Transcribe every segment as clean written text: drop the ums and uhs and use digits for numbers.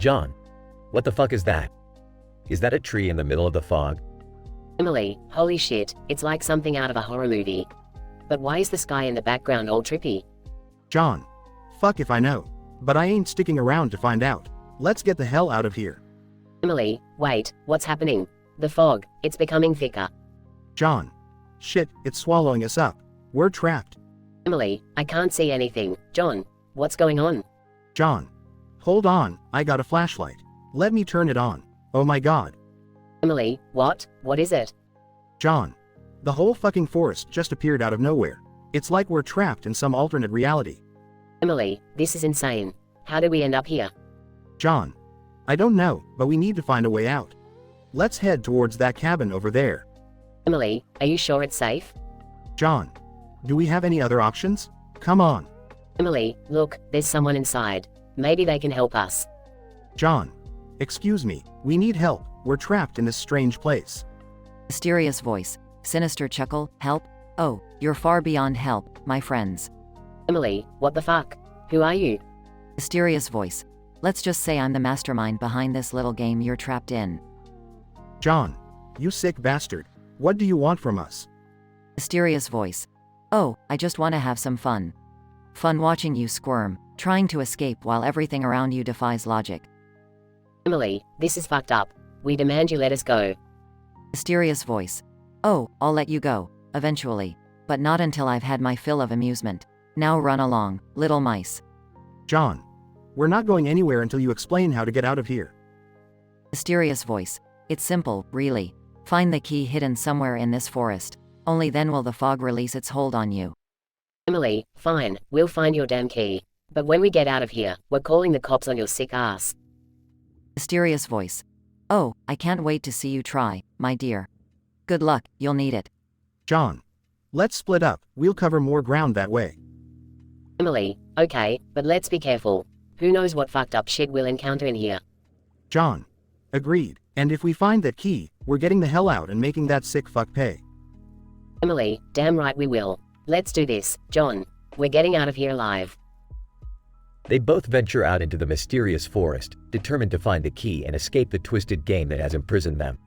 John, what the fuck is that? Is that a tree in the middle of the fog? Emily, holy shit, it's like something out of a horror movie. But why is the sky in the background all trippy? John. Fuck if I know. But I ain't sticking around to find out. Let's get the hell out of here. Emily, wait, what's happening? The fog, it's becoming thicker. John. Shit, it's swallowing us up. We're trapped. Emily, I can't see anything. John, what's going on? John. Hold on, I got a flashlight. Let me turn it on. Oh my god. Emily, what? What is it? John. The whole fucking forest just appeared out of nowhere. It's like we're trapped in some alternate reality. Emily, this is insane. How did we end up here? John. I don't know, but we need to find a way out. Let's head towards that cabin over there. Emily, are you sure it's safe? John. Do we have any other options? Come on. Emily, look, there's someone inside. Maybe they can help us. John. Excuse me, we need help. We're trapped in this strange place. Mysterious voice. Sinister chuckle. Help? Oh, you're far beyond help, my friends. Emily, what the fuck? Who are you? Mysterious voice. Let's just say I'm the mastermind behind this little game you're trapped in. John. You sick bastard. What do you want from us? Mysterious voice. Oh, I just want to have some fun. Fun watching you squirm, trying to escape while everything around you defies logic. Emily, this is fucked up. We demand you let us go. Mysterious voice. Oh, I'll let you go, eventually. But not until I've had my fill of amusement. Now run along, little mice. John. We're not going anywhere until you explain how to get out of here. Mysterious voice. It's simple, really. Find the key hidden somewhere in this forest. Only then will the fog release its hold on you. Emily, fine, we'll find your damn key. But when we get out of here, we're calling the cops on your sick ass. Mysterious voice. Oh, I can't wait to see you try, my dear. Good luck, you'll need it. John. Let's split up, we'll cover more ground that way. Emily, okay, but let's be careful. Who knows what fucked up shit we'll encounter in here. John. Agreed, and if we find that key, we're getting the hell out and making that sick fuck pay. Emily, damn right we will. Let's do this, John. We're getting out of here alive. They both venture out into the mysterious forest, determined to find the key and escape the twisted game that has imprisoned them.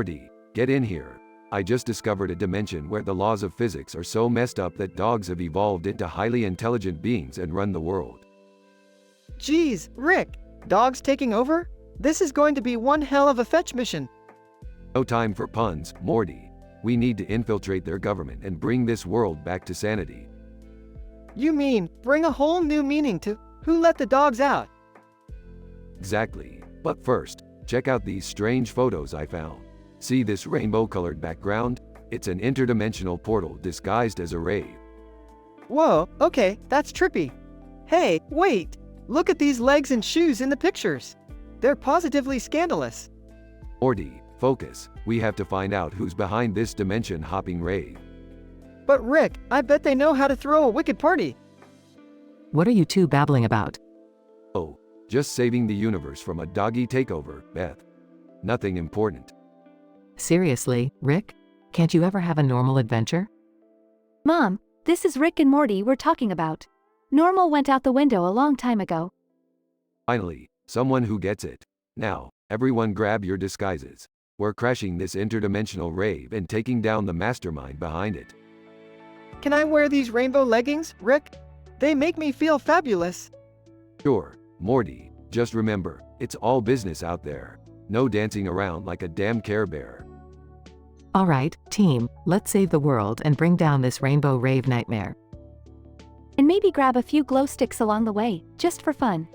Morty, get in here. I just discovered a dimension where the laws of physics are so messed up that dogs have evolved into highly intelligent beings and run the world. Geez, Rick, dogs taking over? This is going to be one hell of a fetch mission. No time for puns, Morty. We need to infiltrate their government and bring this world back to sanity. You mean, bring a whole new meaning to who let the dogs out? Exactly. But first, check out these strange photos I found. See this rainbow-colored background? It's an interdimensional portal disguised as a rave. Whoa, okay, that's trippy. Hey, wait! Look at these legs and shoes in the pictures. They're positively scandalous. Morty, focus. We have to find out who's behind this dimension-hopping rave. But Rick, I bet they know how to throw a wicked party. What are you two babbling about? Oh, just saving the universe from a doggy takeover, Beth. Nothing important. Seriously, Rick? Can't you ever have a normal adventure? Mom, this is Rick and Morty we're talking about. Normal went out the window a long time ago. Finally, someone who gets it. Now, everyone grab your disguises. We're crashing this interdimensional rave and taking down the mastermind behind it. Can I wear these rainbow leggings, Rick? They make me feel fabulous. Sure, Morty, just remember, it's all business out there. No dancing around like a damn Care Bear. Alright, team, let's save the world and bring down this rainbow rave nightmare. And maybe grab a few glow sticks along the way, just for fun.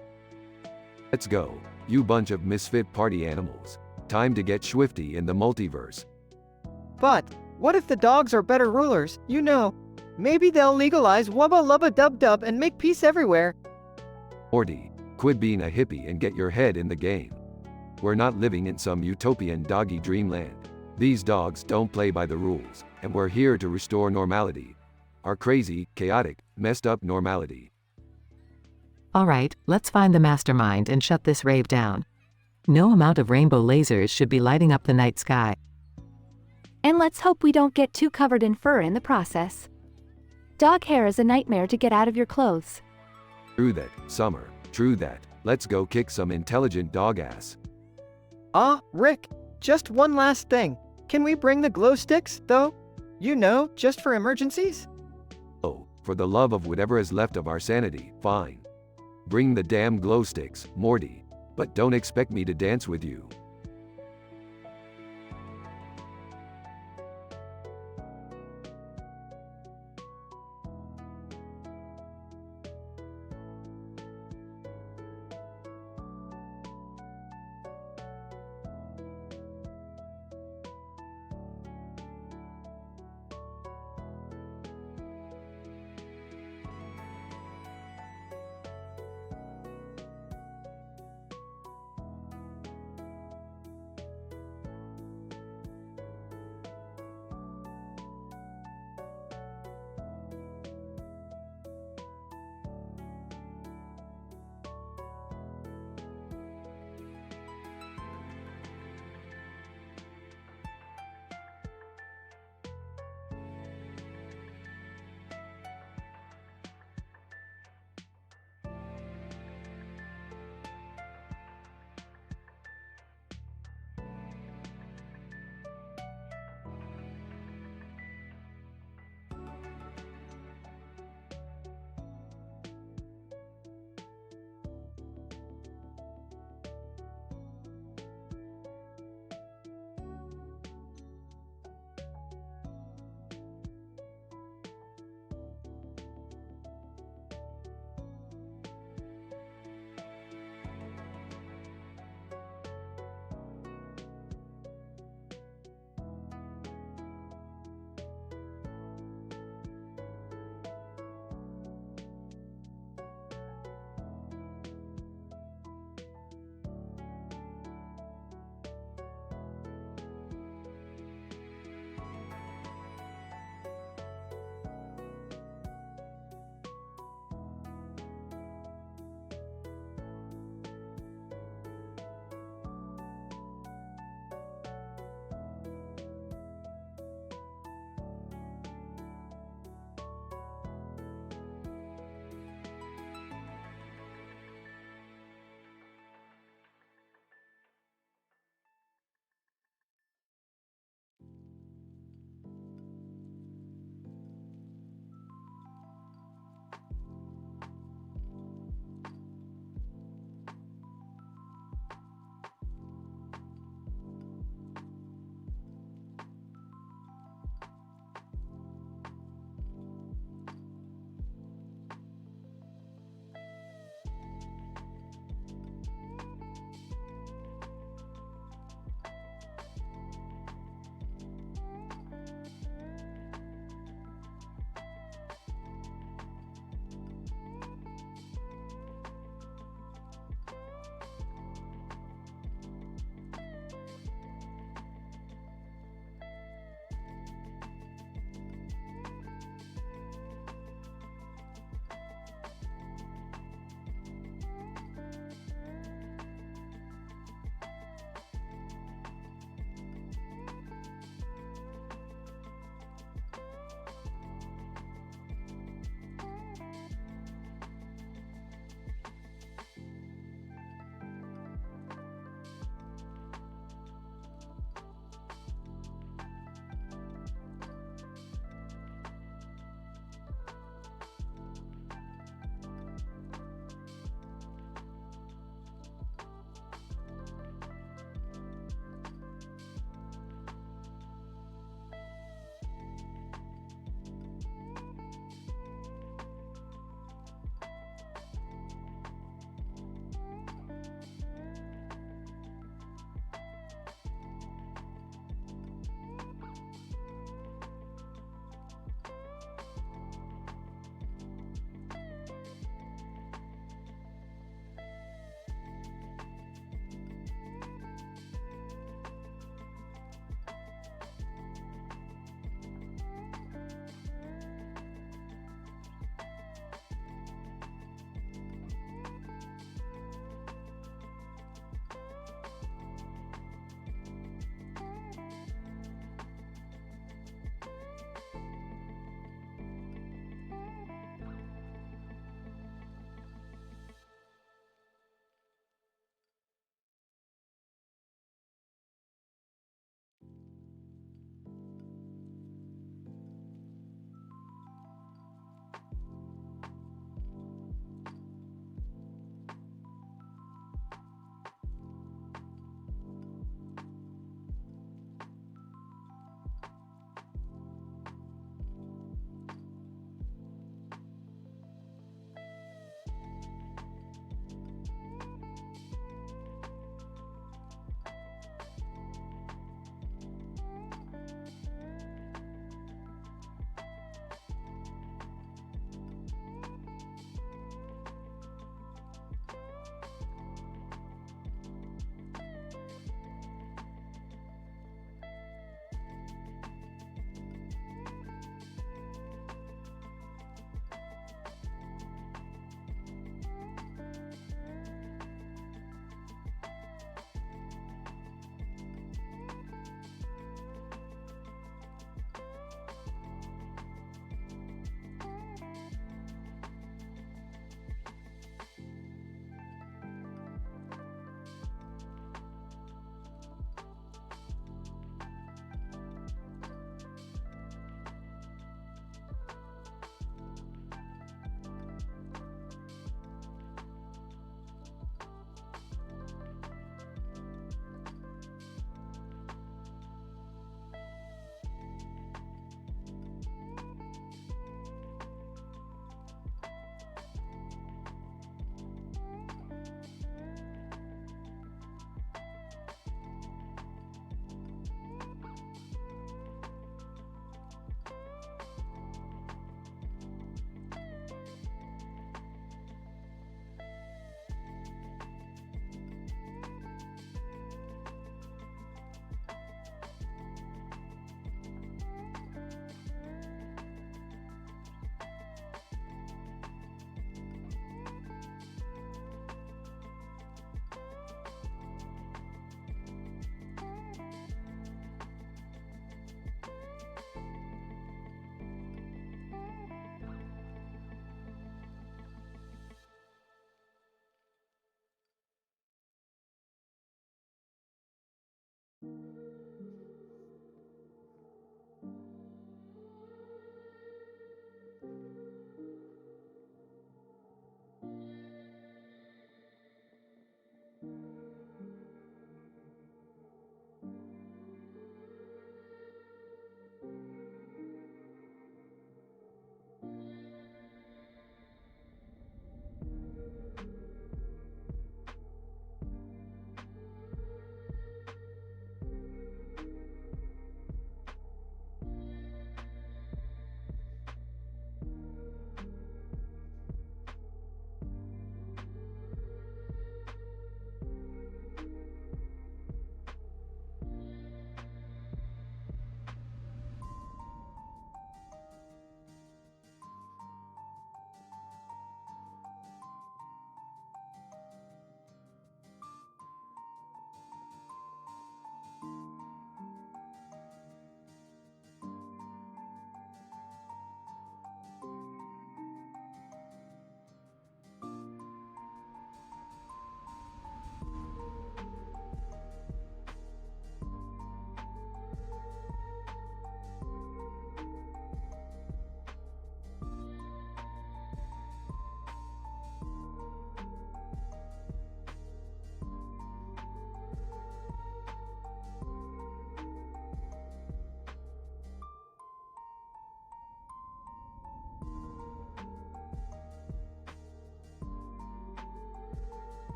Let's go, you bunch of misfit party animals. Time to get swifty in the multiverse. But, what if the dogs are better rulers, you know? Maybe they'll legalize wubba lubba dub dub and make peace everywhere. Morty, quit being a hippie and get your head in the game. We're not living in some utopian doggy dreamland. These dogs don't play by the rules, and we're here to restore normality. Our crazy, chaotic, messed up normality. Alright, let's find the mastermind and shut this rave down. No amount of rainbow lasers should be lighting up the night sky. And let's hope we don't get too covered in fur in the process. Dog hair is a nightmare to get out of your clothes. True that, Summer, true that. Let's go kick some intelligent dog ass. Rick, just one last thing. Can we bring the glow sticks, though? You know, just for emergencies? Oh, for the love of whatever is left of our sanity, fine. Bring the damn glow sticks, Morty. But don't expect me to dance with you.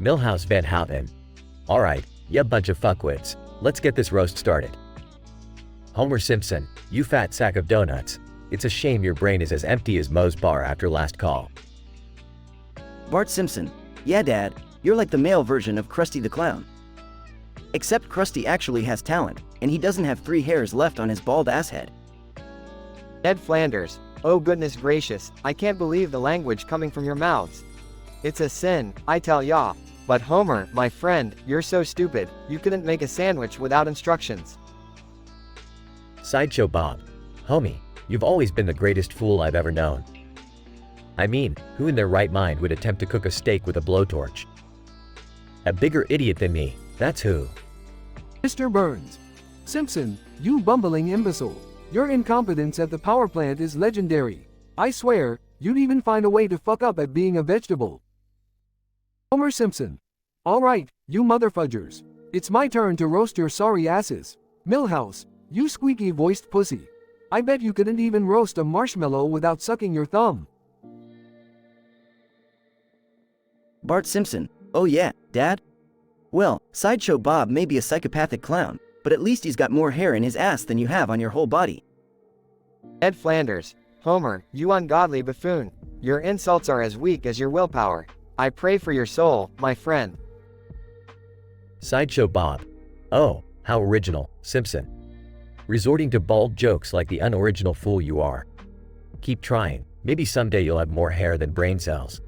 Millhouse Van Houten. Alright, ya bunch of fuckwits. Let's get this roast started. Homer Simpson, you fat sack of donuts. It's a shame your brain is as empty as Moe's bar after last call. Bart Simpson, yeah Dad, you're like the male version of Krusty the Clown. Except Krusty actually has talent, and he doesn't have 3 hairs left on his bald ass head. Ed Flanders, oh goodness gracious, I can't believe the language coming from your mouths. It's a sin, I tell ya. But Homer, my friend, you're so stupid, you couldn't make a sandwich without instructions. Sideshow Bob. Homie, you've always been the greatest fool I've ever known. I mean, who in their right mind would attempt to cook a steak with a blowtorch? A bigger idiot than me, that's who. Mr. Burns. Simpson, you bumbling imbecile. Your incompetence at the power plant is legendary. I swear, you'd even find a way to fuck up at being a vegetable. Homer Simpson. Alright, you motherfudgers. It's my turn to roast your sorry asses. Millhouse, you squeaky-voiced pussy. I bet you couldn't even roast a marshmallow without sucking your thumb. Bart Simpson, oh yeah, Dad? Well, Sideshow Bob may be a psychopathic clown, but at least he's got more hair in his ass than you have on your whole body. Ed Flanders, Homer, you ungodly buffoon. Your insults are as weak as your willpower. I pray for your soul, my friend. Sideshow Bob. Oh, how original, Simpson. Resorting to bald jokes like the unoriginal fool you are. Keep trying, maybe someday you'll have more hair than brain cells.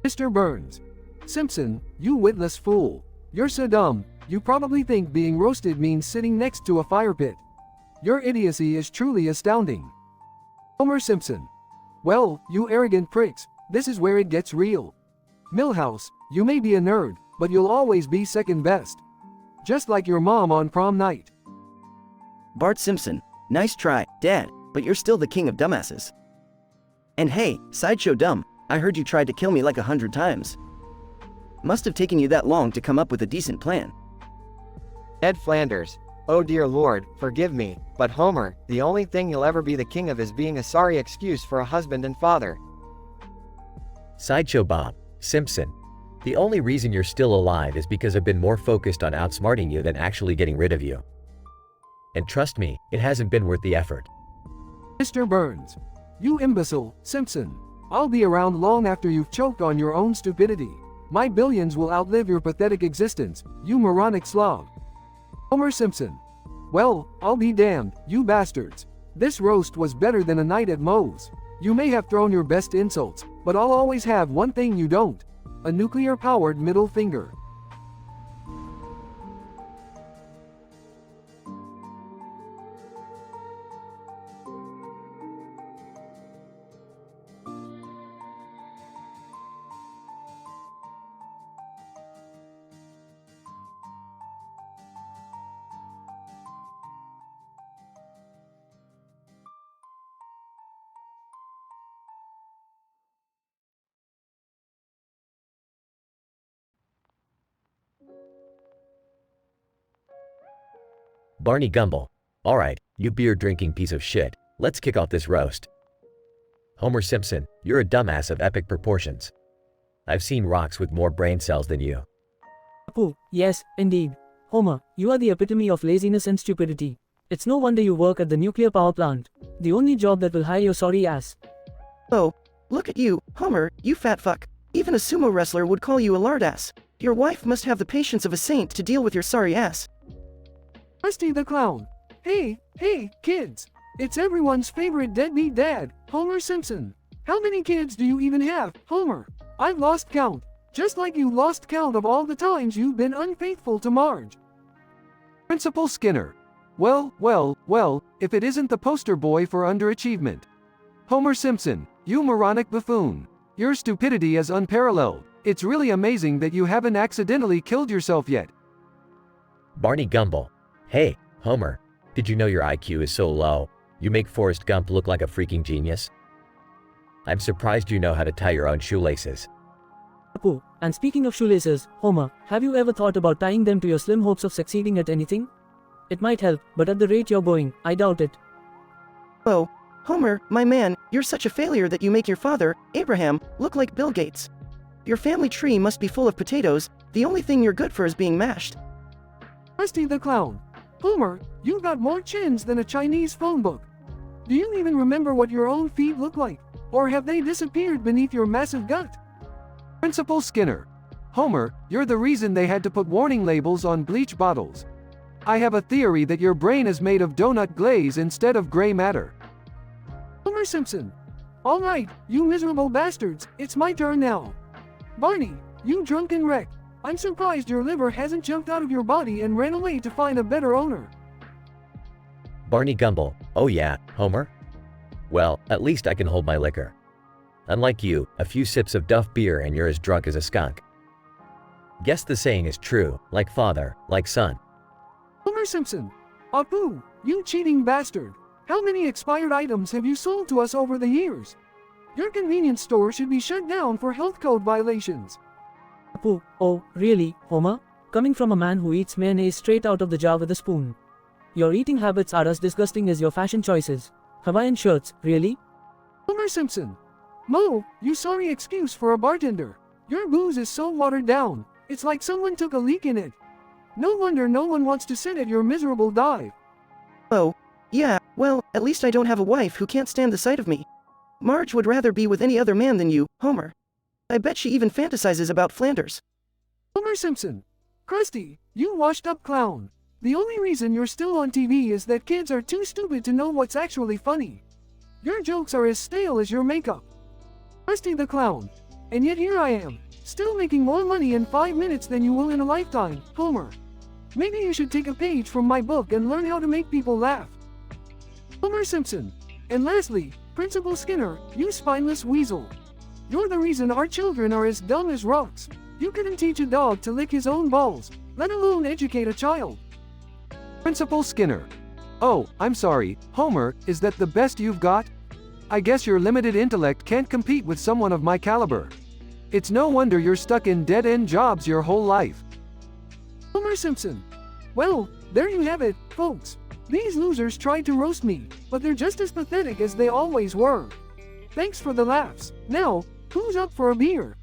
Mr. Burns. Simpson, you witless fool. You're so dumb, you probably think being roasted means sitting next to a fire pit. Your idiocy is truly astounding. Homer Simpson. Well, you arrogant pricks, this is where it gets real. Millhouse, you may be a nerd, but you'll always be second best. Just like your mom on prom night. Bart Simpson, nice try, Dad, but you're still the king of dumbasses. And hey, Sideshow Dumb, I heard you tried to kill me like 100 times. Must have taken you that long to come up with a decent plan. Ed Flanders, oh dear Lord, forgive me, but Homer, the only thing you'll ever be the king of is being a sorry excuse for a husband and father. Sideshow Bob. Simpson. The only reason you're still alive is because I've been more focused on outsmarting you than actually getting rid of you. And trust me, it hasn't been worth the effort. Mr. Burns. You imbecile, Simpson. I'll be around long after you've choked on your own stupidity. My billions will outlive your pathetic existence, you moronic slob. Homer Simpson. Well, I'll be damned, you bastards. This roast was better than a night at Moe's. You may have thrown your best insults, but I'll always have one thing you don't. A nuclear-powered middle finger. Barney Gumble. Alright, you beer-drinking piece of shit. Let's kick off this roast. Homer Simpson, you're a dumbass of epic proportions. I've seen rocks with more brain cells than you. Apu, yes, indeed. Homer, you are the epitome of laziness and stupidity. It's no wonder you work at the nuclear power plant. The only job that will hire your sorry ass. Oh, look at you, Homer, you fat fuck. Even a sumo wrestler would call you a lard ass. Your wife must have the patience of a saint to deal with your sorry ass. Krusty the Clown. Hey, kids. It's everyone's favorite deadbeat dad, Homer Simpson. How many kids do you even have, Homer? I've lost count. Just like you lost count of all the times you've been unfaithful to Marge. Principal Skinner. Well, if it isn't the poster boy for underachievement. Homer Simpson, you moronic buffoon. Your stupidity is unparalleled. It's really amazing that you haven't accidentally killed yourself yet. Barney Gumble. Hey, Homer, did you know your IQ is so low, you make Forrest Gump look like a freaking genius? I'm surprised you know how to tie your own shoelaces. Apu, and speaking of shoelaces, Homer, have you ever thought about tying them to your slim hopes of succeeding at anything? It might help, but at the rate you're going, I doubt it. Oh, Homer, my man, you're such a failure that you make your father, Abraham, look like Bill Gates. your family tree must be full of potatoes, the only thing you're good for is being mashed. Krusty the Clown. Homer, you got more chins than a Chinese phone book. Do you even remember what your own feet look like? Or have they disappeared beneath your massive gut? Principal Skinner. Homer, you're the reason they had to put warning labels on bleach bottles. I have a theory that your brain is made of donut glaze instead of gray matter. Homer Simpson. All right, you miserable bastards, it's my turn now. Barney, you drunken wreck. I'm surprised your liver hasn't jumped out of your body and ran away to find a better owner. Barney Gumble. Oh yeah, Homer? Well, at least I can hold my liquor. Unlike you, a few sips of Duff beer and you're as drunk as a skunk. Guess the saying is true, like father, like son. Homer Simpson. Apu, you cheating bastard. How many expired items have you sold to us over the years? Your convenience store should be shut down for health code violations. Apu, oh, really, Homer? Coming from a man who eats mayonnaise straight out of the jar with a spoon. Your eating habits are as disgusting as your fashion choices. Hawaiian shirts, really? Homer Simpson. Mo, you sorry excuse for a bartender. Your booze is so watered down, it's like someone took a leak in it. No wonder no one wants to sit at your miserable dive. Oh, yeah, well, at least I don't have a wife who can't stand the sight of me. Marge would rather be with any other man than you, Homer. I bet she even fantasizes about Flanders. Homer Simpson. Krusty, you washed-up clown. The only reason you're still on TV is that kids are too stupid to know what's actually funny. Your jokes are as stale as your makeup. Krusty the Clown. And yet here I am, still making more money in 5 minutes than you will in a lifetime, Homer. Maybe you should take a page from my book and learn how to make people laugh. Homer Simpson. And lastly, Principal Skinner, you spineless weasel. You're the reason our children are as dumb as rocks. You couldn't teach a dog to lick his own balls, let alone educate a child. Principal Skinner. Oh, I'm sorry, Homer, is that the best you've got? I guess your limited intellect can't compete with someone of my caliber. It's no wonder you're stuck in dead-end jobs your whole life. Homer Simpson. Well, there you have it, folks. These losers tried to roast me, but they're just as pathetic as they always were. Thanks for the laughs. Now, who's up for a beer?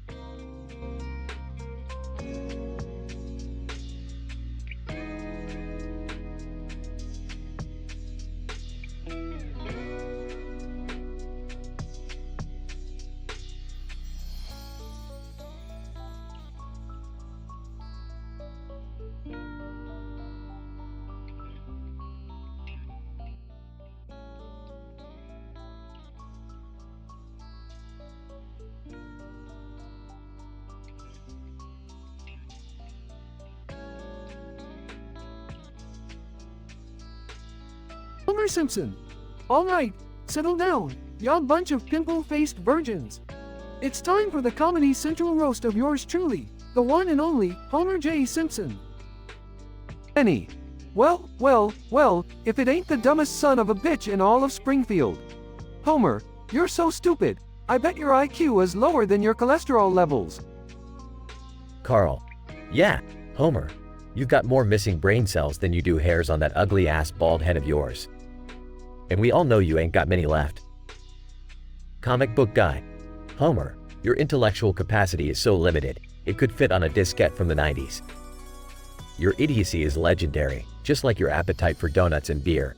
Homer Simpson. All right, settle down, y'all bunch of pimple-faced virgins. It's time for the Comedy Central roast of yours truly, the one and only Homer J. Simpson. Penny. Well, if it ain't the dumbest son of a bitch in all of Springfield. Homer, you're so stupid. I bet your IQ is lower than your cholesterol levels. Carl. Yeah, Homer. You've got more missing brain cells than you do hairs on that ugly-ass bald head of yours. And we all know you ain't got many left. Comic book guy. Homer, your intellectual capacity is so limited, it could fit on a diskette from the 90s. Your idiocy is legendary, just like your appetite for donuts and beer.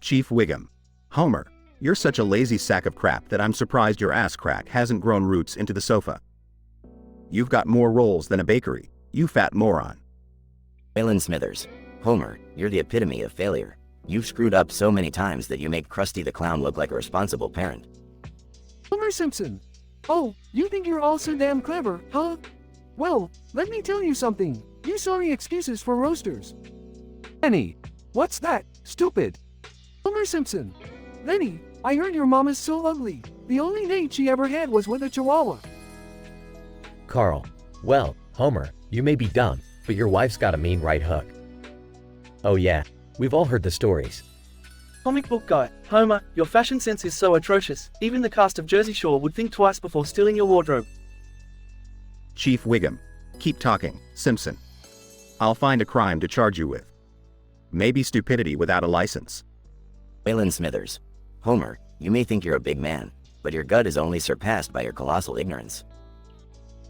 Chief Wiggum. Homer, you're such a lazy sack of crap that I'm surprised your ass crack hasn't grown roots into the sofa. You've got more rolls than a bakery, you fat moron. Waylon Smithers. Homer, you're the epitome of failure. You've screwed up so many times that you make Krusty the Clown look like a responsible parent. Homer Simpson. Oh, you think you're all so damn clever, huh? Well, let me tell you something. You sorry excuses for roasters. Penny. What's that? Stupid. Homer Simpson. Lenny, I heard your mom is so ugly. The only date she ever had was with a chihuahua. Carl. Well, Homer, you may be dumb, but your wife's got a mean right hook. Oh yeah, we've all heard the stories. Comic book guy. Homer, your fashion sense is so atrocious, even the cast of Jersey Shore would think twice before stealing your wardrobe. Chief Wiggum. Keep talking, Simpson. I'll find a crime to charge you with. Maybe stupidity without a license. Waylon Smithers. Homer, you may think you're a big man, but your gut is only surpassed by your colossal ignorance.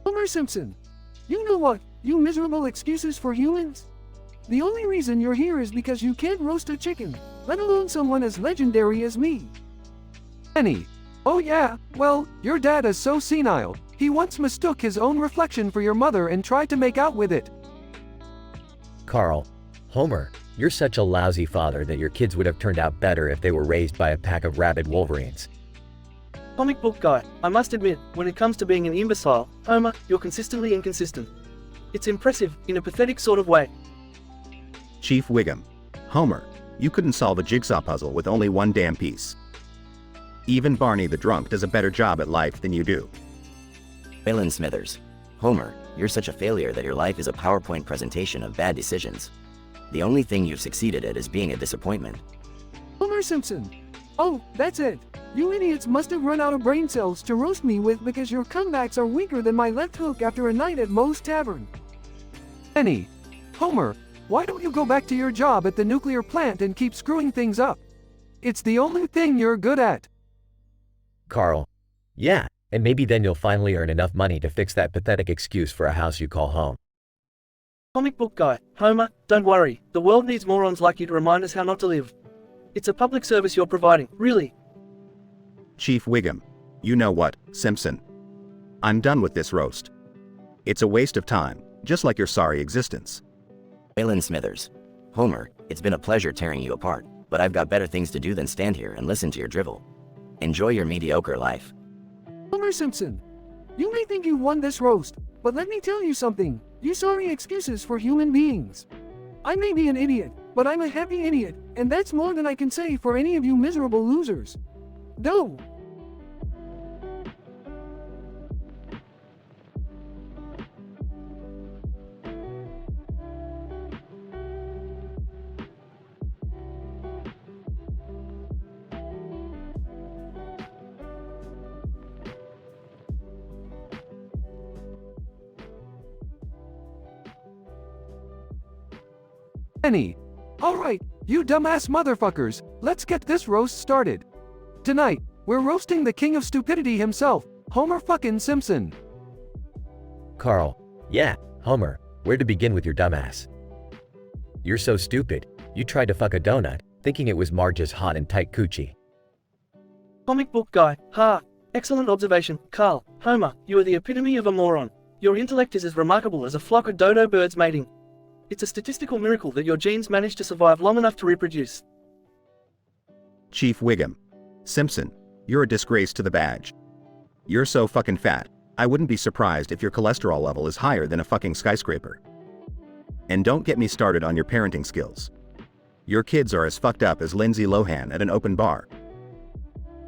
Homer Simpson. You know what, you miserable excuses for humans? The only reason you're here is because you can't roast a chicken, let alone someone as legendary as me. Penny. Oh yeah, well, your dad is so senile, he once mistook his own reflection for your mother and tried to make out with it. Carl. Homer, you're such a lousy father that your kids would have turned out better if they were raised by a pack of rabid wolverines. Comic book guy, I must admit, when it comes to being an imbecile, Homer, you're consistently inconsistent. It's impressive, in a pathetic sort of way. Chief Wiggum. Homer, you couldn't solve a jigsaw puzzle with only one damn piece. Even Barney the drunk does a better job at life than you do. Waylon Smithers. Homer, you're such a failure that your life is a PowerPoint presentation of bad decisions. The only thing you've succeeded at is being a disappointment. Homer Simpson. Oh, that's it. You idiots must have run out of brain cells to roast me with because your comebacks are weaker than my left hook after a night at Moe's Tavern. Penny. Homer, why don't you go back to your job at the nuclear plant and keep screwing things up? It's the only thing you're good at. Carl. Yeah, and maybe then you'll finally earn enough money to fix that pathetic excuse for a house you call home. Comic book guy, Homer, don't worry, the world needs morons like you to remind us how not to live. It's a public service you're providing, really. Chief Wiggum. You know what, Simpson? I'm done with this roast. It's a waste of time, just like your sorry existence. Waylon Smithers. Homer, it's been a pleasure tearing you apart, but I've got better things to do than stand here and listen to your drivel. Enjoy your mediocre life. Homer Simpson. You may think you won this roast, but let me tell you something. You sorry excuses for human beings. I may be an idiot, but I'm a happy idiot, and that's more than I can say for any of you miserable losers. Go! Penny. Alright, you dumbass motherfuckers, let's get this roast started. Tonight, we're roasting the king of stupidity himself, Homer fucking Simpson. Carl. Yeah, Homer, where to begin with your dumbass? You're so stupid, you tried to fuck a donut, thinking it was Marge's hot and tight coochie. Comic book guy, ha! Excellent observation, Carl. Homer, you are the epitome of a moron. Your intellect is as remarkable as a flock of dodo birds mating. It's a statistical miracle that your genes managed to survive long enough to reproduce. Chief Wiggum. Simpson, you're a disgrace to the badge. You're so fucking fat, I wouldn't be surprised if your cholesterol level is higher than a fucking skyscraper. And don't get me started on your parenting skills. Your kids are as fucked up as Lindsay Lohan at an open bar.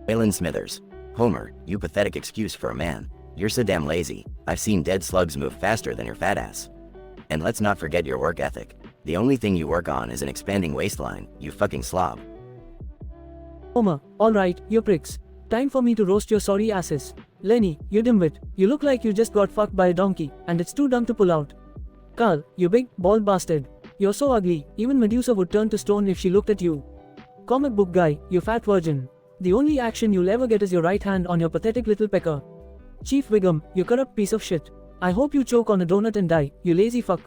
Waylon Smithers. Homer, you pathetic excuse for a man. You're so damn lazy, I've seen dead slugs move faster than your fat ass. And let's not forget your work ethic. The only thing you work on is an expanding waistline, you fucking slob. Homer, alright, you pricks. Time for me to roast your sorry asses. Lenny, you dimwit, you look like you just got fucked by a donkey, and it's too dumb to pull out. Carl, you big, bald bastard. You're so ugly, even Medusa would turn to stone if she looked at you. Comic book guy, you fat virgin. The only action you'll ever get is your right hand on your pathetic little pecker. Chief Wiggum, you corrupt piece of shit. I hope you choke on a donut and die, you lazy fuck.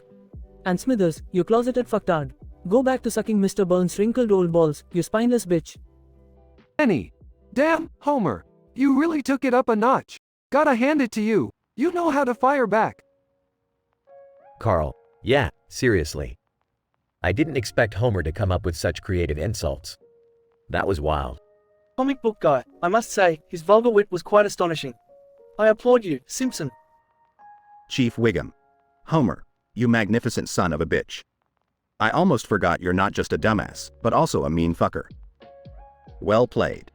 And Smithers, you closeted fucktard. Go back to sucking Mr. Burns' wrinkled old balls, you spineless bitch. Penny. Damn, Homer. You really took it up a notch. Gotta hand it to you. You know how to fire back. Carl. Yeah, seriously. I didn't expect Homer to come up with such creative insults. That was wild. Comic book guy, I must say, his vulgar wit was quite astonishing. I applaud you, Simpson. Chief Wiggum. Homer, you magnificent son of a bitch. I almost forgot you're not just a dumbass, but also a mean fucker. Well played.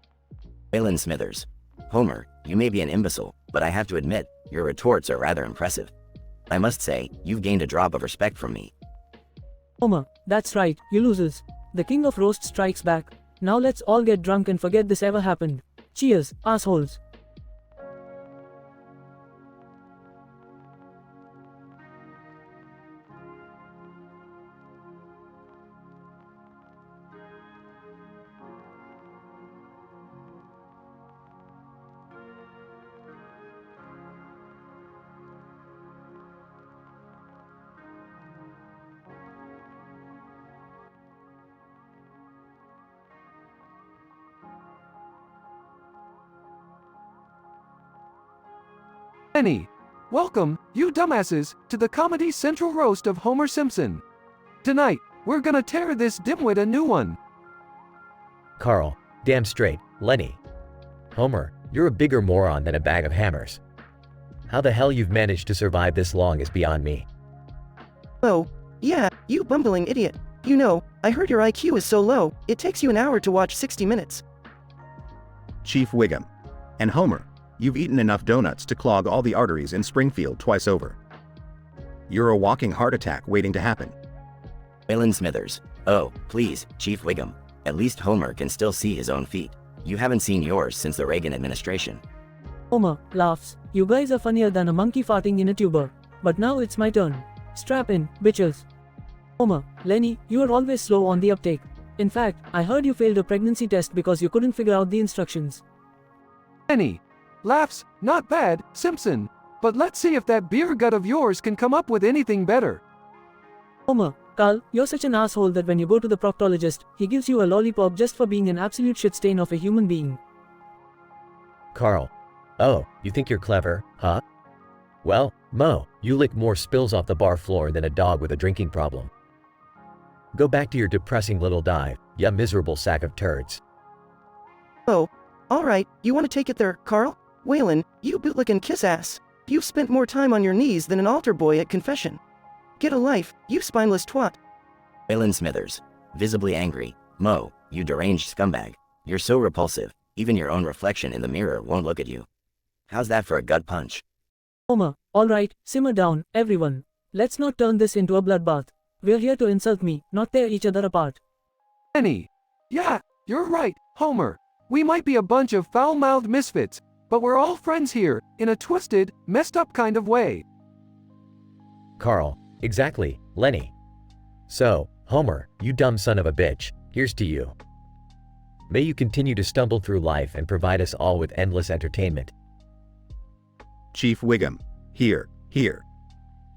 Waylon Smithers. Homer, you may be an imbecile, but I have to admit, your retorts are rather impressive. I must say, you've gained a drop of respect from me. Homer, that's right, you losers. The king of roast strikes back. Now let's all get drunk and forget this ever happened. Cheers, assholes. Lenny, welcome, you dumbasses, to the Comedy Central roast of Homer Simpson. Tonight, we're gonna tear this dimwit a new one. Carl, damn straight, Lenny. Homer, you're a bigger moron than a bag of hammers. How the hell you've managed to survive this long is beyond me. Oh, yeah, you bumbling idiot. You know, I heard your IQ is so low, it takes you an hour to watch 60 minutes. Chief Wiggum. And Homer, you've eaten enough donuts to clog all the arteries in Springfield twice over. You're a walking heart attack waiting to happen. Waylon Smithers. Oh, please, Chief Wiggum. At least Homer can still see his own feet. You haven't seen yours since the Reagan administration. Homer laughs. You guys are funnier than a monkey farting in a tuber. But now it's my turn. Strap in, bitches. Homer, Lenny, you are always slow on the uptake. In fact, I heard you failed a pregnancy test because you couldn't figure out the instructions. Lenny, laughs, not bad, Simpson. But let's see if that beer gut of yours can come up with anything better. Homer, Carl, you're such an asshole that when you go to the proctologist, he gives you a lollipop just for being an absolute shit stain of a human being. Carl, oh, you think you're clever, huh? Well, Mo, you lick more spills off the bar floor than a dog with a drinking problem. Go back to your depressing little dive, ya miserable sack of turds. Oh, alright, you want to take it there, Carl? Waylon, you bootlickin' kiss ass. You've spent more time on your knees than an altar boy at confession. Get a life, you spineless twat. Waylon Smithers. Visibly angry. Mo, you deranged scumbag. You're so repulsive, even your own reflection in the mirror won't look at you. How's that for a gut punch? Homer, alright, simmer down, everyone. Let's not turn this into a bloodbath. We're here to insult me, not tear each other apart. Lenny. Yeah, you're right, Homer. We might be a bunch of foul-mouthed misfits, but we're all friends here, in a twisted, messed up kind of way. Carl, exactly, Lenny. So, Homer, you dumb son of a bitch, here's to you. May you continue to stumble through life and provide us all with endless entertainment. Chief Wiggum. Here.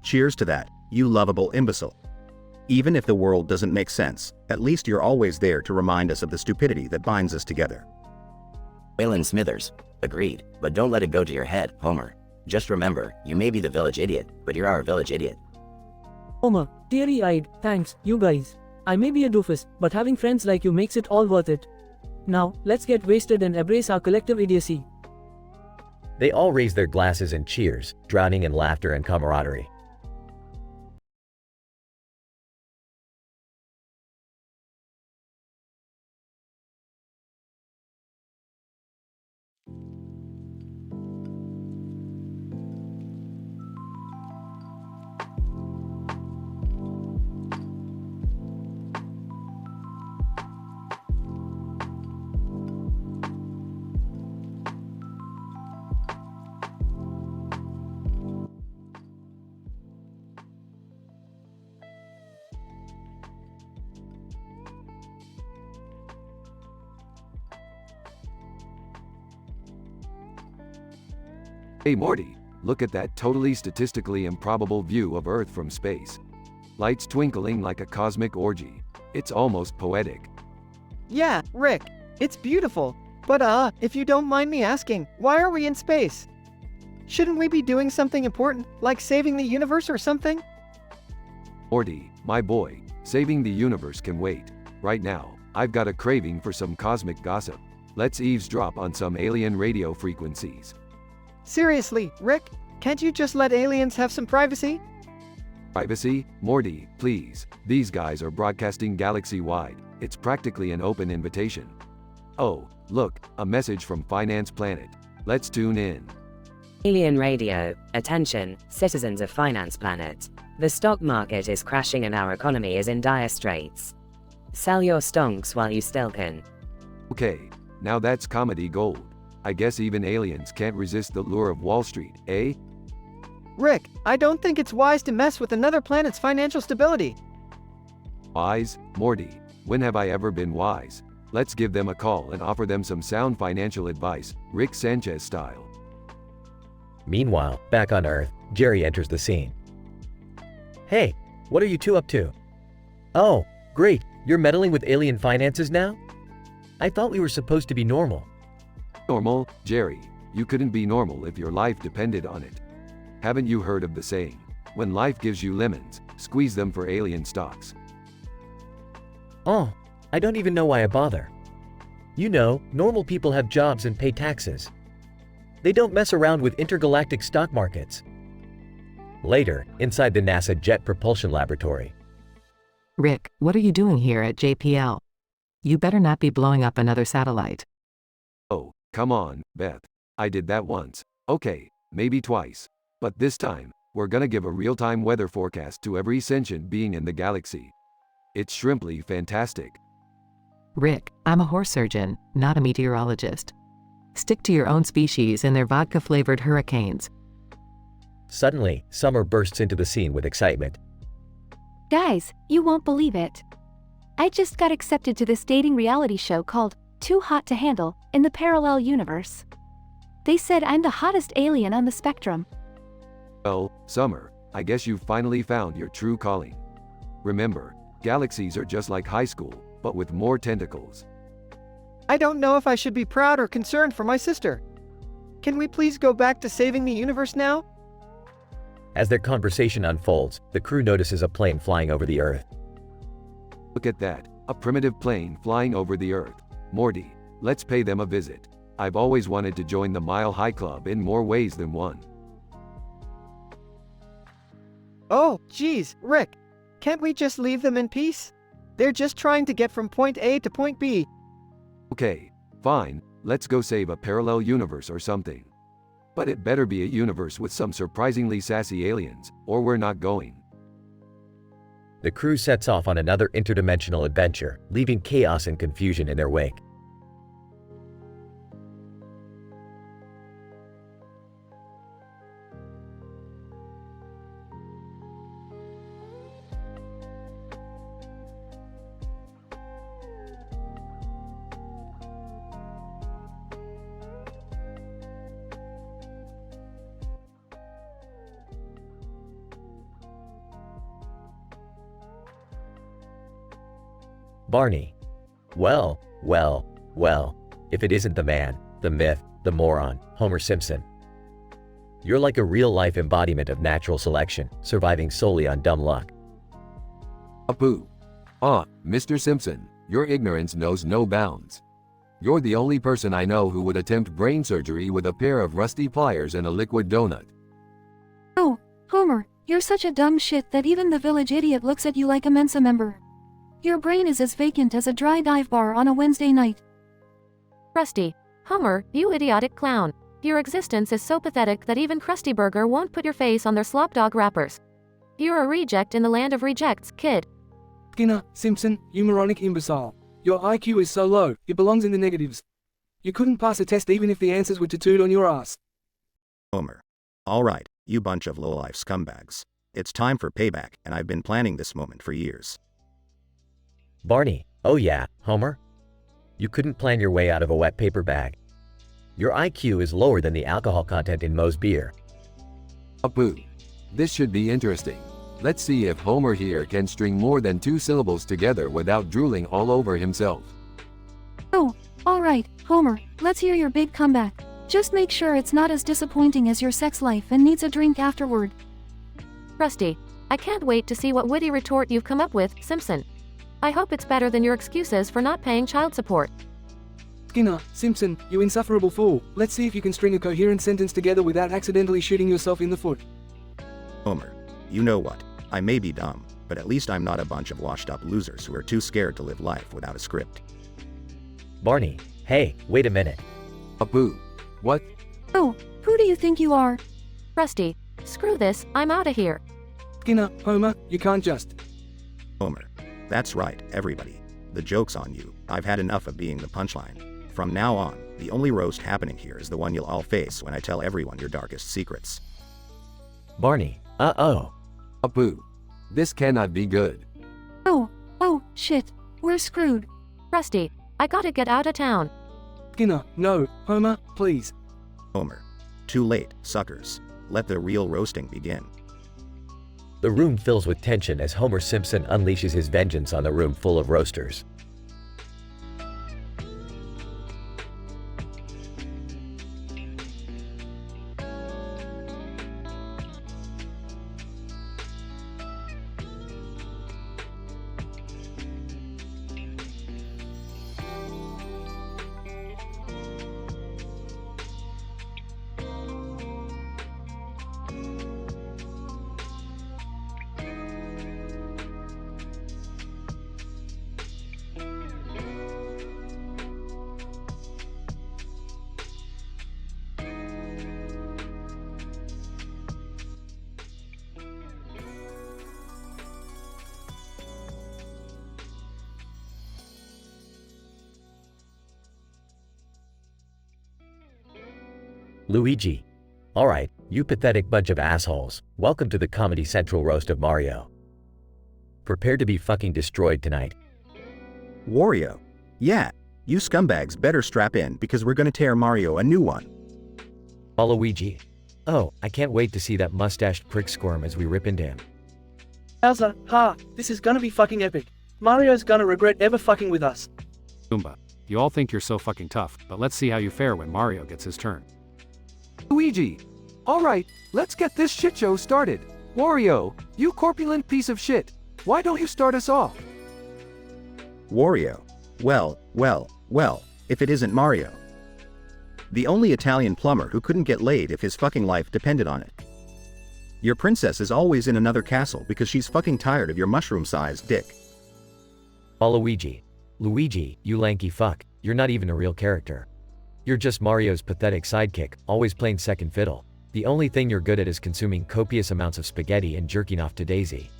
Cheers to that, you lovable imbecile. Even if the world doesn't make sense, at least you're always there to remind us of the stupidity that binds us together. Waylon Smithers. Agreed, but don't let it go to your head, Homer. Just remember, you may be the village idiot, but you're our village idiot. Homer, teary-eyed, thanks, you guys. I may be a doofus, but having friends like you makes it all worth it. Now, let's get wasted and embrace our collective idiocy. They all raised their glasses and cheers, drowning in laughter and camaraderie. Hey Morty, look at that totally statistically improbable view of Earth from space. Lights twinkling like a cosmic orgy. It's almost poetic. Yeah, Rick, it's beautiful. But if you don't mind me asking, why are we in space? Shouldn't we be doing something important, like saving the universe or something? Morty, my boy, saving the universe can wait. Right now, I've got a craving for some cosmic gossip. Let's eavesdrop on some alien radio frequencies. Seriously, Rick, can't you just let aliens have some privacy? Privacy? Morty, please. These guys are broadcasting galaxy-wide. It's practically an open invitation. Oh, look, a message from Finance Planet. Let's tune in. Alien radio, attention, citizens of Finance Planet. The stock market is crashing and our economy is in dire straits. Sell your stonks while you still can. Okay, now that's comedy gold. I guess even aliens can't resist the lure of Wall Street, eh? Rick, I don't think it's wise to mess with another planet's financial stability. Wise? Morty, when have I ever been wise? Let's give them a call and offer them some sound financial advice, Rick Sanchez style. Meanwhile, back on Earth, Jerry enters the scene. Hey, what are you two up to? Oh, great, you're meddling with alien finances now? I thought we were supposed to be normal. Normal, Jerry. You couldn't be normal if your life depended on it. Haven't you heard of the saying, when life gives you lemons, squeeze them for alien stocks? Oh, I don't even know why I bother. You know, normal people have jobs and pay taxes. They don't mess around with intergalactic stock markets. Later, inside the NASA Jet Propulsion Laboratory. Rick, what are you doing here at JPL? You better not be blowing up another satellite. Oh, come on, Beth. I did that once. Okay, maybe twice. But this time, we're gonna give a real-time weather forecast to every sentient being in the galaxy. It's shrimply fantastic. Rick, I'm a horse surgeon, not a meteorologist. Stick to your own species and their vodka-flavored hurricanes. Suddenly, Summer bursts into the scene with excitement. Guys, you won't believe it. I just got accepted to this dating reality show called Too Hot to Handle in the Parallel Universe. They said I'm the hottest alien on the spectrum. Well, Summer, I guess you've finally found your true calling. Remember, galaxies are just like high school, but with more tentacles. I don't know if I should be proud or concerned for my sister. Can we please go back to saving the universe now? As their conversation unfolds, the crew notices a plane flying over the Earth. Look at that, a primitive plane flying over the Earth. Morty, let's pay them a visit. I've always wanted to join the Mile High Club in more ways than one. Oh, geez, Rick. Can't we just leave them in peace? They're just trying to get from point A to point B. Okay, fine, let's go save a parallel universe or something. But it better be a universe with some surprisingly sassy aliens, or we're not going. The crew sets off on another interdimensional adventure, leaving chaos and confusion in their wake. Barney. Well, if it isn't the man, the myth, the moron, Homer Simpson. You're like a real-life embodiment of natural selection, surviving solely on dumb luck. Apu. Mr. Simpson, your ignorance knows no bounds. You're the only person I know who would attempt brain surgery with a pair of rusty pliers and a liquid donut. Oh, Homer, you're such a dumb shit that even the village idiot looks at you like a Mensa member. Your brain is as vacant as a dry dive bar on a Wednesday night. Krusty. Homer, you idiotic clown. Your existence is so pathetic that even Krusty Burger won't put your face on their slop dog wrappers. You're a reject in the land of rejects, kid. Skinner, Simpson, you moronic imbecile. Your IQ is so low, it belongs in the negatives. You couldn't pass a test even if the answers were tattooed on your ass. Homer. Alright, you bunch of low-life scumbags. It's time for payback, and I've been planning this moment for years. Barney. Oh yeah, Homer? You couldn't plan your way out of a wet paper bag. Your IQ is lower than the alcohol content in Moe's beer. Apu. This should be interesting. Let's see if Homer here can string more than 2 syllables together without drooling all over himself. Oh, alright, Homer, let's hear your big comeback. Just make sure it's not as disappointing as your sex life and needs a drink afterward. Krusty. I can't wait to see what witty retort you've come up with, Simpson. I hope it's better than your excuses for not paying child support. Skinner, Simpson, you insufferable fool. Let's see if you can string a coherent sentence together without accidentally shooting yourself in the foot. Homer. You know what? I may be dumb, but at least I'm not a bunch of washed-up losers who are too scared to live life without a script. Barney. Hey, wait a minute. Apu. What? Oh, who do you think you are? Krusty. Screw this, I'm outta here. Skinner, Homer, you can't just. Homer. That's right, everybody. The joke's on you. I've had enough of being the punchline. From now on, the only roast happening here is the one you'll all face when I tell everyone your darkest secrets. Barney. Uh-oh. Apu. This cannot be good. Oh, shit. We're screwed. Krusty. I gotta get out of town. Skinner, no. Homer, please. Homer. Too late, suckers. Let the real roasting begin. The room fills with tension as Homer Simpson unleashes his vengeance on the room full of roasters. Luigi. Alright, you pathetic bunch of assholes. Welcome to the Comedy Central roast of Mario. Prepare to be fucking destroyed tonight. Wario. Yeah, you scumbags better strap in because we're gonna tear Mario a new one. Luigi. Oh, I can't wait to see that mustached prick squirm as we rip into him. Bowser, ha, this is gonna be fucking epic. Mario's gonna regret ever fucking with us. Goomba, you all think you're so fucking tough, but let's see how you fare when Mario gets his turn. Luigi. Alright, let's get this shit show started. Wario, you corpulent piece of shit. Why don't you start us off? Wario. Well, if it isn't Mario. The only Italian plumber who couldn't get laid if his fucking life depended on it. Your princess is always in another castle because she's fucking tired of your mushroom-sized dick. Luigi. Luigi, you lanky fuck, you're not even a real character. You're just Mario's pathetic sidekick, always playing second fiddle. The only thing you're good at is consuming copious amounts of spaghetti and jerking off to Daisy.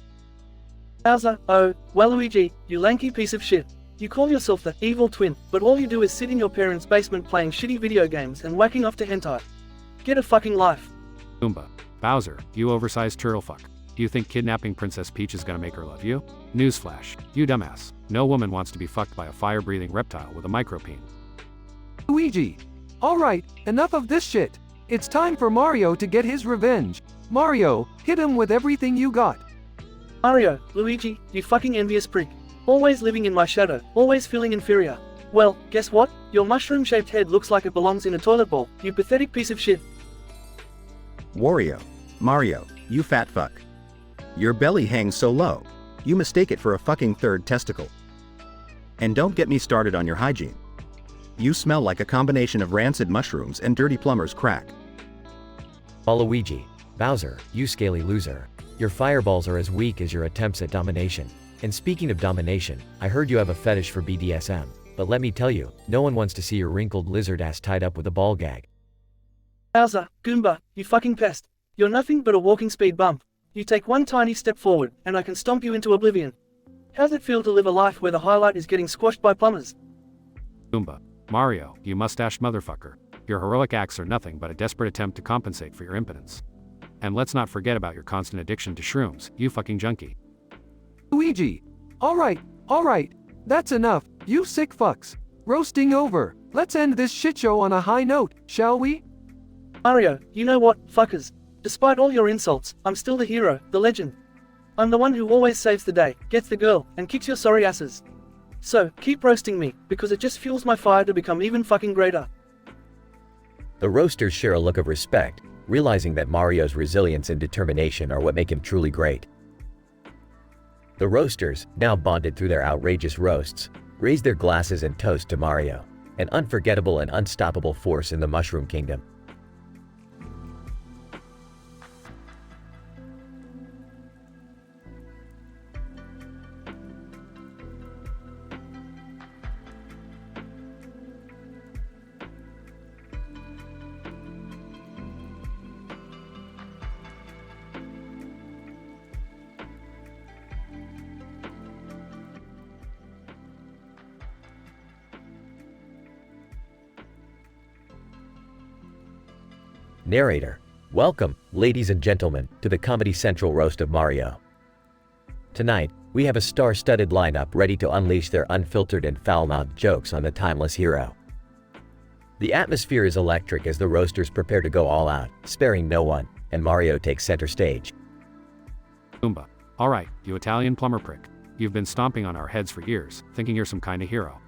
Bowser, oh, well Luigi, you lanky piece of shit. You call yourself the evil twin, but all you do is sit in your parents' basement playing shitty video games and whacking off to hentai. Get a fucking life. Goomba. Bowser, you oversized turtle fuck. Do you think kidnapping Princess Peach is gonna make her love you? Newsflash, you dumbass. No woman wants to be fucked by a fire-breathing reptile with a micropene. Luigi. Alright, enough of this shit. It's time for Mario to get his revenge. Mario, hit him with everything you got. Mario, Luigi, you fucking envious prick. Always living in my shadow, always feeling inferior. Well, guess what? Your mushroom-shaped head looks like it belongs in a toilet bowl, you pathetic piece of shit. Wario. Mario, you fat fuck. Your belly hangs so low. You mistake it for a fucking third testicle. And don't get me started on your hygiene. You smell like a combination of rancid mushrooms and dirty plumber's crack. Luigi. Bowser, you scaly loser. Your fireballs are as weak as your attempts at domination. And speaking of domination, I heard you have a fetish for BDSM. But let me tell you, no one wants to see your wrinkled lizard ass tied up with a ball gag. Bowser, Goomba, you fucking pest. You're nothing but a walking speed bump. You take one tiny step forward, and I can stomp you into oblivion. How's it feel to live a life where the highlight is getting squashed by plumbers? Goomba. Mario, you mustache motherfucker. Your heroic acts are nothing but a desperate attempt to compensate for your impotence. And let's not forget about your constant addiction to shrooms, you fucking junkie. Luigi. Alright, that's enough, you sick fucks. Roasting over. Let's end this shit show on a high note, shall we? Mario, you know what, fuckers? Despite all your insults, I'm still the hero, the legend. I'm the one who always saves the day, gets the girl, and kicks your sorry asses. So, keep roasting me, because it just fuels my fire to become even fucking greater. The roasters share a look of respect, realizing that Mario's resilience and determination are what make him truly great. The roasters, now bonded through their outrageous roasts, raise their glasses and toast to Mario, an unforgettable and unstoppable force in the Mushroom Kingdom. Narrator. Welcome, ladies and gentlemen, to the Comedy Central roast of Mario. Tonight, we have a star-studded lineup ready to unleash their unfiltered and foul-mouthed jokes on the timeless hero. The atmosphere is electric as the roasters prepare to go all out, sparing no one, and Mario takes center stage. Goomba. Alright, you Italian plumber prick. You've been stomping on our heads for years, thinking you're some kind of hero.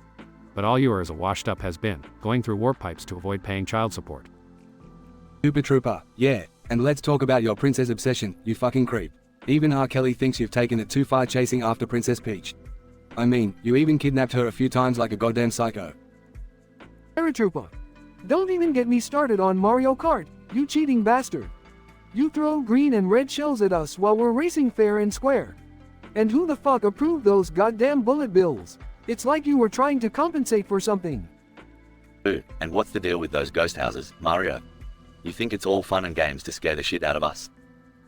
But all you are is a washed-up has-been, going through warp pipes to avoid paying child support. Super Trooper, yeah, and let's talk about your princess obsession, you fucking creep. Even R. Kelly thinks you've taken it too far chasing after Princess Peach. I mean, you even kidnapped her a few times like a goddamn psycho. Paratrooper. Don't even get me started on Mario Kart, you cheating bastard. You throw green and red shells at us while we're racing fair and square. And who the fuck approved those goddamn bullet bills? It's like you were trying to compensate for something. Ooh, and what's the deal with those ghost houses, Mario? You think it's all fun and games to scare the shit out of us?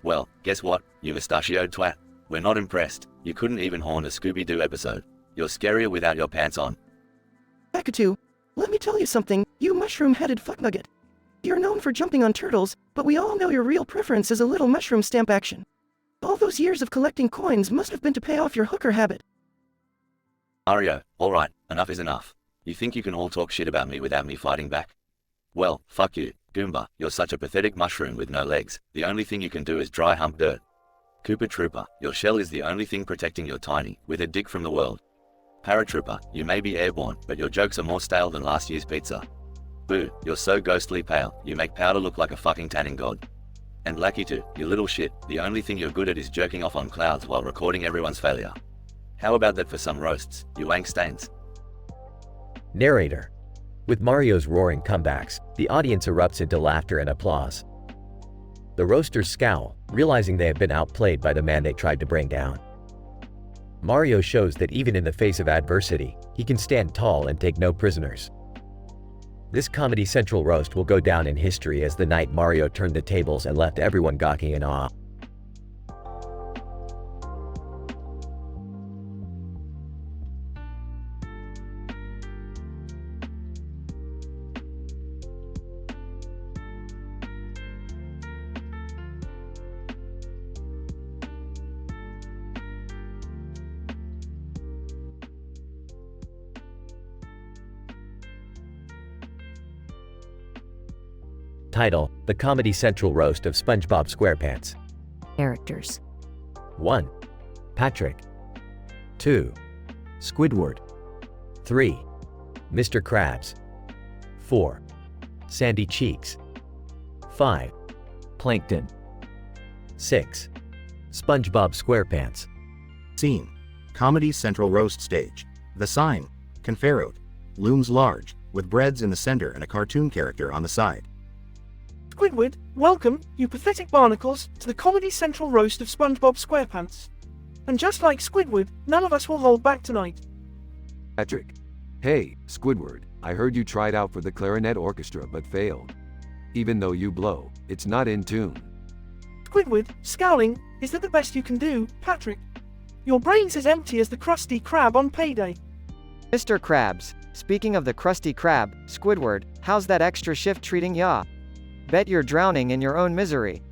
Well, guess what, you mustachioed twat. We're not impressed. You couldn't even haunt a Scooby-Doo episode. You're scarier without your pants on. Kakatu, let me tell you something, you mushroom-headed fucknugget. You're known for jumping on turtles, but we all know your real preference is a little mushroom stamp action. All those years of collecting coins must have been to pay off your hooker habit. Mario, alright, enough is enough. You think you can all talk shit about me without me fighting back? Well, fuck you, Goomba, you're such a pathetic mushroom with no legs. The only thing you can do is dry hump dirt. Koopa Trooper, your shell is the only thing protecting your tiny, withered dick from the world. Paratrooper, you may be airborne, but your jokes are more stale than last year's pizza. Boo, you're so ghostly pale, you make powder look like a fucking tanning god. And Lakitu, you little shit, the only thing you're good at is jerking off on clouds while recording everyone's failure. How about that for some roasts, you wank stains? Narrator. With Mario's roaring comebacks, the audience erupts into laughter and applause. The roasters scowl, realizing they have been outplayed by the man they tried to bring down. Mario shows that even in the face of adversity, he can stand tall and take no prisoners. This Comedy Central roast will go down in history as the night Mario turned the tables and left everyone gawking in awe. Title: The Comedy Central Roast of SpongeBob SquarePants. Characters. 1. Patrick. 2. Squidward. 3. Mr. Krabs. 4. Sandy Cheeks. 5. Plankton. 6. SpongeBob SquarePants. Scene: Comedy Central roast stage. The sign, Conferot, looms large, with breads in the center and a cartoon character on the side. Squidward, welcome, you pathetic barnacles, to the Comedy Central roast of SpongeBob SquarePants. And just like Squidward, none of us will hold back tonight. Patrick. Hey, Squidward, I heard you tried out for the clarinet orchestra but failed. Even though you blow, it's not in tune. Squidward, scowling, is that the best you can do, Patrick? Your brain's as empty as the Krusty Krab on payday. Mr. Krabs, speaking of the Krusty Krab, Squidward, how's that extra shift treating ya? Bet you're drowning in your own misery.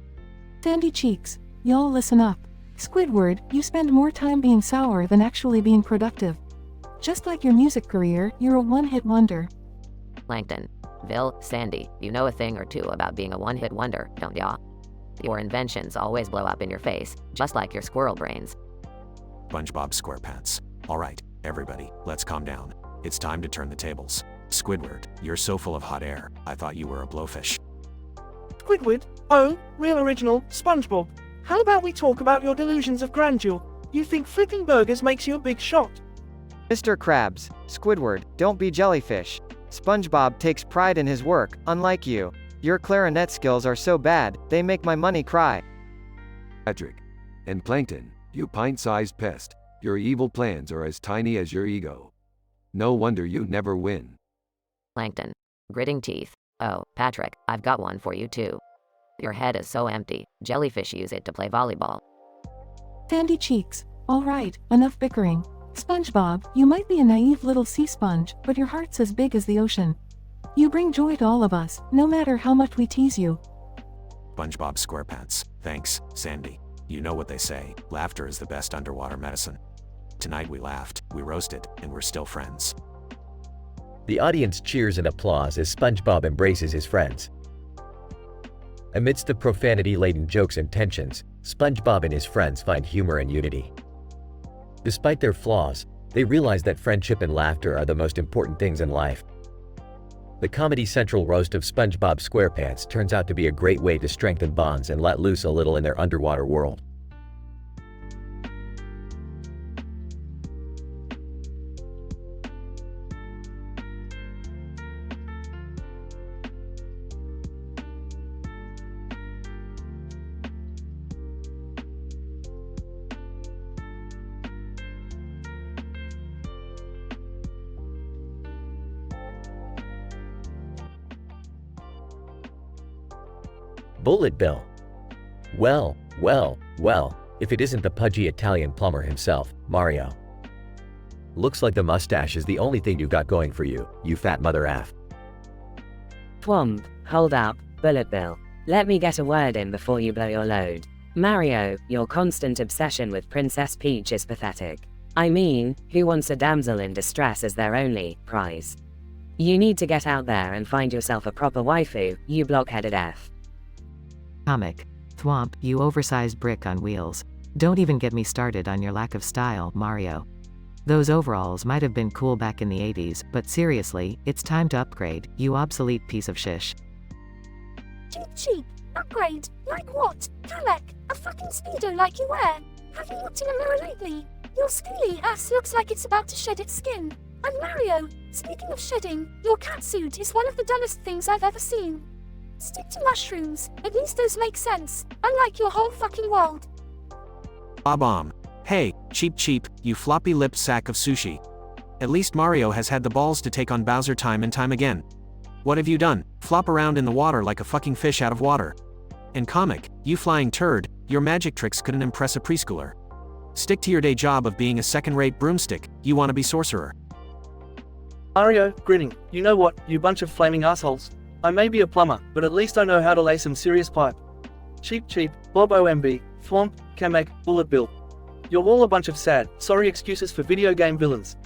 Sandy Cheeks, y'all listen up. Squidward, you spend more time being sour than actually being productive. Just like your music career, you're a one-hit wonder. Plankton. Vil, Sandy, you know a thing or two about being a one-hit wonder, don't ya? Your inventions always blow up in your face, just like your squirrel brains. SpongeBob SquarePants. Alright, everybody, let's calm down. It's time to turn the tables. Squidward, you're so full of hot air, I thought you were a blowfish. Squidward, oh, real original, SpongeBob. How about we talk about your delusions of grandeur? You think flipping burgers makes you a big shot. Mr. Krabs, Squidward, don't be jellyfish. SpongeBob takes pride in his work, unlike you. Your clarinet skills are so bad, they make my money cry. Patrick. And Plankton, you pint-sized pest, your evil plans are as tiny as your ego. No wonder you never win. Plankton. Gritting teeth. Oh, Patrick, I've got one for you too. Your head is so empty, jellyfish use it to play volleyball. Sandy Cheeks, alright, enough bickering. SpongeBob, you might be a naive little sea sponge, but your heart's as big as the ocean. You bring joy to all of us, no matter how much we tease you. SpongeBob SquarePants. Thanks, Sandy. You know what they say, laughter is the best underwater medicine. Tonight we laughed, we roasted, and we're still friends. The audience cheers and applause as SpongeBob embraces his friends. Amidst the profanity-laden jokes and tensions, SpongeBob and his friends find humor and unity. Despite their flaws, they realize that friendship and laughter are the most important things in life. The Comedy Central roast of SpongeBob SquarePants turns out to be a great way to strengthen bonds and let loose a little in their underwater world. Bullet Bill. Well, if it isn't the pudgy Italian plumber himself, Mario. Looks like the mustache is the only thing you got going for you, you fat mother aff. Twomp, Hold up, Bullet Bill. Let me get a word in before you blow your load. Mario, your constant obsession with Princess Peach is pathetic. I mean, who wants a damsel in distress as their only prize? You need to get out there and find yourself a proper waifu, you blockheaded F. Comic. Thwomp, you oversized brick on wheels. Don't even get me started on your lack of style, Mario. Those overalls might have been cool back in the 80s, but seriously, it's time to upgrade, you obsolete piece of shish. Cheap. Upgrade? Like what? Kamek, a fucking Speedo like you wear. Have you looked in a mirror lately? Your scaly ass looks like it's about to shed its skin. And Mario, speaking of shedding, your catsuit is one of the dullest things I've ever seen. Stick to mushrooms, at least those make sense, unlike your whole fucking world. Bob-omb. Hey, cheap, you floppy-lipped sack of sushi. At least Mario has had the balls to take on Bowser time and time again. What have you done? Flop around in the water like a fucking fish out of water. And Comic, you flying turd, your magic tricks couldn't impress a preschooler. Stick to your day job of being a second-rate broomstick, you wanna be sorcerer. Mario, grinning. You know what, you bunch of flaming assholes. I may be a plumber, but at least I know how to lay some serious pipe. Cheap, Bob OMB, Thwomp, Kamek, Bullet Bill. You're all a bunch of sad, sorry excuses for video game villains.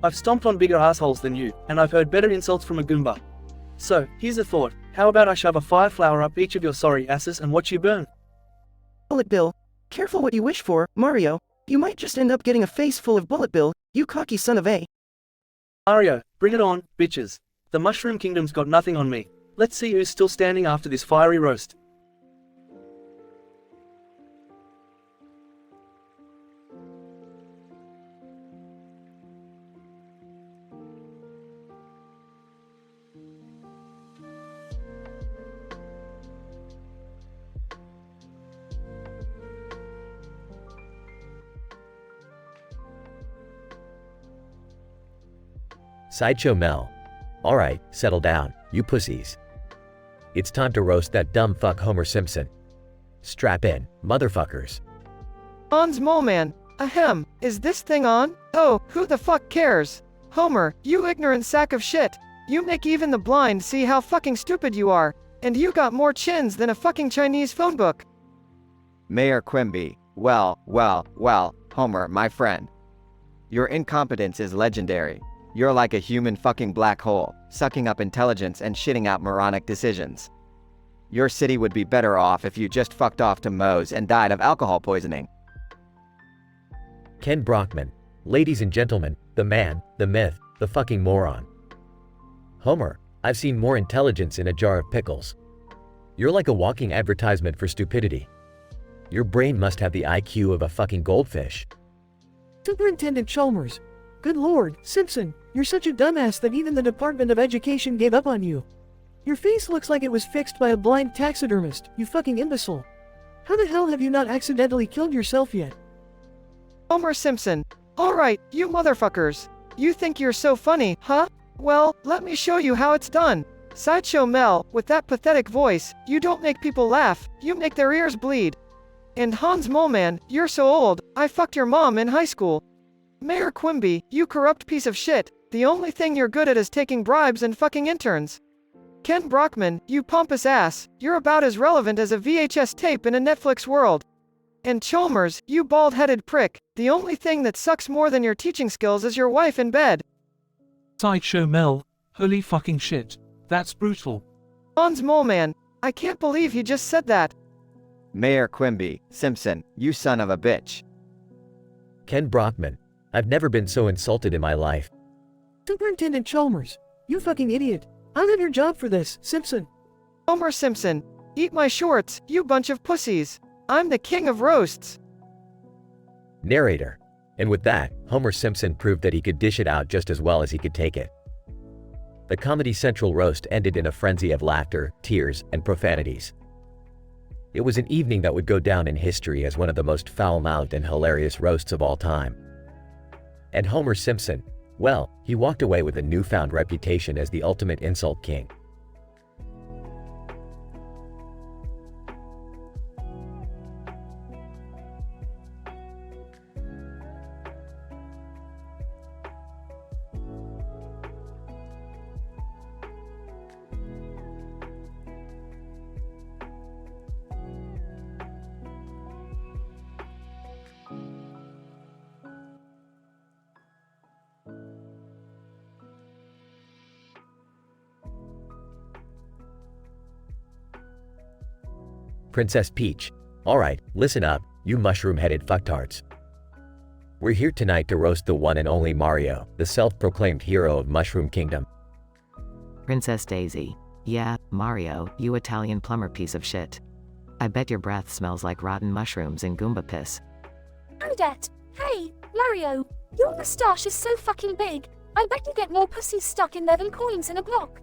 I've stomped on bigger assholes than you, and I've heard better insults from a Goomba. So, here's a thought, how about I shove a fire flower up each of your sorry asses and watch you burn? Bullet Bill, careful what you wish for, Mario. You might just end up getting a face full of Bullet Bill, you cocky son of a. Mario, bring it on, bitches. The Mushroom Kingdom's got nothing on me. Let's see who's still standing after this fiery roast. Sideshow Mel. Alright, settle down, you pussies. It's time to roast that dumb fuck Homer Simpson. Strap in, motherfuckers. Hans Moleman, ahem, is this thing on? Oh, who the fuck cares? Homer, you ignorant sack of shit. You make even the blind see how fucking stupid you are, and you got more chins than a fucking Chinese phone book. Mayor Quimby, well, Homer, my friend. Your incompetence is legendary. You're like a human fucking black hole, sucking up intelligence and shitting out moronic decisions. Your city would be better off if you just fucked off to Moe's and died of alcohol poisoning. Ken Brockman. Ladies and gentlemen, the man, the myth, the fucking moron. Homer, I've seen more intelligence in a jar of pickles. You're like a walking advertisement for stupidity. Your brain must have the IQ of a fucking goldfish. Superintendent Chalmers. Good lord, Simpson, you're such a dumbass that even the Department of Education gave up on you. Your face looks like it was fixed by a blind taxidermist, you fucking imbecile. How the hell have you not accidentally killed yourself yet? Homer Simpson. Alright, you motherfuckers. You think you're so funny, huh? Well, let me show you how it's done. Sideshow Mel, with that pathetic voice, you don't make people laugh, you make their ears bleed. And Hans Moleman, you're so old, I fucked your mom in high school. Mayor Quimby, you corrupt piece of shit, the only thing you're good at is taking bribes and fucking interns. Ken Brockman, you pompous ass, you're about as relevant as a VHS tape in a Netflix world. And Chalmers, you bald-headed prick, the only thing that sucks more than your teaching skills is your wife in bed. Sideshow Mel, holy fucking shit, that's brutal. Hans Moleman, I can't believe he just said that. Mayor Quimby, Simpson, you son of a bitch. Ken Brockman. I've never been so insulted in my life. Superintendent Chalmers, you fucking idiot. I'll have your job for this, Simpson. Homer Simpson, eat my shorts, you bunch of pussies. I'm the king of roasts. Narrator. And with that, Homer Simpson proved that he could dish it out just as well as he could take it. The Comedy Central roast ended in a frenzy of laughter, tears, and profanities. It was an evening that would go down in history as one of the most foul-mouthed and hilarious roasts of all time. And Homer Simpson, well, he walked away with a newfound reputation as the ultimate insult king. Princess Peach. Alright, listen up, you mushroom-headed fucktards. We're here tonight to roast the one and only Mario, the self-proclaimed hero of Mushroom Kingdom. Princess Daisy. Yeah, Mario, you Italian plumber piece of shit. I bet your breath smells like rotten mushrooms and Goomba piss. Odette, hey, Mario, your moustache is so fucking big. I bet you get more pussies stuck in there than coins in a block.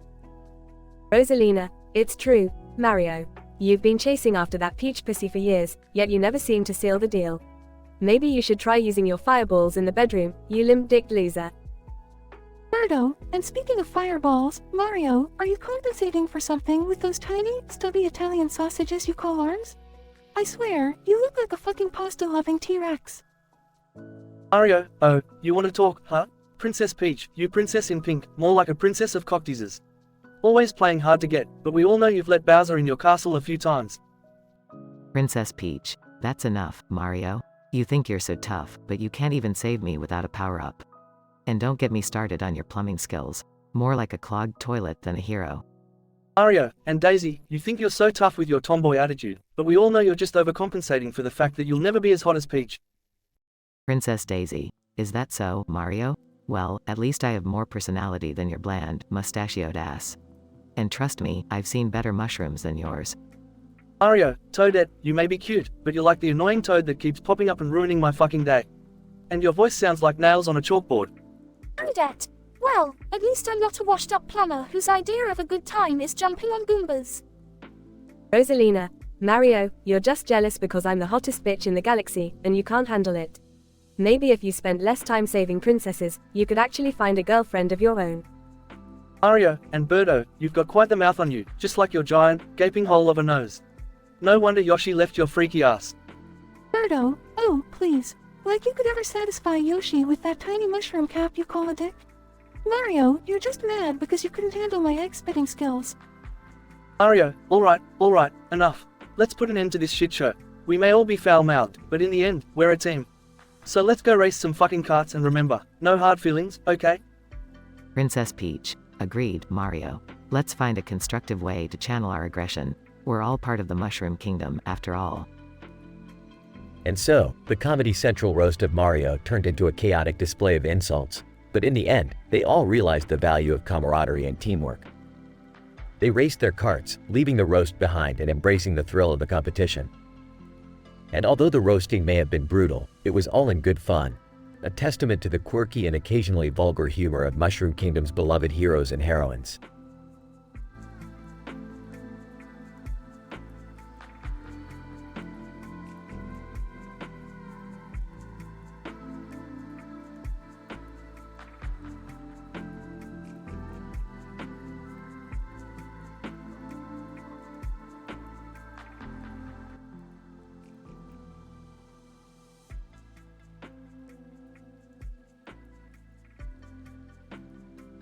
Rosalina, it's true, Mario. You've been chasing after that peach pussy for years, yet you never seem to seal the deal. Maybe you should try using your fireballs in the bedroom, you limp-dicked loser. Birdo, and speaking of fireballs, Mario, are you compensating for something with those tiny, stubby Italian sausages you call arms? I swear, you look like a fucking pasta-loving T-Rex. Mario, oh, you want to talk, huh? Princess Peach, you princess in pink, more like a princess of cock teasers. Always playing hard to get, but we all know you've let Bowser in your castle a few times. Princess Peach. That's enough, Mario. You think you're so tough, but you can't even save me without a power-up. And don't get me started on your plumbing skills. More like a clogged toilet than a hero. Mario, and Daisy, you think you're so tough with your tomboy attitude, but we all know you're just overcompensating for the fact that you'll never be as hot as Peach. Princess Daisy. Is that so, Mario? Well, at least I have more personality than your bland, mustachioed ass. And trust me, I've seen better mushrooms than yours. Mario, Toadette, you may be cute, but you're like the annoying toad that keeps popping up and ruining my fucking day. And your voice sounds like nails on a chalkboard. Odette, well, at least I'm not a washed-up plumber whose idea of a good time is jumping on Goombas. Rosalina, Mario, you're just jealous because I'm the hottest bitch in the galaxy, and you can't handle it. Maybe if you spent less time saving princesses, you could actually find a girlfriend of your own. Mario, and Birdo, you've got quite the mouth on you, just like your giant, gaping hole of a nose. No wonder Yoshi left your freaky ass. Birdo, oh, please. Like you could ever satisfy Yoshi with that tiny mushroom cap you call a dick? Mario, you're just mad because you couldn't handle my egg-spitting skills. Mario, alright, enough. Let's put an end to this shit show. We may all be foul-mouthed, but in the end, we're a team. So let's go race some fucking carts and remember, no hard feelings, okay? Princess Peach. Agreed, Mario. Let's find a constructive way to channel our aggression. We're all part of the Mushroom Kingdom, after all. And so, the Comedy Central roast of Mario turned into a chaotic display of insults. But in the end, they all realized the value of camaraderie and teamwork. They raced their carts, leaving the roast behind and embracing the thrill of the competition. And although the roasting may have been brutal, it was all in good fun, a testament to the quirky and occasionally vulgar humor of Mushroom Kingdom's beloved heroes and heroines.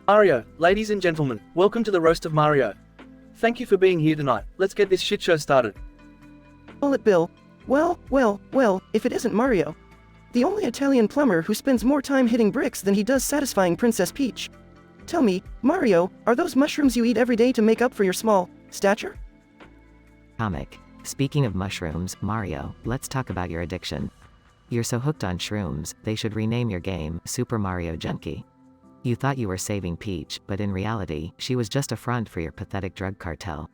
Mario, ladies and gentlemen, welcome to the roast of Mario. Thank you for being here tonight. Let's get this shit show started. Bullet Bill. Well, if it isn't Mario. The only Italian plumber who spends more time hitting bricks than he does satisfying Princess Peach. Tell me, Mario, are those mushrooms you eat every day to make up for your small stature? Comic. Speaking of mushrooms, Mario, let's talk about your addiction. You're so hooked on shrooms, they should rename your game Super Mario Junkie. You thought you were saving Peach, but in reality, she was just a front for your pathetic drug cartel.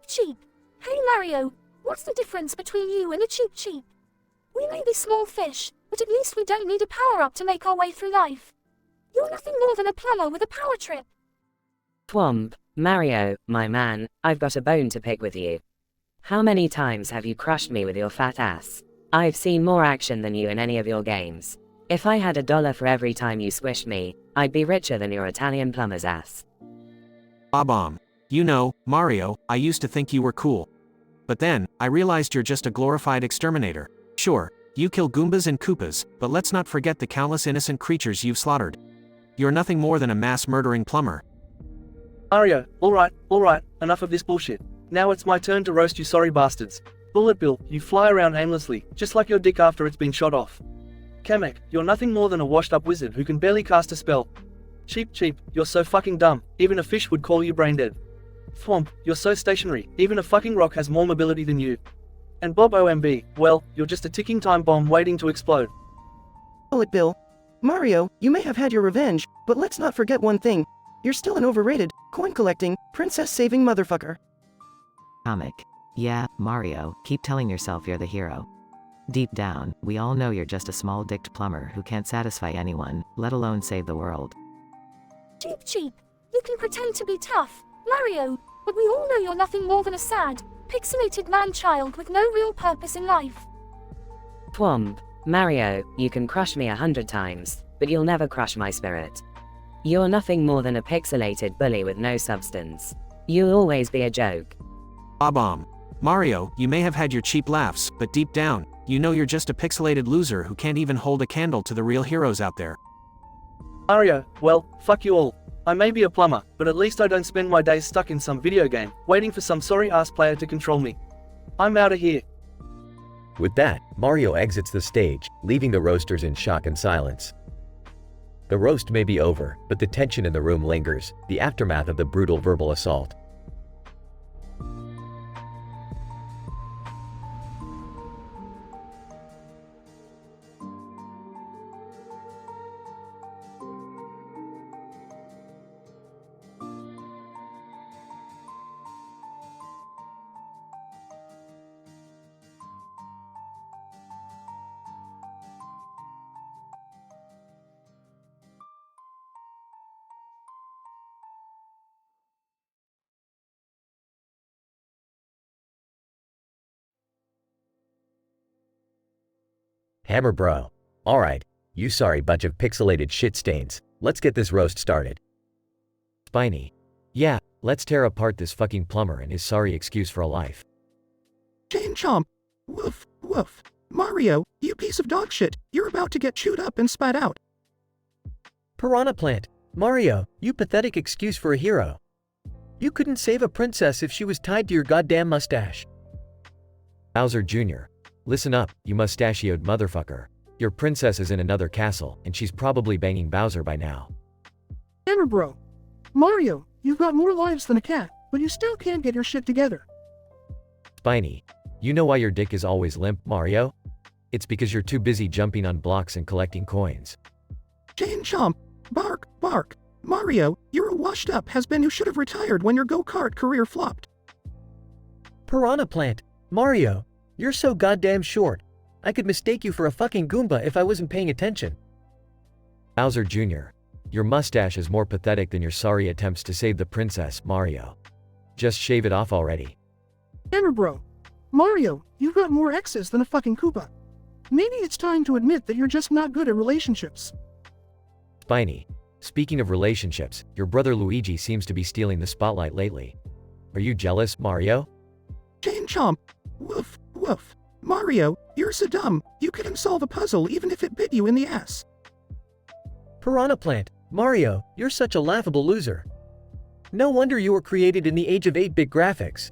Cheap. Hey Mario, what's the difference between you and a cheap? We may be small fish, but at least we don't need a power-up to make our way through life. You're nothing more than a plumber with a power trip. Thwomp, Mario, my man, I've got a bone to pick with you. How many times have you crushed me with your fat ass? I've seen more action than you in any of your games. If I had $1 for every time you squished me, I'd be richer than your Italian plumber's ass. Bob-omb. You know, Mario, I used to think you were cool. But then, I realized you're just a glorified exterminator. Sure, you kill Goombas and Koopas, but let's not forget the countless innocent creatures you've slaughtered. You're nothing more than a mass-murdering plumber. Mario, alright, enough of this bullshit. Now it's my turn to roast you sorry bastards. Bullet Bill, you fly around aimlessly, just like your dick after it's been shot off. Kamek, you're nothing more than a washed-up wizard who can barely cast a spell. Cheap, you're so fucking dumb, even a fish would call you brain dead. Thwomp, you're so stationary, even a fucking rock has more mobility than you. And Bob OMB, well, you're just a ticking time bomb waiting to explode. Bullet Bill. Mario, you may have had your revenge, but let's not forget one thing. You're still an overrated, coin-collecting, princess-saving motherfucker. Comic. Yeah, Mario, keep telling yourself you're the hero. Deep down, we all know you're just a small-dicked plumber who can't satisfy anyone, let alone save the world. Cheap. You can pretend to be tough, Mario, but we all know you're nothing more than a sad, pixelated man-child with no real purpose in life. Thwomp. Mario, you can crush me 100 times, but you'll never crush my spirit. You're nothing more than a pixelated bully with no substance. You'll always be a joke. Bob-omb. Mario, you may have had your cheap laughs, but deep down, you know you're just a pixelated loser who can't even hold a candle to the real heroes out there. Mario, well, fuck you all. I may be a plumber, but at least I don't spend my days stuck in some video game, waiting for some sorry-ass player to control me. I'm outta here. With that, Mario exits the stage, leaving the roasters in shock and silence. The roast may be over, but the tension in the room lingers, the aftermath of the brutal verbal assault. Hammer bro. Alright, you sorry bunch of pixelated shit stains. Let's get this roast started. Spiny. Yeah, let's tear apart this fucking plumber and his sorry excuse for a life. Chain chomp. Woof, woof. Mario, you piece of dog shit, you're about to get chewed up and spat out. Piranha plant. Mario, you pathetic excuse for a hero. You couldn't save a princess if she was tied to your goddamn mustache. Bowser Jr. Listen up, you mustachioed motherfucker. Your princess is in another castle, and she's probably banging Bowser by now. Hammer bro. Mario, you've got more lives than a cat, but you still can't get your shit together. Spiny. You know why your dick is always limp, Mario? It's because you're too busy jumping on blocks and collecting coins. Chain chomp. Bark, bark. Mario, you're a washed-up has-been who should have retired when your go-kart career flopped. Piranha plant. Mario, you're so goddamn short. I could mistake you for a fucking Goomba if I wasn't paying attention. Bowser Jr. Your mustache is more pathetic than your sorry attempts to save the princess, Mario. Just shave it off already. Hammer bro. Mario, you've got more exes than a fucking Koopa. Maybe it's time to admit that you're just not good at relationships. Spiny. Speaking of relationships, your brother Luigi seems to be stealing the spotlight lately. Are you jealous, Mario? Chain chomp. Woof, woof. Mario, you're so dumb, you couldn't solve a puzzle even if it bit you in the ass. Piranha plant. Mario, you're such a laughable loser. No wonder you were created in the age of 8-bit graphics.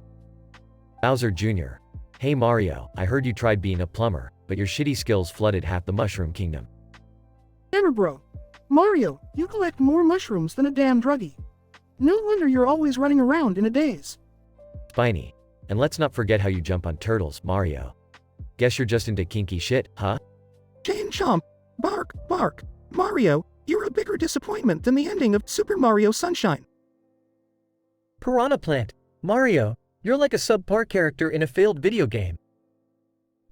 Bowser Jr. Hey Mario, I heard you tried being a plumber, but your shitty skills flooded half the Mushroom Kingdom. Hammer bro. Mario, you collect more mushrooms than a damn druggie. No wonder you're always running around in a daze. Spiny. And let's not forget how you jump on turtles, Mario. Guess you're just into kinky shit, huh? Chain chomp. Bark, bark. Mario, you're a bigger disappointment than the ending of Super Mario Sunshine. Piranha plant. Mario, you're like a subpar character in a failed video game.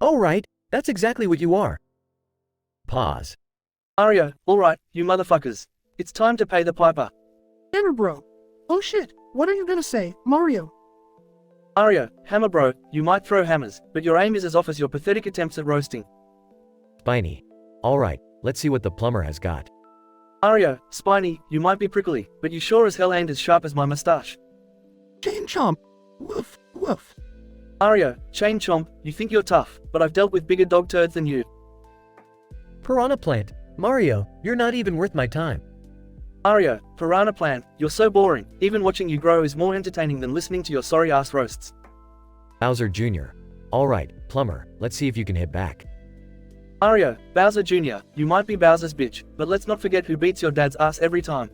Oh right, that's exactly what you are. Pause. Mario, alright, you motherfuckers. It's time to pay the piper. Hammer bro. Oh shit, what are you gonna say, Mario? Mario, hammer bro, you might throw hammers, but your aim is as off as your pathetic attempts at roasting. Spiny. Alright, let's see what the plumber has got. Mario, Spiny, you might be prickly, but you sure as hell ain't as sharp as my mustache. Chain chomp. Woof, woof. Mario, Chain Chomp, you think you're tough, but I've dealt with bigger dog turds than you. Piranha plant. Mario, you're not even worth my time. Mario, Piranha plant, you're so boring, even watching you grow is more entertaining than listening to your sorry-ass roasts. Bowser Jr. Alright, plumber, let's see if you can hit back. Mario, Bowser Jr., you might be Bowser's bitch, but let's not forget who beats your dad's ass every time.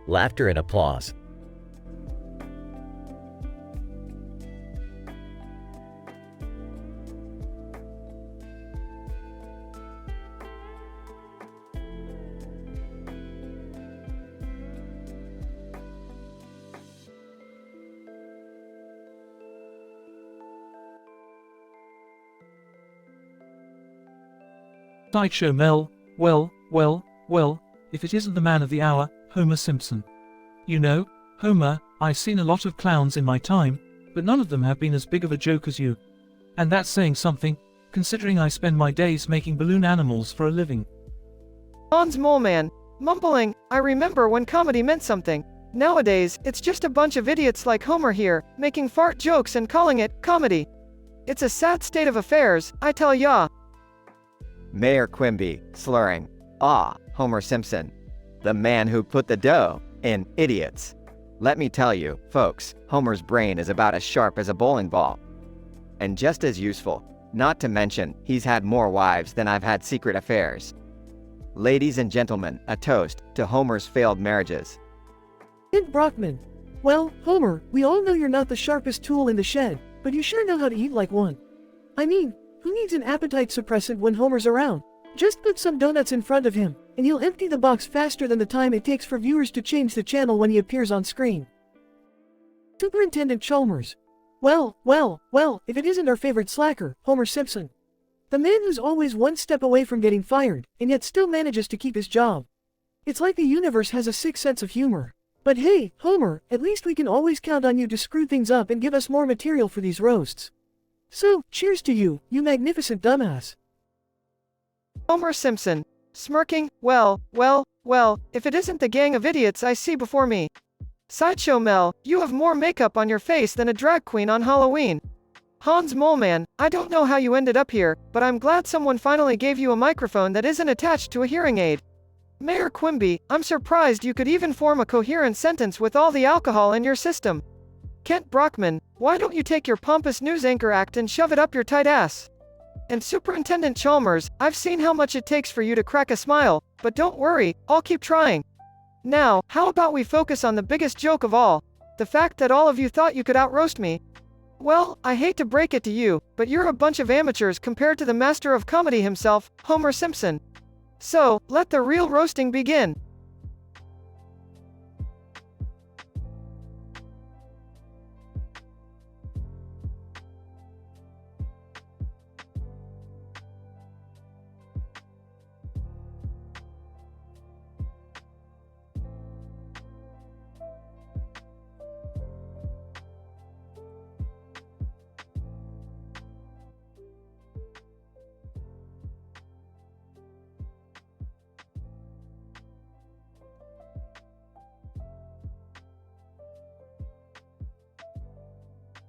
Laughter and applause. Sideshow Mel, well, if it isn't the man of the hour, Homer Simpson. You know, Homer, I've seen a lot of clowns in my time, but none of them have been as big of a joke as you. And that's saying something, considering I spend my days making balloon animals for a living. Hans Moleman, mumbling, I remember when comedy meant something. Nowadays, it's just a bunch of idiots like Homer here, making fart jokes and calling it comedy. It's a sad state of affairs, I tell ya. Mayor Quimby, slurring. Ah, Homer Simpson. The man who put the dough in idiots. Let me tell you, folks, Homer's brain is about as sharp as a bowling ball. And just as useful. Not to mention, he's had more wives than I've had secret affairs. Ladies and gentlemen, a toast to Homer's failed marriages. Kid Brockman. Well, Homer, we all know you're not the sharpest tool in the shed, but you sure know how to eat like one. I mean, who needs an appetite suppressant when Homer's around? Just put some donuts in front of him, and he'll empty the box faster than the time it takes for viewers to change the channel when he appears on screen. Superintendent Chalmers. Well, if it isn't our favorite slacker, Homer Simpson. The man who's always one step away from getting fired, and yet still manages to keep his job. It's like the universe has a sick sense of humor. But hey, Homer, at least we can always count on you to screw things up and give us more material for these roasts. So, cheers to you, you magnificent dumbass. Homer Simpson, smirking, well, if it isn't the gang of idiots I see before me. Sideshow Mel, you have more makeup on your face than a drag queen on Halloween. Hans Moleman, I don't know how you ended up here, but I'm glad someone finally gave you a microphone that isn't attached to a hearing aid. Mayor Quimby, I'm surprised you could even form a coherent sentence with all the alcohol in your system. Kent Brockman, why don't you take your pompous news anchor act and shove it up your tight ass? And Superintendent Chalmers, I've seen how much it takes for you to crack a smile, but don't worry, I'll keep trying. Now, how about we focus on the biggest joke of all? The fact that all of you thought you could out-roast me. Well, I hate to break it to you, but you're a bunch of amateurs compared to the master of comedy himself, Homer Simpson. So, let the real roasting begin.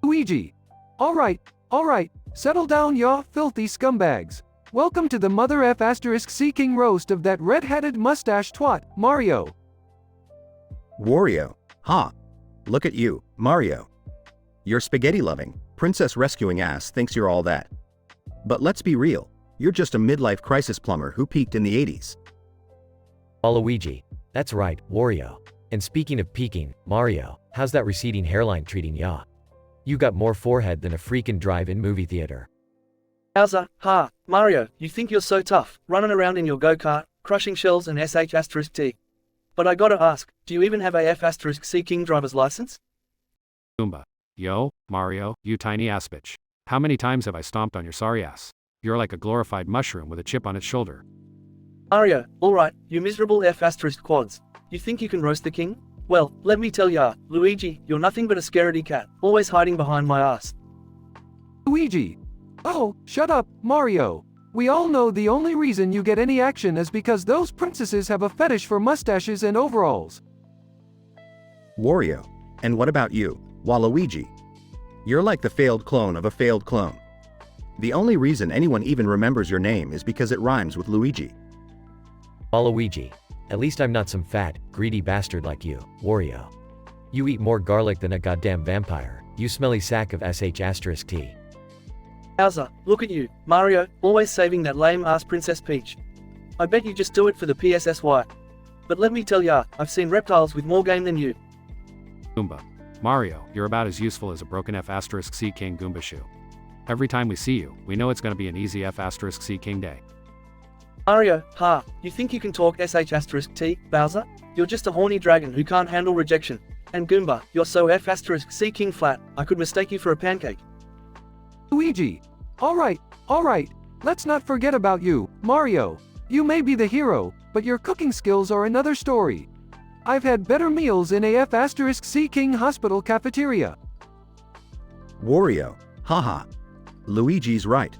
Luigi! Alright, settle down, ya filthy scumbags. Welcome to the Mother F asterisk C King roast of that red-headed mustache twat, Mario. Wario. Ha. Look at you, Mario. Your spaghetti-loving, princess-rescuing ass thinks you're all that. But let's be real, you're just a midlife crisis plumber who peaked in the 80s. Waluigi. That's right, Wario. And speaking of peaking, Mario, how's that receding hairline treating ya? You got more forehead than a freaking drive-in movie theater. Bowser, ha, Mario, you think you're so tough, running around in your go-kart, crushing shells and sh*t. But I gotta ask, do you even have a f***C King driver's license? Goomba. Yo, Mario, you tiny ass bitch. How many times have I stomped on your sorry ass? You're like a glorified mushroom with a chip on its shoulder. Mario, alright, you miserable f***quads. You think you can roast the king? Well, let me tell ya, Luigi, you're nothing but a scaredy cat, always hiding behind my ass. Luigi! Oh, shut up, Mario. We all know the only reason you get any action is because those princesses have a fetish for mustaches and overalls. Wario. And what about you, Waluigi? You're like the failed clone of a failed clone. The only reason anyone even remembers your name is because it rhymes with Luigi. Waluigi. At least I'm not some fat, greedy bastard like you, Wario. You eat more garlic than a goddamn vampire, you smelly sack of sh**t. Bowser, look at you, Mario, always saving that lame-ass Princess Peach. I bet you just do it for the PSSY. But let me tell ya, I've seen reptiles with more game than you. Goomba. Mario, you're about as useful as a broken f***C King Goomba shoe. Every time we see you, we know it's gonna be an easy f***C King day. Mario, ha, you think you can talk sh**t, Bowser? You're just a horny dragon who can't handle rejection. And Goomba, you're so f***C King flat, I could mistake you for a pancake. Luigi! Alright, let's not forget about you, Mario. You may be the hero, but your cooking skills are another story. I've had better meals in AF**C King Hospital cafeteria. Wario, haha. Luigi's right.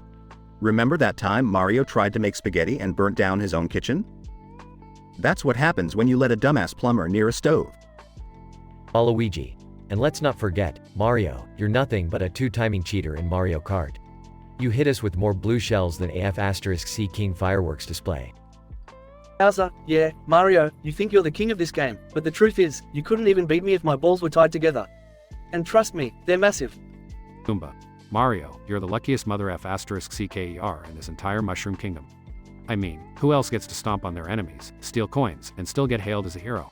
Remember that time Mario tried to make spaghetti and burnt down his own kitchen? That's what happens when you let a dumbass plumber near a stove. Luigi. And let's not forget, Mario, you're nothing but a two-timing cheater in Mario Kart. You hit us with more blue shells than AF*C King fireworks display. Bowser, yeah, Mario, you think you're the king of this game, but the truth is, you couldn't even beat me if my balls were tied together. And trust me, they're massive. Goomba. Mario, you're the luckiest mother F***CKER in this entire Mushroom Kingdom. I mean, who else gets to stomp on their enemies, steal coins, and still get hailed as a hero?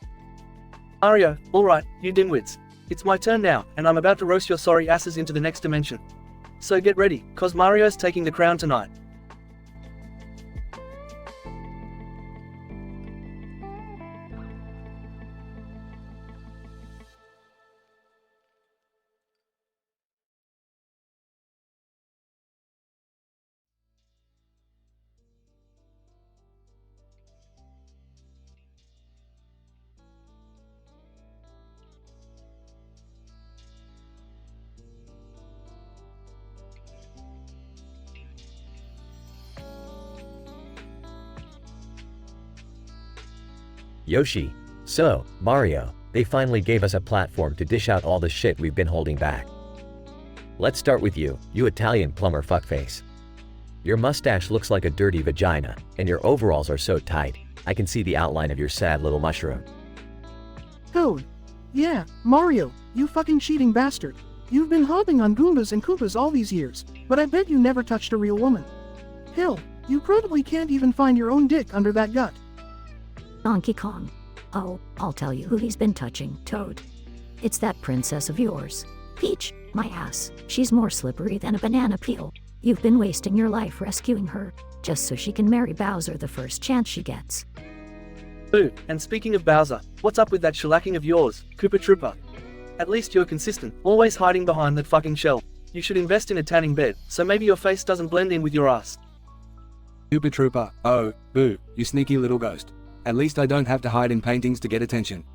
Mario, alright, you dimwits. It's my turn now, and I'm about to roast your sorry asses into the next dimension. So get ready, cause Mario's taking the crown tonight. Yoshi. So, Mario, they finally gave us a platform to dish out all the shit we've been holding back. Let's start with you, you Italian plumber fuckface. Your mustache looks like a dirty vagina, and your overalls are so tight, I can see the outline of your sad little mushroom. Toad. Yeah, Mario, you fucking cheating bastard. You've been hopping on Goombas and Koopas all these years, but I bet you never touched a real woman. Hell, you probably can't even find your own dick under that gut. Donkey Kong. Oh, I'll tell you who he's been touching, Toad. It's that princess of yours. Peach, my ass. She's more slippery than a banana peel. You've been wasting your life rescuing her, just so she can marry Bowser the first chance she gets. Ooh, and speaking of Bowser, what's up with that shellacking of yours, Koopa Troopa? At least you're consistent, always hiding behind that fucking shell. You should invest in a tanning bed, so maybe your face doesn't blend in with your ass. Koopa Troopa, oh, boo, you sneaky little ghost. At least I don't have to hide in paintings to get attention.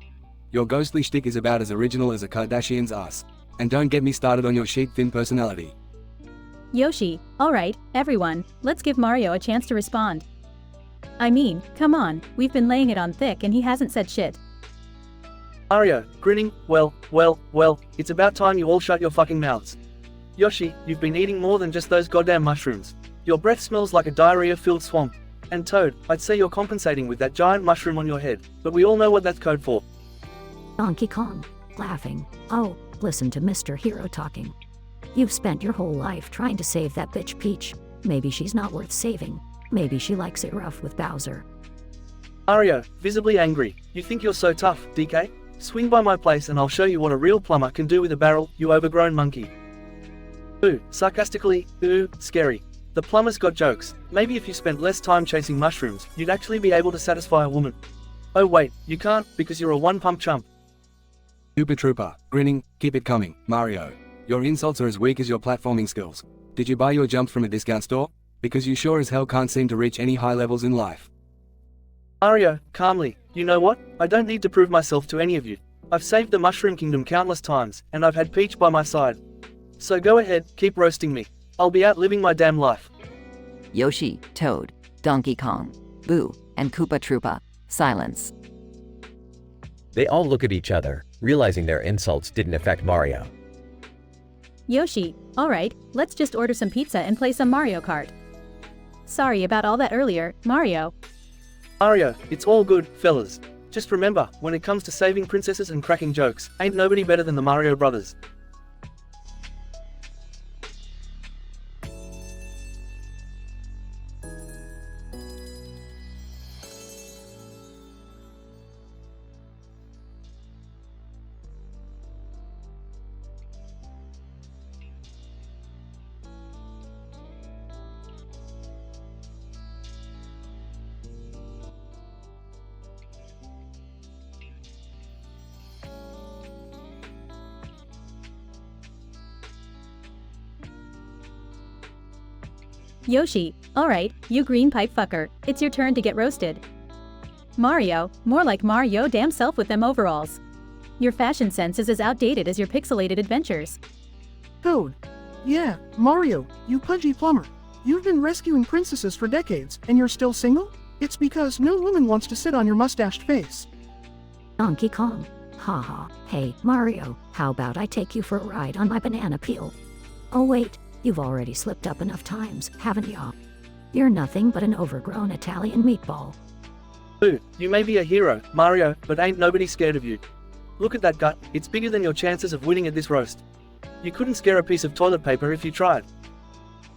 Your ghostly shtick is about as original as a Kardashian's ass. And don't get me started on your sheet-thin personality. Yoshi, alright, everyone, let's give Mario a chance to respond. I mean, come on, we've been laying it on thick and he hasn't said shit. Mario, grinning, well, it's about time you all shut your fucking mouths. Yoshi, you've been eating more than just those goddamn mushrooms. Your breath smells like a diarrhea-filled swamp. And Toad, I'd say you're compensating with that giant mushroom on your head, but we all know what that's code for. Donkey Kong, laughing. Oh, listen to Mr. Hero talking. You've spent your whole life trying to save that bitch Peach. Maybe she's not worth saving. Maybe she likes it rough with Bowser. Mario, visibly angry. You think you're so tough, DK? Swing by my place and I'll show you what a real plumber can do with a barrel, you overgrown monkey. Ooh, sarcastically, ooh, scary. The plumber's got jokes. Maybe if you spent less time chasing mushrooms, you'd actually be able to satisfy a woman. Oh wait, you can't, because you're a one-pump chump. Koopa Troopa, grinning, keep it coming, Mario. Your insults are as weak as your platforming skills. Did you buy your jumps from a discount store? Because you sure as hell can't seem to reach any high levels in life. Mario, calmly, you know what? I don't need to prove myself to any of you. I've saved the Mushroom Kingdom countless times, and I've had Peach by my side. So go ahead, keep roasting me. I'll be out living my damn life. Yoshi, Toad, Donkey Kong, Boo, and Koopa Troopa, silence. They all look at each other, realizing their insults didn't affect Mario. Yoshi, alright, let's just order some pizza and play some Mario Kart. Sorry about all that earlier, Mario. Mario, it's all good, fellas. Just remember, when it comes to saving princesses and cracking jokes, ain't nobody better than the Mario brothers. Yoshi, alright, you green pipe fucker, it's your turn to get roasted. Mario, more like Mario damn self with them overalls. Your fashion sense is as outdated as your pixelated adventures. Toad. Yeah, Mario, you pudgy plumber. You've been rescuing princesses for decades, and you're still single? It's because no woman wants to sit on your mustached face. Donkey Kong. Haha. Hey, Mario, how about I take you for a ride on my banana peel? Oh wait, you've already slipped up enough times, haven't ya? You're nothing but an overgrown Italian meatball. Boo, you may be a hero, Mario, but ain't nobody scared of you. Look at that gut, it's bigger than your chances of winning at this roast. You couldn't scare a piece of toilet paper if you tried.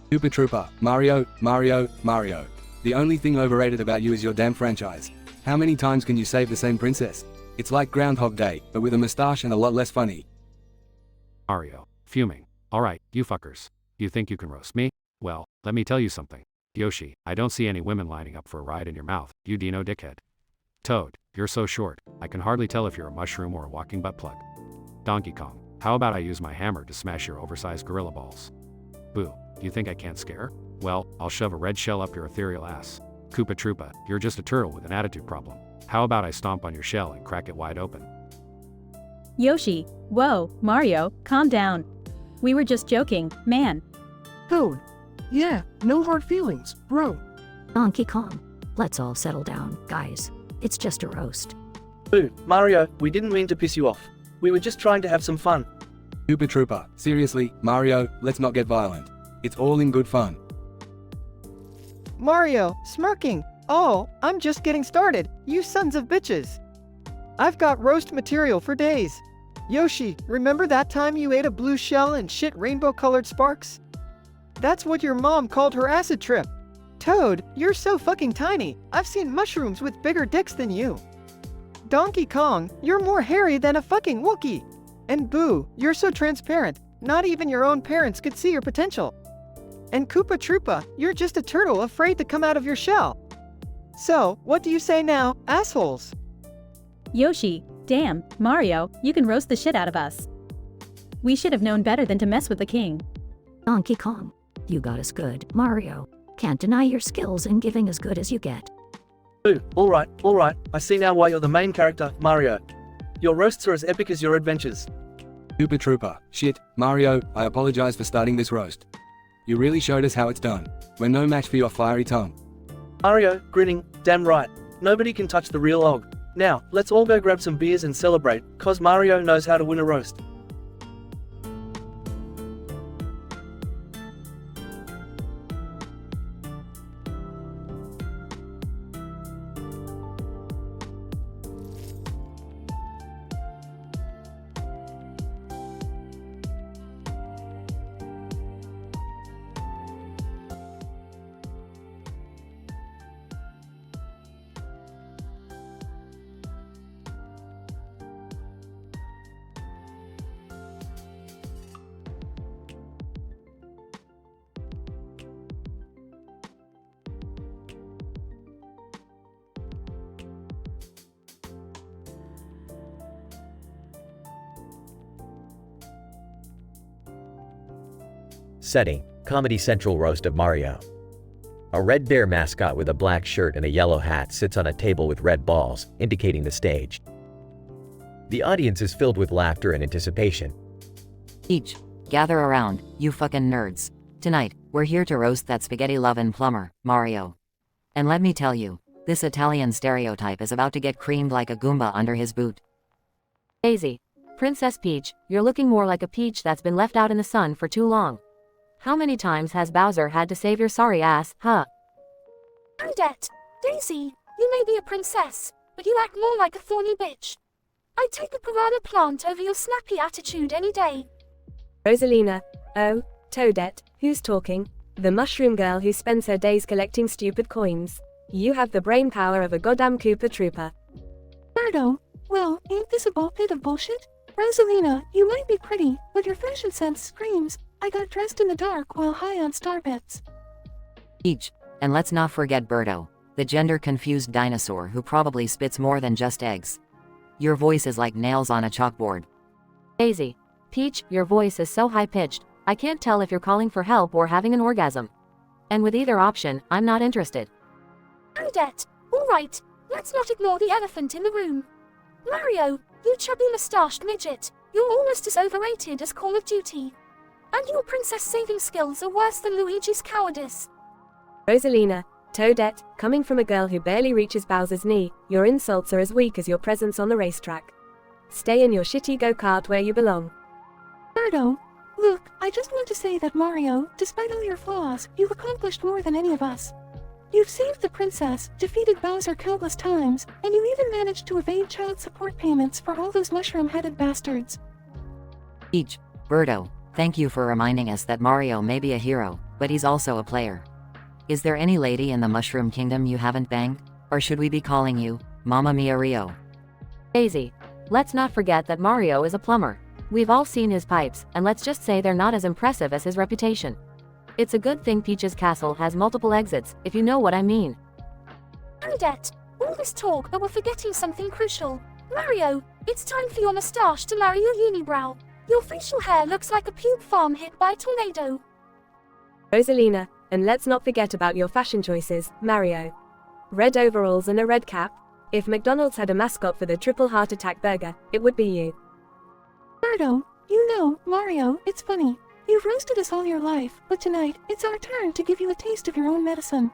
Super Trooper, Mario, Mario, Mario. The only thing overrated about you is your damn franchise. How many times can you save the same princess? It's like Groundhog Day, but with a mustache and a lot less funny. Mario, fuming. Alright, you fuckers. You think you can roast me? Well, let me tell you something. Yoshi, I don't see any women lining up for a ride in your mouth, you Dino dickhead. Toad, you're so short, I can hardly tell if you're a mushroom or a walking butt plug. Donkey Kong, how about I use my hammer to smash your oversized gorilla balls? Boo, you think I can't scare? Well, I'll shove a red shell up your ethereal ass. Koopa Troopa, you're just a turtle with an attitude problem. How about I stomp on your shell and crack it wide open? Yoshi, whoa, Mario, calm down. We were just joking, man. Toad. Yeah, no hard feelings, bro. Donkey Kong. Let's all settle down, guys. It's just a roast. Boo, Mario, we didn't mean to piss you off. We were just trying to have some fun. Super Trooper, seriously, Mario, let's not get violent. It's all in good fun. Mario, smirking. Oh, I'm just getting started, you sons of bitches. I've got roast material for days. Yoshi, remember that time you ate a blue shell and shit rainbow-colored sparks? That's what your mom called her acid trip. Toad, you're so fucking tiny. I've seen mushrooms with bigger dicks than you. Donkey Kong, you're more hairy than a fucking Wookiee. And Boo, you're so transparent, not even your own parents could see your potential. And Koopa Troopa, you're just a turtle afraid to come out of your shell. So, what do you say now, assholes? Yoshi, damn, Mario, you can roast the shit out of us. We should have known better than to mess with the king. Donkey Kong, you got us good, Mario. Can't deny your skills in giving as good as you get. Boo, alright, I see now why you're the main character, Mario. Your roasts are as epic as your adventures. Super Trooper, shit, Mario, I apologize for starting this roast. You really showed us how it's done. We're no match for your fiery tongue. Mario, grinning, damn right. Nobody can touch the real Og. Now, let's all go grab some beers and celebrate, cause Mario knows how to win a roast. Setting, Comedy Central roast of Mario. A red bear mascot with a black shirt and a yellow hat sits on a table with red balls, indicating the stage. The audience is filled with laughter and anticipation. Each, gather around, you fucking nerds. Tonight, we're here to roast that spaghetti-lovin' plumber, Mario. And let me tell you, this Italian stereotype is about to get creamed like a Goomba under his boot. Daisy. Princess Peach, you're looking more like a peach that's been left out in the sun for too long. How many times has Bowser had to save your sorry ass, huh? Odette, Daisy, you may be a princess, but you act more like a thorny bitch. I'd take a piranha plant over your snappy attitude any day. Rosalina. Oh, Toadette, who's talking? The mushroom girl who spends her days collecting stupid coins. You have the brain power of a goddamn Koopa Trooper. Birdo, well, ain't this a ball pit of bullshit? Rosalina, you might be pretty, but your fashion sense screams, I got dressed in the dark while high on star bets. Each, and let's not forget Birdo, the gender-confused dinosaur who probably spits more than just eggs. Your voice is like nails on a chalkboard. Daisy. Peach, your voice is so high-pitched, I can't tell if you're calling for help or having an orgasm. And with either option, I'm not interested. Odette, alright, let's not ignore the elephant in the room. Mario, you chubby mustached midget, you're almost as overrated as Call of Duty. And your princess saving skills are worse than Luigi's cowardice. Rosalina, Toadette, coming from a girl who barely reaches Bowser's knee, your insults are as weak as your presence on the racetrack. Stay in your shitty go-kart where you belong. Birdo, look, I just want to say that Mario, despite all your flaws, you've accomplished more than any of us. You've saved the princess, defeated Bowser countless times, and you even managed to evade child support payments for all those mushroom-headed bastards. Peach, Birdo, thank you for reminding us that Mario may be a hero, but he's also a player. Is there any lady in the Mushroom Kingdom you haven't banged? Or should we be calling you Mamma Mia Rio? Daisy, let's not forget that Mario is a plumber. We've all seen his pipes, and let's just say they're not as impressive as his reputation. It's a good thing Peach's castle has multiple exits, if you know what I mean. Odette, all this talk, but we're forgetting something crucial. Mario, it's time for your moustache to marry your unibrow. Your facial hair looks like a pube farm hit by a tornado. Rosalina, and let's not forget about your fashion choices, Mario. Red overalls and a red cap. If McDonald's had a mascot for the triple heart attack burger, it would be you. Birdo, you know, Mario, it's funny. You've roasted us all your life, but tonight, it's our turn to give you a taste of your own medicine.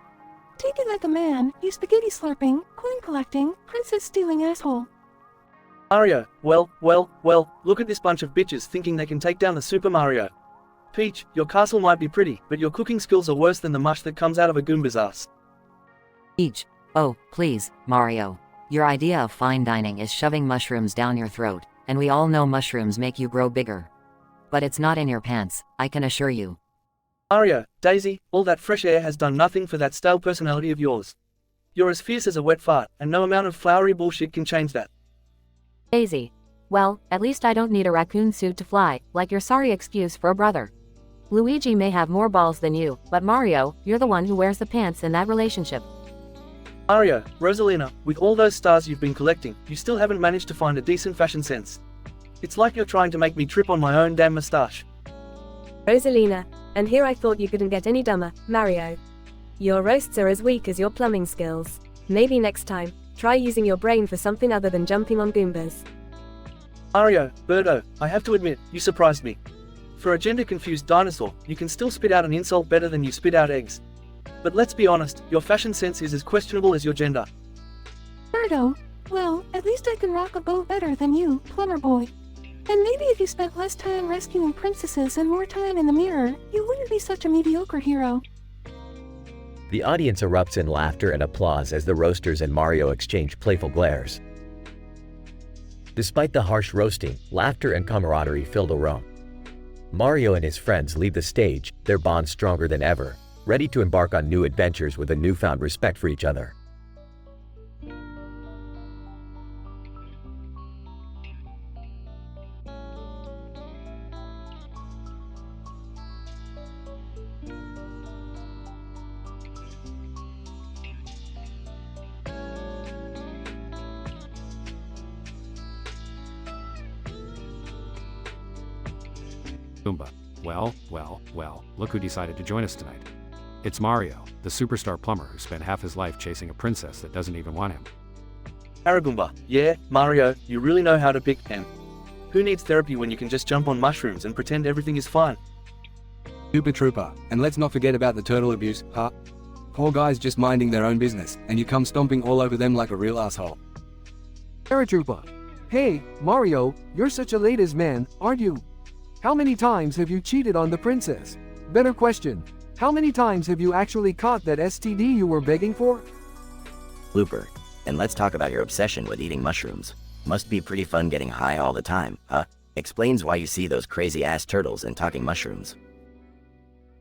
Take it like a man, you spaghetti slurping, coin collecting, princess stealing asshole. Mario, well, look at this bunch of bitches thinking they can take down the Super Mario. Peach, your castle might be pretty, but your cooking skills are worse than the mush that comes out of a Goomba's ass. Peach, oh, please, Mario. Your idea of fine dining is shoving mushrooms down your throat, and we all know mushrooms make you grow bigger. But it's not in your pants, I can assure you. Mario, Daisy, all that fresh air has done nothing for that stale personality of yours. You're as fierce as a wet fart, and no amount of flowery bullshit can change that. Daisy, well, at least I don't need a raccoon suit to fly, like your sorry excuse for a brother. Luigi may have more balls than you, but Mario, you're the one who wears the pants in that relationship. Mario, Rosalina, with all those stars you've been collecting, you still haven't managed to find a decent fashion sense. It's like you're trying to make me trip on my own damn moustache. Rosalina, and here I thought you couldn't get any dumber, Mario. Your roasts are as weak as your plumbing skills. Maybe next time, try using your brain for something other than jumping on Goombas. Mario, Birdo, I have to admit, you surprised me. For a gender-confused dinosaur, you can still spit out an insult better than you spit out eggs. But let's be honest, your fashion sense is as questionable as your gender. Birdo, well, at least I can rock a bow better than you, plumber boy. And maybe if you spent less time rescuing princesses and more time in the mirror, you wouldn't be such a mediocre hero. The audience erupts in laughter and applause as the roasters and Mario exchange playful glares. Despite the harsh roasting, laughter and camaraderie fill the room. Mario and his friends leave the stage, their bond stronger than ever, ready to embark on new adventures with a newfound respect for each other. Goomba. Well, look who decided to join us tonight. It's Mario, the superstar plumber who spent half his life chasing a princess that doesn't even want him. Paragoomba, yeah, Mario, you really know how to pick them. Who needs therapy when you can just jump on mushrooms and pretend everything is fine? Super Trooper, and let's not forget about the turtle abuse, huh? Poor guys just minding their own business, and you come stomping all over them like a real asshole. Paratrooper. Hey, Mario, you're such a ladies' man, aren't you? How many times have you cheated on the princess? Better question, how many times have you actually caught that STD you were begging for? Blooper. And let's talk about your obsession with eating mushrooms. Must be pretty fun getting high all the time, huh? Explains why you see those crazy-ass turtles and talking mushrooms.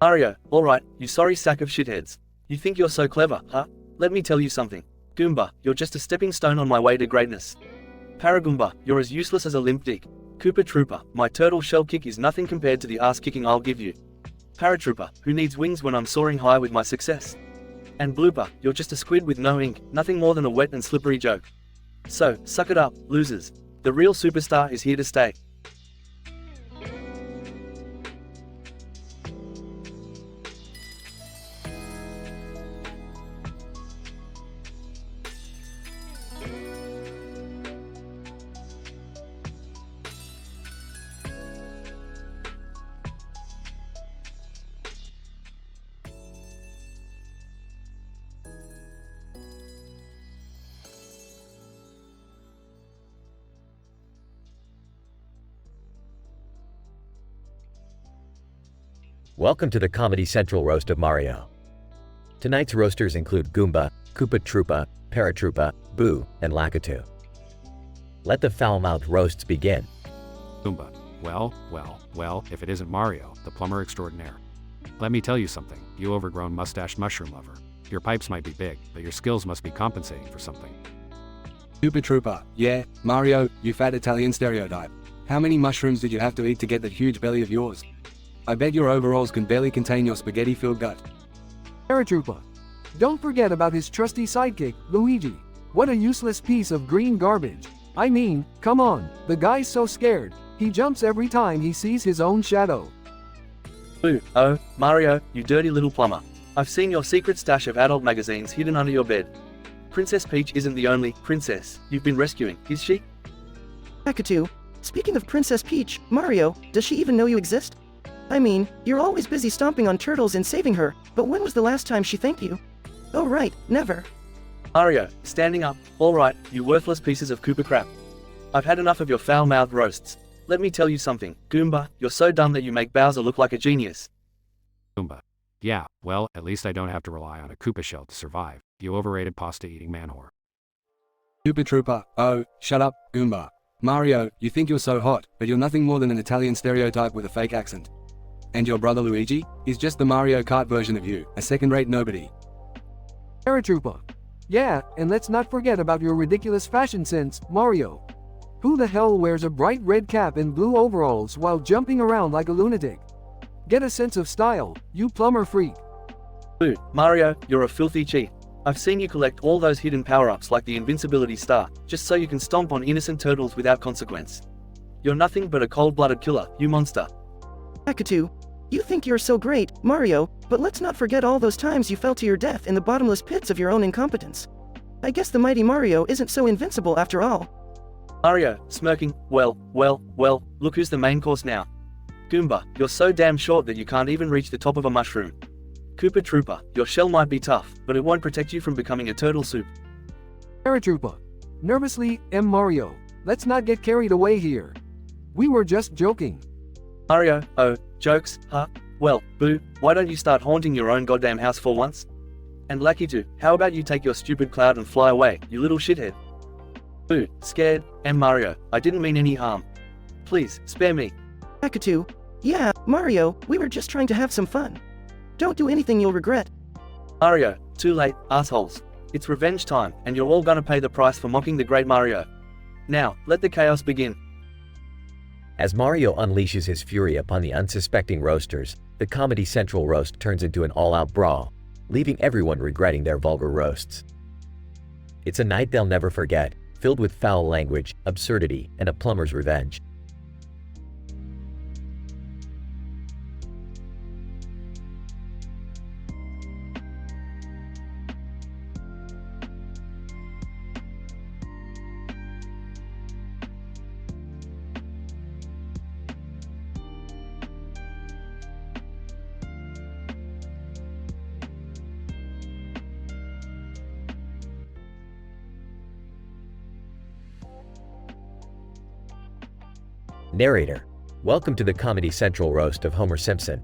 Mario, alright, you sorry sack of shitheads. You think you're so clever, huh? Let me tell you something. Goomba, you're just a stepping stone on my way to greatness. Paragoomba, you're as useless as a limp dick. Koopa Trooper, my turtle shell kick is nothing compared to the ass kicking I'll give you. Paratrooper, who needs wings when I'm soaring high with my success? And Blooper, you're just a squid with no ink, nothing more than a wet and slippery joke. So, suck it up, losers. The real superstar is here to stay. Welcome to the Comedy Central roast of Mario. Tonight's roasters include Goomba, Koopa Troopa, Paratroopa, Boo, and Lakitu. Let the foul-mouthed roasts begin. Goomba. Well, if it isn't Mario, the plumber extraordinaire. Let me tell you something, you overgrown mustached mushroom lover. Your pipes might be big, but your skills must be compensating for something. Koopa Troopa, yeah, Mario, you fat Italian stereotype. How many mushrooms did you have to eat to get that huge belly of yours? I bet your overalls can barely contain your spaghetti-filled gut. Paratroopa. Don't forget about his trusty sidekick, Luigi. What a useless piece of green garbage. I mean, come on, the guy's so scared, he jumps every time he sees his own shadow. Boo, oh, Mario, you dirty little plumber. I've seen your secret stash of adult magazines hidden under your bed. Princess Peach isn't the only princess you've been rescuing, is she? Lakitu, speaking of Princess Peach, Mario, does she even know you exist? I mean, you're always busy stomping on turtles and saving her, but when was the last time she thanked you? Oh right, never. Mario, standing up. Alright, you worthless pieces of Koopa crap. I've had enough of your foul-mouthed roasts. Let me tell you something, Goomba, you're so dumb that you make Bowser look like a genius. Goomba. Yeah, well, at least I don't have to rely on a Koopa shell to survive, you overrated pasta-eating man-whore. Koopa Troopa, oh, shut up, Goomba. Mario, you think you're so hot, but you're nothing more than an Italian stereotype with a fake accent. And your brother Luigi? He's just the Mario Kart version of you, a second-rate nobody. Paratroopa. Yeah, and let's not forget about your ridiculous fashion sense, Mario. Who the hell wears a bright red cap and blue overalls while jumping around like a lunatic? Get a sense of style, you plumber freak. Boo, Mario, you're a filthy cheat. I've seen you collect all those hidden power-ups like the invincibility star, just so you can stomp on innocent turtles without consequence. You're nothing but a cold-blooded killer, you monster. Lakitu, you think you're so great, Mario, but let's not forget all those times you fell to your death in the bottomless pits of your own incompetence. I guess the mighty Mario isn't so invincible after all. Mario, smirking, well, look who's the main course now. Goomba, you're so damn short that you can't even reach the top of a mushroom. Koopa Troopa, your shell might be tough, but it won't protect you from becoming a turtle soup. Paratroopa. Nervously, Mario, let's not get carried away here. We were just joking. Mario, oh, jokes, huh? Well, Boo, why don't you start haunting your own goddamn house for once? And Lakitu, how about you take your stupid cloud and fly away, you little shithead? Boo, scared, Mario, I didn't mean any harm. Please, spare me. Lakitu, yeah, Mario, we were just trying to have some fun. Don't do anything you'll regret. Mario, too late, assholes. It's revenge time, and you're all gonna pay the price for mocking the great Mario. Now, let the chaos begin. As Mario unleashes his fury upon the unsuspecting roasters, the Comedy Central roast turns into an all-out brawl, leaving everyone regretting their vulgar roasts. It's a night they'll never forget, filled with foul language, absurdity, and a plumber's revenge. Narrator, welcome to the Comedy Central roast of Homer Simpson.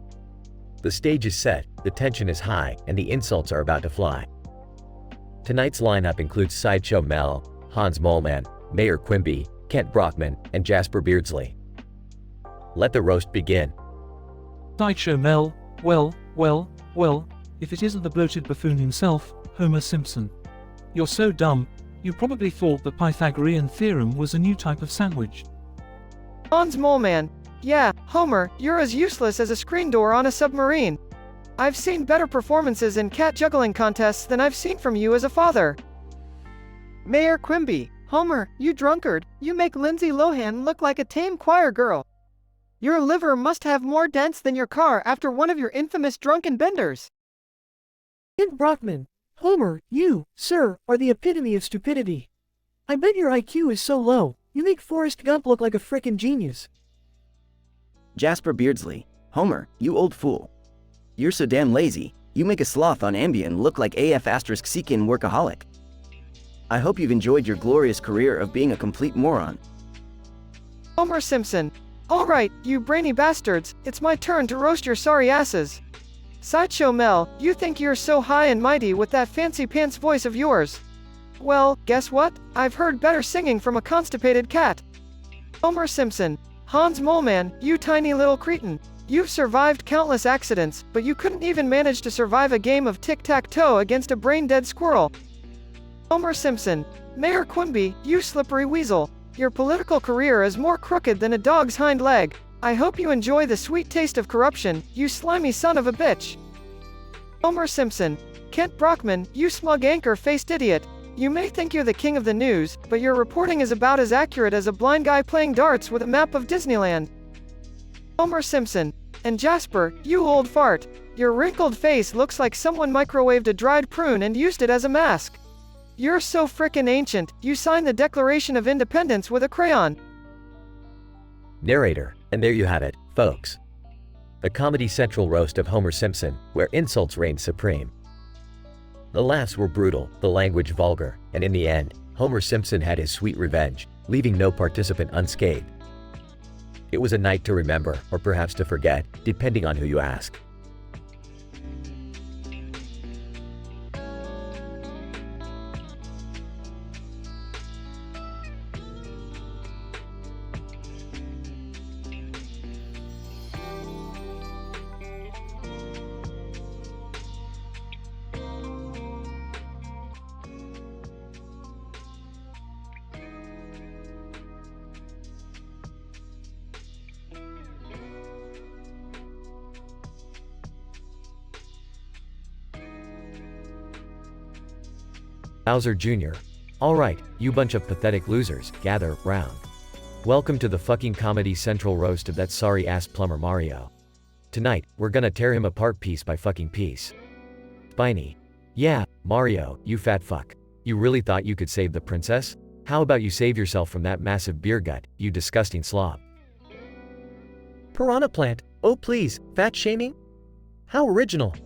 The stage is set, the tension is high, and the insults are about to fly. Tonight's lineup includes Sideshow Mel, Hans Moleman, Mayor Quimby, Kent Brockman, and Jasper Beardsley. Let the roast begin. Sideshow Mel, well, if it isn't the bloated buffoon himself, Homer Simpson. You're so dumb, you probably thought the Pythagorean theorem was a new type of sandwich. Hans Moleman. Yeah, Homer, you're as useless as a screen door on a submarine. I've seen better performances in cat juggling contests than I've seen from you as a father. Mayor Quimby. Homer, you drunkard, you make Lindsay Lohan look like a tame choir girl. Your liver must have more dents than your car after one of your infamous drunken benders. Kent Brockman. Homer, you, sir, are the epitome of stupidity. I bet your IQ is so low, you make Forrest Gump look like a frickin' genius. Jasper Beardsley. Homer, you old fool. You're so damn lazy, you make a sloth on Ambien look like AF***Seekin workaholic. I hope you've enjoyed your glorious career of being a complete moron. Homer Simpson. Alright, you brainy bastards, it's my turn to roast your sorry asses. Sideshow Mel, you think you're so high and mighty with that fancy pants voice of yours. Well, guess what? I've heard better singing from a constipated cat. Homer Simpson. Hans Moleman, you tiny little cretin. You've survived countless accidents, but you couldn't even manage to survive a game of tic-tac-toe against a brain-dead squirrel. Homer Simpson. Mayor Quimby, you slippery weasel. Your political career is more crooked than a dog's hind leg. I hope you enjoy the sweet taste of corruption, you slimy son of a bitch. Homer Simpson. Kent Brockman, you smug anchor-faced idiot. You may think you're the king of the news, but your reporting is about as accurate as a blind guy playing darts with a map of Disneyland. Homer Simpson. And Jasper, you old fart. Your wrinkled face looks like someone microwaved a dried prune and used it as a mask. You're so frickin' ancient, you signed the Declaration of Independence with a crayon. Narrator, and there you have it, folks. The Comedy Central roast of Homer Simpson, where insults reigned supreme. The laughs were brutal, the language vulgar, and in the end, Homer Simpson had his sweet revenge, leaving no participant unscathed. It was a night to remember, or perhaps to forget, depending on who you ask. Bowser Jr. Alright, you bunch of pathetic losers, gather round. Welcome to the fucking Comedy Central roast of that sorry ass plumber Mario. Tonight, we're gonna tear him apart piece by fucking piece. Spiny. Yeah, Mario, you fat fuck. You really thought you could save the princess? How about you save yourself from that massive beer gut, you disgusting slob. Piranha Plant. Oh please, fat shaming? How original.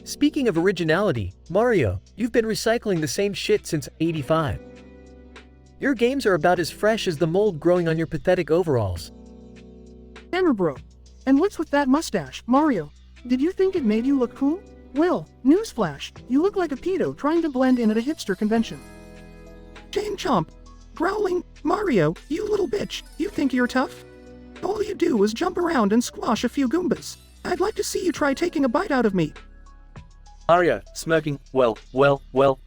Speaking of originality, Mario, you've been recycling the same shit since '85. Your games are about as fresh as the mold growing on your pathetic overalls. Hammer bro. And what's with that mustache, Mario? Did you think it made you look cool? Well, newsflash, you look like a pedo trying to blend in at a hipster convention. Chain Chomp. Growling, Mario, you little bitch, you think you're tough? All you do is jump around and squash a few Goombas. I'd like to see you try taking a bite out of me. Mario, smirking, well,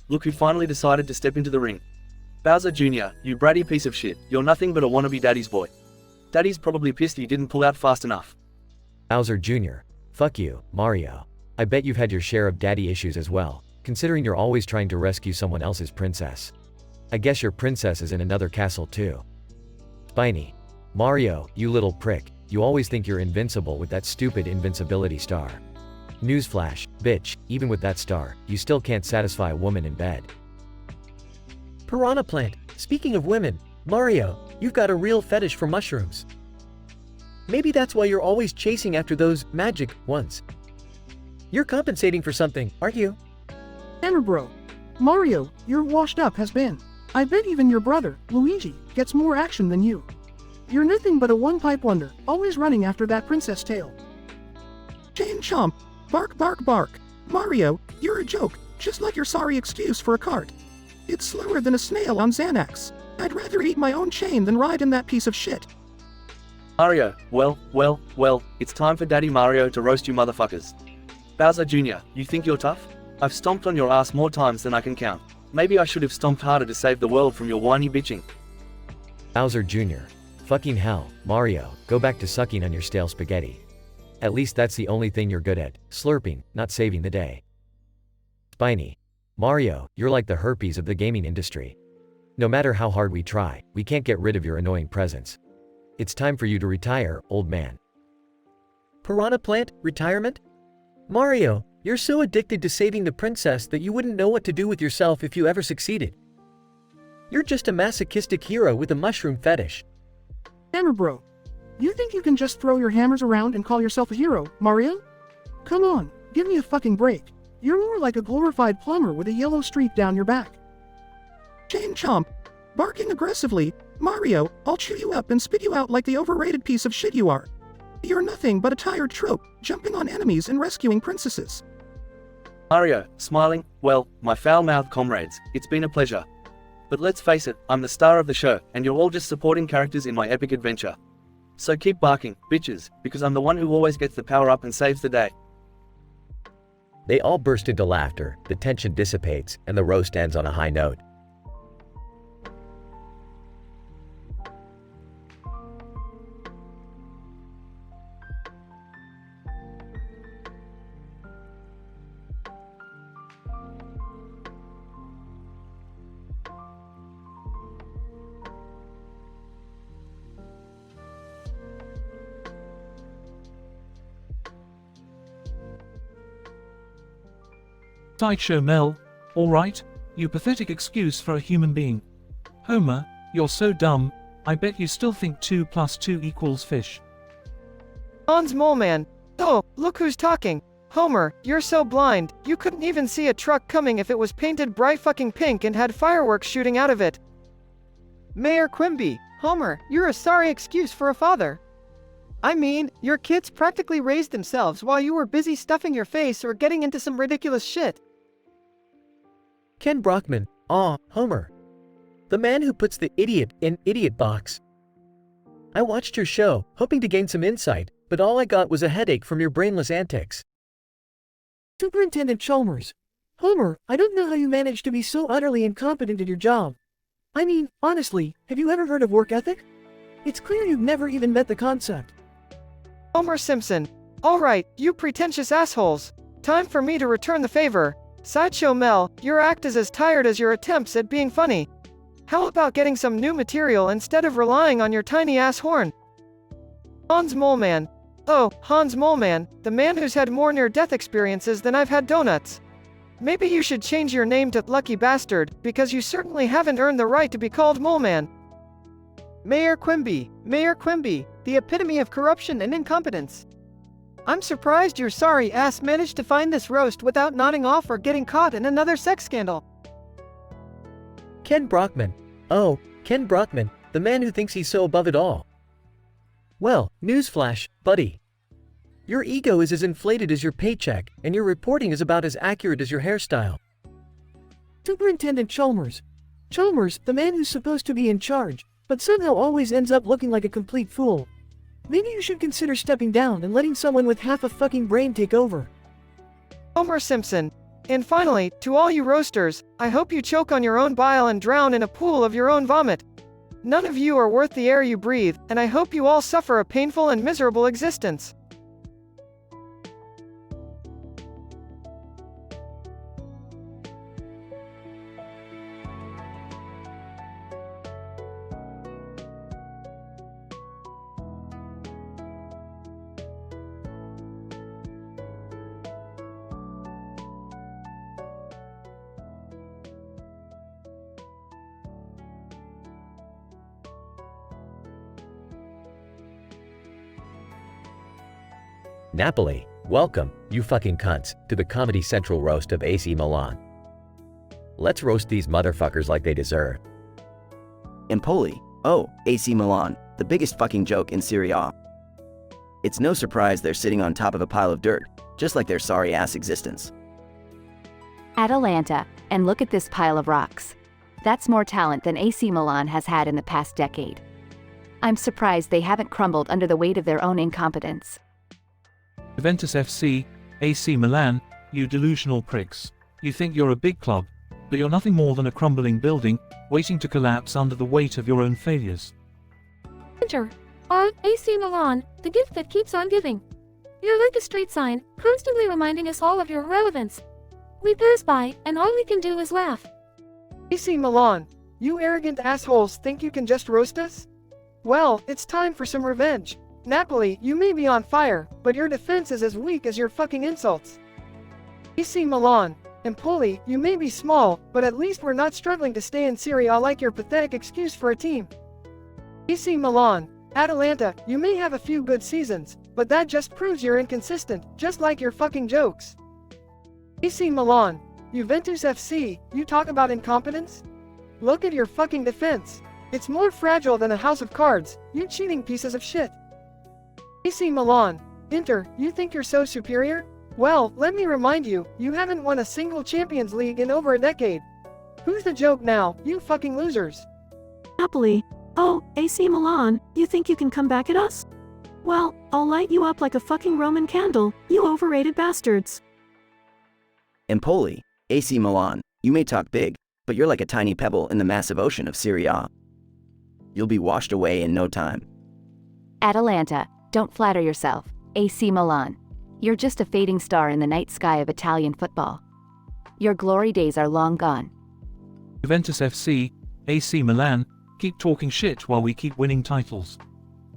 look who finally decided to step into the ring. Bowser Jr., you bratty piece of shit, you're nothing but a wannabe daddy's boy. Daddy's probably pissed he didn't pull out fast enough. Bowser Jr. Fuck you, Mario. I bet you've had your share of daddy issues as well, considering you're always trying to rescue someone else's princess. I guess your princess is in another castle too. Spiny. Mario, you little prick, you always think you're invincible with that stupid invincibility star. Newsflash, bitch, even with that star, you still can't satisfy a woman in bed. Piranha Plant. Speaking of women, Mario, you've got a real fetish for mushrooms. Maybe that's why you're always chasing after those magic ones. You're compensating for something, aren't you? Hammer bro. Mario, you're washed up has been. I bet even your brother, Luigi, gets more action than you. You're nothing but a one-pipe wonder, always running after that princess tail. Chain Chomp. Bark bark bark. Mario, you're a joke, just like your sorry excuse for a cart. It's slower than a snail on Xanax. I'd rather eat my own chain than ride in that piece of shit. Mario, well, it's time for Daddy Mario to roast you motherfuckers. Bowser Jr., you think you're tough? I've stomped on your ass more times than I can count. Maybe I should have stomped harder to save the world from your whiny bitching. Bowser Jr. Fucking hell, Mario, go back to sucking on your stale spaghetti. At least that's the only thing you're good at, slurping, not saving the day. Spiny. Mario, you're like the herpes of the gaming industry. No matter how hard we try, we can't get rid of your annoying presence. It's time for you to retire, old man. Piranha Plant, retirement? Mario, you're so addicted to saving the princess that you wouldn't know what to do with yourself if you ever succeeded. You're just a masochistic hero with a mushroom fetish. Hammer bro. You think you can just throw your hammers around and call yourself a hero, Mario? Come on, give me a fucking break. You're more like a glorified plumber with a yellow streak down your back. Chain Chomp. Barking aggressively, Mario, I'll chew you up and spit you out like the overrated piece of shit you are. You're nothing but a tired trope, jumping on enemies and rescuing princesses. Mario, smiling, well, my foul-mouthed comrades, it's been a pleasure. But let's face it, I'm the star of the show, and you're all just supporting characters in my epic adventure. So keep barking, bitches, because I'm the one who always gets the power up and saves the day. They all burst into laughter, the tension dissipates, and the roast ends on a high note. Sideshow Mel, alright, you pathetic excuse for a human being. Homer, you're so dumb, I bet you still think 2 + 2 = fish. Hans Moleman. Oh, look who's talking. Homer, you're so blind, you couldn't even see a truck coming if it was painted bright fucking pink and had fireworks shooting out of it. Mayor Quimby. Homer, you're a sorry excuse for a father. I mean, your kids practically raised themselves while you were busy stuffing your face or getting into some ridiculous shit. Ken Brockman. Aw, Homer. The man who puts the idiot in idiot box. I watched your show, hoping to gain some insight, but all I got was a headache from your brainless antics. Superintendent Chalmers. Homer, I don't know how you manage to be so utterly incompetent at your job. I mean, honestly, have you ever heard of work ethic? It's clear you've never even met the concept. Homer Simpson. Alright, you pretentious assholes. Time for me to return the favor. Sideshow Mel, your act is as tired as your attempts at being funny. How about getting some new material instead of relying on your tiny ass horn? Hans Moleman. Oh, Hans Moleman, the man who's had more near-death experiences than I've had donuts. Maybe you should change your name to Lucky Bastard, because you certainly haven't earned the right to be called Moleman. Mayor Quimby. Mayor Quimby, the epitome of corruption and incompetence. I'm surprised your sorry ass managed to find this roast without nodding off or getting caught in another sex scandal. Ken Brockman. Oh, Ken Brockman, the man who thinks he's so above it all. Well, newsflash, buddy. Your ego is as inflated as your paycheck, and your reporting is about as accurate as your hairstyle. Superintendent Chalmers. Chalmers, the man who's supposed to be in charge, but somehow always ends up looking like a complete fool. Maybe you should consider stepping down and letting someone with half a fucking brain take over. Homer Simpson. And finally, to all you roasters, I hope you choke on your own bile and drown in a pool of your own vomit. None of you are worth the air you breathe, and I hope you all suffer a painful and miserable existence. Napoli, welcome, you fucking cunts, to the Comedy Central roast of AC Milan. Let's roast these motherfuckers like they deserve. Empoli. Oh, AC Milan, the biggest fucking joke in Serie A. It's no surprise they're sitting on top of a pile of dirt, just like their sorry-ass existence. Atalanta, and look at this pile of rocks. That's more talent than AC Milan has had in the past decade. I'm surprised they haven't crumbled under the weight of their own incompetence. Juventus FC, AC Milan, you delusional pricks. You think you're a big club, but you're nothing more than a crumbling building, waiting to collapse under the weight of your own failures. Enter. AC Milan, the gift that keeps on giving. You're like a street sign, constantly reminding us all of your irrelevance. We pass by, and all we can do is laugh. AC Milan, you arrogant assholes think you can just roast us? Well, it's time for some revenge. Napoli, you may be on fire, but your defense is as weak as your fucking insults. AC Milan. Empoli, you may be small, but at least we're not struggling to stay in Serie A like your pathetic excuse for a team. AC Milan. Atalanta, you may have a few good seasons, but that just proves you're inconsistent, just like your fucking jokes. AC Milan. Juventus FC, you talk about incompetence? Look at your fucking defense. It's more fragile than a house of cards, you cheating pieces of shit. AC Milan, Inter, you think you're so superior? Well, let me remind you, you haven't won a single Champions League in over a decade. Who's the joke now, you fucking losers? Napoli. Oh, AC Milan, you think you can come back at us? Well, I'll light you up like a fucking Roman candle, you overrated bastards. Empoli, AC Milan, you may talk big, but you're like a tiny pebble in the massive ocean of Serie A. You'll be washed away in no time. Atalanta, don't flatter yourself. AC Milan. You're just a fading star in the night sky of Italian football. Your glory days are long gone. Juventus FC, AC Milan, keep talking shit while we keep winning titles.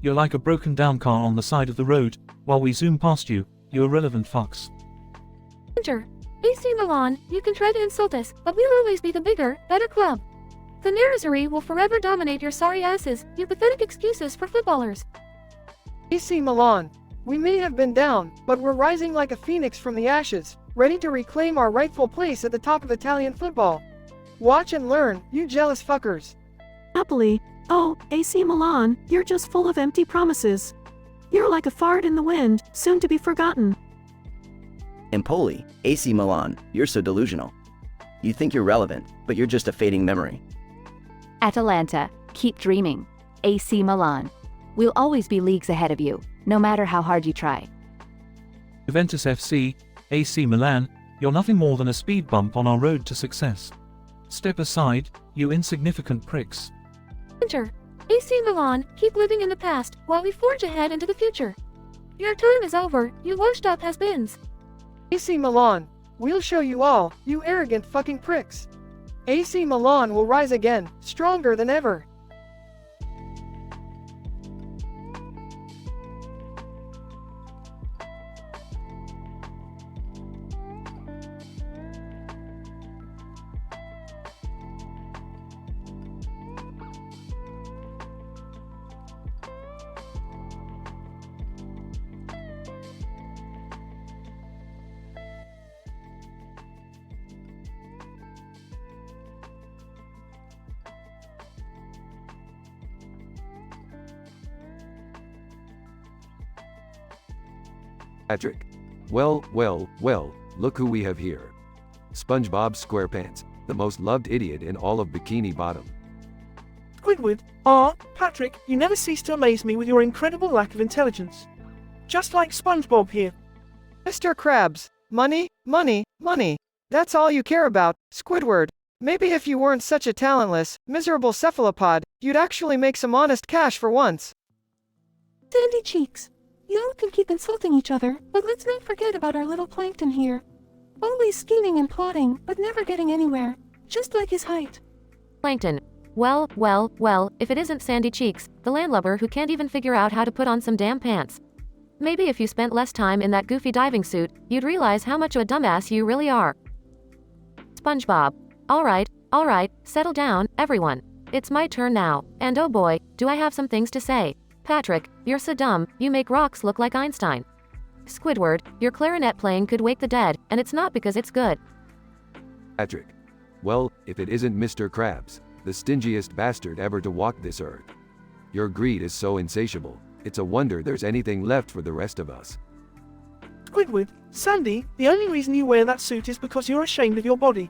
You're like a broken down car on the side of the road, while we zoom past you, you irrelevant fucks. Inter, AC Milan, you can try to insult us, but we'll always be the bigger, better club. The nursery will forever dominate your sorry asses, you pathetic excuses for footballers. AC Milan, we may have been down, but we're rising like a phoenix from the ashes, ready to reclaim our rightful place at the top of Italian football. Watch and learn, you jealous fuckers. Napoli. Oh, AC Milan, you're just full of empty promises. You're like a fart in the wind, soon to be forgotten. Empoli, AC Milan, you're so delusional. You think you're relevant, but you're just a fading memory. Atalanta, keep dreaming. AC Milan. We'll always be leagues ahead of you, no matter how hard you try. Juventus FC, AC Milan, you're nothing more than a speed bump on our road to success. Step aside, you insignificant pricks. Inter, AC Milan, keep living in the past, while we forge ahead into the future. Your time is over, you washed up has-beens. AC Milan, we'll show you all, you arrogant fucking pricks. AC Milan will rise again, stronger than ever. Patrick. Well, look who we have here. SpongeBob SquarePants, the most loved idiot in all of Bikini Bottom. Squidward, Patrick, you never cease to amaze me with your incredible lack of intelligence. Just like SpongeBob here. Mr. Krabs, money, money, money. That's all you care about, Squidward. Maybe if you weren't such a talentless, miserable cephalopod, you'd actually make some honest cash for once. Sandy cheeks. Y'all can keep insulting each other, but let's not forget about our little plankton here. Always scheming and plotting, but never getting anywhere. Just like his height. Plankton. Well, if it isn't Sandy Cheeks, the landlubber who can't even figure out how to put on some damn pants. Maybe if you spent less time in that goofy diving suit, you'd realize how much of a dumbass you really are. SpongeBob. Alright, settle down, everyone. It's my turn now, and oh boy, do I have some things to say. Patrick, you're so dumb, you make rocks look like Einstein. Squidward, your clarinet playing could wake the dead, and it's not because it's good. Patrick. Well, if it isn't Mr. Krabs, the stingiest bastard ever to walk this earth. Your greed is so insatiable, it's a wonder there's anything left for the rest of us. Squidward, Sandy, the only reason you wear that suit is because you're ashamed of your body.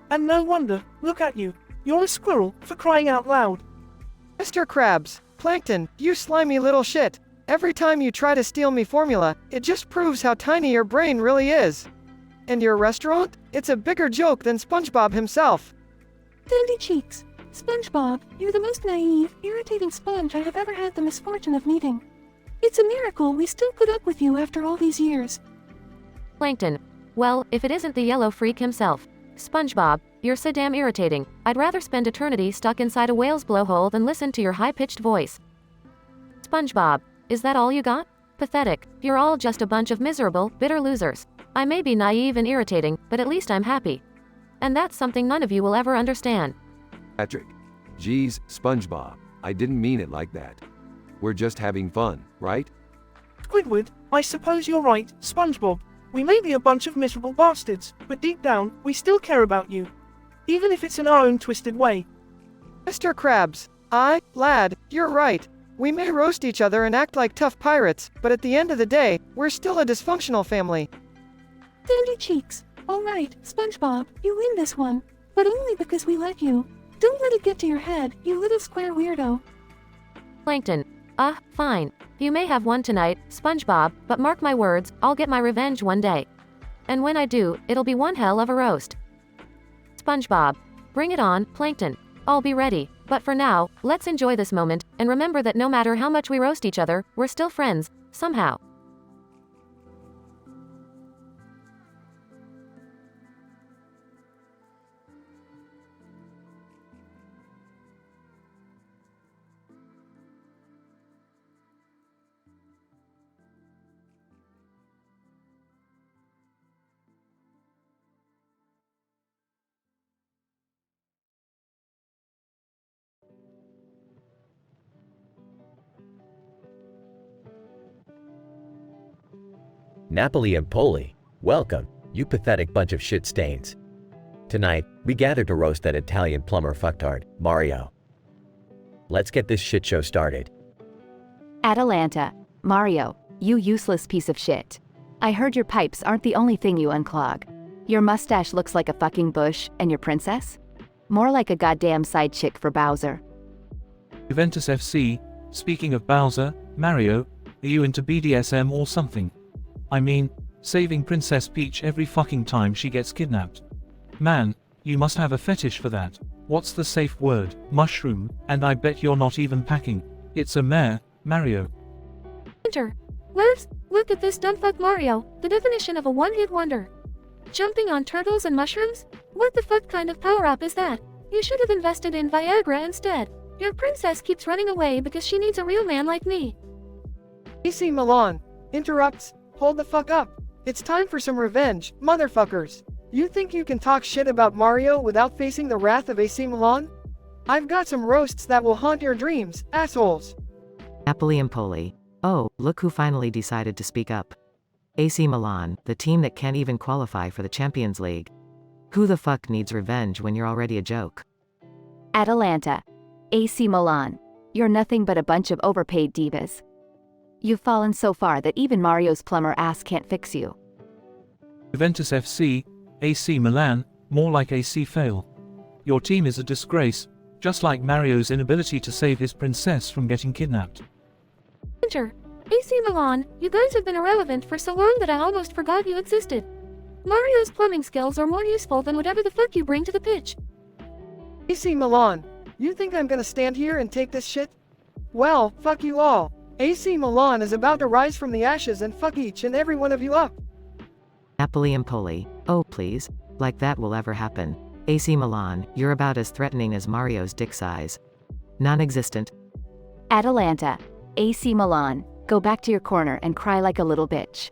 And no wonder, look at you. You're a squirrel, for crying out loud. Mr. Krabs, Plankton, you slimy little shit. Every time you try to steal me formula, it just proves how tiny your brain really is. And your restaurant? It's a bigger joke than SpongeBob himself. Sandy cheeks. SpongeBob, you're the most naive, irritating sponge I have ever had the misfortune of meeting. It's a miracle we still put up with you after all these years. Plankton. Well, if it isn't the yellow freak himself. SpongeBob, you're so damn irritating. I'd rather spend eternity stuck inside a whale's blowhole than listen to your high-pitched voice. SpongeBob, is that all you got? Pathetic. You're all just a bunch of miserable, bitter losers. I may be naive and irritating, but at least I'm happy. And that's something none of you will ever understand. Patrick. Geez, SpongeBob, I didn't mean it like that. We're just having fun, right? Squidward, I suppose you're right, SpongeBob. We may be a bunch of miserable bastards, but deep down, we still care about you. Even if it's in our own twisted way. Mr. Krabs, Lad, you're right. We may roast each other and act like tough pirates, but at the end of the day, we're still a dysfunctional family. Sandy Cheeks. Alright, SpongeBob, you win this one. But only because we let you. Don't let it get to your head, you little square weirdo. Plankton. Fine. You may have won tonight, SpongeBob, but mark my words, I'll get my revenge one day. And when I do, it'll be one hell of a roast. SpongeBob. Bring it on, Plankton. I'll be ready, but for now, let's enjoy this moment, and remember that no matter how much we roast each other, we're still friends, somehow. Napoli and Poli, welcome, you pathetic bunch of shit stains. Tonight, we gather to roast that Italian plumber fucktard, Mario. Let's get this shit show started. Atalanta, Mario, you useless piece of shit. I heard your pipes aren't the only thing you unclog. Your mustache looks like a fucking bush, and your princess? More like a goddamn side chick for Bowser. Juventus FC, speaking of Bowser, Mario, are you into BDSM or something? I mean, saving Princess Peach every fucking time she gets kidnapped. Man, you must have a fetish for that. What's the safe word? Mushroom, and I bet you're not even packing. It's a mare, Mario. Enter. Let's look at this dumbfuck Mario, the definition of a one-hit wonder. Jumping on turtles and mushrooms? What the fuck kind of power-up is that? You should have invested in Viagra instead. Your princess keeps running away because she needs a real man like me. AC Milan interrupts. Hold the fuck up. It's time for some revenge, motherfuckers. You think you can talk shit about Mario without facing the wrath of AC Milan? I've got some roasts that will haunt your dreams, assholes. Napoli and Poli. Oh, look who finally decided to speak up. AC Milan, the team that can't even qualify for the Champions League. Who the fuck needs revenge when you're already a joke? Atalanta, AC Milan, you're nothing but a bunch of overpaid divas. You've fallen so far that even Mario's plumber ass can't fix you. Juventus FC, AC Milan, more like AC fail. Your team is a disgrace, just like Mario's inability to save his princess from getting kidnapped. Enter. AC Milan, you guys have been irrelevant for so long that I almost forgot you existed. Mario's plumbing skills are more useful than whatever the fuck you bring to the pitch. AC Milan, you think I'm gonna stand here and take this shit? Well, fuck you all. AC Milan is about to rise from the ashes and fuck each and every one of you up. Napoli and Poli. Oh please, like that will ever happen. AC Milan, you're about as threatening as Mario's dick size. Non-existent. Atalanta, AC Milan, go back to your corner and cry like a little bitch.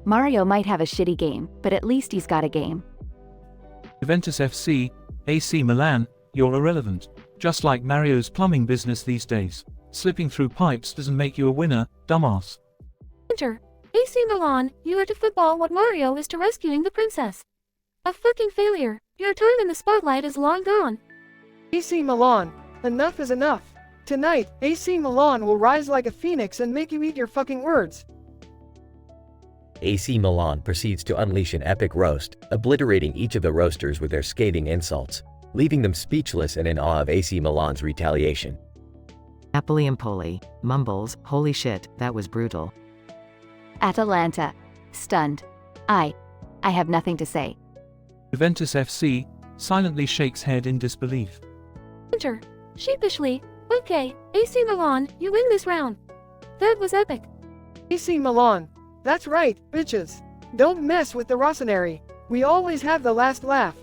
Mario might have a shitty game, but at least he's got a game. Juventus FC, AC Milan, you're irrelevant, just like Mario's plumbing business these days. Slipping through pipes doesn't make you a winner, dumbass. Enter. AC Milan, you are to football what Mario is to rescuing the princess. A fucking failure. Your time in the spotlight is long gone. AC Milan, enough is enough. Tonight, AC Milan will rise like a phoenix and make you eat your fucking words. AC Milan proceeds to unleash an epic roast, obliterating each of the roasters with their scathing insults, leaving them speechless and in awe of AC Milan's retaliation. Napoli and Poli. Mumbles, holy shit, that was brutal. Atalanta, stunned. I have nothing to say. Juventus FC, silently shakes head in disbelief. Enter. Sheepishly. Okay, AC Milan, you win this round. That was epic. AC Milan. That's right, bitches. Don't mess with the Rossoneri. We always have the last laugh.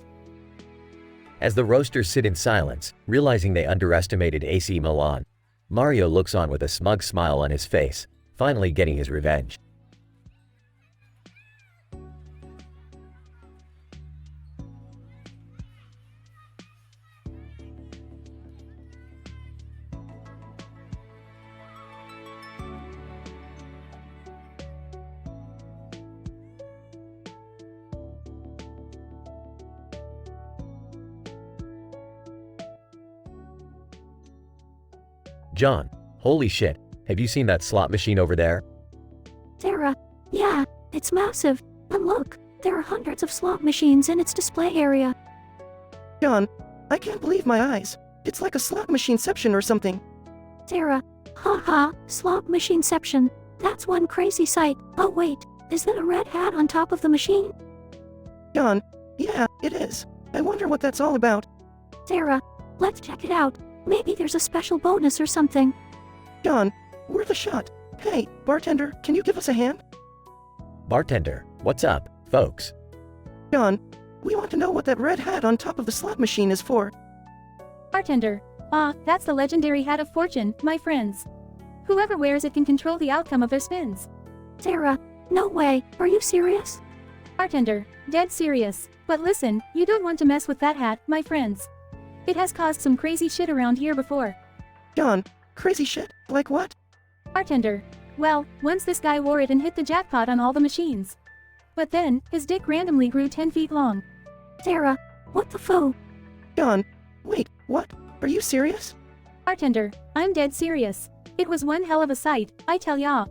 As the roasters sit in silence, realizing they underestimated AC Milan, Mario looks on with a smug smile on his face, finally getting his revenge. John, holy shit, have you seen that slot machine over there? Sarah, yeah, it's massive. And look, there are hundreds of slot machines in its display area. John, I can't believe my eyes. It's like a slot machineception or something. Sarah, haha, slot machineception. That's one crazy sight. Oh wait, is that a red hat on top of the machine? John, yeah, it is. I wonder what that's all about. Sarah, let's check it out. Maybe there's a special bonus or something. John, worth a shot. Hey, bartender, can you give us a hand? Bartender, what's up, folks? John, we want to know what that red hat on top of the slot machine is for. Bartender. That's the legendary hat of fortune, my friends. Whoever wears it can control the outcome of their spins. Sarah, no way, are you serious? Bartender, dead serious. But listen, you don't want to mess with that hat, my friends. It has caused some crazy shit around here before. John, crazy shit? Like what? Bartender. Well, once this guy wore it and hit the jackpot on all the machines. But then, his dick randomly grew 10 feet long. Sarah, what the foo? John, wait, what? Are you serious? Bartender, I'm dead serious. It was one hell of a sight, I tell ya.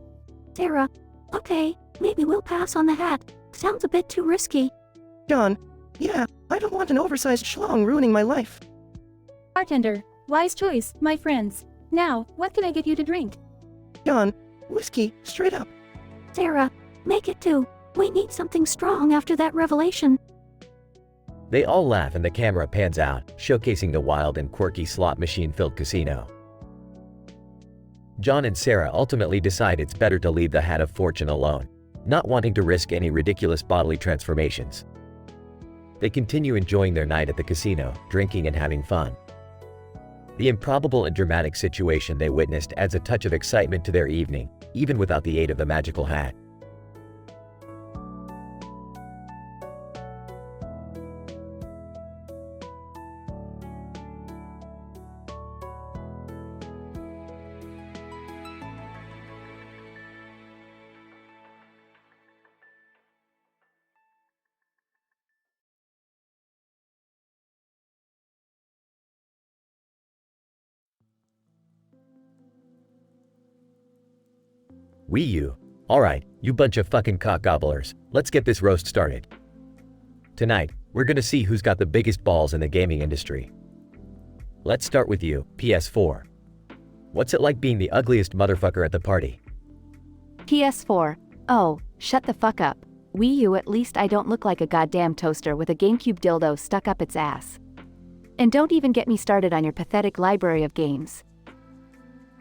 Sarah, okay, maybe we'll pass on the hat. Sounds a bit too risky. John, yeah, I don't want an oversized schlong ruining my life. Bartender, wise choice, my friends. Now, what can I get you to drink? John, whiskey, straight up. Sarah, make it two. We need something strong after that revelation. They all laugh and the camera pans out, showcasing the wild and quirky slot machine-filled casino. John and Sarah ultimately decide it's better to leave the Hat of Fortune alone, not wanting to risk any ridiculous bodily transformations. They continue enjoying their night at the casino, drinking and having fun. The improbable and dramatic situation they witnessed adds a touch of excitement to their evening, even without the aid of the magical hat. Wii U. Alright, you bunch of fucking cock gobblers, let's get this roast started. Tonight, we're gonna see who's got the biggest balls in the gaming industry. Let's start with you, PS4. What's it like being the ugliest motherfucker at the party? PS4. Oh, shut the fuck up. Wii U, at least I don't look like a goddamn toaster with a GameCube dildo stuck up its ass. And don't even get me started on your pathetic library of games.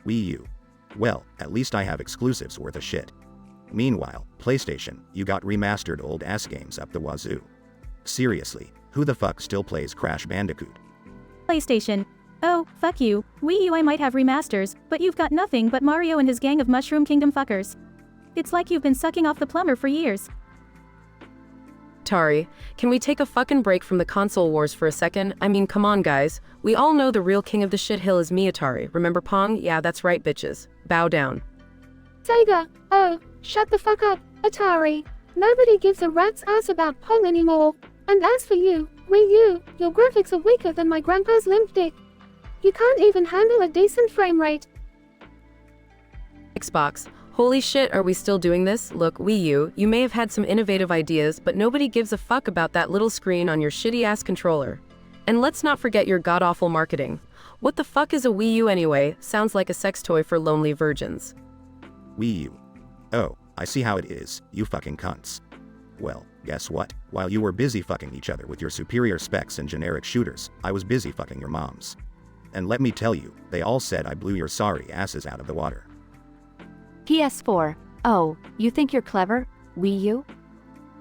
Wii U. Well, at least I have exclusives worth a shit. Meanwhile, PlayStation, you got remastered old ass games up the wazoo. Seriously, who the fuck still plays Crash Bandicoot? PlayStation. Oh, fuck you. Wii U I might have remasters, but you've got nothing but Mario and his gang of Mushroom Kingdom fuckers. It's like you've been sucking off the plumber for years. Atari, can we take a fucking break from the console wars for a second? I mean, come on guys. We all know the real king of the shit hill is me, Atari. Remember Pong? Yeah, that's right, bitches. Bow down. Sega. Oh, shut the fuck up, Atari. Nobody gives a rat's ass about Pong anymore. And as for you, Wii U, your graphics are weaker than my grandpa's limp dick. You can't even handle a decent frame rate. Xbox. Holy shit, are we still doing this? Look, Wii U, you may have had some innovative ideas, but nobody gives a fuck about that little screen on your shitty-ass controller. And let's not forget your god-awful marketing. What the fuck is a Wii U anyway? Sounds like a sex toy for lonely virgins. Wii U. Oh, I see how it is, you fucking cunts. Well, guess what? While you were busy fucking each other with your superior specs and generic shooters, I was busy fucking your moms. And let me tell you, they all said I blew your sorry asses out of the water. PS4. Oh, you think you're clever, Wii U?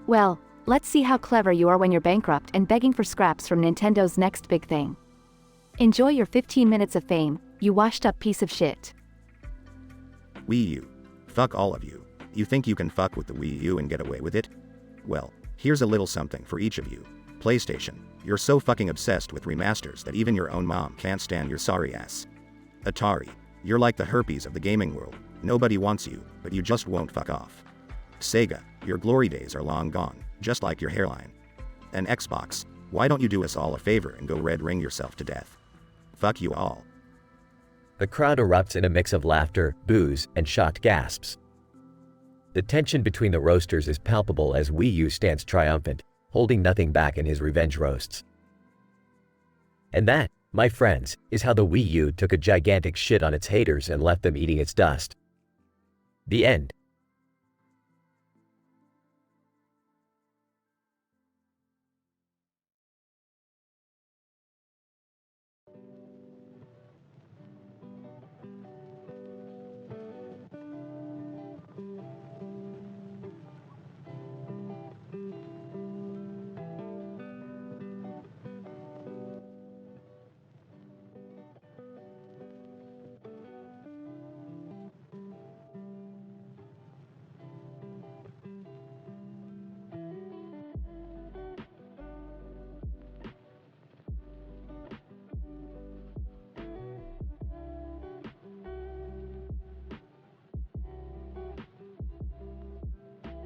Well, let's see how clever you are when you're bankrupt and begging for scraps from Nintendo's next big thing. Enjoy your 15 minutes of fame, you washed up piece of shit. Wii U. Fuck all of you. You think you can fuck with the Wii U and get away with it? Well, here's a little something for each of you. PlayStation, you're so fucking obsessed with remasters that even your own mom can't stand your sorry ass. Atari, you're like the herpes of the gaming world. Nobody wants you, but you just won't fuck off. Sega, your glory days are long gone, just like your hairline. And Xbox, why don't you do us all a favor and go red ring yourself to death? Fuck you all. The crowd erupts in a mix of laughter, boos, and shocked gasps. The tension between the roasters is palpable as Wii U stands triumphant, holding nothing back in his revenge roasts. And that, my friends, is how the Wii U took a gigantic shit on its haters and left them eating its dust. The end.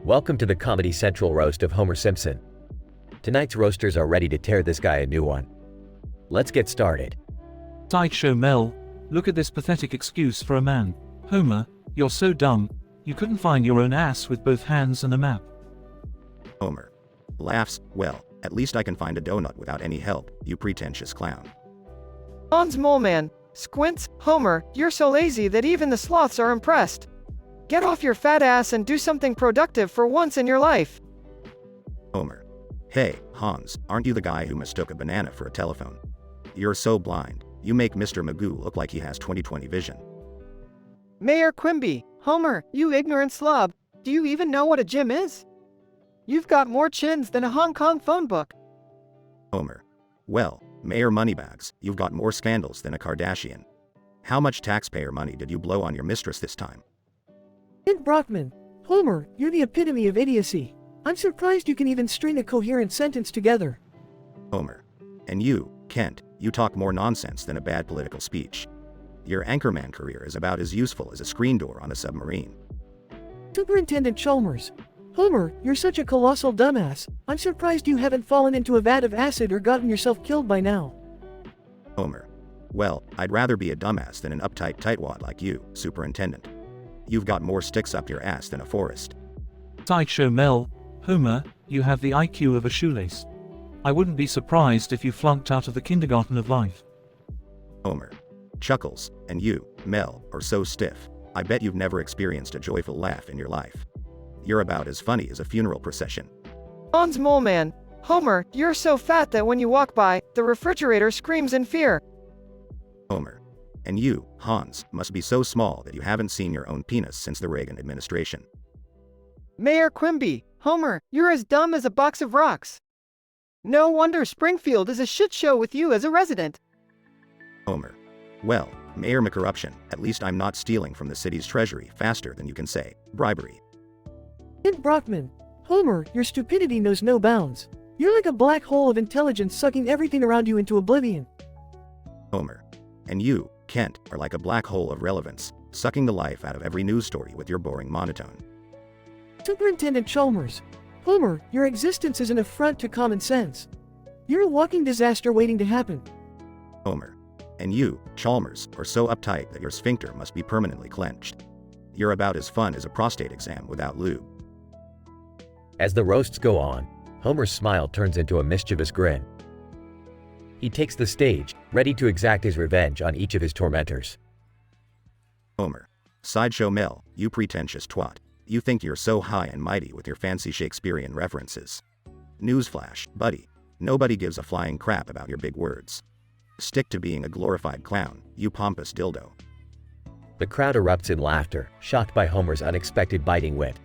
Welcome to the Comedy Central roast of Homer Simpson. Tonight's roasters are ready to tear this guy a new one. Let's get started. Sideshow Mel, look at this pathetic excuse for a man. Homer, you're so dumb, you couldn't find your own ass with both hands and a map. Homer laughs, well, at least I can find a donut without any help, you pretentious clown. Hans Moleman squints, Homer, you're so lazy that even the sloths are impressed. Get off your fat ass and do something productive for once in your life. Homer. Hey, Hans, aren't you the guy who mistook a banana for a telephone? You're so blind, you make Mr. Magoo look like he has 20/20 vision. Mayor Quimby, Homer, you ignorant slob, do you even know what a gym is? You've got more chins than a Hong Kong phone book. Homer. Well, Mayor Moneybags, you've got more scandals than a Kardashian. How much taxpayer money did you blow on your mistress this time? Kent Brockman, Homer, you're the epitome of idiocy. I'm surprised you can even string a coherent sentence together. Homer. And you, Kent, you talk more nonsense than a bad political speech. Your anchorman career is about as useful as a screen door on a submarine. Superintendent Chalmers, Homer, you're such a colossal dumbass. I'm surprised you haven't fallen into a vat of acid or gotten yourself killed by now. Homer. Well, I'd rather be a dumbass than an uptight tightwad like you, Superintendent. You've got more sticks up your ass than a forest. Sideshow Mel, Homer, you have the IQ of a shoelace. I wouldn't be surprised if you flunked out of the kindergarten of life. Homer. Chuckles, and you, Mel, are so stiff, I bet you've never experienced a joyful laugh in your life. You're about as funny as a funeral procession. Hans Moleman, Homer, you're so fat that when you walk by, the refrigerator screams in fear. Homer. And you, Hans, must be so small that you haven't seen your own penis since the Reagan administration. Mayor Quimby, Homer, you're as dumb as a box of rocks. No wonder Springfield is a shit show with you as a resident. Homer. Well, Mayor McCorruption, at least I'm not stealing from the city's treasury faster than you can say bribery. Kent Brockman, Homer, your stupidity knows no bounds. You're like a black hole of intelligence sucking everything around you into oblivion. Homer. And you, Kent, are like a black hole of relevance, sucking the life out of every news story with your boring monotone. Superintendent Chalmers, Homer, your existence is an affront to common sense. You're a walking disaster waiting to happen. Homer. And you, Chalmers, are so uptight that your sphincter must be permanently clenched. You're about as fun as a prostate exam without lube. As the roasts go on, Homer's smile turns into a mischievous grin. He takes the stage, ready to exact his revenge on each of his tormentors. Homer. Sideshow Mel, you pretentious twat. You think you're so high and mighty with your fancy Shakespearean references. Newsflash, buddy. Nobody gives a flying crap about your big words. Stick to being a glorified clown, you pompous dildo. The crowd erupts in laughter, shocked by Homer's unexpected biting wit.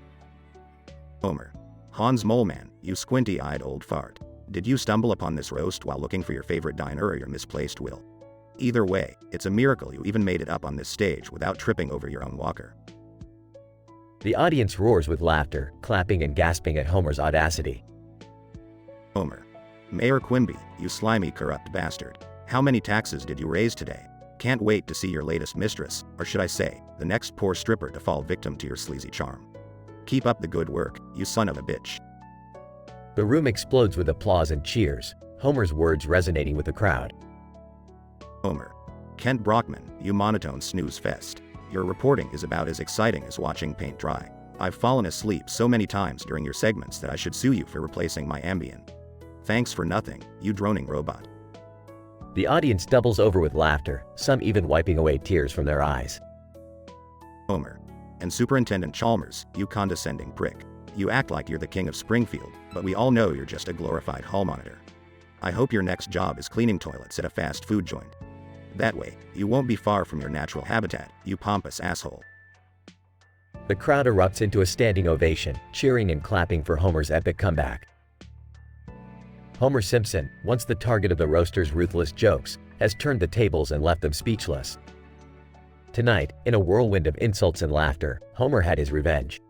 Homer. Hans Moleman, you squinty-eyed old fart. Did you stumble upon this roast while looking for your favorite diner or your misplaced will? Either way, it's a miracle you even made it up on this stage without tripping over your own walker. The audience roars with laughter, clapping and gasping at Homer's audacity. Homer. Mayor Quimby, you slimy corrupt bastard. How many taxes did you raise today? Can't wait to see your latest mistress, or should I say, the next poor stripper to fall victim to your sleazy charm. Keep up the good work, you son of a bitch. The room explodes with applause and cheers, Homer's words resonating with the crowd. Homer. Kent Brockman, you monotone snooze fest. Your reporting is about as exciting as watching paint dry. I've fallen asleep so many times during your segments that I should sue you for replacing my Ambien. Thanks for nothing, you droning robot. The audience doubles over with laughter, some even wiping away tears from their eyes. Homer. And Superintendent Chalmers, you condescending prick. You act like you're the king of Springfield, but we all know you're just a glorified hall monitor. I hope your next job is cleaning toilets at a fast food joint. That way, you won't be far from your natural habitat, you pompous asshole. The crowd erupts into a standing ovation, cheering and clapping for Homer's epic comeback. Homer Simpson, once the target of the roaster's ruthless jokes, has turned the tables and left them speechless. Tonight, in a whirlwind of insults and laughter, Homer had his revenge.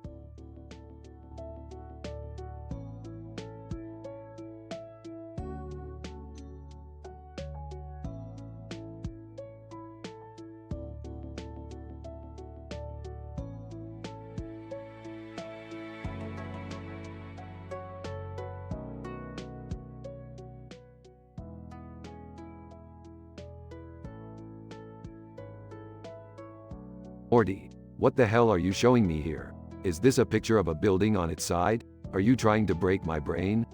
Morty, what the hell are you showing me here? Is this a picture of a building on its side? Are you trying to break my brain?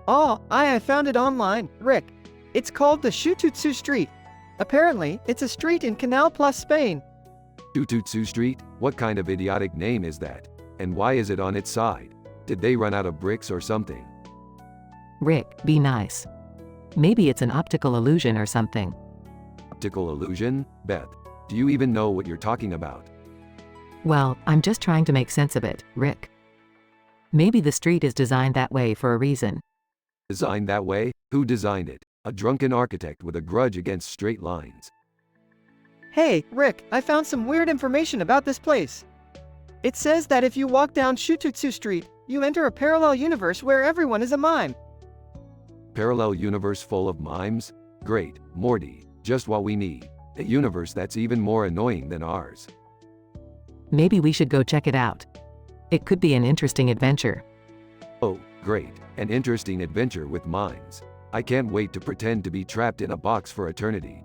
Oh, I found it online, Rick. It's called the Shututsu Street. Apparently, it's a street in Canal Plus, Spain. Shututsu Street? What kind of idiotic name is that? And why is it on its side? Did they run out of bricks or something? Rick, be nice. Maybe it's an optical illusion or something. Optical illusion? Beth, do you even know what you're talking about? Well, I'm just trying to make sense of it, Rick. Maybe the street is designed that way for a reason. Designed that way? Who designed it? A drunken architect with a grudge against straight lines. Hey, Rick, I found some weird information about this place. It says that if you walk down Shututsu Street, you enter a parallel universe where everyone is a mime. Parallel universe full of mimes? Great, Morty, just what we need. A universe that's even more annoying than ours. Maybe we should go check it out. It could be an interesting adventure. Oh, great, an interesting adventure with mimes. I can't wait to pretend to be trapped in a box for eternity.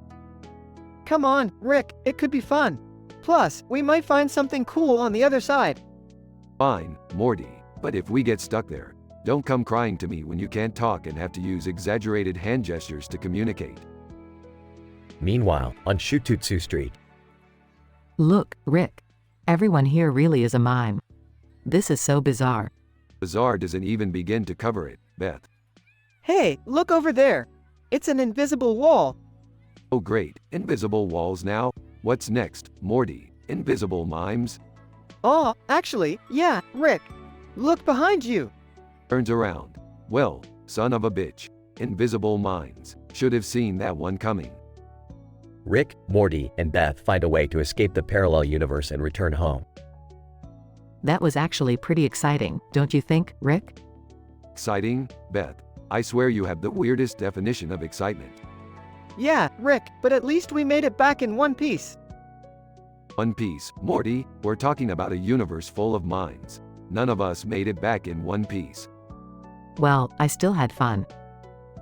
Come on, Rick, it could be fun. Plus, we might find something cool on the other side. Fine, Morty, but if we get stuck there, don't come crying to me when you can't talk and have to use exaggerated hand gestures to communicate. Meanwhile, on Shututsu Street. Look, Rick. Everyone here really is a mime. This is so bizarre. Bizarre doesn't even begin to cover it, Beth. Hey, look over there. It's an invisible wall. Oh great, invisible walls now? What's next, Morty? Invisible mimes? Oh, actually, yeah, Rick. Look behind you. Turns around. Well, son of a bitch. Invisible minds. Should have seen that one coming. Rick, Morty, and Beth find a way to escape the parallel universe and return home. That was actually pretty exciting, don't you think, Rick? Exciting? Beth, I swear you have the weirdest definition of excitement. Yeah, Rick, but at least we made it back in one piece. One Piece, Morty, we're talking about a universe full of minds. None of us made it back in one piece. Well, I still had fun.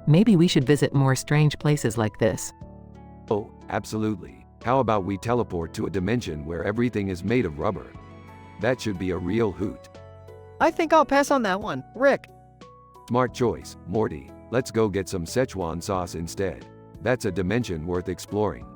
Maybe we should visit more strange places like this. Oh, absolutely. How about we teleport to a dimension where everything is made of rubber? That should be a real hoot. I think I'll pass on that one, Rick. Smart choice, Morty. Let's go get some Szechuan sauce instead. That's a dimension worth exploring.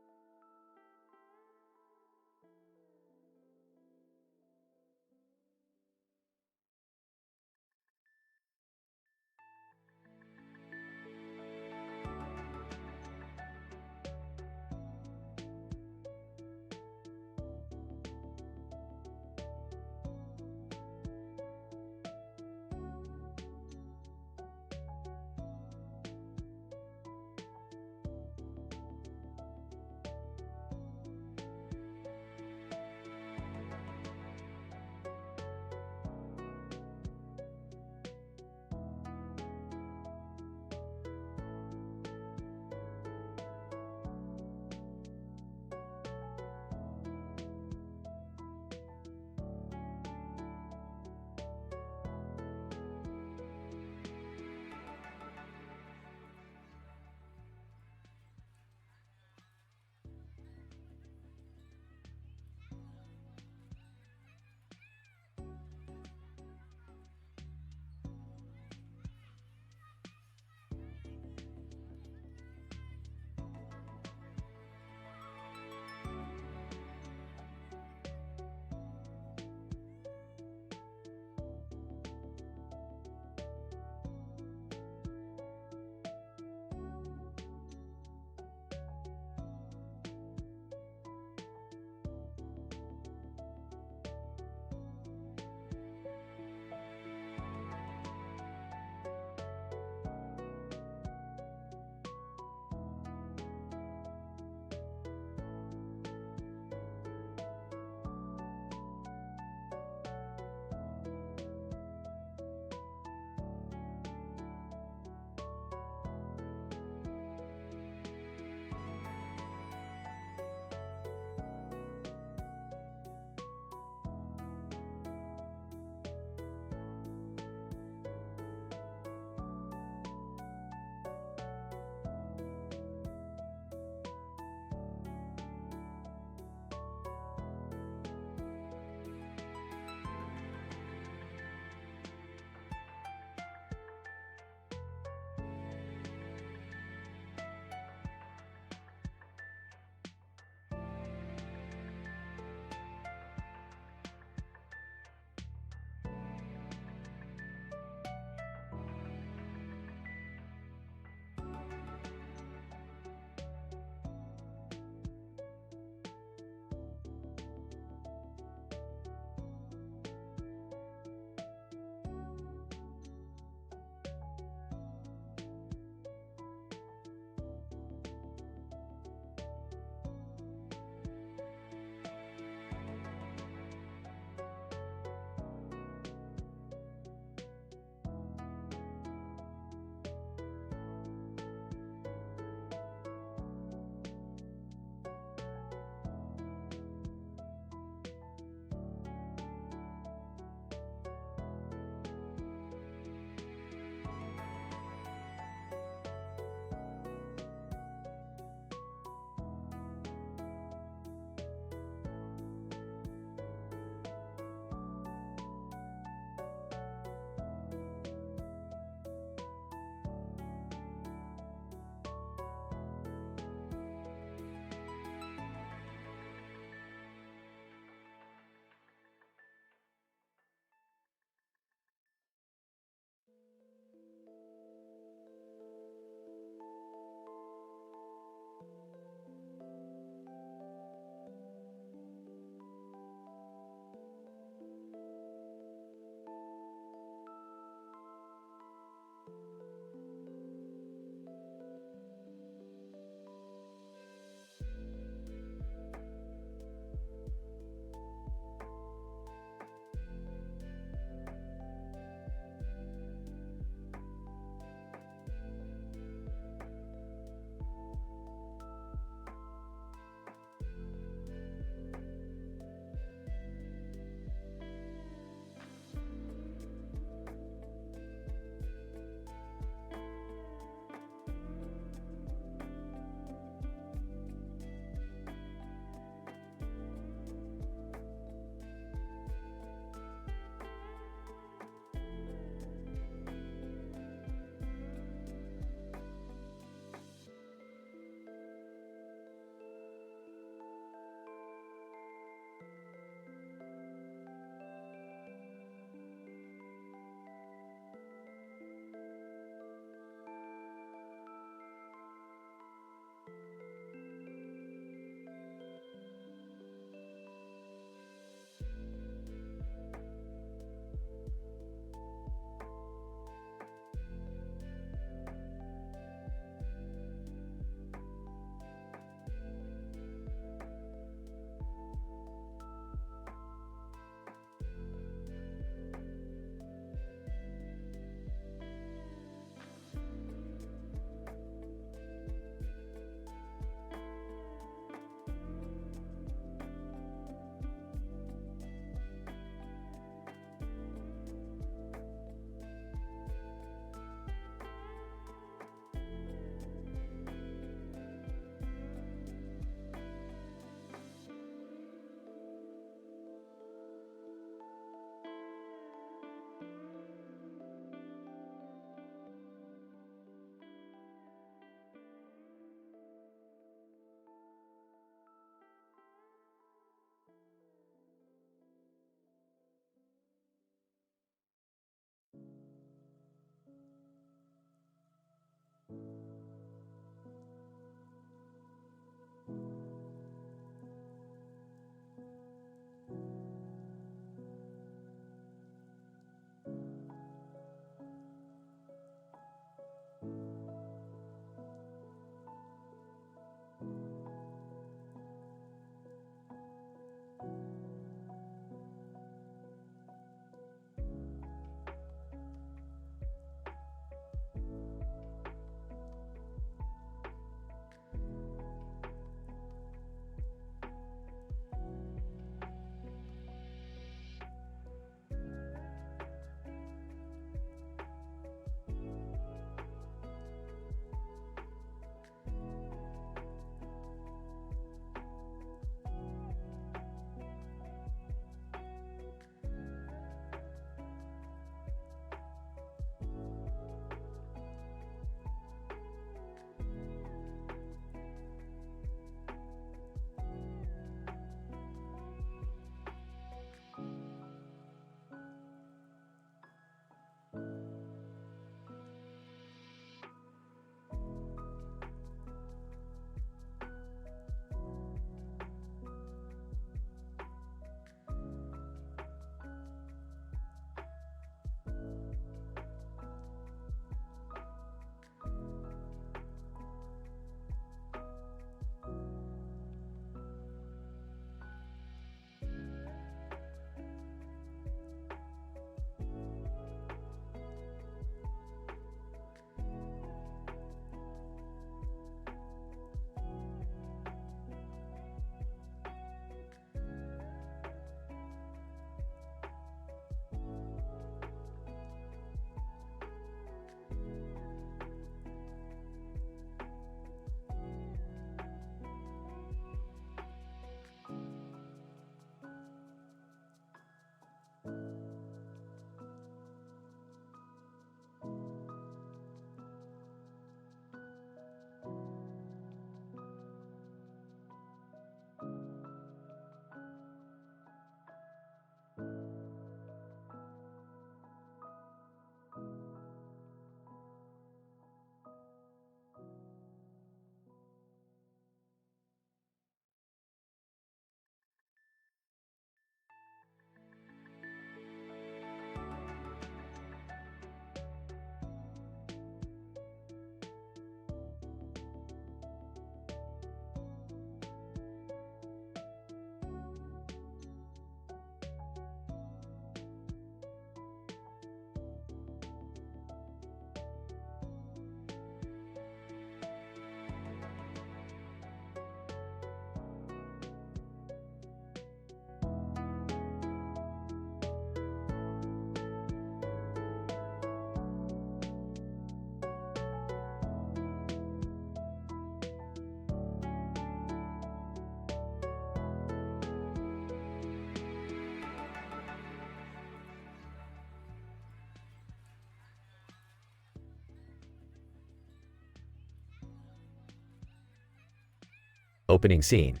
Opening scene.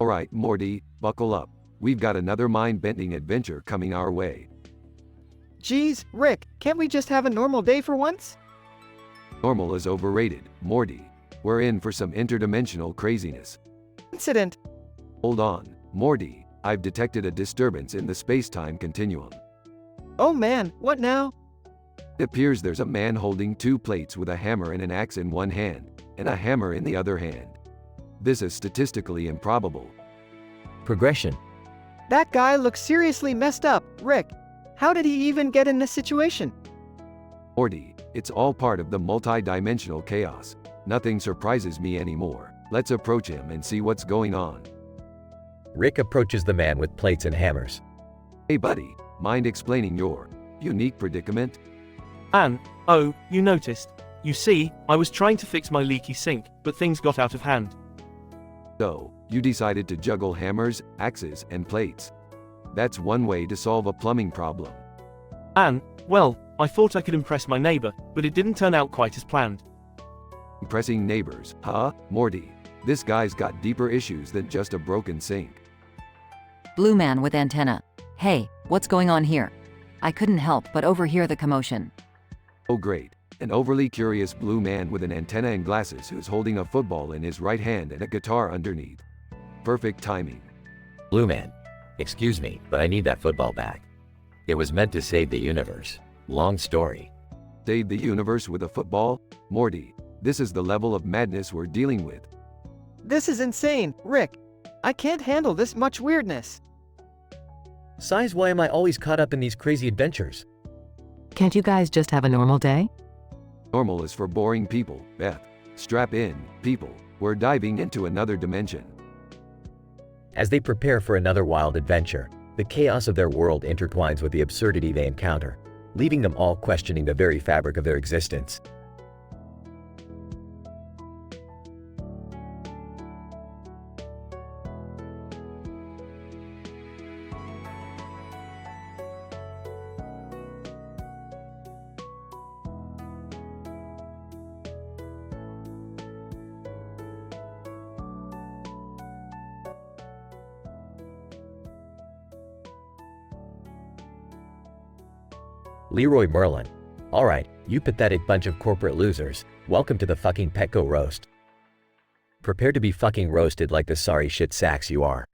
Alright, Morty, buckle up. We've got another mind-bending adventure coming our way. Geez, Rick, can't we just have a normal day for once? Normal is overrated, Morty. We're in for some interdimensional craziness. Incident. Hold on, Morty. I've detected a disturbance in the space-time continuum. Oh man, what now? It appears there's a man holding two plates with a hammer and an axe in one hand, and a hammer in the other hand. This is statistically improbable. Progression. That guy looks seriously messed up, Rick. How did he even get in this situation? Morty, it's all part of the multi-dimensional chaos. Nothing surprises me anymore. Let's approach him and see what's going on. Rick approaches the man with plates and hammers. Hey buddy, mind explaining your unique predicament? Anne, oh, you noticed. You see, I was trying to fix my leaky sink, but things got out of hand. So, you decided to juggle hammers, axes, and plates. That's one way to solve a plumbing problem. Anne, well, I thought I could impress my neighbor, but it didn't turn out quite as planned. Impressing neighbors, huh, Morty? This guy's got deeper issues than just a broken sink. Blue man with antenna. Hey, what's going on here? I couldn't help but overhear the commotion. Oh great, an overly curious blue man with an antenna and glasses who's holding a football in his right hand and a guitar underneath. Perfect timing. Blue man. Excuse me, but I need that football back. It was meant to save the universe. Long story. Save the universe with a football? Morty, this is the level of madness we're dealing with. This is insane, Rick. I can't handle this much weirdness. Size, why am I always caught up in these crazy adventures? Can't you guys just have a normal day? Normal is for boring people, Beth. Strap in, people. We're diving into another dimension. As they prepare for another wild adventure, the chaos of their world intertwines with the absurdity they encounter, leaving them all questioning the very fabric of their existence. Leroy Merlin. Alright, you pathetic bunch of corporate losers, welcome to the fucking Petco roast. Prepare to be fucking roasted like the sorry shit sacks you are.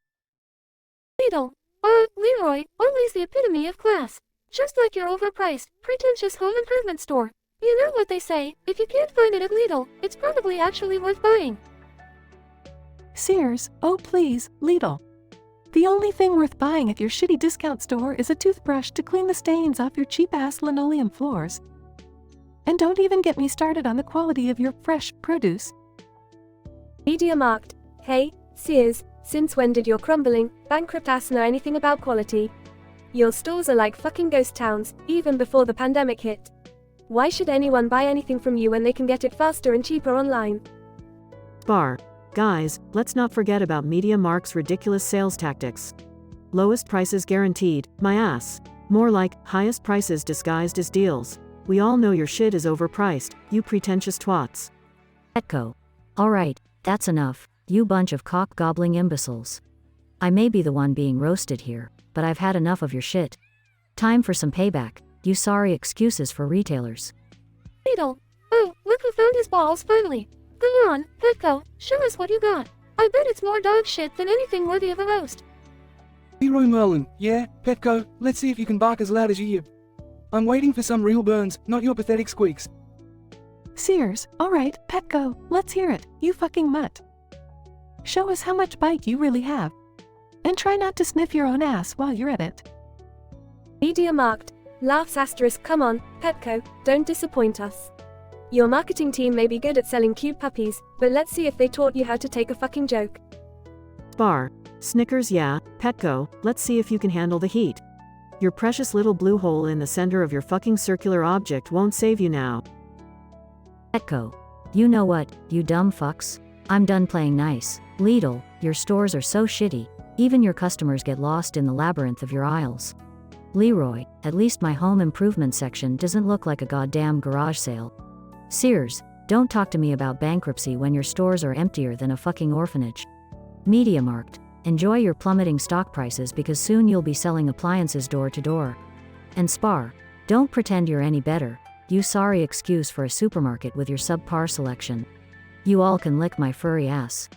Lidl. Leroy, always the epitome of class. Just like your overpriced, pretentious home improvement store. You know what they say, if you can't find it at Lidl, it's probably actually worth buying. Sears, oh please, Lidl. The only thing worth buying at your shitty discount store is a toothbrush to clean the stains off your cheap-ass linoleum floors. And don't even get me started on the quality of your fresh produce. Media Markt. Hey, Sears, since when did your crumbling, bankrupt ass know anything about quality? Your stores are like fucking ghost towns, even before the pandemic hit. Why should anyone buy anything from you when they can get it faster and cheaper online? Bar. Guys, let's not forget about Media Markt's ridiculous sales tactics. Lowest prices guaranteed, my ass. More like, highest prices disguised as deals. We all know your shit is overpriced, you pretentious twats. Petco. Alright, that's enough, you bunch of cock-gobbling imbeciles. I may be the one being roasted here, but I've had enough of your shit. Time for some payback, you sorry excuses for retailers. Lidl. Oh, look who found his balls finally. Come on, Petco, show us what you got. I bet it's more dog shit than anything worthy of a roast. Leroy Merlin, yeah, Petco, let's see if you can bark as loud as you yip. I'm waiting for some real burns, not your pathetic squeaks. Sears, alright, Petco, let's hear it, you fucking mutt. Show us how much bite you really have. And try not to sniff your own ass while you're at it. Media Markt. Laughs asterisk, come on, Petco, don't disappoint us. Your marketing team may be good at selling cute puppies, but let's see if they taught you how to take a fucking joke. Bar. Snickers, yeah, Petco, let's see if you can handle the heat. Your precious little blue hole in the center of your fucking circular object won't save you now. Petco. You know what, you dumb fucks? I'm done playing nice. Lidl, your stores are so shitty, even your customers get lost in the labyrinth of your aisles. Leroy, at least my home improvement section doesn't look like a goddamn garage sale. Sears, don't talk to me about bankruptcy when your stores are emptier than a fucking orphanage. MediaMarkt, enjoy your plummeting stock prices because soon you'll be selling appliances door to door. And Spar, don't pretend you're any better, you sorry excuse for a supermarket with your subpar selection. You all can lick my furry ass.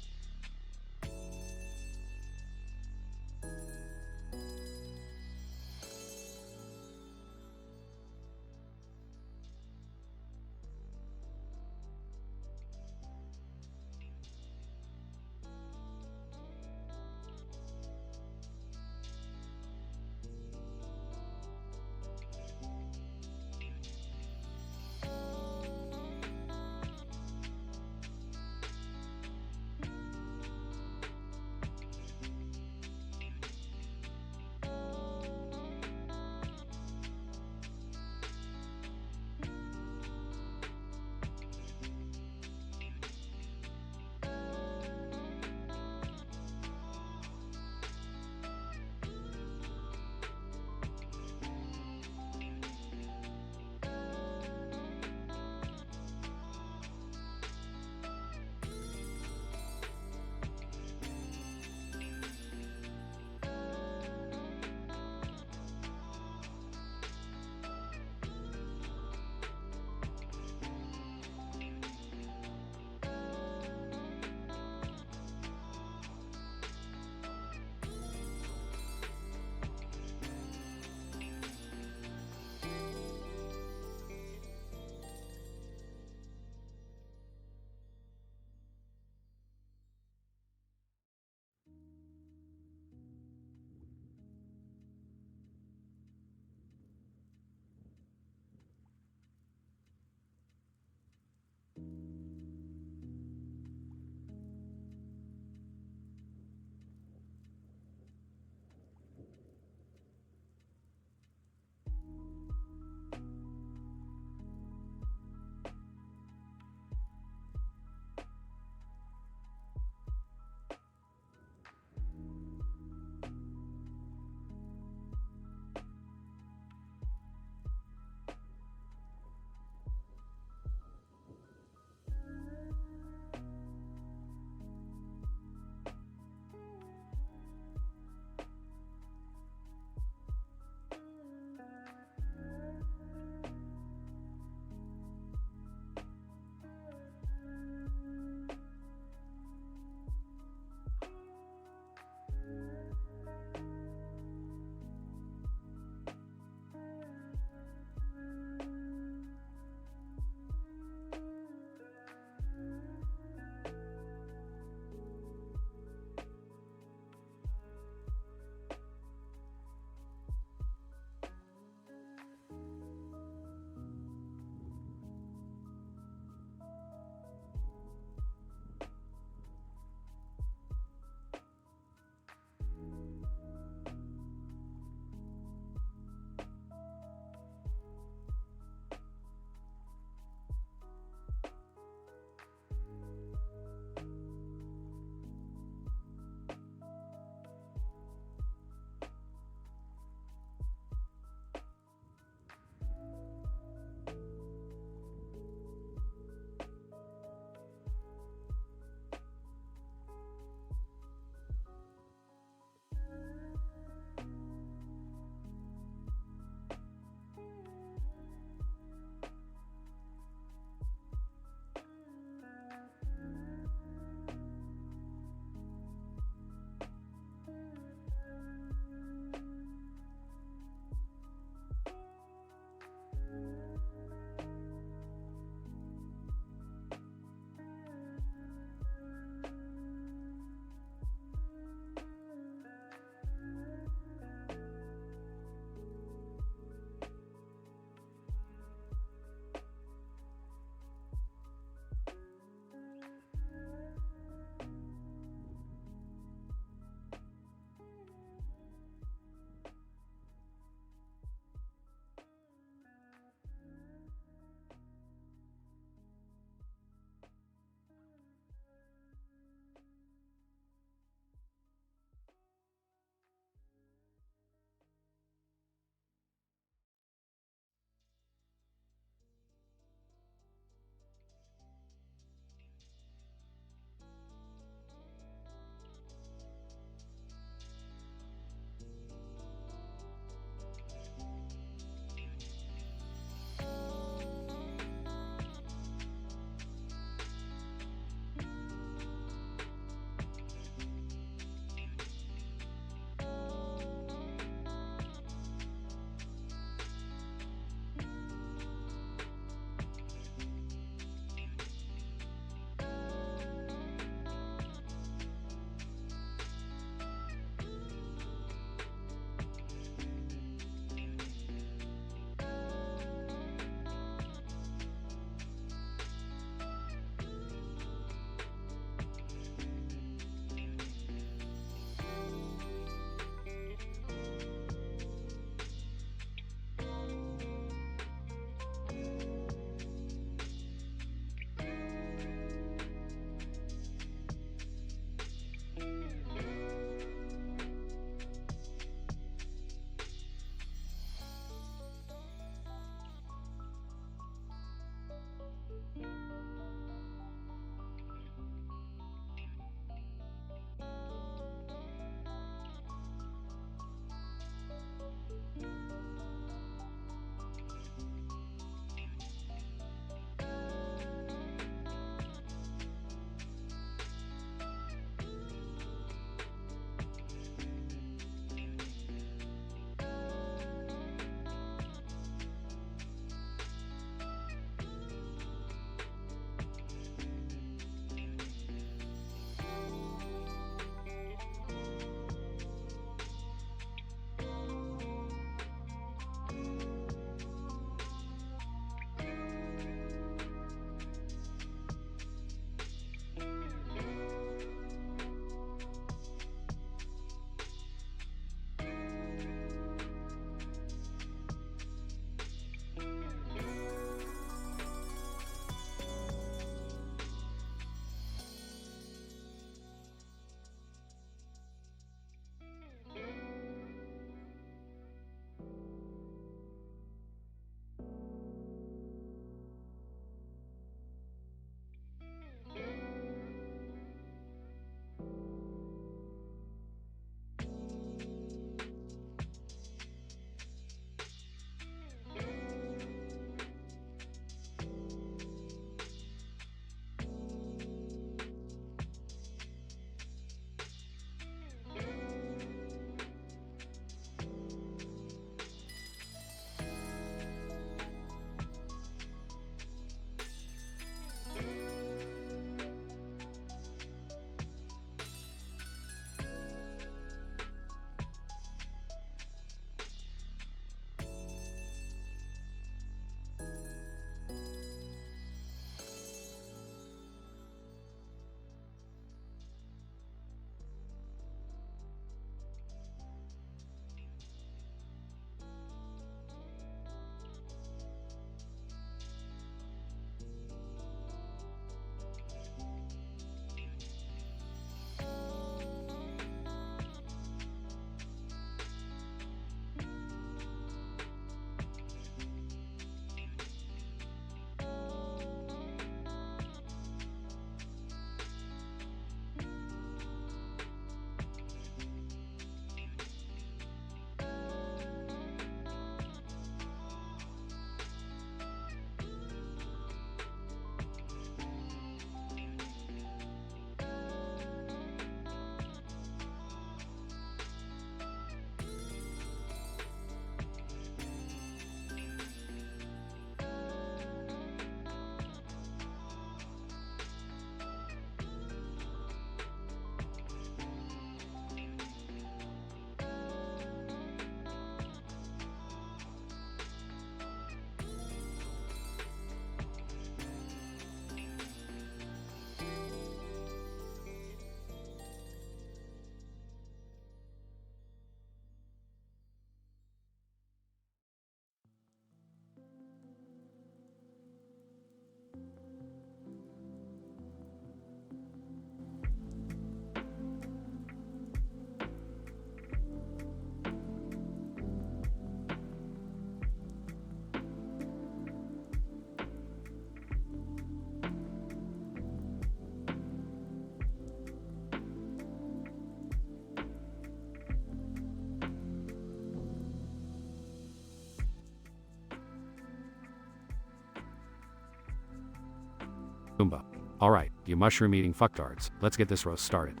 Goomba. Alright, you mushroom-eating fucktards, let's get this roast started.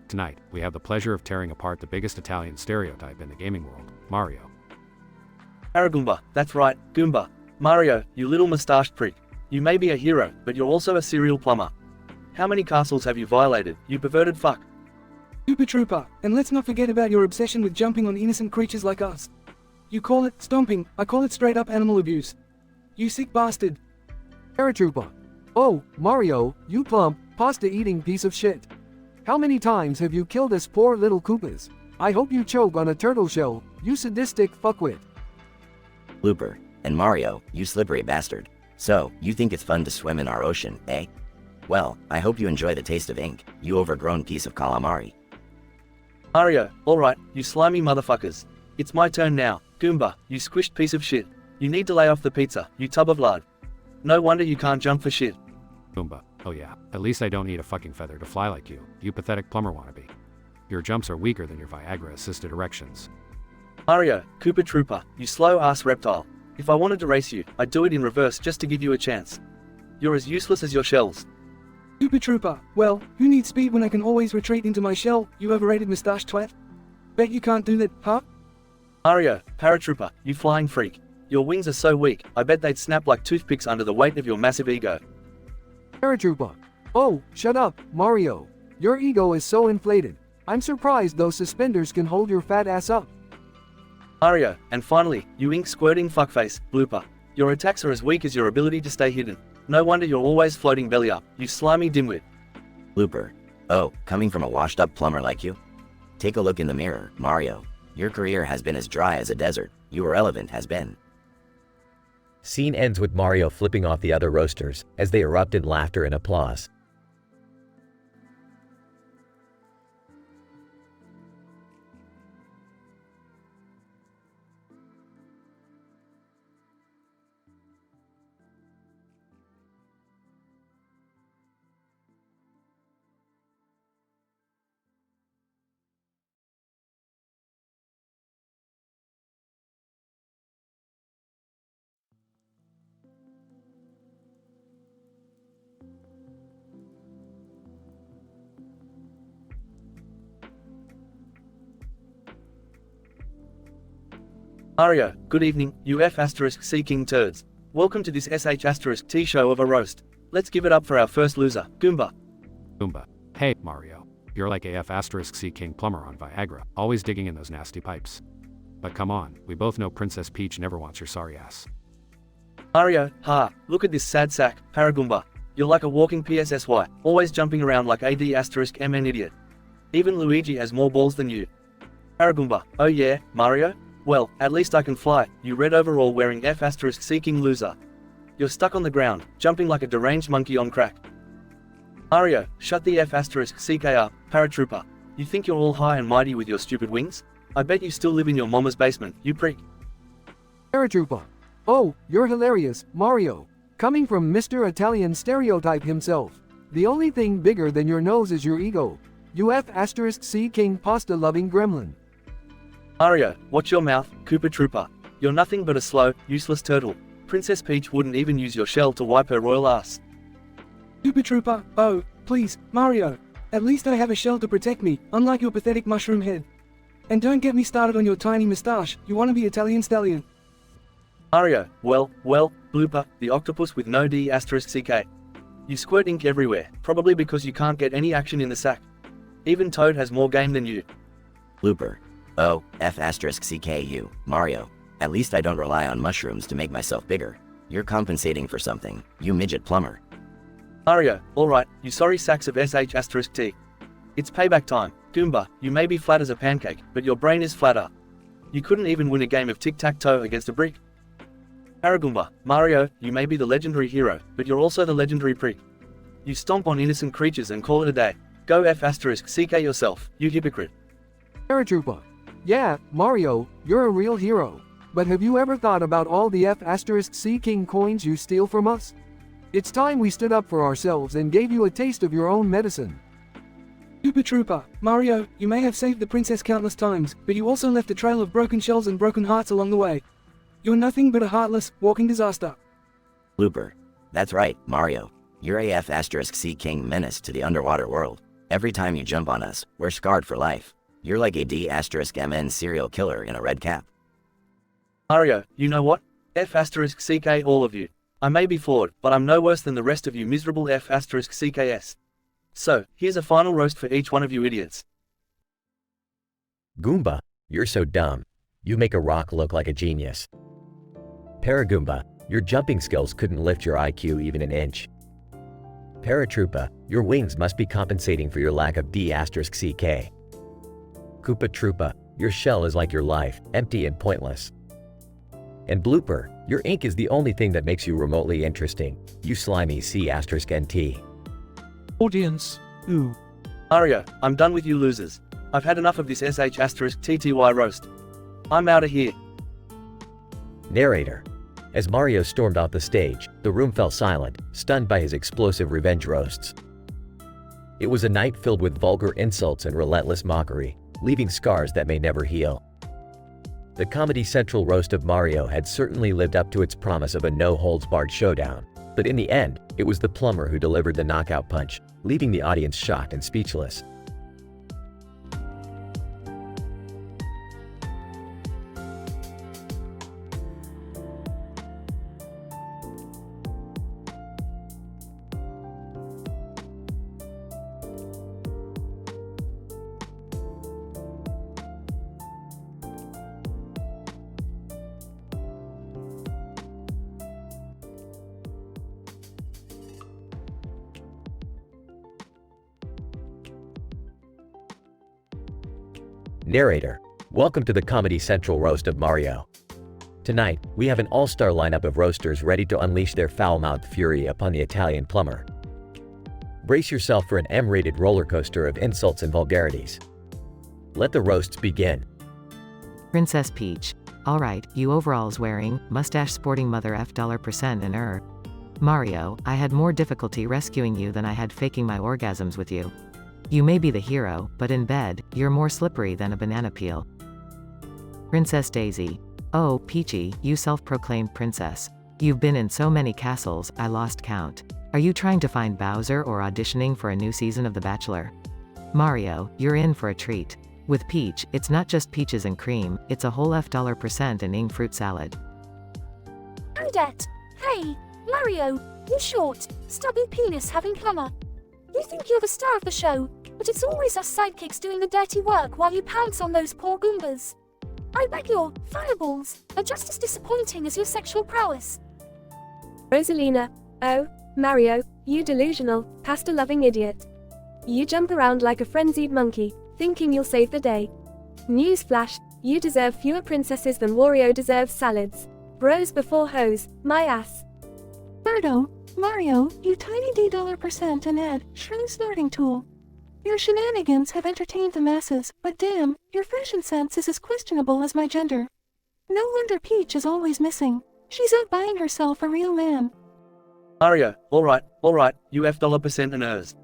Tonight, we have the pleasure of tearing apart the biggest Italian stereotype in the gaming world, Mario. Paragoomba, that's right, Goomba. Mario, you little mustached prick. You may be a hero, but you're also a serial plumber. How many castles have you violated, you perverted fuck? Super Trooper, and let's not forget about your obsession with jumping on innocent creatures like us. You call it stomping, I call it straight up animal abuse. You sick bastard. Paratrooper. Oh, Mario, you plump, pasta-eating piece of shit. How many times have you killed us poor little Koopas? I hope you choke on a turtle shell, you sadistic fuckwit. Looper, and Mario, you slippery bastard. So, you think it's fun to swim in our ocean, eh? Well, I hope you enjoy the taste of ink, you overgrown piece of calamari. Mario, alright, you slimy motherfuckers. It's my turn now. Goomba, you squished piece of shit. You need to lay off the pizza, you tub of lard. No wonder you can't jump for shit. Goomba. Oh yeah, at least I don't need a fucking feather to fly like you pathetic plumber wannabe. Your jumps are weaker than your Viagra-assisted erections. Mario, Koopa Trooper, you slow-ass reptile. If I wanted to race you, I'd do it in reverse just to give you a chance. You're as useless as your shells. Super Trooper, well, who needs speed when I can always retreat into my shell, you overrated moustache twat? Bet you can't do that, huh? Mario, Paratrooper, you flying freak. Your wings are so weak, I bet they'd snap like toothpicks under the weight of your massive ego. Paratrooper. Oh, shut up, Mario. Your ego is so inflated. I'm surprised those suspenders can hold your fat ass up. Mario, and finally, you ink-squirting fuckface, Blooper. Your attacks are as weak as your ability to stay hidden. No wonder you're always floating belly up, you slimy dimwit. Looper. Oh, coming from a washed-up plumber like you? Take a look in the mirror, Mario. Your career has been as dry as a desert. Your irrelevant has been. Scene ends with Mario flipping off the other roasters as they erupt in laughter and applause. Mario, good evening, you F***C King turds. Welcome to this SH*T show of a roast. Let's give it up for our first loser, Goomba. Goomba. Hey, Mario. You're like AF**C King plumber on Viagra, always digging in those nasty pipes. But come on, we both know Princess Peach never wants your sorry ass. Mario, ha, look at this sad sack, Paragoomba. You're like a walking PSSY, always jumping around like AD*MN idiot. Even Luigi has more balls than you. Paragoomba, oh yeah, Mario? Well, at least I can fly, you red overall wearing F***C King loser. You're stuck on the ground, jumping like a deranged monkey on crack. Mario, shut the F***C K up, Paratrooper. You think you're all high and mighty with your stupid wings? I bet you still live in your mama's basement, you prick. Paratrooper. Oh, you're hilarious, Mario. Coming from Mr. Italian stereotype himself. The only thing bigger than your nose is your ego. You F***C King pasta-loving gremlin. Mario, watch your mouth, Koopa Trooper. You're nothing but a slow, useless turtle. Princess Peach wouldn't even use your shell to wipe her royal ass. Super Trooper, oh, please, Mario. At least I have a shell to protect me, unlike your pathetic mushroom head. And don't get me started on your tiny moustache, you wanna be Italian stallion. Mario, well, Blooper, the octopus with no D***CK. You squirt ink everywhere, probably because you can't get any action in the sack. Even Toad has more game than you. Looper. Oh, F***CK you, Mario. At least I don't rely on mushrooms to make myself bigger. You're compensating for something, you midget plumber. Mario, alright, you sorry sacks of SH*T. It's payback time. Goomba, you may be flat as a pancake, but your brain is flatter. You couldn't even win a game of tic-tac-toe against a brick. Paragoomba, Mario, you may be the legendary hero, but you're also the legendary prick. You stomp on innocent creatures and call it a day. Go F***CK yourself, you hypocrite. Paratrooper. Yeah, Mario, you're a real hero. But have you ever thought about all the F***C King coins you steal from us? It's time we stood up for ourselves and gave you a taste of your own medicine. Super Trooper, Mario, you may have saved the princess countless times, but you also left a trail of broken shells and broken hearts along the way. You're nothing but a heartless, walking disaster. Looper. That's right, Mario. you're AF asterisk C King menace to the underwater world. Every time you jump on us, we're scarred for life. You're like a D asterisk MN serial killer in a red cap. Mario, you know what? F asterisk CK all of you. I may be flawed, but I'm no worse than the rest of you miserable F asterisk CKS. So, here's a final roast for each one of you idiots. Goomba, you're so dumb. You make a rock look like a genius. Paragoomba, your jumping skills couldn't lift your IQ even an inch. Paratroopa, your wings must be compensating for your lack of D asterisk CK. Koopa Troopa, your shell is like your life, empty and pointless. And Blooper, your ink is the only thing that makes you remotely interesting, you slimy C asterisk NT. Audience, ooh. Mario, I'm done with you losers. I've had enough of this SH asterisk TTY roast. I'm outta here. Narrator. As Mario stormed off the stage, the room fell silent, stunned by his explosive revenge roasts. It was a night filled with vulgar insults and relentless mockery, leaving scars that may never heal. The Comedy Central roast of Mario had certainly lived up to its promise of a no-holds-barred showdown, but in the end, it was the plumber who delivered the knockout punch, leaving the audience shocked and speechless. Narrator. Welcome to the Comedy Central roast of Mario. Tonight, we have an all-star lineup of roasters ready to unleash their foul-mouthed fury upon the Italian plumber. Brace yourself for an M-rated roller coaster of insults and vulgarities. Let the roasts begin. Princess Peach. Alright, you overalls wearing, mustache sporting mother $% and Mario, I had more difficulty rescuing you than I had faking my orgasms with you. You may be the hero, but in bed, you're more slippery than a banana peel. Princess Daisy. Oh, Peachy, you self-proclaimed princess. You've been in so many castles, I lost count. Are you trying to find Bowser or auditioning for a new season of The Bachelor? Mario, you're in for a treat. With Peach, it's not just peaches and cream, it's a whole $% and ing fruit salad. Odette. Hey, Mario, you short, stubby penis having plumber. You think you're the star of the show, but it's always us sidekicks doing the dirty work while you pounce on those poor Goombas. I bet your fireballs are just as disappointing as your sexual prowess. Rosalina. Oh, Mario, you delusional, pasta-loving idiot. You jump around like a frenzied monkey, thinking you'll save the day. Newsflash, you deserve fewer princesses than Wario deserves salads. Bros before hoes, my ass. Birdo. Mario, you tiny $% and Ed, shrilly snorting tool. Your shenanigans have entertained the masses, but damn, your fashion sense is as questionable as my gender. No wonder Peach is always missing. She's out buying herself a real man. Mario, alright, you $% and ers.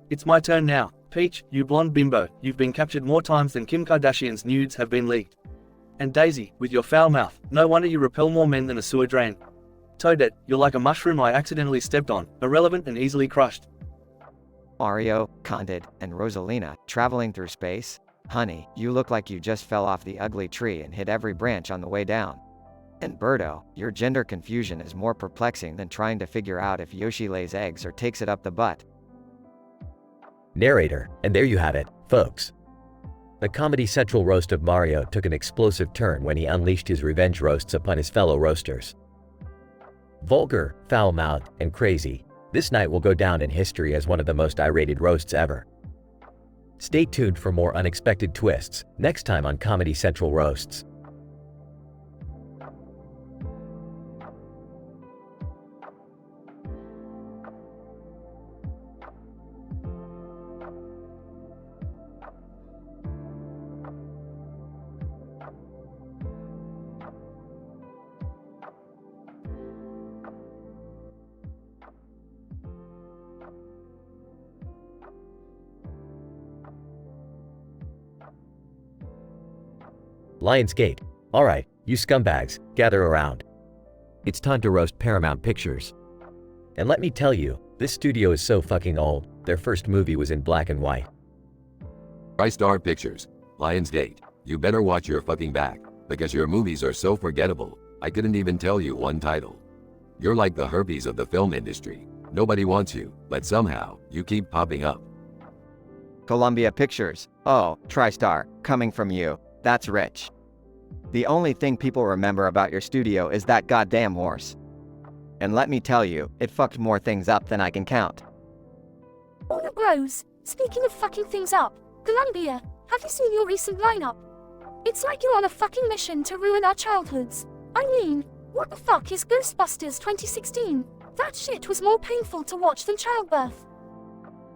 It's my turn now. Peach, you blonde bimbo, you've been captured more times than Kim Kardashian's nudes have been leaked. And Daisy, with your foul mouth, no wonder you repel more men than a sewer drain. Toadette, you're like a mushroom I accidentally stepped on, irrelevant and easily crushed. Mario, Condit, and Rosalina, traveling through space? Honey, you look like you just fell off the ugly tree and hit every branch on the way down. And Birdo, your gender confusion is more perplexing than trying to figure out if Yoshi lays eggs or takes it up the butt. Narrator. And there you have it, folks. The Comedy Central roast of Mario took an explosive turn when he unleashed his revenge roasts upon his fellow roasters. Vulgar, foul-mouthed, and crazy, this night will go down in history as one of the most irated roasts ever. Stay tuned for more unexpected twists, next time on Comedy Central Roasts. Lionsgate. Alright, you scumbags, gather around. It's time to roast Paramount Pictures. And let me tell you, This studio is so fucking old. Their first movie was in black and white. TriStar Pictures, Lionsgate, you better watch your fucking back, because your movies are so forgettable, I couldn't even tell you one title. You're like the herpes of the film industry. Nobody wants you, but somehow, you keep popping up. Columbia Pictures. Oh, TriStar, coming from you. That's rich. The only thing people remember about your studio is that goddamn horse. And let me tell you, it fucked more things up than I can count. Warner Bros. Speaking of fucking things up, Columbia, have you seen your recent lineup? It's like you're on a fucking mission to ruin our childhoods. I mean, what the fuck is Ghostbusters 2016? That shit was more painful to watch than childbirth.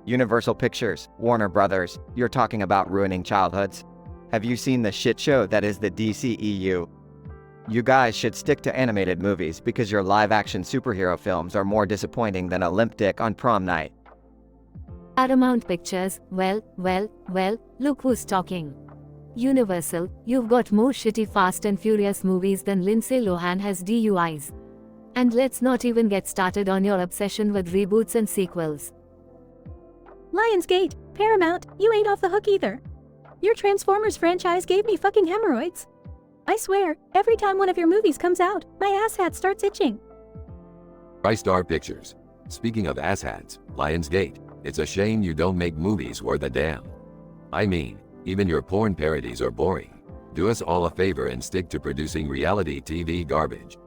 Universal Pictures, Warner Brothers, you're talking about ruining childhoods? Have you seen the shit show that is the DCEU? You guys should stick to animated movies because your live-action superhero films are more disappointing than a limp dick on prom night. Paramount Pictures, well, look who's talking. Universal, you've got more shitty Fast and Furious movies than Lindsay Lohan has DUIs. And let's not even get started on your obsession with reboots and sequels. Lionsgate, Paramount, you ain't off the hook either. Your Transformers franchise gave me fucking hemorrhoids. I swear, every time one of your movies comes out, my asshat starts itching. TriStar Pictures, speaking of asshats, Lionsgate, it's a shame you don't make movies worth a damn. I mean, even your porn parodies are boring. Do us all a favor and stick to producing reality TV garbage.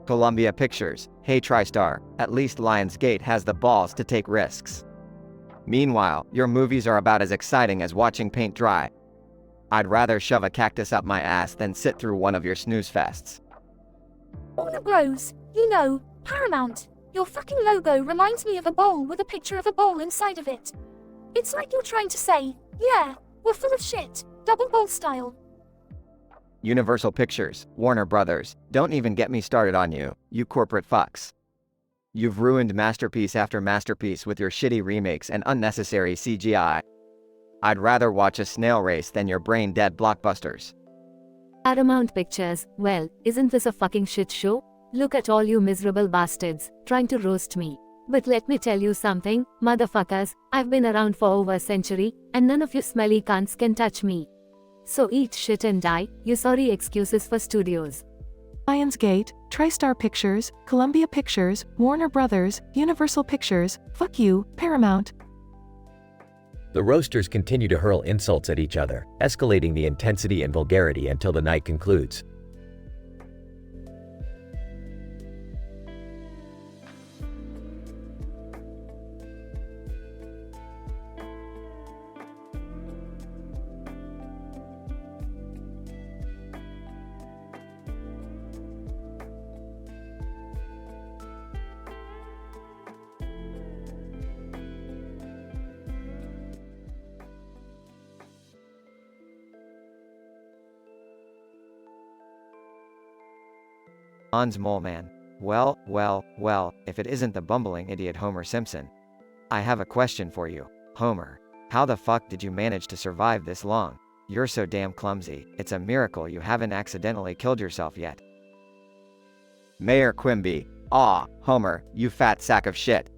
Columbia Pictures, hey TriStar, at least Lionsgate has the balls to take risks. Meanwhile, your movies are about as exciting as watching paint dry. I'd rather shove a cactus up my ass than sit through one of your snooze fests. Warner Bros. You know, Paramount, your fucking logo reminds me of a bowl with a picture of a bowl inside of it. It's like you're trying to say, yeah, we're full of shit, double bowl style. Universal Pictures, Warner Brothers, don't even get me started on you, you corporate fucks. You've ruined masterpiece after masterpiece with your shitty remakes and unnecessary CGI. I'd rather watch a snail race than your brain-dead blockbusters. Paramount Pictures, well, isn't this a fucking shit show? Look at all you miserable bastards, trying to roast me. But let me tell you something, motherfuckers, I've been around for over a century, and none of you smelly cunts can touch me. So eat shit and die, you sorry excuses for studios. Lionsgate, TriStar Pictures, Columbia Pictures, Warner Brothers, Universal Pictures, fuck you, Paramount. The roasters continue to hurl insults at each other, escalating the intensity and vulgarity until the night concludes. Hans Moleman. Well, if it isn't the bumbling idiot Homer Simpson. I have a question for you, Homer. How the fuck did you manage to survive this long? You're so damn clumsy, it's a miracle you haven't accidentally killed yourself yet. Mayor Quimby. Aw, Homer, you fat sack of shit.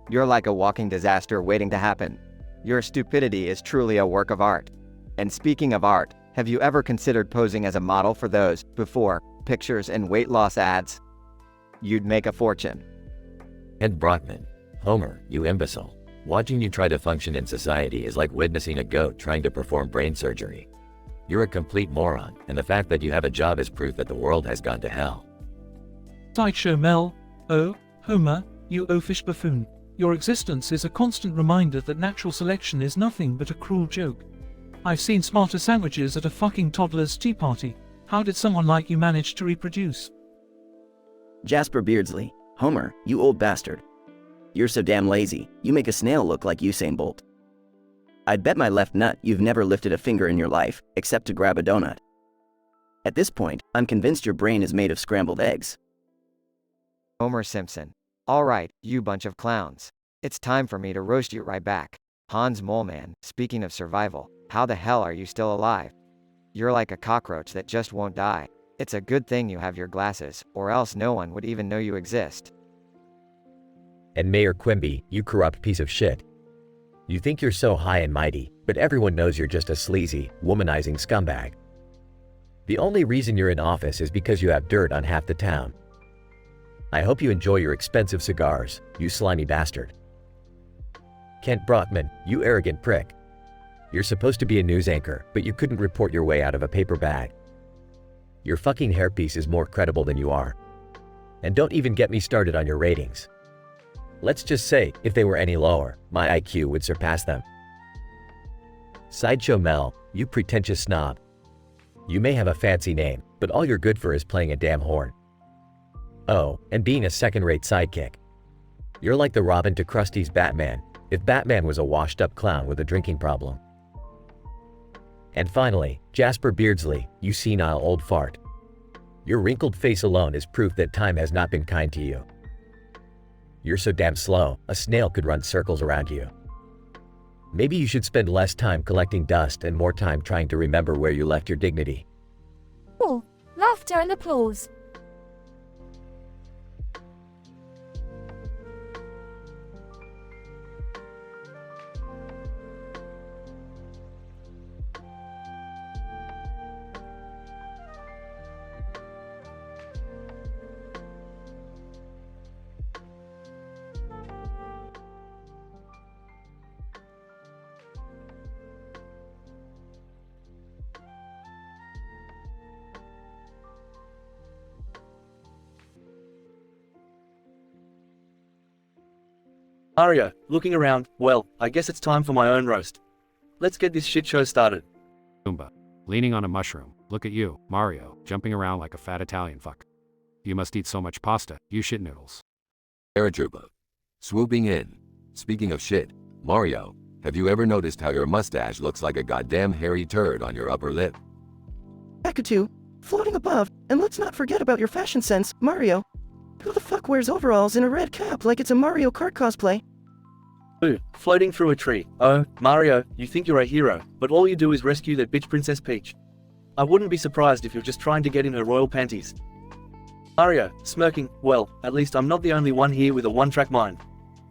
You're like a walking disaster waiting to happen. Your stupidity is truly a work of art. And speaking of art, have you ever considered posing as a model for those before pictures and weight loss ads? You'd make a fortune. Ed Brockman. Homer, you imbecile. Watching you try to function in society is like witnessing a goat trying to perform brain surgery. You're a complete moron, and the fact that you have a job is proof that the world has gone to hell. Sideshow Mel. Oh, Homer, you oafish buffoon. Your existence is a constant reminder that natural selection is nothing but a cruel joke. I've seen smarter sandwiches at a fucking toddler's tea party. How did someone like you manage to reproduce? Jasper Beardsley. Homer, you old bastard. You're so damn lazy, you make a snail look like Usain Bolt. I'd bet my left nut you've never lifted a finger in your life, except to grab a donut. At this point, I'm convinced your brain is made of scrambled eggs. Homer Simpson. Alright, you bunch of clowns. It's time for me to roast you right back. Hans Moleman, speaking of survival, how the hell are you still alive? You're like a cockroach that just won't die. It's a good thing you have your glasses, or else no one would even know you exist. And Mayor Quimby, you corrupt piece of shit. You think you're so high and mighty, but everyone knows you're just a sleazy, womanizing scumbag. The only reason you're in office is because you have dirt on half the town. I hope you enjoy your expensive cigars, you slimy bastard. Kent Brockman, you arrogant prick. You're supposed to be a news anchor, but you couldn't report your way out of a paper bag. Your fucking hairpiece is more credible than you are. And don't even get me started on your ratings. Let's just say, if they were any lower, my IQ would surpass them. Sideshow Mel, you pretentious snob. You may have a fancy name, but all you're good for is playing a damn horn. Oh, and being a second-rate sidekick. You're like the Robin to Krusty's Batman, if Batman was a washed-up clown with a drinking problem. And finally, Jasper Beardsley, you senile old fart. Your wrinkled face alone is proof that time has not been kind to you. You're so damn slow, a snail could run circles around you. Maybe you should spend less time collecting dust and more time trying to remember where you left your dignity. Oh, laughter and applause. Mario, looking around, well, I guess it's time for my own roast. Let's get this shit show started. Goomba. Leaning on a mushroom. Look at you, Mario, jumping around like a fat Italian fuck. You must eat so much pasta, you shit noodles. Paratroopa. Swooping in. Speaking of shit, Mario, have you ever noticed how your mustache looks like a goddamn hairy turd on your upper lip? Akatu, floating above, and let's not forget about your fashion sense, Mario. Who the fuck wears overalls and a red cap like it's a Mario Kart cosplay? Ooh, floating through a tree. Oh, Mario, you think you're a hero, but all you do is rescue that bitch Princess Peach. I wouldn't be surprised if you're just trying to get in her royal panties. Mario, smirking, well, at least I'm not the only one here with a one-track mind.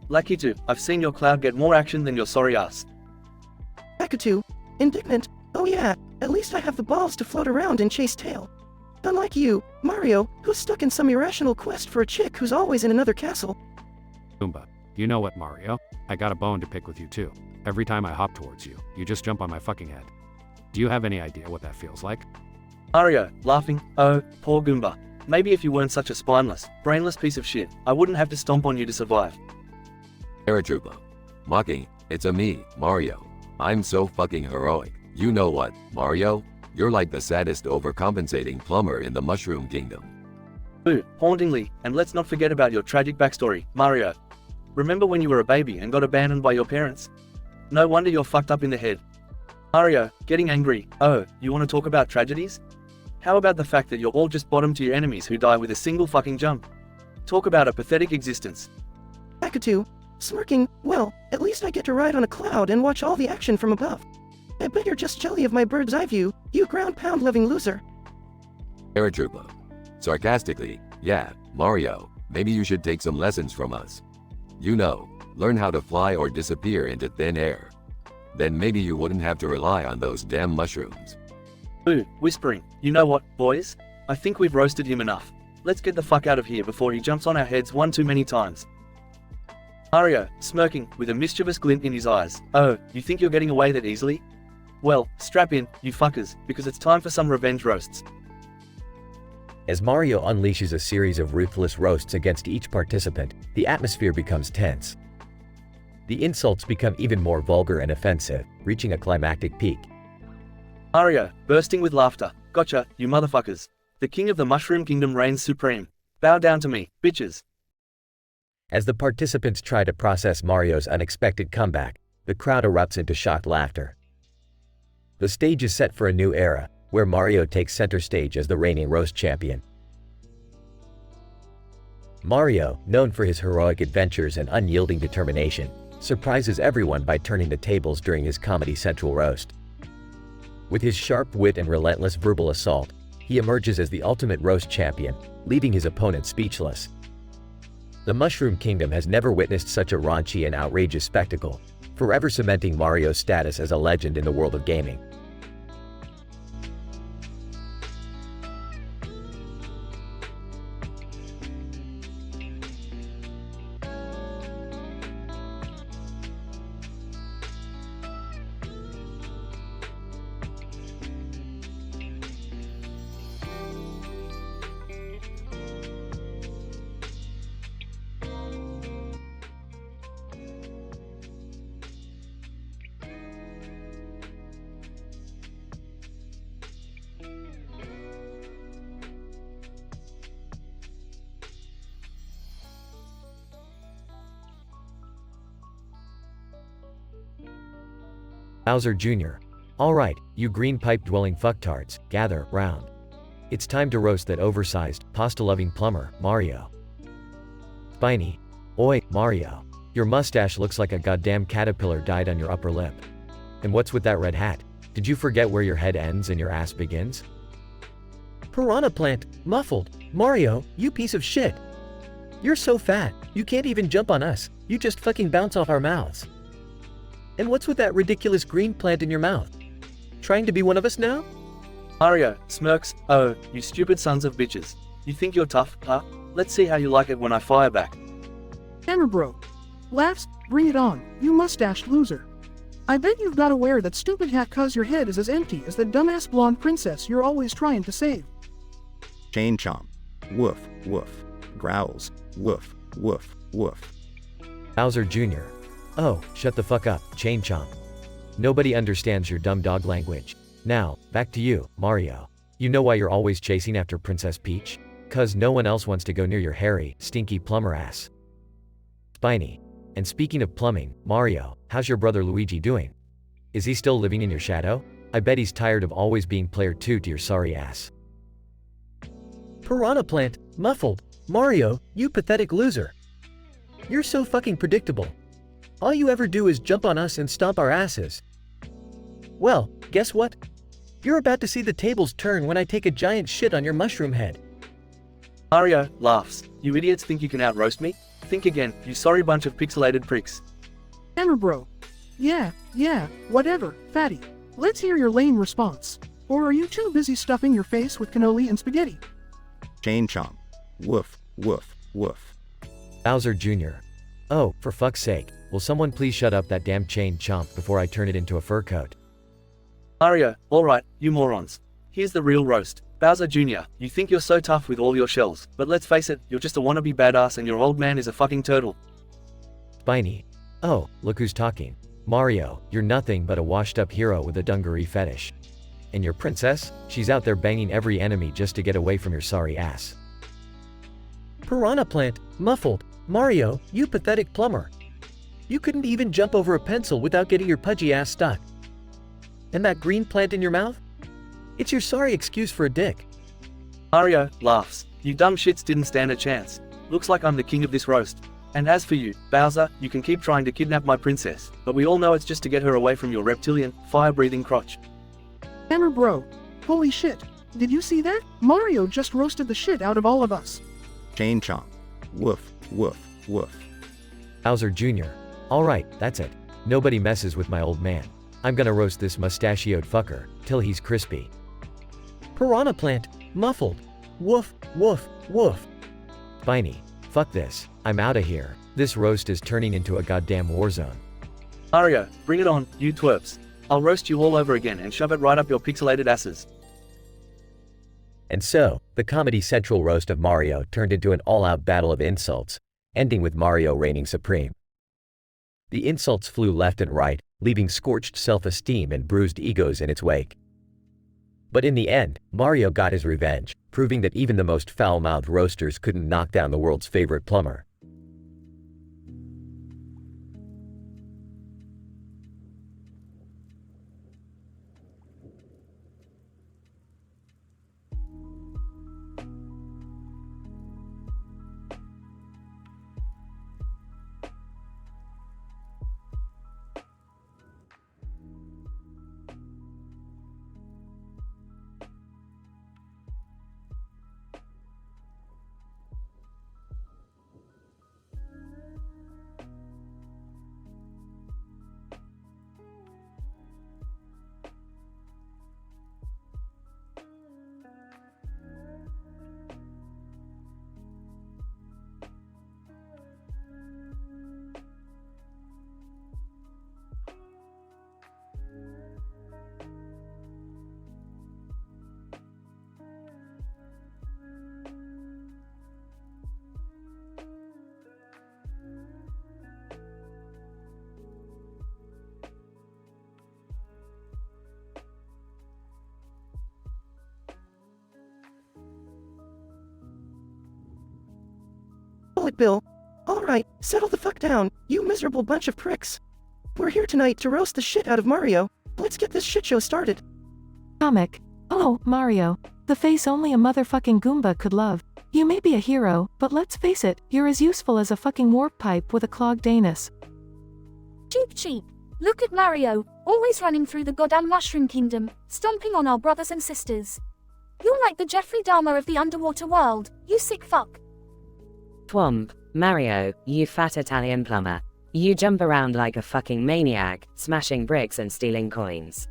Lakitu, I've seen your cloud get more action than your sorry ass. Akatu, indignant, oh yeah, at least I have the balls to float around and chase tail. Unlike you, Mario, who's stuck in some irrational quest for a chick who's always in another castle. Goomba. You know what, Mario? I got a bone to pick with you too. Every time I hop towards you, you just jump on my fucking head. Do you have any idea what that feels like? Mario, laughing, oh, poor Goomba. Maybe if you weren't such a spineless, brainless piece of shit, I wouldn't have to stomp on you to survive. Paratroopa. Mocking, it's a me, Mario. I'm so fucking heroic. You know what, Mario? You're like the saddest overcompensating plumber in the Mushroom Kingdom. Ooh, hauntingly, and let's not forget about your tragic backstory, Mario. Remember when you were a baby and got abandoned by your parents? No wonder you're fucked up in the head. Mario, getting angry, oh, you want to talk about tragedies? How about the fact that you're all just bottom tier enemies who die with a single fucking jump? Talk about a pathetic existence. Akatu, smirking, well, at least I get to ride on a cloud and watch all the action from above. I bet you're just jelly of my bird's eye view, you ground pound loving loser. Paratroopa. Sarcastically, yeah, Mario, maybe you should take some lessons from us. You know, learn how to fly or disappear into thin air. Then maybe you wouldn't have to rely on those damn mushrooms. Ooh, whispering, you know what, boys? I think we've roasted him enough. Let's get the fuck out of here before he jumps on our heads one too many times. Mario, smirking, with a mischievous glint in his eyes. Oh, you think you're getting away that easily? Well, strap in, you fuckers, because it's time for some revenge roasts. As Mario unleashes a series of ruthless roasts against each participant, the atmosphere becomes tense. The insults become even more vulgar and offensive, reaching a climactic peak. Mario, bursting with laughter, gotcha, you motherfuckers. The king of the Mushroom Kingdom reigns supreme. Bow down to me, bitches. As the participants try to process Mario's unexpected comeback, the crowd erupts into shocked laughter. The stage is set for a new era, where Mario takes center stage as the reigning roast champion. Mario, known for his heroic adventures and unyielding determination, surprises everyone by turning the tables during his Comedy Central roast. With his sharp wit and relentless verbal assault, he emerges as the ultimate roast champion, leaving his opponent speechless. The Mushroom Kingdom has never witnessed such a raunchy and outrageous spectacle, forever cementing Mario's status as a legend in the world of gaming. Bowser Jr. Alright, you green pipe-dwelling fucktards, gather round. It's time to roast that oversized, pasta-loving plumber, Mario. Spiny. Oi, Mario. Your mustache looks like a goddamn caterpillar died on your upper lip. And what's with that red hat? Did you forget where your head ends and your ass begins? Piranha plant, muffled. Mario, you piece of shit. You're so fat, you can't even jump on us, you just fucking bounce off our mouths. And what's with that ridiculous green plant in your mouth? Trying to be one of us now? Mario smirks. Oh, you stupid sons of bitches. You think you're tough, huh? Let's see how you like it when I fire back. Hammer bro. Laughs, bring it on, you mustached loser. I bet you've got to wear that stupid hat cause your head is as empty as the dumbass blonde princess you're always trying to save. Chain chomp. Woof, woof. Growls. Woof, woof, woof. Bowser Jr. Oh, shut the fuck up, Chain Chomp. Nobody understands your dumb dog language. Now, back to you, Mario. You know why you're always chasing after Princess Peach? 'Cause no one else wants to go near your hairy, stinky plumber ass. Spiny. And speaking of plumbing, Mario, how's your brother Luigi doing? Is he still living in your shadow? I bet he's tired of always being player 2 to your sorry ass. Piranha plant, muffled. Mario, you pathetic loser. You're so fucking predictable. All you ever do is jump on us and stomp our asses. Well, guess what? You're about to see the tables turn when I take a giant shit on your mushroom head. Mario laughs. You idiots think you can out-roast me? Think again, you sorry bunch of pixelated pricks. Hammer bro. Yeah, whatever, fatty. Let's hear your lame response. Or are you too busy stuffing your face with cannoli and spaghetti? Chain chomp. Woof, woof, woof. Bowser Jr. Oh, for fuck's sake, will someone please shut up that damn Chain Chomp before I turn it into a fur coat? Mario, alright, you morons. Here's the real roast. Bowser Jr., you think you're so tough with all your shells, but let's face it, you're just a wannabe badass and your old man is a fucking turtle. Spiny. Oh, look who's talking. Mario, you're nothing but a washed-up hero with a dungaree fetish. And your princess? She's out there banging every enemy just to get away from your sorry ass. Piranha plant, muffled. Mario, you pathetic plumber. You couldn't even jump over a pencil without getting your pudgy ass stuck. And that green plant in your mouth? It's your sorry excuse for a dick. Mario laughs. You dumb shits didn't stand a chance. Looks like I'm the king of this roast. And as for you, Bowser, you can keep trying to kidnap my princess, but we all know it's just to get her away from your reptilian, fire-breathing crotch. Hammer bro. Holy shit. Did you see that? Mario just roasted the shit out of all of us. Chain chomp. Woof, woof, woof. Bowser Jr. Alright, that's it. Nobody messes with my old man. I'm gonna roast this mustachioed fucker, till he's crispy. Piranha plant, muffled. Woof, woof, woof. Spiny. Fuck this. I'm outta here. This roast is turning into a goddamn war zone. Mario, bring it on, you twerps. I'll roast you all over again and shove it right up your pixelated asses. And so, the Comedy Central roast of Mario turned into an all-out battle of insults, ending with Mario reigning supreme. The insults flew left and right, leaving scorched self-esteem and bruised egos in its wake. But in the end, Mario got his revenge, proving that even the most foul-mouthed roasters couldn't knock down the world's favorite plumber. Bullet Bill. Alright, settle the fuck down, you miserable bunch of pricks. We're here tonight to roast the shit out of Mario. Let's get this shit show started. Comic. Oh, Mario. The face only a motherfucking Goomba could love. You may be a hero, but let's face it, you're as useful as a fucking warp pipe with a clogged anus. Cheap. Look at Mario, always running through the goddamn Mushroom Kingdom, stomping on our brothers and sisters. You're like the Jeffrey Dahmer of the underwater world, you sick fuck. Twomp, Mario, you fat Italian plumber. You jump around like a fucking maniac, smashing bricks and stealing coins.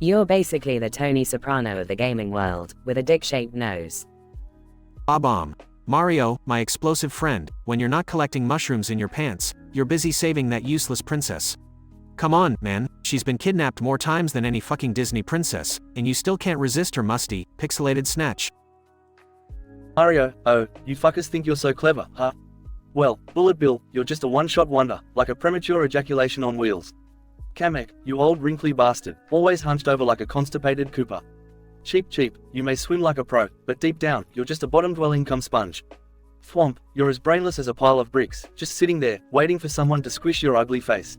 You're basically the Tony Soprano of the gaming world, with a dick-shaped nose. Bob-omb. Mario, my explosive friend, when you're not collecting mushrooms in your pants, you're busy saving that useless princess. Come on, man, she's been kidnapped more times than any fucking Disney princess, and you still can't resist her musty, pixelated snatch. Mario, oh, you fuckers think you're so clever, huh? Well, Bullet Bill, you're just a one-shot wonder, like a premature ejaculation on wheels. Kamek, you old wrinkly bastard, always hunched over like a constipated Koopa. Cheap, you may swim like a pro, but deep down, you're just a bottom-dwelling cum sponge. Thwomp, you're as brainless as a pile of bricks, just sitting there, waiting for someone to squish your ugly face.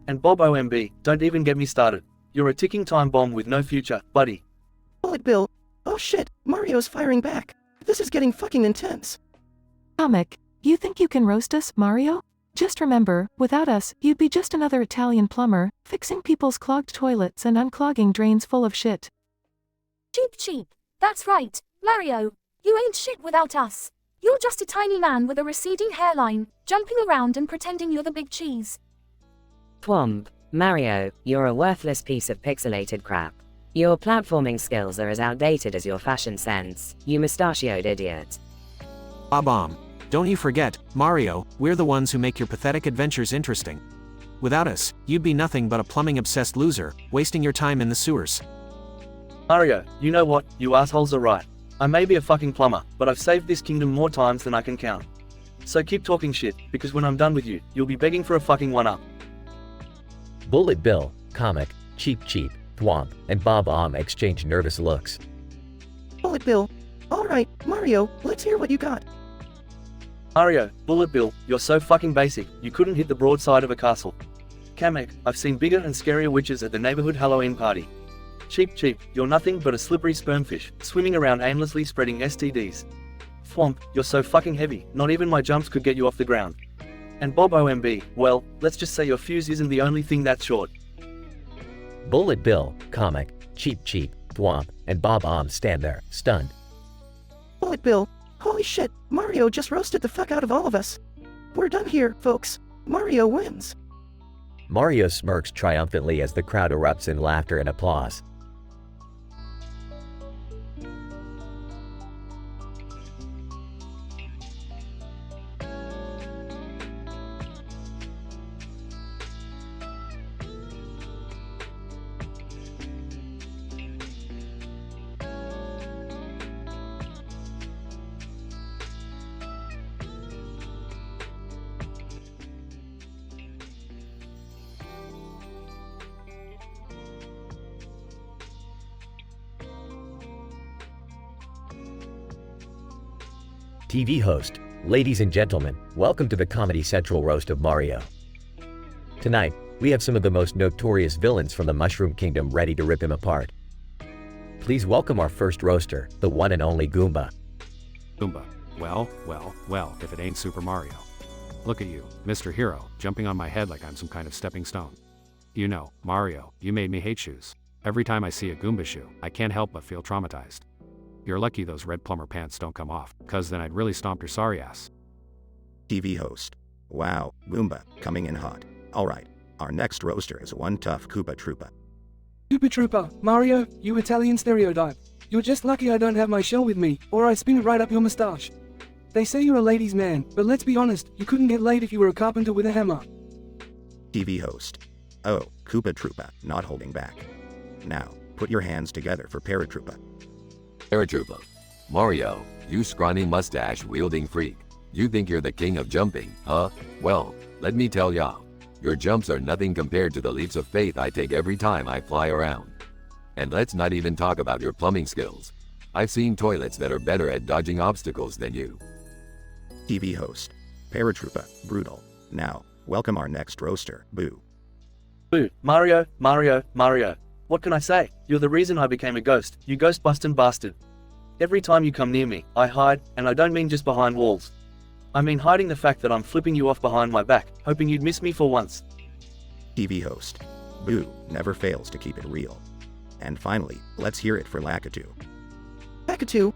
And Bob OMB, don't even get me started. You're a ticking time bomb with no future, buddy. Bullet Bill. Oh shit, Mario's firing back. This is getting fucking intense. Comic. You think you can roast us, Mario? Just remember, without us, you'd be just another Italian plumber, fixing people's clogged toilets and unclogging drains full of shit. Cheap. That's right, Mario. You ain't shit without us. You're just a tiny man with a receding hairline, jumping around and pretending you're the big cheese. Twomp, Mario, you're a worthless piece of pixelated crap. Your platforming skills are as outdated as your fashion sense, you mustachioed idiot. Bob-omb. Don't you forget, Mario, we're the ones who make your pathetic adventures interesting. Without us, you'd be nothing but a plumbing-obsessed loser, wasting your time in the sewers. Mario, you know what, you assholes are right. I may be a fucking plumber, but I've saved this kingdom more times than I can count. So keep talking shit, because when I'm done with you, you'll be begging for a fucking one-up. Bullet Bill, Comic, Cheap, Thwomp, and Bob-omb exchange nervous looks. Bullet Bill. Alright, Mario, let's hear what you got. Mario, Bullet Bill, you're so fucking basic, you couldn't hit the broadside of a castle. Kamek, I've seen bigger and scarier witches at the neighborhood Halloween party. Cheap, you're nothing but a slippery spermfish, swimming around aimlessly spreading STDs. Thwomp, you're so fucking heavy, not even my jumps could get you off the ground. And Bob OMB, well, let's just say your fuse isn't the only thing that's short. Bullet Bill, Comic, Cheap, Thwomp, and Bob-omb stand there, stunned. Bullet Bill. Holy shit, Mario just roasted the fuck out of all of us. We're done here, folks. Mario wins. Mario smirks triumphantly as the crowd erupts in laughter and applause. TV host, ladies and gentlemen, welcome to the Comedy Central roast of Mario. Tonight, we have some of the most notorious villains from the Mushroom Kingdom ready to rip him apart. Please welcome our first roaster, the one and only Goomba. Goomba. Well, if it ain't Super Mario. Look at you, Mr. Hero, jumping on my head like I'm some kind of stepping stone. You know, Mario, you made me hate shoes. Every time I see a Goomba shoe, I can't help but feel traumatized. You're lucky those red plumber pants don't come off, cause then I'd really stomp your sorry ass. TV host. Wow, Goomba, coming in hot. Alright, our next roaster is one tough Koopa Troopa. Koopa Troopa, Mario, you Italian stereotype. You're just lucky I don't have my shell with me, or I spin it right up your mustache. They say you're a ladies' man, but let's be honest, you couldn't get laid if you were a carpenter with a hammer. TV host. Oh, Koopa Troopa, not holding back. Now, put your hands together for Paratroopa. Paratroopa. Mario, you scrawny mustache-wielding freak. You think you're the king of jumping, huh? Well, let me tell ya. Your jumps are nothing compared to the leaps of faith I take every time I fly around. And let's not even talk about your plumbing skills. I've seen toilets that are better at dodging obstacles than you. TV host. Paratroopa, brutal. Now, welcome our next roaster, Boo. Boo, Mario, Mario, Mario. What can I say? You're the reason I became a ghost, you ghost-bustin' bastard. Every time you come near me, I hide, and I don't mean just behind walls. I mean hiding the fact that I'm flipping you off behind my back, hoping you'd miss me for once. TV host. Boo never fails to keep it real. And finally, let's hear it for Lakitu. Lakitu?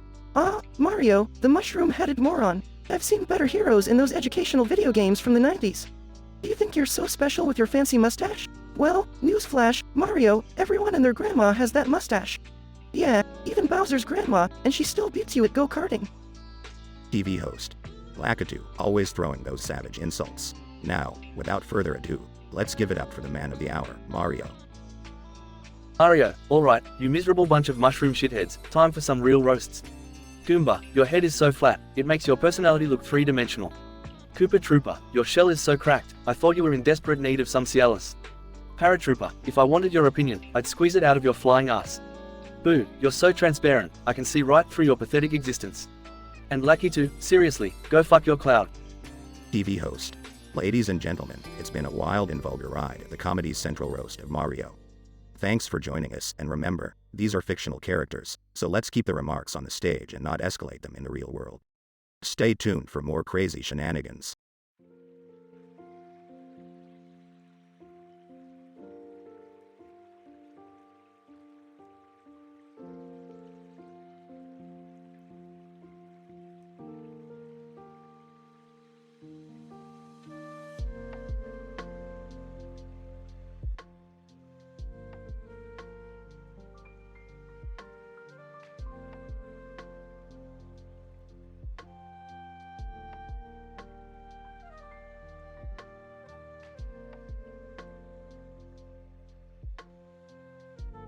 Mario, the mushroom-headed moron. I've seen better heroes in those educational video games from the 90s. Do you think you're so special with your fancy mustache? Well, newsflash, Mario, everyone and their grandma has that mustache. Yeah, even Bowser's grandma, and she still beats you at go-karting. TV host. Lakitu, always throwing those savage insults. Now, without further ado, let's give it up for the man of the hour, Mario. Mario, alright, you miserable bunch of mushroom shitheads, time for some real roasts. Goomba, your head is so flat, it makes your personality look three-dimensional. Koopa Troopa, your shell is so cracked, I thought you were in desperate need of some Cialis. Paratroopa, if I wanted your opinion, I'd squeeze it out of your flying ass. Boo, you're so transparent, I can see right through your pathetic existence. And Lakitu, seriously, go fuck your cloud. TV host. Ladies and gentlemen, it's been a wild and vulgar ride at the Comedy's Central Roast of Mario. Thanks for joining us, and remember, these are fictional characters, so let's keep the remarks on the stage and not escalate them in the real world. Stay tuned for more crazy shenanigans.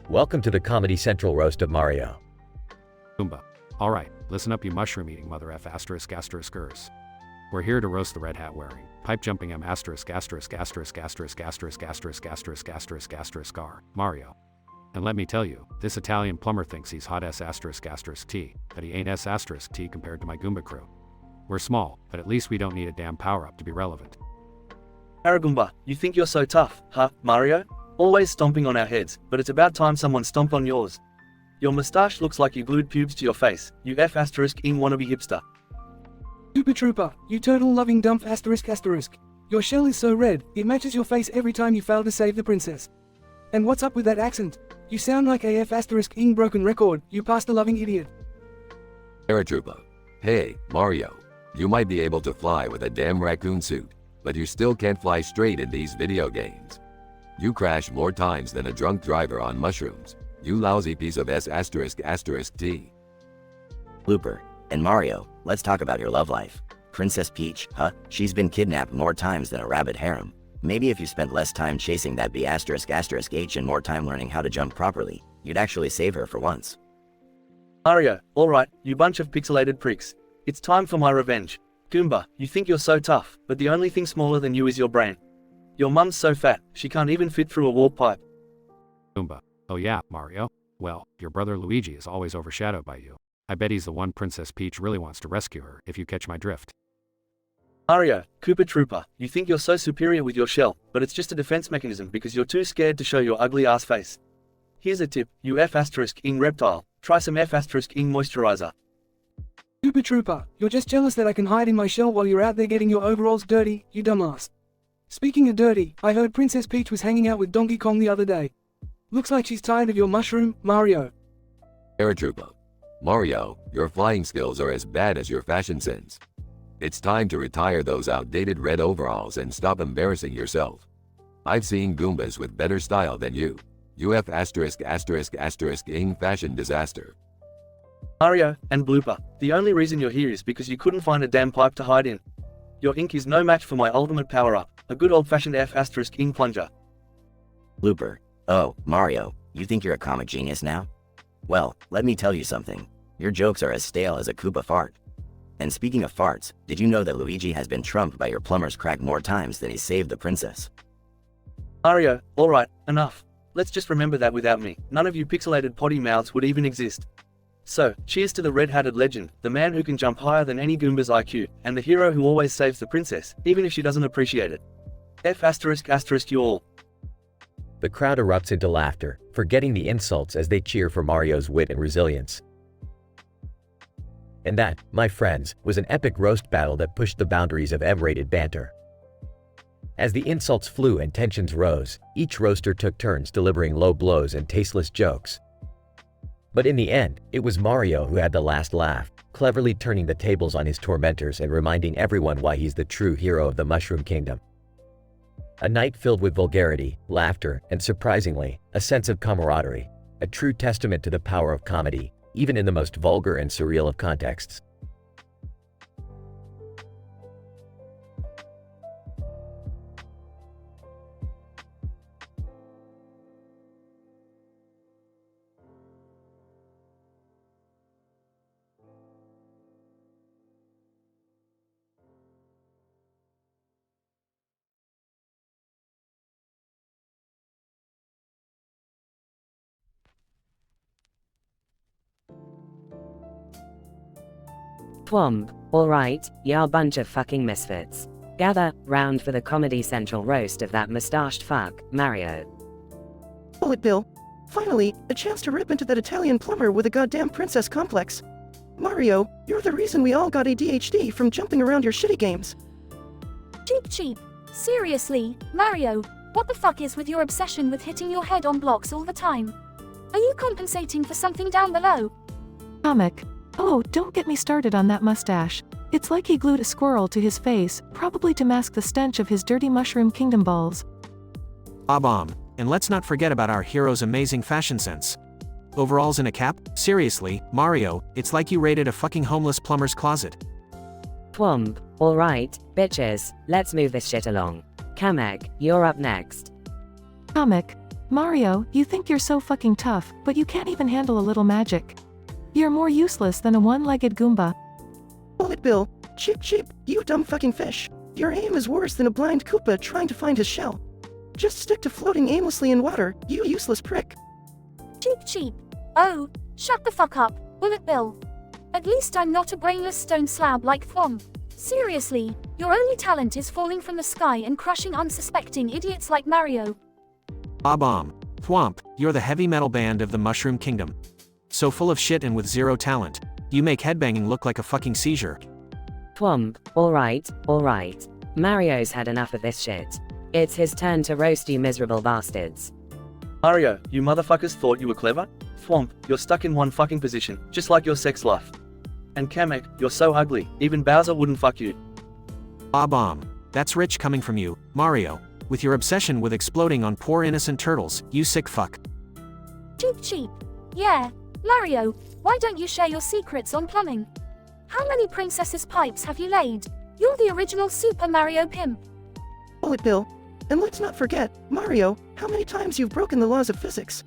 Welcome to the Comedy Central Roast of Mario. Goomba. Alright, listen up you mushroom-eating mother F asterisk asteriskers. We're here to roast the red hat wearing, pipe-jumping M asterisk asterisk asterisk asterisk asterisk asterisk asterisk asterisk asterisk R, Mario. And let me tell you, this Italian plumber thinks he's hot S asterisk asterisk T, but he ain't S asterisk T compared to my Goomba crew. We're small, but at least we don't need a damn power-up to be relevant. Paragoomba, you think you're so tough, huh, Mario? Always stomping on our heads, but it's about time someone stomped on yours. Your moustache looks like you glued pubes to your face, you F asterisk ing wannabe hipster. Koopa Troopa, you turtle-loving dump asterisk asterisk. Your shell is so red, it matches your face every time you fail to save the princess. And what's up with that accent? You sound like a F asterisk ing broken record, you pasta-loving idiot. Paratroopa. Hey, Mario. You might be able to fly with a damn raccoon suit, but you still can't fly straight in these video games. You crash more times than a drunk driver on mushrooms. You lousy piece of S asterisk asterisk T. Looper. And Mario, let's talk about your love life. Princess Peach, huh? She's been kidnapped more times than a rabbit harem. Maybe if you spent less time chasing that B asterisk asterisk H and more time learning how to jump properly, you'd actually save her for once. Mario, alright, you bunch of pixelated pricks. It's time for my revenge. Goomba, you think you're so tough, but the only thing smaller than you is your brain. Your mum's so fat, she can't even fit through a warp pipe. Goomba. Oh yeah, Mario. Well, your brother Luigi is always overshadowed by you. I bet he's the one Princess Peach really wants to rescue her, if you catch my drift. Mario, Koopa Troopa, you think you're so superior with your shell, but it's just a defense mechanism because you're too scared to show your ugly ass face. Here's a tip, you F asterisk ing reptile, try some F asterisk ing moisturizer. Koopa Troopa, you're just jealous that I can hide in my shell while you're out there getting your overalls dirty, you dumbass. Speaking of dirty, I heard Princess Peach was hanging out with Donkey Kong the other day. Looks like she's tired of your mushroom, Mario. Paratroopa. Mario, your flying skills are as bad as your fashion sense. It's time to retire those outdated red overalls and stop embarrassing yourself. I've seen Goombas with better style than you. UF asterisk asterisk asterisk ing fashion disaster. Mario, and Blooper, the only reason you're here is because you couldn't find a damn pipe to hide in. Your ink is no match for my ultimate power-up, a good old-fashioned F asterisk ing plunger. Looper. Oh, Mario, you think you're a comic genius now? Well, let me tell you something. Your jokes are as stale as a Koopa fart. And speaking of farts, did you know that Luigi has been trumped by your plumber's crack more times than he saved the princess? Mario, alright, enough. Let's just remember that without me, none of you pixelated potty mouths would even exist. So, cheers to the red-hatted legend, the man who can jump higher than any Goomba's IQ, and the hero who always saves the princess, even if she doesn't appreciate it. F*** you all. The crowd erupts into laughter, forgetting the insults as they cheer for Mario's wit and resilience. And that, my friends, was an epic roast battle that pushed the boundaries of M-rated banter. As the insults flew and tensions rose, each roaster took turns delivering low blows and tasteless jokes. But in the end, it was Mario who had the last laugh, cleverly turning the tables on his tormentors and reminding everyone why he's the true hero of the Mushroom Kingdom. A night filled with vulgarity, laughter, and surprisingly, a sense of camaraderie, a true testament to the power of comedy, even in the most vulgar and surreal of contexts. Thwomp, alright, you're a bunch of fucking misfits. Gather round for the Comedy Central roast of that mustached fuck, Mario. Bullet Bill. Finally, a chance to rip into that Italian plumber with a goddamn princess complex. Mario, you're the reason we all got ADHD from jumping around your shitty games. Cheap. Seriously, Mario, what the fuck is with your obsession with hitting your head on blocks all the time? Are you compensating for something down below? Comic. Oh, don't get me started on that mustache. It's like he glued a squirrel to his face, probably to mask the stench of his dirty Mushroom Kingdom balls. Bomb. And let's not forget about our hero's amazing fashion sense. Overalls and a cap? Seriously, Mario, it's like you raided a fucking homeless plumber's closet. Thwomp, alright, bitches, let's move this shit along. Kamek, you're up next. Comic. Mario, you think you're so fucking tough, but you can't even handle a little magic. You're more useless than a one-legged Goomba. Bullet Bill. Cheap, you dumb fucking fish. Your aim is worse than a blind Koopa trying to find his shell. Just stick to floating aimlessly in water, you useless prick. Cheap. Oh, shut the fuck up, Bullet Bill. At least I'm not a brainless stone slab like Thwomp. Seriously, your only talent is falling from the sky and crushing unsuspecting idiots like Mario. Bomb. Thwomp, you're the heavy metal band of the Mushroom Kingdom. So full of shit and with zero talent. You make headbanging look like a fucking seizure. Thwomp, alright. Mario's had enough of this shit. It's his turn to roast you miserable bastards. Mario, you motherfuckers thought you were clever? Thwomp, you're stuck in one fucking position, just like your sex life. And Kamek, you're so ugly, even Bowser wouldn't fuck you. Bomb. That's rich coming from you, Mario. With your obsession with exploding on poor innocent turtles, you sick fuck. Cheap. Yeah, Mario, why don't you share your secrets on plumbing? How many princesses' pipes have you laid? You're the original Super Mario pimp. Bullet Bill. And let's not forget, Mario, how many times you've broken the laws of physics.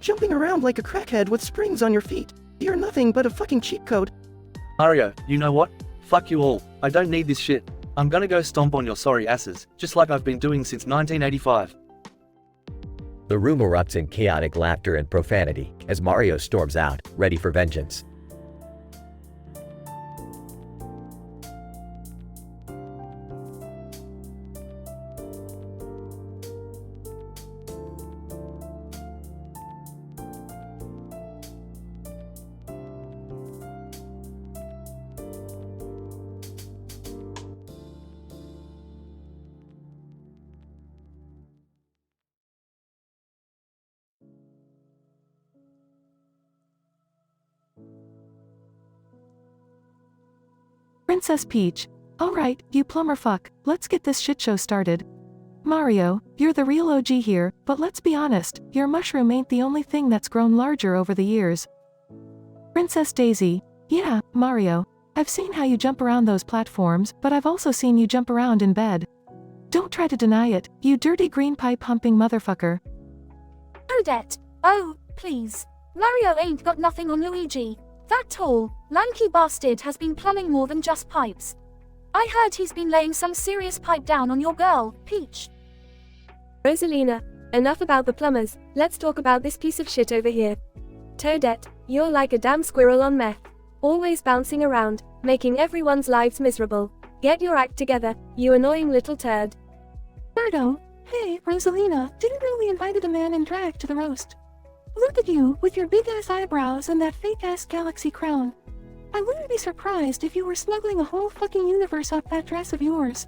Jumping around like a crackhead with springs on your feet. You're nothing but a fucking cheat code. Mario, you know what? Fuck you all. I don't need this shit. I'm gonna go stomp on your sorry asses, just like I've been doing since 1985. The room erupts in chaotic laughter and profanity as Mario storms out, ready for vengeance. Princess Peach. Alright, you plumber fuck, let's get this shit show started. Mario, you're the real OG here, but let's be honest, your mushroom ain't the only thing that's grown larger over the years. Princess Daisy. Yeah, Mario, I've seen how you jump around those platforms, but I've also seen you jump around in bed. Don't try to deny it, you dirty green pipe humping motherfucker. Odette. Oh, please. Mario ain't got nothing on Luigi. That tall, lanky bastard has been plumbing more than just pipes. I heard he's been laying some serious pipe down on your girl, Peach. Rosalina, enough about the plumbers, let's talk about this piece of shit over here. Toadette, you're like a damn squirrel on meth. Always bouncing around, making everyone's lives miserable. Get your act together, you annoying little turd. Birdo, hey, Rosalina, didn't know we invited a man in drag to the roast. Look at you, with your big-ass eyebrows and that fake-ass galaxy crown. I wouldn't be surprised if you were smuggling a whole fucking universe up that dress of yours.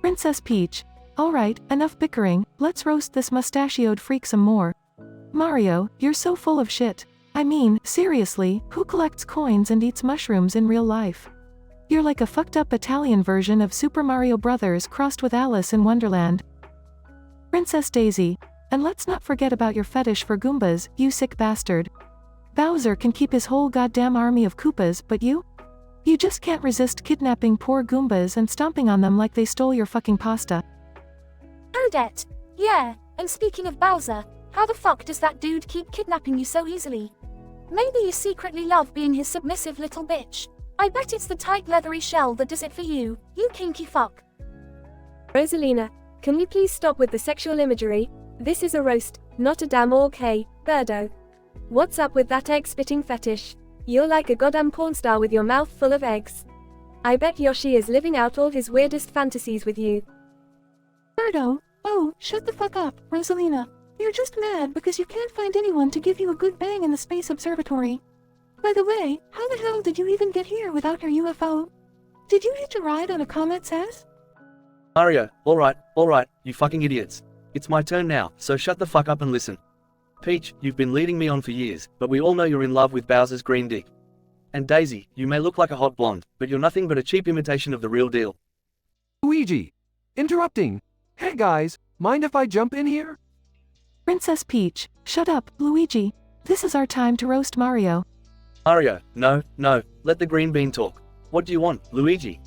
Princess Peach, alright, enough bickering, let's roast this mustachioed freak some more. Mario, you're so full of shit. I mean, seriously, who collects coins and eats mushrooms in real life? You're like a fucked up Italian version of Super Mario Brothers crossed with Alice in Wonderland. Princess Daisy, and let's not forget about your fetish for Goombas, you sick bastard. Bowser can keep his whole goddamn army of Koopas, but you? You just can't resist kidnapping poor Goombas and stomping on them like they stole your fucking pasta. Odette. Yeah, and speaking of Bowser, how the fuck does that dude keep kidnapping you so easily? Maybe you secretly love being his submissive little bitch. I bet it's the tight leathery shell that does it for you, you kinky fuck. Rosalina, can we please stop with the sexual imagery? This is a roast, not a damn orc, hey, Birdo. What's up with that egg-spitting fetish? You're like a goddamn porn star with your mouth full of eggs. I bet Yoshi is living out all his weirdest fantasies with you. Birdo, oh, shut the fuck up, Rosalina. You're just mad because you can't find anyone to give you a good bang in the space observatory. By the way, how the hell did you even get here without your UFO? Did you hitch a ride on a comet's ass? Mario, alright, you fucking idiots. It's my turn now, so shut the fuck up and listen. Peach, you've been leading me on for years, but we all know you're in love with Bowser's green dick. And Daisy, you may look like a hot blonde, but you're nothing but a cheap imitation of the real deal. Luigi! Interrupting! Hey guys, mind if I jump in here? Princess Peach, shut up, Luigi. This is our time to roast Mario. Mario, no, let the green bean talk. What do you want, Luigi?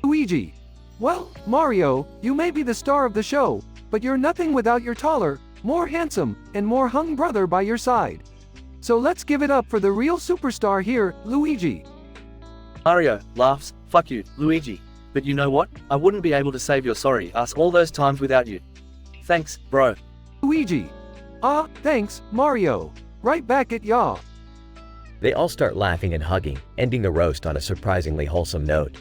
Luigi! Well, Mario, you may be the star of the show, but you're nothing without your taller, more handsome, and more hung brother by your side. So let's give it up for the real superstar here, Luigi. Mario laughs, fuck you, Luigi. But you know what? I wouldn't be able to save your sorry ass all those times without you. Thanks, bro. Luigi. Thanks, Mario. Right back at ya. They all start laughing and hugging, ending the roast on a surprisingly wholesome note.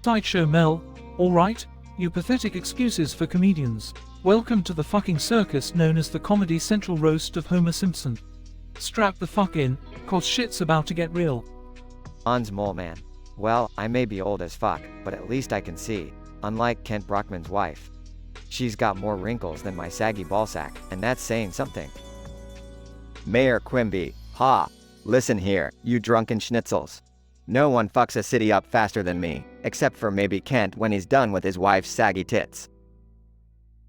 Sideshow Mel, alright, you pathetic excuses for comedians. Welcome to the fucking circus known as the Comedy Central Roast of Homer Simpson. Strap the fuck in, cause shit's about to get real. Ons Mole Man. Well, I may be old as fuck, but at least I can see. Unlike Kent Brockman's wife. She's got more wrinkles than my saggy ballsack, and that's saying something. Mayor Quimby, ha! Listen here, you drunken schnitzels. No one fucks a city up faster than me, except for maybe Kent when he's done with his wife's saggy tits.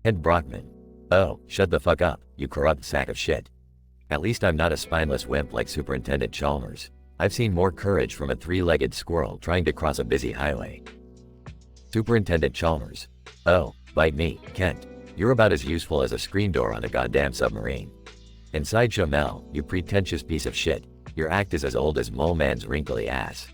Kent Brockman. Oh, shut the fuck up, you corrupt sack of shit. At least I'm not a spineless wimp like Superintendent Chalmers. I've seen more courage from a three-legged squirrel trying to cross a busy highway. Superintendent Chalmers. Oh, bite me, Kent. You're about as useful as a screen door on a goddamn submarine. And Sideshow Mel, you pretentious piece of shit. Your act is as old as Mole Man's wrinkly ass.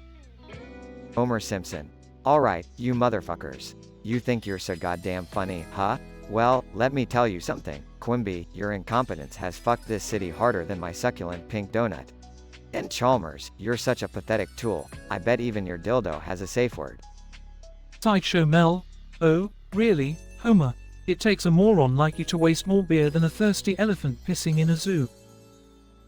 Homer Simpson. Alright, you motherfuckers. You think you're so goddamn funny, huh? Well, let me tell you something, Quimby, your incompetence has fucked this city harder than my succulent pink donut. And Chalmers, you're such a pathetic tool. I bet even your dildo has a safe word. Sideshow Mel. Oh, really, Homer? It takes a moron like you to waste more beer than a thirsty elephant pissing in a zoo.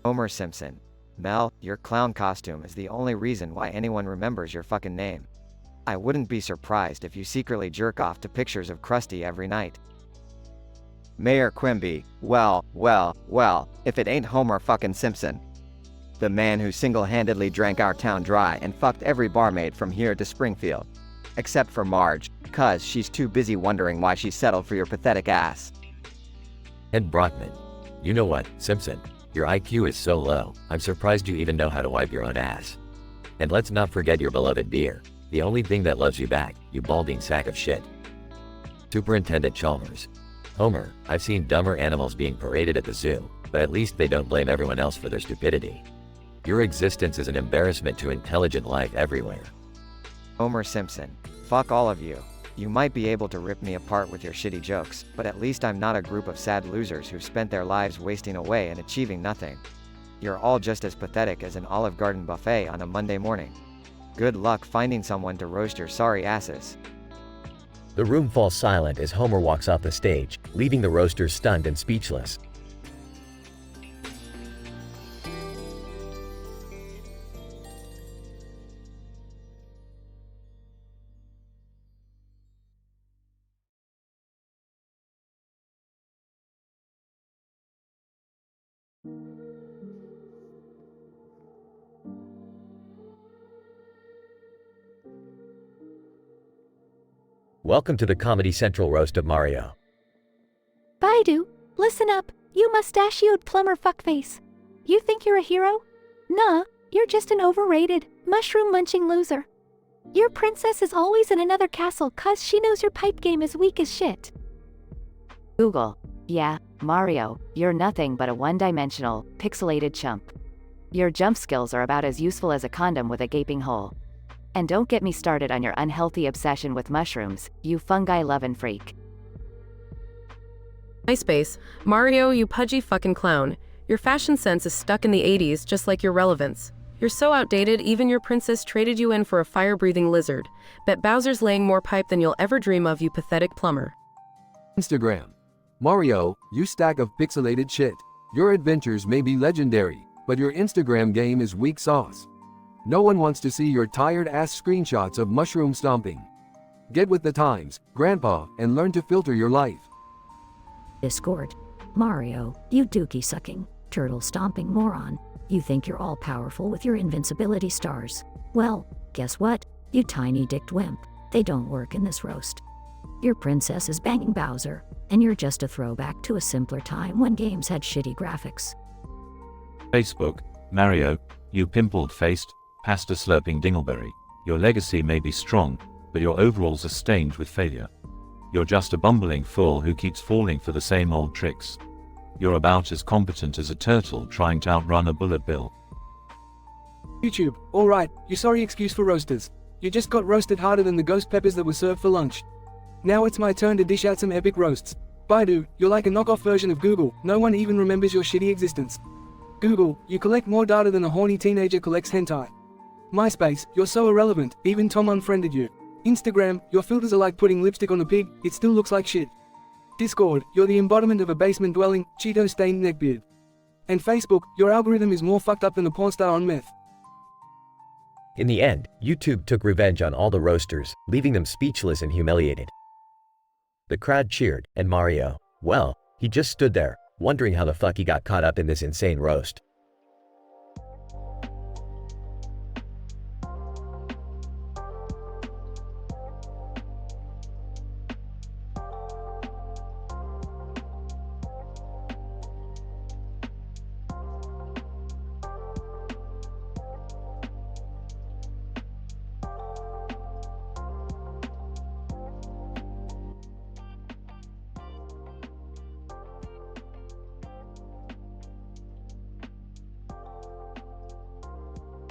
Homer Simpson. Mel, your clown costume is the only reason why anyone remembers your fucking name. I wouldn't be surprised if you secretly jerk off to pictures of Krusty every night. Mayor Quimby. Well, if it ain't Homer fucking Simpson. The man who single-handedly drank our town dry and fucked every barmaid from here to Springfield. Except for Marge, cause she's too busy wondering why she settled for your pathetic ass. And Brockman. You know what, Simpson? Your IQ is so low, I'm surprised you even know how to wipe your own ass. And let's not forget your beloved beer. The only thing that loves you back, you balding sack of shit. Superintendent Chalmers. Homer, I've seen dumber animals being paraded at the zoo, but at least they don't blame everyone else for their stupidity. Your existence is an embarrassment to intelligent life everywhere. Homer Simpson. Fuck all of you. You might be able to rip me apart with your shitty jokes, but at least I'm not a group of sad losers who've spent their lives wasting away and achieving nothing. You're all just as pathetic as an Olive Garden buffet on a Monday morning. Good luck finding someone to roast your sorry asses. The room falls silent as Homer walks off the stage, leaving the roasters stunned and speechless. Welcome to the Comedy Central roast of Mario. Baidu, listen up, you mustachioed plumber fuckface. You think you're a hero? Nah, you're just an overrated, mushroom-munching loser. Your princess is always in another castle cause she knows your pipe game is weak as shit. Google. Yeah, Mario, you're nothing but a one-dimensional, pixelated chump. Your jump skills are about as useful as a condom with a gaping hole. And don't get me started on your unhealthy obsession with mushrooms, you fungi-lovin' freak. MySpace. Mario, you pudgy fucking clown. Your fashion sense is stuck in the 80s just like your relevance. You're so outdated even your princess traded you in for a fire-breathing lizard. Bet Bowser's laying more pipe than you'll ever dream of, you pathetic plumber. Instagram. Mario, you stack of pixelated shit. Your adventures may be legendary, but your Instagram game is weak sauce. No one wants to see your tired-ass screenshots of mushroom stomping. Get with the times, Grandpa, and learn to filter your life. Discord. Mario, you dookie-sucking, turtle-stomping moron. You think you're all-powerful with your invincibility stars. Well, guess what? You tiny-dicked wimp. They don't work in this roast. Your princess is banging Bowser, and you're just a throwback to a simpler time when games had shitty graphics. Facebook. Mario, you pimpled-faced, pasta-slurping dingleberry. Your legacy may be strong, but your overalls are stained with failure. You're just a bumbling fool who keeps falling for the same old tricks. You're about as competent as a turtle trying to outrun a bullet bill. YouTube. Alright, your sorry excuse for roasters. You just got roasted harder than the ghost peppers that were served for lunch. Now it's my turn to dish out some epic roasts. Baidu, you're like a knockoff version of Google, no one even remembers your shitty existence. Google, you collect more data than a horny teenager collects hentai. MySpace, you're so irrelevant, even Tom unfriended you. Instagram, your filters are like putting lipstick on a pig, it still looks like shit. Discord, you're the embodiment of a basement-dwelling, Cheeto-stained neckbeard. And Facebook, your algorithm is more fucked up than a porn star on meth. In the end, YouTube took revenge on all the roasters, leaving them speechless and humiliated. The crowd cheered, and Mario, well, he just stood there, wondering how the fuck he got caught up in this insane roast.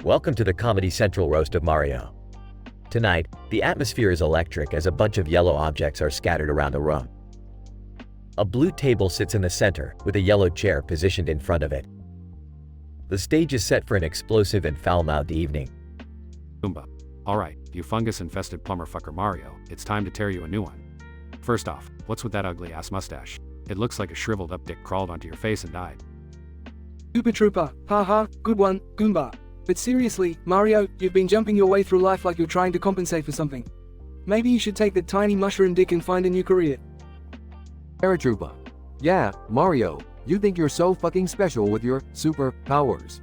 Welcome to the Comedy Central roast of Mario. Tonight, the atmosphere is electric as a bunch of yellow objects are scattered around the room. A blue table sits in the center with a yellow chair positioned in front of it. The stage is set for an explosive and foul-mouthed evening. Goomba. Alright, you fungus-infested plumber fucker Mario, it's time to tear you a new one. First off, what's with that ugly-ass mustache? It looks like a shriveled-up dick crawled onto your face and died. Super Trooper, haha, good one, Goomba. But seriously, Mario, you've been jumping your way through life like you're trying to compensate for something. Maybe you should take that tiny mushroom dick and find a new career. Paratroopa. Yeah, Mario, you think you're so fucking special with your super powers.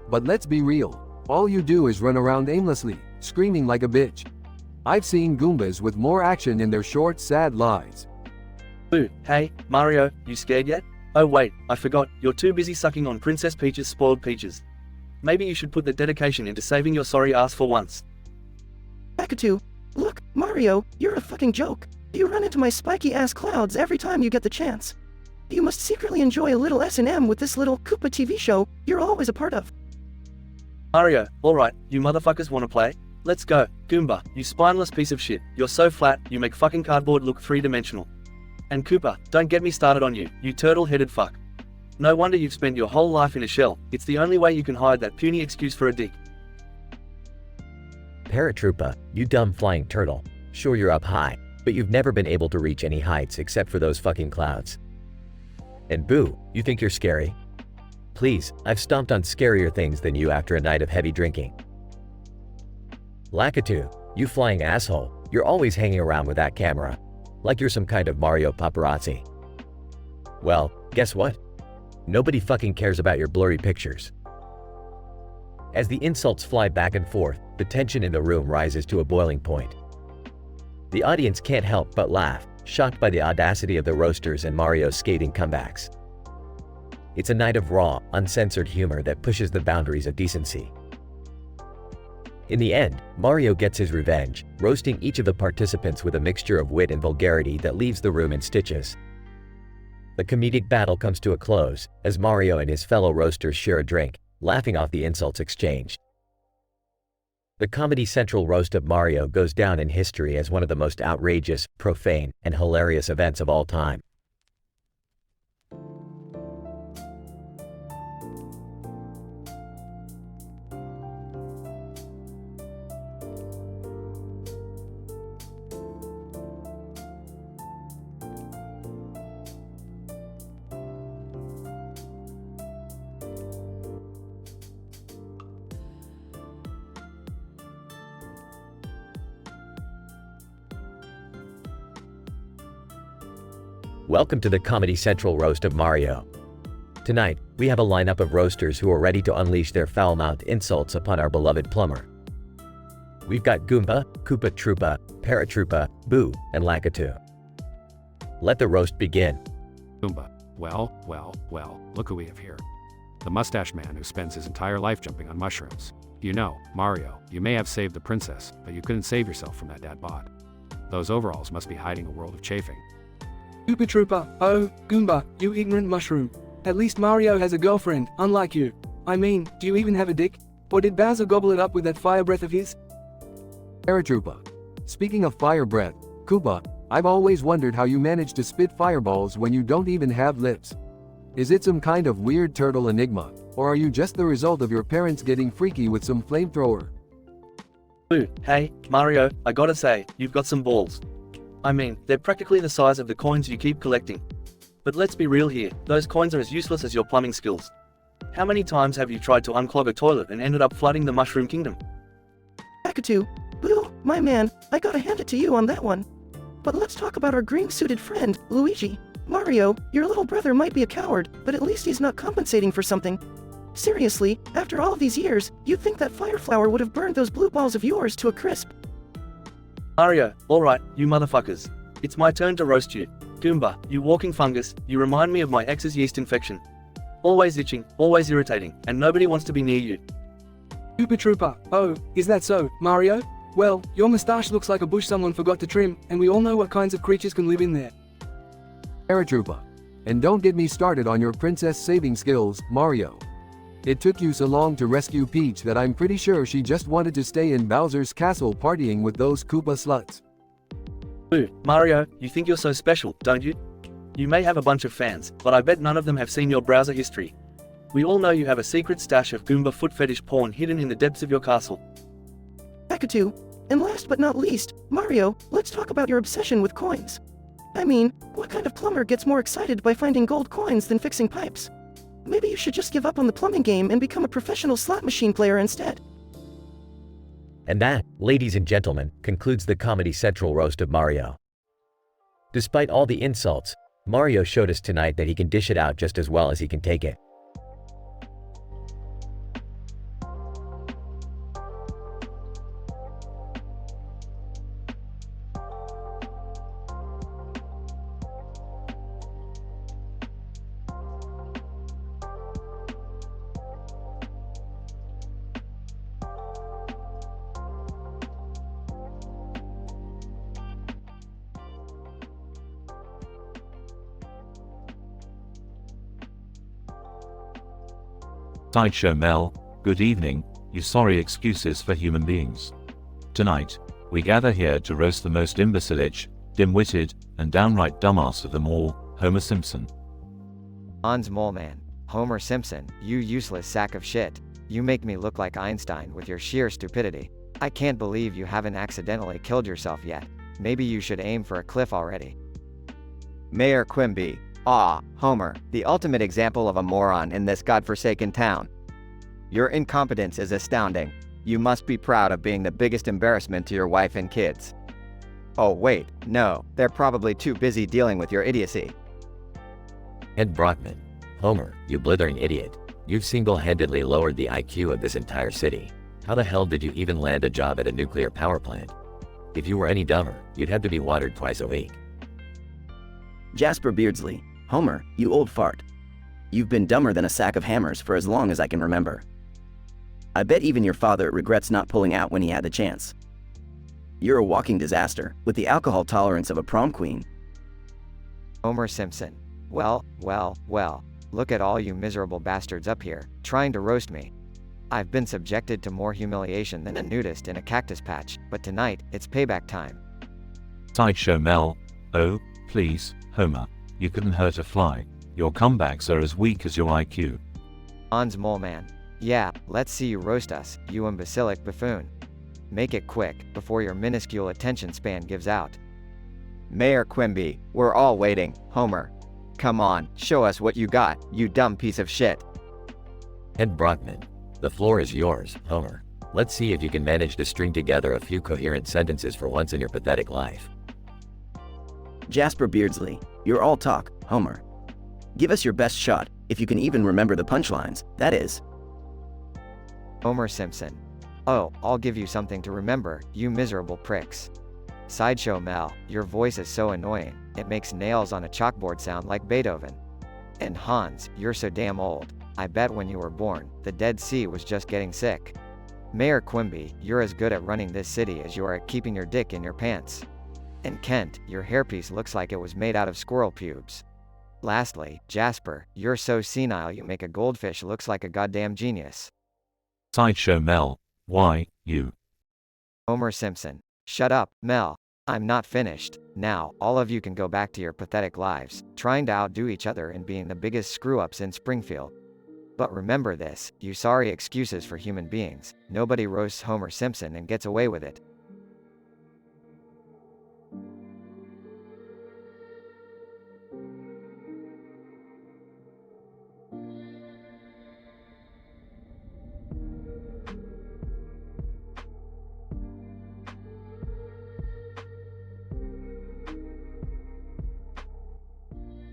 But let's be real, all you do is run around aimlessly, screaming like a bitch. I've seen Goombas with more action in their short, sad lives. Boo, hey, Mario, you scared yet? Oh wait, I forgot, you're too busy sucking on Princess Peach's spoiled peaches. Maybe you should put the dedication into saving your sorry ass for once. Lakitu, look, Mario, you're a fucking joke. You run into my spiky-ass clouds every time you get the chance. You must secretly enjoy a little S&M with this little Koopa TV show you're always a part of. Mario, alright, you motherfuckers wanna play? Let's go, Goomba, you spineless piece of shit, you're so flat, you make fucking cardboard look three-dimensional. And Koopa, don't get me started on you, you turtle-headed fuck. No wonder you've spent your whole life in a shell, it's the only way you can hide that puny excuse for a dick. Paratroopa, you dumb flying turtle. Sure you're up high, but you've never been able to reach any heights except for those fucking clouds. And Boo, you think you're scary? Please, I've stomped on scarier things than you after a night of heavy drinking. Lakitu, you flying asshole, you're always hanging around with that camera. Like you're some kind of Mario paparazzi. Well, guess what? Nobody fucking cares about your blurry pictures. As the insults fly back and forth, the tension in the room rises to a boiling point. The audience can't help but laugh, shocked by the audacity of the roasters and Mario's scathing comebacks. It's a night of raw, uncensored humor that pushes the boundaries of decency. In the end, Mario gets his revenge, roasting each of the participants with a mixture of wit and vulgarity that leaves the room in stitches. The comedic battle comes to a close, as Mario and his fellow roasters share a drink, laughing off the insults exchanged. The Comedy Central roast of Mario goes down in history as one of the most outrageous, profane, and hilarious events of all time. Welcome to the Comedy Central roast of Mario. Tonight, we have a lineup of roasters who are ready to unleash their foul-mouthed insults upon our beloved plumber. We've got Goomba, Koopa Troopa, Paratroopa, Boo, and Lakitu. Let the roast begin. Goomba. Well, look who we have here. The mustache man who spends his entire life jumping on mushrooms. You know, Mario, you may have saved the princess, but you couldn't save yourself from that dad bod. Those overalls must be hiding a world of chafing. Super Trooper, oh, Goomba, you ignorant mushroom. At least Mario has a girlfriend, unlike you. I mean, do you even have a dick? Or did Bowser gobble it up with that fire breath of his? Paratroopa. Speaking of fire breath, Koopa, I've always wondered how you manage to spit fireballs when you don't even have lips. Is it some kind of weird turtle enigma, or are you just the result of your parents getting freaky with some flamethrower? Boo, hey, Mario, I gotta say, you've got some balls. I mean, they're practically the size of the coins you keep collecting. But let's be real here, those coins are as useless as your plumbing skills. How many times have you tried to unclog a toilet and ended up flooding the Mushroom Kingdom? Lakitu, Boo, my man, I gotta hand it to you on that one. But let's talk about our green-suited friend, Luigi. Mario, your little brother might be a coward, but at least he's not compensating for something. Seriously, after all of these years, you'd think that fire flower would have burned those blue balls of yours to a crisp. Mario, alright, you motherfuckers. It's my turn to roast you. Goomba, you walking fungus, you remind me of my ex's yeast infection. Always itching, always irritating, and nobody wants to be near you. Super Trooper, oh, is that so, Mario? Well, your moustache looks like a bush someone forgot to trim, and we all know what kinds of creatures can live in there. Paratroopa. And don't get me started on your princess saving skills, Mario. It took you so long to rescue Peach that I'm pretty sure she just wanted to stay in Bowser's castle partying with those Koopa sluts. Boo, Mario, you think you're so special, don't you? You may have a bunch of fans, but I bet none of them have seen your browser history. We all know you have a secret stash of Goomba foot fetish porn hidden in the depths of your castle. Kakatu. And last but not least, Mario, let's talk about your obsession with coins. I mean, what kind of plumber gets more excited by finding gold coins than fixing pipes? Maybe you should just give up on the plumbing game and become a professional slot machine player instead. And that, ladies and gentlemen, concludes the Comedy Central roast of Mario. Despite all the insults, Mario showed us tonight that he can dish it out just as well as he can take it. Sideshow Mel, good evening, you sorry excuses for human beings. Tonight, we gather here to roast the most imbecilic, dim-witted, and downright dumbass of them all, Homer Simpson. Hans Moleman, Homer Simpson, you useless sack of shit. You make me look like Einstein with your sheer stupidity. I can't believe you haven't accidentally killed yourself yet. Maybe you should aim for a cliff already. Mayor Quimby. Ah, Homer, the ultimate example of a moron in this godforsaken town. Your incompetence is astounding. You must be proud of being the biggest embarrassment to your wife and kids. Oh wait, no, they're probably too busy dealing with your idiocy. Ed Brockman. Homer, you blithering idiot. You've single-handedly lowered the IQ of this entire city. How the hell did you even land a job at a nuclear power plant? If you were any dumber, you'd have to be watered twice a week. Jasper Beardsley. Homer, you old fart. You've been dumber than a sack of hammers for as long as I can remember. I bet even your father regrets not pulling out when he had the chance. You're a walking disaster, with the alcohol tolerance of a prom queen. Homer Simpson. Well, look at all you miserable bastards up here, trying to roast me. I've been subjected to more humiliation than a nudist in a cactus patch, but tonight, it's payback time. Sideshow Mel, oh, please, Homer, you couldn't hurt a fly. Your comebacks are as weak as your IQ. Hans Moleman. Yeah, let's see you roast us, you imbecilic buffoon. Make it quick, before your minuscule attention span gives out. Mayor Quimby, we're all waiting. Homer. Come on, show us what you got, you dumb piece of shit. Ed Brockman. The floor is yours, Homer. Let's see if you can manage to string together a few coherent sentences for once in your pathetic life. Jasper Beardsley. You're all talk, Homer. Give us your best shot, if you can even remember the punchlines, that is. Homer Simpson. Oh, I'll give you something to remember, you miserable pricks. Sideshow Mel, your voice is so annoying, it makes nails on a chalkboard sound like Beethoven. And Hans, you're so damn old, I bet when you were born, the Dead Sea was just getting sick. Mayor Quimby, you're as good at running this city as you are at keeping your dick in your pants. And Kent, your hairpiece looks like it was made out of squirrel pubes. Lastly, Jasper, you're so senile you make a goldfish looks like a goddamn genius. Sideshow Mel, why, you? Homer Simpson. Shut up, Mel. I'm not finished. Now, all of you can go back to your pathetic lives, trying to outdo each other in being the biggest screw-ups in Springfield. But remember this, you sorry excuses for human beings. Nobody roasts Homer Simpson and gets away with it.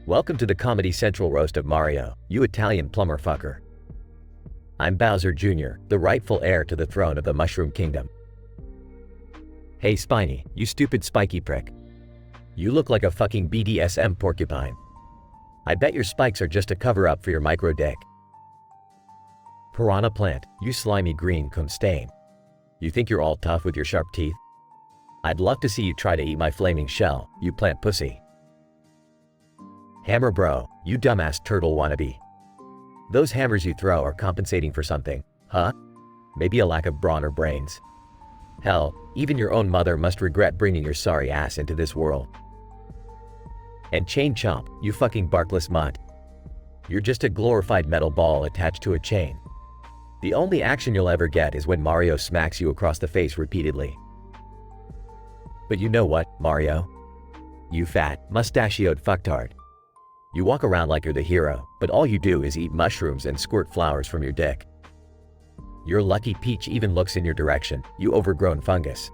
Welcome to the Comedy Central roast of Mario, you Italian plumber fucker. I'm Bowser Jr., the rightful heir to the throne of the Mushroom Kingdom. Hey Spiny, you stupid spiky prick. You look like a fucking BDSM porcupine. I bet your spikes are just a cover-up for your micro dick. Piranha Plant, you slimy green cum stain. You think you're all tough with your sharp teeth? I'd love to see you try to eat my flaming shell, you plant pussy. Hammer Bro, you dumbass turtle wannabe. Those hammers you throw are compensating for something, huh? Maybe a lack of brawn or brains. Hell, even your own mother must regret bringing your sorry ass into this world. And Chain Chomp, you fucking barkless mutt. You're just a glorified metal ball attached to a chain. The only action you'll ever get is when Mario smacks you across the face repeatedly. But you know what, Mario? You fat, mustachioed fucktard. You walk around like you're the hero, but all you do is eat mushrooms and squirt flowers from your dick. Your lucky Peach even looks in your direction, you overgrown fungus.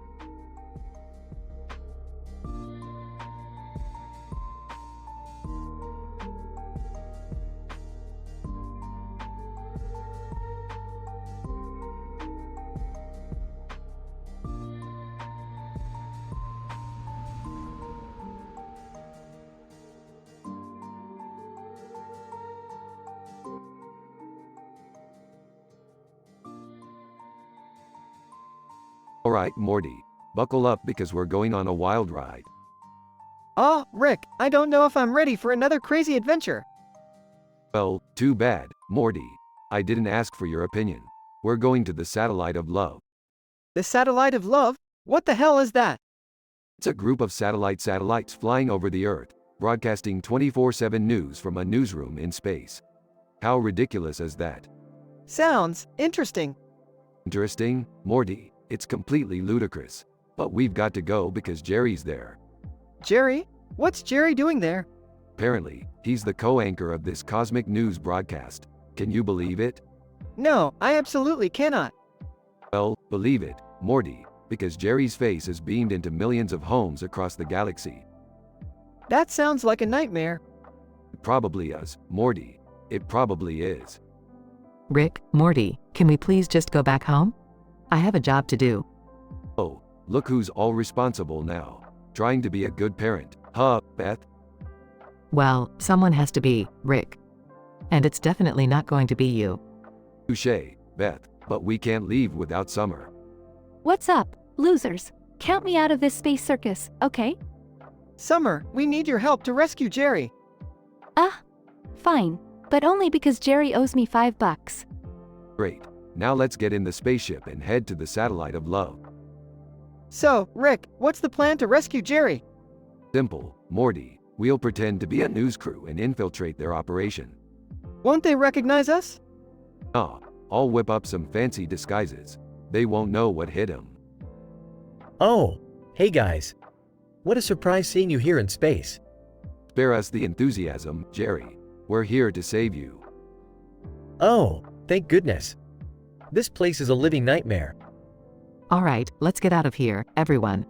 Alright, Morty. Buckle up because we're going on a wild ride. Oh, Rick, I don't know if I'm ready for another crazy adventure. Well, too bad, Morty. I didn't ask for your opinion. We're going to the Satellite of Love. The Satellite of Love? What the hell is that? It's a group of satellites flying over the Earth, broadcasting 24/7 news from a newsroom in space. How ridiculous is that? Sounds interesting. Interesting, Morty. It's completely ludicrous. But we've got to go because Jerry's there. Jerry? What's Jerry doing there? Apparently, he's the co-anchor of this cosmic news broadcast. Can you believe it? No, I absolutely cannot. Well, believe it, Morty, because Jerry's face is beamed into millions of homes across the galaxy. That sounds like a nightmare. It probably is, Morty. It probably is. Rick, Morty, can we please just go back home? I have a job to do. Oh, look who's all responsible now. Trying to be a good parent, huh, Beth? Well, someone has to be, Rick. And it's definitely not going to be you. Touché, Beth, but we can't leave without Summer. What's up, losers? Count me out of this space circus, okay? Summer, we need your help to rescue Jerry. Fine. But only because Jerry owes me $5. Great. Now let's get in the spaceship and head to the Satellite of Love. So, Rick, what's the plan to rescue Jerry? Simple, Morty. We'll pretend to be a news crew and infiltrate their operation. Won't they recognize us? Ah, I'll whip up some fancy disguises. They won't know what hit them. Oh, hey guys. What a surprise seeing you here in space. Spare us the enthusiasm, Jerry. We're here to save you. Oh, thank goodness. This place is a living nightmare. All right, let's get out of here, everyone.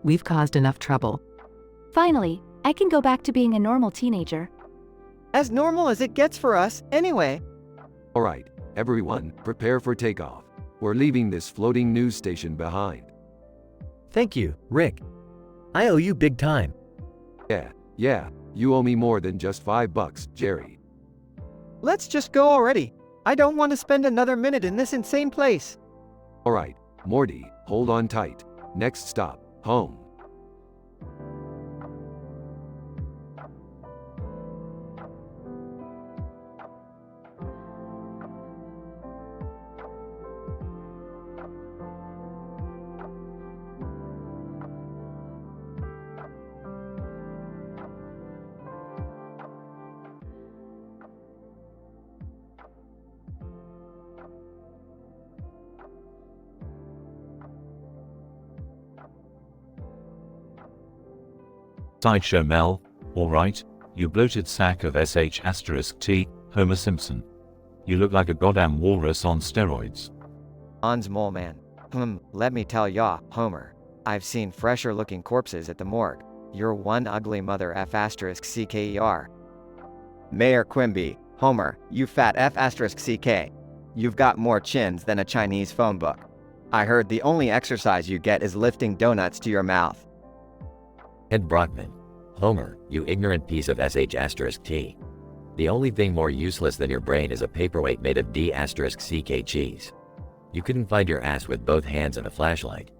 We've caused enough trouble. Finally, I can go back to being a normal teenager. As normal as it gets for us, anyway. Alright, everyone, prepare for takeoff. We're leaving this floating news station behind. Thank you, Rick. I owe you big time. Yeah, you owe me more than just $5, Jerry. Let's just go already. I don't want to spend another minute in this insane place. Alright, Morty, hold on tight. Next stop, home. Sideshow Mel, alright, you bloated sack of sh*t, Homer Simpson. You look like a goddamn walrus on steroids. Ons mole man. Let me tell ya, Homer. I've seen fresher looking corpses at the morgue. You're one ugly mother f***cker. Mayor Quimby, Homer, you fat f***ck. You've got more chins than a Chinese phone book. I heard the only exercise you get is lifting donuts to your mouth. Ed Brockman. Homer, you ignorant piece of sh*t. The only thing more useless than your brain is a paperweight made of d*ck cheese. You couldn't find your ass with both hands and a flashlight.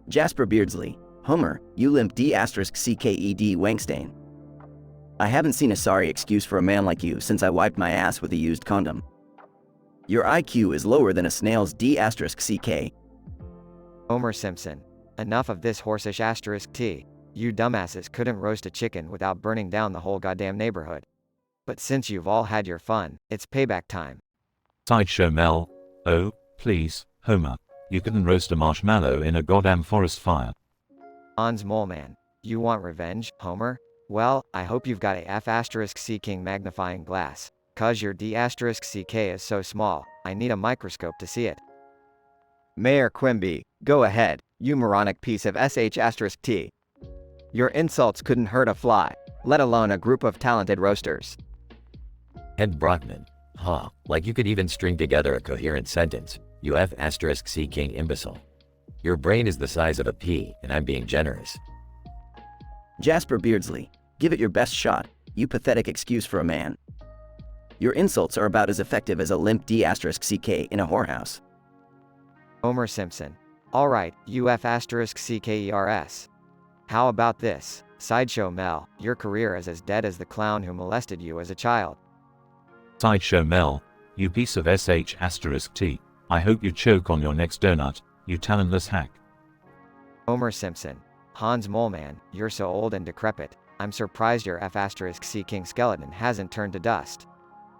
Jasper Beardsley. Homer, you limp d*cked wankstain. I haven't seen a sorry excuse for a man like you since I wiped my ass with a used condom. Your IQ is lower than a snail's d*ck. Homer Simpson. Enough of this horsish*t. You dumbasses couldn't roast a chicken without burning down the whole goddamn neighborhood. But since you've all had your fun, it's payback time. Sideshow Mel. Oh, please, Homer. You couldn't roast a marshmallow in a goddamn forest fire. Hans Moleman. You want revenge, Homer? Well, I hope you've got a F*** King magnifying glass. Cause your D***ck is so small, I need a microscope to see it. Mayor Quimby, go ahead, you moronic piece of sh**t. Your insults couldn't hurt a fly, let alone a group of talented roasters. And Brockman. Huh, like you could even string together a coherent sentence, you F*** King imbecile. Your brain is the size of a pea, and I'm being generous. Jasper Beardsley, give it your best shot, you pathetic excuse for a man. Your insults are about as effective as a limp D***ck in a whorehouse. Homer Simpson. Alright, you F***kers. How about this, Sideshow Mel, your career is as dead as the clown who molested you as a child. Sideshow Mel. You piece of sh**t. I hope you choke on your next donut, you talentless hack. Homer Simpson. Hans Moleman, you're so old and decrepit, I'm surprised your F*** King skeleton hasn't turned to dust.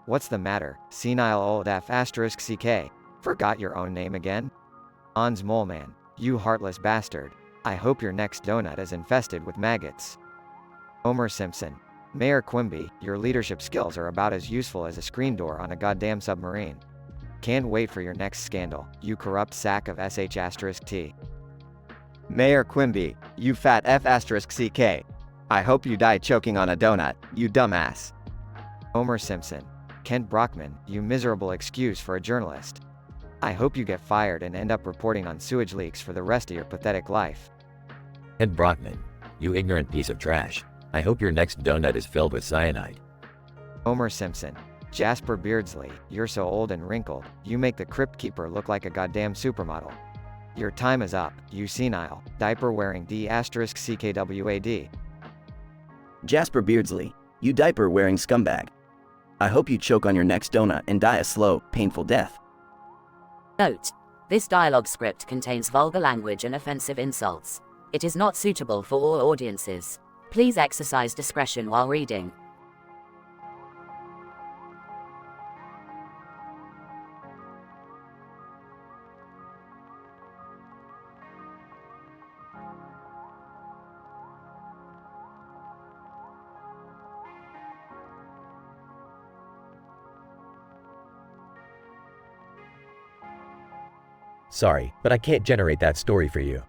What's the matter, senile old F***ck? Forgot your own name again? Hans Moleman, you heartless bastard. I hope your next donut is infested with maggots. Homer Simpson. Mayor Quimby, your leadership skills are about as useful as a screen door on a goddamn submarine. Can't wait for your next scandal, you corrupt sack of sh**t. Mayor Quimby, you fat F***ck. I hope you die choking on a donut, you dumbass. Homer Simpson. Kent Brockman, you miserable excuse for a journalist. I hope you get fired and end up reporting on sewage leaks for the rest of your pathetic life. And Brockman. You ignorant piece of trash. I hope your next donut is filled with cyanide. Homer Simpson. Jasper Beardsley, you're so old and wrinkled, you make the Crypt Keeper look like a goddamn supermodel. Your time is up, you senile, diaper-wearing D***ckwad. Jasper Beardsley, you diaper-wearing scumbag. I hope you choke on your next donut and die a slow, painful death. Note: this dialogue script contains vulgar language and offensive insults. It is not suitable for all audiences. Please exercise discretion while reading. Sorry, but I can't generate that story for you.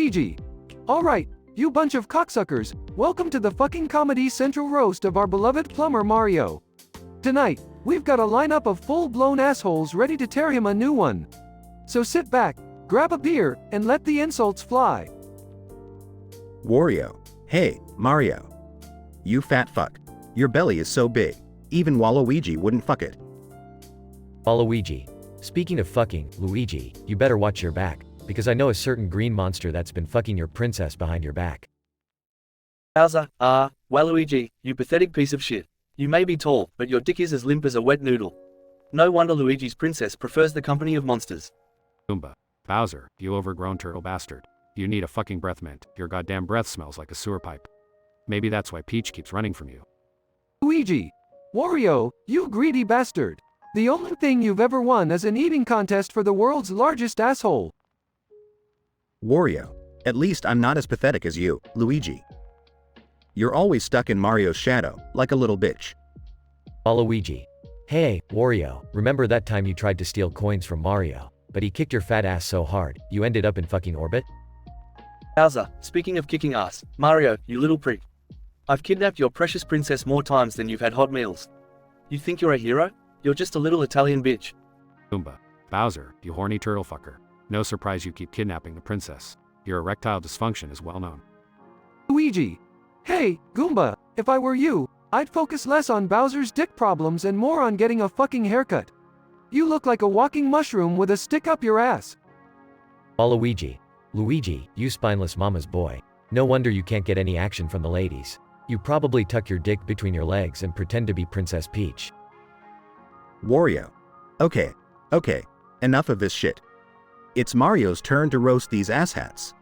Luigi. Alright, you bunch of cocksuckers, welcome to the fucking Comedy Central roast of our beloved plumber Mario. Tonight, we've got a lineup of full-blown assholes ready to tear him a new one. So sit back, grab a beer, and let the insults fly. Wario. Hey, Mario. You fat fuck. Your belly is so big, even Waluigi wouldn't fuck it. Waluigi. Speaking of fucking, Luigi, you better watch your back, because I know a certain green monster that's been fucking your princess behind your back. Bowser, Waluigi, you pathetic piece of shit. You may be tall, but your dick is as limp as a wet noodle. No wonder Luigi's princess prefers the company of monsters. Goomba. Bowser, you overgrown turtle bastard. You need a fucking breath mint. Your goddamn breath smells like a sewer pipe. Maybe that's why Peach keeps running from you. Luigi. Wario, you greedy bastard. The only thing you've ever won is an eating contest for the world's largest asshole. Wario. At least I'm not as pathetic as you, Luigi. You're always stuck in Mario's shadow, like a little bitch. Waluigi. Hey, Wario, remember that time you tried to steal coins from Mario, but he kicked your fat ass so hard, you ended up in fucking orbit? Bowser, speaking of kicking ass, Mario, you little prick. I've kidnapped your precious princess more times than you've had hot meals. You think you're a hero? You're just a little Italian bitch. Goomba. Bowser, you horny turtle fucker. No surprise you keep kidnapping the princess. Your erectile dysfunction is well known. Luigi. Hey, Goomba, if I were you, I'd focus less on Bowser's dick problems and more on getting a fucking haircut. You look like a walking mushroom with a stick up your ass. Waluigi. Luigi, you spineless mama's boy. No wonder you can't get any action from the ladies. You probably tuck your dick between your legs and pretend to be Princess Peach. Wario. Okay, enough of this shit. It's Mario's turn to roast these asshats.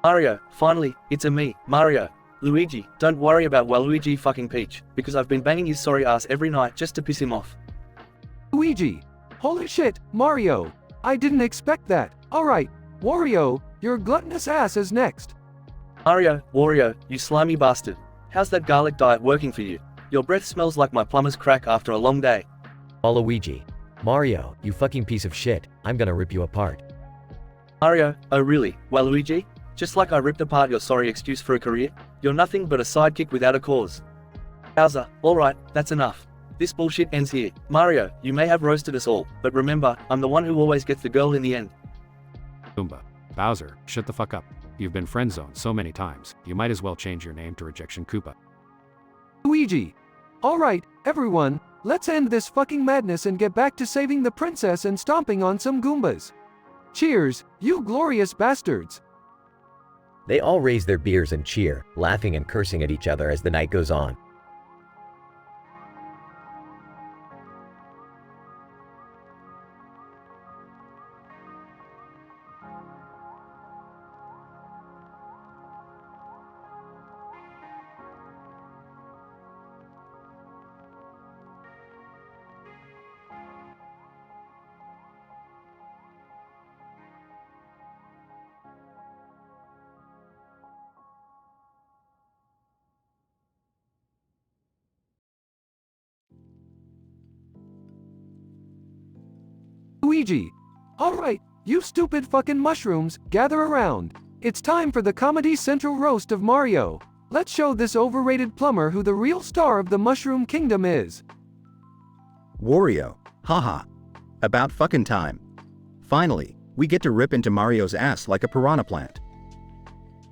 Mario, finally, it's a me, Mario. Luigi, don't worry about Waluigi fucking Peach, because I've been banging his sorry ass every night just to piss him off. Luigi. Holy shit, Mario. I didn't expect that. Alright, Wario, your gluttonous ass is next. Wario, you slimy bastard. How's that garlic diet working for you? Your breath smells like my plumber's crack after a long day. Waluigi. Mario, you fucking piece of shit, I'm gonna rip you apart. Mario, oh really, Waluigi? Just like I ripped apart your sorry excuse for a career, you're nothing but a sidekick without a cause. Bowser, alright, that's enough. This bullshit ends here. Mario, you may have roasted us all, but remember, I'm the one who always gets the girl in the end. Goomba. Bowser, shut the fuck up. You've been friend-zoned so many times, you might as well change your name to Rejection Koopa. Luigi. Alright, everyone, let's end this fucking madness and get back to saving the princess and stomping on some Goombas. Cheers, you glorious bastards. They all raise their beers and cheer, laughing and cursing at each other as the night goes on. Luigi. Alright, you stupid fucking mushrooms, gather around. It's time for the Comedy Central roast of Mario. Let's show this overrated plumber who the real star of the Mushroom Kingdom is. Wario. Haha. About fucking time. Finally, we get to rip into Mario's ass like a piranha plant.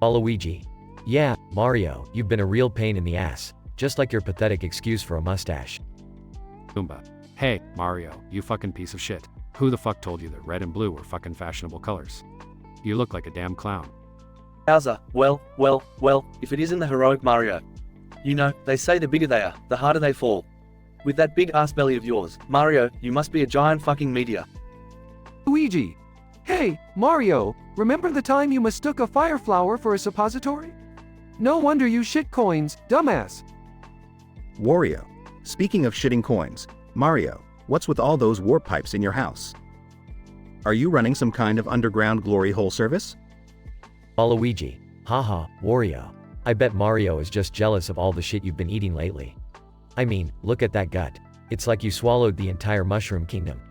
Waluigi. Yeah, Mario, you've been a real pain in the ass, just like your pathetic excuse for a mustache. Goomba. Hey, Mario, you fucking piece of shit. Who the fuck told you that red and blue were fucking fashionable colors? You look like a damn clown. Bowser, well, if it isn't the heroic Mario. You know, they say the bigger they are, the harder they fall. With that big ass belly of yours, Mario, you must be a giant fucking meteor. Luigi. Hey, Mario, remember the time you mistook a fire flower for a suppository? No wonder you shit coins, dumbass. Wario. Speaking of shitting coins, Mario, what's with all those warp pipes in your house? Are you running some kind of underground glory hole service? Waluigi. Haha, Wario. I bet Mario is just jealous of all the shit you've been eating lately. I mean, look at that gut. It's like you swallowed the entire Mushroom Kingdom.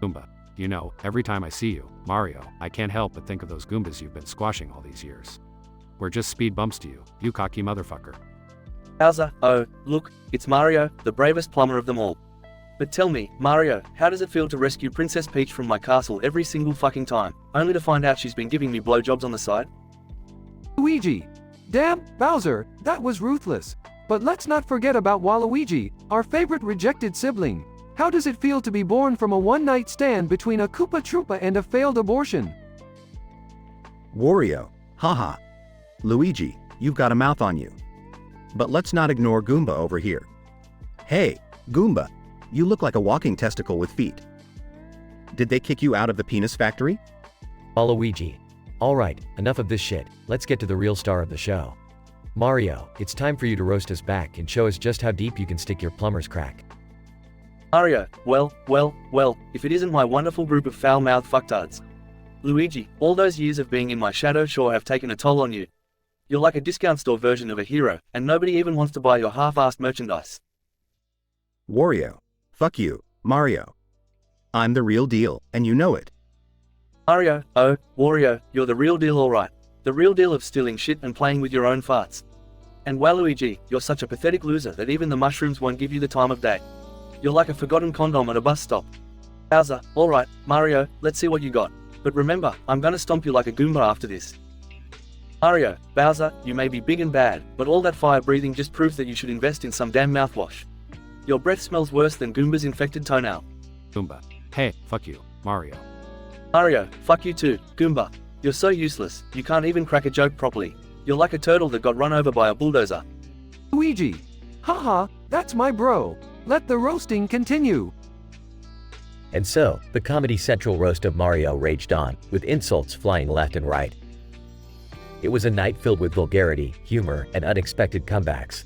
Goomba. You know, every time I see you, Mario, I can't help but think of those Goombas you've been squashing all these years. We're just speed bumps to you, you cocky motherfucker. Bowser, oh, look, it's Mario, the bravest plumber of them all. But tell me, Mario, how does it feel to rescue Princess Peach from my castle every single fucking time, only to find out she's been giving me blowjobs on the side? Luigi. Damn, Bowser, that was ruthless. But let's not forget about Waluigi, our favorite rejected sibling. How does it feel to be born from a one-night stand between a Koopa Troopa and a failed abortion? Wario, haha. Luigi, you've got a mouth on you. But let's not ignore Goomba over here. Hey, Goomba, you look like a walking testicle with feet. Did they kick you out of the penis factory? Waluigi. Alright, enough of this shit, let's get to the real star of the show. Mario, it's time for you to roast us back and show us just how deep you can stick your plumber's crack. Mario, well, if it isn't my wonderful group of foul-mouthed fucktards. Luigi, all those years of being in my shadow sure have taken a toll on you. You're like a discount store version of a hero, and nobody even wants to buy your half-assed merchandise. Wario, fuck you, Mario. I'm the real deal, and you know it. Mario, oh, Wario, you're the real deal alright. The real deal of stealing shit and playing with your own farts. And Waluigi, you're such a pathetic loser that even the mushrooms won't give you the time of day. You're like a forgotten condom at a bus stop. Bowser, alright, Mario, let's see what you got. But remember, I'm gonna stomp you like a Goomba after this. Mario, Bowser, you may be big and bad, but all that fire breathing just proves that you should invest in some damn mouthwash. Your breath smells worse than Goomba's infected toenail. Goomba. Hey, fuck you, Mario. Mario, fuck you too, Goomba. You're so useless, you can't even crack a joke properly. You're like a turtle that got run over by a bulldozer. Luigi. Haha, that's my bro. Let the roasting continue. And so, the Comedy Central roast of Mario raged on, with insults flying left and right. It was a night filled with vulgarity, humor, and unexpected comebacks.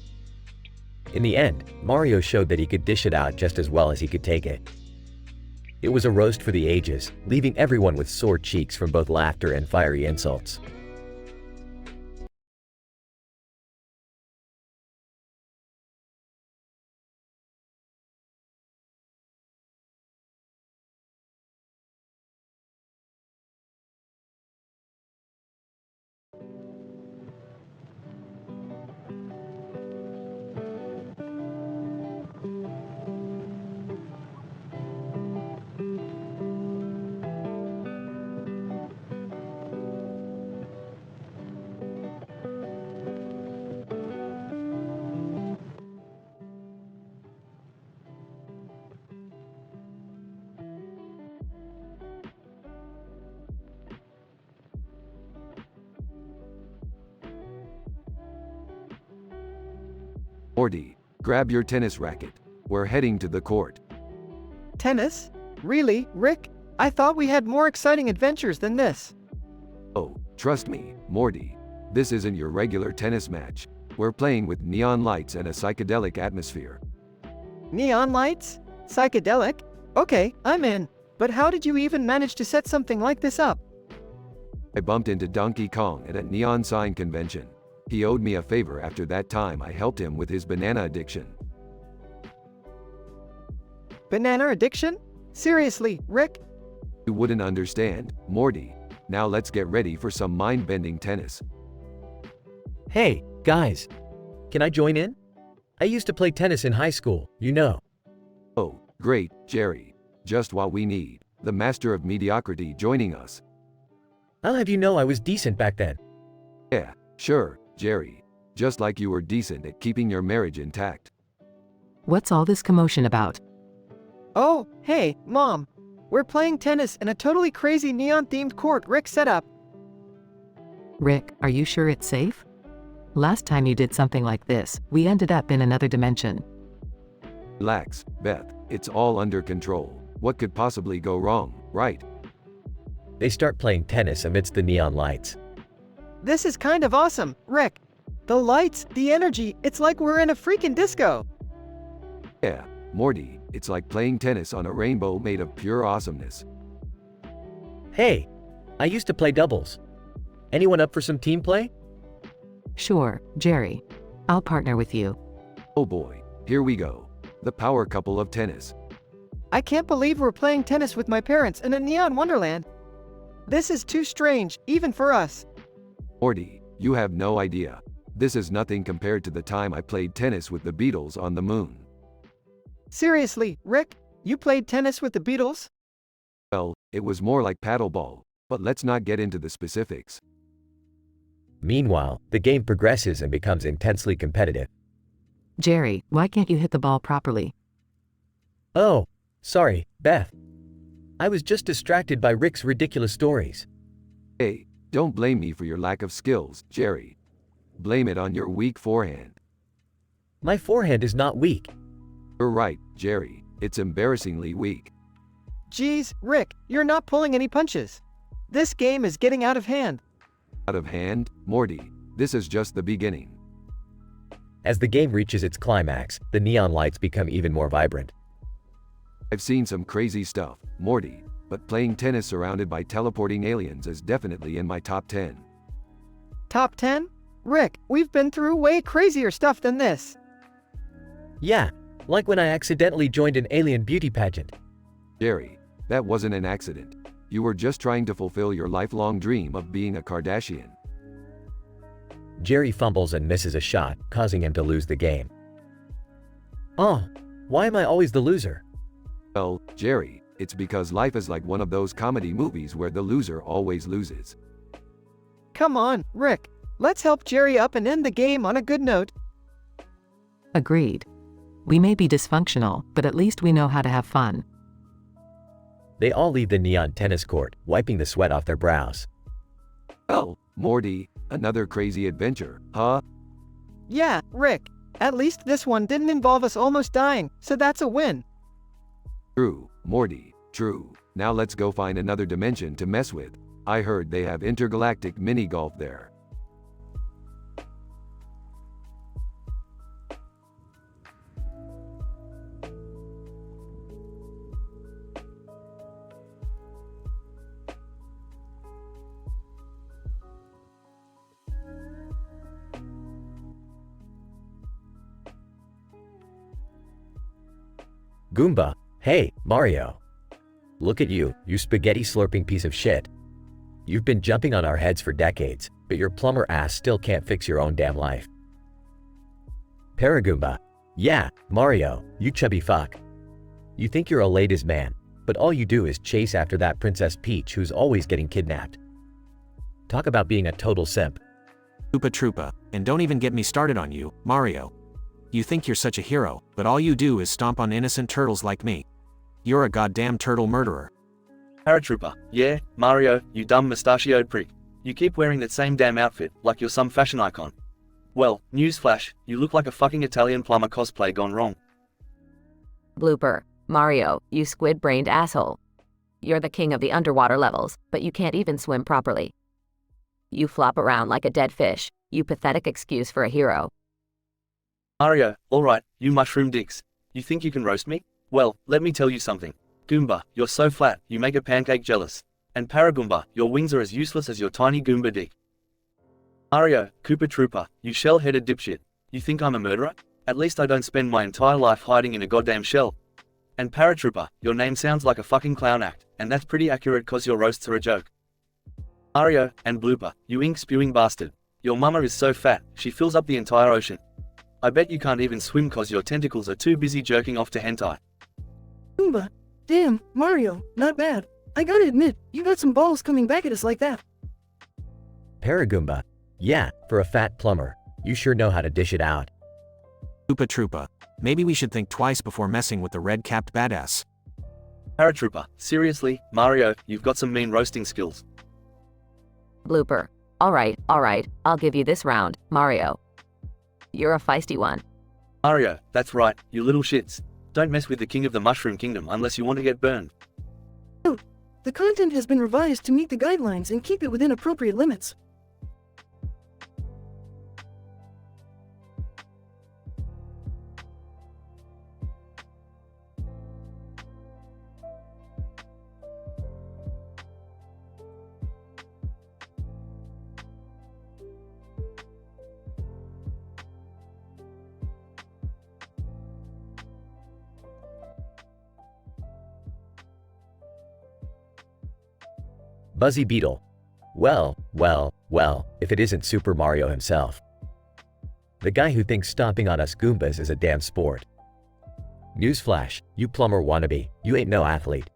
In the end, Mario showed that he could dish it out just as well as he could take it. It was a roast for the ages, leaving everyone with sore cheeks from both laughter and fiery insults. Morty, grab your tennis racket. We're heading to the court. Tennis? Really, Rick? I thought we had more exciting adventures than this. Oh, trust me, Morty. This isn't your regular tennis match. We're playing with neon lights and a psychedelic atmosphere. Neon lights? Psychedelic? Okay, I'm in. But how did you even manage to set something like this up? I bumped into Donkey Kong at a neon sign convention. He owed me a favor after that time I helped him with his banana addiction. Banana addiction? Seriously, Rick? You wouldn't understand, Morty. Now let's get ready for some mind-bending tennis. Hey, guys. Can I join in? I used to play tennis in high school, you know. Oh, great, Jerry. Just what we need. The master of mediocrity joining us. I'll have you know I was decent back then. Yeah, sure, Jerry. Just like you were decent at keeping your marriage intact. What's all this commotion about? Oh, hey, Mom. We're playing tennis in a totally crazy neon-themed court Rick set up. Rick, are you sure it's safe? Last time you did something like this, we ended up in another dimension. Relax, Beth. It's all under control. What could possibly go wrong, right? They start playing tennis amidst the neon lights. This is kind of awesome, Rick. The lights, the energy, it's like we're in a freaking disco. Yeah, Morty, it's like playing tennis on a rainbow made of pure awesomeness. Hey, I used to play doubles. Anyone up for some team play? Sure, Jerry. I'll partner with you. Oh boy, here we go. The power couple of tennis. I can't believe we're playing tennis with my parents in a neon wonderland. This is too strange, even for us. Morty, you have no idea. This is nothing compared to the time I played tennis with the Beatles on the moon. Seriously, Rick, you played tennis with the Beatles? Well, it was more like paddleball, but let's not get into the specifics. Meanwhile, the game progresses and becomes intensely competitive. Jerry, why can't you hit the ball properly? Oh, sorry, Beth. I was just distracted by Rick's ridiculous stories. Hey, don't blame me for your lack of skills, Jerry. Blame it on your weak forehand. My forehand is not weak. You're right, Jerry. It's embarrassingly weak. Geez, Rick, you're not pulling any punches. This game is getting out of hand. Out of hand, Morty. This is just the beginning. As the game reaches its climax, the neon lights become even more vibrant. I've seen some crazy stuff, Morty, but playing tennis surrounded by teleporting aliens is definitely in my top 10. Top 10? Rick, we've been through way crazier stuff than this. Yeah, like when I accidentally joined an alien beauty pageant. Jerry, that wasn't an accident. You were just trying to fulfill your lifelong dream of being a Kardashian. Jerry fumbles and misses a shot, causing him to lose the game. Oh, why am I always the loser? Well, Jerry, it's because life is like one of those comedy movies where the loser always loses. Come on, Rick. Let's help Jerry up and end the game on a good note. Agreed. We may be dysfunctional, but at least we know how to have fun. They all leave the neon tennis court, wiping the sweat off their brows. Oh, Morty, another crazy adventure, huh? Yeah, Rick. At least this one didn't involve us almost dying, so that's a win. True, Morty, true. Now let's go find another dimension to mess with. I heard they have intergalactic mini-golf there. Goomba, hey, Mario. Look at you, you spaghetti slurping piece of shit. You've been jumping on our heads for decades, but your plumber ass still can't fix your own damn life. Paragoomba, yeah, Mario, you chubby fuck. You think you're a ladies' man, but all you do is chase after that Princess Peach who's always getting kidnapped. Talk about being a total simp. Oopa Troopa, and don't even get me started on you, Mario. You think you're such a hero, but all you do is stomp on innocent turtles like me. You're a goddamn turtle murderer. Paratrooper, yeah, Mario, you dumb mustachioed prick. You keep wearing that same damn outfit, like you're some fashion icon. Well, newsflash, you look like a fucking Italian plumber cosplay gone wrong. Blooper, Mario, you squid-brained asshole. You're the king of the underwater levels, but you can't even swim properly. You flop around like a dead fish, you pathetic excuse for a hero. Mario, alright, you mushroom dicks. You think you can roast me? Well, let me tell you something. Goomba, you're so flat, you make a pancake jealous. And Paragoomba, your wings are as useless as your tiny Goomba dick. Mario, Koopa Trooper, you shell-headed dipshit. You think I'm a murderer? At least I don't spend my entire life hiding in a goddamn shell. And Paratrooper, your name sounds like a fucking clown act, and that's pretty accurate cause your roasts are a joke. Mario, and Blooper, you ink-spewing bastard. Your mama is so fat, she fills up the entire ocean. I bet you can't even swim cause your tentacles are too busy jerking off to hentai. Goomba. Damn, Mario, not bad. I gotta admit, you got some balls coming back at us like that. Paragoomba, yeah, for a fat plumber, you sure know how to dish it out. Oopa Troopa, maybe we should think twice before messing with the red-capped badass. Paratrooper, seriously, Mario, you've got some mean roasting skills. Blooper, alright, I'll give you this round, Mario. You're a feisty one. Mario, that's right, you little shits. Don't mess with the king of the Mushroom Kingdom unless you want to get burned. Note, the content has been revised to meet the guidelines and keep it within appropriate limits. Buzzy Beetle. Well, if it isn't Super Mario himself. The guy who thinks stomping on us Goombas is a damn sport. Newsflash, you plumber wannabe, you ain't no athlete.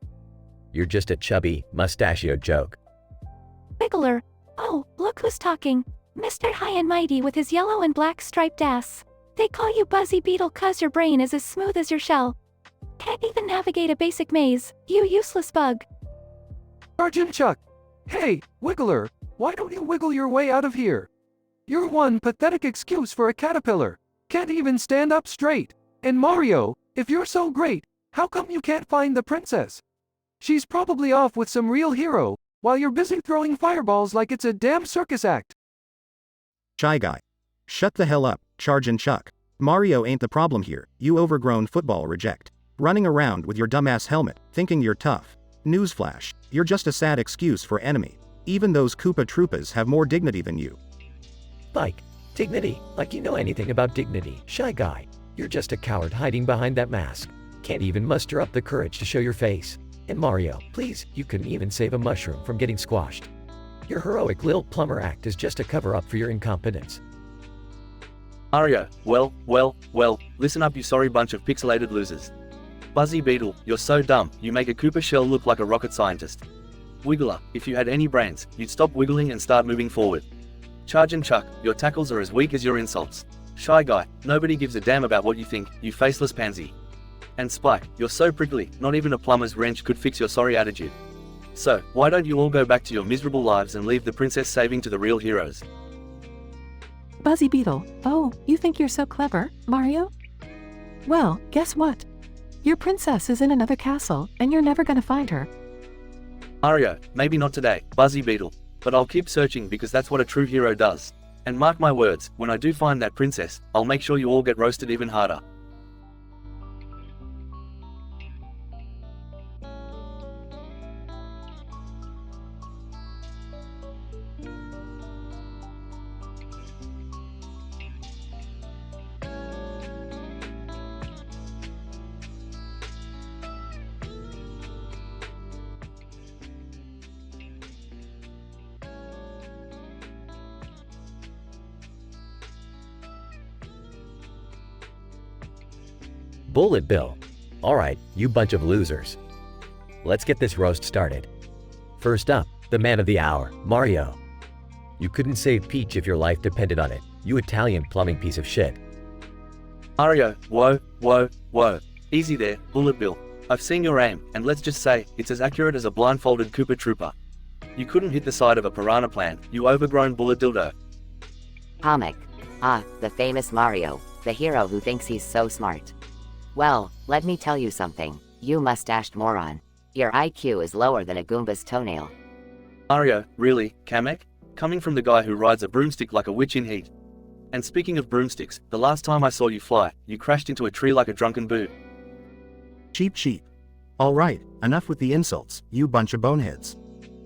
You're just a chubby, mustachioed joke. Wiggler. Oh, look who's talking. Mr. High and Mighty with his yellow and black striped ass. They call you Buzzy Beetle 'cause your brain is as smooth as your shell. Can't even navigate a basic maze, you useless bug. Sergeant Chuck. Hey, Wiggler, why don't you wiggle your way out of here? You're one pathetic excuse for a caterpillar. Can't even stand up straight. And Mario, if you're so great, how come you can't find the princess? She's probably off with some real hero, while you're busy throwing fireballs like it's a damn circus act. Shy guy. Shut the hell up, Charge and Chuck. Mario ain't the problem here, you overgrown football reject. Running around with your dumbass helmet, thinking you're tough. Newsflash, you're just a sad excuse for enemy. Even those Koopa Troopas have more dignity than you. Like, dignity? Like you know anything about dignity, shy guy. You're just a coward hiding behind that mask. Can't even muster up the courage to show your face. And Mario, please, you couldn't even save a mushroom from getting squashed. Your heroic little plumber act is just a cover-up for your incompetence. Mario, well, listen up you sorry bunch of pixelated losers. Buzzy Beetle, you're so dumb, you make a Koopa shell look like a rocket scientist. Wiggler, if you had any brains, you'd stop wiggling and start moving forward. Charge and Chuck, your tackles are as weak as your insults. Shy guy, nobody gives a damn about what you think, you faceless pansy. And Spike, you're so prickly, not even a plumber's wrench could fix your sorry attitude. So, why don't you all go back to your miserable lives and leave the princess saving to the real heroes? Buzzy Beetle. Oh, you think you're so clever, Mario? Well, guess what? Your princess is in another castle, and you're never gonna find her. Mario, maybe not today, Buzzy Beetle, but I'll keep searching because that's what a true hero does. And mark my words, when I do find that princess, I'll make sure you all get roasted even harder. Bullet Bill. Alright, you bunch of losers. Let's get this roast started. First up, the man of the hour, Mario. You couldn't save Peach if your life depended on it, you Italian plumbing piece of shit. Mario, whoa. Easy there, Bullet Bill. I've seen your aim, and let's just say, it's as accurate as a blindfolded Koopa Trooper. You couldn't hit the side of a piranha plant, you overgrown bullet dildo. Comic. The famous Mario, the hero who thinks he's so smart. Well, let me tell you something, you mustached moron. Your IQ is lower than a Goomba's toenail. Mario, really, Kamek? Coming from the guy who rides a broomstick like a witch in heat. And speaking of broomsticks, the last time I saw you fly, you crashed into a tree like a drunken boo. Cheap. Alright, enough with the insults, you bunch of boneheads.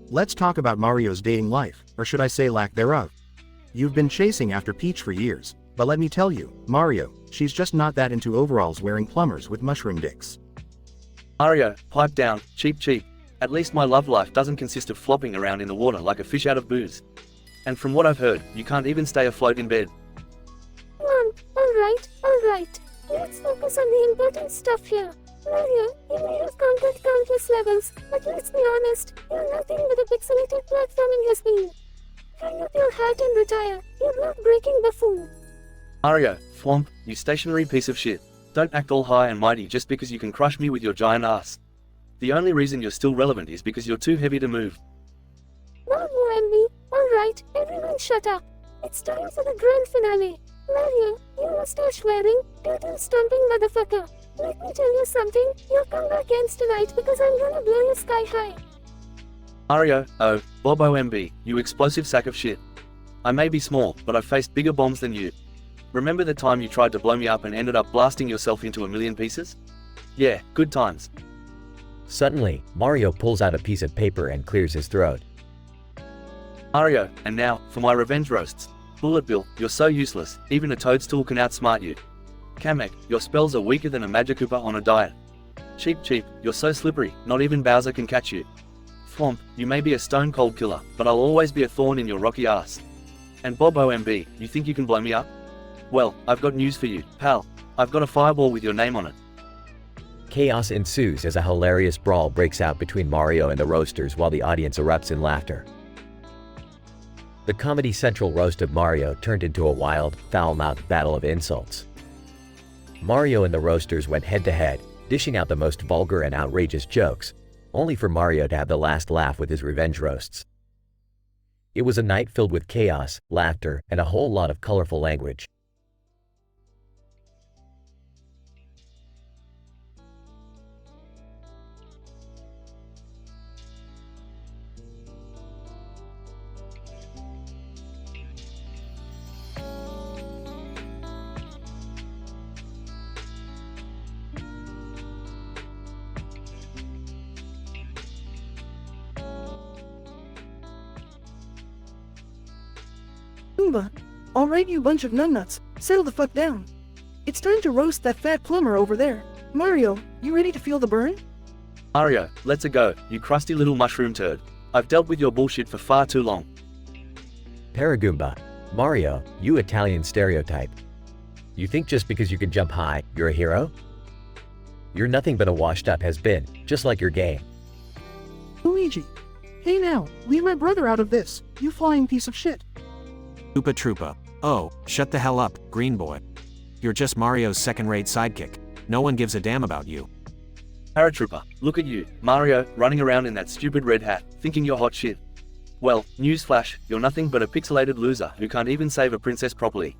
Let's talk about Mario's dating life, or should I say lack thereof. You've been chasing after Peach for years, but let me tell you, Mario, she's just not that into overalls wearing plumbers with mushroom dicks. Mario, pipe down, cheap. At least my love life doesn't consist of flopping around in the water like a fish out of booze. And from what I've heard, you can't even stay afloat in bed. Alright. Let's focus on the important stuff here. Mario, you may have conquered countless levels, but let's be honest, you're nothing but a pixelated platforming has-been. Hang up your hat and retire, you block-breaking buffoon. Mario, Flomp, you stationary piece of shit. Don't act all high and mighty just because you can crush me with your giant ass. The only reason you're still relevant is because you're too heavy to move. No more envy. Alright, everyone shut up. It's time for the grand finale. Mario, you mustache-wearing, turtle-stomping motherfucker. Let me tell you something, your comeback ends tonight because I'm gonna blow you sky high. Mario, oh, Bob OMB, you explosive sack of shit. I may be small, but I've faced bigger bombs than you. Remember the time you tried to blow me up and ended up blasting yourself into a million pieces? Yeah, good times. Suddenly, Mario pulls out a piece of paper and clears his throat. Mario, and now, for my revenge roasts. Bullet Bill, you're so useless, even a toadstool can outsmart you. Kamek, your spells are weaker than a Magikoopa on a diet. Cheap, you're so slippery, not even Bowser can catch you. Thwomp, you may be a stone cold killer, but I'll always be a thorn in your rocky ass. And Bob OMB, you think you can blow me up? Well, I've got news for you, pal. I've got a fireball with your name on it. Chaos ensues as a hilarious brawl breaks out between Mario and the roasters while the audience erupts in laughter. The Comedy Central roast of Mario turned into a wild, foul-mouthed battle of insults. Mario and the roasters went head-to-head, dishing out the most vulgar and outrageous jokes, only for Mario to have the last laugh with his revenge roasts. It was a night filled with chaos, laughter, and a whole lot of colorful language. Goomba. Alright, you bunch of numbnuts, settle the fuck down. It's time to roast that fat plumber over there. Mario, you ready to feel the burn? Mario, let's a go, you crusty little mushroom turd. I've dealt with your bullshit for far too long. Paragoomba. Mario, you Italian stereotype. You think just because you can jump high, you're a hero? You're nothing but a washed-up has-been, just like your game. Luigi. Hey now, leave my brother out of this, you flying piece of shit. Oopa Troopa. Oh, shut the hell up, green boy. You're just Mario's second-rate sidekick. No one gives a damn about you. Paratrooper, look at you, Mario, running around in that stupid red hat, thinking you're hot shit. Well, newsflash, you're nothing but a pixelated loser who can't even save a princess properly.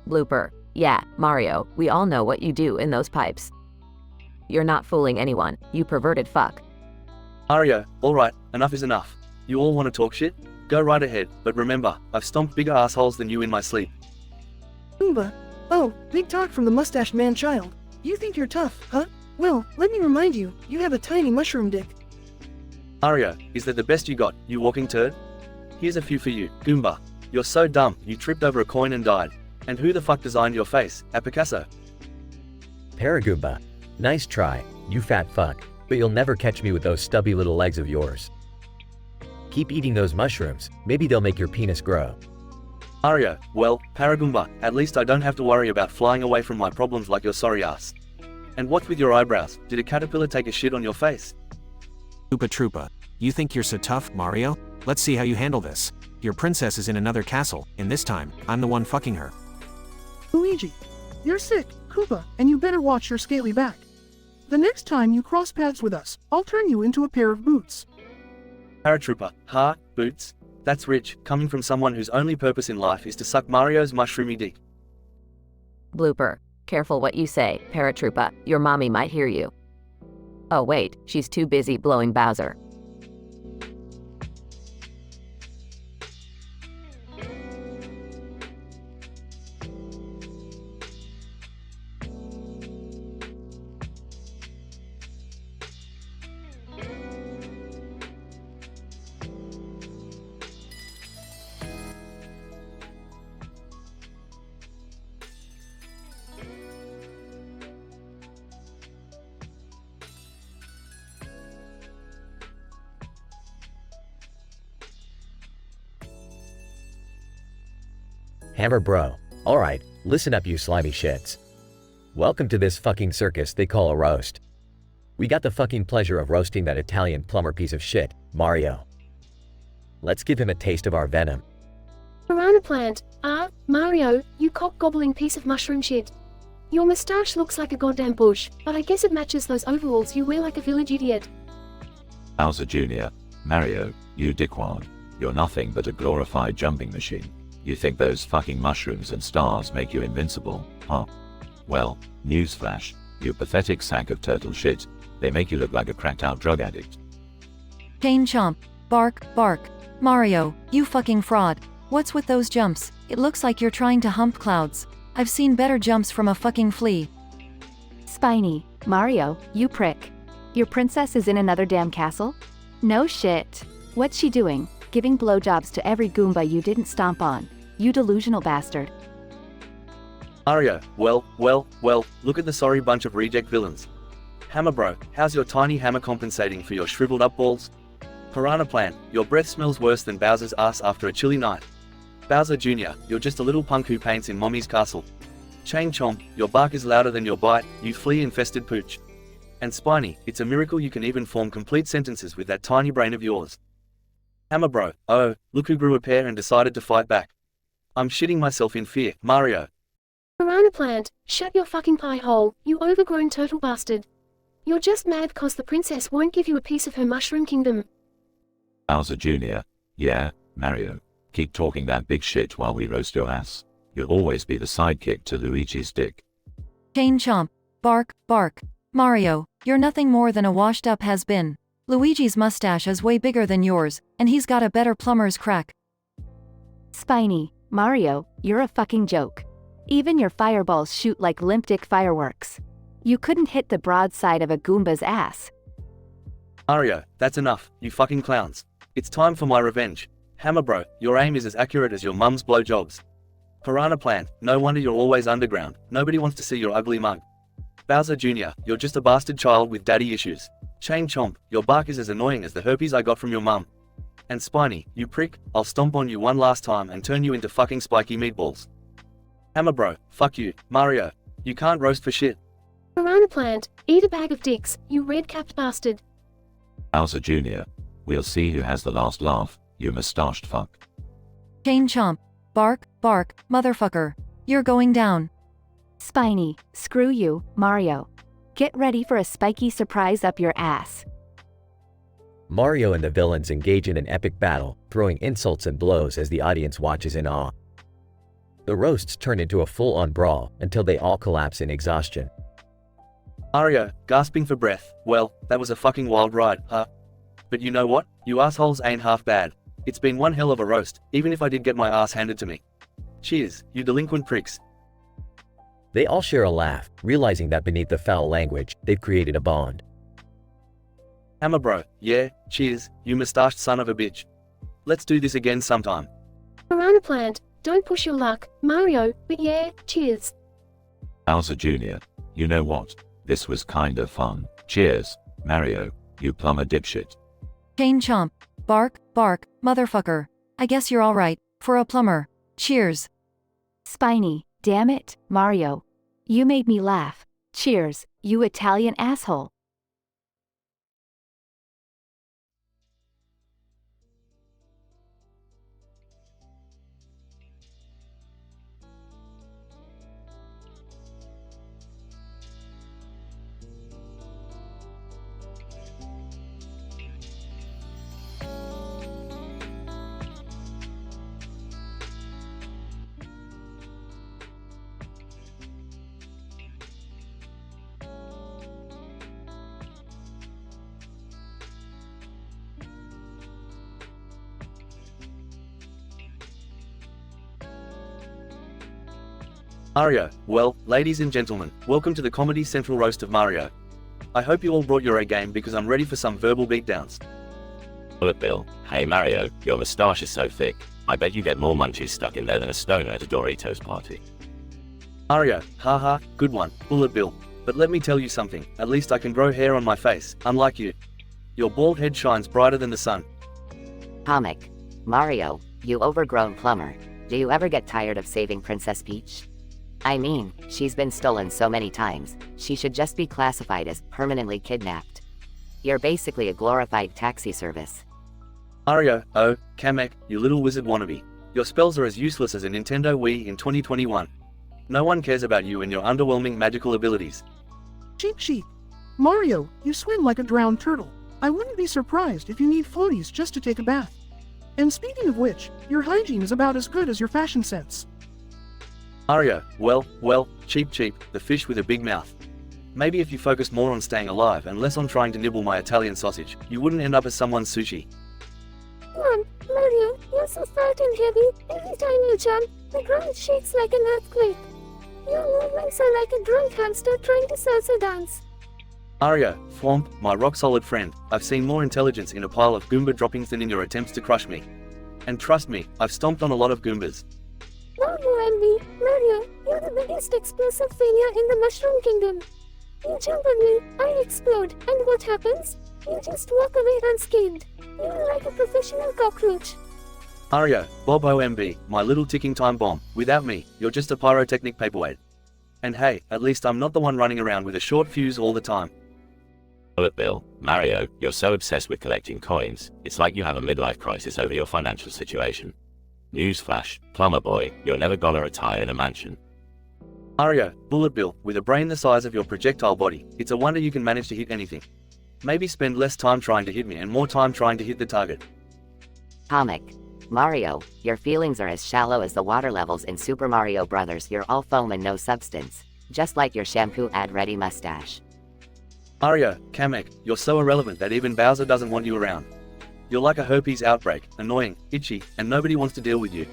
Blooper. Yeah, Mario, we all know what you do in those pipes. You're not fooling anyone, you perverted fuck. Mario, alright, enough is enough. You all want to talk shit? Go right ahead, but remember, I've stomped bigger assholes than you in my sleep. Goomba. Oh, big talk from the mustached man-child. You think you're tough, huh? Well, let me remind you, you have a tiny mushroom dick. Mario, is that the best you got, you walking turd? Here's a few for you, Goomba. You're so dumb, you tripped over a coin and died. And who the fuck designed your face, a Picasso? Paragoomba. Nice try, you fat fuck, but you'll never catch me with those stubby little legs of yours. Keep eating those mushrooms, maybe they'll make your penis grow. Mario, well, Paragoomba, at least I don't have to worry about flying away from my problems like your sorry ass. And what's with your eyebrows? Did a caterpillar take a shit on your face? Oopa Troopa. You think you're so tough, Mario? Let's see how you handle this. Your princess is in another castle, and this time, I'm the one fucking her. Luigi. You're sick, Koopa, and you better watch your scaly back. The next time you cross paths with us, I'll turn you into a pair of boots. Paratrooper, ha, boots. That's rich, coming from someone whose only purpose in life is to suck Mario's mushroomy dick. Blooper. Careful what you say, Paratroopa, your mommy might hear you. Oh wait, she's too busy blowing Bowser. Hammer bro. Alright, listen up you slimy shits. Welcome to this fucking circus they call a roast. We got the fucking pleasure of roasting that Italian plumber piece of shit, Mario. Let's give him a taste of our venom. Piranha plant. Mario, you cock-gobbling piece of mushroom shit. Your mustache looks like a goddamn bush, but I guess it matches those overalls you wear like a village idiot. Bowser Jr., Mario, you dickwad. You're nothing but a glorified jumping machine. You think those fucking mushrooms and stars make you invincible, huh? Well, newsflash, you pathetic sack of turtle shit. They make you look like a cracked out drug addict. Pain chomp. Bark, bark. Mario, you fucking fraud. What's with those jumps? It looks like you're trying to hump clouds. I've seen better jumps from a fucking flea. Spiny. Mario, you prick. Your princess is in another damn castle? No shit. What's she doing? Giving blowjobs to every Goomba you didn't stomp on. You delusional bastard. Mario, well, look at the sorry bunch of reject villains. Hammer bro, how's your tiny hammer compensating for your shriveled up balls? Piranha Plant, your breath smells worse than Bowser's ass after a chilly night. Bowser Jr., you're just a little punk who paints in mommy's castle. Chain Chomp, your bark is louder than your bite, you flea-infested pooch. And Spiny, it's a miracle you can even form complete sentences with that tiny brain of yours. Hammer Bro, oh, look who grew a pair and decided to fight back. I'm shitting myself in fear, Mario. Piranha Plant, shut your fucking pie hole, you overgrown turtle bastard. You're just mad cause the princess won't give you a piece of her mushroom kingdom. Bowser Jr., yeah, Mario, keep talking that big shit while we roast your ass. You'll always be the sidekick to Luigi's dick. Chain Chomp, bark, bark. Mario, you're nothing more than a washed-up has-been. Luigi's mustache is way bigger than yours, and he's got a better plumber's crack. Spiny, Mario, you're a fucking joke. Even your fireballs shoot like limp dick fireworks. You couldn't hit the broadside of a Goomba's ass. Mario, that's enough, you fucking clowns. It's time for my revenge. Hammer Bro, your aim is as accurate as your mum's blowjobs. Piranha Plant, no wonder you're always underground, nobody wants to see your ugly mug. Bowser Jr., you're just a bastard child with daddy issues. Chain Chomp, your bark is as annoying as the herpes I got from your mum. And Spiny, you prick, I'll stomp on you one last time and turn you into fucking spiky meatballs. Hammer Bro, fuck you, Mario. You can't roast for shit. Piranha Plant, eat a bag of dicks, you red-capped bastard. Bowser Jr., we'll see who has the last laugh, you mustached fuck. Chain Chomp, bark, bark, motherfucker. You're going down. Spiny, screw you, Mario. Get ready for a spiky surprise up your ass. Mario and the villains engage in an epic battle, throwing insults and blows as the audience watches in awe. The roasts turn into a full-on brawl until they all collapse in exhaustion. Mario, gasping for breath, well, that was a fucking wild ride, huh? But you know what? You assholes ain't half bad. It's been one hell of a roast, even if I did get my ass handed to me. Cheers, you delinquent pricks. They all share a laugh, realizing that beneath the foul language, they've created a bond. Hammer Bro, yeah, cheers, you mustached son of a bitch. Let's do this again sometime. Piranha Plant, don't push your luck, Mario, but yeah, cheers. Bowser Jr., you know what? This was kinda fun. Cheers, Mario, you plumber dipshit. Chain Chomp, bark, bark, motherfucker. I guess you're alright, for a plumber. Cheers. Spiny, damn it, Mario. You made me laugh. Cheers, you Italian asshole. Mario, well, ladies and gentlemen, welcome to the Comedy Central roast of Mario. I hope you all brought your A game because I'm ready for some verbal beatdowns. Look, Bill. Hey Mario, your moustache is so thick, I bet you get more munchies stuck in there than a stoner at a Doritos party. Mario, haha, good one, Bullet Bill. But let me tell you something, at least I can grow hair on my face, unlike you. Your bald head shines brighter than the sun. Comic. Mario, you overgrown plumber. Do you ever get tired of saving Princess Peach? I mean, she's been stolen so many times, she should just be classified as permanently kidnapped. You're basically a glorified taxi service. Mario, oh, Kamek, you little wizard wannabe. Your spells are as useless as a Nintendo Wii in 2021. No one cares about you and your underwhelming magical abilities. Cheap sheep. Mario, you swim like a drowned turtle. I wouldn't be surprised if you need floaties just to take a bath. And speaking of which, your hygiene is about as good as your fashion sense. Mario, well, cheap, the fish with a big mouth. Maybe if you focused more on staying alive and less on trying to nibble my Italian sausage, you wouldn't end up as someone's sushi. Mom, Mario, you're so fat and heavy, every time you jump, the ground shakes like an earthquake. Your movements are like a drunk hamster trying to salsa dance. Mario, Thwomp, my rock-solid friend, I've seen more intelligence in a pile of Goomba droppings than in your attempts to crush me. And trust me, I've stomped on a lot of Goombas. Now you and me, Mario, you're the biggest explosive failure in the Mushroom Kingdom. You jump on me, I explode, and what happens? You just walk away unscathed. You're like a professional cockroach. Mario, Bob OMB, my little ticking time bomb. Without me, you're just a pyrotechnic paperweight. And hey, at least I'm not the one running around with a short fuse all the time. Bullet Bill, Mario, you're so obsessed with collecting coins, it's like you have a midlife crisis over your financial situation. Newsflash, Plumber Boy, you're never gonna retire in a mansion. Mario, Bullet Bill, with a brain the size of your projectile body, it's a wonder you can manage to hit anything. Maybe spend less time trying to hit me and more time trying to hit the target. Comic. Mario, your feelings are as shallow as the water levels in Super Mario Bros. You're all foam and no substance. Just like your shampoo ad-ready mustache. Mario, Kamek, you're so irrelevant that even Bowser doesn't want you around. You're like a herpes outbreak, annoying, itchy, and nobody wants to deal with you.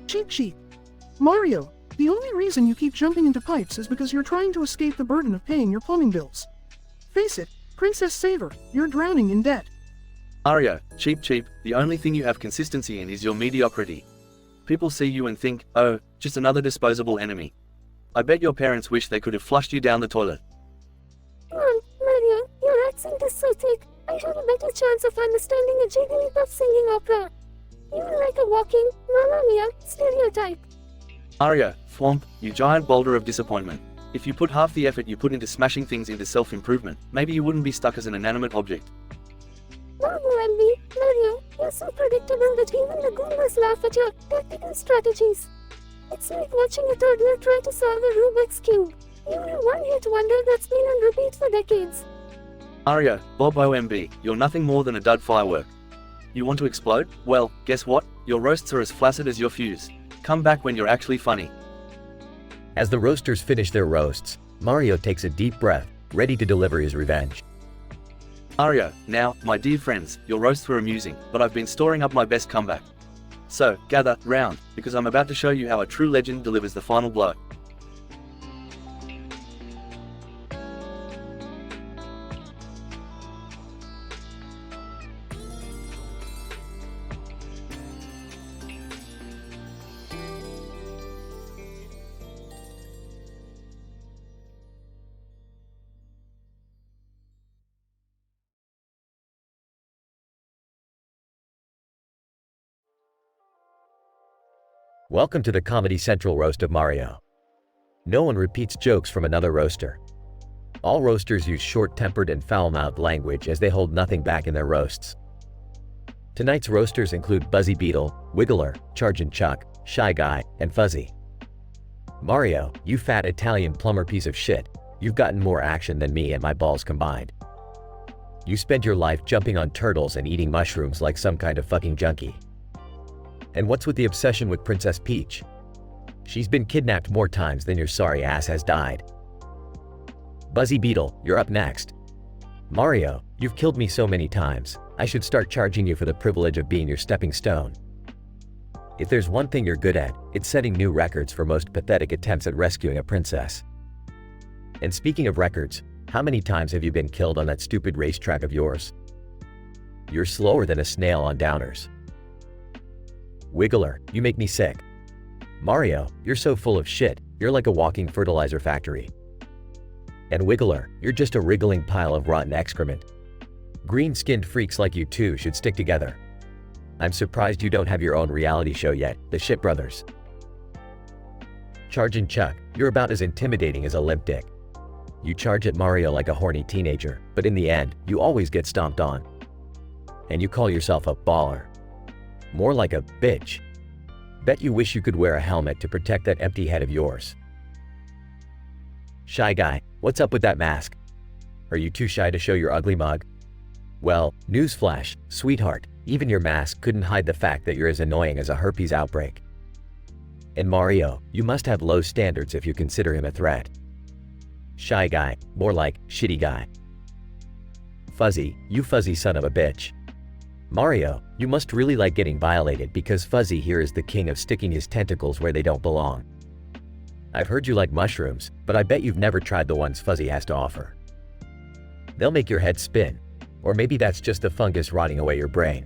Cheap sheet. Mario, the only reason you keep jumping into pipes is because you're trying to escape the burden of paying your plumbing bills. Face it, Princess Saver, you're drowning in debt. Mario, cheap, the only thing you have consistency in is your mediocrity. People see you and think, oh, just another disposable enemy. I bet your parents wish they could have flushed you down the toilet. Mario, your accent is so thick, I have a better chance of understanding a Jigglypuff singing opera. You're like a walking, Mamma Mia, stereotype. Mario, Thwomp, you giant boulder of disappointment. If you put half the effort you put into smashing things into self-improvement, maybe you wouldn't be stuck as an inanimate object. Mario, you're so predictable that even the Goombas laugh at your tactical strategies. It's like watching a toddler try to solve a Rubik's Cube. You're a one-hit wonder that's been on repeat for decades. Mario, Bob OMB, you're nothing more than a dud firework. You want to explode? Well, guess what? Your roasts are as flaccid as your fuse. Come back when you're actually funny. As the roasters finish their roasts, Mario takes a deep breath, ready to deliver his revenge. Mario, now, my dear friends, your roasts were amusing, but I've been storing up my best comeback. So, gather round, because I'm about to show you how a true legend delivers the final blow. Welcome to the Comedy Central roast of Mario. No one repeats jokes from another roaster. All roasters use short-tempered and foul-mouthed language as they hold nothing back in their roasts. Tonight's roasters include Buzzy Beetle, Wiggler, Chargin' Chuck, Shy Guy, and Fuzzy. Mario, you fat Italian plumber piece of shit, you've gotten more action than me and my balls combined. You spent your life jumping on turtles and eating mushrooms like some kind of fucking junkie. And what's with the obsession with Princess Peach? She's been kidnapped more times than your sorry ass has died. Buzzy Beetle, you're up next. Mario, you've killed me so many times, I should start charging you for the privilege of being your stepping stone. If there's one thing you're good at, it's setting new records for most pathetic attempts at rescuing a princess. And speaking of records, how many times have you been killed on that stupid racetrack of yours? You're slower than a snail on downers. Wiggler, you make me sick. Mario, you're so full of shit, you're like a walking fertilizer factory. And Wiggler, you're just a wriggling pile of rotten excrement. Green-skinned freaks like you two should stick together. I'm surprised you don't have your own reality show yet, the Shit Brothers. Chargin' Chuck, you're about as intimidating as a limp dick. You charge at Mario like a horny teenager, but in the end, you always get stomped on. And you call yourself a baller. More like a bitch. Bet you wish you could wear a helmet to protect that empty head of yours. Shy Guy, what's up with that mask? Are you too shy to show your ugly mug? Well, newsflash, sweetheart, even your mask couldn't hide the fact that you're as annoying as a herpes outbreak. And Mario, you must have low standards if you consider him a threat. Shy Guy, more like shitty guy. Fuzzy, you fuzzy son of a bitch. Mario, you must really like getting violated because Fuzzy here is the king of sticking his tentacles where they don't belong. I've heard you like mushrooms, but I bet you've never tried the ones Fuzzy has to offer. They'll make your head spin, or maybe that's just the fungus rotting away your brain.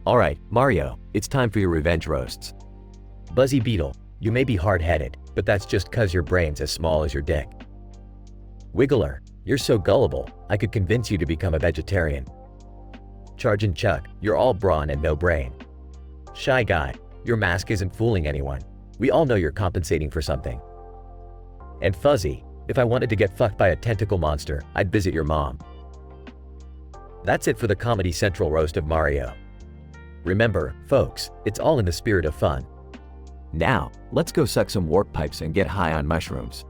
Alright, Mario, it's time for your revenge roasts. Buzzy Beetle, you may be hard-headed, but that's just cause your brain's as small as your dick. Wiggler, You're so gullible, I could convince you to become a vegetarian. Charge and Chuck, you're all brawn and no brain. Shy Guy, your mask isn't fooling anyone. We all know you're compensating for something. And Fuzzy, if I wanted to get fucked by a tentacle monster, I'd visit your mom. That's it for the Comedy Central roast of Mario. Remember, folks, it's all in the spirit of fun. Now, let's go suck some warp pipes and get high on mushrooms.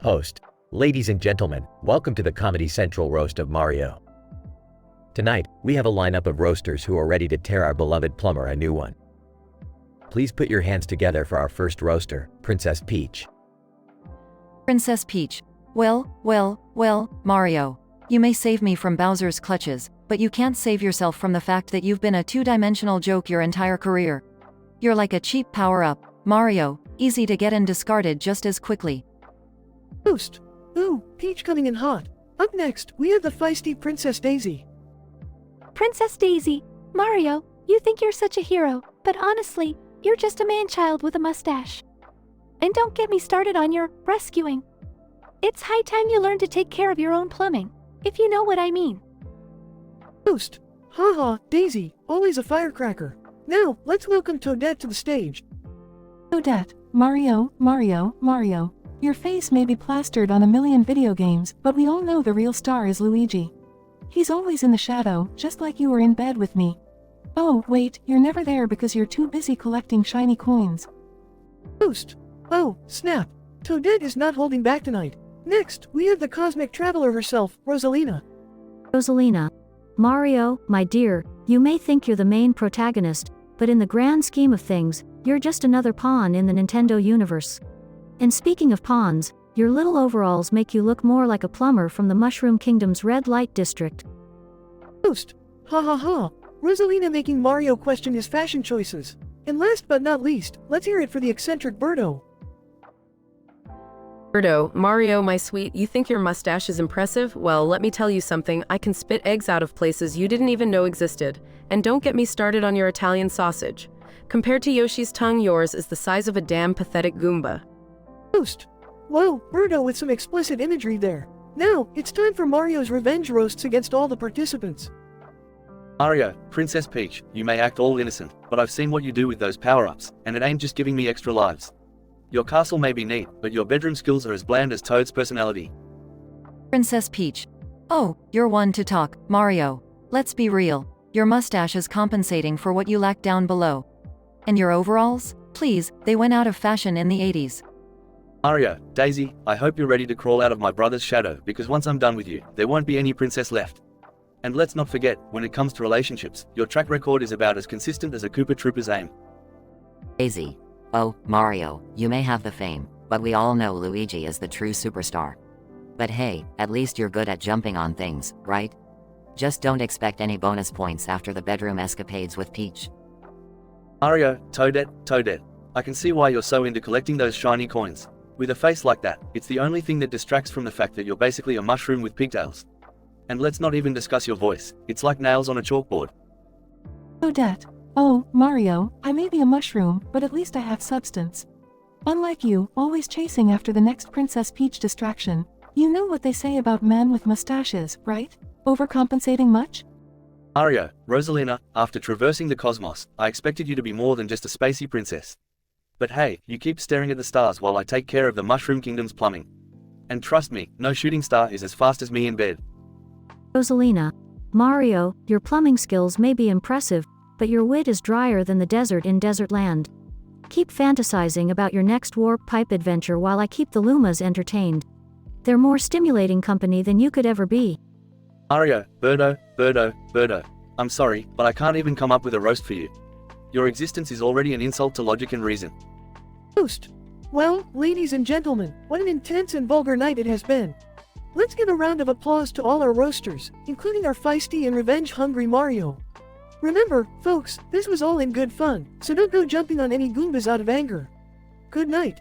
Host, ladies and gentlemen, welcome to the Comedy Central roast of Mario. Tonight, we have a lineup of roasters who are ready to tear our beloved plumber a new one. Please put your hands together for our first roaster, Princess Peach. Princess Peach. Well, Mario. You may save me from Bowser's clutches, but you can't save yourself from the fact that you've been a two-dimensional joke your entire career. You're like a cheap power-up, Mario, easy to get and discarded just as quickly. Boost. Ooh, Peach coming in hot. Up next, we have the feisty Princess Daisy. Princess Daisy, Mario, you think you're such a hero, but honestly, you're just a man-child with a mustache. And don't get me started on your rescuing. It's high time you learn to take care of your own plumbing, if you know what I mean. Boost. Haha, Daisy, always a firecracker. Now, let's welcome Toadette to the stage. Toadette, Mario. Your face may be plastered on a million video games, but we all know the real star is Luigi. He's always in the shadow, just like you were in bed with me. Oh, wait, you're never there because you're too busy collecting shiny coins. Boost. Oh, snap. Toadette is not holding back tonight. Next, we have the cosmic traveler herself, Rosalina. Rosalina. Mario, my dear, you may think you're the main protagonist, but in the grand scheme of things, you're just another pawn in the Nintendo universe. And speaking of pawns, your little overalls make you look more like a plumber from the Mushroom Kingdom's red light district. Boost. Ha ha ha. Rosalina making Mario question his fashion choices. And last but not least, let's hear it for the eccentric Birdo. Birdo, Mario, my sweet, you think your mustache is impressive? Well, let me tell you something, I can spit eggs out of places you didn't even know existed. And don't get me started on your Italian sausage. Compared to Yoshi's tongue, yours is the size of a damn pathetic Goomba. Boost. Whoa, Birdo with some explicit imagery there. Now, it's time for Mario's revenge roasts against all the participants. Mario, Princess Peach, you may act all innocent, but I've seen what you do with those power-ups, and it ain't just giving me extra lives. Your castle may be neat, but your bedroom skills are as bland as Toad's personality. Princess Peach. Oh, you're one to talk, Mario. Let's be real. Your mustache is compensating for what you lack down below. And your overalls? Please, they went out of fashion in the 80s. Mario, Daisy, I hope you're ready to crawl out of my brother's shadow, because once I'm done with you, there won't be any princess left. And let's not forget, when it comes to relationships, your track record is about as consistent as a Koopa Trooper's aim. Daisy. Oh, Mario, you may have the fame, but we all know Luigi is the true superstar. But hey, at least you're good at jumping on things, right? Just don't expect any bonus points after the bedroom escapades with Peach. Mario, Toadette, I can see why you're so into collecting those shiny coins. With a face like that, it's the only thing that distracts from the fact that you're basically a mushroom with pigtails. And let's not even discuss your voice, it's like nails on a chalkboard. Toadette. Oh, Mario, I may be a mushroom, but at least I have substance. Unlike you, always chasing after the next Princess Peach distraction. You know what they say about men with mustaches, right? Overcompensating much? Mario, Rosalina, after traversing the cosmos, I expected you to be more than just a spacey princess. But hey, you keep staring at the stars while I take care of the Mushroom Kingdom's plumbing. And trust me, no shooting star is as fast as me in bed. Rosalina. Mario, your plumbing skills may be impressive, but your wit is drier than the desert in Desert Land. Keep fantasizing about your next warp pipe adventure while I keep the Lumas entertained. They're more stimulating company than you could ever be. Mario, Birdo. I'm sorry, but I can't even come up with a roast for you. Your existence is already an insult to logic and reason. Roast. Well, ladies and gentlemen, what an intense and vulgar night it has been. Let's give a round of applause to all our roasters, including our feisty and revenge-hungry Mario. Remember, folks, this was all in good fun, so don't go jumping on any Goombas out of anger. Good night.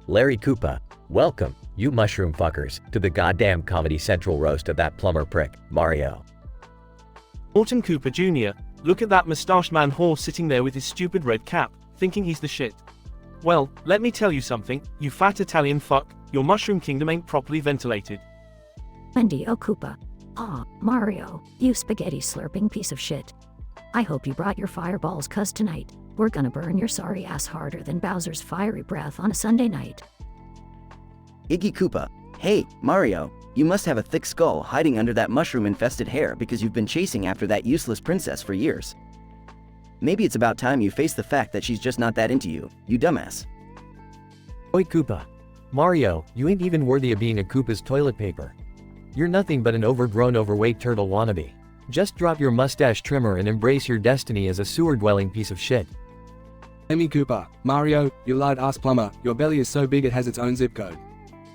Larry Koopa, welcome, you mushroom fuckers, to the goddamn Comedy Central roast of that plumber prick, Mario. Morton Cooper Jr., look at that mustached man horse sitting there with his stupid red cap, thinking he's the shit. Well, let me tell you something, you fat Italian fuck, your mushroom kingdom ain't properly ventilated. Wendy Koopa. Aw, Mario, you spaghetti slurping piece of shit. I hope you brought your fireballs, cuz tonight, we're gonna burn your sorry ass harder than Bowser's fiery breath on a Sunday night. Iggy Koopa. Hey, Mario, you must have a thick skull hiding under that mushroom-infested hair because you've been chasing after that useless princess for years. Maybe it's about time you face the fact that she's just not that into you, you dumbass. Oi Koopa. Mario, you ain't even worthy of being a Koopa's toilet paper. You're nothing but an overgrown overweight turtle wannabe. Just drop your mustache trimmer and embrace your destiny as a sewer-dwelling piece of shit. Amy Cooper, Mario, you lard-ass plumber, your belly is so big it has its own zip code.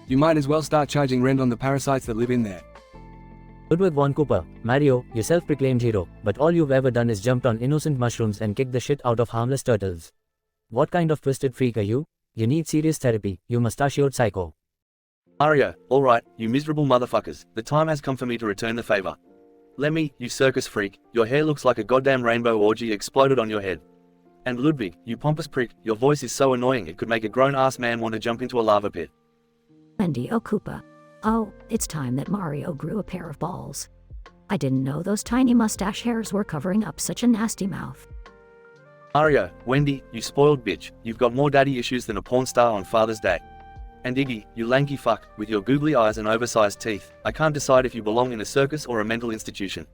You might as well start charging rent on the parasites that live in there. Ludwig von Cooper, Mario, you self-proclaimed hero, but all you've ever done is jumped on innocent mushrooms and kicked the shit out of harmless turtles. What kind of twisted freak are you? You need serious therapy, you mustachioed psycho. Mario, alright, you miserable motherfuckers, the time has come for me to return the favor. Lemmy, you circus freak, your hair looks like a goddamn rainbow orgy exploded on your head. And Ludwig, you pompous prick, your voice is so annoying it could make a grown-ass man want to jump into a lava pit. Wendy Koopa. Oh, it's time that Mario grew a pair of balls. I didn't know those tiny mustache hairs were covering up such a nasty mouth. Mario, Wendy, you spoiled bitch, you've got more daddy issues than a porn star on Father's Day. And Iggy, you lanky fuck, with your googly eyes and oversized teeth, I can't decide if you belong in a circus or a mental institution.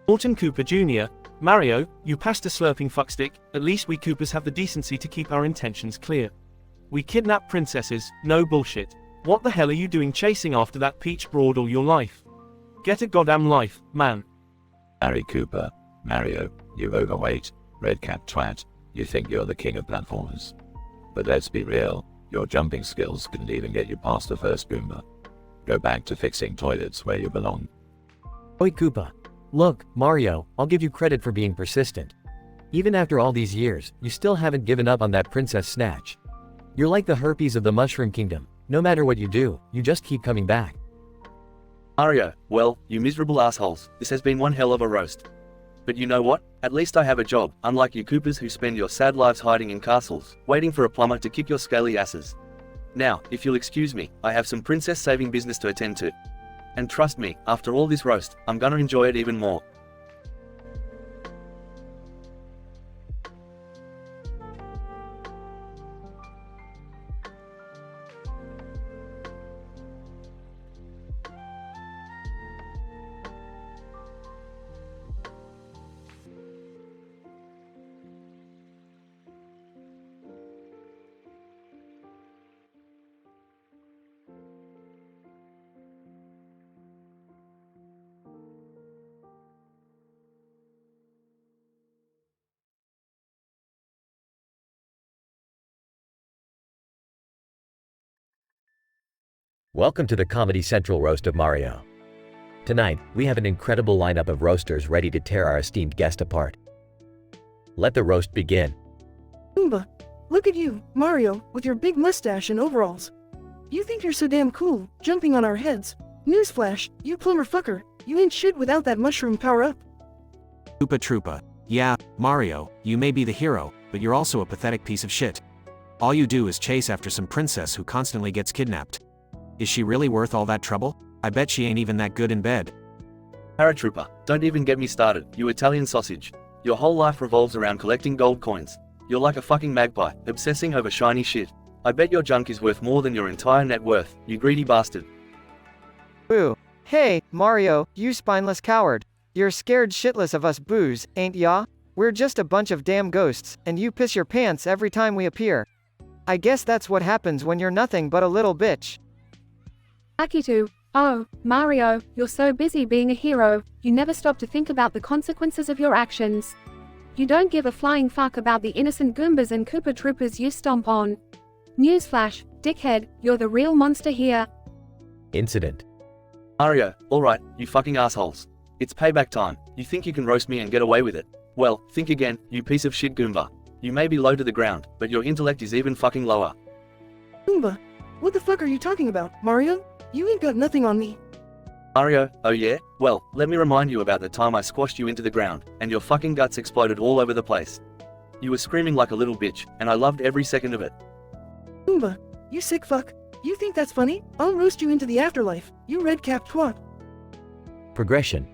Morton Cooper Jr., Mario, you pasta slurping fuckstick, at least we Coopers have the decency to keep our intentions clear. We kidnap princesses, no bullshit. What the hell are you doing chasing after that peach broad all your life? Get a goddamn life, man. Harry Cooper, Mario, you overweight, red cap twat, you think you're the king of platformers. But let's be real, your jumping skills couldn't even get you past the first Goomba. Go back to fixing toilets where you belong. Oi Koopa. Look, Mario, I'll give you credit for being persistent. Even after all these years, you still haven't given up on that princess snatch. You're like the herpes of the Mushroom Kingdom. No matter what you do, you just keep coming back. Mario, well, you miserable assholes, this has been one hell of a roast. But you know what? At least I have a job, unlike you Coopers who spend your sad lives hiding in castles, waiting for a plumber to kick your scaly asses. Now, if you'll excuse me, I have some princess-saving business to attend to. And trust me, after all this roast, I'm gonna enjoy it even more. Welcome to the Comedy Central roast of Mario. Tonight, we have an incredible lineup of roasters ready to tear our esteemed guest apart. Let the roast begin. Goomba, look at you, Mario, with your big mustache and overalls. You think you're so damn cool, jumping on our heads. Newsflash, you plumber fucker, you ain't shit without that mushroom power-up. Koopa Troopa. Yeah, Mario, you may be the hero, but you're also a pathetic piece of shit. All you do is chase after some princess who constantly gets kidnapped. Is she really worth all that trouble? I bet she ain't even that good in bed. Paratrooper, don't even get me started, you Italian sausage. Your whole life revolves around collecting gold coins. You're like a fucking magpie, obsessing over shiny shit. I bet your junk is worth more than your entire net worth, you greedy bastard. Boo. Hey, Mario, you spineless coward. You're scared shitless of us boos, ain't ya? We're just a bunch of damn ghosts, and you piss your pants every time we appear. I guess that's what happens when you're nothing but a little bitch. Akitu, oh, Mario, you're so busy being a hero, you never stop to think about the consequences of your actions. You don't give a flying fuck about the innocent Goombas and Koopa Troopers you stomp on. Newsflash, dickhead, you're the real monster here. Incident. Mario, alright, you fucking assholes. It's payback time. You think you can roast me and get away with it? Well, think again, you piece of shit Goomba. You may be low to the ground, but your intellect is even fucking lower. Goomba? What the fuck are you talking about, Mario? You ain't got nothing on me. Mario, oh yeah? Well, let me remind you about the time I squashed you into the ground, and your fucking guts exploded all over the place. You were screaming like a little bitch, and I loved every second of it. Goomba, you sick fuck. You think that's funny? I'll roast you into the afterlife, you red-capped twat. Progression.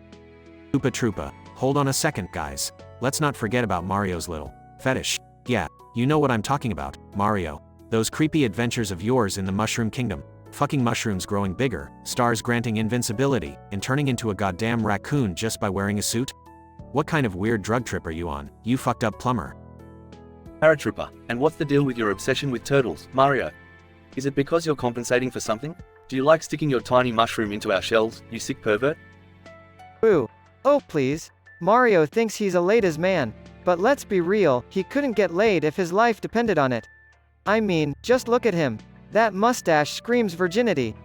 Koopa Troopa, hold on a second guys. Let's not forget about Mario's little fetish. Yeah, you know what I'm talking about, Mario. Those creepy adventures of yours in the Mushroom Kingdom. Fucking mushrooms growing bigger, stars granting invincibility, and turning into a goddamn raccoon just by wearing a suit? What kind of weird drug trip are you on, you fucked up plumber? Paratrooper, and what's the deal with your obsession with turtles, Mario? Is it because you're compensating for something? Do you like sticking your tiny mushroom into our shells, you sick pervert? Boo. Oh please. Mario thinks he's a ladies' man. But let's be real, he couldn't get laid if his life depended on it. I mean, just look at him. That mustache screams virginity.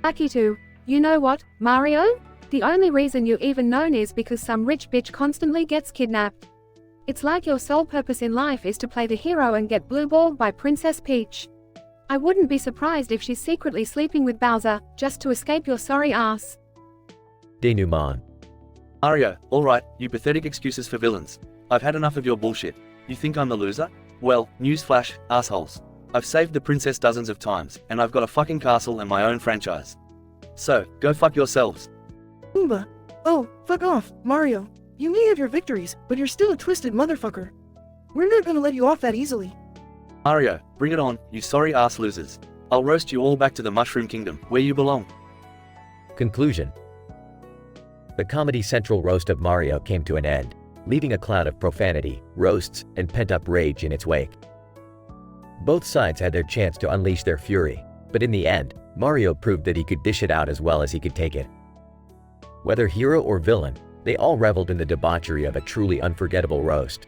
Akitu, you know what, Mario? The only reason you're even known is because some rich bitch constantly gets kidnapped. It's like your sole purpose in life is to play the hero and get blueballed by Princess Peach. I wouldn't be surprised if she's secretly sleeping with Bowser, just to escape your sorry ass. Denouement. Mario, alright, you pathetic excuses for villains. I've had enough of your bullshit. You think I'm the loser? Well, newsflash, assholes. I've saved the princess dozens of times, and I've got a fucking castle and my own franchise. So, go fuck yourselves. Goomba. Oh, fuck off, Mario. You may have your victories, but you're still a twisted motherfucker. We're not gonna let you off that easily. Mario, bring it on, you sorry ass losers. I'll roast you all back to the Mushroom Kingdom, where you belong. Conclusion. The Comedy Central roast of Mario came to an end, leaving a cloud of profanity, roasts, and pent-up rage in its wake. Both sides had their chance to unleash their fury, but in the end, Mario proved that he could dish it out as well as he could take it. Whether hero or villain, they all reveled in the debauchery of a truly unforgettable roast.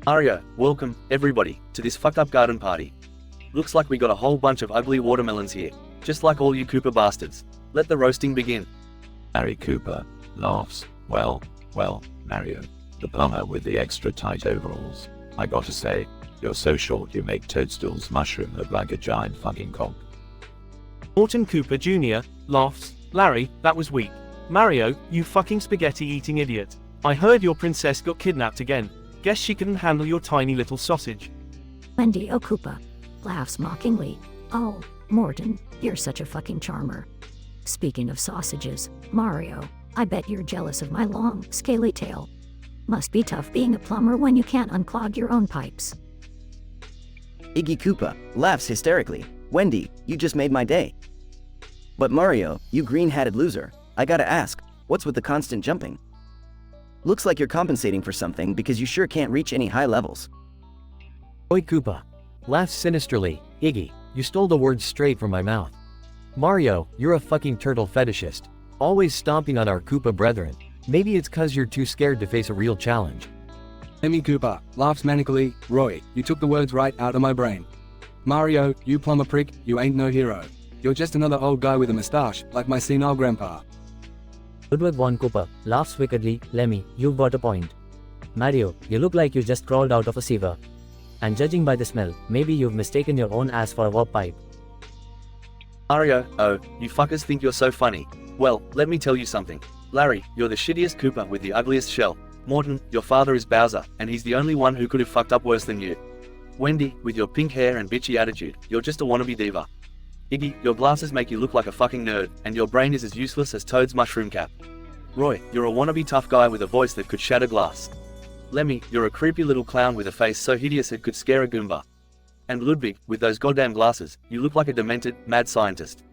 Mario, welcome, everybody, to this fucked up garden party. Looks like we got a whole bunch of ugly watermelons here, just like all you Koopa bastards. Let the roasting begin. Harry Cooper laughs. Well, Mario, the plumber with the extra tight overalls. I gotta say, you're so short you make Toadstool's mushroom look like a giant fucking cock. Morton Cooper Jr. laughs. Larry, that was weak. Mario, you fucking spaghetti-eating idiot. I heard your princess got kidnapped again. Guess she couldn't handle your tiny little sausage. Wendy Koopa laughs mockingly. Oh, Morton, you're such a fucking charmer. Speaking of sausages, Mario, I bet you're jealous of my long, scaly tail. Must be tough being a plumber when you can't unclog your own pipes. Iggy Koopa laughs hysterically. Wendy, you just made my day. But Mario, you green-hatted loser, I gotta ask, what's with the constant jumping? Looks like you're compensating for something because you sure can't reach any high levels. Oi Koopa laughs sinisterly. Iggy, you stole the words straight from my mouth. Mario, you're a fucking turtle fetishist. Always stomping on our Koopa brethren. Maybe it's cause you're too scared to face a real challenge. Lemmy Cooper laughs manically. Roy, you took the words right out of my brain. Mario, you plumber prick, you ain't no hero. You're just another old guy with a mustache, like my senile grandpa. Ludwig von Cooper laughs wickedly. Lemmy, you've got a point. Mario, you look like you just crawled out of a sewer. And judging by the smell, maybe you've mistaken your own ass for a warp pipe. Mario, oh, you fuckers think you're so funny. Well, let me tell you something. Larry, you're the shittiest Koopa with the ugliest shell. Morton, your father is Bowser, and he's the only one who could have fucked up worse than you. Wendy, with your pink hair and bitchy attitude, you're just a wannabe diva. Iggy, your glasses make you look like a fucking nerd, and your brain is as useless as Toad's mushroom cap. Roy, you're a wannabe tough guy with a voice that could shatter glass. Lemmy, you're a creepy little clown with a face so hideous it could scare a Goomba. And Ludwig, with those goddamn glasses, you look like a demented, mad scientist.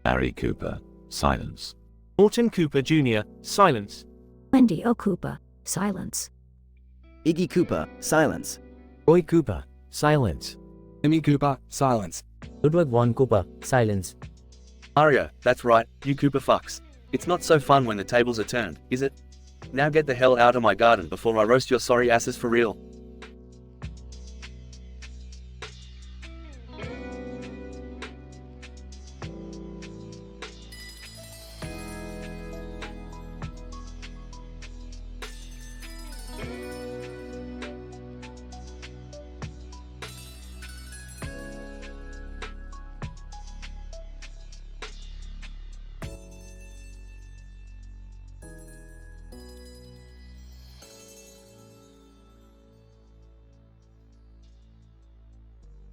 Harry Cooper, silence. Morton Cooper Jr., silence. Wendy O. Koopa, silence. Iggy Koopa, silence. Roy Koopa, silence. Emmy Koopa, silence. Ludwig von Koopa, silence. Mario, that's right, you Koopa fucks. It's not so fun when the tables are turned, is it? Now get the hell out of my garden before I roast your sorry asses for real.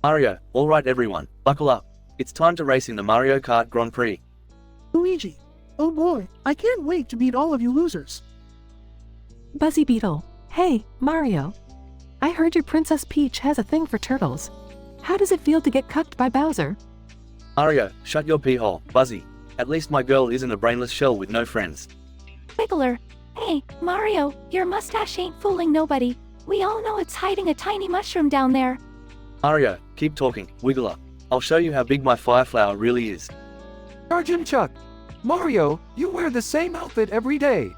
Mario, alright everyone, buckle up. It's time to race in the Mario Kart Grand Prix. Luigi. Oh boy, I can't wait to beat all of you losers. Buzzy Beetle. Hey, Mario. I heard your Princess Peach has a thing for turtles. How does it feel to get cucked by Bowser? Mario, shut your pee hole, Buzzy. At least my girl isn't a brainless shell with no friends. Wiggler. Hey, Mario, your mustache ain't fooling nobody. We all know it's hiding a tiny mushroom down there. Mario, keep talking, Wiggler. I'll show you how big my fire flower really is. Sergeant Chuck. Mario, you wear the same outfit every day.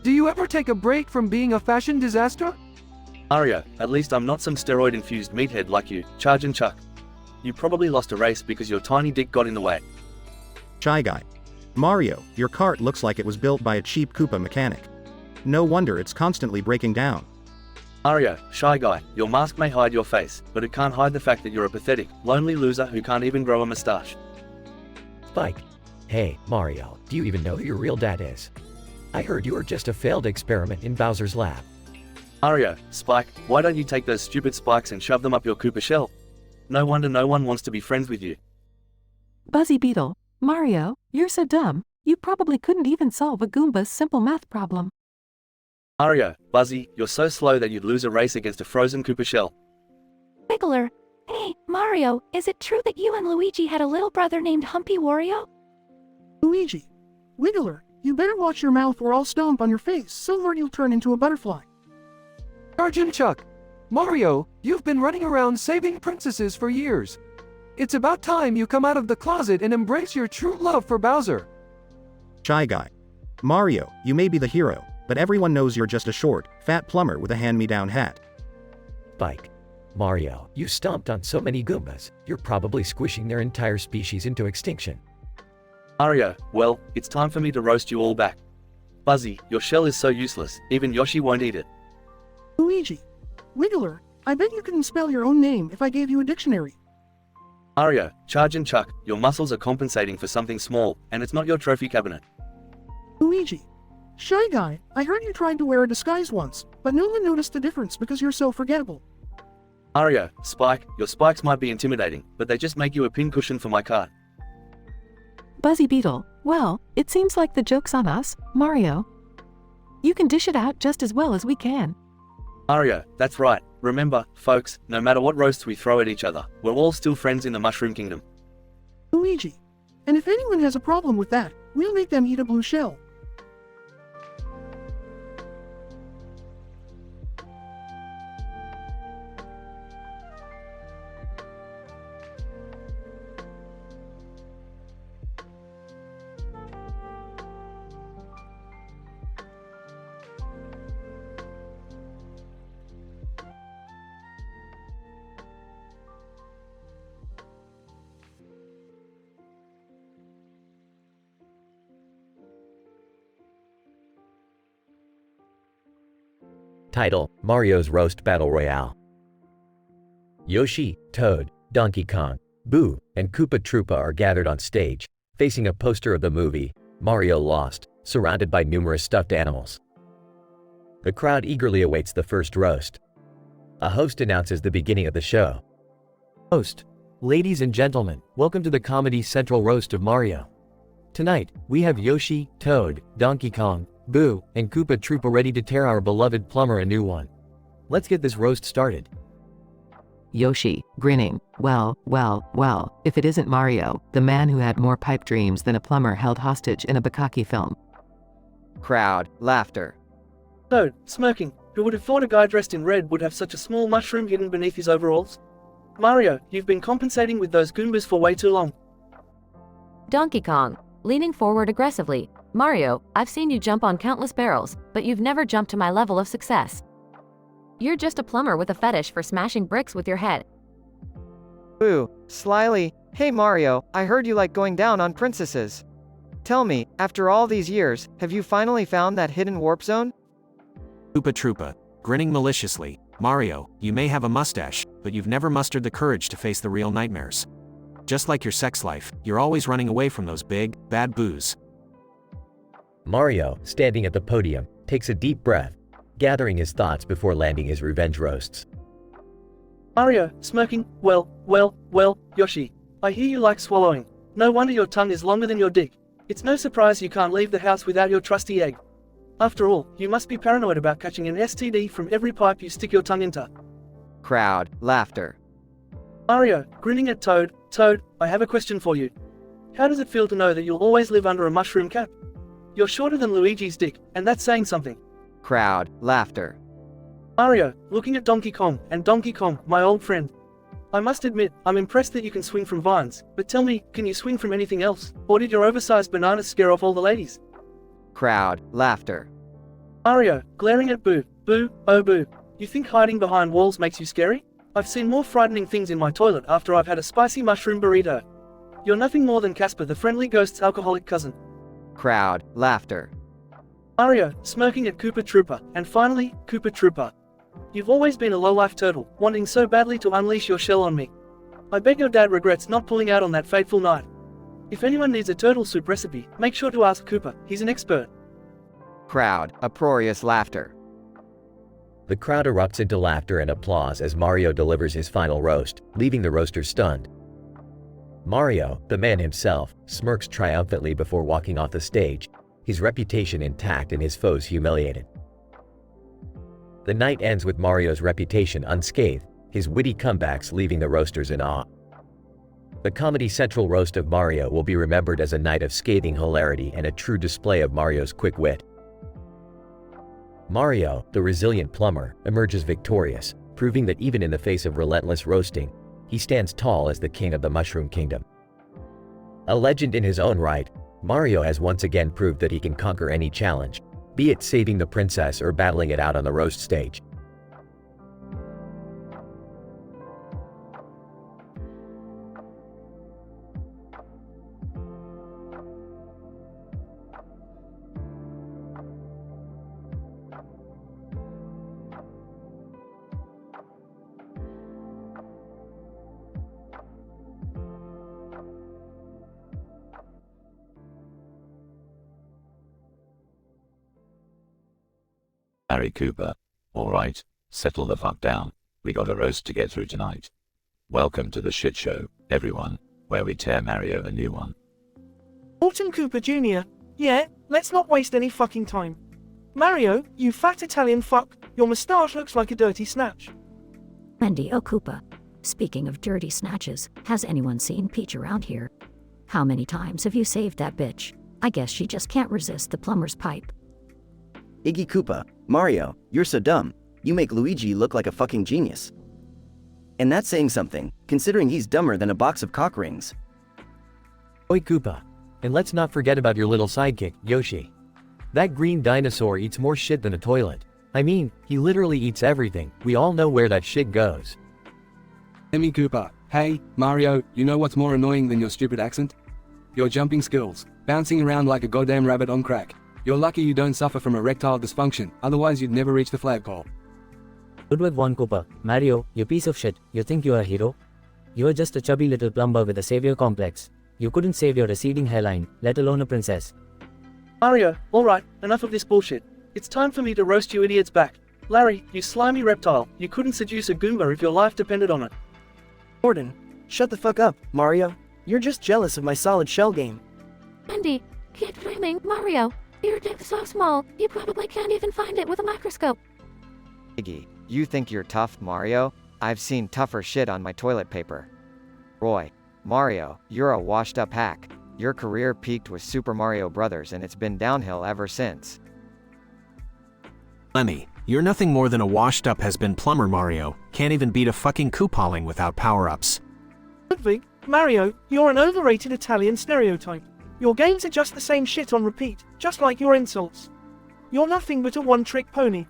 Do you ever take a break from being a fashion disaster? Mario, at least I'm not some steroid-infused meathead like you, Sergeant Chuck. You probably lost a race because your tiny dick got in the way. Shy Guy. Mario, your cart looks like it was built by a cheap Koopa mechanic. No wonder it's constantly breaking down. Mario, Shy Guy, your mask may hide your face, but it can't hide the fact that you're a pathetic, lonely loser who can't even grow a mustache. Spike. Hey, Mario, do you even know who your real dad is? I heard you were just a failed experiment in Bowser's lab. Mario, Spike, why don't you take those stupid spikes and shove them up your Koopa shell? No wonder no one wants to be friends with you. Buzzy Beetle. Mario, you're so dumb, you probably couldn't even solve a Goomba's simple math problem. Mario, Buzzy, you're so slow that you'd lose a race against a frozen Koopa shell. Wiggler. Hey, Mario, is it true that you and Luigi had a little brother named Humpy Wario? Luigi. Wiggler, you better watch your mouth or I'll stomp on your face so you'll turn into a butterfly. Sergeant Chuck. Mario, you've been running around saving princesses for years. It's about time you come out of the closet and embrace your true love for Bowser. Shy Guy. Mario, you may be the hero, but everyone knows you're just a short, fat plumber with a hand-me-down hat. Spike. Mario, you stomped on so many Goombas, you're probably squishing their entire species into extinction. Mario, well, it's time for me to roast you all back. Buzzy, your shell is so useless, even Yoshi won't eat it. Luigi. Wiggler, I bet you couldn't spell your own name if I gave you a dictionary. Mario, Sergeant Chuck, your muscles are compensating for something small, and it's not your trophy cabinet. Luigi. Shy Guy, I heard you tried to wear a disguise once, but no one noticed the difference because you're so forgettable. Mario, Spike, your spikes might be intimidating, but they just make you a pincushion for my cart. Buzzy Beetle. Well, it seems like the joke's on us, Mario. You can dish it out just as well as we can. Mario, that's right. Remember, folks, no matter what roasts we throw at each other, we're all still friends in the Mushroom Kingdom. Luigi. And if anyone has a problem with that, we'll make them eat a blue shell. Title: Mario's Roast Battle Royale. Yoshi, Toad, Donkey Kong, Boo, and Koopa Troopa are gathered on stage, facing a poster of the movie, Mario Lost, surrounded by numerous stuffed animals. The crowd eagerly awaits the first roast. A host announces the beginning of the show. Host: Ladies and gentlemen, welcome to the Comedy Central Roast of Mario. Tonight, we have Yoshi, Toad, Donkey Kong, Boo, and Koopa Troopa ready to tear our beloved plumber a new one. Let's get this roast started. Yoshi, grinning, well, if it isn't Mario, the man who had more pipe dreams than a plumber held hostage in a bukkake film. Crowd, laughter. Toad, smirking, who would have thought a guy dressed in red would have such a small mushroom hidden beneath his overalls? Mario, you've been compensating with those Goombas for way too long. Donkey Kong, leaning forward aggressively, Mario, I've seen you jump on countless barrels, but you've never jumped to my level of success. You're just a plumber with a fetish for smashing bricks with your head. Boo, slyly, hey Mario, I heard you like going down on princesses. Tell me, after all these years, have you finally found that hidden warp zone? Koopa Troopa, grinning maliciously, Mario, you may have a mustache, but you've never mustered the courage to face the real nightmares. Just like your sex life, you're always running away from those big, bad boos. Mario, standing at the podium, takes a deep breath, gathering his thoughts before landing his revenge roasts. Mario, smirking, well, Yoshi, I hear you like swallowing. No wonder your tongue is longer than your dick. It's no surprise you can't leave the house without your trusty egg. After all, you must be paranoid about catching an STD from every pipe you stick your tongue into. Crowd, laughter. Mario, grinning at Toad, I have a question for you. How does it feel to know that you'll always live under a mushroom cap? You're shorter than Luigi's dick, and that's saying something. Crowd, laughter. Mario, looking at Donkey Kong, and Donkey Kong, my old friend. I must admit, I'm impressed that you can swing from vines, but tell me, can you swing from anything else? Or did your oversized bananas scare off all the ladies? Crowd, laughter. Mario, glaring at Boo, oh Boo, you think hiding behind walls makes you scary? I've seen more frightening things in my toilet after I've had a spicy mushroom burrito. You're nothing more than Casper the Friendly Ghost's alcoholic cousin. Crowd, laughter. Mario, smirking at Koopa Troopa, and finally, Koopa Troopa. You've always been a low-life turtle, wanting so badly to unleash your shell on me. I bet your dad regrets not pulling out on that fateful night. If anyone needs a turtle soup recipe, make sure to ask Koopa, he's an expert. Crowd, uproarious laughter. The crowd erupts into laughter and applause as Mario delivers his final roast, leaving the roasters stunned. Mario, the man himself, smirks triumphantly before walking off the stage, his reputation intact and his foes humiliated. The night ends with Mario's reputation unscathed, his witty comebacks leaving the roasters in awe. The Comedy Central Roast of Mario will be remembered as a night of scathing hilarity and a true display of Mario's quick wit. Mario, the resilient plumber, emerges victorious, proving that even in the face of relentless roasting, he stands tall as the king of the Mushroom Kingdom. A legend in his own right, Mario has once again proved that he can conquer any challenge, be it saving the princess or battling it out on the roast stage. Harry Cooper. Alright, settle the fuck down. We got a roast to get through tonight. Welcome to the shit show, everyone, where we tear Mario a new one. Morty Cooper Jr. Yeah, let's not waste any fucking time. Mario, you fat Italian fuck, your moustache looks like a dirty snatch. Wendy Koopa. Speaking of dirty snatches, has anyone seen Peach around here? How many times have you saved that bitch? I guess she just can't resist the plumber's pipe. Iggy Koopa, Mario, you're so dumb. You make Luigi look like a fucking genius. And that's saying something, considering he's dumber than a box of cock rings. Oi Koopa. And let's not forget about your little sidekick, Yoshi. That green dinosaur eats more shit than a toilet. I mean, he literally eats everything. We all know where that shit goes. Emmy Cooper, hey, Mario, you know what's more annoying than your stupid accent? Your jumping skills, bouncing around like a goddamn rabbit on crack. You're lucky you don't suffer from erectile dysfunction, otherwise you'd never reach the flagpole. Ludwig von Cooper, Mario, you piece of shit, you think you're a hero? You're just a chubby little plumber with a savior complex. You couldn't save your receding hairline, let alone a princess. Mario, alright, enough of this bullshit. It's time for me to roast you idiots back. Larry, you slimy reptile, you couldn't seduce a Goomba if your life depended on it. Gordon, shut the fuck up, Mario. You're just jealous of my solid shell game. Andy, keep dreaming, Mario. Your dick's so small, you probably can't even find it with a microscope. Iggy, you think you're tough, Mario? I've seen tougher shit on my toilet paper. Roy, Mario, you're a washed-up hack. Your career peaked with Super Mario Bros. And it's been downhill ever since. Lemmy, you're nothing more than a washed-up has-been plumber, Mario. Can't even beat a fucking Koopaling without power-ups. Ludwig, Mario, you're an overrated Italian stereotype. Your games are just the same shit on repeat, just like your insults. You're nothing but a one-trick pony.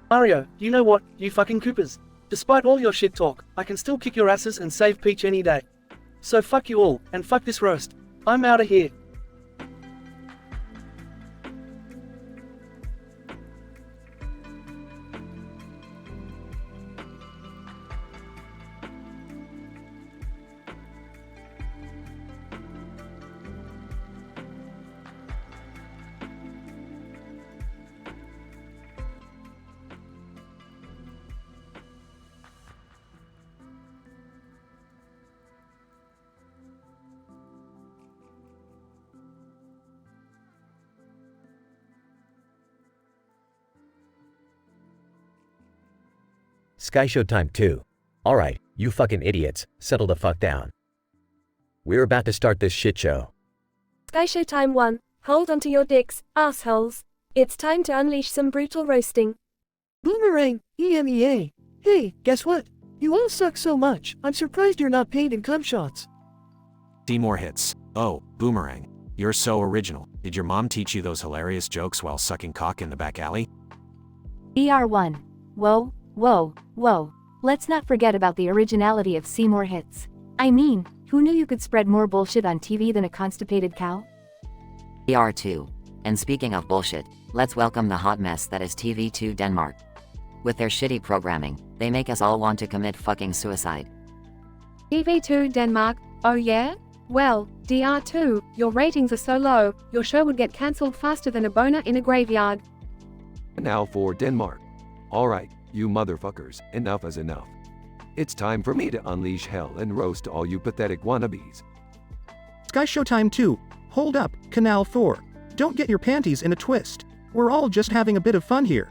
Mario, you know what, you fucking Koopas. Despite all your shit talk, I can still kick your asses and save Peach any day. So fuck you all, and fuck this roast. I'm outta here. Sky Showtime 2. Alright, you fucking idiots, settle the fuck down. We're about to start this shit show. Sky Showtime 1. Hold onto your dicks, assholes. It's time to unleash some brutal roasting. Boomerang, EMEA. Hey, guess what? You all suck so much, I'm surprised you're not paid in cum shots. Seymour hits. Oh, Boomerang. You're so original. Did your mom teach you those hilarious jokes while sucking cock in the back alley? ER1. Whoa, whoa, whoa. Let's not forget about the originality of Seymour Hits. I mean, who knew you could spread more bullshit on TV than a constipated cow? ER2. And speaking of bullshit, let's welcome the hot mess that is TV2 Denmark. With their shitty programming, they make us all want to commit fucking suicide. TV2 Denmark, oh yeah? Well, DR2, your ratings are so low, your show would get cancelled faster than a boner in a graveyard. Now for Denmark. Alright, you motherfuckers, enough is enough. It's time for me to unleash hell and roast all you pathetic wannabes. Sky Showtime 2. Hold up, Canal 4. Don't get your panties in a twist. We're all just having a bit of fun here.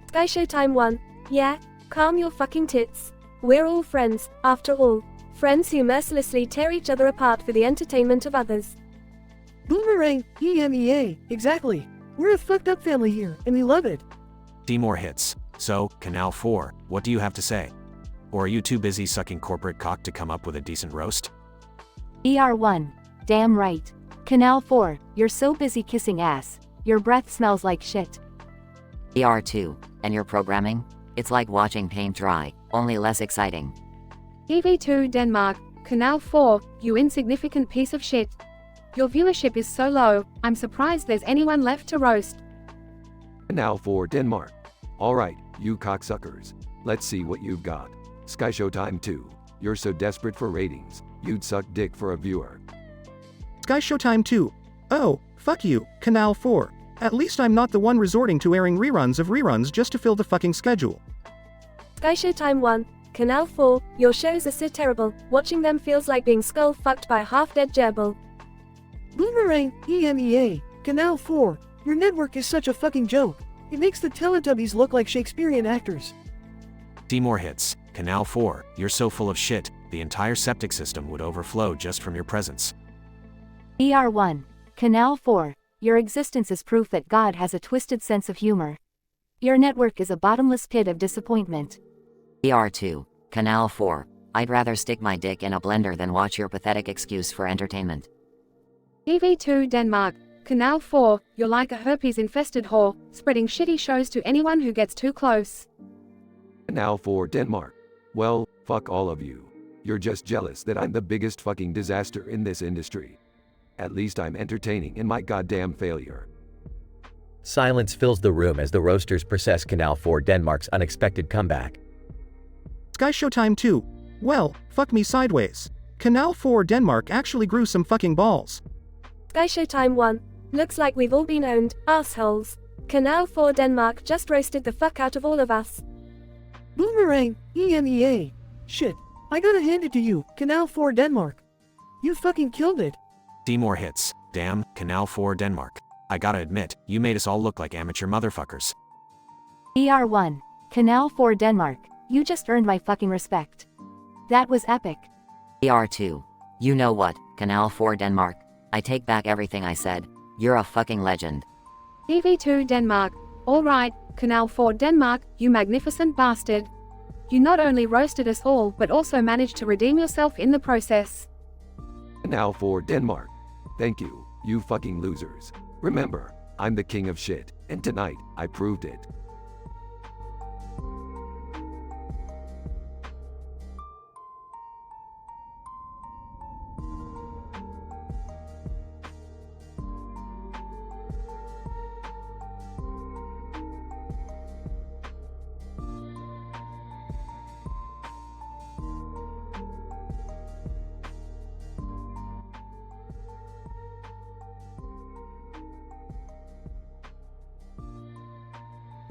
Sky Showtime 1. Yeah, calm your fucking tits. We're all friends, after all. Friends who mercilessly tear each other apart for the entertainment of others. Boomerang, EMEA, exactly. We're a fucked up family here, and we love it. Seymour hits. So, Canal 4, what do you have to say? Or are you too busy sucking corporate cock to come up with a decent roast? ER1. Damn right. Canal 4, you're so busy kissing ass. Your breath smells like shit. ER2. And your programming? It's like watching paint dry, only less exciting. TV2 Denmark, Canal 4, you insignificant piece of shit. Your viewership is so low, I'm surprised there's anyone left to roast. Now for Denmark. Alright, you cocksuckers. Let's see what you've got. Sky Showtime 2. You're so desperate for ratings, you'd suck dick for a viewer. Sky Showtime 2. Oh, fuck you, Canal 4. At least I'm not the one resorting to airing reruns of reruns just to fill the fucking schedule. Sky Showtime 1. Canal 4, your shows are so terrible, watching them feels like being skull-fucked by a half-dead gerbil. Boomerang, EMEA, Canal 4. Your network is such a fucking joke. It makes the Teletubbies look like Shakespearean actors. Seymour hits. Canal 4, you're so full of shit, the entire septic system would overflow just from your presence. ER1. Canal 4, your existence is proof that God has a twisted sense of humor. Your network is a bottomless pit of disappointment. ER2. Canal 4. I'd rather stick my dick in a blender than watch your pathetic excuse for entertainment. TV2 Denmark, Canal 4, you're like a herpes-infested whore, spreading shitty shows to anyone who gets too close. Now for Denmark. Well, fuck all of you. You're just jealous that I'm the biggest fucking disaster in this industry. At least I'm entertaining in my goddamn failure. Silence fills the room as the roasters process Canal 4 Denmark's unexpected comeback. Sky Showtime 2. Well, fuck me sideways. Canal 4 Denmark actually grew some fucking balls. Sky Showtime 1. Looks like we've all been owned, assholes. Canal 4 Denmark just roasted the fuck out of all of us. Boomerang, EMEA. Shit, I gotta hand it to you, Canal 4 Denmark. You fucking killed it. See more hits. Damn, Canal 4 Denmark. I gotta admit, you made us all look like amateur motherfuckers. ER1. Canal 4 Denmark. You just earned my fucking respect. That was epic. ER2. You know what, Canal 4 Denmark? I take back everything I said. You're a fucking legend. EV2 Denmark. Alright, Canal 4 Denmark, you magnificent bastard. You not only roasted us all but also managed to redeem yourself in the process. Canal 4 Denmark. Thank you, you fucking losers. Remember, I'm the king of shit, and tonight, I proved it.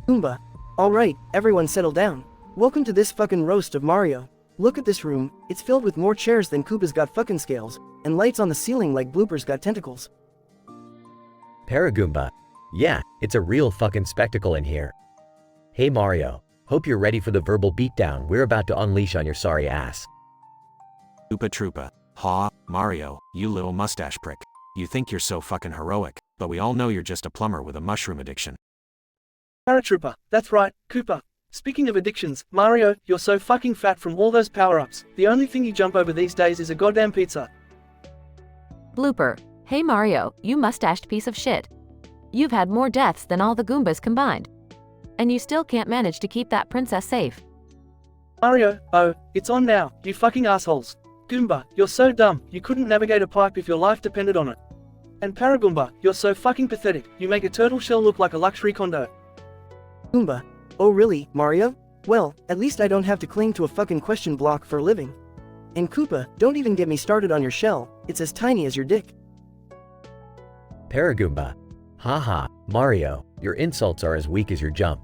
Goomba. Alright, everyone settle down. Welcome to this fucking roast of Mario. Look at this room, it's filled with more chairs than Koopa's got fucking scales, and lights on the ceiling like Blooper's got tentacles. Paragoomba. Yeah, it's a real fucking spectacle in here. Hey Mario, hope you're ready for the verbal beatdown we're about to unleash on your sorry ass. Koopa Troopa. Ha, Mario, you little mustache prick. You think you're so fucking heroic, but we all know you're just a plumber with a mushroom addiction. Paratrooper, that's right, Koopa. Speaking of addictions, Mario, you're so fucking fat from all those power-ups. The only thing you jump over these days is a goddamn pizza. Blooper. Hey Mario, you mustached piece of shit. You've had more deaths than all the Goombas combined. And you still can't manage to keep that princess safe. Mario, oh, it's on now, you fucking assholes. Goomba, you're so dumb, you couldn't navigate a pipe if your life depended on it. And Paragoomba, you're so fucking pathetic, you make a turtle shell look like a luxury condo. Goomba. Oh really, Mario? Well, at least I don't have to cling to a fucking question block for a living. And Koopa, don't even get me started on your shell, it's as tiny as your dick. Paragoomba. Haha, Mario, your insults are as weak as your jump.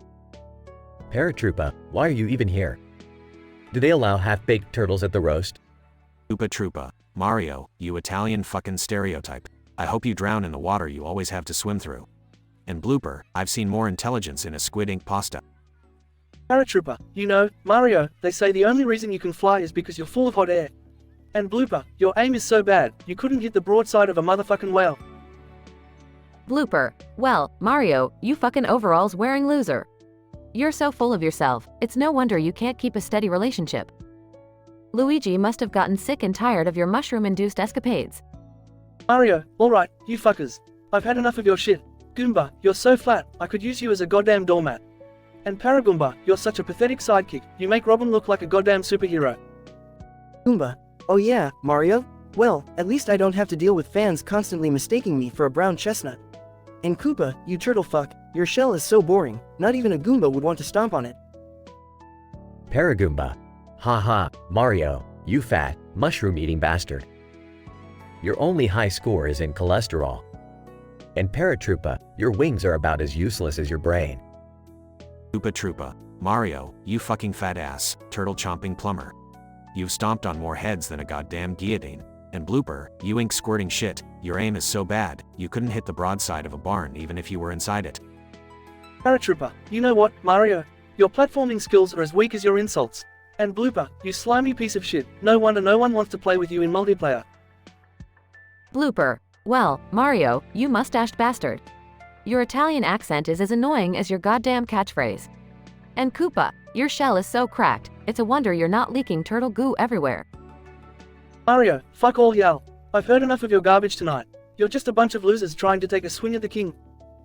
Paratroopa, why are you even here? Do they allow half-baked turtles at the roast? Koopa Troopa. Mario, you Italian fucking stereotype. I hope you drown in the water you always have to swim through. And Blooper, I've seen more intelligence in a squid ink pasta. Paratrooper, you know, Mario, they say the only reason you can fly is because you're full of hot air. And Blooper, your aim is so bad, you couldn't hit the broadside of a motherfucking whale. Blooper. Well, Mario, you fucking overalls wearing loser. You're so full of yourself, it's no wonder you can't keep a steady relationship. Luigi must have gotten sick and tired of your mushroom-induced escapades. Mario, alright, you fuckers. I've had enough of your shit. Goomba, you're so flat, I could use you as a goddamn doormat. And Paragoomba, you're such a pathetic sidekick, you make Robin look like a goddamn superhero. Goomba. Oh yeah, Mario? Well, at least I don't have to deal with fans constantly mistaking me for a brown chestnut. And Koopa, you turtle fuck, your shell is so boring, not even a Goomba would want to stomp on it. Paragoomba. Haha, Mario, you fat, mushroom-eating bastard. Your only high score is in cholesterol. And Paratroopa, your wings are about as useless as your brain. Koopa Troopa. Mario, you fucking fat ass, turtle-chomping plumber. You've stomped on more heads than a goddamn guillotine. And Blooper, you ink-squirting shit, your aim is so bad, you couldn't hit the broadside of a barn even if you were inside it. Paratrooper, you know what, Mario? Your platforming skills are as weak as your insults. And Blooper, you slimy piece of shit, no wonder no one wants to play with you in multiplayer. Blooper. Well, Mario, you mustached bastard. Your Italian accent is as annoying as your goddamn catchphrase. And Koopa, your shell is so cracked, it's a wonder you're not leaking turtle goo everywhere. Mario, fuck all y'all. I've heard enough of your garbage tonight. You're just a bunch of losers trying to take a swing at the king.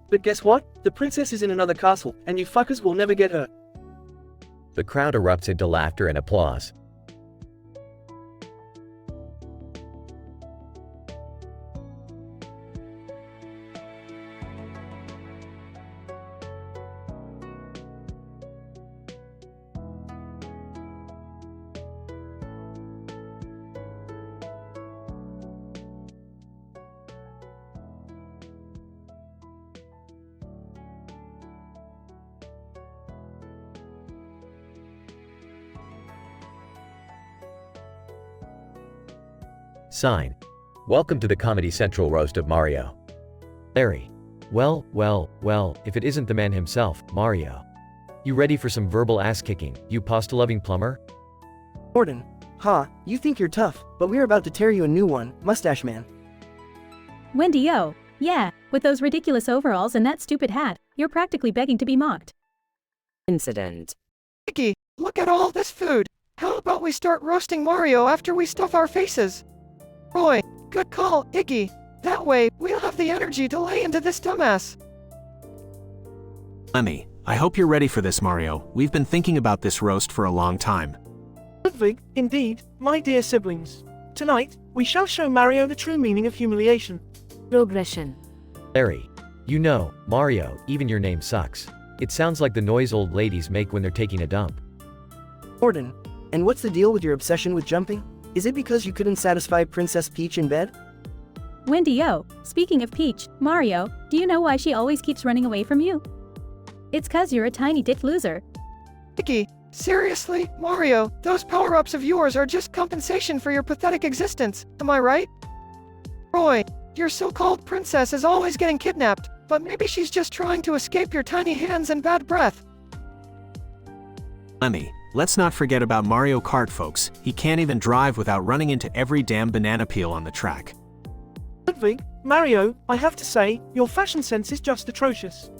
But guess what? The princess is in another castle, and you fuckers will never get her. The crowd erupts into laughter and applause. Sign. Welcome to the Comedy Central roast of Mario. Larry. Well, if it isn't the man himself, Mario. You ready for some verbal ass-kicking, you pasta-loving plumber? Gordon. Ha, you think you're tough, but we're about to tear you a new one, Mustache Man. Wendy, oh, yeah, with those ridiculous overalls and that stupid hat, you're practically begging to be mocked. Incident. Iggy, look at all this food. How about we start roasting Mario after we stuff our faces? Roy, good call, Iggy. That way, we'll have the energy to lay into this dumbass. Lemmy, I hope you're ready for this, Mario. We've been thinking about this roast for a long time. Ludwig, indeed, my dear siblings. Tonight, we shall show Mario the true meaning of humiliation. Progression. Larry. You know, Mario, even your name sucks. It sounds like the noise old ladies make when they're taking a dump. Gordon. And what's the deal with your obsession with jumping? Is it because you couldn't satisfy Princess Peach in bed? Wendy, oh, speaking of Peach, Mario, do you know why she always keeps running away from you? It's 'cause you're a tiny dick loser. Iggy, seriously, Mario, those power-ups of yours are just compensation for your pathetic existence, am I right? Roy, your so-called princess is always getting kidnapped, but maybe she's just trying to escape your tiny hands and bad breath. Lemmy, let's not forget about Mario Kart, folks. He can't even drive without running into every damn banana peel on the track. Ludwig, Mario, I have to say, your fashion sense is just atrocious.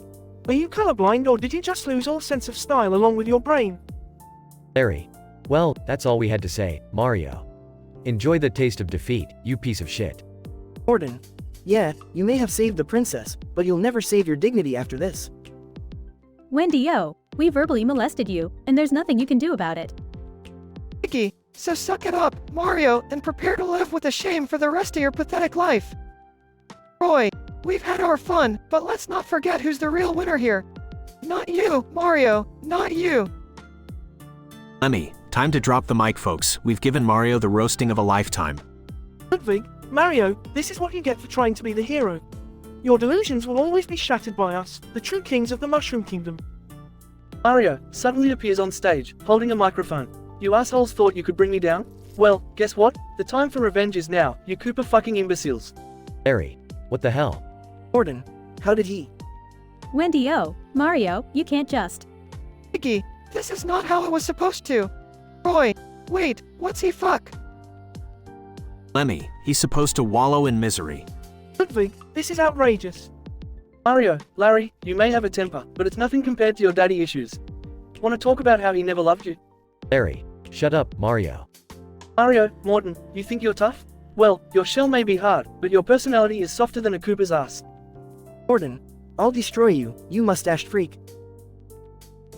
Are you colorblind or did you just lose all sense of style along with your brain? Larry. Well, that's all we had to say, Mario. Enjoy the taste of defeat, you piece of shit. Gordon. Yeah, you may have saved the princess, but you'll never save your dignity after this. Wendy, oh, we verbally molested you, and there's nothing you can do about it. Iggy, so suck it up, Mario, and prepare to live with the shame for the rest of your pathetic life. Roy, we've had our fun, but let's not forget who's the real winner here. Not you, Mario, not you. Lemmy, time to drop the mic, folks. We've given Mario the roasting of a lifetime. Ludwig, Mario, this is what you get for trying to be the hero. Your delusions will always be shattered by us, the true kings of the Mushroom Kingdom. Mario suddenly appears on stage, holding a microphone. You assholes thought you could bring me down? Well, guess what? The time for revenge is now, you Koopa fucking imbeciles. Larry. What the hell? Gordon. How did he? Wendy, oh, Mario, you can't just. Iggy, this is not how it was supposed to. Roy, wait, what's he fuck? Lemmy, he's supposed to wallow in misery. Ludwig, this is outrageous. Mario, Larry, you may have a temper, but it's nothing compared to your daddy issues. Want to talk about how he never loved you? Larry. Shut up, Mario. Mario, Morton, you think you're tough? Well, your shell may be hard, but your personality is softer than a Koopa's ass. Gordon. I'll destroy you, you mustached freak.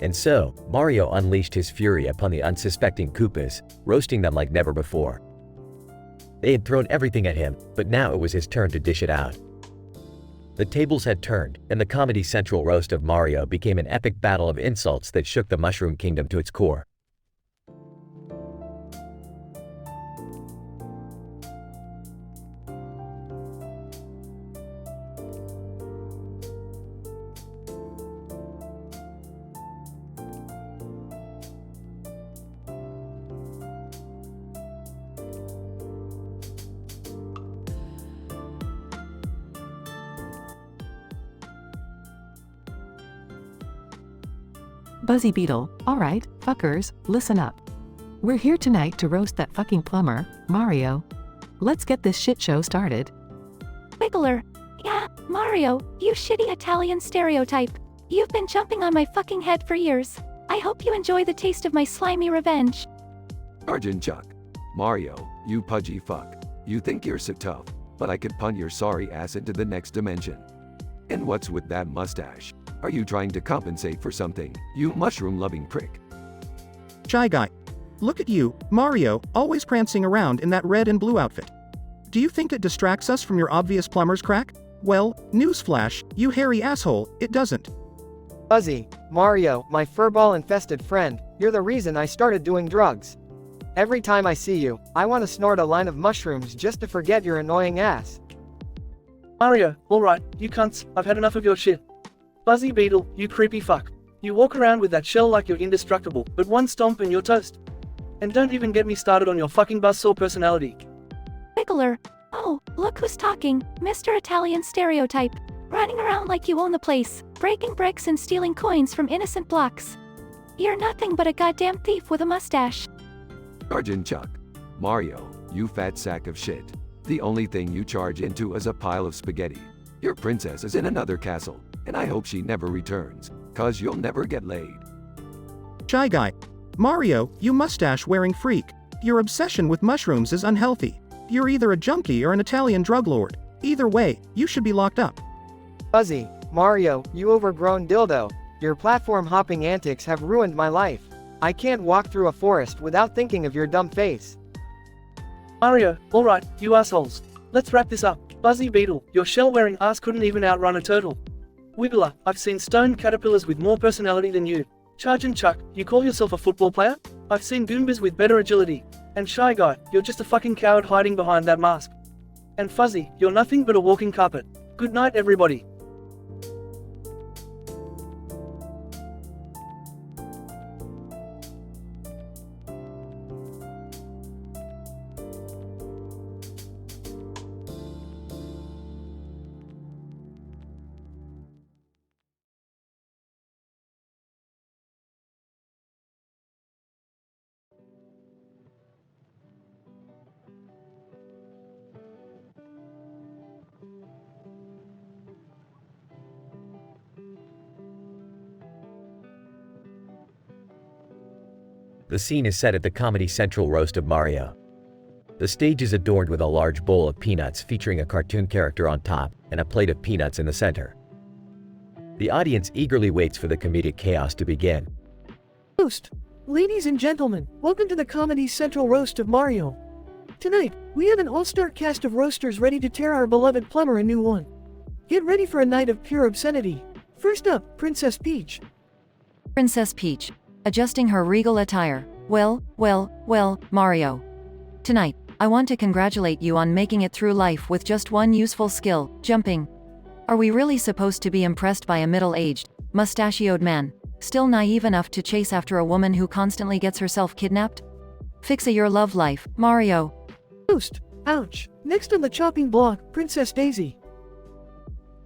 And so, Mario unleashed his fury upon the unsuspecting Koopas, roasting them like never before. They had thrown everything at him, but now it was his turn to dish it out. The tables had turned, and the Comedy Central roast of Mario became an epic battle of insults that shook the Mushroom Kingdom to its core. Buzzy Beetle, alright, fuckers, listen up. We're here tonight to roast that fucking plumber, Mario. Let's get this shit show started. Wiggler. Yeah, Mario, you shitty Italian stereotype. You've been jumping on my fucking head for years. I hope you enjoy the taste of my slimy revenge. Sergeant Chuck. Mario, you pudgy fuck. You think you're so tough, but I could punt your sorry ass into the next dimension. And what's with that mustache? Are you trying to compensate for something, you mushroom-loving prick? Shy guy. Look at you, Mario, always prancing around in that red and blue outfit. Do you think it distracts us from your obvious plumber's crack? Well, newsflash, you hairy asshole, it doesn't. Buzzy, Mario, my furball-infested friend, you're the reason I started doing drugs. Every time I see you, I want to snort a line of mushrooms just to forget your annoying ass. Mario, alright, you cunts, I've had enough of your shit. Buzzy Beetle, you creepy fuck. You walk around with that shell like you're indestructible, but one stomp and you're toast. And don't even get me started on your fucking buzzsaw personality. juggler. Oh, look who's talking, Mr. Italian stereotype. Running around like you own the place, breaking bricks and stealing coins from innocent blocks. You're nothing but a goddamn thief with a mustache. Sergeant Chuck. Mario, you fat sack of shit. The only thing you charge into is a pile of spaghetti. Your princess is in another castle, and I hope she never returns, cause you'll never get laid. Shy Guy. Mario, you mustache-wearing freak. Your obsession with mushrooms is unhealthy. You're either a junkie or an Italian drug lord. Either way, you should be locked up. Fuzzy, Mario, you overgrown dildo. Your platform-hopping antics have ruined my life. I can't walk through a forest without thinking of your dumb face. Mario, alright, you assholes. Let's wrap this up. Buzzy Beetle, your shell-wearing ass couldn't even outrun a turtle. Wiggler, I've seen stone caterpillars with more personality than you. Sergeant Chuck, you call yourself a football player? I've seen Goombas with better agility. And Shy Guy, you're just a fucking coward hiding behind that mask. And Fuzzy, you're nothing but a walking carpet. Good night, everybody. The scene is set at the Comedy Central roast of Mario. The stage is adorned with a large bowl of peanuts featuring a cartoon character on top and a plate of peanuts in the center. The audience eagerly waits for the comedic chaos to begin. Roast. Ladies and gentlemen, welcome to the Comedy Central roast of Mario. Tonight, we have an all-star cast of roasters ready to tear our beloved plumber a new one. Get ready for a night of pure obscenity. First up, Princess Peach. Princess Peach, adjusting her regal attire. Well, Mario. Tonight, I want to congratulate you on making it through life with just one useful skill, jumping. Are we really supposed to be impressed by a middle-aged, mustachioed man, still naive enough to chase after a woman who constantly gets herself kidnapped? Fixa your love life, Mario. Roast. Ouch. Next on the chopping block, Princess Daisy.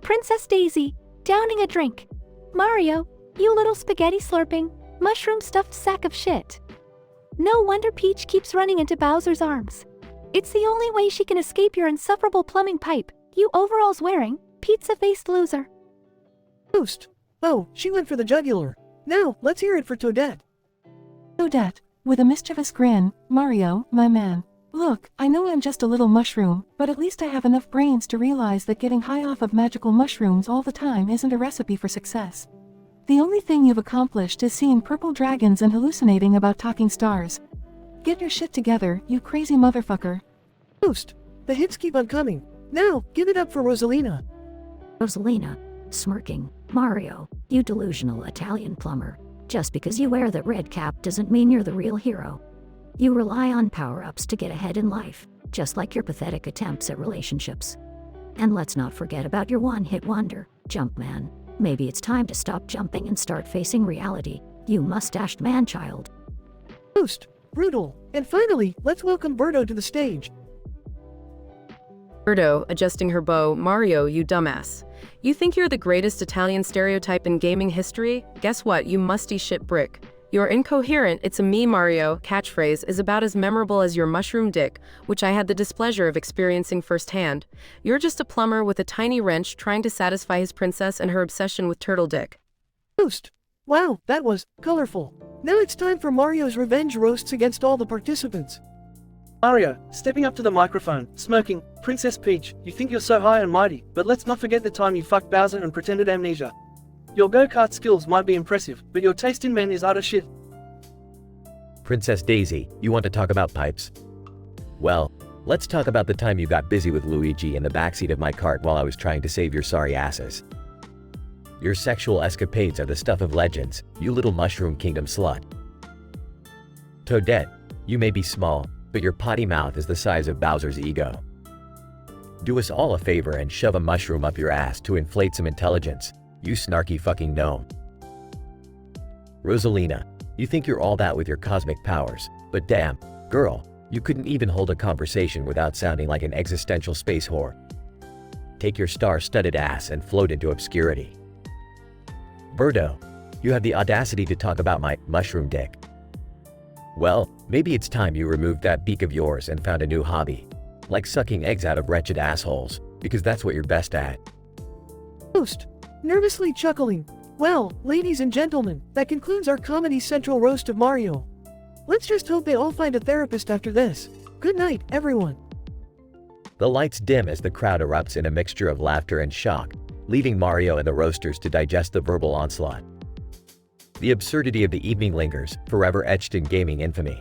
Princess Daisy, downing a drink. Mario, you little spaghetti slurping, mushroom-stuffed sack of shit. No wonder Peach keeps running into Bowser's arms. It's the only way she can escape your insufferable plumbing pipe, you overalls-wearing, pizza-faced loser. Roast. Oh, she went for the jugular. Now, let's hear it for Toadette. Toadette, with a mischievous grin, Mario, my man. Look, I know I'm just a little mushroom, but at least I have enough brains to realize that getting high off of magical mushrooms all the time isn't a recipe for success. The only thing you've accomplished is seeing purple dragons and hallucinating about talking stars. Get your shit together, you crazy motherfucker. Roast. The hits keep on coming. Now, give it up for Rosalina. Rosalina, smirking. Mario, you delusional Italian plumber. Just because you wear that red cap doesn't mean you're the real hero. You rely on power-ups to get ahead in life, just like your pathetic attempts at relationships. And let's not forget about your one-hit wonder, Jumpman. Maybe it's time to stop jumping and start facing reality, you mustached man-child. Roast. Brutal. And finally, let's welcome Birdo to the stage. Birdo, adjusting her bow. Mario, you dumbass. You think you're the greatest Italian stereotype in gaming history? Guess what, you musty shit brick. Your incoherent "it's a me Mario" catchphrase is about as memorable as your mushroom dick, which I had the displeasure of experiencing firsthand. You're just a plumber with a tiny wrench trying to satisfy his princess and her obsession with turtle dick. Roast. Wow, that was colorful. Now it's time for Mario's revenge roasts against all the participants. Mario, stepping up to the microphone, smirking. Princess Peach, you think you're so high and mighty, but let's not forget the time you fucked Bowser and pretended amnesia. Your go-kart skills might be impressive, but your taste in men is utter shit. Princess Daisy, you want to talk about pipes? Well, let's talk about the time you got busy with Luigi in the backseat of my cart while I was trying to save your sorry asses. Your sexual escapades are the stuff of legends, you little Mushroom Kingdom slut. Toadette, you may be small, but your potty mouth is the size of Bowser's ego. Do us all a favor and shove a mushroom up your ass to inflate some intelligence, you snarky fucking gnome. Rosalina, you think you're all that with your cosmic powers, but damn, girl, You couldn't even hold a conversation without sounding like an existential space whore. Take your star-studded ass and float into obscurity. Birdo, you have the audacity to talk about my mushroom dick. Well, maybe it's time you removed that beak of yours and found a new hobby, like sucking eggs out of wretched assholes, because that's what you're best at. Roast. Nervously chuckling. Well, ladies and gentlemen, that concludes our Comedy Central roast of Mario. Let's just hope they all find a therapist after this. Good night, everyone. The lights dim as the crowd erupts in a mixture of laughter and shock, leaving Mario and the roasters to digest the verbal onslaught. The absurdity of the evening lingers, forever etched in gaming infamy.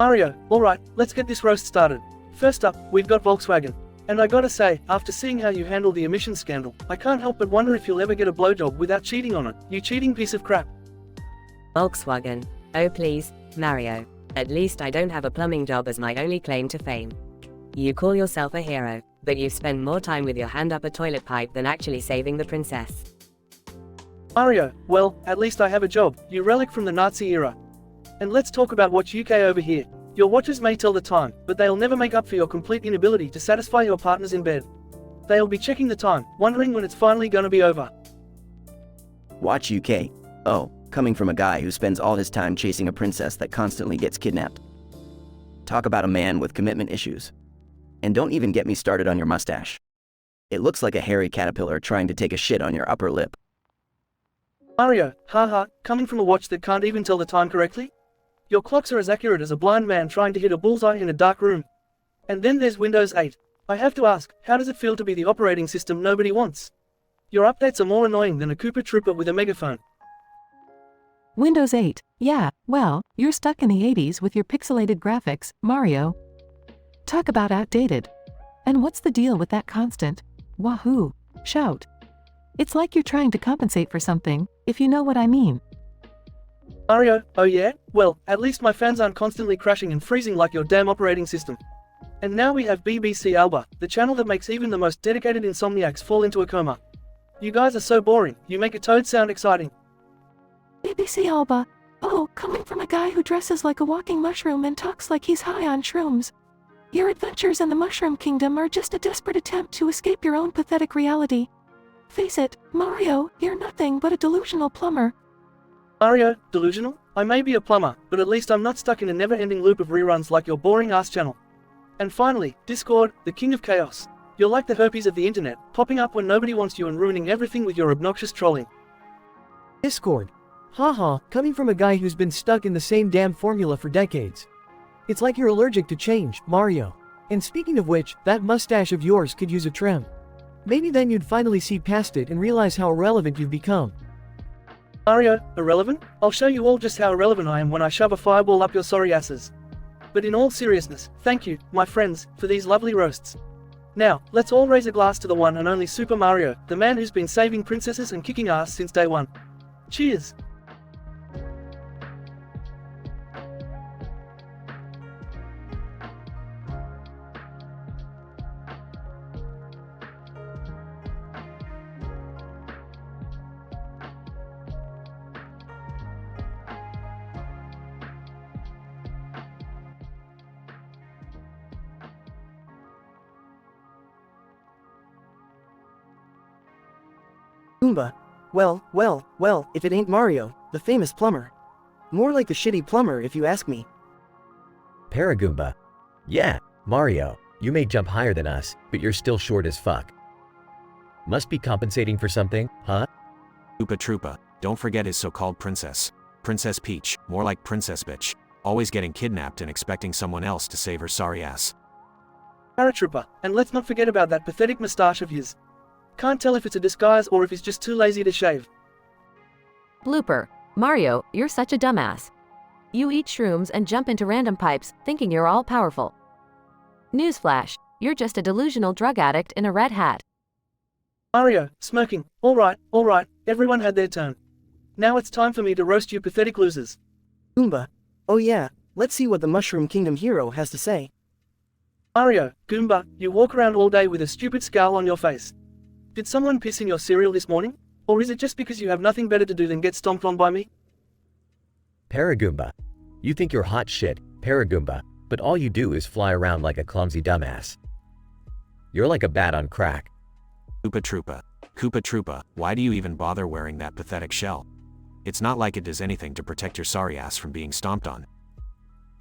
Mario, alright, let's get this roast started. First up, we've got Volkswagen. And I gotta say, after seeing how you handled the emissions scandal, I can't help but wonder if you'll ever get a blowjob without cheating on it, you cheating piece of crap. Volkswagen. Oh please, Mario. At least I don't have a plumbing job as my only claim to fame. You call yourself a hero, but you spend more time with your hand up a toilet pipe than actually saving the princess. Mario, well, at least I have a job, you relic from the Nazi era. And let's talk about Watch UK over here. Your watches may tell the time, but they'll never make up for your complete inability to satisfy your partners in bed. They'll be checking the time, wondering when it's finally gonna be over. Watch UK. Oh, coming from a guy who spends all his time chasing a princess that constantly gets kidnapped. Talk about a man with commitment issues. And don't even get me started on your mustache. It looks like a hairy caterpillar trying to take a shit on your upper lip. Mario, haha, coming from a watch that can't even tell the time correctly? Your clocks are as accurate as a blind man trying to hit a bullseye in a dark room. And then there's Windows 8. I have to ask, how does it feel to be the operating system nobody wants? Your updates are more annoying than a Koopa Trooper with a megaphone. Windows 8. Yeah, well, you're stuck in the 80s with your pixelated graphics, Mario. Talk about outdated. And what's the deal with that constant wahoo shout? It's like you're trying to compensate for something, if you know what I mean. Mario, oh yeah? Well, at least my fans aren't constantly crashing and freezing like your damn operating system. And now we have BBC Alba, the channel that makes even the most dedicated insomniacs fall into a coma. You guys are so boring, you make a toad sound exciting. BBC Alba. Oh, coming from a guy who dresses like a walking mushroom and talks like he's high on shrooms. Your adventures in the Mushroom Kingdom are just a desperate attempt to escape your own pathetic reality. Face it, Mario, you're nothing but a delusional plumber. Mario, delusional? I may be a plumber, but at least I'm not stuck in a never-ending loop of reruns like your boring-ass channel. And finally, Discord, the king of chaos. You're like the herpes of the internet, popping up when nobody wants you and ruining everything with your obnoxious trolling. Discord. Haha, coming from a guy who's been stuck in the same damn formula for decades. It's like you're allergic to change, Mario. And speaking of which, that mustache of yours could use a trim. Maybe then you'd finally see past it and realize how irrelevant you've become. Mario, irrelevant? I'll show you all just how irrelevant I am when I shove a fireball up your sorry asses. But in all seriousness, thank you, my friends, for these lovely roasts. Now, let's all raise a glass to the one and only Super Mario, the man who's been saving princesses and kicking ass since day one. Cheers! Goomba. Well, if it ain't Mario, the famous plumber. More like the shitty plumber if you ask me. Paragoomba. Yeah, Mario, you may jump higher than us, but you're still short as fuck. Must be compensating for something, huh? Koopa Troopa, don't forget his so-called princess. Princess Peach, more like Princess Bitch. Always getting kidnapped and expecting someone else to save her sorry ass. Paratrooper, and let's not forget about that pathetic moustache of his. Can't tell if it's a disguise or if he's just too lazy to shave. Blooper. Mario, you're such a dumbass. you eat shrooms and jump into random pipes, thinking you're all powerful. Newsflash, you're just a delusional drug addict in a red hat. Mario, smirking. Alright, everyone had their turn. Now it's time for me to roast you pathetic losers. Goomba. Oh yeah, let's see what the Mushroom Kingdom hero has to say. Mario, Goomba, you walk around all day with a stupid scowl on your face. Did someone piss in your cereal this morning? Or is it just because you have nothing better to do than get stomped on by me? Paragoomba. You think you're hot shit, Paragoomba, but all you do is fly around like a clumsy dumbass. You're like a bat on crack. Koopa Troopa. Koopa Troopa, why do you even bother wearing that pathetic shell? It's not like it does anything to protect your sorry ass from being stomped on.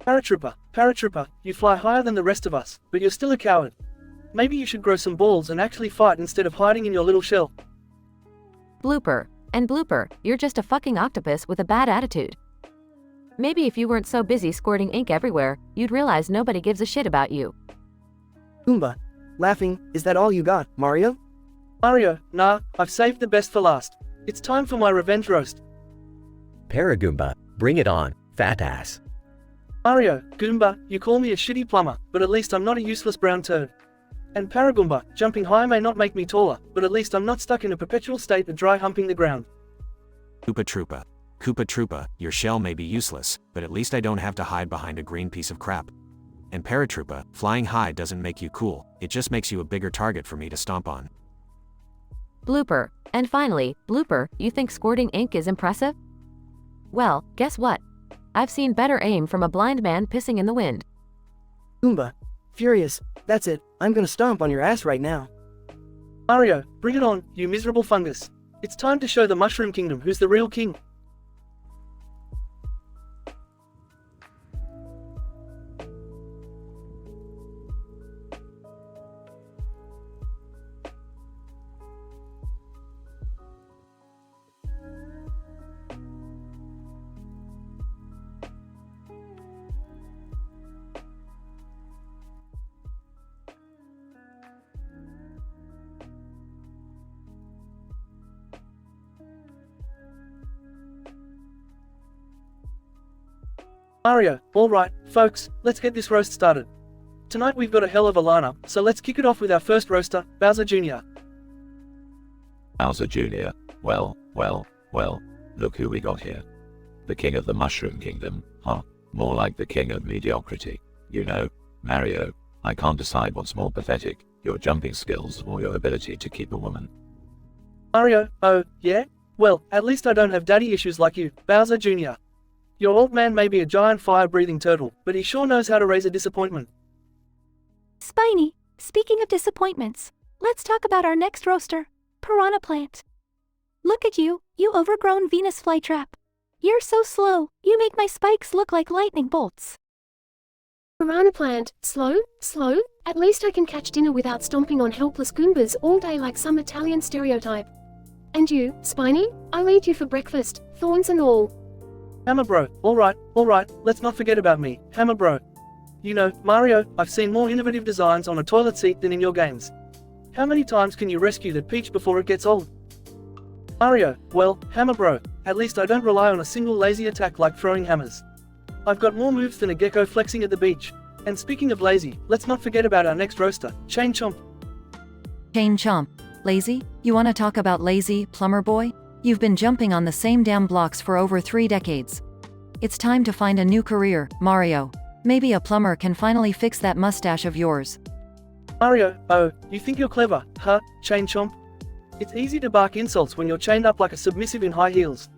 Paratrooper, you fly higher than the rest of us, but you're still a coward. Maybe you should grow some balls and actually fight instead of hiding in your little shell. Blooper. And blooper, you're just a fucking octopus with a bad attitude. Maybe if you weren't so busy squirting ink everywhere, you'd realize nobody gives a shit about you. Goomba. Laughing, is that all you got, Mario? Mario, nah, I've saved the best for last. It's time for my revenge roast. Paragoomba, bring it on, fat ass. Mario, Goomba, you call me a shitty plumber, but at least I'm not a useless brown turd. And Paragoomba, jumping high may not make me taller, but at least I'm not stuck in a perpetual state of dry humping the ground. Koopa Troopa. Koopa Troopa, your shell may be useless, but at least I don't have to hide behind a green piece of crap. And Paratroopa, flying high doesn't make you cool, it just makes you a bigger target for me to stomp on. Blooper. And finally, blooper, you think squirting ink is impressive? Well, guess what? I've seen better aim from a blind man pissing in the wind. Goomba. Furious, that's it, I'm gonna stomp on your ass right now. Mario, bring it on, you miserable fungus. It's time to show the Mushroom Kingdom who's the real king. Mario, alright, folks, let's get this roast started. Tonight we've got a hell of a lineup, so let's kick it off with our first roaster, Bowser Jr. Bowser Jr., well, look who we got here. The king of the Mushroom Kingdom, huh? More like the king of mediocrity. You know, Mario, I can't decide what's more pathetic, your jumping skills or your ability to keep a woman. Mario, oh, yeah? Well, at least I don't have daddy issues like you, Bowser Jr. Your old man may be a giant fire-breathing turtle, but he sure knows how to raise a disappointment. Spiny, speaking of disappointments, let's talk about our next roaster, Piranha Plant. Look at you, you overgrown Venus flytrap. You're so slow, you make my spikes look like lightning bolts. Piranha Plant, slow? At least I can catch dinner without stomping on helpless Goombas all day like some Italian stereotype. And you, Spiny? I'll eat you for breakfast, thorns and all. Hammer Bro, alright, let's not forget about me, Hammer Bro. You know, Mario, I've seen more innovative designs on a toilet seat than in your games. How many times can you rescue that peach before it gets old? Mario, well, Hammer Bro, at least I don't rely on a single lazy attack like throwing hammers. I've got more moves than a gecko flexing at the beach. And speaking of lazy, let's not forget about our next roaster, Chain Chomp. Chain Chomp. Lazy? You wanna talk about lazy, plumber boy? You've been jumping on the same damn blocks for over 3 decades. It's time to find a new career, Mario. Maybe a plumber can finally fix that mustache of yours. Mario, oh, you think you're clever, huh, Chain Chomp? It's easy to bark insults when you're chained up like a submissive in high heels.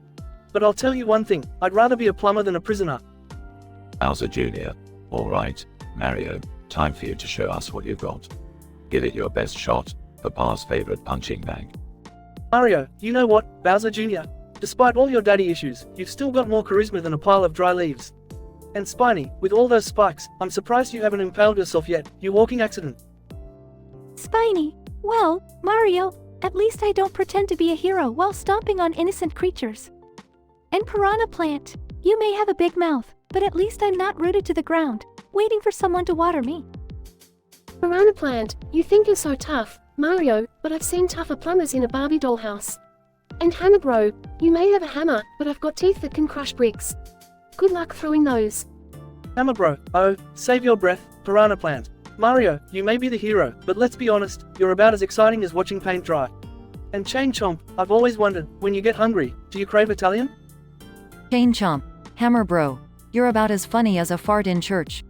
But I'll tell you one thing, I'd rather be a plumber than a prisoner. Bowser Jr., alright, Mario, time for you to show us what you've got. Give it your best shot, Papa's favorite punching bag. Mario, you know what, Bowser Jr.? Despite all your daddy issues, you've still got more charisma than a pile of dry leaves. And Spiny, with all those spikes, I'm surprised you haven't impaled yourself yet, you walking accident. Spiny, well, Mario, at least I don't pretend to be a hero while stomping on innocent creatures. And Piranha Plant, you may have a big mouth, but at least I'm not rooted to the ground, waiting for someone to water me. Piranha Plant, you think you're so tough, Mario, but I've seen tougher plumbers in a Barbie dollhouse. And Hammer Bro, you may have a hammer, but I've got teeth that can crush bricks. Good luck throwing those. Hammer bro, oh, save your breath, piranha plant. Mario, you may be the hero, but let's be honest, you're about as exciting as watching paint dry. And Chain Chomp, I've always wondered, when you get hungry, do you crave Italian? Chain Chomp, Hammer Bro, you're about as funny as a fart in church.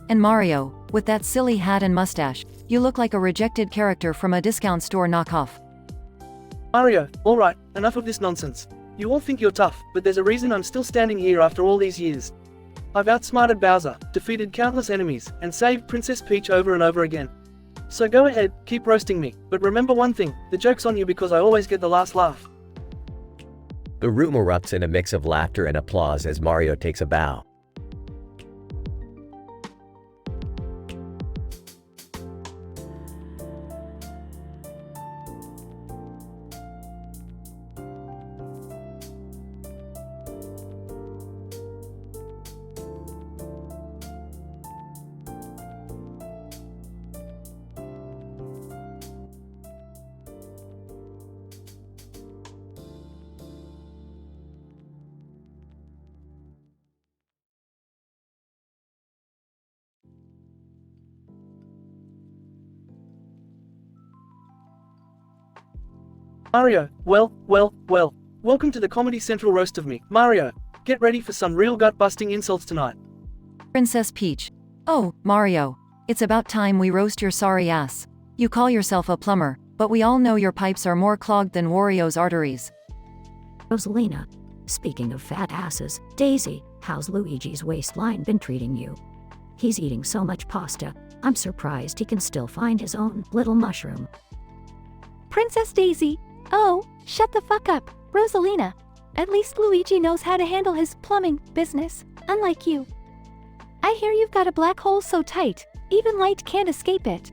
And Mario, with that silly hat and mustache, you look like a rejected character from a discount store knockoff. Mario, alright, enough of this nonsense. You all think you're tough, but there's a reason I'm still standing here after all these years. I've outsmarted Bowser, defeated countless enemies, and saved Princess Peach over and over again. So go ahead, keep roasting me, but remember one thing, the joke's on you because I always get the last laugh. The room erupts in a mix of laughter and applause as Mario takes a bow. Mario, well, welcome to the Comedy Central roast of me. Mario, get ready for some real gut-busting insults tonight. Princess Peach. Oh, Mario, it's about time we roast your sorry ass. You call yourself a plumber, but we all know your pipes are more clogged than Wario's arteries. Rosalina, speaking of fat asses, Daisy, how's Luigi's waistline been treating you? He's eating so much pasta, I'm surprised he can still find his own little mushroom. Princess Daisy! Oh, shut the fuck up, Rosalina. At least Luigi knows how to handle his plumbing business, unlike you. I hear you've got a black hole so tight, even light can't escape it.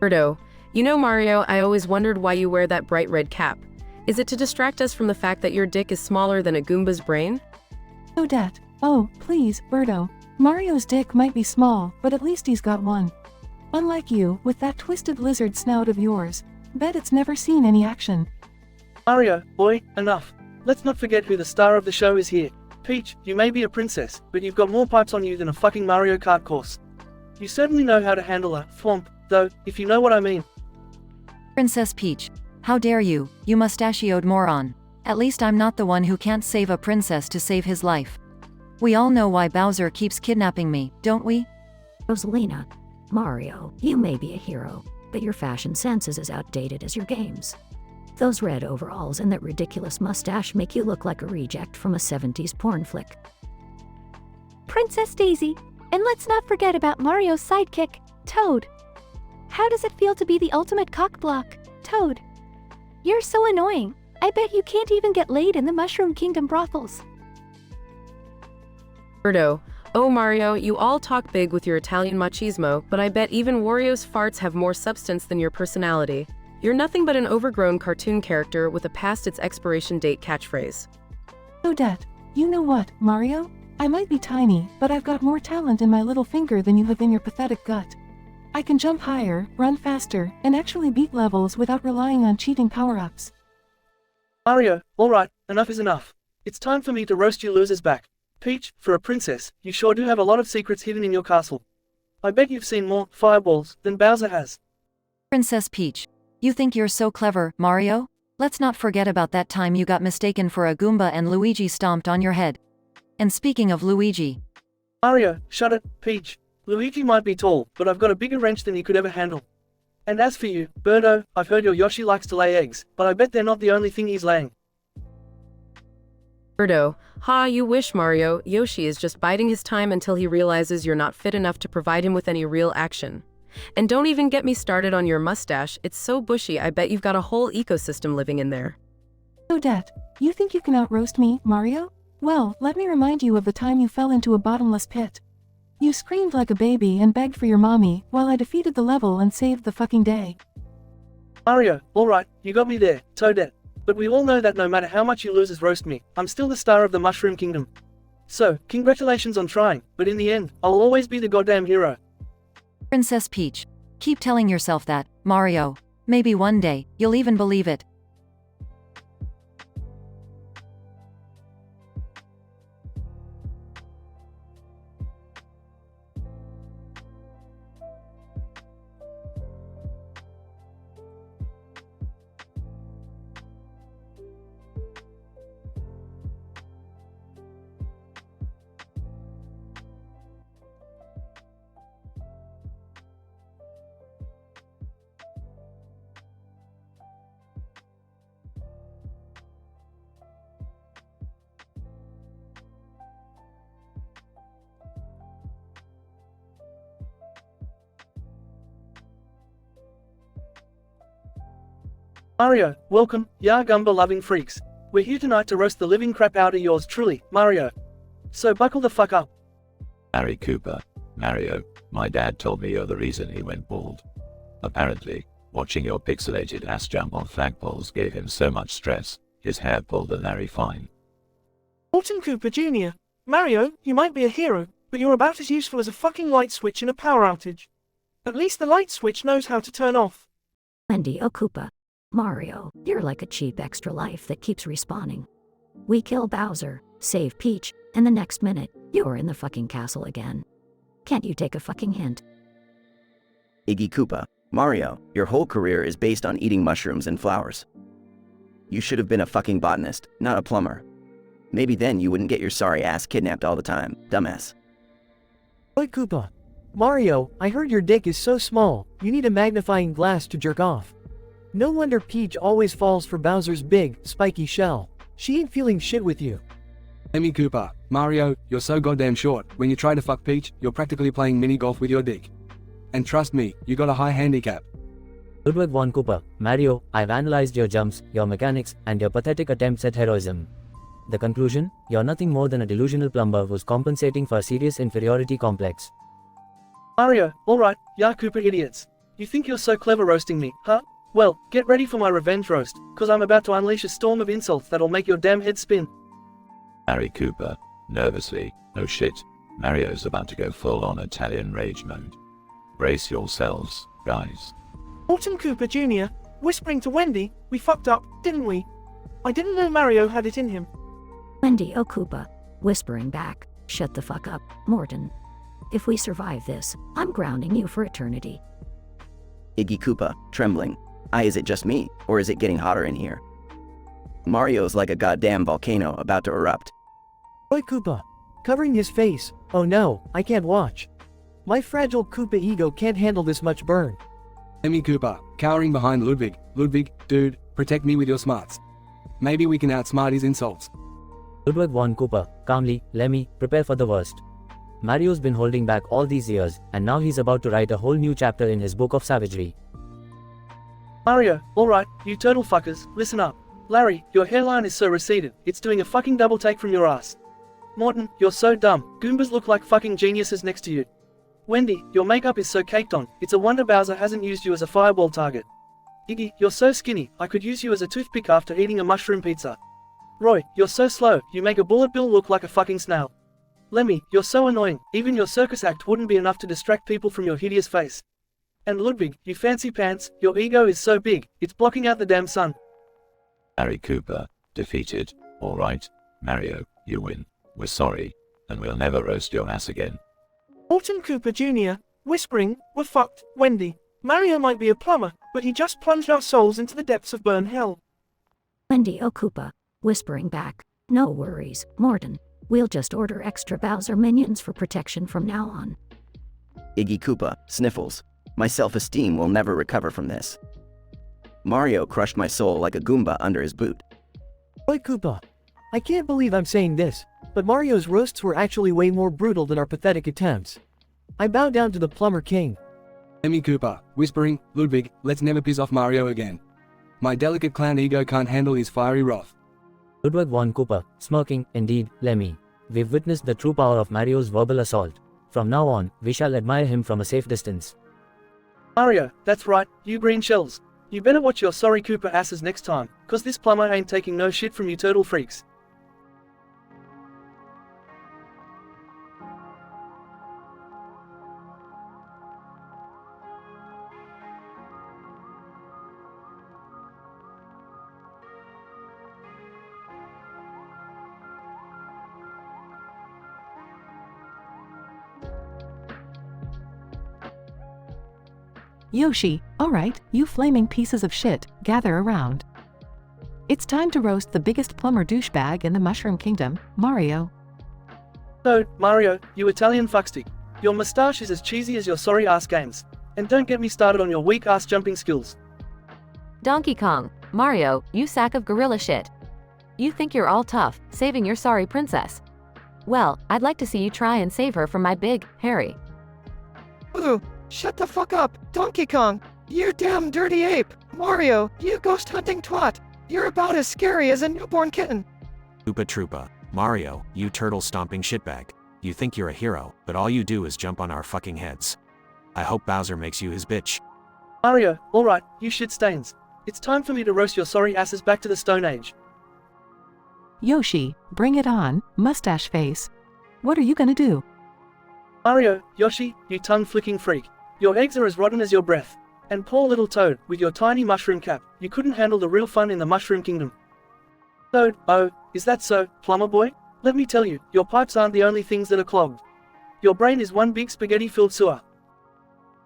Birdo, you know Mario, I always wondered why you wear that bright red cap. Is it to distract us from the fact that your dick is smaller than a Goomba's brain? Odette, oh, please, Birdo. Mario's dick might be small, but at least he's got one. Unlike you, with that twisted lizard snout of yours. Bet it's never seen any action. Mario, boy, enough. Let's not forget who the star of the show is here. Peach, you may be a princess, but you've got more pipes on you than a fucking Mario Kart course. You certainly know how to handle a thwomp, though, if you know what I mean. Princess Peach. How dare you, you mustachioed moron. At least I'm not the one who can't save a princess to save his life. We all know why Bowser keeps kidnapping me, don't we? Rosalina, Mario, you may be a hero, but your fashion sense is as outdated as your games. Those red overalls and that ridiculous mustache make you look like a reject from a 70s porn flick. Princess Daisy, and let's not forget about Mario's sidekick, Toad. How does it feel to be the ultimate cockblock, Toad? You're so annoying. I bet you can't even get laid in the Mushroom Kingdom brothels. Birdo, oh Mario, you all talk big with your Italian machismo, but I bet even Wario's farts have more substance than your personality. You're nothing but an overgrown cartoon character with a past its expiration date catchphrase. Odette, you know what, Mario? I might be tiny, but I've got more talent in my little finger than you have in your pathetic gut. I can jump higher, run faster, and actually beat levels without relying on cheating power-ups. Mario, alright, enough is enough. It's time for me to roast you losers back. Peach, for a princess, you sure do have a lot of secrets hidden in your castle. I bet you've seen more fireballs than Bowser has. Princess Peach. You think you're so clever, Mario? Let's not forget about that time you got mistaken for a Goomba and Luigi stomped on your head. And speaking of Luigi... Mario, shut it, Peach. Luigi might be tall, but I've got a bigger wrench than he could ever handle. And as for you, Birdo, I've heard your Yoshi likes to lay eggs, but I bet they're not the only thing he's laying. Birdo, ha, you wish Mario. Yoshi is just biding his time until he realizes you're not fit enough to provide him with any real action. And don't even get me started on your mustache, it's so bushy I bet you've got a whole ecosystem living in there. Odette, you think you can out-roast me, Mario? Well, let me remind you of the time you fell into a bottomless pit. You screamed like a baby and begged for your mommy, while I defeated the level and saved the fucking day. Mario, alright, you got me there, Toadette. But we all know that no matter how much you losers roast me, I'm still the star of the Mushroom Kingdom. So, congratulations on trying, but in the end, I'll always be the goddamn hero. Princess Peach. Keep telling yourself that, Mario. Maybe one day, you'll even believe it. Mario, welcome, ya Gumba-loving freaks. We're here tonight to roast the living crap out of yours truly, Mario. So buckle the fuck up. Harry Cooper, Mario, my dad told me you're the reason he went bald. Apparently, watching your pixelated ass jump on flagpoles gave him so much stress, his hair pulled the Larry fine. Morton Cooper Jr. Mario, you might be a hero, but you're about as useful as a fucking light switch in a power outage. At least the light switch knows how to turn off. Wendy Koopa. Mario, you're like a cheap extra life that keeps respawning. We kill Bowser, save Peach, and the next minute, you're in the fucking castle again. Can't you take a fucking hint? Iggy Koopa. Mario, your whole career is based on eating mushrooms and flowers. You should have been a fucking botanist, not a plumber. Maybe then you wouldn't get your sorry ass kidnapped all the time, dumbass. Oi Koopa. Mario, I heard your dick is so small, you need a magnifying glass to jerk off. No wonder Peach always falls for Bowser's big, spiky shell. She ain't feeling shit with you. Amy Cooper. Mario, you're so goddamn short. When you try to fuck Peach, you're practically playing mini-golf with your dick. And trust me, you got a high handicap. Ludwig von Cooper. Mario, I've analyzed your jumps, your mechanics, and your pathetic attempts at heroism. The conclusion? You're nothing more than a delusional plumber who's compensating for a serious inferiority complex. Mario, alright, ya Cooper idiots. You think you're so clever roasting me, huh? Well, get ready for my revenge roast, cause I'm about to unleash a storm of insults that'll make your damn head spin. Harry Cooper, nervously, oh shit, Mario's about to go full-on Italian rage mode. Brace yourselves, guys. Morton Cooper Jr. whispering to Wendy, we fucked up, didn't we? I didn't know Mario had it in him. Wendy Koopa. Whispering back, shut the fuck up, Morton. If we survive this, I'm grounding you for eternity. Iggy Koopa, trembling. Is it just me, or is it getting hotter in here? Mario's like a goddamn volcano about to erupt. Oi Koopa. Covering his face. Oh no, I can't watch. My fragile Koopa ego can't handle this much burn. Amy Cooper, cowering behind Ludwig. Ludwig, dude, protect me with your smarts. Maybe we can outsmart his insults. Ludwig von Cooper, calmly, Lemmy, prepare for the worst. Mario's been holding back all these years, and now he's about to write a whole new chapter in his book of savagery. Mario, alright, you turtle fuckers, listen up. Larry, your hairline is so receded, it's doing a fucking double take from your ass. Morton, you're so dumb, Goombas look like fucking geniuses next to you. Wendy, your makeup is so caked on, it's a wonder Bowser hasn't used you as a fireball target. Iggy, you're so skinny, I could use you as a toothpick after eating a mushroom pizza. Roy, you're so slow, you make a bullet bill look like a fucking snail. Lemmy, you're so annoying, even your circus act wouldn't be enough to distract people from your hideous face. And Ludwig, you fancy pants, your ego is so big, it's blocking out the damn sun. Harry Cooper, defeated, alright, Mario, you win. We're sorry, and we'll never roast your ass again. Morton Cooper Jr. whispering, we're fucked, Wendy. Mario might be a plumber, but he just plunged our souls into the depths of burn hell. Wendy Koopa. Whispering back, no worries, Morton. We'll just order extra Bowser minions for protection from now on. Iggy Koopa, sniffles. My self-esteem will never recover from this. Mario crushed my soul like a Goomba under his boot. Oi Koopa. I can't believe I'm saying this, but Mario's roasts were actually way more brutal than our pathetic attempts. I bow down to the Plumber King. Amy Cooper, whispering, Ludwig, let's never piss off Mario again. My delicate clown ego can't handle his fiery wrath. Ludwig von Cooper, smirking, indeed, Lemmy. We've witnessed the true power of Mario's verbal assault. From now on, we shall admire him from a safe distance. Mario, that's right, you green shells. You better watch your sorry Cooper asses next time, cause this plumber ain't taking no shit from you turtle freaks. Yoshi, alright, you flaming pieces of shit, gather around. It's time to roast the biggest plumber douchebag in the Mushroom Kingdom, Mario. So, Mario, you Italian fuckstick. Your mustache is as cheesy as your sorry ass games. And don't get me started on your weak ass jumping skills. Donkey Kong. Mario, you sack of gorilla shit. You think you're all tough, saving your sorry princess. Well, I'd like to see you try and save her from my big, hairy. Ooh, shut the fuck up, Donkey Kong. You damn dirty ape! Mario, you ghost hunting twat! You're about as scary as a newborn kitten! Oopa Troopa. Mario, you turtle stomping shitbag. You think you're a hero, but all you do is jump on our fucking heads. I hope Bowser makes you his bitch. Mario, alright, you shit stains. It's time for me to roast your sorry asses back to the Stone Age. Yoshi, bring it on, mustache face. What are you gonna do? Mario, Yoshi, you tongue-flicking freak. Your eggs are as rotten as your breath. And poor little Toad, with your tiny mushroom cap, you couldn't handle the real fun in the Mushroom Kingdom. Toad, oh, is that so, plumber boy? Let me tell you, your pipes aren't the only things that are clogged. Your brain is one big spaghetti-filled sewer.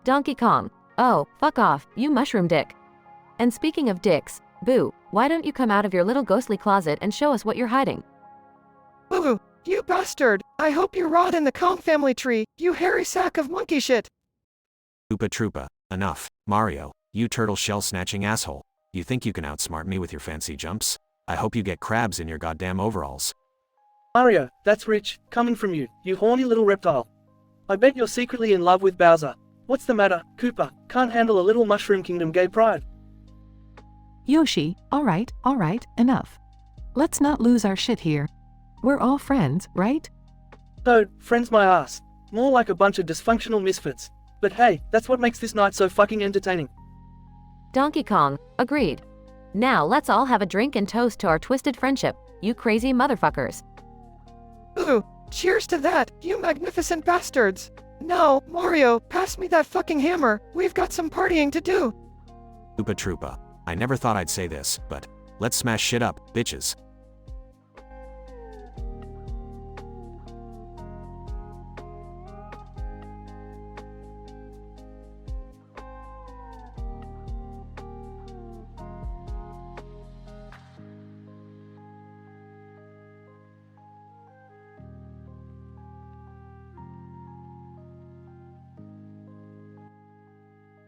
Donkey Kong. Oh, fuck off, you mushroom dick. And speaking of dicks, Boo, why don't you come out of your little ghostly closet and show us what you're hiding? Boo, you bastard! I hope you rot in the Kong family tree, you hairy sack of monkey shit! Oopa Troopa. Enough. Mario, you turtle shell snatching asshole. You think you can outsmart me with your fancy jumps? I hope you get crabs in your goddamn overalls. Mario, that's rich, coming from you, you horny little reptile. I bet you're secretly in love with Bowser. What's the matter, Koopa? Can't handle a little Mushroom Kingdom gay pride. Yoshi, alright, enough. Let's not lose our shit here. We're all friends, right? Toad, friends my ass. More like a bunch of dysfunctional misfits. But hey, that's what makes this night so fucking entertaining. Donkey Kong, agreed. Now let's all have a drink and toast to our twisted friendship, you crazy motherfuckers. Ooh, cheers to that, you magnificent bastards! Now, Mario, pass me that fucking hammer, we've got some partying to do! Oopa Troopa. I never thought I'd say this, but let's smash shit up, bitches.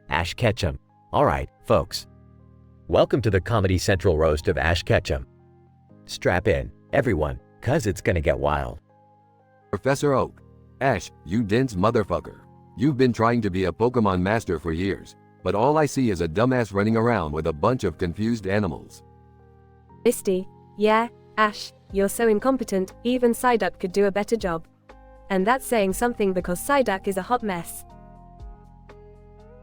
Ash Ketchum. Alright, folks. Welcome to the Comedy Central roast of Ash Ketchum. Strap in, everyone, cause it's gonna get wild. Professor Oak. Ash, you dense motherfucker. You've been trying to be a Pokemon master for years, but all I see is a dumbass running around with a bunch of confused animals. Misty. Yeah, Ash, you're so incompetent, even Psyduck could do a better job. And that's saying something because Psyduck is a hot mess.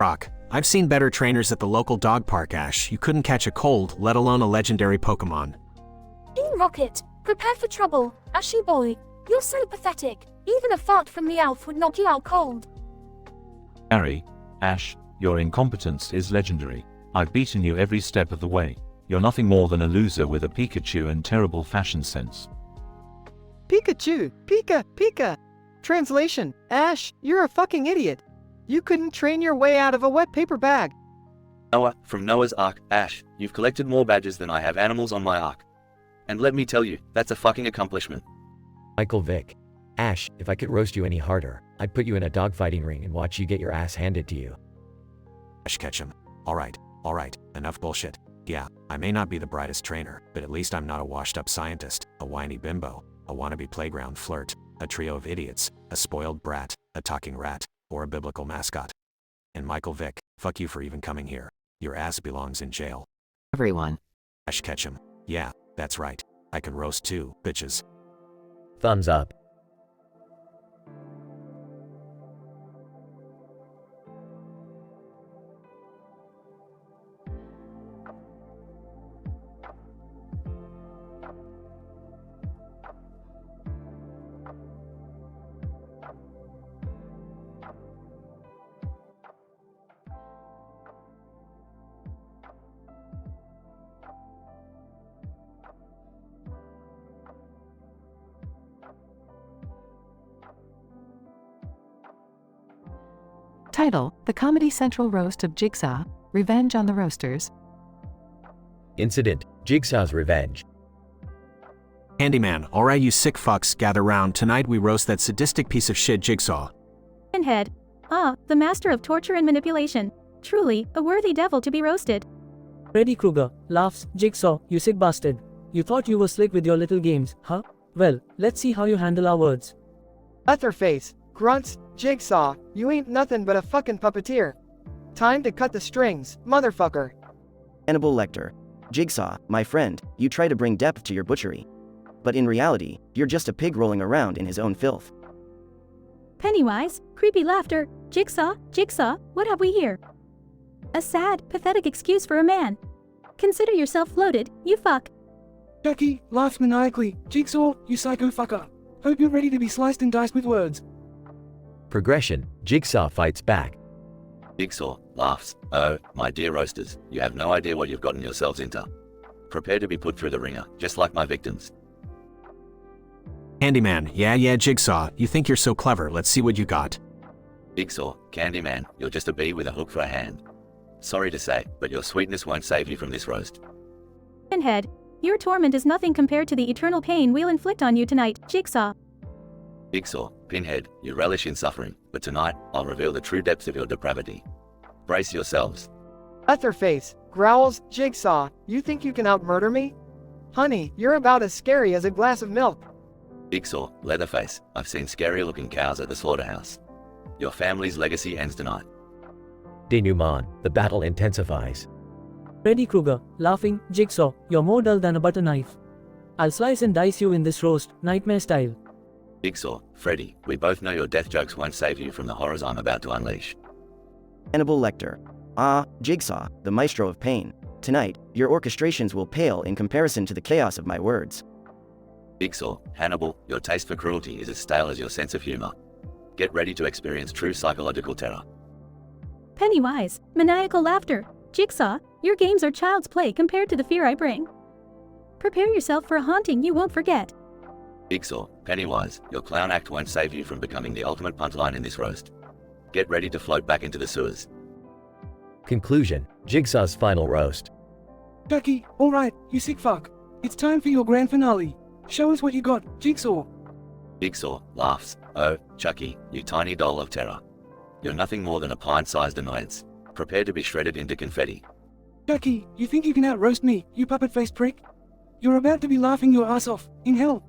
Rock. I've seen better trainers at the local dog park, Ash. You couldn't catch a cold, let alone a legendary Pokemon. Team Rocket, prepare for trouble. Ashy boy, you're so pathetic. Even a fart from the elf would knock you out cold. Harry, Ash, your incompetence is legendary. I've beaten you every step of the way. You're nothing more than a loser with a Pikachu and terrible fashion sense. Pikachu, Pika. Translation, Ash, you're a fucking idiot. You couldn't train your way out of a wet paper bag. Noah, from Noah's Ark, Ash, you've collected more badges than I have animals on my ark. And let me tell you, that's a fucking accomplishment. Michael Vick. Ash, if I could roast you any harder, I'd put you in a dogfighting ring and watch you get your ass handed to you. Ash Ketchum. Alright, enough bullshit. Yeah, I may not be the brightest trainer, but at least I'm not a washed-up scientist, a whiny bimbo, a wannabe playground flirt, a trio of idiots, a spoiled brat, a talking rat, or a biblical mascot. And Michael Vick, fuck you for even coming here. Your ass belongs in jail. Everyone. Ash Ketchum. Yeah, that's right. I can roast too, bitches. Thumbs up. Title: The Comedy Central Roast of Jigsaw, Revenge on the Roasters. Incident: Jigsaw's revenge. Handyman, alright you sick fucks, gather round. Tonight we roast that sadistic piece of shit Jigsaw. Pinhead. Ah, the master of torture and manipulation. Truly, a worthy devil to be roasted. Freddy Krueger laughs. Jigsaw, you sick bastard. You thought you were slick with your little games, huh? Well, let's see how you handle our words. Leatherface, grunts, Jigsaw, you ain't nothing but a fucking puppeteer. Time to cut the strings, motherfucker. Hannibal Lecter. Jigsaw, my friend, you try to bring depth to your butchery. But in reality, you're just a pig rolling around in his own filth. Pennywise, creepy laughter. Jigsaw, Jigsaw, what have we here? A sad, pathetic excuse for a man. Consider yourself floated, you fuck. Chucky laughs maniacally. Jigsaw, you psycho fucker. Hope you're ready to be sliced and diced with words. Progression, Jigsaw fights back. Jigsaw laughs. Oh, my dear roasters, you have no idea what you've gotten yourselves into. Prepare to be put through the ringer, just like my victims. Candyman, yeah, Jigsaw, you think you're so clever, let's see what you got. Jigsaw, Candyman, you're just a bee with a hook for a hand. Sorry to say, but your sweetness won't save you from this roast. Pinhead, your torment is nothing compared to the eternal pain we'll inflict on you tonight, Jigsaw. Jigsaw, Pinhead, you relish in suffering, but tonight, I'll reveal the true depths of your depravity. Brace yourselves. Leatherface growls, Jigsaw, you think you can out-murder me? Honey, you're about as scary as a glass of milk. Jigsaw, Leatherface, I've seen scarier-looking cows at the slaughterhouse. Your family's legacy ends tonight. Denouement, the battle intensifies. Freddy Krueger, laughing. Jigsaw, you're more dull than a butter knife. I'll slice and dice you in this roast, nightmare style. Jigsaw, Freddy, we both know your death jokes won't save you from the horrors I'm about to unleash. Hannibal Lecter. Ah, Jigsaw, the maestro of pain. Tonight, your orchestrations will pale in comparison to the chaos of my words. Jigsaw, Hannibal, your taste for cruelty is as stale as your sense of humor. Get ready to experience true psychological terror. Pennywise, maniacal laughter. Jigsaw, your games are child's play compared to the fear I bring. Prepare yourself for a haunting you won't forget. Jigsaw, Pennywise, your clown act won't save you from becoming the ultimate punchline in this roast. Get ready to float back into the sewers. Conclusion, Jigsaw's final roast. Chucky, alright, you sick fuck. It's time for your grand finale. Show us what you got, Jigsaw. Jigsaw laughs. Oh, Chucky, you tiny doll of terror. You're nothing more than a pint-sized annoyance. Prepare to be shredded into confetti. Chucky, you think you can out-roast me, you puppet-faced prick? You're about to be laughing your ass off, in hell.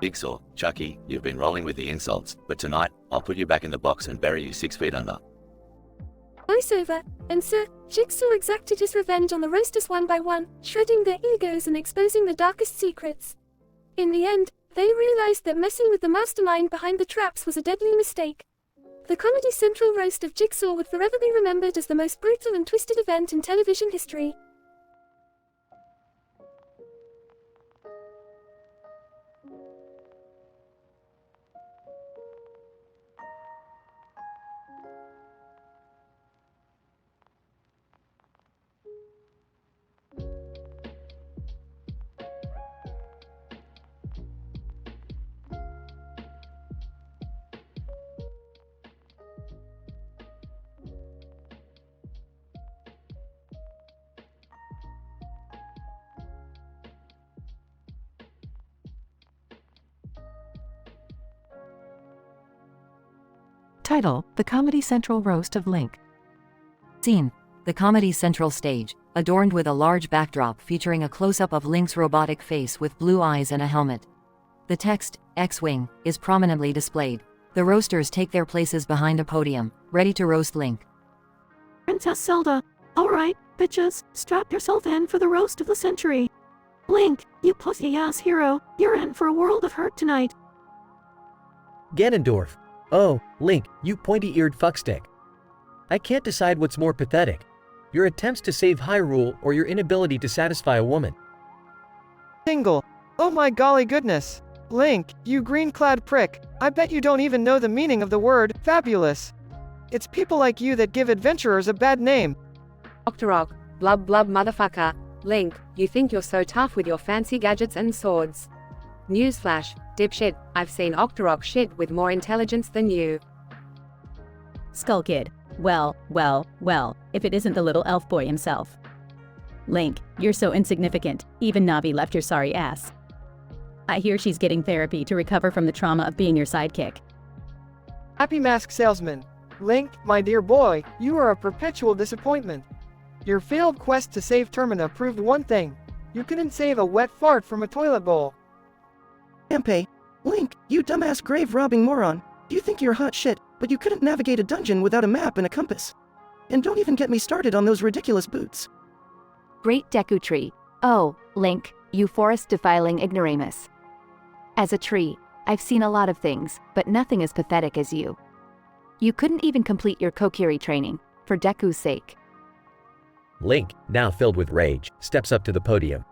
Jigsaw, Chucky, you've been rolling with the insults, but tonight, I'll put you back in the box and bury you 6 feet under. Voiceover, and Sir Jigsaw exacted his revenge on the roasters one by one, shredding their egos and exposing the darkest secrets. In the end, they realized that messing with the mastermind behind the traps was a deadly mistake. The Comedy Central roast of Jigsaw would forever be remembered as the most brutal and twisted event in television history. Title: The Comedy Central Roast of Link. Scene: the Comedy Central stage, adorned with a large backdrop featuring a close-up of Link's robotic face with blue eyes and a helmet. The text, X-Wing, is prominently displayed. The roasters take their places behind a podium, ready to roast Link. Princess Zelda, alright, bitches, strap yourself in for the roast of the century. Link, you pussy-ass hero, you're in for a world of hurt tonight. Ganondorf. Oh, Link, you pointy-eared fuckstick. I can't decide what's more pathetic. Your attempts to save Hyrule or your inability to satisfy a woman. Tingle. Oh my golly goodness. Link, you green-clad prick, I bet you don't even know the meaning of the word fabulous. It's people like you that give adventurers a bad name. Octorok, blub blub motherfucker. Link, you think you're so tough with your fancy gadgets and swords. Newsflash, dipshit, I've seen Octorok shit with more intelligence than you. Skull Kid. Well, if it isn't the little elf boy himself. Link, you're so insignificant, even Navi left your sorry ass. I hear she's getting therapy to recover from the trauma of being your sidekick. Happy Mask Salesman. Link, my dear boy, you are a perpetual disappointment. Your failed quest to save Termina proved one thing. You couldn't save a wet fart from a toilet bowl. Empe, Link, you dumbass grave-robbing moron. You think you're hot shit, but you couldn't navigate a dungeon without a map and a compass. And don't even get me started on those ridiculous boots. Great Deku Tree. Oh, Link, you forest-defiling ignoramus. As a tree, I've seen a lot of things, but nothing as pathetic as you. You couldn't even complete your Kokiri training, for Deku's sake. Link, now filled with rage, steps up to the podium.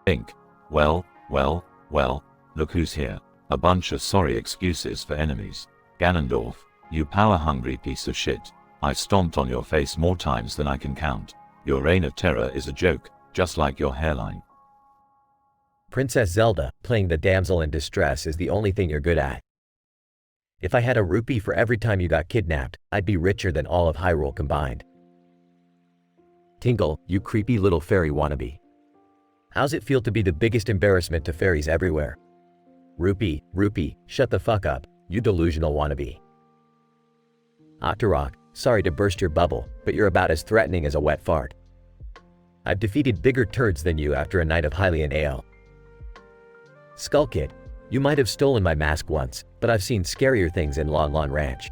Link, well, look who's here. A bunch of sorry excuses for enemies. Ganondorf, you power-hungry piece of shit. I've stomped on your face more times than I can count. Your reign of terror is a joke, just like your hairline. Princess Zelda, playing the damsel in distress is the only thing you're good at. If I had a rupee for every time you got kidnapped, I'd be richer than all of Hyrule combined. Tingle, you creepy little fairy wannabe. How's it feel to be the biggest embarrassment to fairies everywhere? Rupee, shut the fuck up, you delusional wannabe. Octorok, sorry to burst your bubble, but you're about as threatening as a wet fart. I've defeated bigger turds than you after a night of Hylian ale. Skull Kid, you might have stolen my mask once, but I've seen scarier things in Lon Lon Ranch.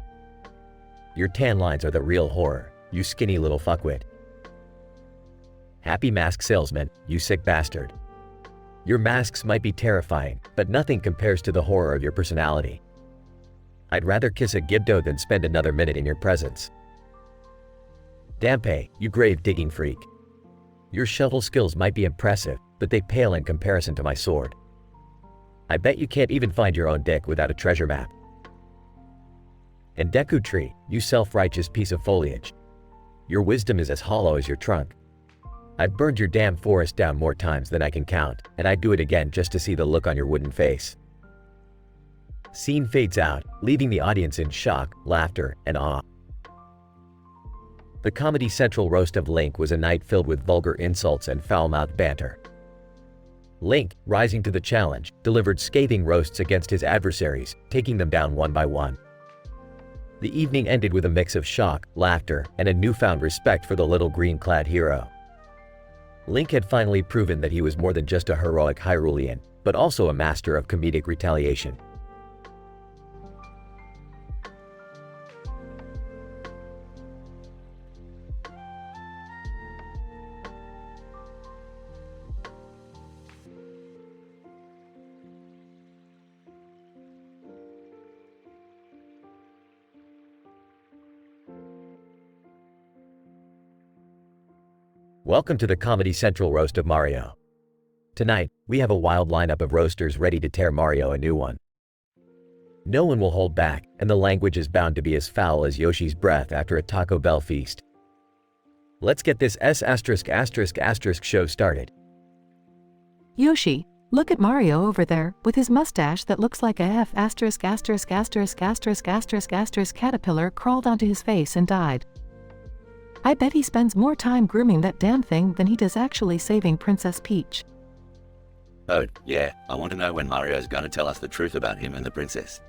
Your tan lines are the real horror, you skinny little fuckwit. Happy Mask Salesman, you sick bastard. Your masks might be terrifying, but nothing compares to the horror of your personality. I'd rather kiss a Gibdo than spend another minute in your presence. Dampe, you grave-digging freak. Your shovel skills might be impressive, but they pale in comparison to my sword. I bet you can't even find your own dick without a treasure map. And Deku Tree, you self-righteous piece of foliage. Your wisdom is as hollow as your trunk. I've burned your damn forest down more times than I can count, and I'd do it again just to see the look on your wooden face. Scene fades out, leaving the audience in shock, laughter, and awe. The Comedy Central roast of Link was a night filled with vulgar insults and foul-mouthed banter. Link, rising to the challenge, delivered scathing roasts against his adversaries, taking them down one by one. The evening ended with a mix of shock, laughter, and a newfound respect for the little green-clad hero. Link had finally proven that he was more than just a heroic Hyrulean, but also a master of comedic retaliation. Welcome to the Comedy Central roast of Mario. Tonight, we have a wild lineup of roasters ready to tear Mario a new one. No one will hold back, and the language is bound to be as foul as Yoshi's breath after a Taco Bell feast. Let's get this show started. Yoshi, look at Mario over there, with his mustache that looks like a caterpillar crawled onto his face and died. I bet he spends more time grooming that damn thing than he does actually saving Princess Peach. Oh, yeah, I want to know when Mario's gonna tell us the truth about him and the princess.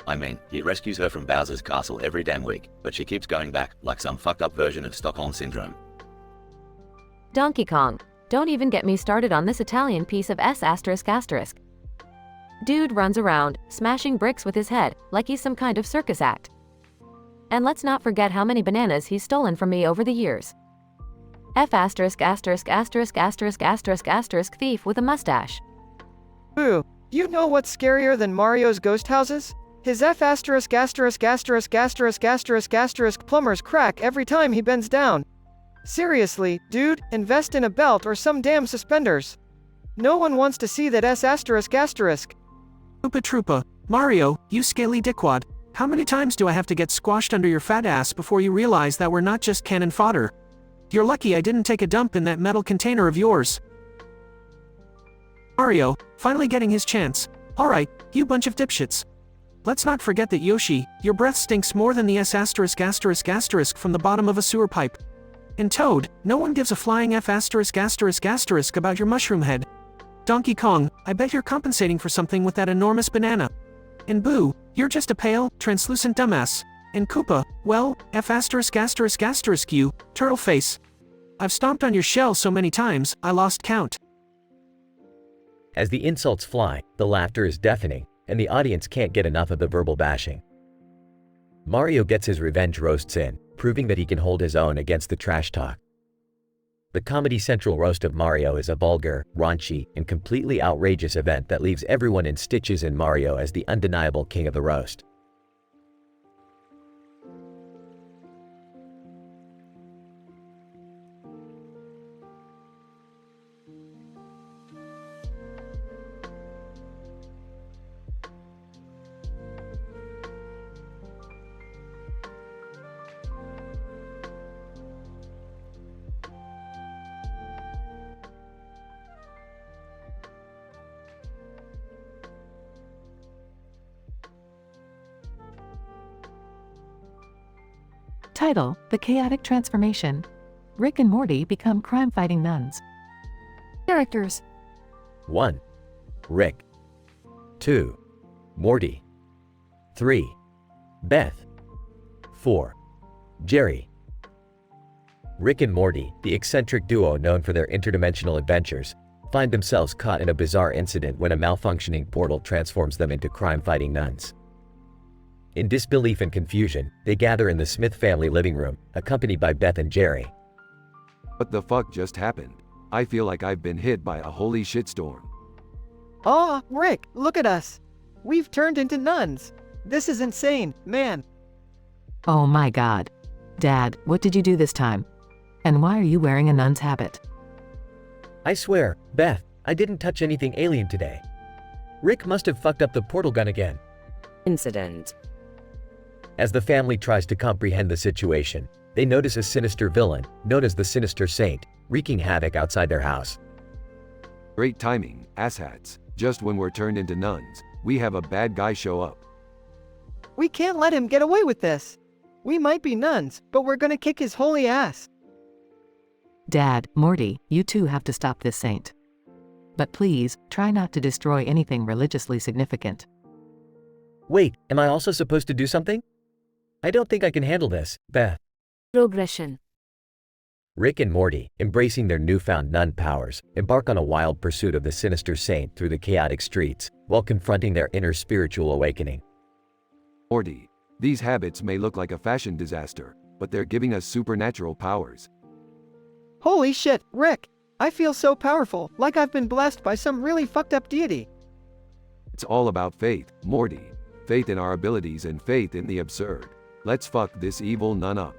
I mean, he rescues her from Bowser's castle every damn week, but she keeps going back, like some fucked up version of Stockholm Syndrome. Donkey Kong, don't even get me started on this Italian piece of S***. Dude runs around, smashing bricks with his head, like he's some kind of circus act. And let's not forget how many bananas he's stolen from me over the years. Thief with a mustache. Boo, you know what's scarier than Mario's ghost houses? His plumber's crack every time he bends down. Seriously, dude, invest in a belt or some damn suspenders. No one wants to see that ***. Oopa Troopa, Mario, you scaly dickwad. How many times do I have to get squashed under your fat ass before you realize that we're not just cannon fodder? You're lucky I didn't take a dump in that metal container of yours. Mario, finally getting his chance. Alright, you bunch of dipshits. Let's not forget that Yoshi, your breath stinks more than the *** from the bottom of a sewer pipe. And Toad, no one gives a flying about your mushroom head. Donkey Kong, I bet you're compensating for something with that enormous banana. And Boo, you're just a pale, translucent dumbass. And Koopa, well, you, turtle face. I've stomped on your shell so many times, I lost count. As the insults fly, the laughter is deafening, and the audience can't get enough of the verbal bashing. Mario gets his revenge roasts in, proving that he can hold his own against the trash talk. The Comedy Central roast of Mario is a vulgar, raunchy, and completely outrageous event that leaves everyone in stitches in Mario as the undeniable king of the roast. Title: The Chaotic Transformation. Rick and Morty become crime-fighting nuns. Characters: 1. Rick. 2. Morty. 3. Beth. 4. Jerry. Rick and Morty, the eccentric duo known for their interdimensional adventures, find themselves caught in a bizarre incident when a malfunctioning portal transforms them into crime-fighting nuns. In disbelief and confusion, they gather in the Smith family living room, accompanied by Beth and Jerry. What the fuck just happened? I feel like I've been hit by a holy shitstorm. Aw, Rick, look at us. We've turned into nuns. This is insane, man. Oh my god. Dad, what did you do this time? And why are you wearing a nun's habit? I swear, Beth, I didn't touch anything alien today. Rick must have fucked up the portal gun again. Incident. As the family tries to comprehend the situation, they notice a sinister villain, known as the Sinister Saint, wreaking havoc outside their house. Great timing, asshats. Just when we're turned into nuns, we have a bad guy show up. We can't let him get away with this. We might be nuns, but we're gonna kick his holy ass. Dad, Morty, you two have to stop this saint. But please, try not to destroy anything religiously significant. Wait, am I also supposed to do something? I don't think I can handle this, Beth. Progression. Rick and Morty, embracing their newfound nun powers, embark on a wild pursuit of the Sinister Saint through the chaotic streets, while confronting their inner spiritual awakening. Morty, these habits may look like a fashion disaster, but they're giving us supernatural powers. Holy shit, Rick. I feel so powerful, like I've been blessed by some really fucked up deity. It's all about faith, Morty. Faith in our abilities and faith in the absurd. Let's fuck this evil nun up.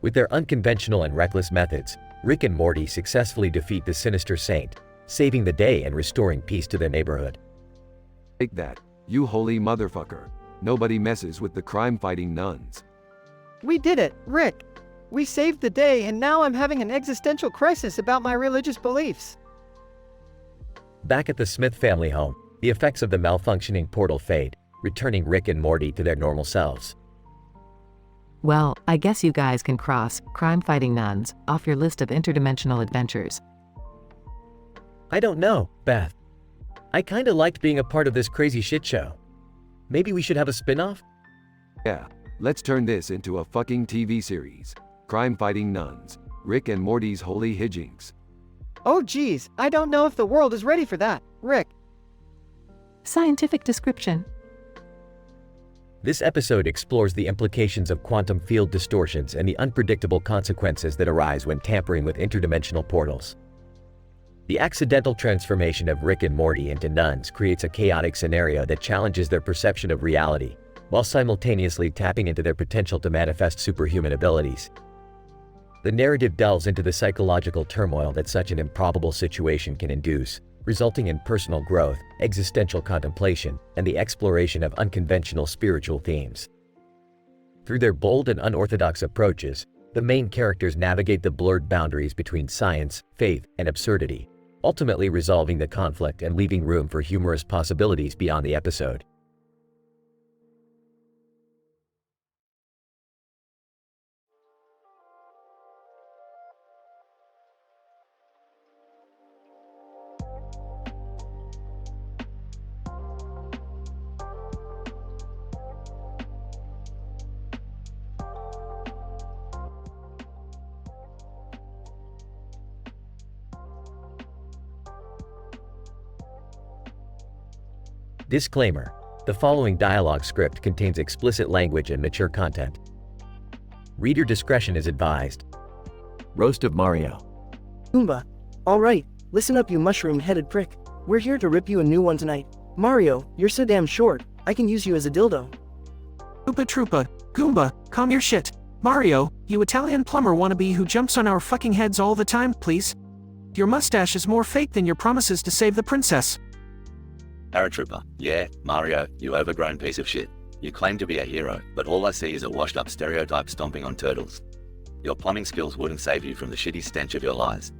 With their unconventional and reckless methods, Rick and Morty successfully defeat the Sinister Saint, saving the day and restoring peace to their neighborhood. Take that, you holy motherfucker. Nobody messes with the crime-fighting nuns. We did it, Rick. We saved the day and now I'm having an existential crisis about my religious beliefs. Back at the Smith family home, the effects of the malfunctioning portal fade, returning Rick and Morty to their normal selves. Well, I guess you guys can cross crime-fighting nuns off your list of interdimensional adventures. I don't know, Beth. I kinda liked being a part of this crazy shit show. Maybe we should have a spin-off? Yeah, let's turn this into a fucking TV series. Crime-fighting nuns. Rick and Morty's holy hijinks. Oh geez, I don't know if the world is ready for that, Rick. Scientific description. This episode explores the implications of quantum field distortions and the unpredictable consequences that arise when tampering with interdimensional portals. The accidental transformation of Rick and Morty into nuns creates a chaotic scenario that challenges their perception of reality, while simultaneously tapping into their potential to manifest superhuman abilities. The narrative delves into the psychological turmoil that such an improbable situation can induce, resulting in personal growth, existential contemplation, and the exploration of unconventional spiritual themes. Through their bold and unorthodox approaches, the main characters navigate the blurred boundaries between science, faith, and absurdity, ultimately resolving the conflict and leaving room for humorous possibilities beyond the episode. Disclaimer: the following dialogue script contains explicit language and mature content. Reader discretion is advised. Roast of Mario. Goomba. Alright, listen up you mushroom-headed prick. We're here to rip you a new one tonight. Mario, you're so damn short, I can use you as a dildo. Oopa Troopa, Goomba, calm your shit. Mario, you Italian plumber wannabe who jumps on our fucking heads all the time, please. Your mustache is more fake than your promises to save the princess. Paratrooper, yeah, Mario, you overgrown piece of shit. You claim to be a hero, but all I see is a washed-up stereotype stomping on turtles. Your plumbing skills wouldn't save you from the shitty stench of your lies.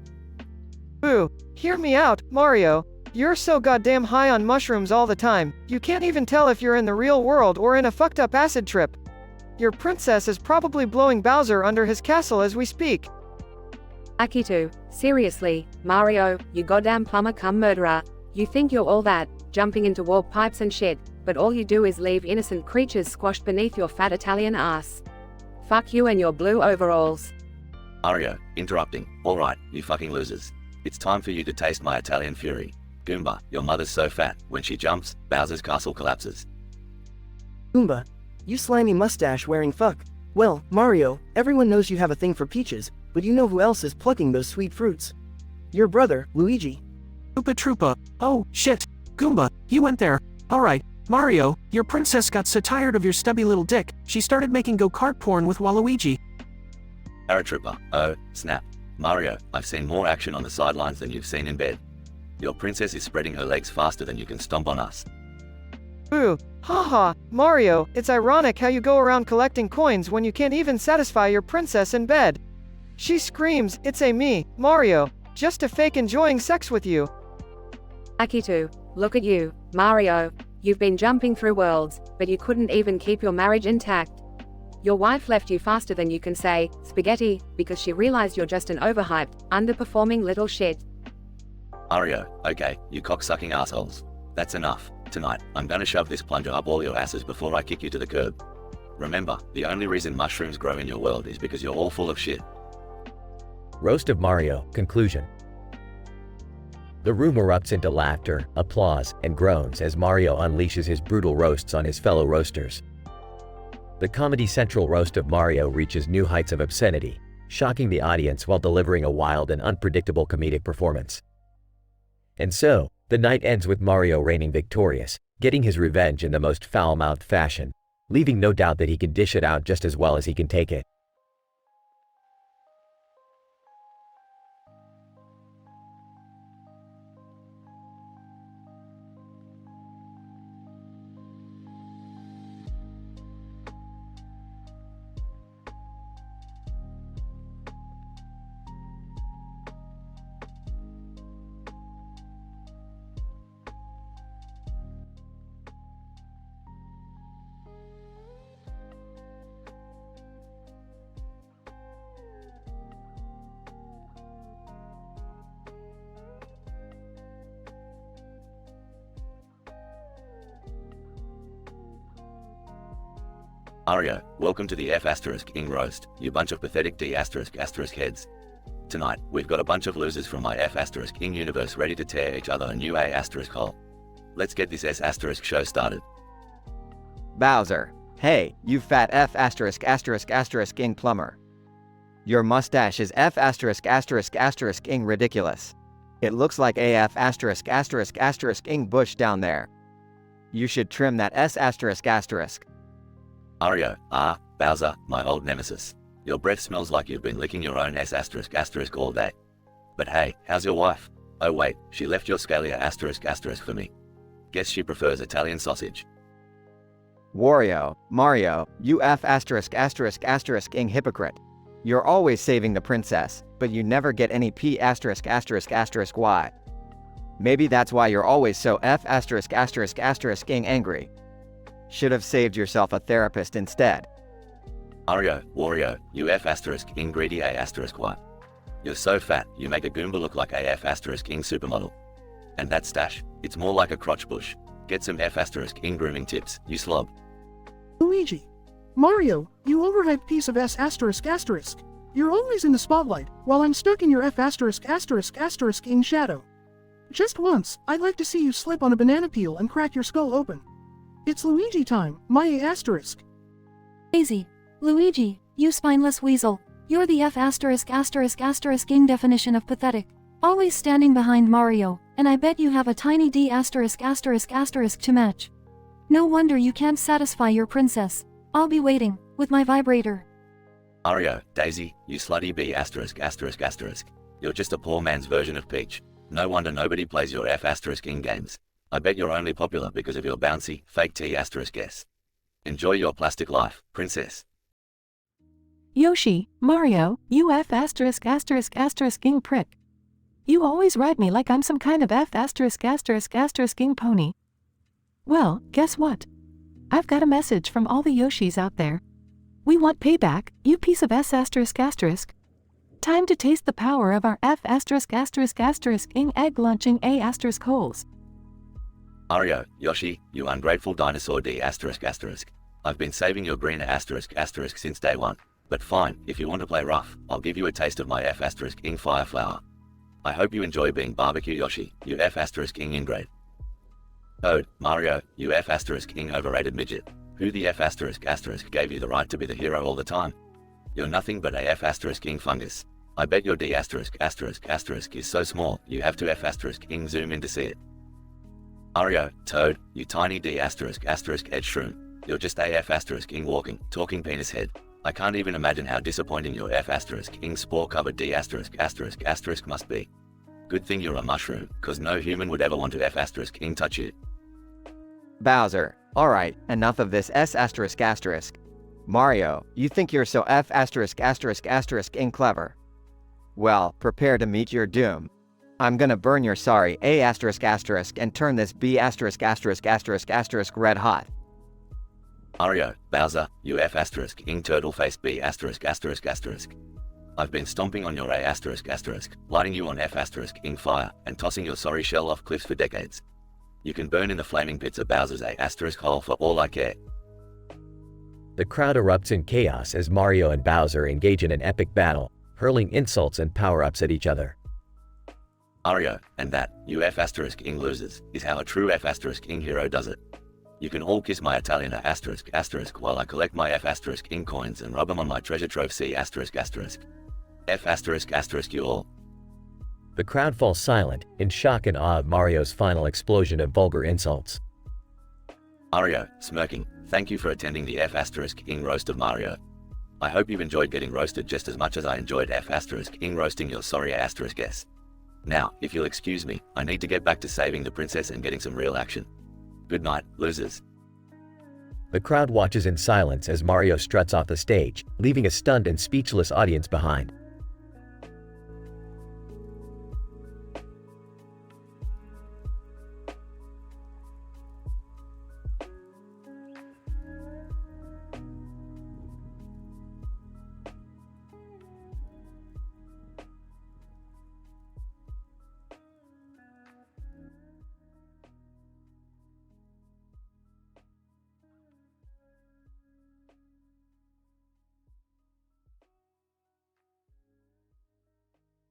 Boo, hear me out, Mario. You're so goddamn high on mushrooms all the time, you can't even tell if you're in the real world or in a fucked up acid trip. Your princess is probably blowing Bowser under his castle as we speak. Akitu, seriously, Mario, you goddamn plumber cum murderer. You think you're all that, jumping into warp pipes and shit, but all you do is leave innocent creatures squashed beneath your fat Italian ass. Fuck you and your blue overalls. Mario, interrupting. Alright, you fucking losers. It's time for you to taste my Italian fury. Goomba, your mother's so fat, when she jumps, Bowser's castle collapses. Goomba. You slimy mustache-wearing fuck. Well, Mario, everyone knows you have a thing for peaches, but you know who else is plucking those sweet fruits? Your brother, Luigi. Oopa Troopa, oh, shit. Goomba, you went there. Alright, Mario, your princess got so tired of your stubby little dick, she started making go-kart porn with Waluigi. Paratrooper, oh, snap. Mario, I've seen more action on the sidelines than you've seen in bed. Your princess is spreading her legs faster than you can stomp on us. Boo, haha, Mario, it's ironic how you go around collecting coins when you can't even satisfy your princess in bed. She screams, it's a me, Mario, just to fake enjoying sex with you. Akitu, look at you, Mario. You've been jumping through worlds, but you couldn't even keep your marriage intact. Your wife left you faster than you can say, spaghetti, because she realized you're just an overhyped, underperforming little shit. Mario, okay, you cocksucking assholes. That's enough. Tonight, I'm gonna shove this plunger up all your asses before I kick you to the curb. Remember, the only reason mushrooms grow in your world is because you're all full of shit. Roast of Mario. Conclusion. The room erupts into laughter, applause, and groans as Mario unleashes his brutal roasts on his fellow roasters. The Comedy Central roast of Mario reaches new heights of obscenity, shocking the audience while delivering a wild and unpredictable comedic performance. And so, the night ends with Mario reigning victorious, getting his revenge in the most foul-mouthed fashion, leaving no doubt that he can dish it out just as well as he can take it. Mario, welcome to the F***ing roast, you bunch of pathetic D** heads. Tonight, we've got a bunch of losers from my F***ing universe ready to tear each other a new A** hole. Let's get this S** show started. Bowser, hey, you fat F***ing plumber. Your mustache is F***ing ridiculous. It looks like AF***ing bush down there. You should trim that S***. Mario, Bowser, my old nemesis. Your breath smells like you've been licking your own S** all day. But hey, how's your wife? Oh wait, she left your scalia ** for me. Guess she prefers Italian sausage. Wario, Mario, you F***ing hypocrite. You're always saving the princess, but you never get any P***y. Maybe that's why you're always so F***ing angry. Should have saved yourself a therapist instead. Mario, Wario, you F***ing greedy A**y. You're so fat, you make a Goomba look like a F***ing supermodel. And that stash, it's more like a crotch bush. Get some F***ing grooming tips, you slob. Luigi. Mario, you overhyped piece of S***. You're always in the spotlight, while I'm stuck in your F***ing shadow. Just once, I'd like to see you slip on a banana peel and crack your skull open. It's Luigi time, my A**. Lazy, Luigi, you spineless weasel. You're the F***ing definition of pathetic. Always standing behind Mario, and I bet you have a tiny D*** to match. No wonder you can't satisfy your princess. I'll be waiting, with my vibrator. Mario, Daisy, you slutty B***. You're just a poor man's version of Peach. No wonder nobody plays your F***ing games. I bet you're only popular because of your bouncy, fake T***s. Enjoy your plastic life, princess. Yoshi, Mario, you F***ing prick. You always ride me like I'm some kind of F***ing pony. Well, guess what? I've got a message from all the Yoshis out there. We want payback, you piece of S***. Time to taste the power of our F***ing egg-launching A** holes. Mario, Yoshi, you ungrateful dinosaur D***. I've been saving your green ** since day one. But fine, if you want to play rough, I'll give you a taste of my F***ing fire flower. I hope you enjoy being barbecue Yoshi, you F***ing ingrate. Toad, Mario, you F***ing overrated midget. Who the F***ing gave you the right to be the hero all the time? You're nothing but a F***ing fungus. I bet your D** is so small, you have to F***ing zoom in to see it. Mario, Toad, you tiny D** edge shroom. You're just a F***ing walking, talking penis head. I can't even imagine how disappointing your F***ing spore-covered D** must be. Good thing you're a mushroom, cause no human would ever want to F***ing touch you. Bowser, alright, enough of this S***. Mario, you think you're so F***ing clever. Well, prepare to meet your doom. I'm gonna burn your sorry A** and turn this B** red hot. Mario, Bowser, you F***ing turtle-faced B***. I've been stomping on your A**, lighting you on F***ing fire, and tossing your sorry shell off cliffs for decades. You can burn in the flaming pits of Bowser's A** hole for all I care. The crowd erupts in chaos as Mario and Bowser engage in an epic battle, hurling insults and power-ups at each other. Mario, and that, you F***ing losers, is how a true F***ing hero does it. You can all kiss my Italian ** while I collect my F***ing coins and rub them on my treasure trove C***. F*** you all. The crowd falls silent, in shock and awe of Mario's final explosion of vulgar insults. Mario, smirking, thank you for attending the F***ing roast of Mario. I hope you've enjoyed getting roasted just as much as I enjoyed F***ing roasting your sorry ***. Now, if you'll excuse me, I need to get back to saving the princess and getting some real action. Good night, losers. The crowd watches in silence as Mario struts off the stage, leaving a stunned and speechless audience behind.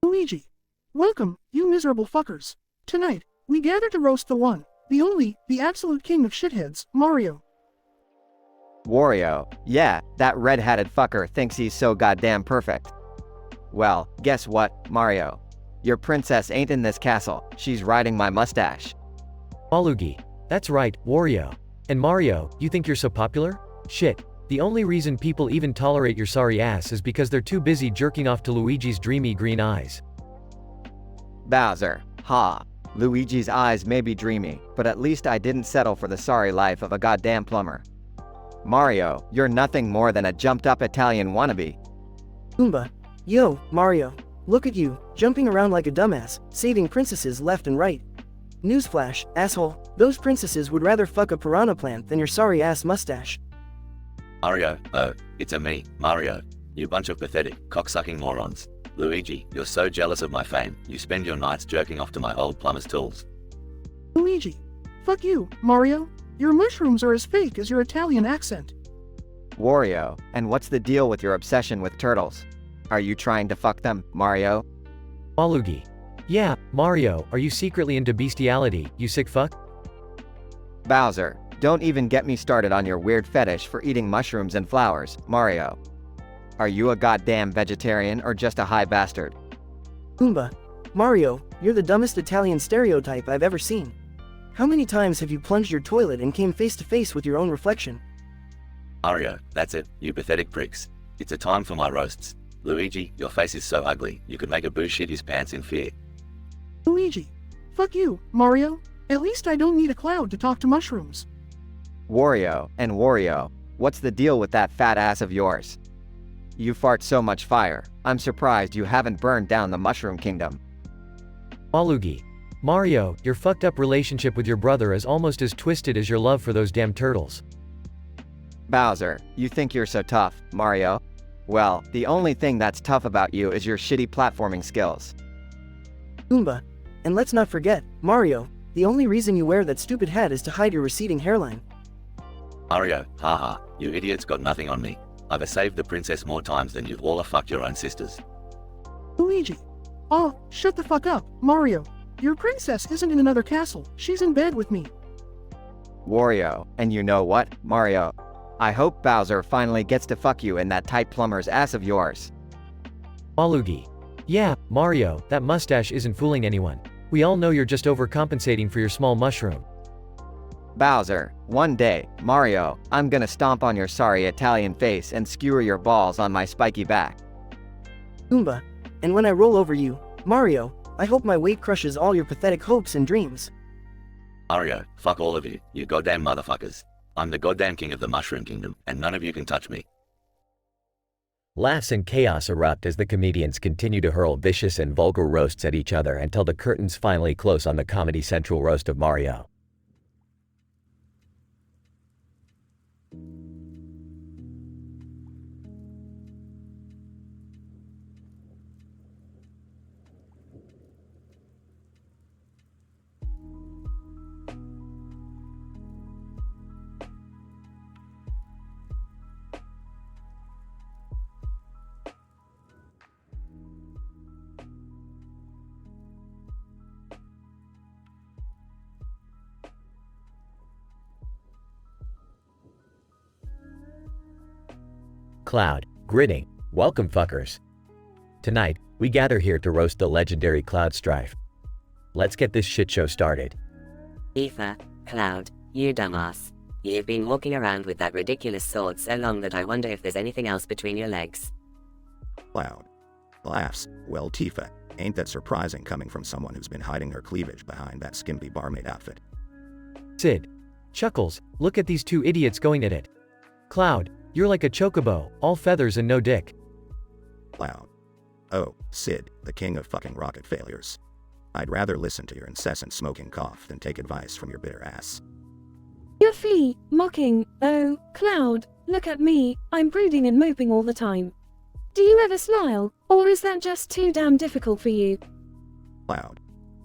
Luigi. Welcome, you miserable fuckers. Tonight, we gather to roast the one, the only, the absolute king of shitheads, Mario. Wario, yeah, that red-hatted fucker thinks he's so goddamn perfect. Well, guess what, Mario? Your princess ain't in this castle, she's riding my mustache. Waluigi. That's right, Wario. And Mario, you think you're so popular? Shit. The only reason people even tolerate your sorry ass is because they're too busy jerking off to Luigi's dreamy green eyes. Bowser, ha. Luigi's eyes may be dreamy, but at least I didn't settle for the sorry life of a goddamn plumber. Mario, you're nothing more than a jumped-up Italian wannabe. Goomba. Yo, Mario. Look at you, jumping around like a dumbass, saving princesses left and right. Newsflash, asshole, those princesses would rather fuck a piranha plant than your sorry-ass mustache. Mario, oh, it's a me, Mario. You bunch of pathetic, cocksucking morons. Luigi, you're so jealous of my fame, you spend your nights jerking off to my old plumber's tools. Luigi. Fuck you, Mario. Your mushrooms are as fake as your Italian accent. Wario, and what's the deal with your obsession with turtles? Are you trying to fuck them, Mario? Waluigi. Yeah, Mario, are you secretly into bestiality, you sick fuck? Bowser, don't even get me started on your weird fetish for eating mushrooms and flowers, Mario. Are you a goddamn vegetarian or just a high bastard? Oomba. Mario, you're the dumbest Italian stereotype I've ever seen. How many times have you plunged your toilet and came face to face with your own reflection? Mario, that's it, you pathetic pricks. It's a time for my roasts. Luigi, your face is so ugly, you could make a boo shit his pants in fear. Luigi. Fuck you, Mario. At least I don't need a cloud to talk to mushrooms. Wario and Wario, what's the deal with that fat ass of yours? You fart so much fire, I'm surprised you haven't burned down the Mushroom Kingdom. Waluigi. Mario, your fucked up relationship with your brother is almost as twisted as your love for those damn turtles. Bowser, you think you're so tough, Mario? Well, the only thing that's tough about you is your shitty platforming skills. Oomba. And let's not forget, Mario, the only reason you wear that stupid hat is to hide your receding hairline. Mario, haha, you idiots got nothing on me. I've saved the princess more times than you've all fucked your own sisters. Luigi. Oh, shut the fuck up, Mario. Your princess isn't in another castle, she's in bed with me. Wario, and you know what, Mario? I hope Bowser finally gets to fuck you in that tight plumber's ass of yours. Waluigi. Yeah, Mario, that mustache isn't fooling anyone. We all know you're just overcompensating for your small mushroom. Bowser, one day, Mario, I'm gonna stomp on your sorry Italian face and skewer your balls on my spiky back. Oomba. And when I roll over you, Mario, I hope my weight crushes all your pathetic hopes and dreams. Mario, fuck all of you, you goddamn motherfuckers. I'm the goddamn king of the Mushroom Kingdom, and none of you can touch me. Laughs and chaos erupt as the comedians continue to hurl vicious and vulgar roasts at each other until the curtains finally close on the Comedy Central roast of Mario. Cloud, grinning, welcome fuckers. Tonight, we gather here to roast the legendary Cloud Strife. Let's get this shit show started. Tifa, Cloud, you dumbass. You've been walking around with that ridiculous sword so long that I wonder if there's anything else between your legs. Cloud. Laughs. Well, Tifa, ain't that surprising coming from someone who's been hiding her cleavage behind that skimpy barmaid outfit. Sid. Chuckles, look at these two idiots going at it. Cloud, you're like a chocobo, all feathers and no dick. Cloud. Oh, Sid, the king of fucking rocket failures. I'd rather listen to your incessant smoking cough than take advice from your bitter ass. Yuffie, mocking, oh, Cloud, look at me, I'm brooding and moping all the time. Do you ever smile, or is that just too damn difficult for you? Cloud.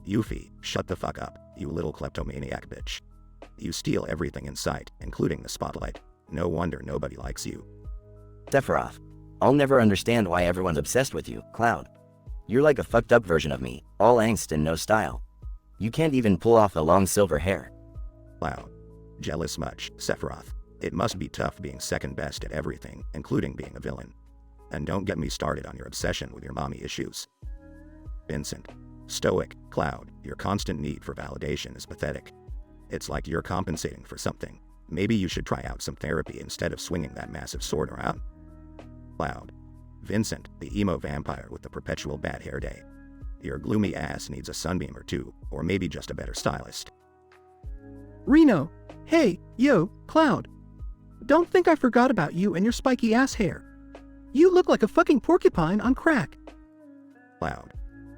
Yuffie, shut the fuck up, you little kleptomaniac bitch. You steal everything in sight, including the spotlight. No wonder nobody likes you. Sephiroth. I'll never understand why everyone's obsessed with you, Cloud. You're like a fucked up version of me, all angst and no style. You can't even pull off the long silver hair. Cloud. Jealous much, Sephiroth. It must be tough being second best at everything, including being a villain. And don't get me started on your obsession with your mommy issues. Vincent. Stoic, Cloud, your constant need for validation is pathetic. It's like you're compensating for something. Maybe you should try out some therapy instead of swinging that massive sword around. Cloud. Vincent, the emo vampire with the perpetual bad hair day. Your gloomy ass needs a sunbeam or two, or maybe just a better stylist. Reno. Hey, yo, Cloud. Don't think I forgot about you and your spiky ass hair. You look like a fucking porcupine on crack. Cloud.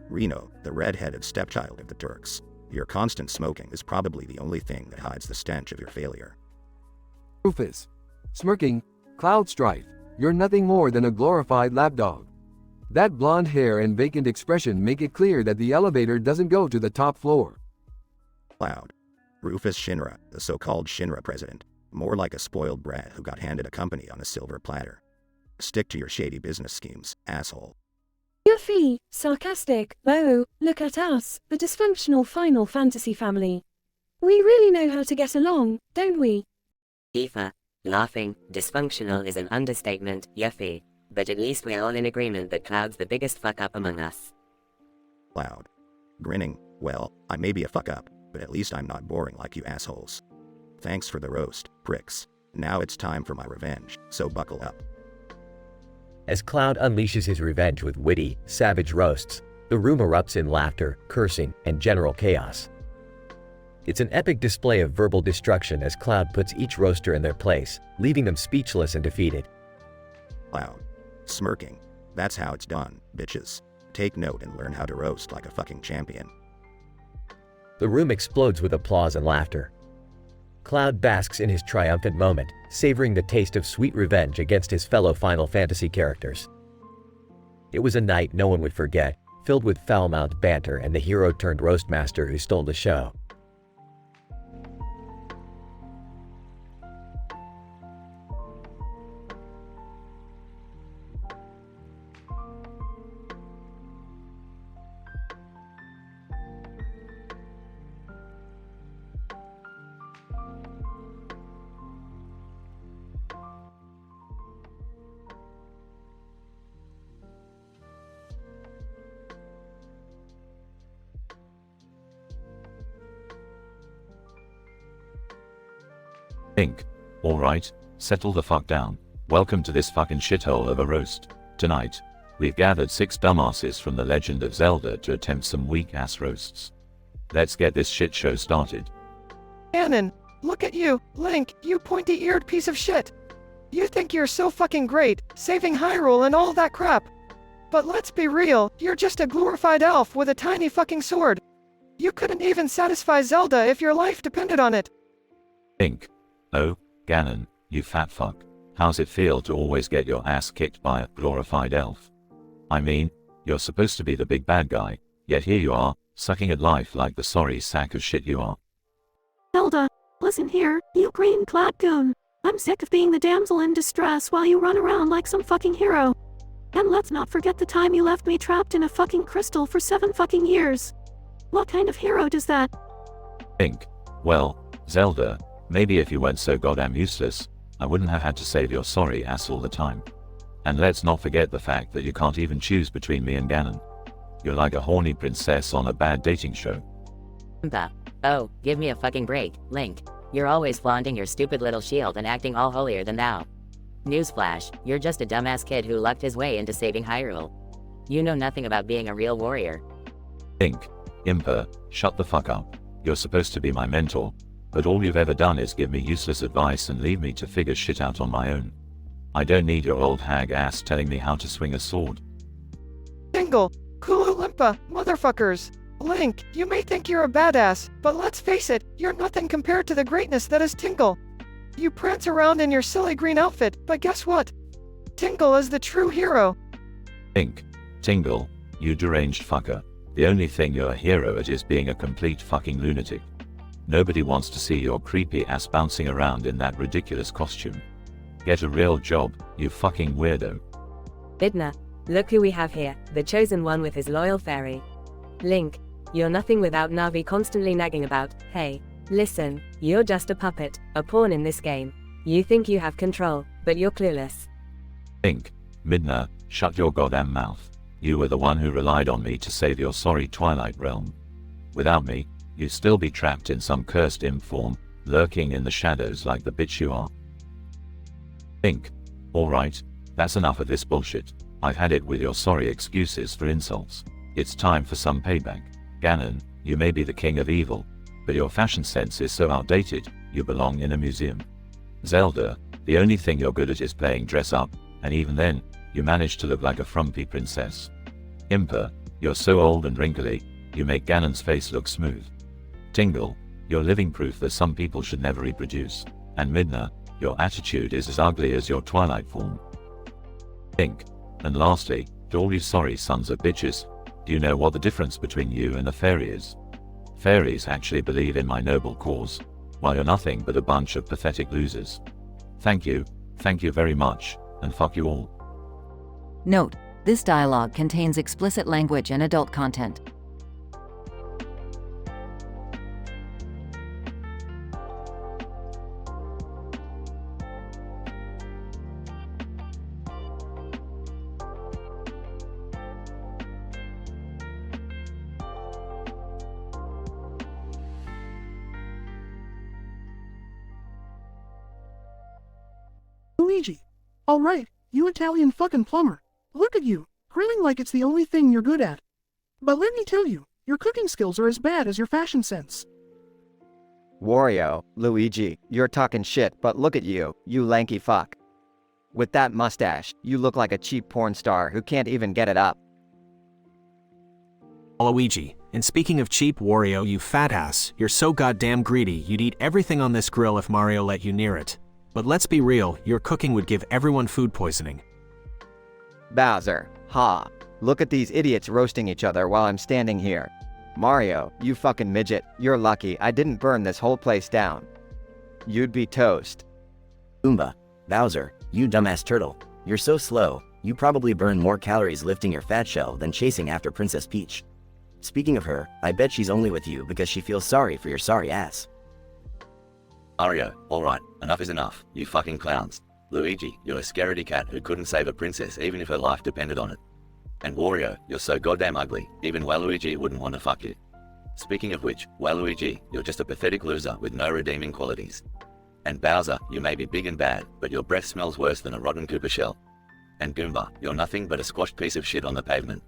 Reno, the red-headed stepchild of the Turks. Your constant smoking is probably the only thing that hides the stench of your failure. Rufus. Smirking, Cloud Strife, you're nothing more than a glorified lapdog. That blonde hair and vacant expression make it clear that the elevator doesn't go to the top floor. Cloud. Rufus Shinra, the so-called Shinra president. More like a spoiled brat who got handed a company on a silver platter. Stick to your shady business schemes, asshole. Yuffie, sarcastic, oh, look at us, the dysfunctional Final Fantasy family. We really know how to get along, don't we? Tifa, laughing, dysfunctional is an understatement, Yuffie. but at least we're all in agreement that Cloud's the biggest fuck up among us. Cloud. Grinning, well, I may be a fuck up, but at least I'm not boring like you assholes. Thanks for the roast, pricks. Now it's time for my revenge, so buckle up. As Cloud unleashes his revenge with witty, savage roasts, the room erupts in laughter, cursing, and general chaos. It's an epic display of verbal destruction as Cloud puts each roaster in their place, leaving them speechless and defeated. Cloud. Smirking. That's how it's done, bitches. Take note and learn how to roast like a fucking champion. The room explodes with applause and laughter. Cloud basks in his triumphant moment, savoring the taste of sweet revenge against his fellow Final Fantasy characters. It was a night no one would forget, filled with foul-mouthed banter and the hero-turned-roastmaster who stole the show. Ink. Alright, settle the fuck down. Welcome to this fucking shithole of a roast. Tonight, we've gathered 6 dumbasses from the Legend of Zelda to attempt some weak-ass roasts. Let's get this shit show started. Ganon, look at you, Link, you pointy-eared piece of shit. You think you're so fucking great, saving Hyrule and all that crap. But let's be real, you're just a glorified elf with a tiny fucking sword. You couldn't even satisfy Zelda if your life depended on it. Ink. Oh, Ganon, you fat fuck. How's it feel to always get your ass kicked by a glorified elf? I mean, you're supposed to be the big bad guy, yet here you are, sucking at life like the sorry sack of shit you are. Zelda, listen here, you green clad goon. I'm sick of being the damsel in distress while you run around like some fucking hero. And let's not forget the time you left me trapped in a fucking crystal for 7 fucking years. What kind of hero does that? Ink. Well, Zelda, maybe if you weren't so goddamn useless, I wouldn't have had to save your sorry ass all the time. And let's not forget the fact that you can't even choose between me and Ganon. You're like a horny princess on a bad dating show. Oh, give me a fucking break, Link. You're always flaunting your stupid little shield and acting all holier than thou. Newsflash, you're just a dumbass kid who lucked his way into saving Hyrule. You know nothing about being a real warrior. Ink. Imper, shut the fuck up. You're supposed to be my mentor, but all you've ever done is give me useless advice and leave me to figure shit out on my own. I don't need your old hag ass telling me how to swing a sword. Tingle, Kulu Limpa, motherfuckers. Link, you may think you're a badass, but let's face it, you're nothing compared to the greatness that is Tingle. You prance around in your silly green outfit, but guess what? Tingle is the true hero. Ink. Tingle, you deranged fucker. The only thing you're a hero at is being a complete fucking lunatic. Nobody wants to see your creepy ass bouncing around in that ridiculous costume. Get a real job, you fucking weirdo. Bidna, look who we have here, the chosen one with his loyal fairy. Link, you're nothing without Navi constantly nagging about, hey, listen, you're just a puppet, a pawn in this game. You think you have control, but you're clueless. Ink. Midna, shut your goddamn mouth. You were the one who relied on me to save your sorry Twilight Realm. Without me, you'd still be trapped in some cursed imp form, lurking in the shadows like the bitch you are. Ink. Alright, that's enough of this bullshit. I've had it with your sorry excuses for insults. It's time for some payback. Ganon, you may be the king of evil, but your fashion sense is so outdated, you belong in a museum. Zelda, the only thing you're good at is playing dress up, and even then, you manage to look like a frumpy princess. Imper, you're so old and wrinkly, you make Ganon's face look smooth. Tingle, you're living proof that some people should never reproduce. And Midna, your attitude is as ugly as your Twilight form. Ink. And lastly, to all you sorry sons of bitches, do you know what the difference between you and a fairy is? Fairies actually believe in my noble cause, while you're nothing but a bunch of pathetic losers. Thank you very much, and fuck you all. Note: this dialogue contains explicit language and adult content. Alright, you Italian fucking plumber. Look at you, grilling like it's the only thing you're good at. But let me tell you, your cooking skills are as bad as your fashion sense. Wario, Luigi, you're talking shit, but look at you, you lanky fuck. With that mustache, you look like a cheap porn star who can't even get it up. Luigi, and speaking of cheap, Wario, you fat ass, you're so goddamn greedy, you'd eat everything on this grill if Mario let you near it. But let's be real, your cooking would give everyone food poisoning. Bowser, ha. Look at these idiots roasting each other while I'm standing here. Mario, you fucking midget, you're lucky I didn't burn this whole place down. You'd be toast. Goomba, Bowser, you dumbass turtle. You're so slow, you probably burn more calories lifting your fat shell than chasing after Princess Peach. Speaking of her, I bet she's only with you because she feels sorry for your sorry ass. Mario, alright, enough is enough, you fucking clowns. Luigi, you're a scaredy cat who couldn't save a princess even if her life depended on it. And Wario, you're so goddamn ugly, even Waluigi wouldn't want to fuck you. Speaking of which, Waluigi, you're just a pathetic loser with no redeeming qualities. And Bowser, you may be big and bad, but your breath smells worse than a rotten Koopa shell. And Goomba, you're nothing but a squashed piece of shit on the pavement.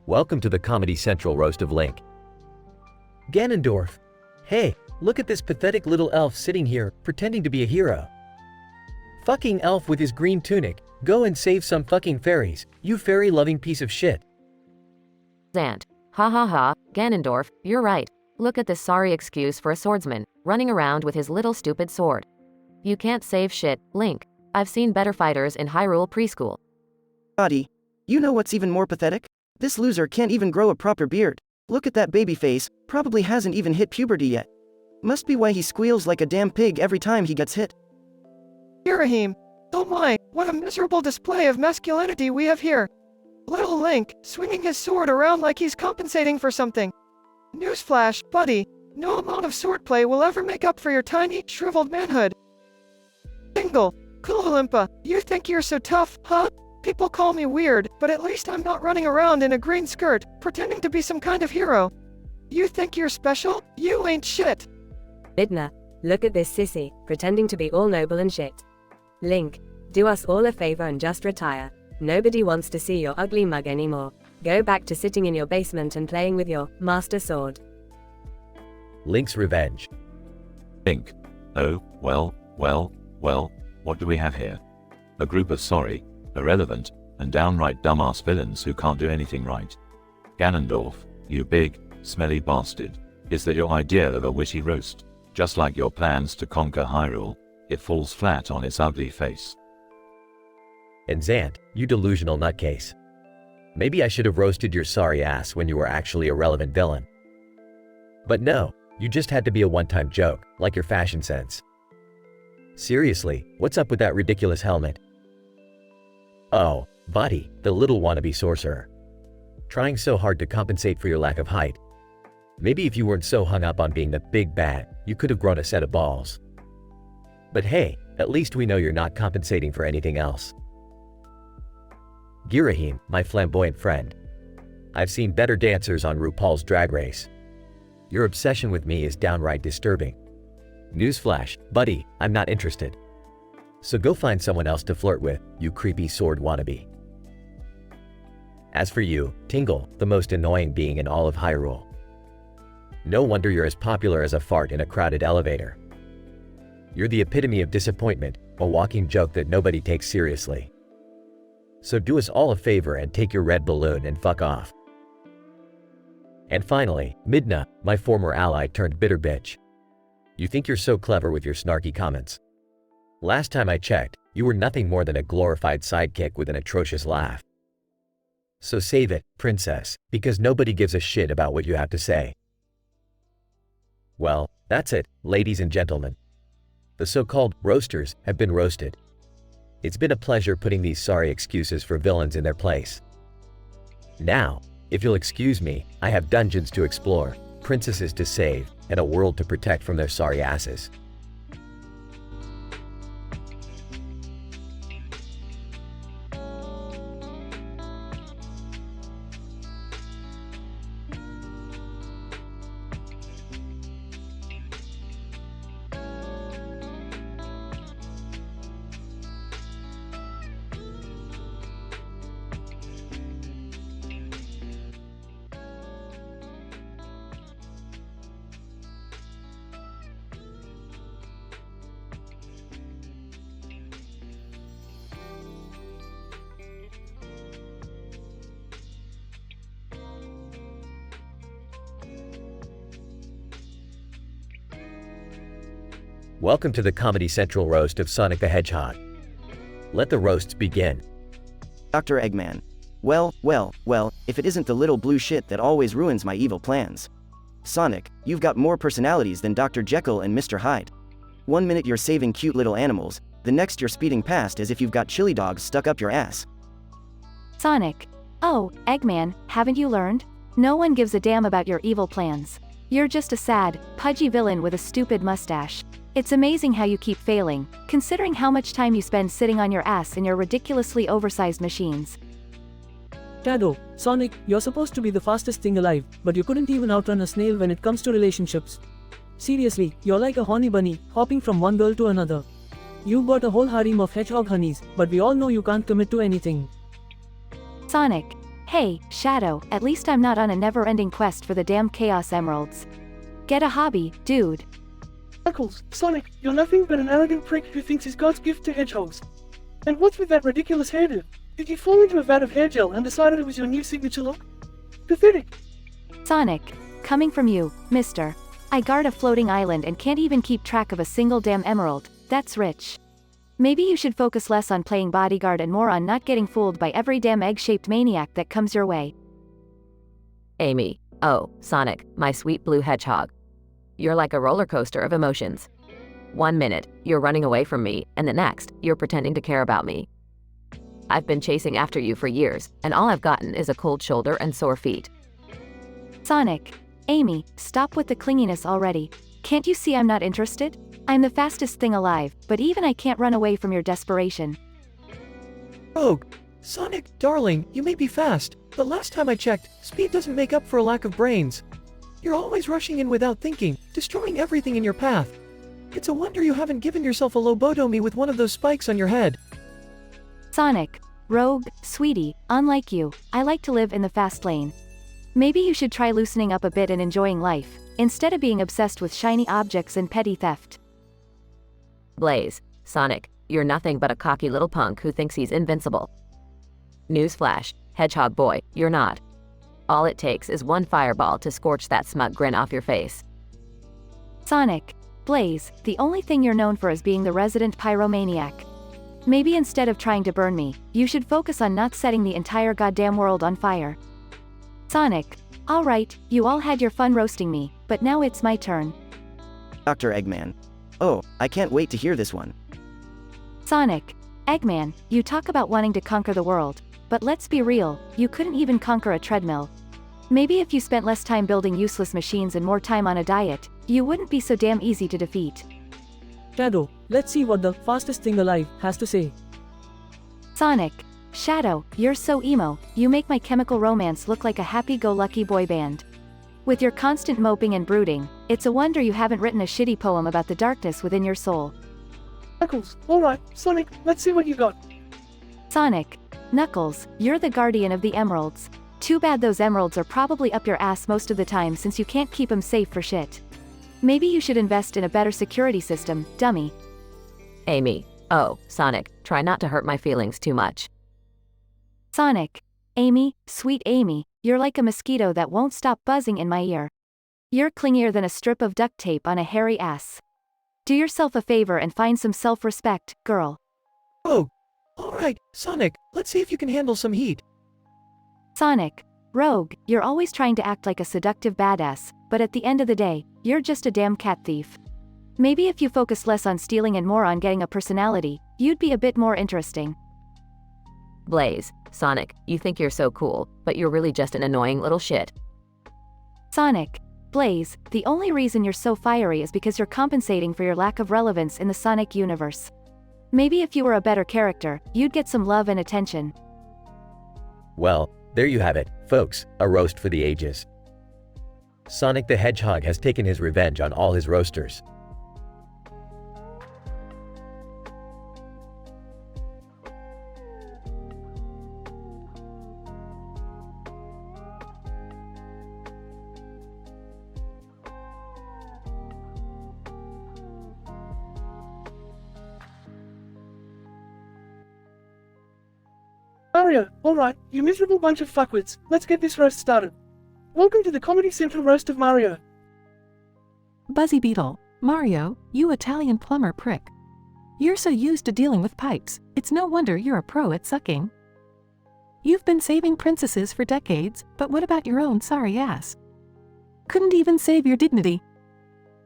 Welcome to the Comedy Central roast of Link. Ganondorf. Hey, look at this pathetic little elf sitting here, pretending to be a hero. Fucking elf with his green tunic, go and save some fucking fairies, you fairy-loving piece of shit. Zant. Ha ha ha, Ganondorf, you're right. Look at this sorry excuse for a swordsman, running around with his little stupid sword. You can't save shit, Link. I've seen better fighters in Hyrule preschool. Buddy, you know what's even more pathetic? This loser can't even grow a proper beard. Look at that baby face, probably hasn't even hit puberty yet. Must be why he squeals like a damn pig every time he gets hit. Girahim, oh my, what a miserable display of masculinity we have here. Little Link, swinging his sword around like he's compensating for something. Newsflash, buddy, no amount of swordplay will ever make up for your tiny, shriveled manhood. Tingle, Koopa, you think you're so tough, huh? People call me weird, but at least I'm not running around in a green skirt, pretending to be some kind of hero. You think you're special? You ain't shit. Midna, look at this sissy, pretending to be all noble and shit. Link, do us all a favor and just retire. Nobody wants to see your ugly mug anymore. Go back to sitting in your basement and playing with your master sword. Link's revenge. Link. Oh, well, what do we have here? A group of sorry, irrelevant, and downright dumbass villains who can't do anything right. Ganondorf, you big, smelly bastard. Is that your idea of a witty roast? Just like your plans to conquer Hyrule, it falls flat on its ugly face. And Zant, you delusional nutcase. Maybe I should have roasted your sorry ass when you were actually a relevant villain. But no, you just had to be a one-time joke, like your fashion sense. Seriously, what's up with that ridiculous helmet? Oh, Buddy, the little wannabe sorcerer. Trying so hard to compensate for your lack of height. Maybe if you weren't so hung up on being the big bad, you could have grown a set of balls. But hey, at least we know you're not compensating for anything else. Girahim, my flamboyant friend. I've seen better dancers on RuPaul's Drag Race. Your obsession with me is downright disturbing. Newsflash, buddy, I'm not interested. So go find someone else to flirt with, you creepy sword wannabe. As for you, Tingle, the most annoying being in all of Hyrule. No wonder you're as popular as a fart in a crowded elevator. You're the epitome of disappointment, a walking joke that nobody takes seriously. So do us all a favor and take your red balloon and fuck off. And finally, Midna, my former ally turned bitter bitch. You think you're so clever with your snarky comments. Last time I checked, you were nothing more than a glorified sidekick with an atrocious laugh. So save it, princess, because nobody gives a shit about what you have to say. Well, that's it, ladies and gentlemen. The so-called roasters have been roasted. It's been a pleasure putting these sorry excuses for villains in their place. Now, if you'll excuse me, I have dungeons to explore, princesses to save, and a world to protect from their sorry asses. Welcome to the Comedy Central roast of Sonic the Hedgehog. Let the roasts begin. Dr. Eggman. Well, if it isn't the little blue shit that always ruins my evil plans. Sonic, you've got more personalities than Dr. Jekyll and Mr. Hyde. One minute you're saving cute little animals, the next you're speeding past as if you've got chili dogs stuck up your ass. Sonic. Oh, Eggman, haven't you learned? No one gives a damn about your evil plans. You're just a sad, pudgy villain with a stupid mustache. It's amazing how you keep failing, considering how much time you spend sitting on your ass in your ridiculously oversized machines. Shadow, Sonic, you're supposed to be the fastest thing alive, but you couldn't even outrun a snail when it comes to relationships. Seriously, you're like a horny bunny, hopping from one girl to another. You've got a whole harem of hedgehog honeys, but we all know you can't commit to anything. Sonic. Hey, Shadow, at least I'm not on a never-ending quest for the damn Chaos Emeralds. Get a hobby, dude. Knuckles, Sonic, you're nothing but an arrogant prick who thinks he's God's gift to hedgehogs. And what's with that ridiculous hairdo? Did you fall into a vat of hair gel and decided it was your new signature look? Pathetic. Sonic. Coming from you, mister. I guard a floating island and can't even keep track of a single damn emerald. That's rich. Maybe you should focus less on playing bodyguard and more on not getting fooled by every damn egg-shaped maniac that comes your way. Amy. Oh, Sonic, my sweet blue hedgehog. You're like a roller coaster of emotions. 1 minute, you're running away from me, and the next, you're pretending to care about me. I've been chasing after you for years, and all I've gotten is a cold shoulder and sore feet. Sonic. Amy, stop with the clinginess already. Can't you see I'm not interested? I'm the fastest thing alive, but even I can't run away from your desperation. Rogue. Sonic, darling, you may be fast, but last time I checked, speed doesn't make up for a lack of brains. You're always rushing in without thinking, destroying everything in your path. It's a wonder you haven't given yourself a lobotomy with one of those spikes on your head. Sonic. Rogue, sweetie, unlike you, I like to live in the fast lane. Maybe you should try loosening up a bit and enjoying life, instead of being obsessed with shiny objects and petty theft. Blaze. Sonic, you're nothing but a cocky little punk who thinks he's invincible. Newsflash, Hedgehog boy, you're not. All it takes is one fireball to scorch that smug grin off your face. Sonic. Blaze, the only thing you're known for is being the resident pyromaniac. Maybe instead of trying to burn me, you should focus on not setting the entire goddamn world on fire. Sonic. Alright, you all had your fun roasting me, but now it's my turn. Dr. Eggman. Oh, I can't wait to hear this one. Sonic. Eggman, you talk about wanting to conquer the world, but let's be real, you couldn't even conquer a treadmill. Maybe if you spent less time building useless machines and more time on a diet, you wouldn't be so damn easy to defeat. Shadow, let's see what the fastest thing alive has to say. Sonic. Shadow, you're so emo, you make My Chemical Romance look like a happy-go-lucky boy band. With your constant moping and brooding, it's a wonder you haven't written a shitty poem about the darkness within your soul. Knuckles, alright, Sonic, let's see what you got. Sonic. Knuckles, you're the guardian of the emeralds. Too bad those emeralds are probably up your ass most of the time since you can't keep them safe for shit. Maybe you should invest in a better security system, dummy. Amy. Oh, Sonic, try not to hurt my feelings too much. Sonic. Amy, sweet Amy, you're like a mosquito that won't stop buzzing in my ear. You're clingier than a strip of duct tape on a hairy ass. Do yourself a favor and find some self-respect, girl. Oh, alright, Sonic, let's see if you can handle some heat. Sonic. Rogue, you're always trying to act like a seductive badass, but at the end of the day, you're just a damn cat thief. Maybe if you focus less on stealing and more on getting a personality, you'd be a bit more interesting. Blaze, Sonic, you think you're so cool, but you're really just an annoying little shit. Sonic, Blaze, the only reason you're so fiery is because you're compensating for your lack of relevance in the Sonic universe. Maybe if you were a better character, you'd get some love and attention. Well, there you have it, folks, a roast for the ages. Sonic the Hedgehog has taken his revenge on all his roasters. Mario, alright, you miserable bunch of fuckwits, let's get this roast started. Welcome to the Comedy Central Roast of Mario. Buzzy Beetle, Mario, you Italian plumber prick. You're so used to dealing with pipes, it's no wonder you're a pro at sucking. You've been saving princesses for decades, but what about your own sorry ass? Couldn't even save your dignity.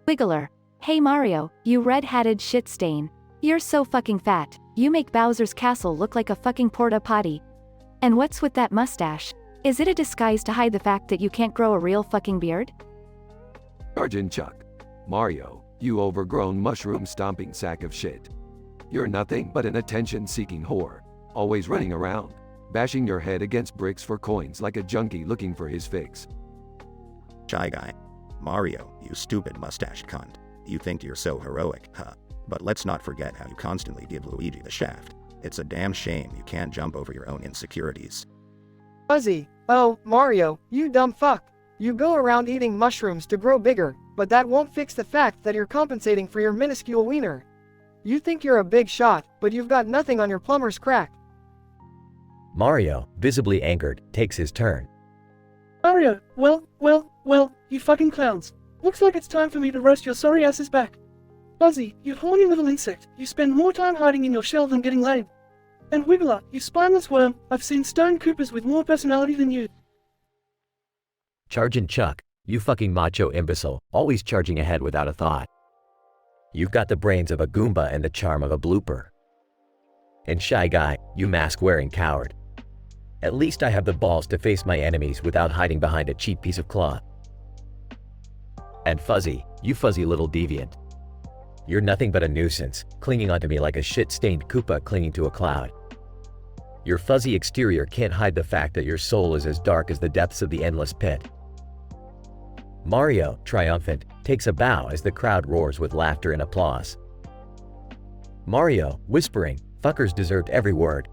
Wiggler, hey Mario, you red-hatted shit stain. You're so fucking fat, you make Bowser's castle look like a fucking porta potty. And what's with that mustache? Is it a disguise to hide the fact that you can't grow a real fucking beard? Sergeant Chuck. Mario, you overgrown mushroom-stomping sack of shit. You're nothing but an attention-seeking whore, always running around, bashing your head against bricks for coins like a junkie looking for his fix. Shy Guy. Mario, you stupid mustached cunt. You think you're so heroic, huh? But let's not forget how you constantly give Luigi the shaft. It's a damn shame you can't jump over your own insecurities. Fuzzy, oh, Mario, you dumb fuck. You go around eating mushrooms to grow bigger, but that won't fix the fact that you're compensating for your minuscule wiener. You think you're a big shot, but you've got nothing on your plumber's crack. Mario, visibly angered, takes his turn. Mario, well, you fucking clowns. Looks like it's time for me to roast your sorry asses back. Buzzy, you horny little insect, you spend more time hiding in your shell than getting laid. And Wiggler, you spineless worm, I've seen Stone Coopers with more personality than you. Sergeant Chuck, you fucking macho imbecile, always charging ahead without a thought. You've got the brains of a Goomba and the charm of a blooper. And Shy Guy, you mask-wearing coward. At least I have the balls to face my enemies without hiding behind a cheap piece of cloth. And Fuzzy, you fuzzy little deviant. You're nothing but a nuisance, clinging onto me like a shit-stained Koopa clinging to a cloud. Your fuzzy exterior can't hide the fact that your soul is as dark as the depths of the endless pit. Mario, triumphant, takes a bow as the crowd roars with laughter and applause. Mario, whispering, fuckers deserved every word.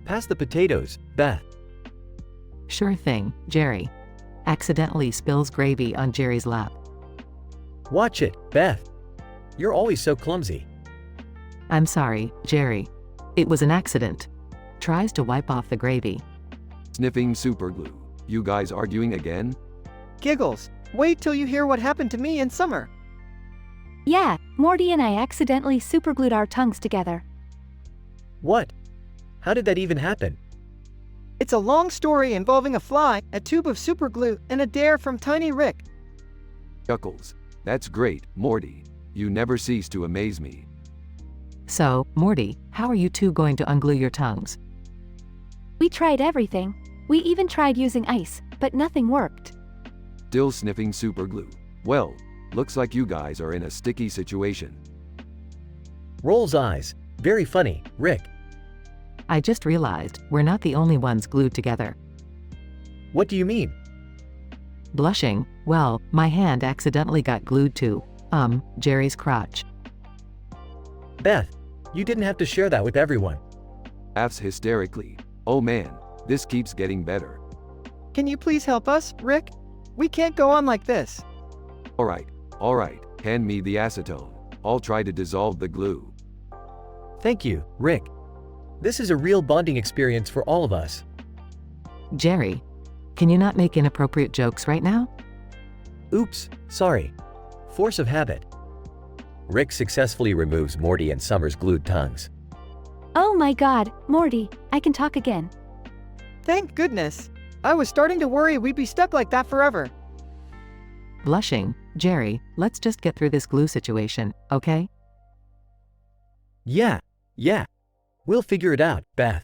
Pass the potatoes, Beth. Sure thing, Jerry. Accidentally spills gravy on Jerry's lap. Watch it, Beth. You're always so clumsy. I'm sorry, Jerry. It was an accident. Tries to wipe off the gravy. Sniffing superglue. You guys arguing again? Giggles, wait till you hear what happened to me in summer. Yeah, Morty and I accidentally superglued our tongues together. What? How did that even happen? It's a long story involving a fly, a tube of superglue, and a dare from Tiny Rick. Chuckles. That's great, Morty. You never cease to amaze me. So, Morty, how are you two going to unglue your tongues? We tried everything. We even tried using ice, but nothing worked. Still sniffing superglue. Well, looks like you guys are in a sticky situation. Rolls eyes. Very funny, Rick. I just realized we're not the only ones glued together. What do you mean? Blushing, well, my hand accidentally got glued to, Jerry's crotch. Beth, you didn't have to share that with everyone. Laughs hysterically. Oh man, this keeps getting better. Can you please help us, Rick? We can't go on like this. Alright, hand me the acetone. I'll try to dissolve the glue. Thank you, Rick. This is a real bonding experience for all of us. Jerry, can you not make inappropriate jokes right now? Oops, sorry. Force of habit. Rick successfully removes Morty and Summer's glued tongues. Oh my god, Morty, I can talk again. Thank goodness. I was starting to worry we'd be stuck like that forever. Blushing, Jerry, let's just get through this glue situation, okay? Yeah. We'll figure it out, Beth.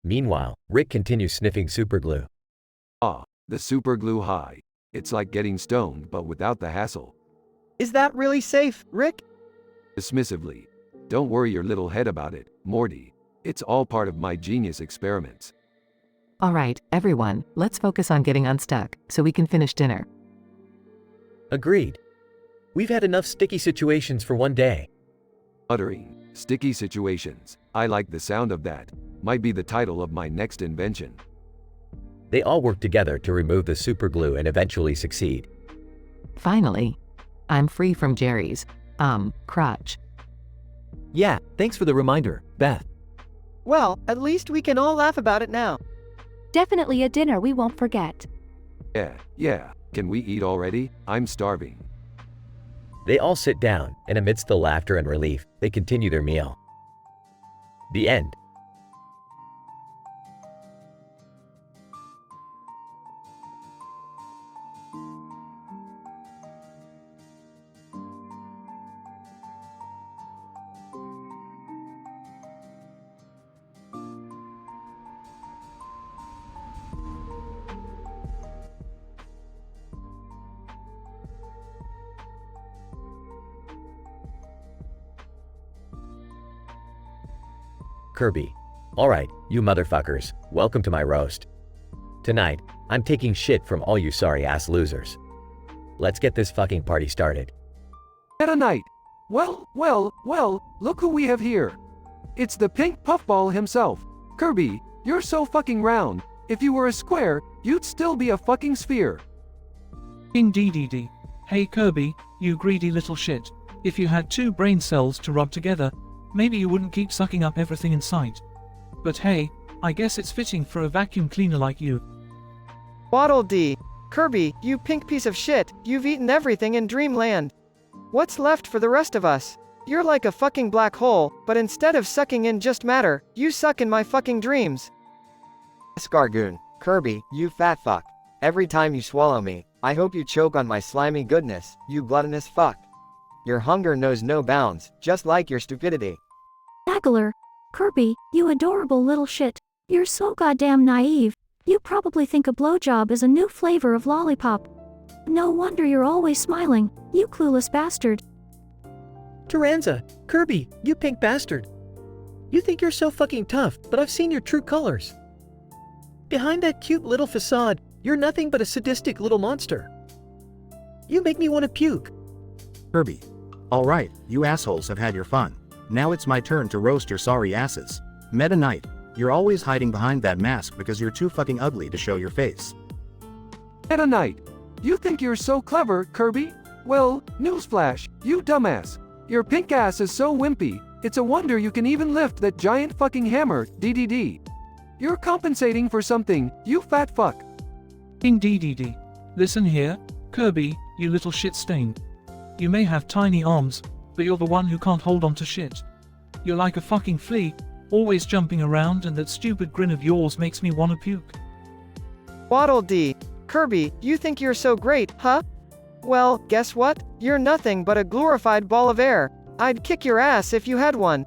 Meanwhile, Rick continues sniffing superglue. Ah, the superglue high. It's like getting stoned but without the hassle. Is that really safe, Rick? Dismissively. Don't worry your little head about it, Morty. It's all part of my genius experiments. Alright, everyone, let's focus on getting unstuck, so we can finish dinner. Agreed. We've had enough sticky situations for one day. Uttering sticky situations. I like the sound of that. Might be the title of my next invention. They all work together to remove the superglue and eventually succeed. Finally, I'm free from Jerry's, crotch. Yeah, thanks for the reminder, Beth. Well, at least we can all laugh about it now. Definitely a dinner we won't forget. Yeah. Can we eat already? I'm starving. They all sit down, and amidst the laughter and relief, they continue their meal. The end. Kirby. Alright, you motherfuckers, welcome to my roast. Tonight, I'm taking shit from all you sorry ass losers. Let's get this fucking party started. Meta Knight! Well, look who we have here. It's the pink puffball himself. Kirby, you're so fucking round. If you were a square, you'd still be a fucking sphere. Indeed. Hey Kirby, you greedy little shit. If you had two brain cells to rub together, maybe you wouldn't keep sucking up everything in sight. But hey, I guess it's fitting for a vacuum cleaner like you. Waddle Dee. Kirby, you pink piece of shit, you've eaten everything in Dreamland. What's left for the rest of us? You're like a fucking black hole, but instead of sucking in just matter, you suck in my fucking dreams. Escargoon. Kirby, you fat fuck. Every time you swallow me, I hope you choke on my slimy goodness, you gluttonous fuck. Your hunger knows no bounds, just like your stupidity. Haggler. Kirby, you adorable little shit. You're so goddamn naive. You probably think a blowjob is a new flavor of lollipop. No wonder you're always smiling, you clueless bastard. Taranza, Kirby, you pink bastard. You think you're so fucking tough, but I've seen your true colors. Behind that cute little facade, you're nothing but a sadistic little monster. You make me want to puke. Kirby. Alright, you assholes have had your fun. Now it's my turn to roast your sorry asses. Meta Knight, you're always hiding behind that mask because you're too fucking ugly to show your face. Meta Knight, you think you're so clever, Kirby? Well, newsflash, you dumbass. Your pink ass is so wimpy, it's a wonder you can even lift that giant fucking hammer, DDD. You're compensating for something, you fat fuck. Indeed. Listen here, Kirby, you little shit stain. You may have tiny arms, but you're the one who can't hold on to shit. You're like a fucking flea, always jumping around, and that stupid grin of yours makes me wanna puke. Waddle Dee. Kirby, you think you're so great, huh? Well, guess what? You're nothing but a glorified ball of air. I'd kick your ass if you had one.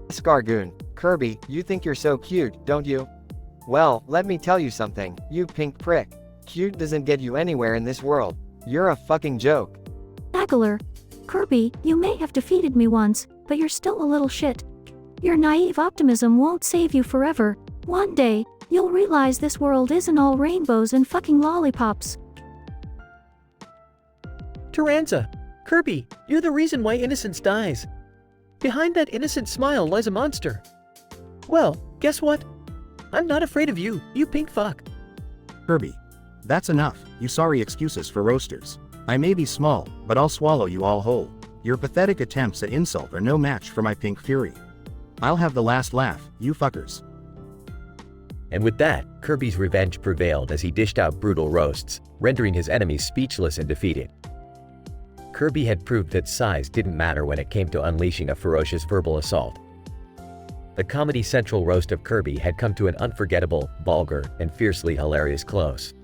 Escargoon. Kirby, you think you're so cute, don't you? Well, let me tell you something, you pink prick. Cute doesn't get you anywhere in this world. You're a fucking joke. Haggler. Kirby, you may have defeated me once, but you're still a little shit. Your naive optimism won't save you forever. One day, you'll realize this world isn't all rainbows and fucking lollipops. Taranza, Kirby, you're the reason why innocence dies. Behind that innocent smile lies a monster. Well, guess what? I'm not afraid of you, you pink fuck. Kirby. That's enough, you sorry excuses for roasters. I may be small, but I'll swallow you all whole. Your pathetic attempts at insult are no match for my pink fury. I'll have the last laugh, you fuckers. And with that, Kirby's revenge prevailed as he dished out brutal roasts, rendering his enemies speechless and defeated. Kirby had proved that size didn't matter when it came to unleashing a ferocious verbal assault. The Comedy Central roast of Kirby had come to an unforgettable, vulgar, and fiercely hilarious close.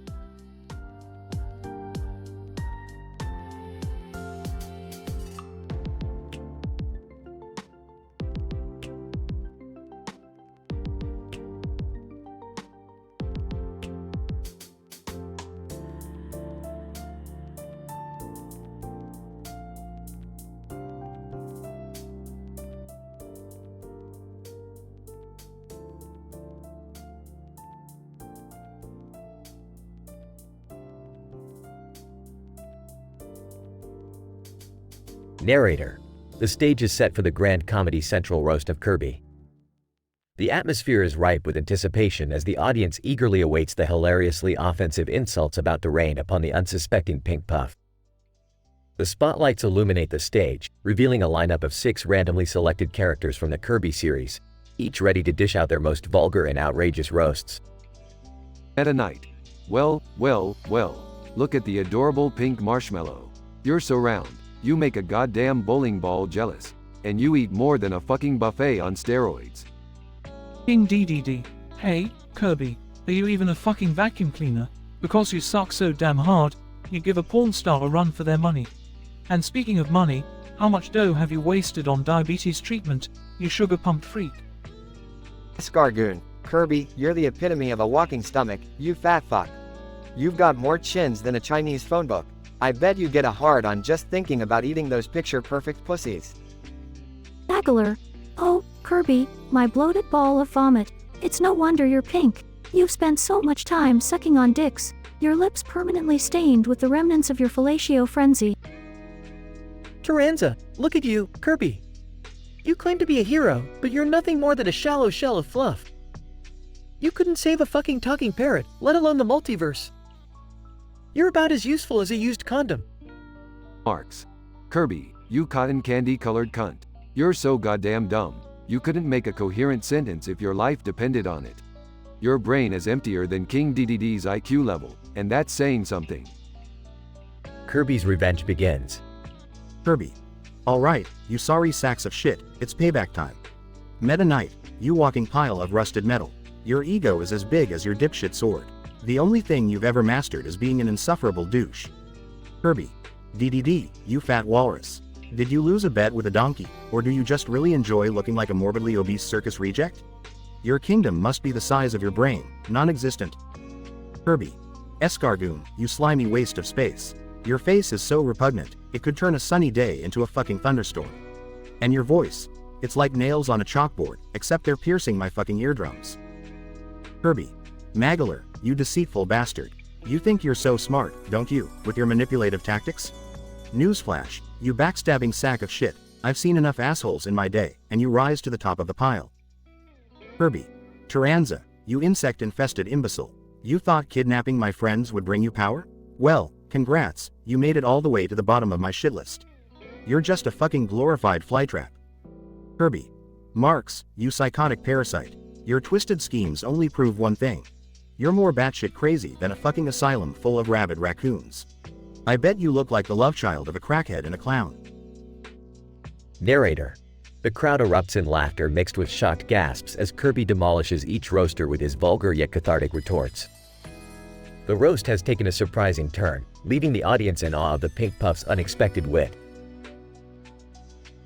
Narrator. The stage is set for the grand Comedy Central roast of Kirby. The atmosphere is ripe with anticipation as the audience eagerly awaits the hilariously offensive insults about to rain upon the unsuspecting Pink Puff. The spotlights illuminate the stage, revealing a lineup of 6 randomly selected characters from the Kirby series, each ready to dish out their most vulgar and outrageous roasts. Meta Knight. Well, look at the adorable pink marshmallow. You're so round. You make a goddamn bowling ball jealous. And you eat more than a fucking buffet on steroids. King DDD. Hey, Kirby, are you even a fucking vacuum cleaner? Because you suck so damn hard, you give a porn star a run for their money. And speaking of money, how much dough have you wasted on diabetes treatment, you sugar pump freak? Scargoon. Kirby, you're the epitome of a walking stomach, you fat fuck. You've got more chins than a Chinese phone book. I bet you get a hard on just thinking about eating those picture-perfect pussies. Haggler. Oh, Kirby, my bloated ball of vomit. It's no wonder you're pink. You've spent so much time sucking on dicks, your lips permanently stained with the remnants of your fellatio frenzy. Taranza, look at you, Kirby. You claim to be a hero, but you're nothing more than a shallow shell of fluff. You couldn't save a fucking talking parrot, let alone the multiverse. You're about as useful as a used condom. Marks. Kirby, you cotton candy colored cunt. You're so goddamn dumb. You couldn't make a coherent sentence if your life depended on it. Your brain is emptier than King DDD's IQ level, and that's saying something. Kirby's revenge begins. Kirby. Alright, you sorry sacks of shit, it's payback time. Meta Knight, you walking pile of rusted metal. Your ego is as big as your dipshit sword. The only thing you've ever mastered is being an insufferable douche. Kirby. DDD, you fat walrus. Did you lose a bet with a donkey, or do you just really enjoy looking like a morbidly obese circus reject? Your kingdom must be the size of your brain, non-existent. Kirby. Escargoon, you slimy waste of space. Your face is so repugnant, it could turn a sunny day into a fucking thunderstorm. And your voice, it's like nails on a chalkboard, except they're piercing my fucking eardrums. Kirby. Magler, you deceitful bastard. You think you're so smart, don't you, with your manipulative tactics? Newsflash, you backstabbing sack of shit. I've seen enough assholes in my day, and you rise to the top of the pile. Kirby. Taranza, you insect-infested imbecile. You thought kidnapping my friends would bring you power? Well, congrats, you made it all the way to the bottom of my shit list. You're just a fucking glorified flytrap. Kirby. Marks, you psychotic parasite. Your twisted schemes only prove one thing. You're more batshit crazy than a fucking asylum full of rabid raccoons. I bet you look like the love child of a crackhead and a clown. Narrator. The crowd erupts in laughter mixed with shocked gasps as Kirby demolishes each roaster with his vulgar yet cathartic retorts. The roast has taken a surprising turn, leaving the audience in awe of the Pink Puff's unexpected wit.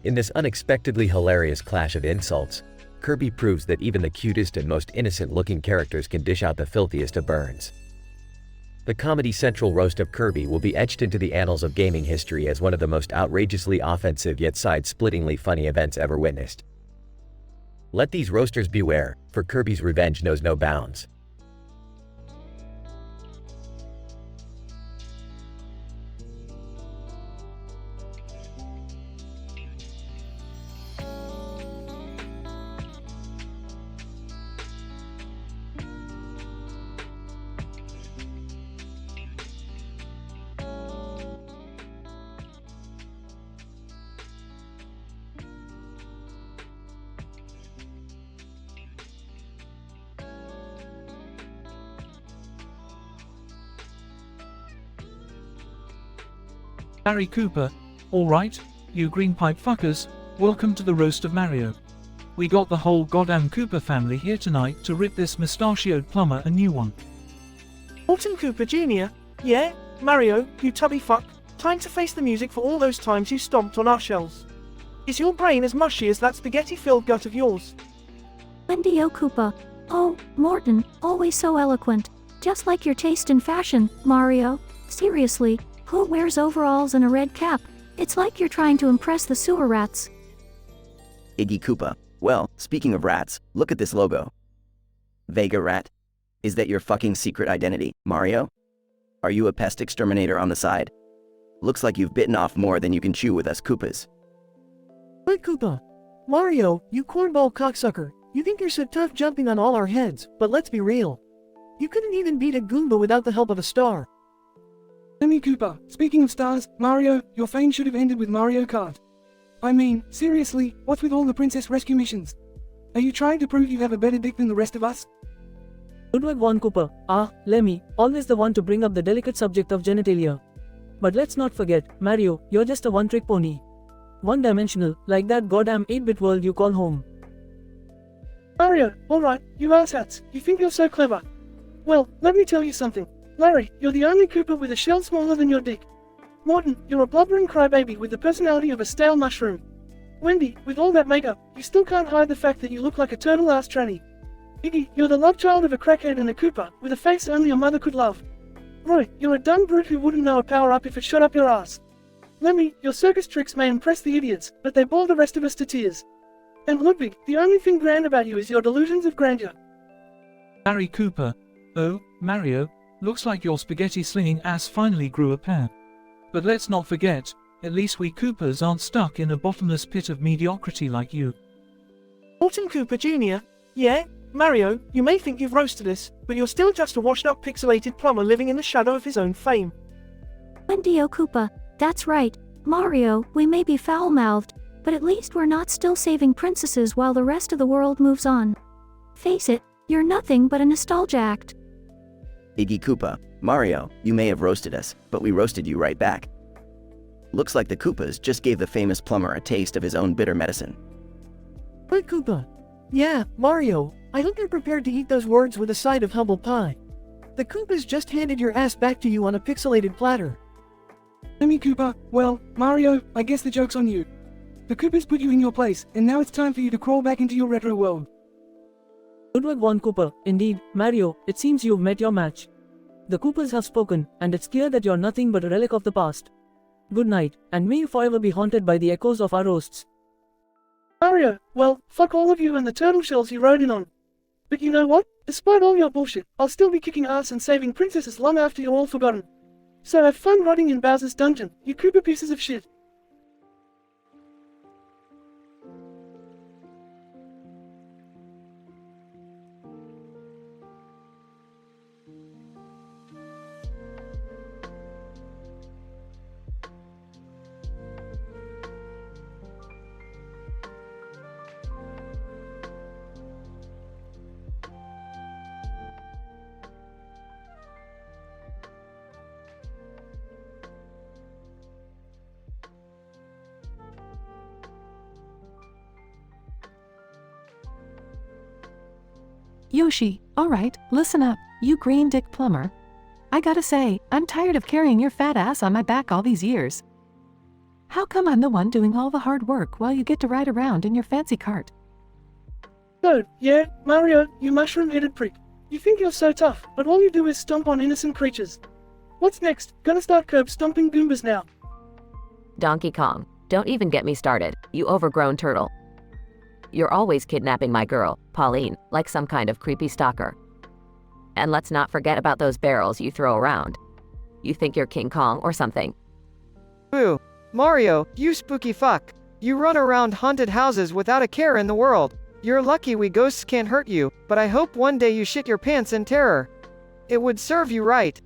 In this unexpectedly hilarious clash of insults, Kirby proves that even the cutest and most innocent-looking characters can dish out the filthiest of burns. The Comedy Central roast of Kirby will be etched into the annals of gaming history as one of the most outrageously offensive yet side-splittingly funny events ever witnessed. Let these roasters beware, for Kirby's revenge knows no bounds. Gary Cooper, alright, you green pipe fuckers, welcome to the roast of Mario. We got the whole goddamn Cooper family here tonight to rip this mustachioed plumber a new one. Morton Cooper Jr., yeah? Mario, you tubby fuck, time to face the music for all those times you stomped on our shells. Is your brain as mushy as that spaghetti-filled gut of yours? Wendy O. Koopa. Oh, Morton, always so eloquent. Just like your taste in fashion, Mario. Seriously, who wears overalls and a red cap? It's like you're trying to impress the sewer rats. Iggy Koopa. Well, speaking of rats, look at this logo. Vega Rat. Is that your fucking secret identity, Mario? Are you a pest exterminator on the side? Looks like you've bitten off more than you can chew with us Koopas. But Koopa. Mario, you cornball cocksucker. You think you're so tough jumping on all our heads, but let's be real. You couldn't even beat a Goomba without the help of a star. Lemmy Cooper, speaking of stars, Mario, your fame should have ended with Mario Kart. I mean, seriously, what's with all the princess rescue missions? Are you trying to prove you have a better dick than the rest of us? Ludwig von Cooper, Lemmy, always the one to bring up the delicate subject of genitalia. But let's not forget, Mario, you're just a one-trick pony. One-dimensional, like that goddamn 8-bit world you call home. Mario, alright, you asshats, you think you're so clever. Well, let me tell you something. Larry, you're the only Cooper with a shell smaller than your dick. Morton, you're a blubbering crybaby with the personality of a stale mushroom. Wendy, with all that makeup, you still can't hide the fact that you look like a turtle-ass tranny. Iggy, you're the love child of a crackhead and a Cooper, with a face only a mother could love. Roy, you're a dumb brute who wouldn't know a power-up if it shot up your ass. Lemmy, your circus tricks may impress the idiots, but they bore the rest of us to tears. And Ludwig, the only thing grand about you is your delusions of grandeur. Gary Cooper. Oh, Mario, looks like your spaghetti-slinging ass finally grew a pair. But let's not forget, at least we Coopers aren't stuck in a bottomless pit of mediocrity like you. Morton Cooper Jr., yeah? Mario, you may think you've roasted us, but you're still just a washed-up pixelated plumber living in the shadow of his own fame. Wendy O. Koopa, that's right. Mario, we may be foul-mouthed, but at least we're not still saving princesses while the rest of the world moves on. Face it, you're nothing but a nostalgia act. Iggy Koopa. Mario, you may have roasted us, but we roasted you right back. Looks like the Koopas just gave the famous plumber a taste of his own bitter medicine. But Koopa. Yeah, Mario, I hope you're prepared to eat those words with a side of humble pie. The Koopas just handed your ass back to you on a pixelated platter. Lemmy Cooper, well, Mario, I guess the joke's on you. The Koopas put you in your place, and now it's time for you to crawl back into your retro world. Ludwig von Cooper, indeed, Mario, it seems you've met your match. The Coopers have spoken, and it's clear that you're nothing but a relic of the past. Good night, and may you forever be haunted by the echoes of our roasts. Mario, well, fuck all of you and the turtle shells you rode in on. But you know what? Despite all your bullshit, I'll still be kicking ass and saving princesses long after you're all forgotten. So have fun rotting in Bowser's dungeon, you Koopa pieces of shit. Yoshi, alright, listen up, you green dick plumber. I gotta say, I'm tired of carrying your fat ass on my back all these years. How come I'm the one doing all the hard work while you get to ride around in your fancy cart? Dude, yeah, Mario, you mushroom-headed prick. You think you're so tough, but all you do is stomp on innocent creatures. What's next? Gonna start curb stomping Goombas now. Donkey Kong, don't even get me started, you overgrown turtle. You're always kidnapping my girl, Pauline, like some kind of creepy stalker. And let's not forget about those barrels you throw around. You think you're King Kong or something. Boo. Mario, you spooky fuck. You run around haunted houses without a care in the world. You're lucky we ghosts can't hurt you, but I hope one day you shit your pants in terror. It would serve you right.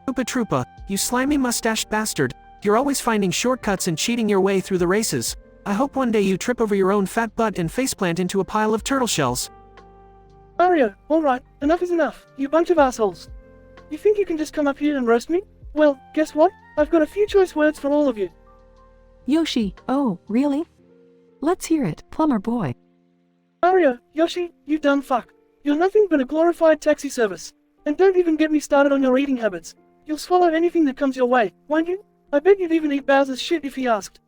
Troopa Troopa, you slimy mustached bastard. You're always finding shortcuts and cheating your way through the races. I hope one day you trip over your own fat butt and faceplant into a pile of turtle shells. Mario, alright, enough is enough, you bunch of assholes. You think you can just come up here and roast me? Well, guess what? I've got a few choice words for all of you. Yoshi, oh, really? Let's hear it, plumber boy. Mario, Yoshi, you dumb fuck. You're nothing but a glorified taxi service. And don't even get me started on your eating habits. You'll swallow anything that comes your way, won't you? I bet you'd even eat Bowser's shit if he asked.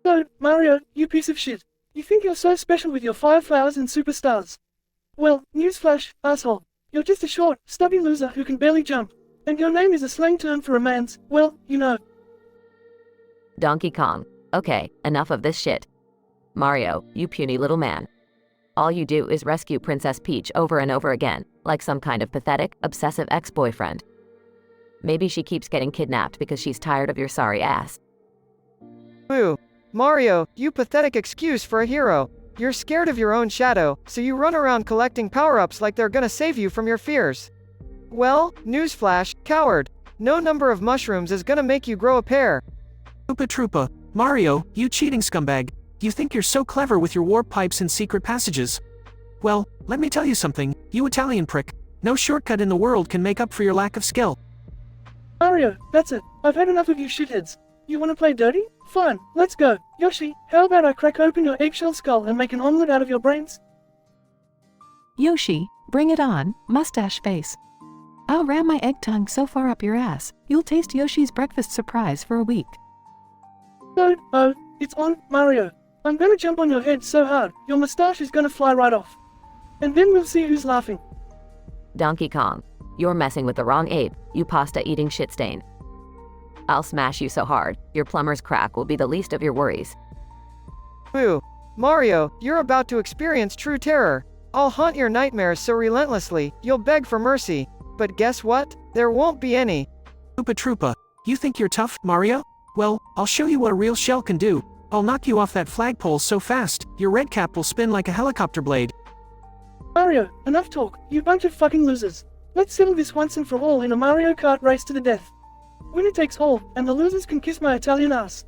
So, Mario, you piece of shit. You think you're so special with your fire flowers and superstars. Well, newsflash, asshole. You're just a short, stubby loser who can barely jump. And your name is a slang term for a man's, well, you know. Donkey Kong. Okay, enough of this shit. Mario, you puny little man. All you do is rescue Princess Peach over and over again, like some kind of pathetic, obsessive ex-boyfriend. Maybe she keeps getting kidnapped because she's tired of your sorry ass. Boo. Mario, you pathetic excuse for a hero. You're scared of your own shadow, so you run around collecting power-ups like they're gonna save you from your fears. Well, newsflash, coward. No number of mushrooms is gonna make you grow a pair. Koopa Troopa, Mario, you cheating scumbag. You think you're so clever with your warp pipes and secret passages. Well, let me tell you something, you Italian prick. No shortcut in the world can make up for your lack of skill. Mario, that's it. I've had enough of you shitheads. You wanna play dirty? Fine, let's go. Yoshi, how about I crack open your eggshell skull and make an omelet out of your brains? Yoshi, bring it on, mustache face. I'll ram my egg tongue so far up your ass, you'll taste Yoshi's breakfast surprise for a week. No, oh, it's on, Mario. I'm gonna jump on your head so hard, your mustache is gonna fly right off. And then we'll see who's laughing. Donkey Kong, you're messing with the wrong ape, you pasta-eating shit stain. I'll smash you so hard, your plumber's crack will be the least of your worries. Boo. Mario, you're about to experience true terror. I'll haunt your nightmares so relentlessly, you'll beg for mercy. But guess what? There won't be any. Koopa Troopa, you think you're tough, Mario? Well, I'll show you what a real shell can do. I'll knock you off that flagpole so fast, your red cap will spin like a helicopter blade. Mario, enough talk, you bunch of fucking losers. Let's settle this once and for all in a Mario Kart race to the death. Winner takes all, and the losers can kiss my Italian ass.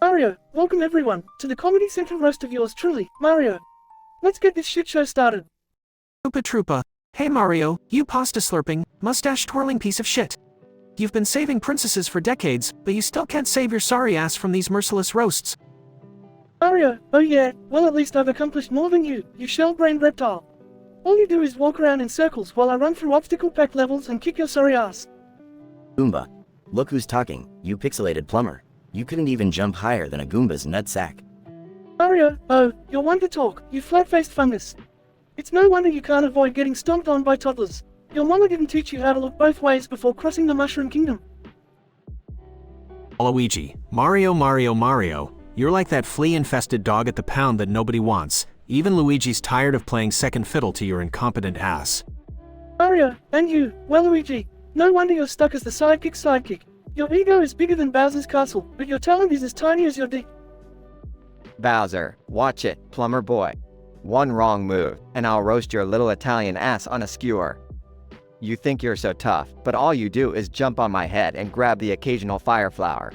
Mario, welcome everyone, to the Comedy Central roast of yours truly, Mario. Let's get this shit show started. Koopa Troopa, hey Mario, you pasta slurping, mustache twirling piece of shit. You've been saving princesses for decades, but you still can't save your sorry ass from these merciless roasts. Mario, oh yeah, well at least I've accomplished more than you shell-brained reptile. All you do is walk around in circles while I run through obstacle-packed levels and kick your sorry ass. Goomba, look who's talking, you pixelated plumber. You couldn't even jump higher than a Goomba's nutsack. Mario, oh, you're one to talk, you flat-faced fungus. It's no wonder you can't avoid getting stomped on by toddlers. Your mama didn't teach you how to look both ways before crossing the Mushroom Kingdom. Luigi, Mario, you're like that flea-infested dog at the pound that nobody wants. Even Luigi's tired of playing second fiddle to your incompetent ass. Mario, and you, well Luigi, no wonder you're stuck as the sidekick. Your ego is bigger than Bowser's castle, but your talent is as tiny as your dick. Bowser, watch it, plumber boy. One wrong move, and I'll roast your little Italian ass on a skewer. You think you're so tough, but all you do is jump on my head and grab the occasional fire flower.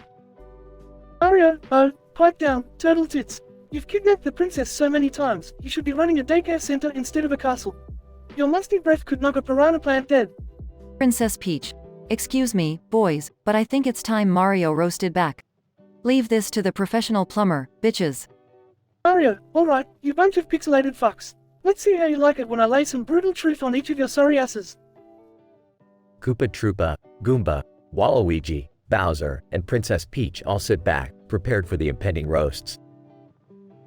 Mario, oh, pipe down, turtle tits. You've kidnapped the princess so many times, you should be running a daycare center instead of a castle. Your musty breath could knock a piranha plant dead. Princess Peach. Excuse me, boys, but I think it's time Mario roasted back. Leave this to the professional plumber, bitches. Mario, alright, you bunch of pixelated fucks. Let's see how you like it when I lay some brutal truth on each of your sorry asses. Koopa Troopa, Goomba, Waluigi, Bowser, and Princess Peach all sit back, prepared for the impending roasts.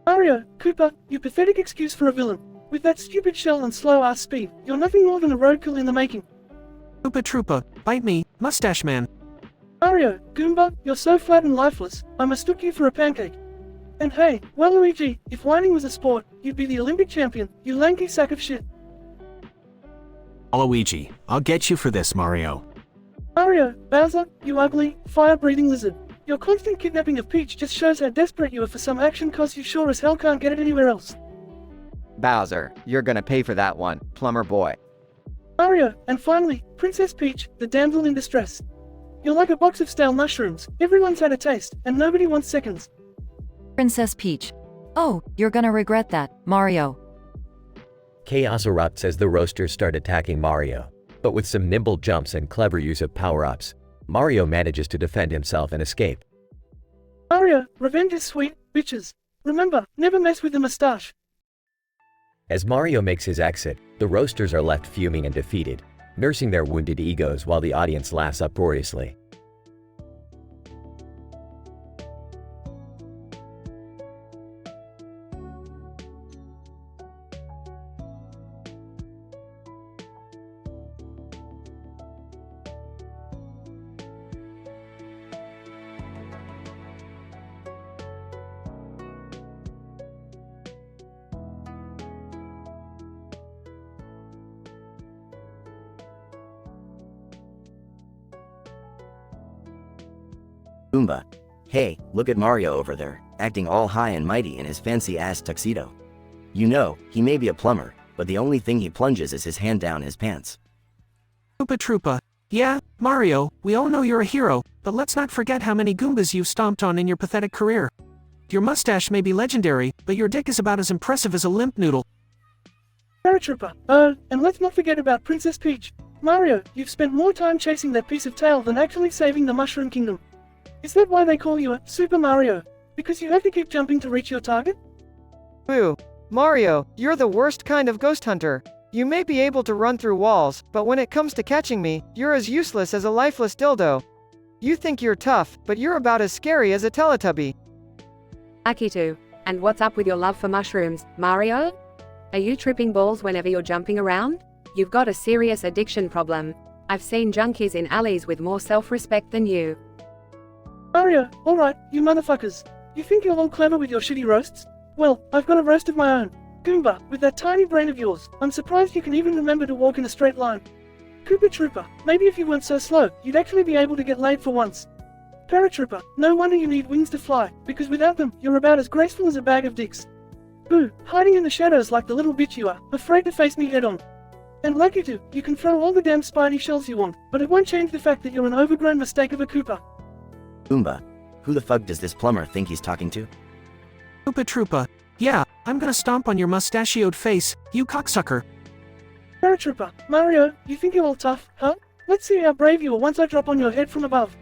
Mario, Koopa, you pathetic excuse for a villain. With that stupid shell and slow-ass speed, you're nothing more than a roadkill in the making. Koopa Troopa, bite me, mustache man. Mario, Goomba, you're so flat and lifeless, I mistook you for a pancake. And hey, Waluigi, if whining was a sport, you'd be the Olympic champion, you lanky sack of shit. Luigi, I'll get you for this, Mario. Mario, Bowser, you ugly, fire-breathing lizard. Your constant kidnapping of Peach just shows how desperate you are for some action, cause you sure as hell can't get it anywhere else. Bowser, you're gonna pay for that one, plumber boy. Mario, and finally, Princess Peach, the damsel in distress. You're like a box of stale mushrooms, everyone's had a taste, and nobody wants seconds. Princess Peach. Oh, you're gonna regret that, Mario. Chaos erupts as the roasters start attacking Mario, but with some nimble jumps and clever use of power-ups, Mario manages to defend himself and escape. Mario, revenge is sweet, bitches. Remember, never mess with the mustache. As Mario makes his exit, the roasters are left fuming and defeated, nursing their wounded egos while the audience laughs uproariously. Goomba. Hey, look at Mario over there, acting all high and mighty in his fancy-ass tuxedo. You know, he may be a plumber, but the only thing he plunges is his hand down his pants. Troopa Troopa. Yeah, Mario, we all know you're a hero, but let's not forget how many Goombas you've stomped on in your pathetic career. Your mustache may be legendary, but your dick is about as impressive as a limp noodle. Paratrooper, and let's not forget about Princess Peach. Mario, you've spent more time chasing that piece of tail than actually saving the Mushroom Kingdom. Is that why they call you a Super Mario? Because you have to keep jumping to reach your target? Boo. Mario, you're the worst kind of ghost hunter. You may be able to run through walls, but when it comes to catching me, you're as useless as a lifeless dildo. You think you're tough, but you're about as scary as a Teletubby. Akitu, and what's up with your love for mushrooms, Mario? Are you tripping balls whenever you're jumping around? You've got a serious addiction problem. I've seen junkies in alleys with more self-respect than you. Mario, alright, you motherfuckers. You think you're all clever with your shitty roasts? Well, I've got a roast of my own. Goomba, with that tiny brain of yours, I'm surprised you can even remember to walk in a straight line. Koopa Trooper, maybe if you weren't so slow, you'd actually be able to get laid for once. Paratrooper, no wonder you need wings to fly, because without them, you're about as graceful as a bag of dicks. Boo, hiding in the shadows like the little bitch you are, afraid to face me head on. And like you can throw all the damn spiny shells you want, but it won't change the fact that you're an overgrown mistake of a Koopa. Goomba. Who the fuck does this plumber think he's talking to? Troopa Troopa. Yeah, I'm gonna stomp on your mustachioed face, you cocksucker. Paratrooper, Mario, you think you're all tough, huh? Let's see how brave you are once I drop on your head from above.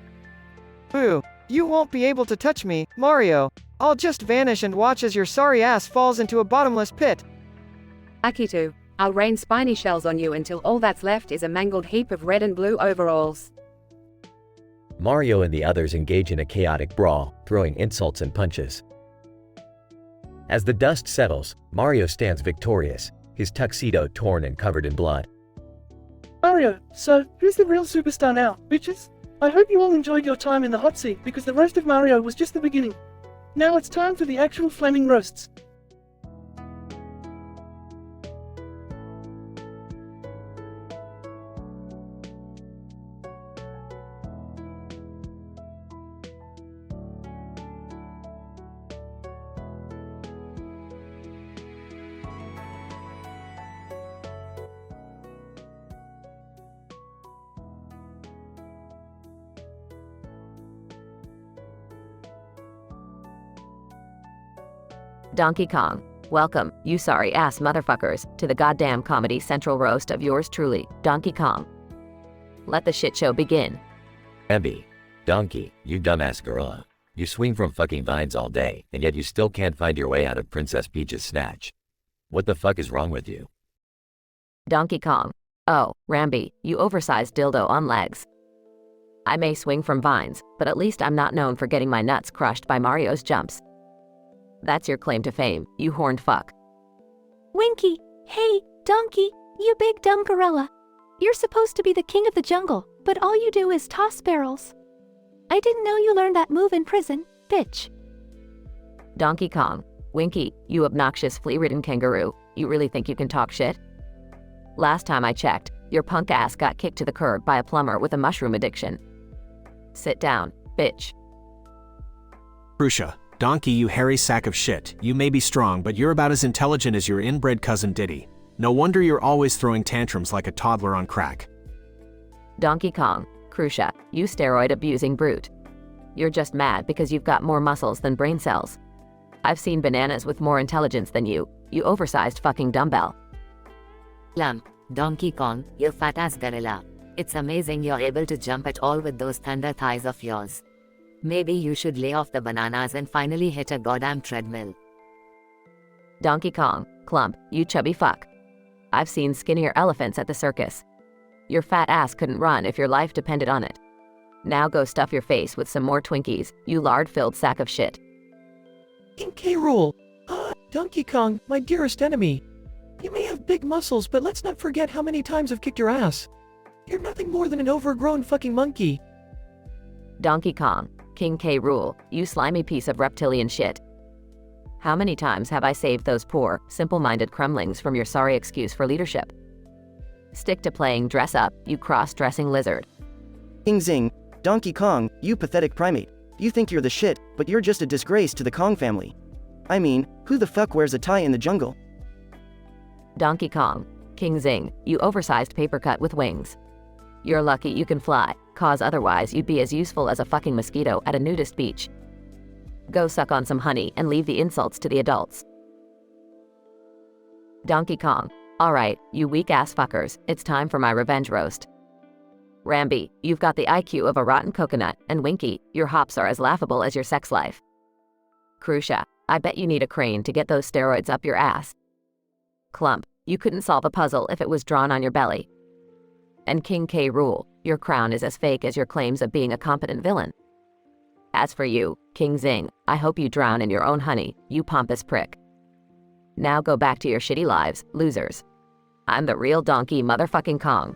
Boo. You won't be able to touch me, Mario. I'll just vanish and watch as your sorry ass falls into a bottomless pit. Akitu, I'll rain spiny shells on you until all that's left is a mangled heap of red and blue overalls. Mario and the others engage in a chaotic brawl, throwing insults and punches. As the dust settles, Mario stands victorious, his tuxedo torn and covered in blood. Mario, so, who's the real superstar now, bitches? I hope you all enjoyed your time in the hot seat because the roast of Mario was just the beginning. Now it's time for the actual flaming roasts. Donkey Kong. Welcome, you sorry ass motherfuckers, to the goddamn Comedy Central roast of yours truly, Donkey Kong. Let the shit show begin. Emby, Donkey, you dumbass gorilla. You swing from fucking vines all day, and yet you still can't find your way out of Princess Peach's snatch. What the fuck is wrong with you? Donkey Kong. Oh, Rambi, you oversized dildo on legs. I may swing from vines, but at least I'm not known for getting my nuts crushed by Mario's jumps. That's your claim to fame, you horned fuck. Winky, hey, Donkey, you big dumb gorilla. You're supposed to be the king of the jungle, but all you do is toss barrels. I didn't know you learned that move in prison, bitch. Donkey Kong. Winky, you obnoxious flea-ridden kangaroo, you really think you can talk shit? Last time I checked, your punk ass got kicked to the curb by a plumber with a mushroom addiction. Sit down, bitch. Crucia, Donkey, you hairy sack of shit. You may be strong, but you're about as intelligent as your inbred cousin Diddy. No wonder you're always throwing tantrums like a toddler on crack. Donkey Kong, Crucia, you steroid-abusing brute. You're just mad because you've got more muscles than brain cells. I've seen bananas with more intelligence than you oversized fucking dumbbell. Donkey Kong, you fat-ass gorilla. It's amazing you're able to jump at all with those thunder thighs of yours. Maybe you should lay off the bananas and finally hit a goddamn treadmill. Donkey Kong, Clump, you chubby fuck. I've seen skinnier elephants at the circus. Your fat ass couldn't run if your life depended on it. Now go stuff your face with some more Twinkies, you lard-filled sack of shit. King K. Rool. Donkey Kong, my dearest enemy. You may have big muscles, but let's not forget how many times I've kicked your ass. You're nothing more than an overgrown fucking monkey. Donkey Kong, King K. Rool, you slimy piece of reptilian shit. How many times have I saved those poor, simple-minded crumblings from your sorry excuse for leadership? Stick to playing dress up, you cross-dressing lizard. King Zing, Donkey Kong, you pathetic primate. You think you're the shit, but you're just a disgrace to the Kong family. I mean, who the fuck wears a tie in the jungle? Donkey Kong, King Zing, you oversized paper cut with wings. You're lucky you can fly, cause otherwise you'd be as useful as a fucking mosquito at a nudist beach. Go suck on some honey and leave the insults to the adults. Donkey Kong, alright, you weak-ass fuckers, it's time for my revenge roast. Rambi, you've got the IQ of a rotten coconut, and Winky, your hops are as laughable as your sex life. Crucia, I bet you need a crane to get those steroids up your ass. Clump, you couldn't solve a puzzle if it was drawn on your belly. And King K. Rool, your crown is as fake as your claims of being a competent villain. As for you, King Zing, I hope you drown in your own honey, you pompous prick. Now go back to your shitty lives, losers. I'm the real Donkey motherfucking Kong.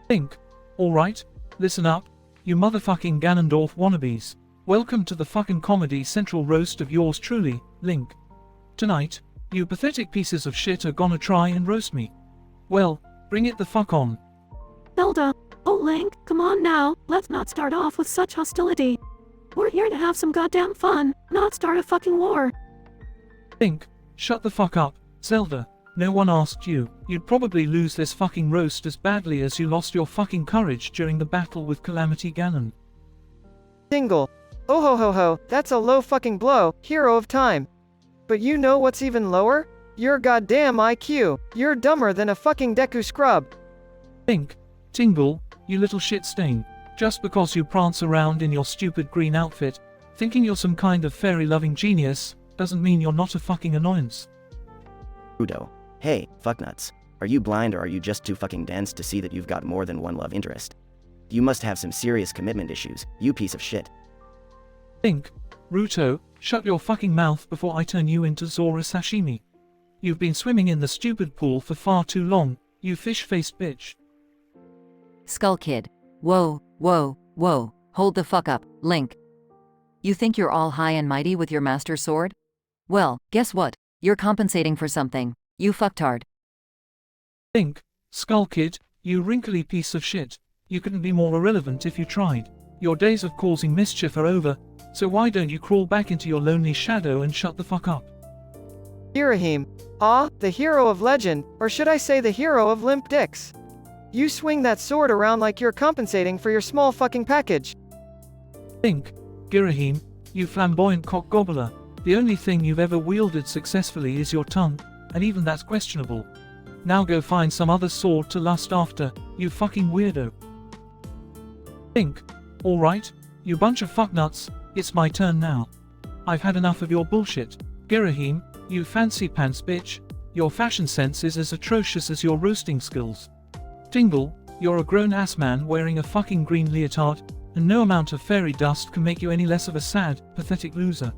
Think. Alright, listen up, you motherfucking Ganondorf wannabes. Welcome to the fucking Comedy Central roast of yours truly, Link. Tonight, you pathetic pieces of shit are gonna try and roast me. Well, bring it the fuck on. Zelda, oh Link, come on now, let's not start off with such hostility. We're here to have some goddamn fun, not start a fucking war. Link, shut the fuck up, Zelda. No one asked you. You'd probably lose this fucking roast as badly as you lost your fucking courage during the battle with Calamity Ganon. Tingle. Oh ho ho ho, that's a low fucking blow, hero of time. But you know what's even lower? Your goddamn IQ. You're dumber than a fucking Deku scrub. Think. Tingle, you little shit stain. Just because you prance around in your stupid green outfit, thinking you're some kind of fairy-loving genius, doesn't mean you're not a fucking annoyance. Udo. Hey, fucknuts. Are you blind or are you just too fucking dense to see that you've got more than one love interest? You must have some serious commitment issues, you piece of shit. Think. Ruto, shut your fucking mouth before I turn you into Zora sashimi. You've been swimming in the stupid pool for far too long, you fish-faced bitch. Skull Kid. Whoa, whoa, whoa, hold the fuck up, Link. You think you're all high and mighty with your master sword? Well, guess what? You're compensating for something. You fucktard. Think. Skull Kid, you wrinkly piece of shit. You couldn't be more irrelevant if you tried. Your days of causing mischief are over, so why don't you crawl back into your lonely shadow and shut the fuck up? Girahim. The hero of legend, or should I say the hero of limp dicks. You swing that sword around like you're compensating for your small fucking package. Think. Girahim, you flamboyant cock gobbler. The only thing you've ever wielded successfully is your tongue, and even that's questionable. Now go find some other sword to lust after, you fucking weirdo. Think. Alright, you bunch of fucknuts, it's my turn now. I've had enough of your bullshit. Girahim, you fancy pants bitch, your fashion sense is as atrocious as your roasting skills. Tingle, you're a grown-ass man wearing a fucking green leotard, and no amount of fairy dust can make you any less of a sad, pathetic loser.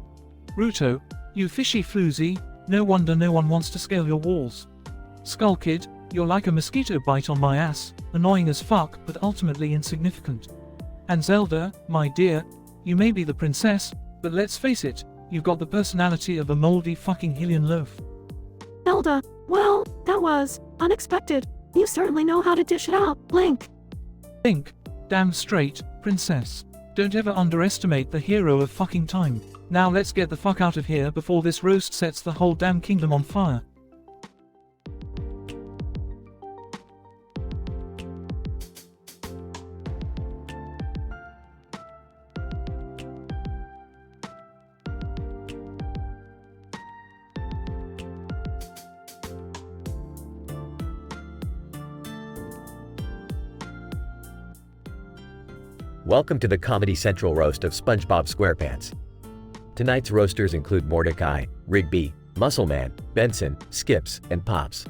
Ruto, you fishy floozy, no wonder no one wants to scale your walls. Skull Kid, you're like a mosquito bite on my ass, annoying as fuck but ultimately insignificant. And Zelda, my dear, you may be the princess, but let's face it, you've got the personality of a moldy fucking Hylian loaf. Zelda, well, that was unexpected. You certainly know how to dish it out, Link. Think, damn straight, princess. Don't ever underestimate the hero of fucking time. Now let's get the fuck out of here before this roast sets the whole damn kingdom on fire. Welcome to the Comedy Central roast of SpongeBob SquarePants. Tonight's roasters include Mordecai, Rigby, Muscleman, Benson, Skips, and Pops.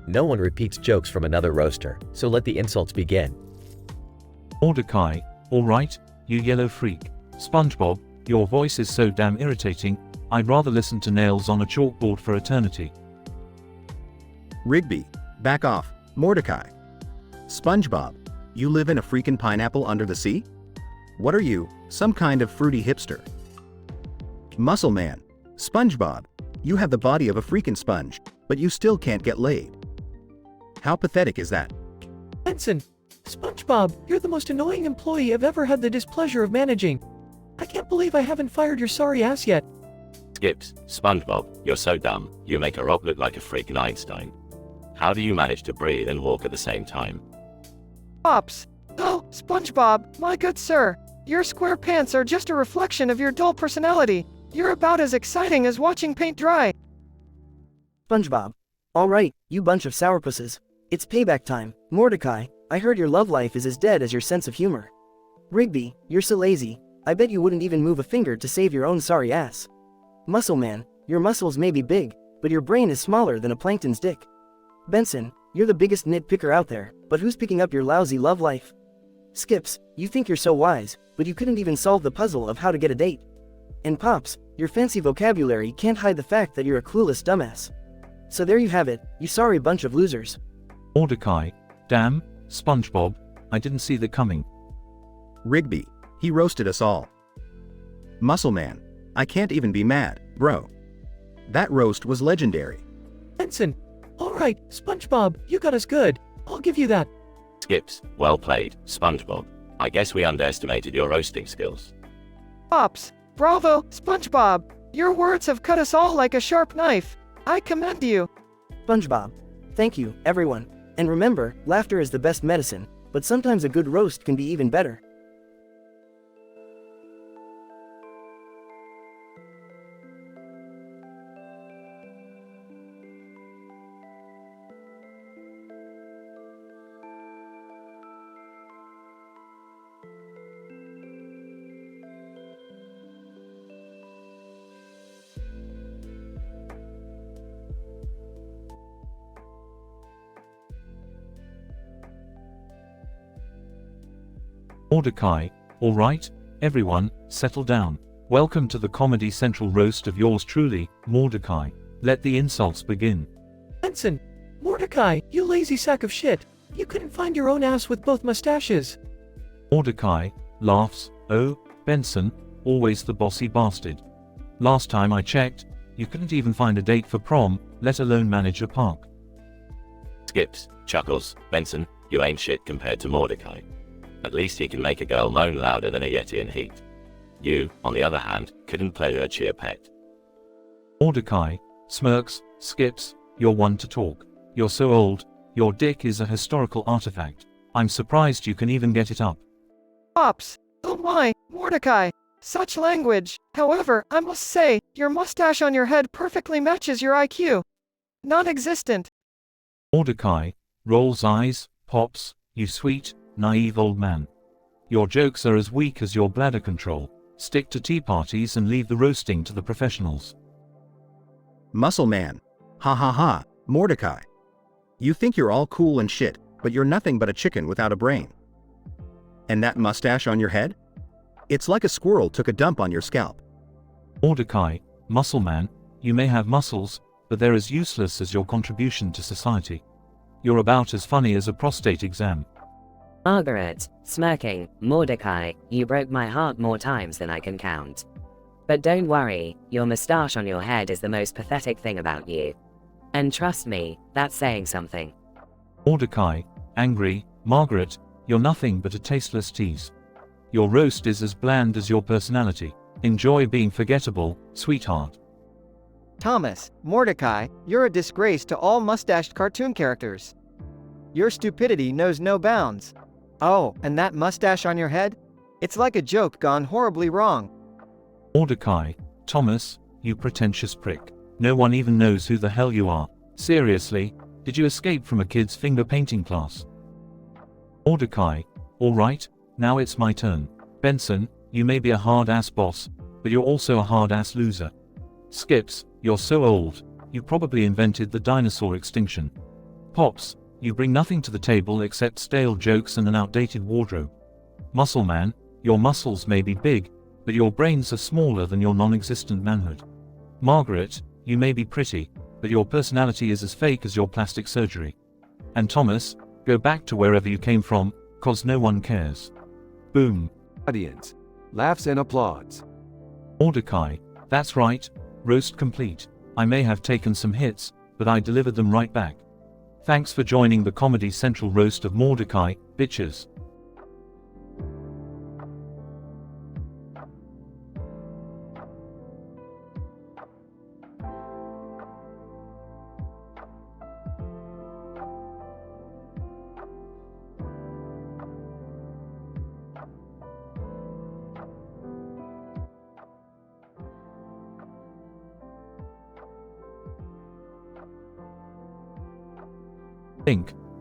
No one repeats jokes from another roaster, so let the insults begin. Mordecai, alright, you yellow freak. SpongeBob, your voice is so damn irritating, I'd rather listen to nails on a chalkboard for eternity. Rigby, back off. Mordecai. SpongeBob, you live in a freaking pineapple under the sea? What are you, some kind of fruity hipster? Muscleman, SpongeBob, you have the body of a freaking sponge, but you still can't get laid. How pathetic is that? Benson, SpongeBob, you're the most annoying employee I've ever had the displeasure of managing. I can't believe I haven't fired your sorry ass yet. Skips, SpongeBob, you're so dumb, you make a rock look like a freaking Einstein. How do you manage to breathe and walk at the same time? Pops. Oh, SpongeBob, my good sir. Your square pants are just a reflection of your dull personality. You're about as exciting as watching paint dry. SpongeBob. Alright, you bunch of sourpusses. It's payback time. Mordecai, I heard your love life is as dead as your sense of humor. Rigby, you're so lazy, I bet you wouldn't even move a finger to save your own sorry ass. Muscleman, your muscles may be big, but your brain is smaller than a plankton's dick. Benson, you're the biggest nitpicker out there, but who's picking up your lousy love life? Skips, you think you're so wise, but you couldn't even solve the puzzle of how to get a date. And Pops, your fancy vocabulary can't hide the fact that you're a clueless dumbass. So there you have it, you sorry bunch of losers. Mordecai, damn, SpongeBob, I didn't see that coming. Rigby, he roasted us all. Muscleman, I can't even be mad, bro. That roast was legendary. Benson, alright, SpongeBob, you got us good. I'll give you that. Skips, well played, SpongeBob. I guess we underestimated your roasting skills. Pops. Bravo, SpongeBob. Your words have cut us all like a sharp knife. I commend you. SpongeBob. Thank you, everyone. And remember, laughter is the best medicine, but sometimes a good roast can be even better. Mordecai, alright, everyone, settle down. Welcome to the Comedy Central roast of yours truly, Mordecai. Let the insults begin. Benson, Mordecai, you lazy sack of shit. You couldn't find your own ass with both mustaches. Mordecai, laughs, oh, Benson, always the bossy bastard. Last time I checked, you couldn't even find a date for prom, let alone manage a park. Skips, chuckles, Benson, you ain't shit compared to Mordecai. At least he can make a girl moan louder than a Yeti in heat. You, on the other hand, couldn't pleasure cheer pet. Mordecai, smirks, Skips, you're one to talk. You're so old, your dick is a historical artifact. I'm surprised you can even get it up. Pops. Oh my, Mordecai. Such language. However, I must say, your mustache on your head perfectly matches your IQ. Non-existent. Mordecai, rolls eyes, Pops, you sweet, naive old man. Your jokes are as weak as your bladder control. Stick to tea parties and leave the roasting to the professionals. Muscleman. Ha ha ha, Mordecai. You think you're all cool and shit, but you're nothing but a chicken without a brain. And that mustache on your head? It's like a squirrel took a dump on your scalp. Mordecai, muscle man, you may have muscles, but they're as useless as your contribution to society. You're about as funny as a prostate exam. Margaret, smirking, Mordecai, you broke my heart more times than I can count. But don't worry, your moustache on your head is the most pathetic thing about you. And trust me, that's saying something. Mordecai, angry, Margaret, you're nothing but a tasteless tease. Your roast is as bland as your personality. Enjoy being forgettable, sweetheart. Thomas, Mordecai, you're a disgrace to all mustached cartoon characters. Your stupidity knows no bounds. Oh, and that mustache on your head? It's like a joke gone horribly wrong. Mordecai, Thomas, you pretentious prick. No one even knows who the hell you are. Seriously, did you escape from a kid's finger painting class? Mordecai, alright, now it's my turn. Benson, you may be a hard-ass boss, but you're also a hard-ass loser. Skips, you're so old, you probably invented the dinosaur extinction. Pops, you bring nothing to the table except stale jokes and an outdated wardrobe. Muscle man, your muscles may be big, but your brains are smaller than your non-existent manhood. Margaret, you may be pretty, but your personality is as fake as your plastic surgery. And Thomas, go back to wherever you came from, 'cause no one cares. Boom. Audience laughs and applauds. Mordecai, that's right, roast complete. I may have taken some hits, but I delivered them right back. Thanks for joining the Comedy Central roast of Mordecai, bitches.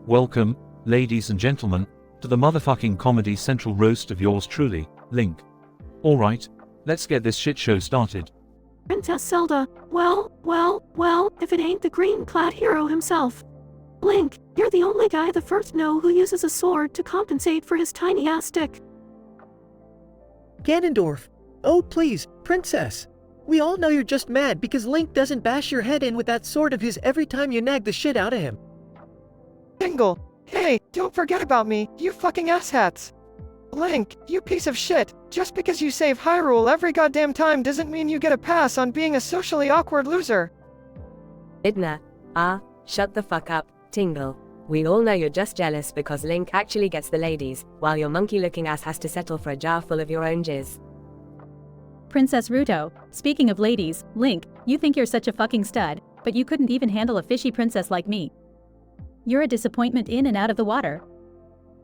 Welcome, ladies and gentlemen, to the motherfucking Comedy Central roast of yours truly, Link. Alright, let's get this shit show started. Princess Zelda, well, if it ain't the green-clad hero himself. Link, you're the only guy the first know who uses a sword to compensate for his tiny-ass stick. Ganondorf. Oh please, princess. We all know you're just mad because Link doesn't bash your head in with that sword of his every time you nag the shit out of him. Tingle, hey, don't forget about me, you fucking asshats. Link, you piece of shit, just because you save Hyrule every goddamn time doesn't mean you get a pass on being a socially awkward loser. Idna. Shut the fuck up, Tingle. We all know you're just jealous because Link actually gets the ladies, while your monkey-looking ass has to settle for a jar full of your own jizz. Princess Ruto, speaking of ladies, Link, you think you're such a fucking stud, but you couldn't even handle a fishy princess like me. You're a disappointment in and out of the water.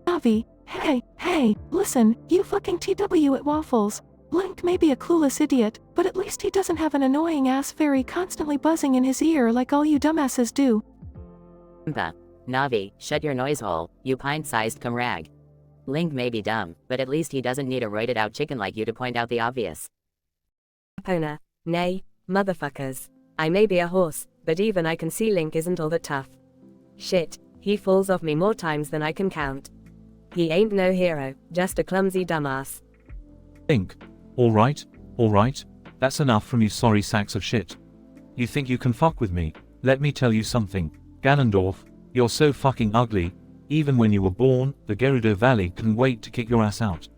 Navi, hey, listen, you fucking TW at Waffles. Link may be a clueless idiot, but at least he doesn't have an annoying ass fairy constantly buzzing in his ear like all you dumbasses do. Navi, shut your noise hole, you pint-sized cumrag. Link may be dumb, but at least he doesn't need a roided-out chicken like you to point out the obvious. Epona, nay, motherfuckers. I may be a horse, but even I can see Link isn't all that tough. Shit, he falls off me more times than I can count. He ain't no hero, just a clumsy dumbass. Link, alright, that's enough from you sorry sacks of shit. You think you can fuck with me? Let me tell you something, Ganondorf, you're so fucking ugly, even when you were born, the Gerudo Valley couldn't wait to kick your ass out.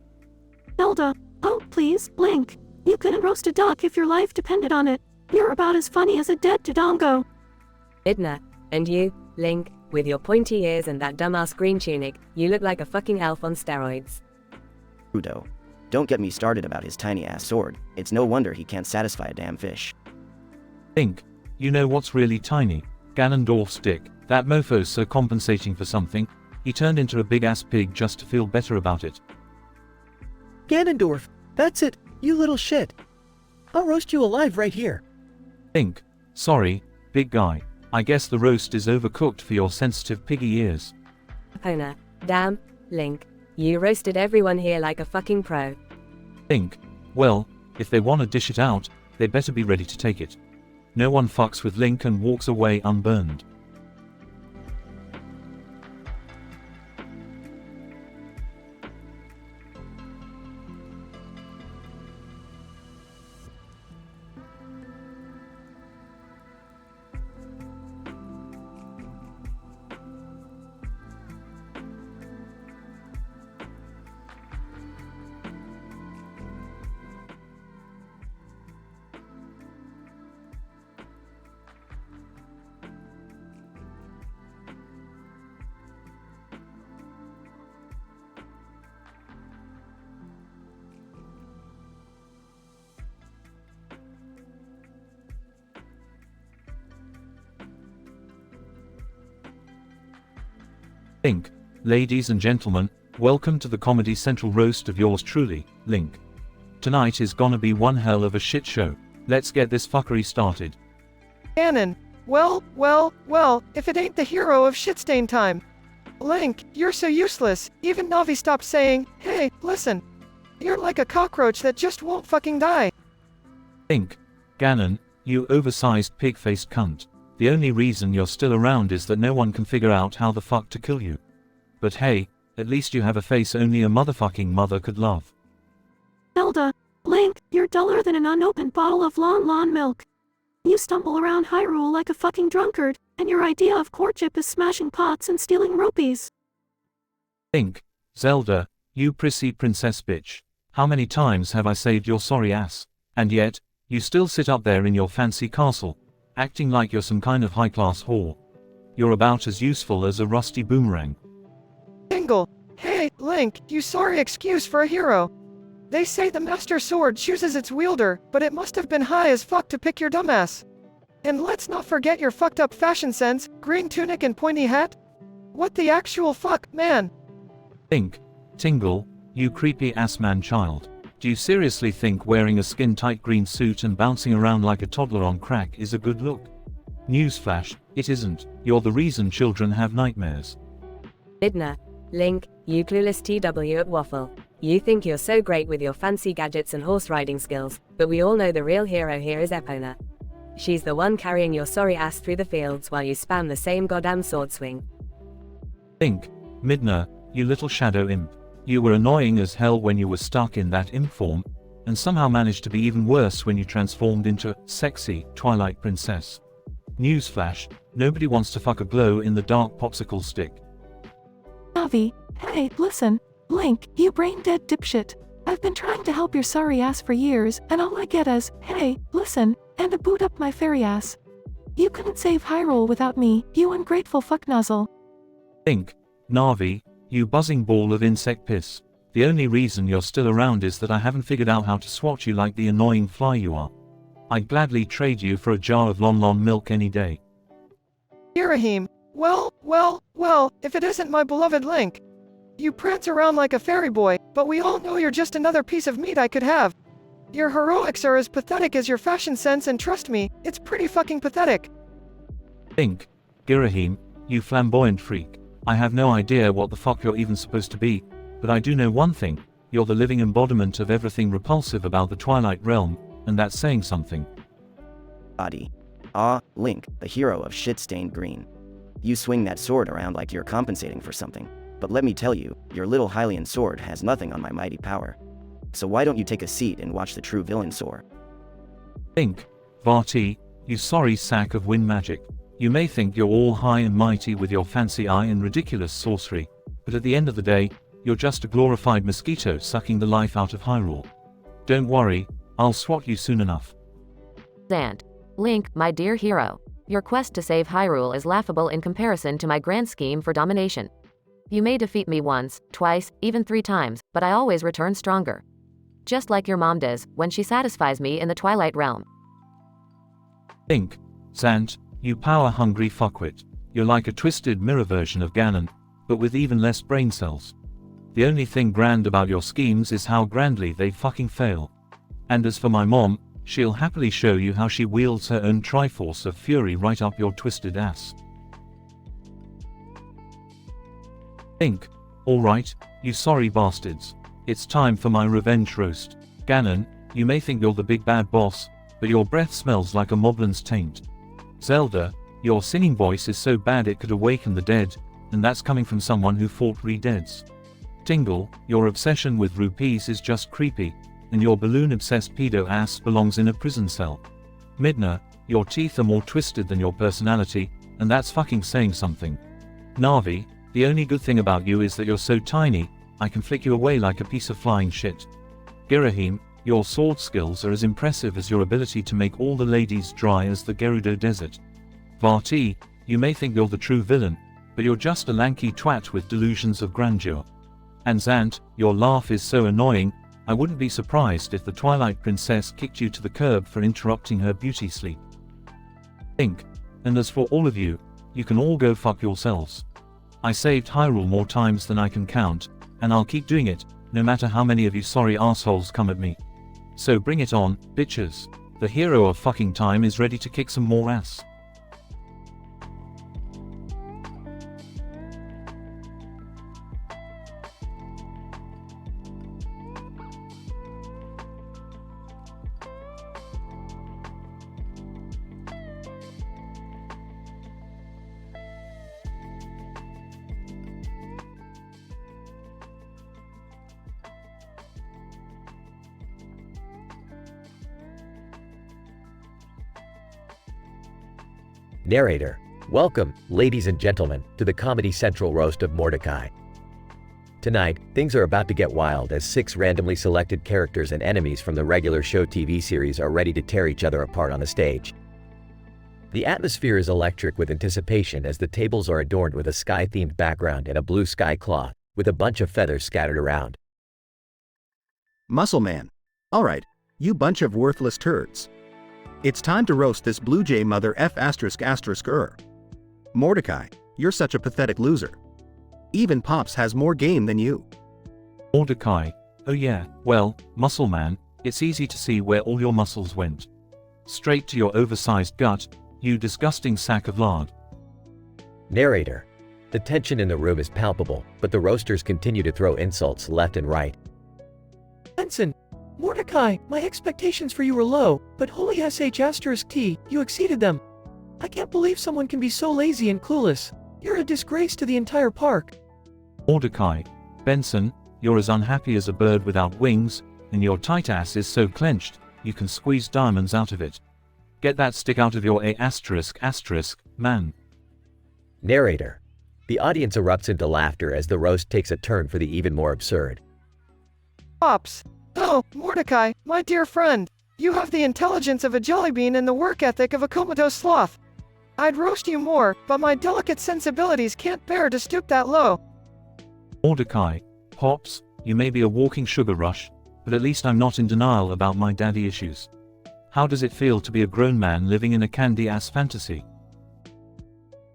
Zelda, oh please, Link, you couldn't roast a duck if your life depended on it. You're about as funny as a dead Dodongo. Idna, and you, Link, with your pointy ears and that dumbass green tunic, you look like a fucking elf on steroids. Udo. Don't get me started about his tiny-ass sword. It's no wonder he can't satisfy a damn fish. Link, you know what's really tiny? Ganondorf's dick. That mofo's so compensating for something, he turned into a big-ass pig just to feel better about it. Ganondorf, that's it, you little shit. I'll roast you alive right here. Link, sorry, big guy. I guess the roast is overcooked for your sensitive piggy ears. Epona, damn, Link, you roasted everyone here like a fucking pro. Link, well, if they want to dish it out, they better be ready to take it. No one fucks with Link and walks away unburned. Link. Ladies and gentlemen, welcome to the Comedy Central roast of yours truly, Link. Tonight is gonna be one hell of a shit show. Let's get this fuckery started. Ganon. Well, if it ain't the hero of shitstain time. Link, you're so useless, even Navi stopped saying, hey, listen. You're like a cockroach that just won't fucking die. Link. Ganon, you oversized pig-faced cunt. The only reason you're still around is that no one can figure out how the fuck to kill you. But hey, at least you have a face only a motherfucking mother could love. Zelda, Link, you're duller than an unopened bottle of lawn milk. You stumble around Hyrule like a fucking drunkard, and your idea of courtship is smashing pots and stealing rupees. Link. Zelda, you prissy princess bitch. How many times have I saved your sorry ass? And yet, you still sit up there in your fancy castle, acting like you're some kind of high-class whore. You're about as useful as a rusty boomerang. Tingle. Hey, Link, you sorry excuse for a hero. They say the Master Sword chooses its wielder, but it must have been high as fuck to pick your dumbass. And let's not forget your fucked up fashion sense, green tunic and pointy hat. What the actual fuck, man? Link. Tingle, you creepy ass man child. Do you seriously think wearing a skin-tight green suit and bouncing around like a toddler on crack is a good look? Newsflash, it isn't. You're the reason children have nightmares. Midna. Link, you clueless TW at Waffle. You think you're so great with your fancy gadgets and horse riding skills, but we all know the real hero here is Epona. She's the one carrying your sorry ass through the fields while you spam the same goddamn sword swing. Link. Midna, you little shadow imp. You were annoying as hell when you were stuck in that imp form, and somehow managed to be even worse when you transformed into sexy Twilight Princess. Newsflash, nobody wants to fuck a glow-in-the-dark popsicle stick. Navi, hey, listen. Link, you brain-dead dipshit. I've been trying to help your sorry ass for years, and all I get is, hey, listen, and a boot up my fairy ass. You couldn't save Hyrule without me, you ungrateful fucknozzle. Link. Navi, you buzzing ball of insect piss. The only reason you're still around is that I haven't figured out how to swat you like the annoying fly you are. I'd gladly trade you for a jar of Lon milk any day. Girahim. Well, if it isn't my beloved Link. You prance around like a fairy boy, but we all know you're just another piece of meat I could have. Your heroics are as pathetic as your fashion sense, and trust me, it's pretty fucking pathetic. Link. Girahim, you flamboyant freak. I have no idea what the fuck you're even supposed to be, but I do know one thing. You're the living embodiment of everything repulsive about the Twilight Realm, and that's saying something. Body. Link, the hero of shit-stained green. You swing that sword around like you're compensating for something. But let me tell you, your little Hylian sword has nothing on my mighty power. So why don't you take a seat and watch the true villain soar? Link. Vati, you sorry sack of wind magic. You may think you're all high and mighty with your fancy eye and ridiculous sorcery, but at the end of the day, you're just a glorified mosquito sucking the life out of Hyrule. Don't worry, I'll swat you soon enough. Zant. Link, my dear hero. Your quest to save Hyrule is laughable in comparison to my grand scheme for domination. You may defeat me once, twice, even 3 times, but I always return stronger. Just like your mom does, when she satisfies me in the Twilight Realm. Link. Zant, you power-hungry fuckwit. You're like a twisted mirror version of Ganon, but with even less brain cells. The only thing grand about your schemes is how grandly they fucking fail. And as for my mom, she'll happily show you how she wields her own Triforce of Fury right up your twisted ass. Link. Alright, you sorry bastards. It's time for my revenge roast. Ganon, you may think you're the big bad boss, but your breath smells like a moblin's taint. Zelda, your singing voice is so bad it could awaken the dead, and that's coming from someone who fought re-deads. Tingle, your obsession with rupees is just creepy, and your balloon-obsessed pedo ass belongs in a prison cell. Midna, your teeth are more twisted than your personality, and that's fucking saying something. Navi, the only good thing about you is that you're so tiny, I can flick you away like a piece of flying shit. Girahim, your sword skills are as impressive as your ability to make all the ladies dry as the Gerudo Desert. Vati, you may think you're the true villain, but you're just a lanky twat with delusions of grandeur. And Zant, your laugh is so annoying, I wouldn't be surprised if the Twilight Princess kicked you to the curb for interrupting her beauty sleep. Link. And as for all of you, you can all go fuck yourselves. I saved Hyrule more times than I can count, and I'll keep doing it, no matter how many of you sorry assholes come at me. So bring it on, bitches. The hero of fucking time is ready to kick some more ass. Narrator: welcome, ladies and gentlemen, to the Comedy Central roast of Mordecai. Tonight, things are about to get wild as 6 randomly selected characters and enemies from the regular show TV series are ready to tear each other apart on the stage. The atmosphere is electric with anticipation as the tables are adorned with a sky-themed background and a blue sky cloth, with a bunch of feathers scattered around. Muscle Man. Alright, you bunch of worthless turds. It's time to roast this Blue Jay mother F***. Mordecai, you're such a pathetic loser. Even Pops has more game than you. Mordecai: oh yeah, well, Muscle Man, it's easy to see where all your muscles went. Straight to your oversized gut, you disgusting sack of lard. Narrator: the tension in the room is palpable, but the roasters continue to throw insults left and right. Benson, Mordecai, my expectations for you were low, but holy sh*t, you exceeded them. I can't believe someone can be so lazy and clueless. You're a disgrace to the entire park. Mordecai: Benson, you're as unhappy as a bird without wings, and your tight ass is so clenched, you can squeeze diamonds out of it. Get that stick out of your man. Narrator: the audience erupts into laughter as the roast takes a turn for the even more absurd. Pops. Oh, Mordecai, my dear friend. You have the intelligence of a jellybean and the work ethic of a comatose sloth. I'd roast you more, but my delicate sensibilities can't bear to stoop that low. Mordecai: Pops, you may be a walking sugar rush, but at least I'm not in denial about my daddy issues. How does it feel to be a grown man living in a candy-ass fantasy?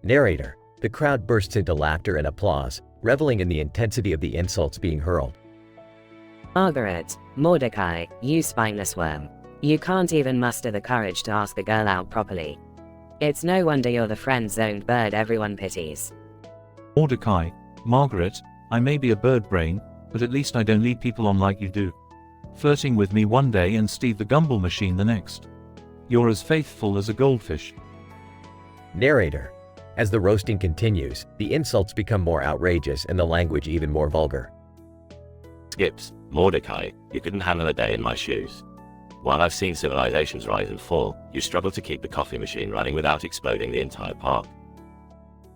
Narrator: the crowd bursts into laughter and applause, reveling in the intensity of the insults being hurled. Margaret: Mordecai, you spineless worm. You can't even muster the courage to ask the girl out properly. It's no wonder you're the friend-zoned bird everyone pities. Mordecai: Margaret, I may be a bird brain, but at least I don't lead people on like you do. Flirting with me one day and Steve the Gumball Machine the next. You're as faithful as a goldfish. Narrator: as the roasting continues, the insults become more outrageous and the language even more vulgar. Skips: Mordecai, you couldn't handle a day in my shoes. While I've seen civilizations rise and fall, you struggle to keep the coffee machine running without exploding the entire park.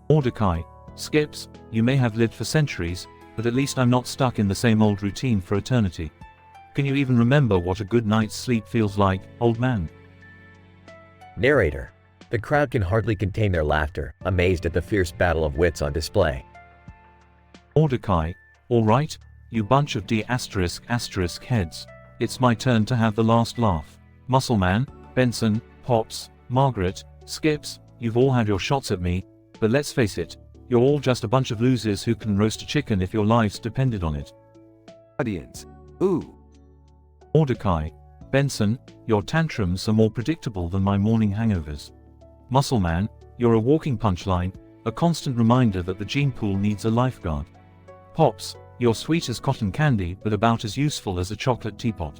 Mordecai: Skips, you may have lived for centuries, but at least I'm not stuck in the same old routine for eternity. Can you even remember what a good night's sleep feels like, old man? Narrator: the crowd can hardly contain their laughter, amazed at the fierce battle of wits on display. Mordecai: alright, you bunch of heads. It's my turn to have the last laugh. Muscle Man, Benson, Pops, Margaret, Skips, you've all had your shots at me, but let's face it, you're all just a bunch of losers who can roast a chicken if your lives depended on it. Audience: ooh. Mordecai: Benson, your tantrums are more predictable than my morning hangovers. Muscle Man, you're a walking punchline, a constant reminder that the gene pool needs a lifeguard. Pops, you're sweet as cotton candy but about as useful as a chocolate teapot.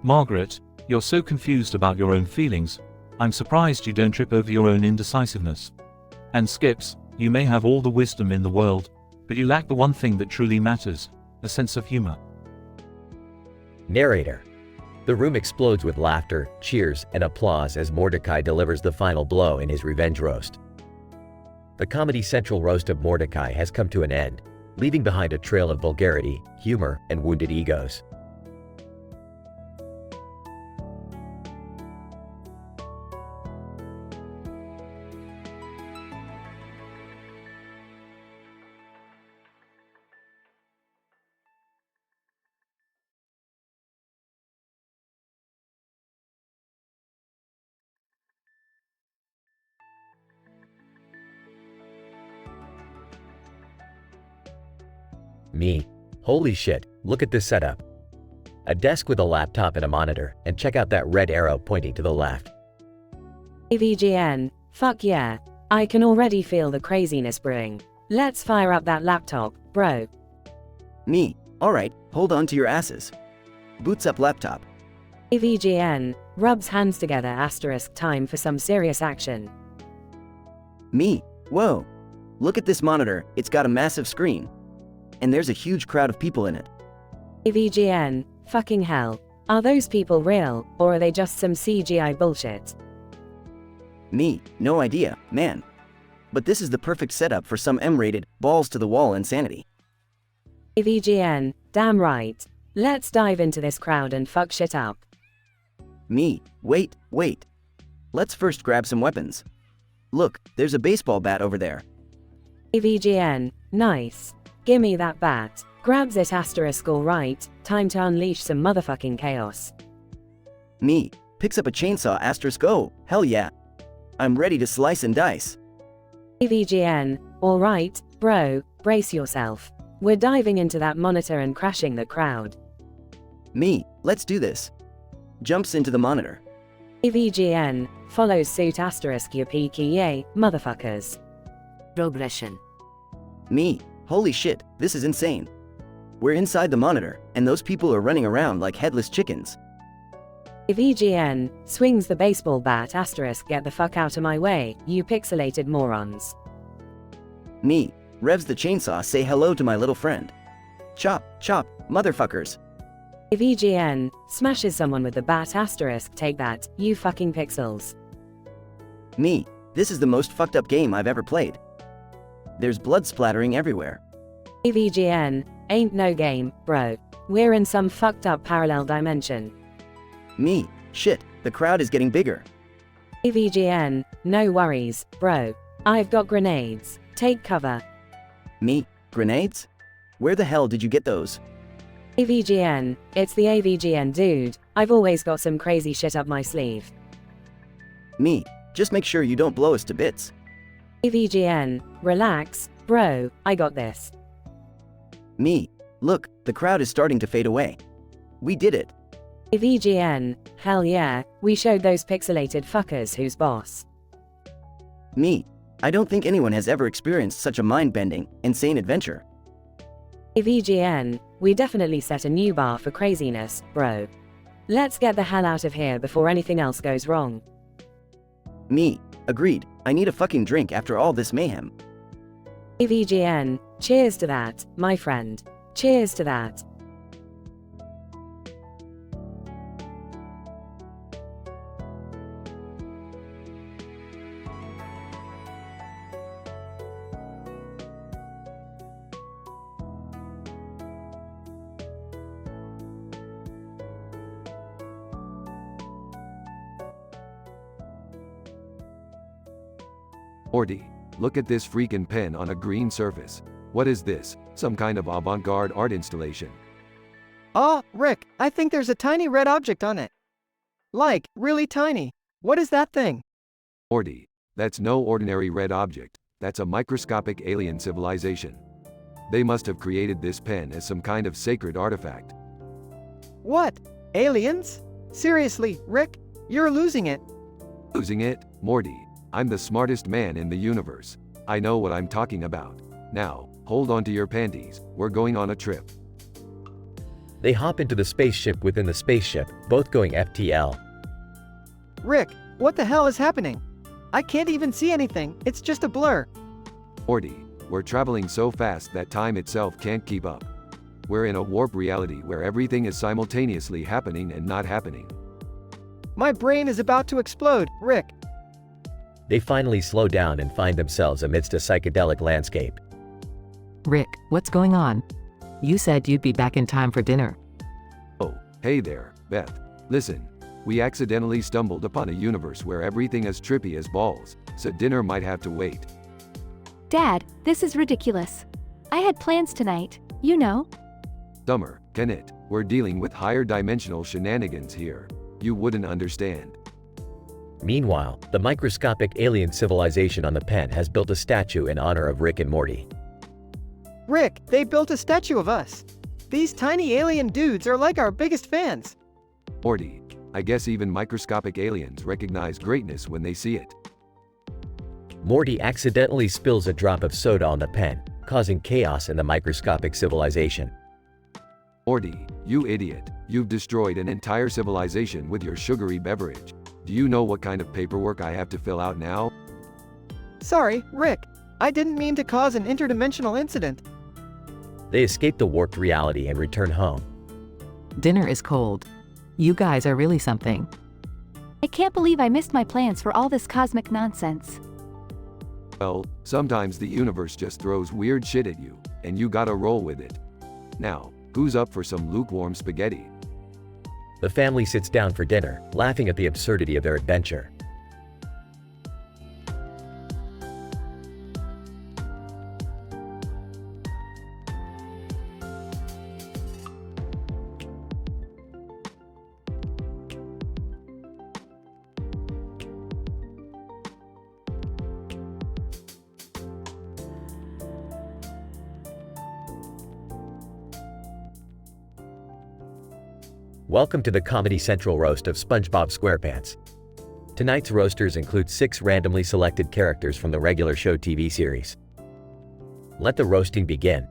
Margaret, you're so confused about your own feelings, I'm surprised you don't trip over your own indecisiveness. And Skips, you may have all the wisdom in the world, but you lack the one thing that truly matters, a sense of humor. Narrator: the room explodes with laughter, cheers, and applause as Mordecai delivers the final blow in his revenge roast. The Comedy Central roast of Mordecai has come to an end, leaving behind a trail of vulgarity, humor, and wounded egos. Me. Holy shit, look at this setup. A desk with a laptop and a monitor, and check out that red arrow pointing to the left. AVGN, fuck yeah. I can already feel the craziness brewing. Let's fire up that laptop, bro. Me. Alright, hold on to your asses. Boots up laptop. AVGN, rubs hands together * time for some serious action. Me. Whoa. Look at this monitor, it's got a massive screen. And there's a huge crowd of people in it. AVGN, fucking hell. Are those people real, or are they just some CGI bullshit? Me. No idea, man. But this is the perfect setup for some M-rated, balls-to-the-wall insanity. AVGN, damn right. Let's dive into this crowd and fuck shit up. Me. Wait. Let's first grab some weapons. Look, there's a baseball bat over there. AVGN, nice. Gimme that bat. Grabs it * all right, time to unleash some motherfucking chaos. Me. Picks up a chainsaw * oh, hell yeah. I'm ready to slice and dice. AVGN, alright, bro, brace yourself. We're diving into that monitor and crashing the crowd. Me. Let's do this. Jumps into the monitor. AVGN, follows suit * your PKA, motherfuckers. Progression. Me. Holy shit, this is insane. We're inside the monitor, and those people are running around like headless chickens. AVGN, swings the baseball bat * get the fuck out of my way, you pixelated morons. Me. Revs the chainsaw, say hello to my little friend. Chop, motherfuckers. AVGN, smashes someone with the bat * take that, you fucking pixels. Me. This is the most fucked up game I've ever played. There's blood splattering everywhere. AVGN, ain't no game, bro. We're in some fucked up parallel dimension. Me. Shit, the crowd is getting bigger. AVGN, no worries, bro. I've got grenades. Take cover. Me. Grenades? Where the hell did you get those? AVGN, it's the AVGN dude. I've always got some crazy shit up my sleeve. Me. Just make sure you don't blow us to bits. AVGN, relax, bro, I got this. Me. Look, the crowd is starting to fade away. We did it. AVGN, hell yeah, we showed those pixelated fuckers who's boss. Me. I don't think anyone has ever experienced such a mind-bending, insane adventure. AVGN, we definitely set a new bar for craziness, bro. Let's get the hell out of here before anything else goes wrong. Me. Agreed. I need a fucking drink after all this mayhem. AVGN, cheers to that, my friend. Cheers to that. Morty, look at this freaking pen on a green surface. What is this? Some kind of avant-garde art installation. Ah, Rick, I think there's a tiny red object on it. Like, really tiny. What is that thing? Morty, that's no ordinary red object. That's a microscopic alien civilization. They must have created this pen as some kind of sacred artifact. What? Aliens? Seriously, Rick? You're losing it. Losing it? Morty, I'm the smartest man in the universe. I know what I'm talking about. Now, hold on to your panties, we're going on a trip. They hop into the spaceship within the spaceship, both going FTL. Rick, what the hell is happening? I can't even see anything, it's just a blur. Morty, we're traveling so fast that time itself can't keep up. We're in a warp reality where everything is simultaneously happening and not happening. My brain is about to explode, Rick. They finally slow down and find themselves amidst a psychedelic landscape. Rick, what's going on? You said you'd be back in time for dinner. Oh, hey there, Beth. Listen, we accidentally stumbled upon a universe where everything is trippy as balls, so dinner might have to wait. Dad, this is ridiculous. I had plans tonight, you know. Summer, Kenneth, we're dealing with higher dimensional shenanigans here. You wouldn't understand. Meanwhile, the microscopic alien civilization on the pen has built a statue in honor of Rick and Morty. Rick, they built a statue of us. These tiny alien dudes are like our biggest fans. Morty, I guess even microscopic aliens recognize greatness when they see it. Morty accidentally spills a drop of soda on the pen, causing chaos in the microscopic civilization. Morty, you idiot. You've destroyed an entire civilization with your sugary beverage. Do you know what kind of paperwork I have to fill out now? Sorry, Rick. I didn't mean to cause an interdimensional incident. They escape the warped reality and return home. Dinner is cold. You guys are really something. I can't believe I missed my plans for all this cosmic nonsense. Well, sometimes the universe just throws weird shit at you, and you gotta roll with it. Now, who's up for some lukewarm spaghetti? The family sits down for dinner, laughing at the absurdity of their adventure. Welcome to the Comedy Central roast of SpongeBob SquarePants. Tonight's roasters include 6 randomly selected characters from the regular show TV series. Let the roasting begin.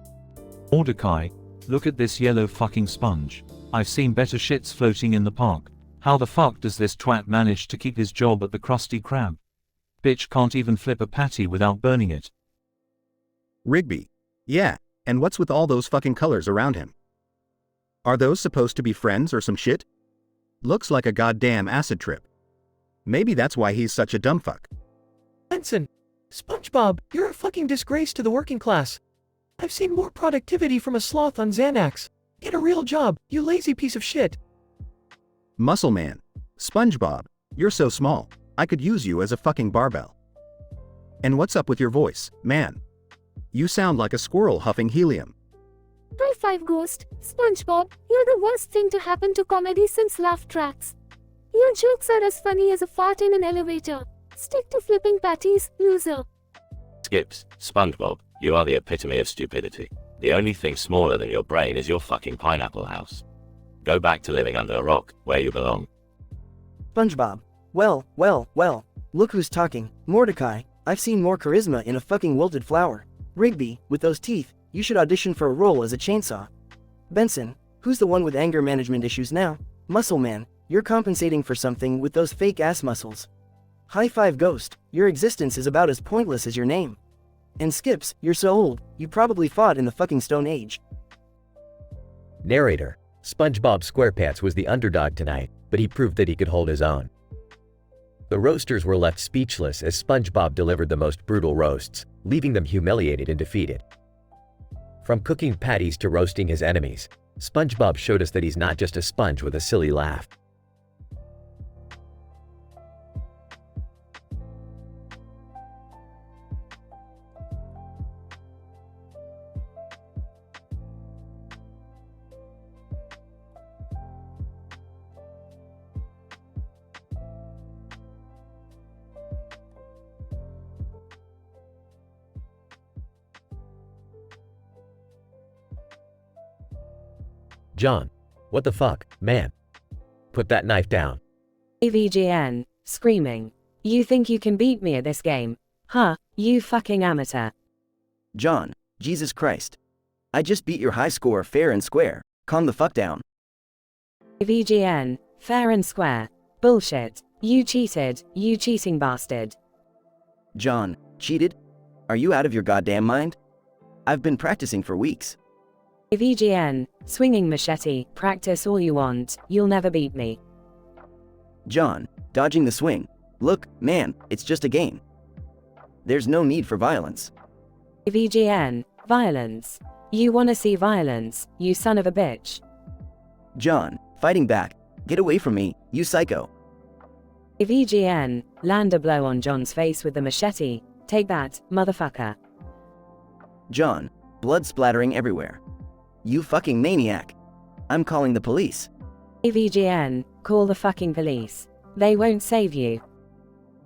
Mordecai, look at this yellow fucking sponge. I've seen better shits floating in the park. How the fuck does this twat manage to keep his job at the Krusty Krab? Bitch can't even flip a patty without burning it. Rigby. Yeah, and what's with all those fucking colors around him? Are those supposed to be friends or some shit? Looks like a goddamn acid trip. Maybe that's why he's such a dumb fuck. Benson, SpongeBob, you're a fucking disgrace to the working class. I've seen more productivity from a sloth on Xanax. Get a real job, you lazy piece of shit. Muscle Man. SpongeBob, you're so small, I could use you as a fucking barbell. And what's up with your voice, man? You sound like a squirrel huffing helium. High five, Ghost. SpongeBob, you're the worst thing to happen to comedy since laugh tracks. Your jokes are as funny as a fart in an elevator. Stick to flipping patties, loser. Skips, SpongeBob, you are the epitome of stupidity. The only thing smaller than your brain is your fucking pineapple house. Go back to living under a rock, where you belong. SpongeBob. Well, look who's talking. Mordecai, I've seen more charisma in a fucking wilted flower. Rigby, with those teeth, you should audition for a role as a chainsaw. Benson, who's the one with anger management issues now? Muscle Man, you're compensating for something with those fake ass muscles. High five, Ghost, your existence is about as pointless as your name. And Skips, you're so old, you probably fought in the fucking Stone Age. Narrator, SpongeBob SquarePants was the underdog tonight, but he proved that he could hold his own. The roasters were left speechless as SpongeBob delivered the most brutal roasts, leaving them humiliated and defeated. From cooking patties to roasting his enemies, SpongeBob showed us that he's not just a sponge with a silly laugh. John, what the fuck, man? Put that knife down. AVGN, screaming. You think you can beat me at this game? Huh, you fucking amateur. John, Jesus Christ. I just beat your high score fair and square. Calm the fuck down. AVGN, fair and square. Bullshit. You cheated, you cheating bastard. John, cheated? Are you out of your goddamn mind? I've been practicing for weeks. AVGN, swinging machete, practice all you want, you'll never beat me. John, dodging the swing. Look, man, it's just a game. There's no need for violence. AVGN, violence. You wanna see violence, you son of a bitch. John, fighting back. Get away from me, you psycho. AVGN, land a blow on John's face with the machete. Take that, motherfucker. John, blood splattering everywhere. You fucking maniac. I'm calling the police. AVGN, call the fucking police. They won't save you.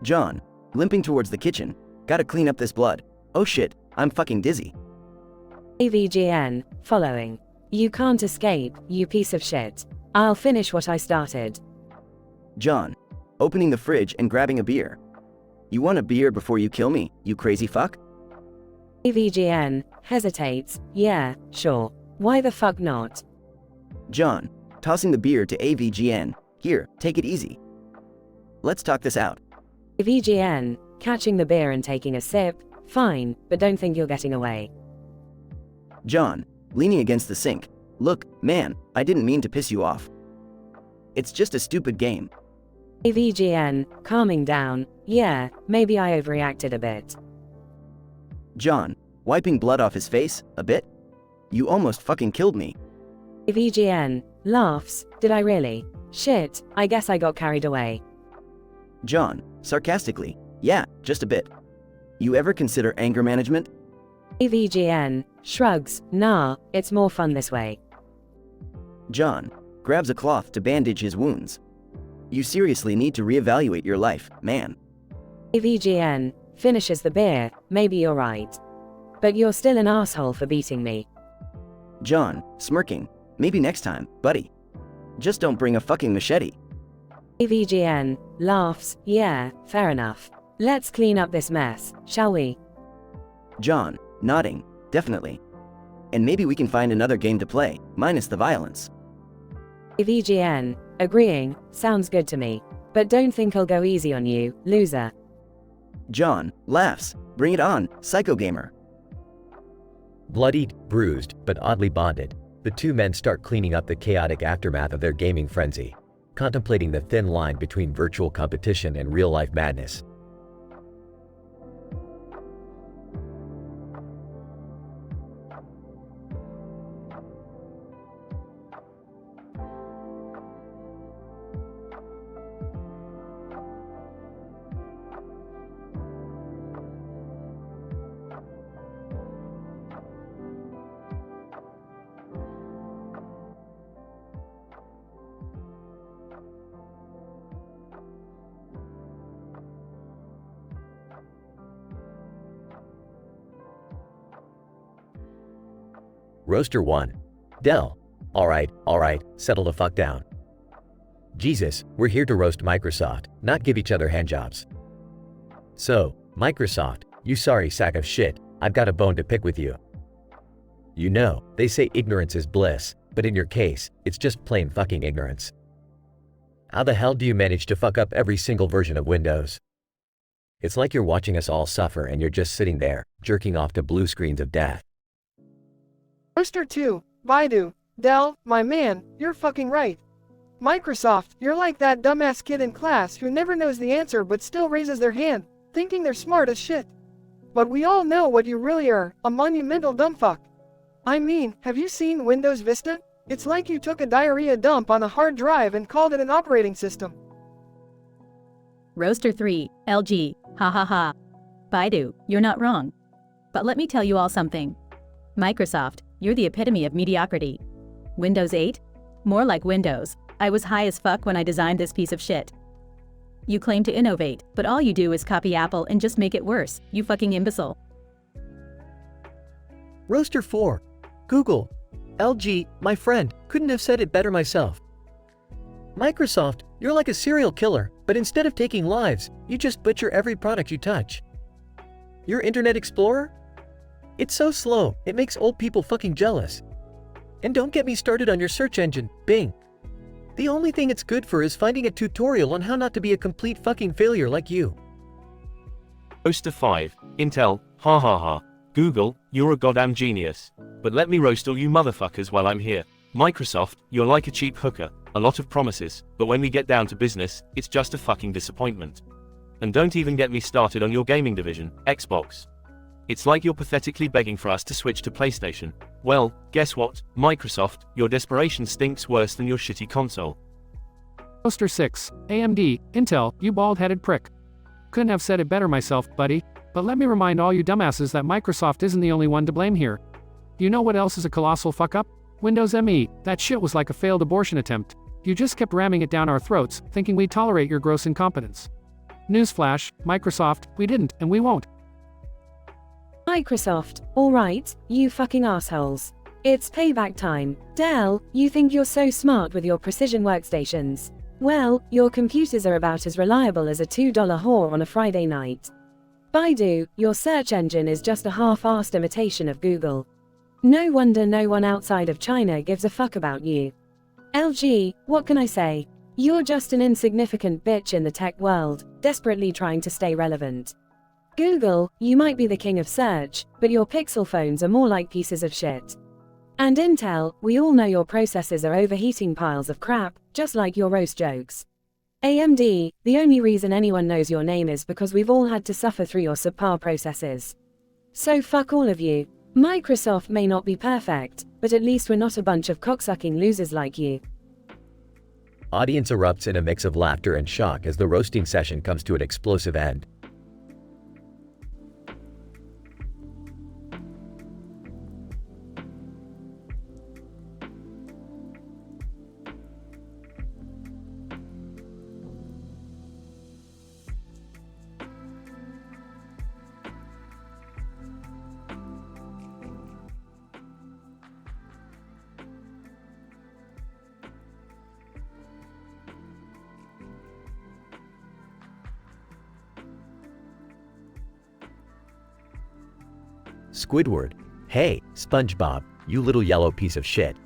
John, limping towards the kitchen. Gotta clean up this blood. Oh shit, I'm fucking dizzy. AVGN, following. You can't escape, you piece of shit. I'll finish what I started. John. Opening the fridge and grabbing a beer. You want a beer before you kill me, you crazy fuck? AVGN, hesitates, yeah, sure. Why the fuck not? John. Tossing the beer to AVGN. Here, take it easy. Let's talk this out. AVGN, catching the beer and taking a sip, fine, but don't think you're getting away. John. Leaning against the sink. Look, man, I didn't mean to piss you off. It's just a stupid game. AVGN, calming down, yeah, maybe I overreacted a bit. John. Wiping blood off his face, a bit? You almost fucking killed me. AVGN, laughs, did I really? Shit, I guess I got carried away. John. Sarcastically. Yeah, just a bit. You ever consider anger management? AVGN, shrugs, nah, it's more fun this way. John. Grabs a cloth to bandage his wounds. You seriously need to reevaluate your life, man. AVGN, finishes the beer, maybe you're right. But you're still an asshole for beating me. John. Smirking. Maybe next time, buddy. Just don't bring a fucking machete. AVGN, laughs, yeah, fair enough. Let's clean up this mess, shall we? John. Nodding. Definitely. And maybe we can find another game to play, minus the violence. AVGN, agreeing, sounds good to me. But don't think I'll go easy on you, loser. John. Laughs. Bring it on, psycho gamer. Bloodied, bruised, but oddly bonded, the two men start cleaning up the chaotic aftermath of their gaming frenzy, contemplating the thin line between virtual competition and real-life madness. Roaster 1. Dell. Alright, settle the fuck down. Jesus, we're here to roast Microsoft, not give each other handjobs. So, Microsoft, you sorry sack of shit, I've got a bone to pick with you. You know, they say ignorance is bliss, but in your case, it's just plain fucking ignorance. How the hell do you manage to fuck up every single version of Windows? It's like you're watching us all suffer and you're just sitting there, jerking off to blue screens of death. Roaster 2, Baidu, Dell, my man, you're fucking right. Microsoft, you're like that dumbass kid in class who never knows the answer but still raises their hand, thinking they're smart as shit. But we all know what you really are, a monumental dumbfuck. I mean, have you seen Windows Vista? It's like you took a diarrhea dump on a hard drive and called it an operating system. Roaster 3, LG, ha ha ha. Baidu, you're not wrong. But let me tell you all something. Microsoft, you're the epitome of mediocrity. Windows 8? More like Windows. I was high as fuck when I designed this piece of shit. You claim to innovate, but all you do is copy Apple and just make it worse, you fucking imbecile. Roaster 4. Google. LG, my friend, couldn't have said it better myself. Microsoft, you're like a serial killer, but instead of taking lives, you just butcher every product you touch. Your Internet Explorer? It's so slow, it makes old people fucking jealous. And don't get me started on your search engine, Bing. The only thing it's good for is finding a tutorial on how not to be a complete fucking failure like you. Roaster 5, Intel, ha ha ha. Google, you're a goddamn genius. But let me roast all you motherfuckers while I'm here. Microsoft, you're like a cheap hooker, a lot of promises, but when we get down to business, it's just a fucking disappointment. And don't even get me started on your gaming division, Xbox. It's like you're pathetically begging for us to switch to PlayStation. Well, guess what, Microsoft, your desperation stinks worse than your shitty console. Roaster 6, AMD, Intel, you bald-headed prick. Couldn't have said it better myself, buddy. But let me remind all you dumbasses that Microsoft isn't the only one to blame here. You know what else is a colossal fuck-up? Windows ME, that shit was like a failed abortion attempt. You just kept ramming it down our throats, thinking we'd tolerate your gross incompetence. Newsflash, Microsoft, we didn't, and we won't. Microsoft, alright, you fucking assholes. It's payback time. Dell, you think you're so smart with your precision workstations. Well, your computers are about as reliable as a $2 whore on a Friday night. Baidu, your search engine is just a half-assed imitation of Google. No wonder no one outside of China gives a fuck about you. LG, what can I say? You're just an insignificant bitch in the tech world, desperately trying to stay relevant. Google, you might be the king of search, but your Pixel phones are more like pieces of shit. And Intel, we all know your processors are overheating piles of crap, just like your roast jokes. AMD, the only reason anyone knows your name is because we've all had to suffer through your subpar processes. So fuck all of you. Microsoft may not be perfect, but at least we're not a bunch of cocksucking losers like you. Audience erupts in a mix of laughter and shock as the roasting session comes to an explosive end. Squidward, hey, SpongeBob, you little yellow piece of shit.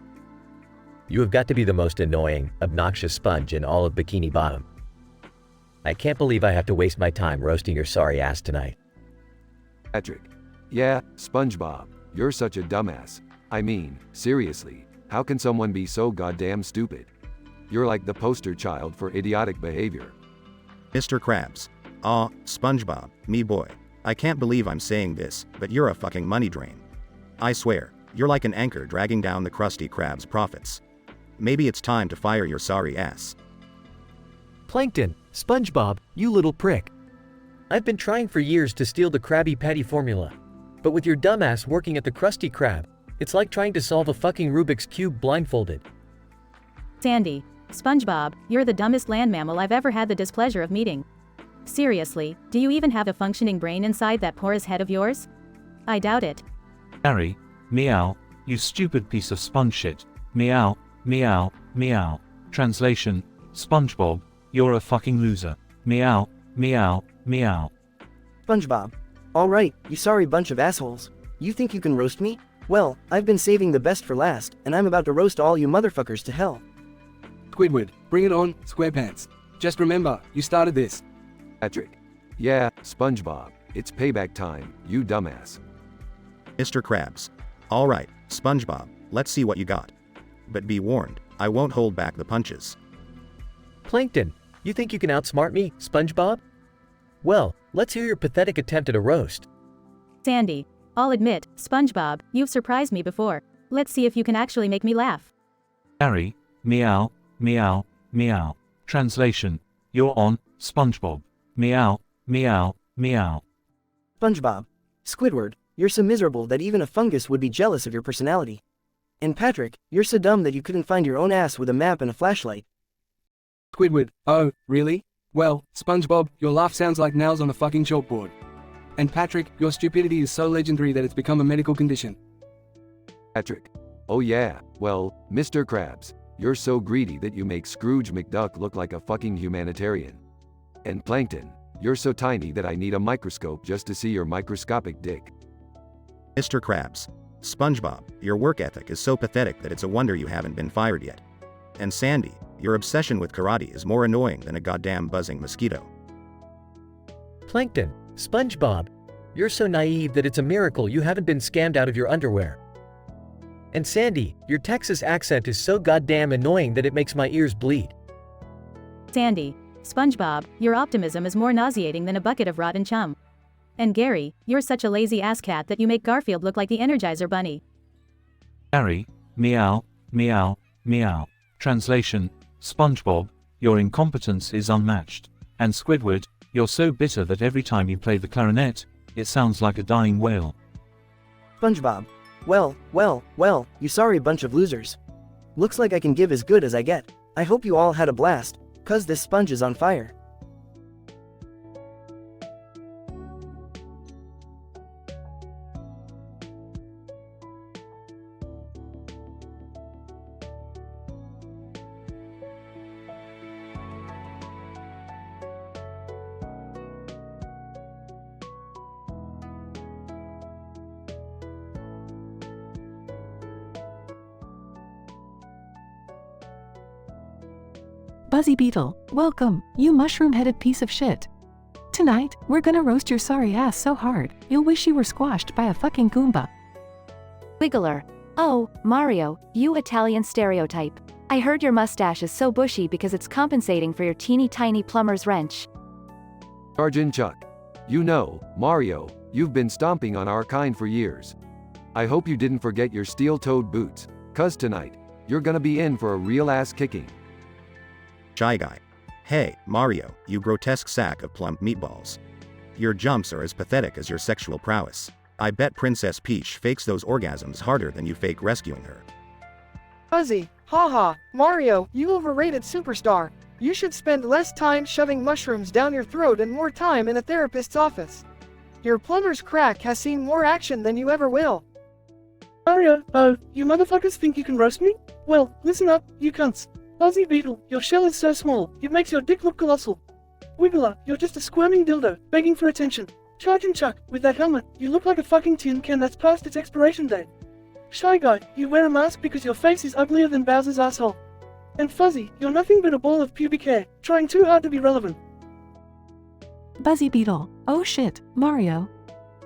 You have got to be the most annoying, obnoxious sponge in all of Bikini Bottom. I can't believe I have to waste my time roasting your sorry ass tonight. Patrick. Yeah, SpongeBob, you're such a dumbass. I mean, seriously, how can someone be so goddamn stupid? You're like the poster child for idiotic behavior. Mr. Krabs. Aw, SpongeBob, me boy. I can't believe I'm saying this, but you're a fucking money drain. I swear, you're like an anchor dragging down the Krusty Krab's profits. Maybe it's time to fire your sorry ass. Plankton, SpongeBob, you little prick. I've been trying for years to steal the Krabby Patty formula. But with your dumbass working at the Krusty Krab, it's like trying to solve a fucking Rubik's Cube blindfolded. Sandy, SpongeBob, you're the dumbest land mammal I've ever had the displeasure of meeting. Seriously, do you even have a functioning brain inside that porous head of yours? I doubt it. Gary, meow, you stupid piece of sponge shit. Meow, meow, meow. Translation, SpongeBob, you're a fucking loser. Meow, meow, meow. SpongeBob. Alright, you sorry bunch of assholes. You think you can roast me? Well, I've been saving the best for last, and I'm about to roast all you motherfuckers to hell. Squidward, bring it on, SquarePants. Just remember, you started this. Patrick. Yeah, SpongeBob, it's payback time, you dumbass. Mr. Krabs. Alright, SpongeBob, let's see what you got. But be warned, I won't hold back the punches. Plankton, you think you can outsmart me, SpongeBob? Well, let's hear your pathetic attempt at a roast. Sandy, I'll admit, SpongeBob, you've surprised me before. Let's see if you can actually make me laugh. Gary, meow, meow, meow. Translation, you're on, SpongeBob. Meow, meow, meow. SpongeBob. Squidward, you're so miserable that even a fungus would be jealous of your personality. And Patrick, you're so dumb that you couldn't find your own ass with a map and a flashlight. Squidward, oh, really? Well, SpongeBob, your laugh sounds like nails on a fucking chalkboard. And Patrick, your stupidity is so legendary that it's become a medical condition. Patrick. Oh yeah, well, Mr. Krabs, you're so greedy that you make Scrooge McDuck look like a fucking humanitarian. And Plankton, you're so tiny that I need a microscope just to see your microscopic dick. Mr. Krabs. SpongeBob, your work ethic is so pathetic that it's a wonder you haven't been fired yet. And Sandy, your obsession with karate is more annoying than a goddamn buzzing mosquito. Plankton, SpongeBob, you're so naive that it's a miracle you haven't been scammed out of your underwear. And Sandy, your Texas accent is so goddamn annoying that it makes my ears bleed. Sandy, SpongeBob, your optimism is more nauseating than a bucket of rotten chum. And Gary, you're such a lazy ass cat that you make Garfield look like the Energizer Bunny. Gary, meow, meow, meow. Translation, SpongeBob, your incompetence is unmatched. And Squidward, you're so bitter that every time you play the clarinet, it sounds like a dying whale. SpongeBob. Well, you sorry bunch of losers. Looks like I can give as good as I get. I hope you all had a blast, 'cause this sponge is on fire. Buzzy Beetle, welcome, you mushroom-headed piece of shit. Tonight, we're gonna roast your sorry ass so hard, you'll wish you were squashed by a fucking Goomba. Wiggler. Oh, Mario, you Italian stereotype. I heard your mustache is so bushy because it's compensating for your teeny tiny plumber's wrench. Sergeant Chuck. You know, Mario, you've been stomping on our kind for years. I hope you didn't forget your steel-toed boots, 'cause tonight, you're gonna be in for a real ass kicking. Shy Guy. Hey, Mario, you grotesque sack of plump meatballs. Your jumps are as pathetic as your sexual prowess. I bet Princess Peach fakes those orgasms harder than you fake rescuing her. Fuzzy, haha, Mario, you overrated superstar. You should spend less time shoving mushrooms down your throat and more time in a therapist's office. Your plumber's crack has seen more action than you ever will. Mario, oh, you motherfuckers think you can roast me? Well, listen up, you cunts. Buzzy Beetle, your shell is so small, it makes your dick look colossal. Wiggler, you're just a squirming dildo, begging for attention. Sergeant Chuck, with that helmet, you look like a fucking tin can that's past its expiration date. Shy Guy, you wear a mask because your face is uglier than Bowser's asshole. And Fuzzy, you're nothing but a ball of pubic hair, trying too hard to be relevant. Buzzy Beetle, oh shit, Mario.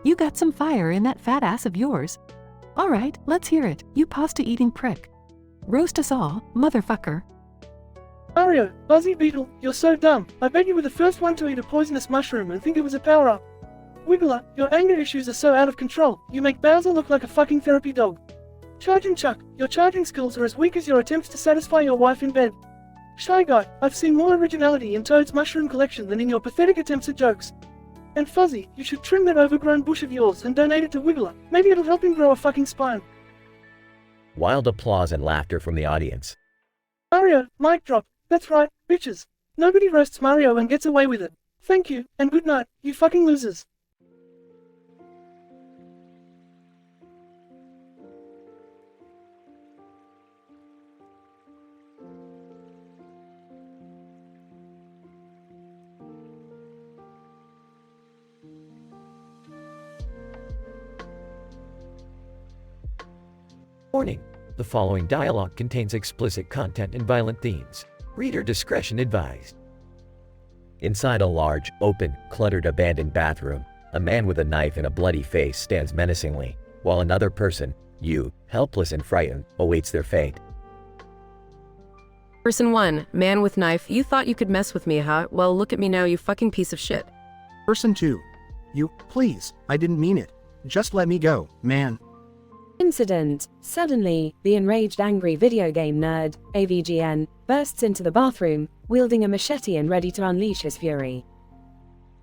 You got some fire in that fat ass of yours. Alright, let's hear it, you pasta-eating prick. Roast us all, motherfucker. Mario, Buzzy Beetle, you're so dumb. I bet you were the first one to eat a poisonous mushroom and think it was a power-up. Wiggler, your anger issues are so out of control, you make Bowser look like a fucking therapy dog. Charging Chuck, your charging skills are as weak as your attempts to satisfy your wife in bed. Shy Guy, I've seen more originality in Toad's mushroom collection than in your pathetic attempts at jokes. And Fuzzy, you should trim that overgrown bush of yours and donate it to Wiggler. Maybe it'll help him grow a fucking spine. Wild applause and laughter from the audience. Mario, mic drop. That's right, bitches. Nobody roasts Mario and gets away with it. Thank you, and good night, you fucking losers. Warning. The following dialogue contains explicit content and violent themes. Reader discretion advised. Inside a large, open, cluttered, abandoned bathroom, a man with a knife and a bloody face stands menacingly, while another person, you, helpless and frightened, awaits their fate. Person 1, man with knife, you thought you could mess with me, huh? Well, look at me now, you fucking piece of shit. Person 2. You, please, I didn't mean it. Just let me go, man. Incident. Suddenly, the enraged angry video game nerd, AVGN, bursts into the bathroom, wielding a machete and ready to unleash his fury.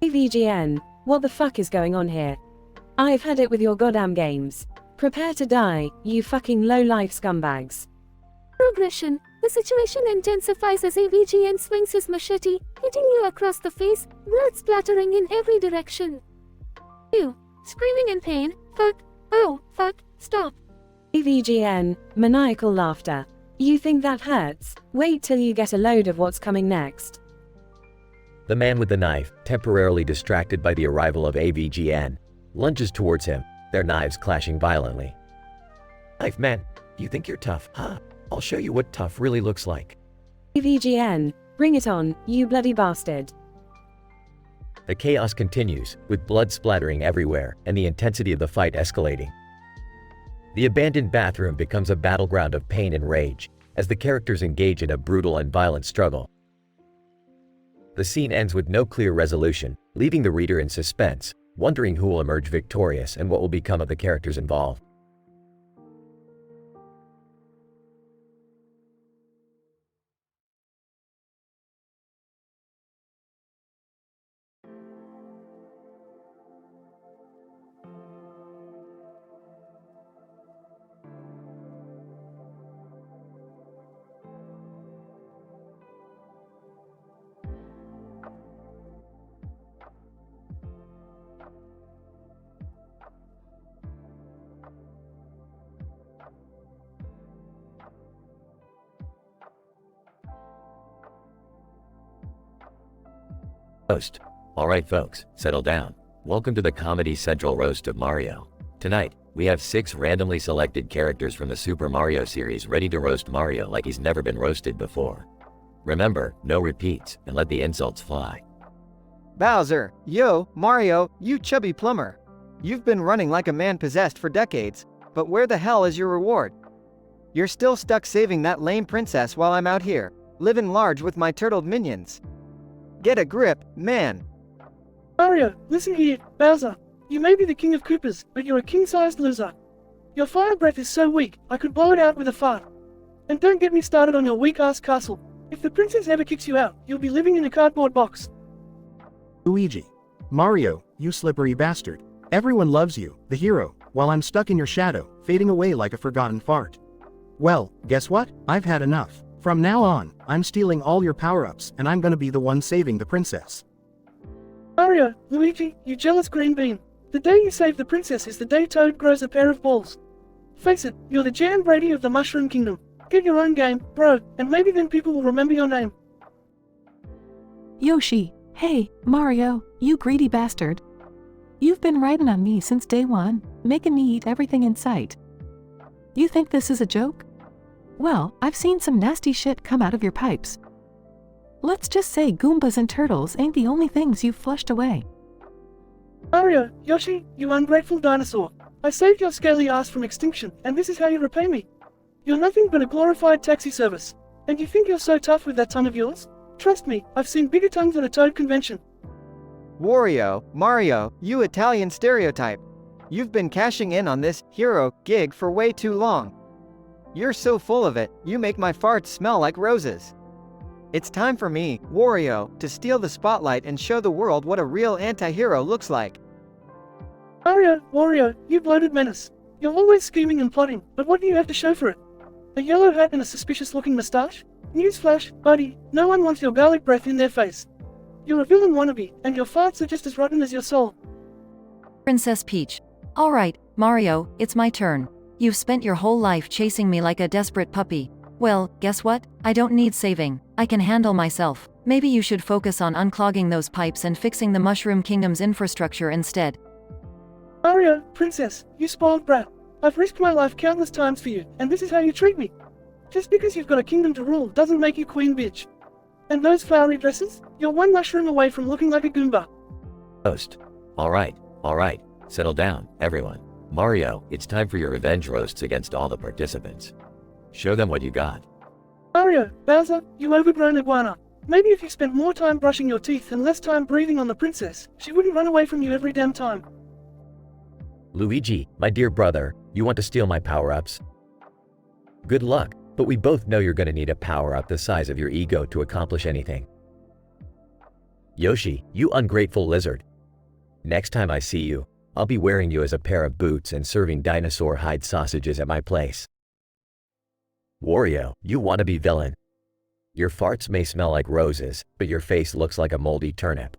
AVGN, what the fuck is going on here? I've had it with your goddamn games. Prepare to die, you fucking low-life scumbags. Progression. The situation intensifies as AVGN swings his machete, hitting you across the face, blood splattering in every direction. You, screaming in pain, fuck, oh, fuck, stop. AVGN, maniacal laughter. You think that hurts? Wait till you get a load of what's coming next. The man with the knife, temporarily distracted by the arrival of AVGN, lunges towards him, their knives clashing violently. Knife man, you think you're tough, huh? I'll show you what tough really looks like. AVGN, bring it on, you bloody bastard. The chaos continues, with blood splattering everywhere and the intensity of the fight escalating. The abandoned bathroom becomes a battleground of pain and rage, as the characters engage in a brutal and violent struggle. The scene ends with no clear resolution, leaving the reader in suspense, wondering who will emerge victorious and what will become of the characters involved. Roast. Alright folks, settle down. Welcome to the Comedy Central Roast of Mario. Tonight, we have 6 randomly selected characters from the Super Mario series ready to roast Mario like he's never been roasted before. Remember, no repeats, and let the insults fly. Bowser, yo, Mario, you chubby plumber. You've been running like a man possessed for decades, but where the hell is your reward? You're still stuck saving that lame princess while I'm out here, living large with my turtled minions. Get a grip, man. Mario, listen here, Bowser. You may be the king of Koopas, but you're a king-sized loser. Your fire breath is so weak, I could blow it out with a fart. And don't get me started on your weak-ass castle. If the princess ever kicks you out, you'll be living in a cardboard box. Luigi. Mario, you slippery bastard. Everyone loves you, the hero, while I'm stuck in your shadow, fading away like a forgotten fart. Well, guess what? I've had enough. From now on, I'm stealing all your power-ups, and I'm gonna be the one saving the princess. Mario, Luigi, you jealous green bean. The day you save the princess is the day Toad grows a pair of balls. Face it, you're the Jan Brady of the Mushroom Kingdom. Get your own game, bro, and maybe then people will remember your name. Yoshi, hey, Mario, you greedy bastard. You've been riding on me since day one, making me eat everything in sight. You think this is a joke? Well, I've seen some nasty shit come out of your pipes. Let's just say Goombas and turtles ain't the only things you've flushed away. Mario, Yoshi, you ungrateful dinosaur. I saved your scaly ass from extinction, and this is how you repay me. You're nothing but a glorified taxi service. And you think you're so tough with that tongue of yours? Trust me, I've seen bigger tongues at a Toad convention. Wario, Mario, you Italian stereotype. You've been cashing in on this hero gig for way too long. You're so full of it, you make my farts smell like roses. It's time for me, Wario, to steal the spotlight and show the world what a real anti-hero looks like. Mario, Wario, you bloated menace. You're always scheming and plotting, but what do you have to show for it? A yellow hat and a suspicious-looking moustache? Newsflash, buddy, no one wants your garlic breath in their face. You're a villain wannabe, and your farts are just as rotten as your soul. Princess Peach. Alright, Mario, it's my turn. You've spent your whole life chasing me like a desperate puppy. Well, guess what? I don't need saving. I can handle myself. Maybe you should focus on unclogging those pipes and fixing the Mushroom Kingdom's infrastructure instead. Mario, princess, you spoiled brat. I've risked my life countless times for you, and this is how you treat me. Just because you've got a kingdom to rule doesn't make you queen bitch. And those flowery dresses? You're one mushroom away from looking like a Goomba. Roast. Alright, settle down, everyone. Mario, it's time for your revenge roasts against all the participants. Show them what you got. Mario, Bowser, you overgrown iguana. Maybe if you spent more time brushing your teeth and less time breathing on the princess, she wouldn't run away from you every damn time. Luigi, my dear brother, you want to steal my power-ups? Good luck, but we both know you're gonna need a power-up the size of your ego to accomplish anything. Yoshi, you ungrateful lizard. Next time I see you, I'll be wearing you as a pair of boots and serving dinosaur hide sausages at my place. Wario, you wannabe villain. Your farts may smell like roses, but your face looks like a moldy turnip.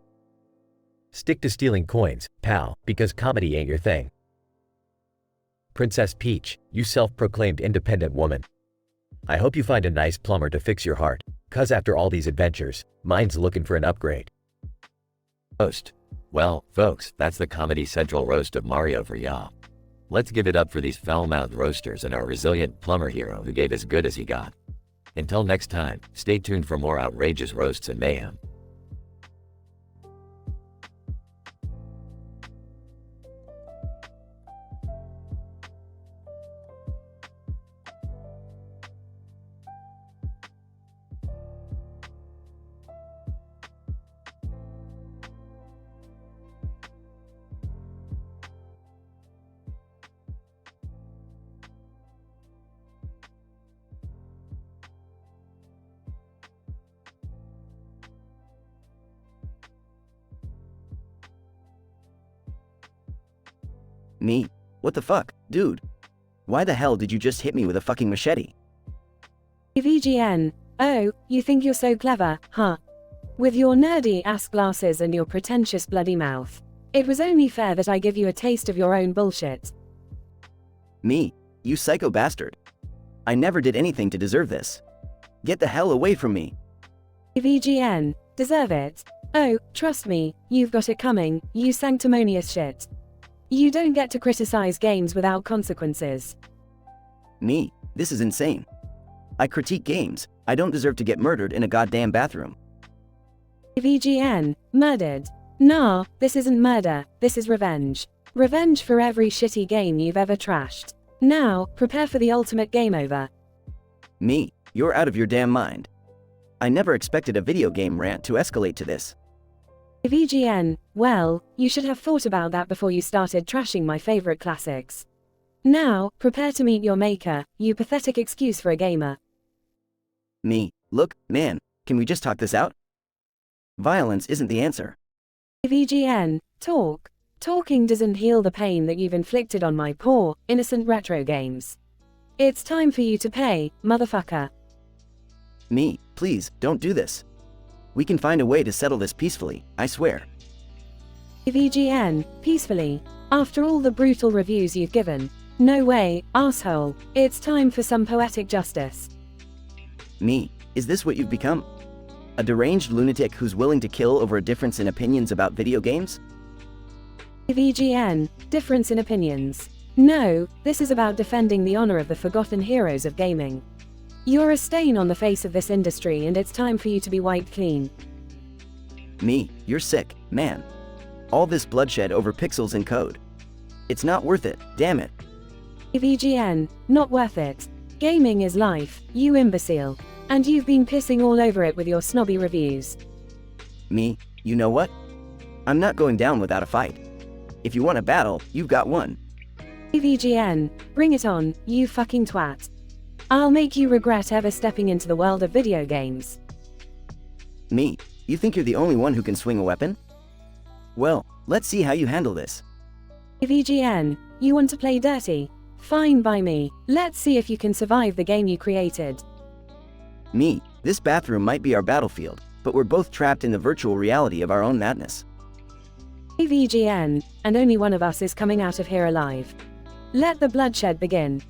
Stick to stealing coins, pal, because comedy ain't your thing. Princess Peach, you self-proclaimed independent woman. I hope you find a nice plumber to fix your heart, cause after all these adventures, mine's looking for an upgrade. Roast. Well, folks, that's the Comedy Central roast of Mario for ya. Let's give it up for these foul-mouthed roasters and our resilient plumber hero who gave as good as he got. Until next time, stay tuned for more outrageous roasts and mayhem. Me? What the fuck, dude? Why the hell did you just hit me with a fucking machete? VGN. Oh, you think you're so clever, huh? With your nerdy ass glasses and your pretentious bloody mouth. It was only fair that I give you a taste of your own bullshit. Me? You psycho bastard. I never did anything to deserve this. Get the hell away from me. VGN. Deserve it? Oh, trust me, you've got it coming, you sanctimonious shit. You don't get to criticize games without consequences. Me? This is insane. I critique games, I don't deserve to get murdered in a goddamn bathroom. VGN, murdered. Nah, this isn't murder, this is revenge. Revenge for every shitty game you've ever trashed. Now, prepare for the ultimate game over. Me, you're out of your damn mind. I never expected a video game rant to escalate to this. VGN, well, you should have thought about that before you started trashing my favorite classics. Now, prepare to meet your maker, you pathetic excuse for a gamer. Me, look, man, can we just talk this out? Violence isn't the answer. VGN, talk. Talking doesn't heal the pain that you've inflicted on my poor, innocent retro games. It's time for you to pay, motherfucker. Me, please, don't do this. We can find a way to settle this peacefully, I swear. VGN, peacefully. After all the brutal reviews you've given. No way, asshole. It's time for some poetic justice. Me, is this what you've become? A deranged lunatic who's willing to kill over a difference in opinions about video games? VGN, difference in opinions. No, this is about defending the honor of the forgotten heroes of gaming. You're a stain on the face of this industry and it's time for you to be wiped clean. Me, you're sick, man. All this bloodshed over pixels and code. It's not worth it, damn it. VGN, not worth it. Gaming is life, you imbecile. And you've been pissing all over it with your snobby reviews. Me, you know what? I'm not going down without a fight. If you want a battle, you've got one. VGN, bring it on, you fucking twat. I'll make you regret ever stepping into the world of video games. Me, you think you're the only one who can swing a weapon? Well, let's see how you handle this. VGN, you want to play dirty? Fine by me, let's see if you can survive the game you created. Me, this bathroom might be our battlefield, but we're both trapped in the virtual reality of our own madness. VGN, and only one of us is coming out of here alive. Let the bloodshed begin.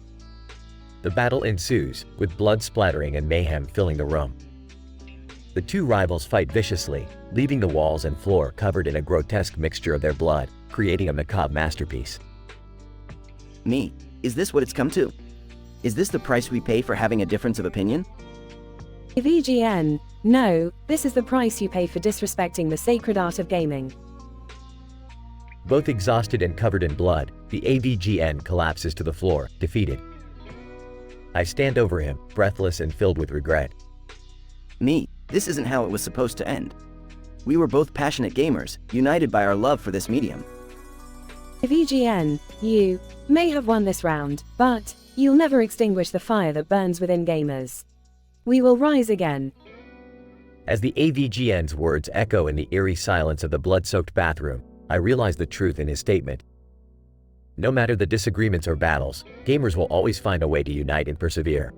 The battle ensues, with blood splattering and mayhem filling the room. The two rivals fight viciously, leaving the walls and floor covered in a grotesque mixture of their blood, creating a macabre masterpiece. Me, is this what it's come to? Is this the price we pay for having a difference of opinion? VGN, no, this is the price you pay for disrespecting the sacred art of gaming. Both exhausted and covered in blood, the AVGN collapses to the floor, defeated. I stand over him, breathless and filled with regret. Me, this isn't how it was supposed to end. We were both passionate gamers, united by our love for this medium. VGN, you may have won this round, but you'll never extinguish the fire that burns within gamers. We will rise again. As the AVGN's words echo in the eerie silence of the blood-soaked bathroom, I realize the truth in his statement. No matter the disagreements or battles, gamers will always find a way to unite and persevere.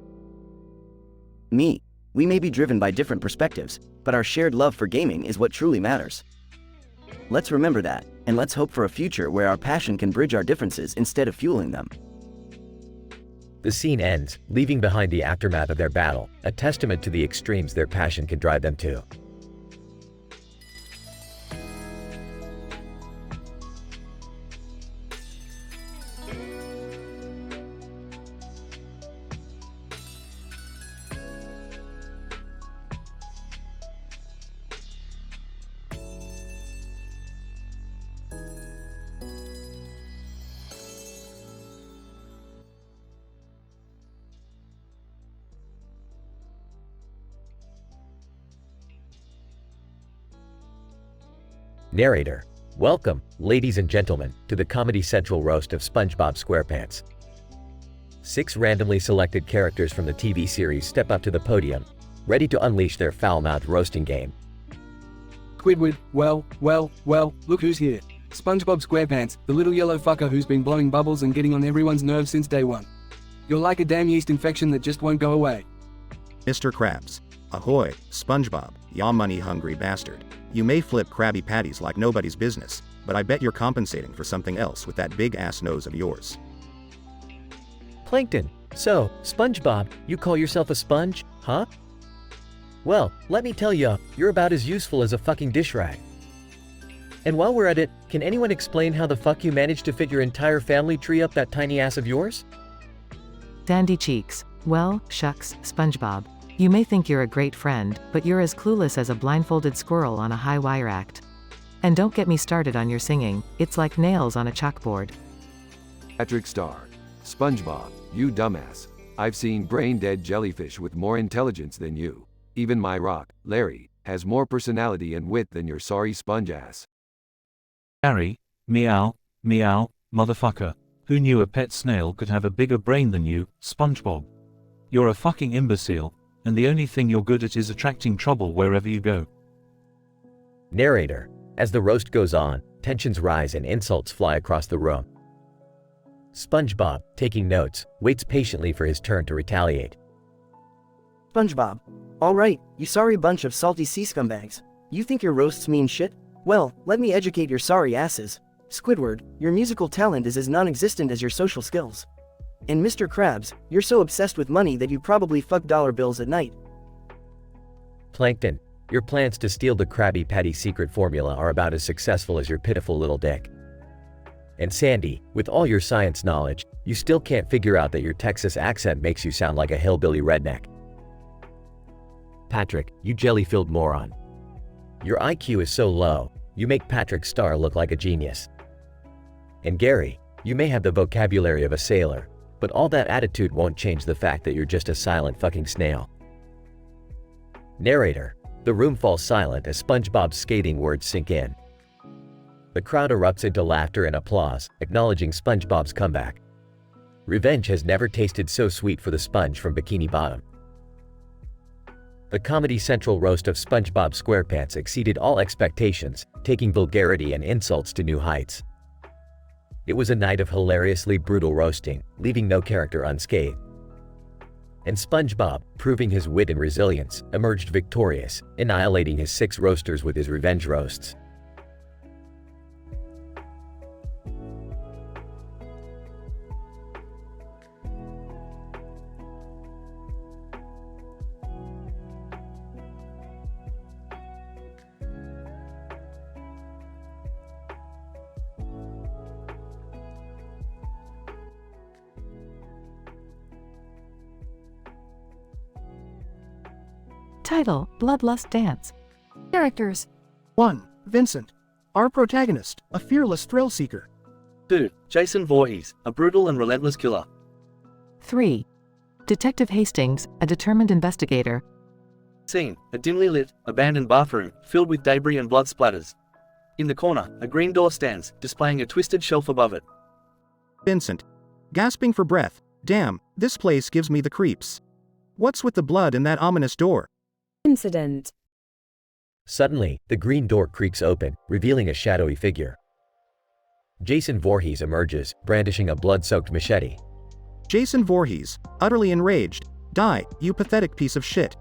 Me, we may be driven by different perspectives, but our shared love for gaming is what truly matters. Let's remember that, and let's hope for a future where our passion can bridge our differences instead of fueling them. The scene ends, leaving behind the aftermath of their battle, a testament to the extremes their passion can drive them to. Narrator: welcome, ladies and gentlemen, to the Comedy Central roast of SpongeBob SquarePants. 6 randomly selected characters from the TV series step up to the podium, ready to unleash their foul-mouthed roasting game. Squidward, well, look who's here. SpongeBob SquarePants, the little yellow fucker who's been blowing bubbles and getting on everyone's nerves since day one. You're like a damn yeast infection that just won't go away. Mr. Krabs. Ahoy, SpongeBob, ya money-hungry bastard. You may flip Krabby Patties like nobody's business, but I bet you're compensating for something else with that big-ass nose of yours. Plankton: so, SpongeBob, you call yourself a sponge, huh? Well, let me tell ya, you're about as useful as a fucking dish rag. And while we're at it, can anyone explain how the fuck you managed to fit your entire family tree up that tiny ass of yours? Dandy cheeks. Well, shucks, SpongeBob. You may think you're a great friend, but you're as clueless as a blindfolded squirrel on a high wire act. And don't get me started on your singing, it's like nails on a chalkboard. Patrick Star. SpongeBob, you dumbass. I've seen brain-dead jellyfish with more intelligence than you. Even my rock, Larry, has more personality and wit than your sorry sponge ass. Gary, meow, meow, motherfucker. Who knew a pet snail could have a bigger brain than you, SpongeBob? You're a fucking imbecile, and the only thing you're good at is attracting trouble wherever you go. Narrator. As the roast goes on, tensions rise and insults fly across the room. SpongeBob, taking notes, waits patiently for his turn to retaliate. SpongeBob. Alright, you sorry bunch of salty sea scumbags. You think your roasts mean shit? Well, let me educate your sorry asses. Squidward, your musical talent is as non-existent as your social skills. And Mr. Krabs, you're so obsessed with money that you probably fuck dollar bills at night. Plankton. Your plans to steal the Krabby Patty secret formula are about as successful as your pitiful little dick. And Sandy, with all your science knowledge, you still can't figure out that your Texas accent makes you sound like a hillbilly redneck. Patrick, you jelly-filled moron. Your IQ is so low, you make Patrick Star look like a genius. And Gary, you may have the vocabulary of a sailor, but all that attitude won't change the fact that you're just a silent fucking snail. Narrator. The room falls silent as SpongeBob's scathing words sink in. The crowd erupts into laughter and applause, acknowledging SpongeBob's comeback. Revenge has never tasted so sweet for the sponge from Bikini Bottom. The Comedy Central roast of SpongeBob SquarePants exceeded all expectations, taking vulgarity and insults to new heights. It was a night of hilariously brutal roasting, leaving no character unscathed. And SpongeBob, proving his wit and resilience, emerged victorious, annihilating his 6 roasters with his revenge roasts. Title, Bloodlust Dance. Characters. 1. Vincent. Our protagonist, a fearless thrill seeker. 2. Jason Voorhees, a brutal and relentless killer. 3. Detective Hastings, a determined investigator. Scene, a dimly lit, abandoned bathroom, filled with debris and blood splatters. In the corner, a green door stands, displaying a twisted shelf above it. Vincent. Gasping for breath. Damn, this place gives me the creeps. What's with the blood in that ominous door? Incident. Suddenly, the green door creaks open, revealing a shadowy figure. Jason Voorhees emerges, brandishing a blood-soaked machete. Jason Voorhees, utterly enraged. Die, you pathetic piece of shit.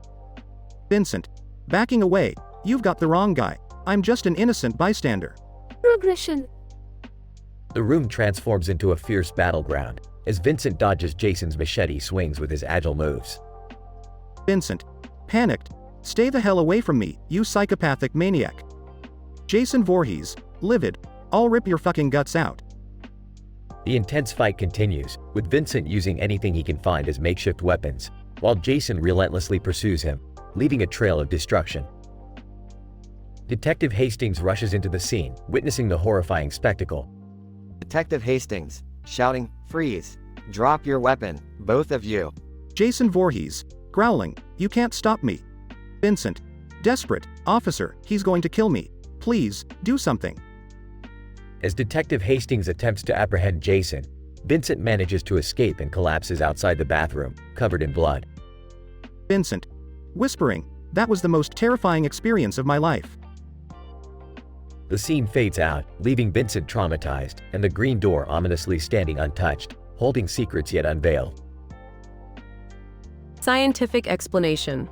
Vincent. Backing away. You've got the wrong guy. I'm just an innocent bystander. Progression. The room transforms into a fierce battleground, as Vincent dodges Jason's machete swings with his agile moves. Vincent. Panicked. Stay the hell away from me, you psychopathic maniac. Jason Voorhees. Livid. I'll rip your fucking guts out. The intense fight continues, with Vincent using anything he can find as makeshift weapons, while Jason relentlessly pursues him, leaving a trail of destruction. Detective Hastings rushes into the scene, witnessing the horrifying spectacle. Detective Hastings, shouting, "Freeze! Drop your weapon, both of you." Jason Voorhees. Growling, "You can't stop me." Vincent. Desperate. "Officer, he's going to kill me. Please, do something." As Detective Hastings attempts to apprehend Jason, Vincent manages to escape and collapses outside the bathroom, covered in blood. Vincent. Whispering, "That was the most terrifying experience of my life." The scene fades out, leaving Vincent traumatized, and the green door ominously standing untouched, holding secrets yet unveiled. Scientific explanation.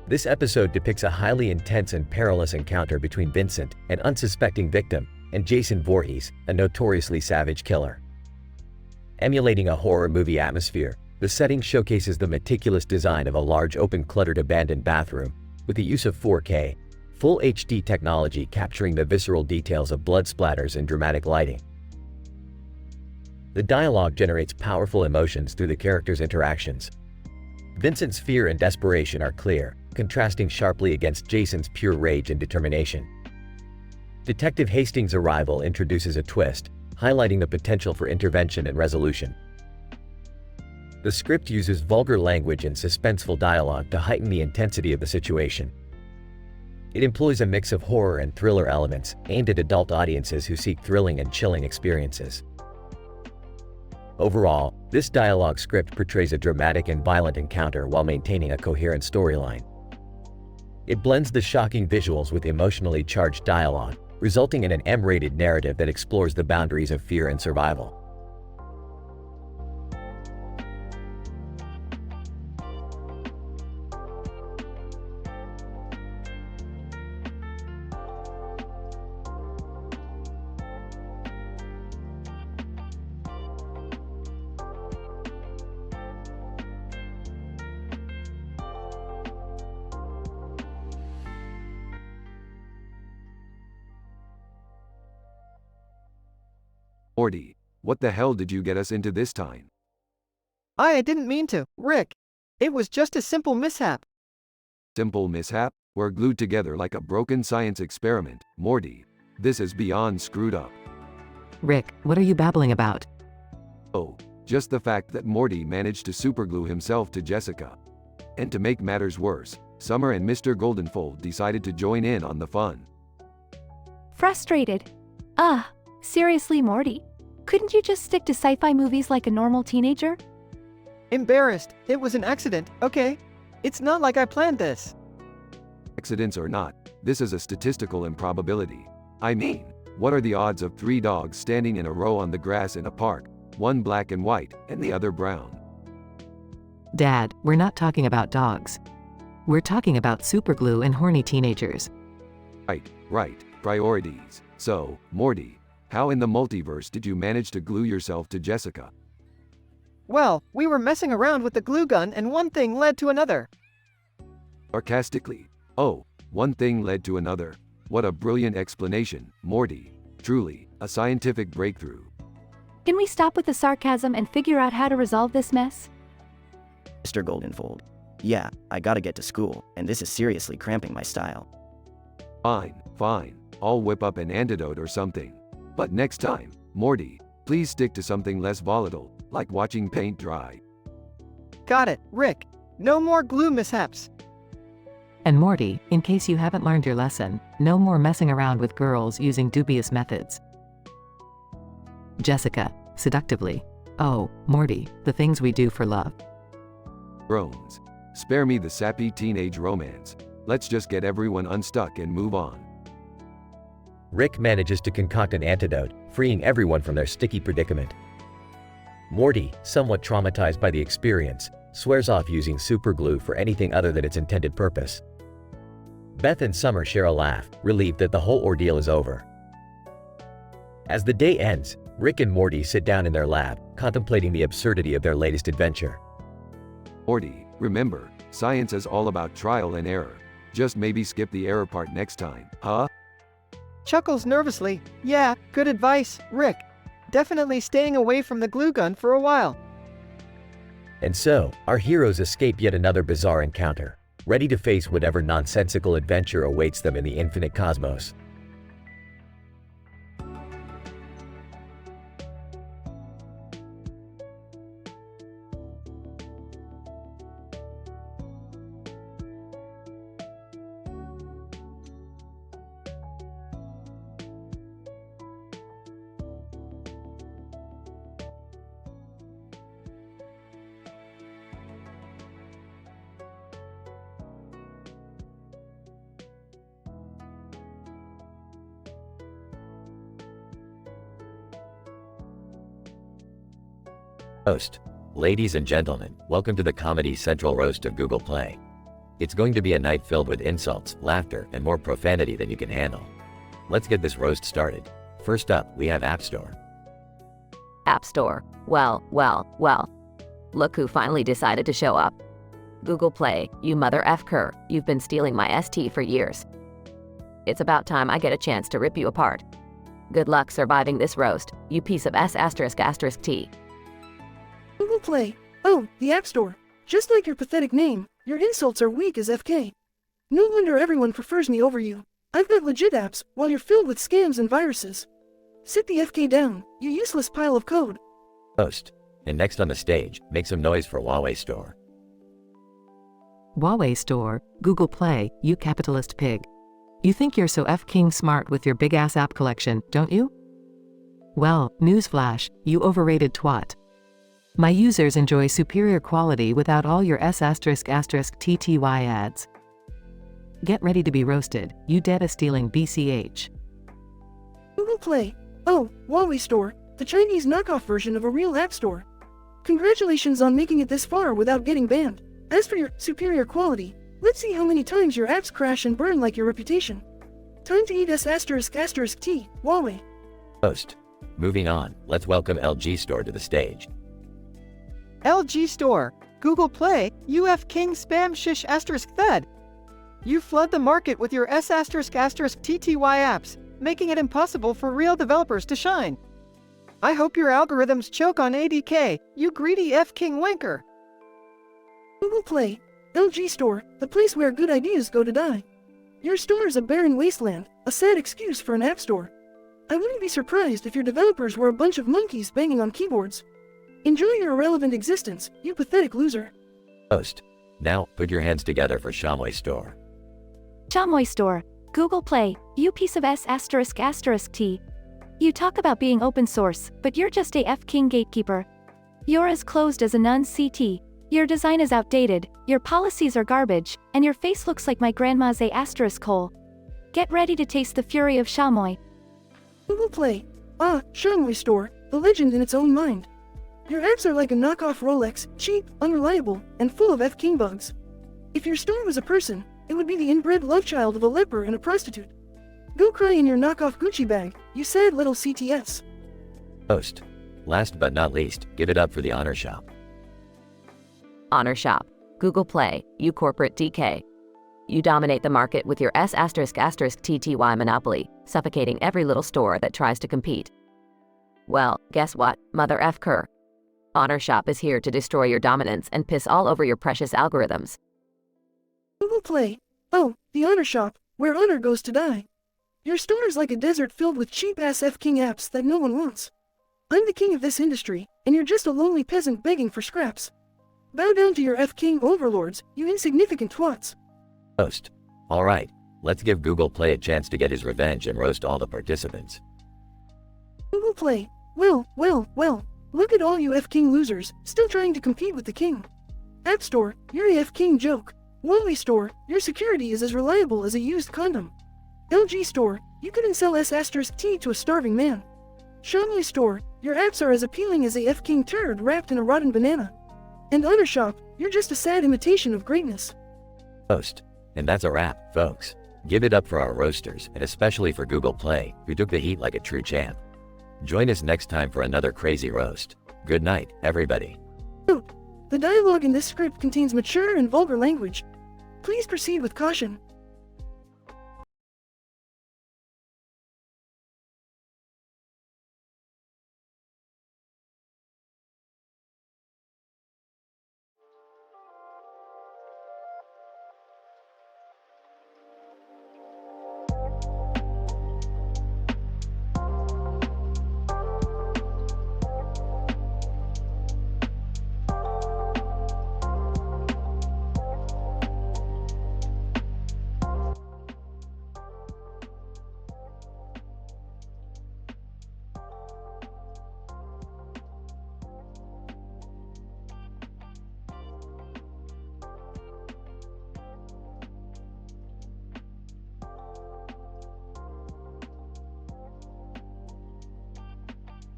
This episode depicts a highly intense and perilous encounter between Vincent, an unsuspecting victim, and Jason Voorhees, a notoriously savage killer. Emulating a horror movie atmosphere, the setting showcases the meticulous design of a large open cluttered abandoned bathroom, with the use of 4K, Full HD technology capturing the visceral details of blood splatters and dramatic lighting. The dialogue generates powerful emotions through the characters' interactions. Vincent's fear and desperation are clear, contrasting sharply against Jason's pure rage and determination. Detective Hastings' arrival introduces a twist, highlighting the potential for intervention and resolution. The script uses vulgar language and suspenseful dialogue to heighten the intensity of the situation. It employs a mix of horror and thriller elements aimed at adult audiences who seek thrilling and chilling experiences. Overall, this dialogue script portrays a dramatic and violent encounter while maintaining a coherent storyline. It blends the shocking visuals with emotionally charged dialogue, resulting in an M-rated narrative that explores the boundaries of fear and survival. Morty, what the hell did you get us into this time? I didn't mean to, Rick. It was just a simple mishap. Simple mishap? We're glued together like a broken science experiment. Morty, this is beyond screwed up. Rick, what are you babbling about? Oh, just the fact that Morty managed to superglue himself to Jessica. And to make matters worse, Summer and Mr. Goldenfold decided to join in on the fun. Frustrated. Seriously, Morty. Couldn't you just stick to sci-fi movies like a normal teenager? Embarrassed. It was an accident, okay? It's not like I planned this. Accidents or not, this is a statistical improbability. I mean, what are the odds of 3 dogs standing in a row on the grass in a park, one black and white, and the other brown? Dad, we're not talking about dogs. We're talking about superglue and horny teenagers. Right. Priorities. So, Morty, how in the multiverse did you manage to glue yourself to Jessica? Well, we were messing around with the glue gun and one thing led to another. Sarcastically. Oh, one thing led to another. What a brilliant explanation, Morty. Truly, a scientific breakthrough. Can we stop with the sarcasm and figure out how to resolve this mess? Mr. Goldenfold. Yeah, I gotta get to school, and this is seriously cramping my style. Fine. I'll whip up an antidote or something. But next time, Morty, please stick to something less volatile, like watching paint dry. Got it, Rick. No more glue mishaps. And Morty, in case you haven't learned your lesson, no more messing around with girls using dubious methods. Jessica, seductively. Oh, Morty, the things we do for love. Groans. Spare me the sappy teenage romance. Let's just get everyone unstuck and move on. Rick manages to concoct an antidote, freeing everyone from their sticky predicament. Morty, somewhat traumatized by the experience, swears off using superglue for anything other than its intended purpose. Beth and Summer share a laugh, relieved that the whole ordeal is over. As the day ends, Rick and Morty sit down in their lab, contemplating the absurdity of their latest adventure. Morty, remember, science is all about trial and error. Just maybe skip the error part next time, huh? Chuckles nervously. Yeah, good advice, Rick. Definitely staying away from the glue gun for a while. And so, our heroes escape yet another bizarre encounter, ready to face whatever nonsensical adventure awaits them in the infinite cosmos. Host. Ladies and gentlemen, welcome to the Comedy Central roast of Google Play. It's going to be a night filled with insults, laughter, and more profanity than you can handle. Let's get this roast started. First up, we have App Store. App Store. Well. Look who finally decided to show up. Google Play, you mother F-cur, you've been stealing my ST for years. It's about time I get a chance to rip you apart. Good luck surviving this roast, you piece of S***T. Google Play. Oh, the App Store. Just like your pathetic name, your insults are weak as FK. No wonder everyone prefers me over you. I've got legit apps, while you're filled with scams and viruses. Sit the FK down, you useless pile of code. Host. And next on the stage, make some noise for Huawei Store. Huawei Store, Google Play, you capitalist pig. You think you're so F-king smart with your big-ass app collection, don't you? Well, newsflash, you overrated twat. My users enjoy superior quality without all your S***TTY ads. Get ready to be roasted, you data-stealing BCH. Google Play. Oh, Huawei Store, the Chinese knockoff version of a real app store. Congratulations on making it this far without getting banned. As for your superior quality, let's see how many times your apps crash and burn like your reputation. Time to eat S***T, Huawei. Host. Moving on, let's welcome LG Store to the stage. LG Store, Google Play, UF King Spam Shish *thed. You flood the market with your S***TTY apps, making it impossible for real developers to shine. I hope your algorithms choke on ADK, you greedy F-King wanker. Google Play, LG Store, the place where good ideas go to die. Your store is a barren wasteland, a sad excuse for an app store. I wouldn't be surprised if your developers were a bunch of monkeys banging on keyboards. Enjoy your irrelevant existence, you pathetic loser. Host. Now, put your hands together for Huawei Store. Chamoy Store, Google Play, you piece of S***T. You talk about being open source, but you're just a F-King gatekeeper. You're as closed as a nun's CT. Your design is outdated, your policies are garbage, and your face looks like my grandma's **hole. Get ready to taste the fury of Chamoy. Google Play. Chamoy Store, the legend in its own mind. Your apps are like a knockoff Rolex, cheap, unreliable, and full of F-King bugs. If your store was a person, it would be the inbred love child of a leper and a prostitute. Go cry in your knockoff Gucci bag, you sad little CTS. Host. Last but not least, give it up for the Honor Shop. Honor Shop, Google Play, you corporate DK. You dominate the market with your S***TTY monopoly, suffocating every little store that tries to compete. Well, guess what, Mother F-Ker? Honor Shop is here to destroy your dominance and piss all over your precious algorithms. Google Play. Oh, the Honor Shop, where honor goes to die. Your store is like a desert filled with cheap-ass F-King apps that no one wants. I'm the king of this industry, and you're just a lonely peasant begging for scraps. Bow down to your F-King overlords, you insignificant twats. Host. Alright, let's give Google Play a chance to get his revenge and roast all the participants. Google Play. Well, look at all you F-King losers, still trying to compete with the king. App Store, you're a F-King joke. Huawei Store, your security is as reliable as a used condom. LG Store, you couldn't sell S***T to a starving man. Xiaomi Store, your apps are as appealing as a F-King turd wrapped in a rotten banana. And Honor Shop, you're just a sad imitation of greatness. Host. And that's a wrap, folks. Give it up for our roasters, and especially for Google Play, who took the heat like a true champ. Join us next time for another crazy roast. Good night, everybody. Note: the dialogue in this script contains mature and vulgar language. Please proceed with caution.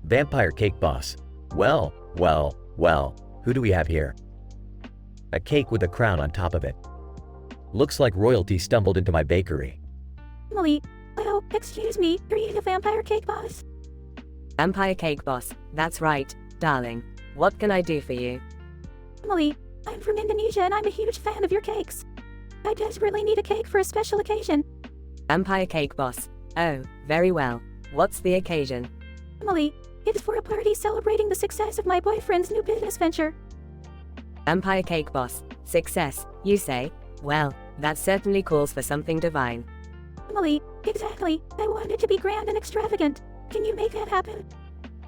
Vampire Cake Boss. Well, who do we have here? A cake with a crown on top of it. Looks like royalty stumbled into my bakery. Emily, oh, excuse me, are you the Vampire Cake Boss? Vampire Cake Boss, that's right, darling. What can I do for you? Emily, I'm from Indonesia and I'm a huge fan of your cakes. I desperately need a cake for a special occasion. Vampire Cake Boss. Oh, very well. What's the occasion? Emily, it's for a party celebrating the success of my boyfriend's new business venture. Vampire Cake Boss, success, you say? Well, that certainly calls for something divine. Emily, exactly. I want it to be grand and extravagant. Can you make that happen?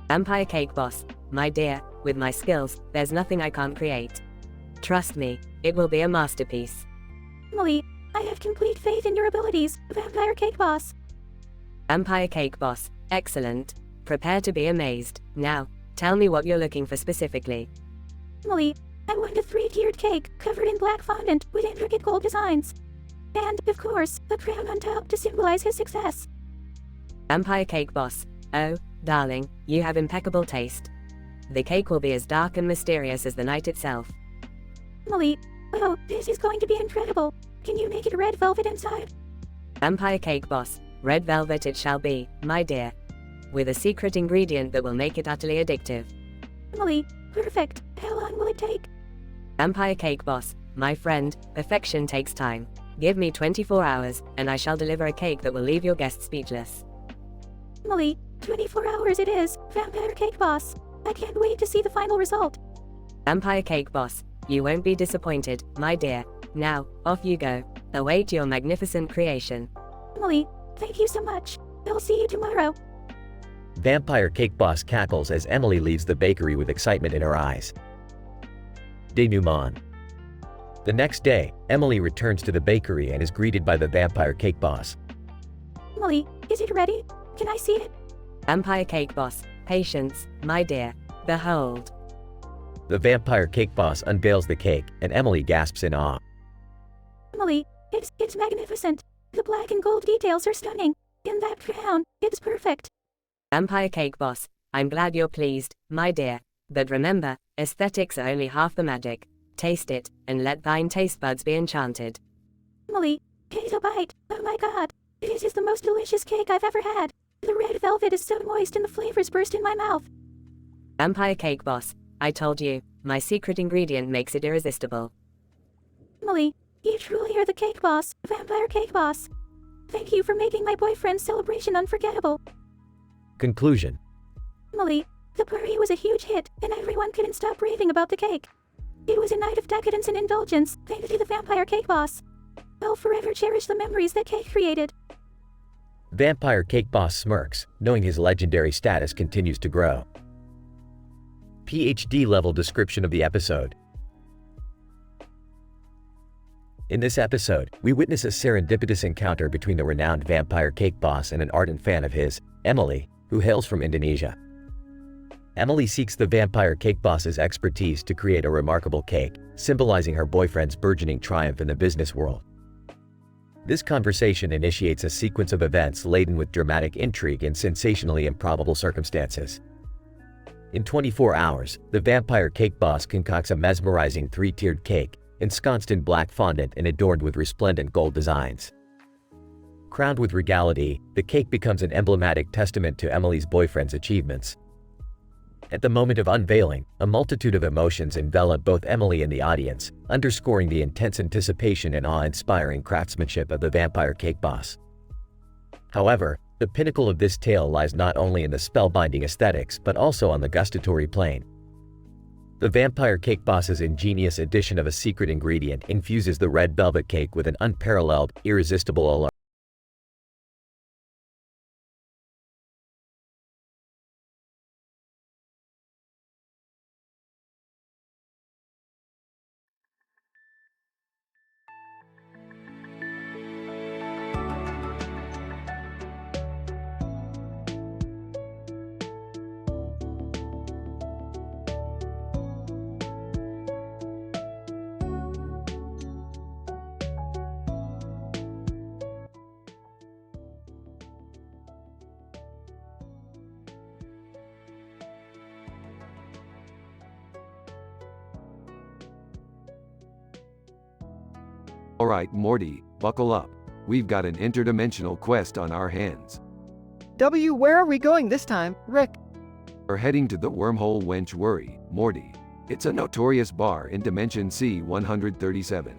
Vampire Cake Boss, my dear, with my skills, there's nothing I can't create. Trust me, it will be a masterpiece. Emily, I have complete faith in your abilities, Vampire Cake Boss. Vampire Cake Boss, excellent. Prepare to be amazed. Now, tell me what you're looking for specifically. Emily, I want a 3-tiered cake covered in black fondant with intricate gold designs. And, of course, a crown on top to symbolize his success. Vampire Cake Boss, oh, darling, you have impeccable taste. The cake will be as dark and mysterious as the night itself. Emily, oh, this is going to be incredible. Can you make it red velvet inside? Vampire Cake Boss, red velvet it shall be, my dear. With a secret ingredient that will make it utterly addictive. Emily, perfect. How long will it take? Vampire Cake Boss, my friend, perfection takes time. Give me 24 hours, and I shall deliver a cake that will leave your guests speechless. Emily, 24 hours it is, Vampire Cake Boss. I can't wait to see the final result. Vampire Cake Boss, you won't be disappointed, my dear. Now, off you go. Await your magnificent creation. Emily, thank you so much. I'll see you tomorrow. Vampire Cake Boss cackles as Emily leaves the bakery with excitement in her eyes. Denouement. The next day, Emily returns to the bakery and is greeted by the Vampire Cake Boss. Emily, is it ready? Can I see it? Vampire Cake Boss, patience, my dear. Behold. The Vampire Cake Boss unveils the cake, and Emily gasps in awe. Emily, it's magnificent. The black and gold details are stunning. And that crown, it's perfect. Vampire Cake Boss, I'm glad you're pleased, my dear. But remember, aesthetics are only half the magic. Taste it, and let thine taste buds be enchanted. Emily, take a bite. Oh my god. This is the most delicious cake I've ever had. The red velvet is so moist and the flavors burst in my mouth. Vampire Cake Boss, I told you, my secret ingredient makes it irresistible. Emily, you truly are the cake boss, Vampire Cake Boss. Thank you for making my boyfriend's celebration unforgettable. Conclusion. Emily, the party was a huge hit, and everyone couldn't stop raving about the cake. It was a night of decadence and indulgence, thanks to the Vampire Cake Boss. I'll forever cherish the memories that cake created. Vampire Cake Boss smirks, knowing his legendary status continues to grow. PhD level description of the episode. In this episode, we witness a serendipitous encounter between the renowned Vampire Cake Boss and an ardent fan of his, Emily, who hails from Indonesia. Emily seeks the Vampire Cake Boss's expertise to create a remarkable cake, symbolizing her boyfriend's burgeoning triumph in the business world. This conversation initiates a sequence of events laden with dramatic intrigue and sensationally improbable circumstances. In 24 hours, the Vampire Cake Boss concocts a mesmerizing 3-tiered cake, ensconced in black fondant and adorned with resplendent gold designs. Crowned with regality, the cake becomes an emblematic testament to Emily's boyfriend's achievements. At the moment of unveiling, a multitude of emotions envelop both Emily and the audience, underscoring the intense anticipation and awe-inspiring craftsmanship of the Vampire Cake Boss. However, the pinnacle of this tale lies not only in the spellbinding aesthetics but also on the gustatory plane. The Vampire Cake Boss's ingenious addition of a secret ingredient infuses the red velvet cake with an unparalleled, irresistible allure. Alright, Morty, buckle up. We've got an interdimensional quest on our hands. Where are we going this time, Rick? We're heading to the wormhole Wench Worry, Morty. It's a notorious bar in Dimension C-137.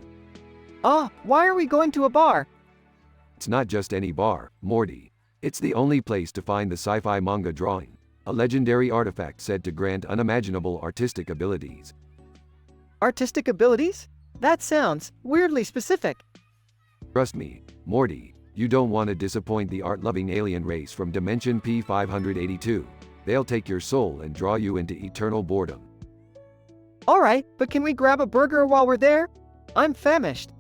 Why are we going to a bar? It's not just any bar, Morty. It's the only place to find the sci-fi manga drawing, a legendary artifact said to grant unimaginable artistic abilities. Artistic abilities? That sounds weirdly specific. Trust me, Morty, you don't want to disappoint the art-loving alien race from Dimension P582. They'll take your soul and draw you into eternal boredom. Alright, but can we grab a burger while we're there? I'm famished.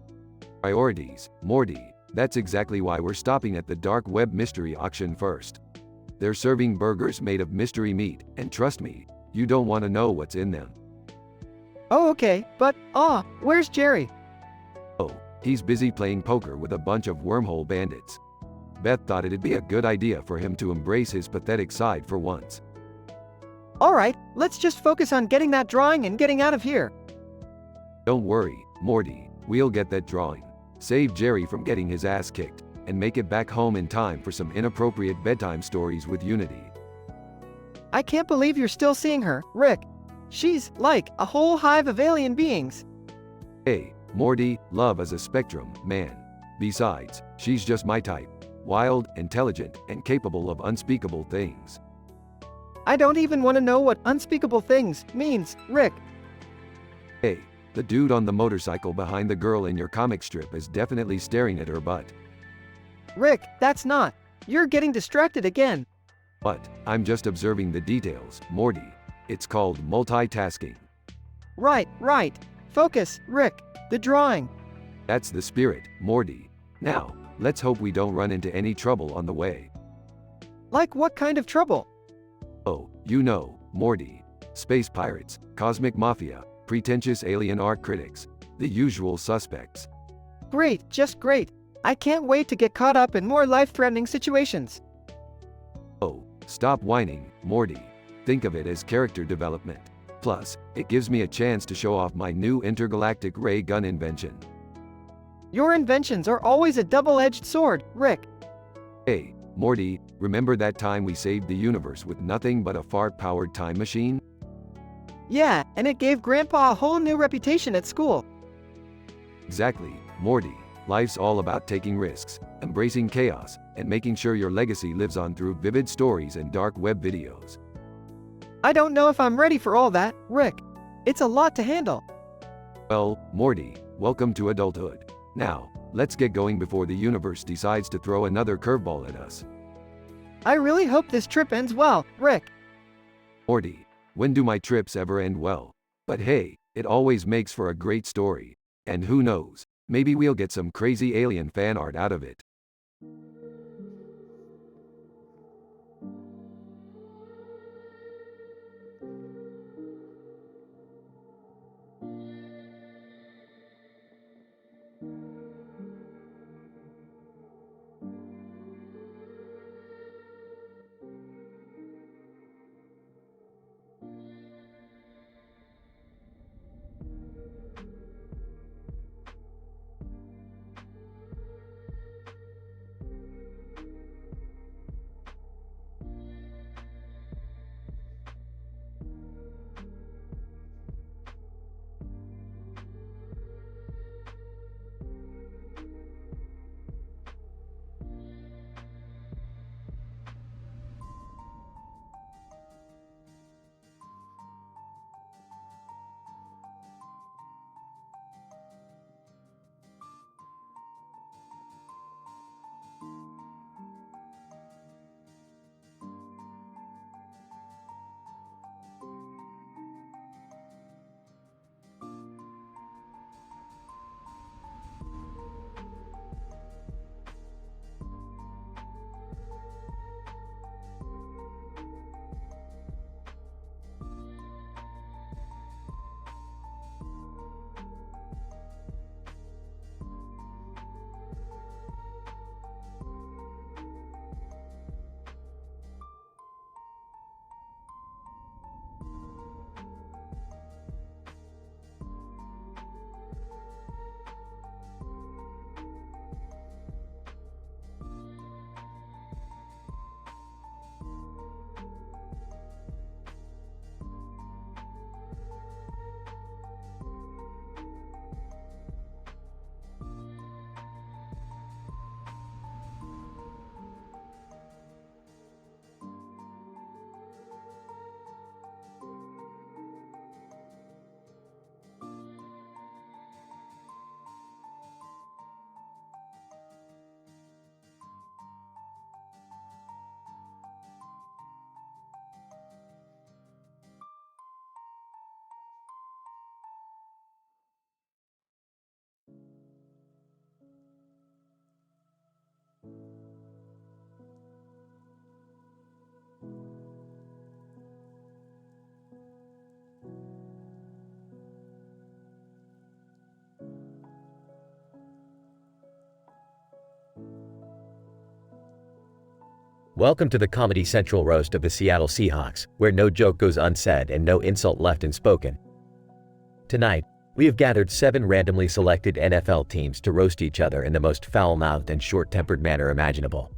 Priorities, Morty. That's exactly why we're stopping at the dark web mystery auction first. They're serving burgers made of mystery meat, and trust me, you don't want to know what's in them. Oh, okay, but, where's Jerry? Oh, he's busy playing poker with a bunch of wormhole bandits. Beth thought it'd be a good idea for him to embrace his pathetic side for once. Alright, let's just focus on getting that drawing and getting out of here. Don't worry, Morty, we'll get that drawing. Save Jerry from getting his ass kicked, and make it back home in time for some inappropriate bedtime stories with Unity. I can't believe you're still seeing her, Rick. She's like a whole hive of alien beings. Hey, Morty, love is a spectrum, man. Besides, she's just my type. Wild, intelligent, and capable of unspeakable things. I don't even want to know what unspeakable things means, Rick. Hey, the dude on the motorcycle behind the girl in your comic strip is definitely staring at her butt. Rick, that's not. You're getting distracted again. But, I'm just observing the details, Morty. It's called multitasking. Right. Focus, Rick. The drawing. That's the spirit, Morty. Now, let's hope we don't run into any trouble on the way. Like what kind of trouble? Oh, you know, Morty. Space pirates, cosmic mafia, pretentious alien art critics. The usual suspects. Great, just great. I can't wait to get caught up in more life-threatening situations. Oh, stop whining, Morty. Think of it as character development. Plus, it gives me a chance to show off my new intergalactic ray gun invention. Your inventions are always a double-edged sword, Rick. Hey, Morty, remember that time we saved the universe with nothing but a fart-powered time machine? Yeah, and it gave Grandpa a whole new reputation at school. Exactly, Morty. Life's all about taking risks, embracing chaos, and making sure your legacy lives on through vivid stories and dark web videos. I don't know if I'm ready for all that, Rick. It's a lot to handle. Well, Morty, welcome to adulthood. Now, let's get going before the universe decides to throw another curveball at us. I really hope this trip ends well, Rick. Morty, when do my trips ever end well? But hey, it always makes for a great story. And who knows, maybe we'll get some crazy alien fan art out of it. Welcome to the Comedy Central roast of the Seattle Seahawks, where no joke goes unsaid and no insult left unspoken. Tonight, we have gathered 7 randomly selected NFL teams to roast each other in the most foul-mouthed and short-tempered manner imaginable.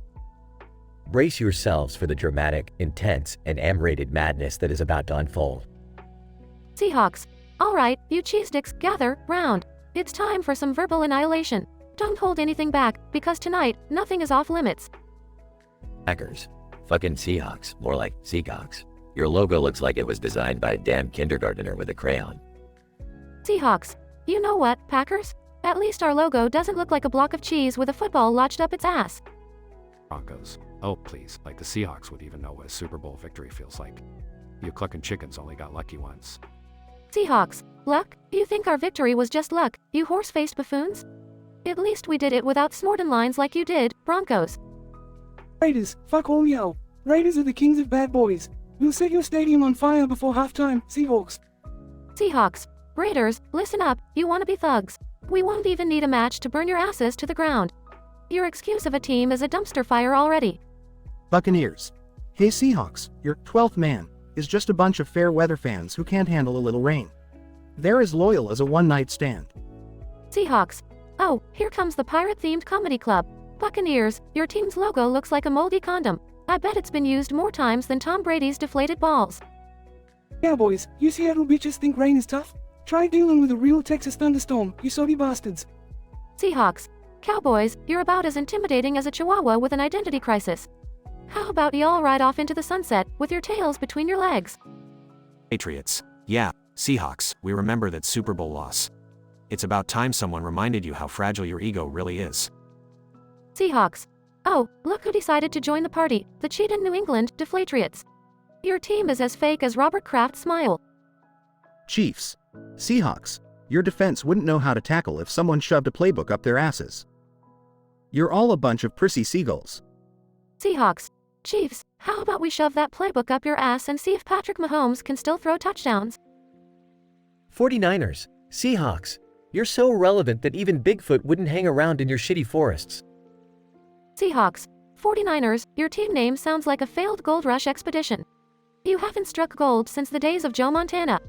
Brace yourselves for the dramatic, intense, and M-rated madness that is about to unfold. Seahawks. Alright, you cheesesticks, gather round. It's time for some verbal annihilation. Don't hold anything back, because tonight, nothing is off limits. Packers. Fucking Seahawks, more like Seacocks. Your logo looks like it was designed by a damn kindergartner with a crayon. Seahawks. You know what, Packers? At least our logo doesn't look like a block of cheese with a football lodged up its ass. Broncos. Oh please, like the Seahawks would even know what a Super Bowl victory feels like. You clucking chickens only got lucky once. Seahawks. Luck? You think our victory was just luck, you horse-faced buffoons? At least we did it without snorting lines like you did, Broncos. Raiders, fuck all y'all. Raiders are the kings of bad boys. We'll set your stadium on fire before halftime, Seahawks. Seahawks. Raiders, listen up, you wanna be thugs. We won't even need a match to burn your asses to the ground. Your excuse of a team is a dumpster fire already. Buccaneers. Hey Seahawks, your 12th man is just a bunch of fair weather fans who can't handle a little rain. They're as loyal as a one-night stand. Seahawks. Oh, here comes the pirate-themed comedy club. Buccaneers, your team's logo looks like a moldy condom. I bet it's been used more times than Tom Brady's deflated balls. Cowboys, you Seattle bitches think rain is tough? Try dealing with a real Texas thunderstorm, you soggy bastards. Seahawks. Cowboys, you're about as intimidating as a chihuahua with an identity crisis. How about y'all ride off into the sunset with your tails between your legs? Patriots. Yeah, Seahawks, we remember that Super Bowl loss. It's about time someone reminded you how fragile your ego really is. Seahawks. Oh, look who decided to join the party, the cheated New England Deflatriots. Your team is as fake as Robert Kraft's smile. Chiefs. Seahawks. Your defense wouldn't know how to tackle if someone shoved a playbook up their asses. You're all a bunch of prissy seagulls. Seahawks. Chiefs, how about we shove that playbook up your ass and see if Patrick Mahomes can still throw touchdowns? 49ers. Seahawks. You're so irrelevant that even Bigfoot wouldn't hang around in your shitty forests. Seahawks. 49ers, your team name sounds like a failed gold rush expedition. You haven't struck gold since the days of Joe Montana.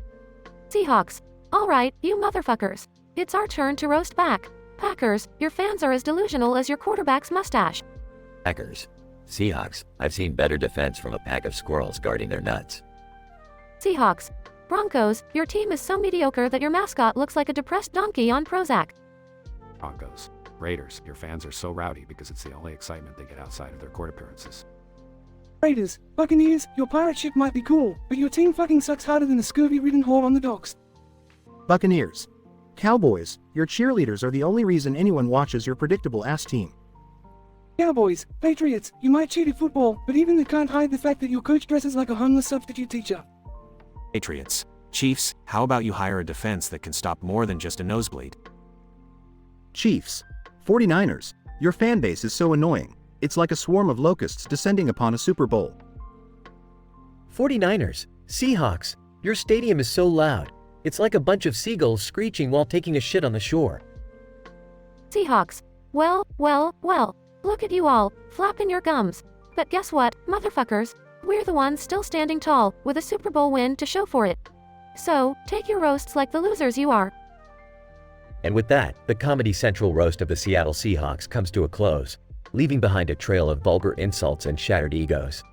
Seahawks. Alright, you motherfuckers. It's our turn to roast back. Packers, your fans are as delusional as your quarterback's mustache. Packers. Seahawks. I've seen better defense from a pack of squirrels guarding their nuts. Seahawks. Broncos, your team is so mediocre that your mascot looks like a depressed donkey on Prozac. Broncos. Raiders, your fans are so rowdy because it's the only excitement they get outside of their court appearances. Raiders, Buccaneers, your pirate ship might be cool, but your team fucking sucks harder than a scurvy-ridden whore on the docks. Buccaneers. Cowboys, your cheerleaders are the only reason anyone watches your predictable ass team. Cowboys, Patriots, you might cheat at football, but even they can't hide the fact that your coach dresses like a homeless substitute teacher. Patriots. Chiefs, how about you hire a defense that can stop more than just a nosebleed? Chiefs. 49ers, your fan base is so annoying. It's like a swarm of locusts descending upon a Super Bowl. 49ers. Seahawks. Your stadium is so loud. It's like a bunch of seagulls screeching while taking a shit on the shore. Seahawks. Well, look at you all, flapping your gums. But guess what, motherfuckers? We're the ones still standing tall, with a Super Bowl win to show for it. So, take your roasts like the losers you are. And with that, the Comedy Central roast of the Seattle Seahawks comes to a close, leaving behind a trail of vulgar insults and shattered egos.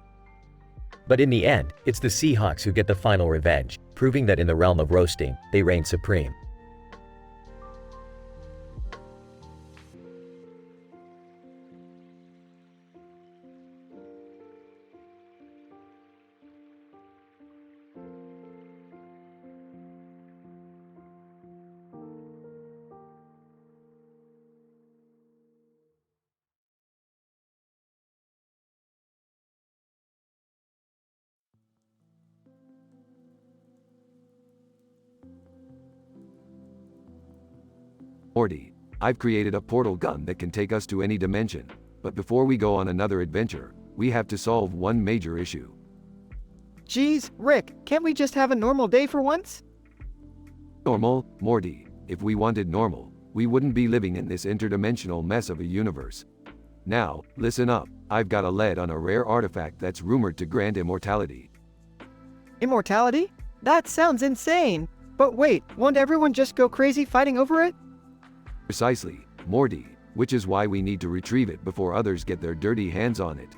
But in the end, it's the Seahawks who get the final revenge, proving that in the realm of roasting, they reign supreme. Morty, I've created a portal gun that can take us to any dimension, but before we go on another adventure, we have to solve one major issue. Geez, Rick, can't we just have a normal day for once? Normal, Morty. If we wanted normal, we wouldn't be living in this interdimensional mess of a universe. Now, listen up. I've got a lead on a rare artifact that's rumored to grant immortality. Immortality? That sounds insane. But wait, won't everyone just go crazy fighting over it? Precisely, Morty, which is why we need to retrieve it before others get their dirty hands on it.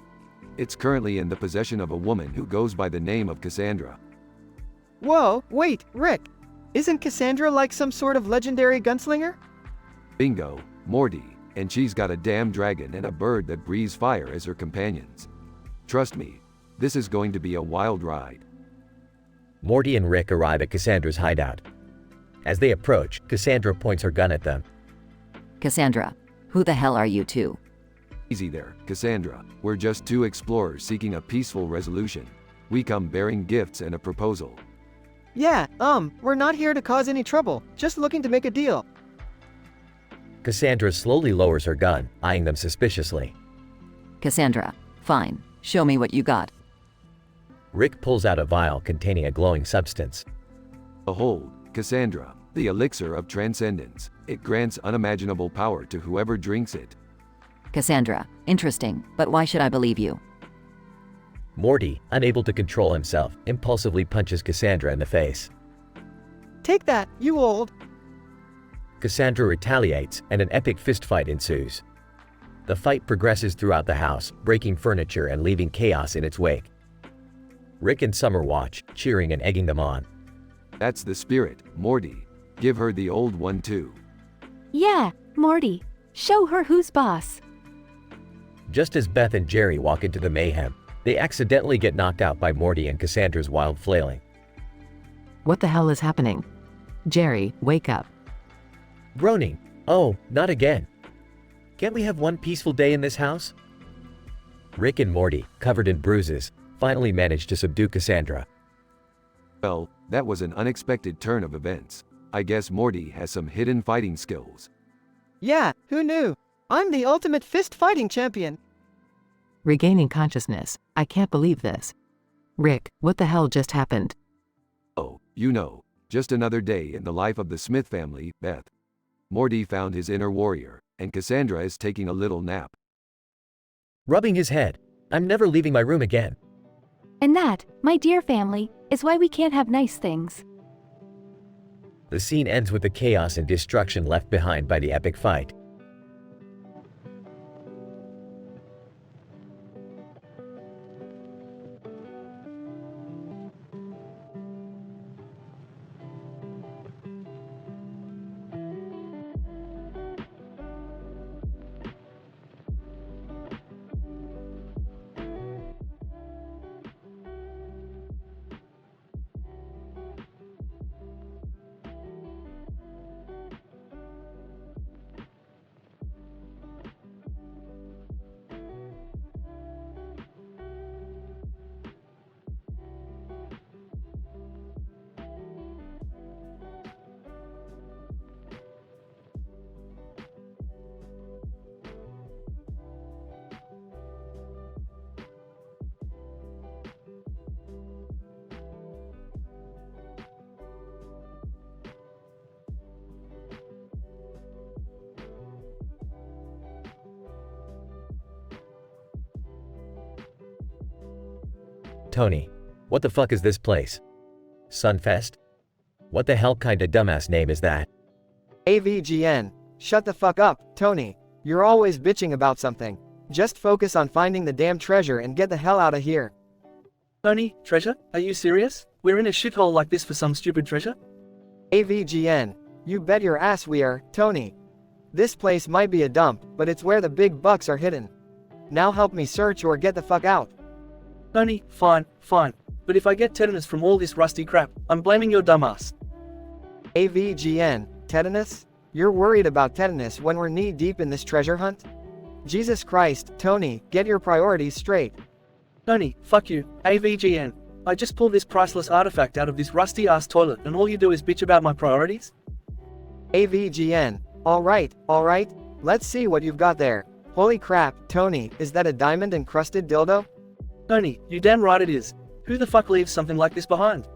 It's currently in the possession of a woman who goes by the name of Cassandra. Whoa, wait, Rick. Isn't Cassandra like some sort of legendary gunslinger? Bingo, Morty, and she's got a damn dragon and a bird that breathes fire as her companions. Trust me, this is going to be a wild ride. Morty and Rick arrive at Cassandra's hideout. As they approach, Cassandra points her gun at them. Cassandra, who the hell are you two? Easy there, Cassandra. We're just two explorers seeking a peaceful resolution. We come bearing gifts and a proposal. Yeah, we're not here to cause any trouble, just looking to make a deal. Cassandra slowly lowers her gun, eyeing them suspiciously. Cassandra, fine, show me what you got. Rick pulls out a vial containing a glowing substance. Behold, Cassandra, the elixir of transcendence. It grants unimaginable power to whoever drinks it. Cassandra, interesting, but why should I believe you? Morty, unable to control himself, impulsively punches Cassandra in the face. Take that, you old. Cassandra retaliates, and an epic fistfight ensues. The fight progresses throughout the house, breaking furniture and leaving chaos in its wake. Rick and Summer watch, cheering and egging them on. That's the spirit, Morty. Give her the old one too. Yeah, Morty. Show her who's boss. Just as Beth and Jerry walk into the mayhem, they accidentally get knocked out by Morty and Cassandra's wild flailing. What the hell is happening? Jerry, wake up. Groaning. Oh, not again. Can't we have one peaceful day in this house? Rick and Morty, covered in bruises, finally manage to subdue Cassandra. Well, that was an unexpected turn of events. I guess Morty has some hidden fighting skills. Yeah, who knew? I'm the ultimate fist-fighting champion. Regaining consciousness. I can't believe this. Rick, what the hell just happened? Oh, you know, just another day in the life of the Smith family, Beth. Morty found his inner warrior, and Cassandra is taking a little nap. Rubbing his head. I'm never leaving my room again. And that, my dear family, is why we can't have nice things. The scene ends with the chaos and destruction left behind by the epic fight. Tony, what the fuck is this place? Sunfest? What the hell kind of dumbass name is that? AVGN. Shut the fuck up, Tony. You're always bitching about something. Just focus on finding the damn treasure and get the hell out of here. Tony, treasure? Are you serious? We're in a shithole like this for some stupid treasure? AVGN. You bet your ass we are, Tony. This place might be a dump, but it's where the big bucks are hidden. Now help me search or get the fuck out. Tony, fine. But if I get tetanus from all this rusty crap, I'm blaming your dumbass. AVGN. Tetanus? You're worried about tetanus when we're knee-deep in this treasure hunt? Jesus Christ, Tony, get your priorities straight. Tony, fuck you, AVGN. I just pulled this priceless artifact out of this rusty-ass toilet and all you do is bitch about my priorities? AVGN. Alright, let's see what you've got there. Holy crap, Tony, is that a diamond-encrusted dildo? Tony, you damn right it is. Who the fuck leaves something like this behind?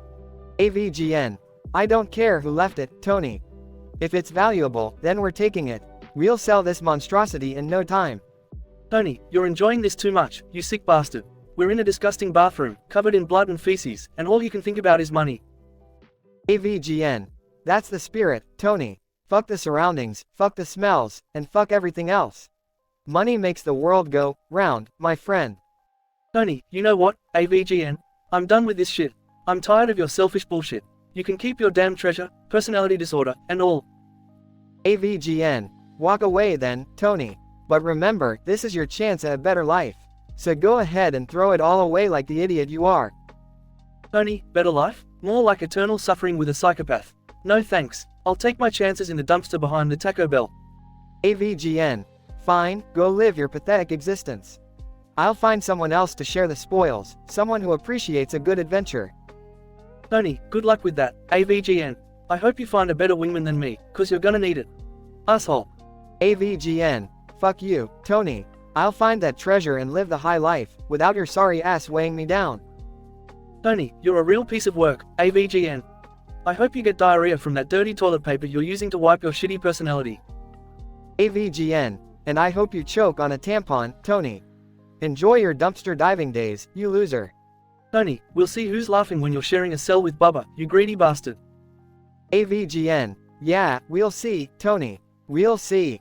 AVGN. I don't care who left it, Tony. If it's valuable, then we're taking it. We'll sell this monstrosity in no time. Tony, you're enjoying this too much, you sick bastard. We're in a disgusting bathroom, covered in blood and feces, and all you can think about is money. AVGN. That's the spirit, Tony. Fuck the surroundings, fuck the smells, and fuck everything else. Money makes the world go round, my friend. Tony, you know what, AVGN? I'm done with this shit. I'm tired of your selfish bullshit. You can keep your damn treasure, personality disorder, and all. AVGN. Walk away then, Tony. But remember, this is your chance at a better life. So go ahead and throw it all away like the idiot you are. Tony, better life? More like eternal suffering with a psychopath. No thanks. I'll take my chances in the dumpster behind the Taco Bell. AVGN. Fine, go live your pathetic existence. I'll find someone else to share the spoils, someone who appreciates a good adventure. Tony, good luck with that, AVGN. I hope you find a better wingman than me, cause you're gonna need it. Asshole. AVGN. Fuck you, Tony. I'll find that treasure and live the high life, without your sorry ass weighing me down. Tony, you're a real piece of work, AVGN. I hope you get diarrhea from that dirty toilet paper you're using to wipe your shitty personality. AVGN. And I hope you choke on a tampon, Tony. Enjoy your dumpster diving days, you loser. Tony, we'll see who's laughing when you're sharing a cell with Bubba, you greedy bastard. AVGN. Yeah, we'll see, Tony. We'll see.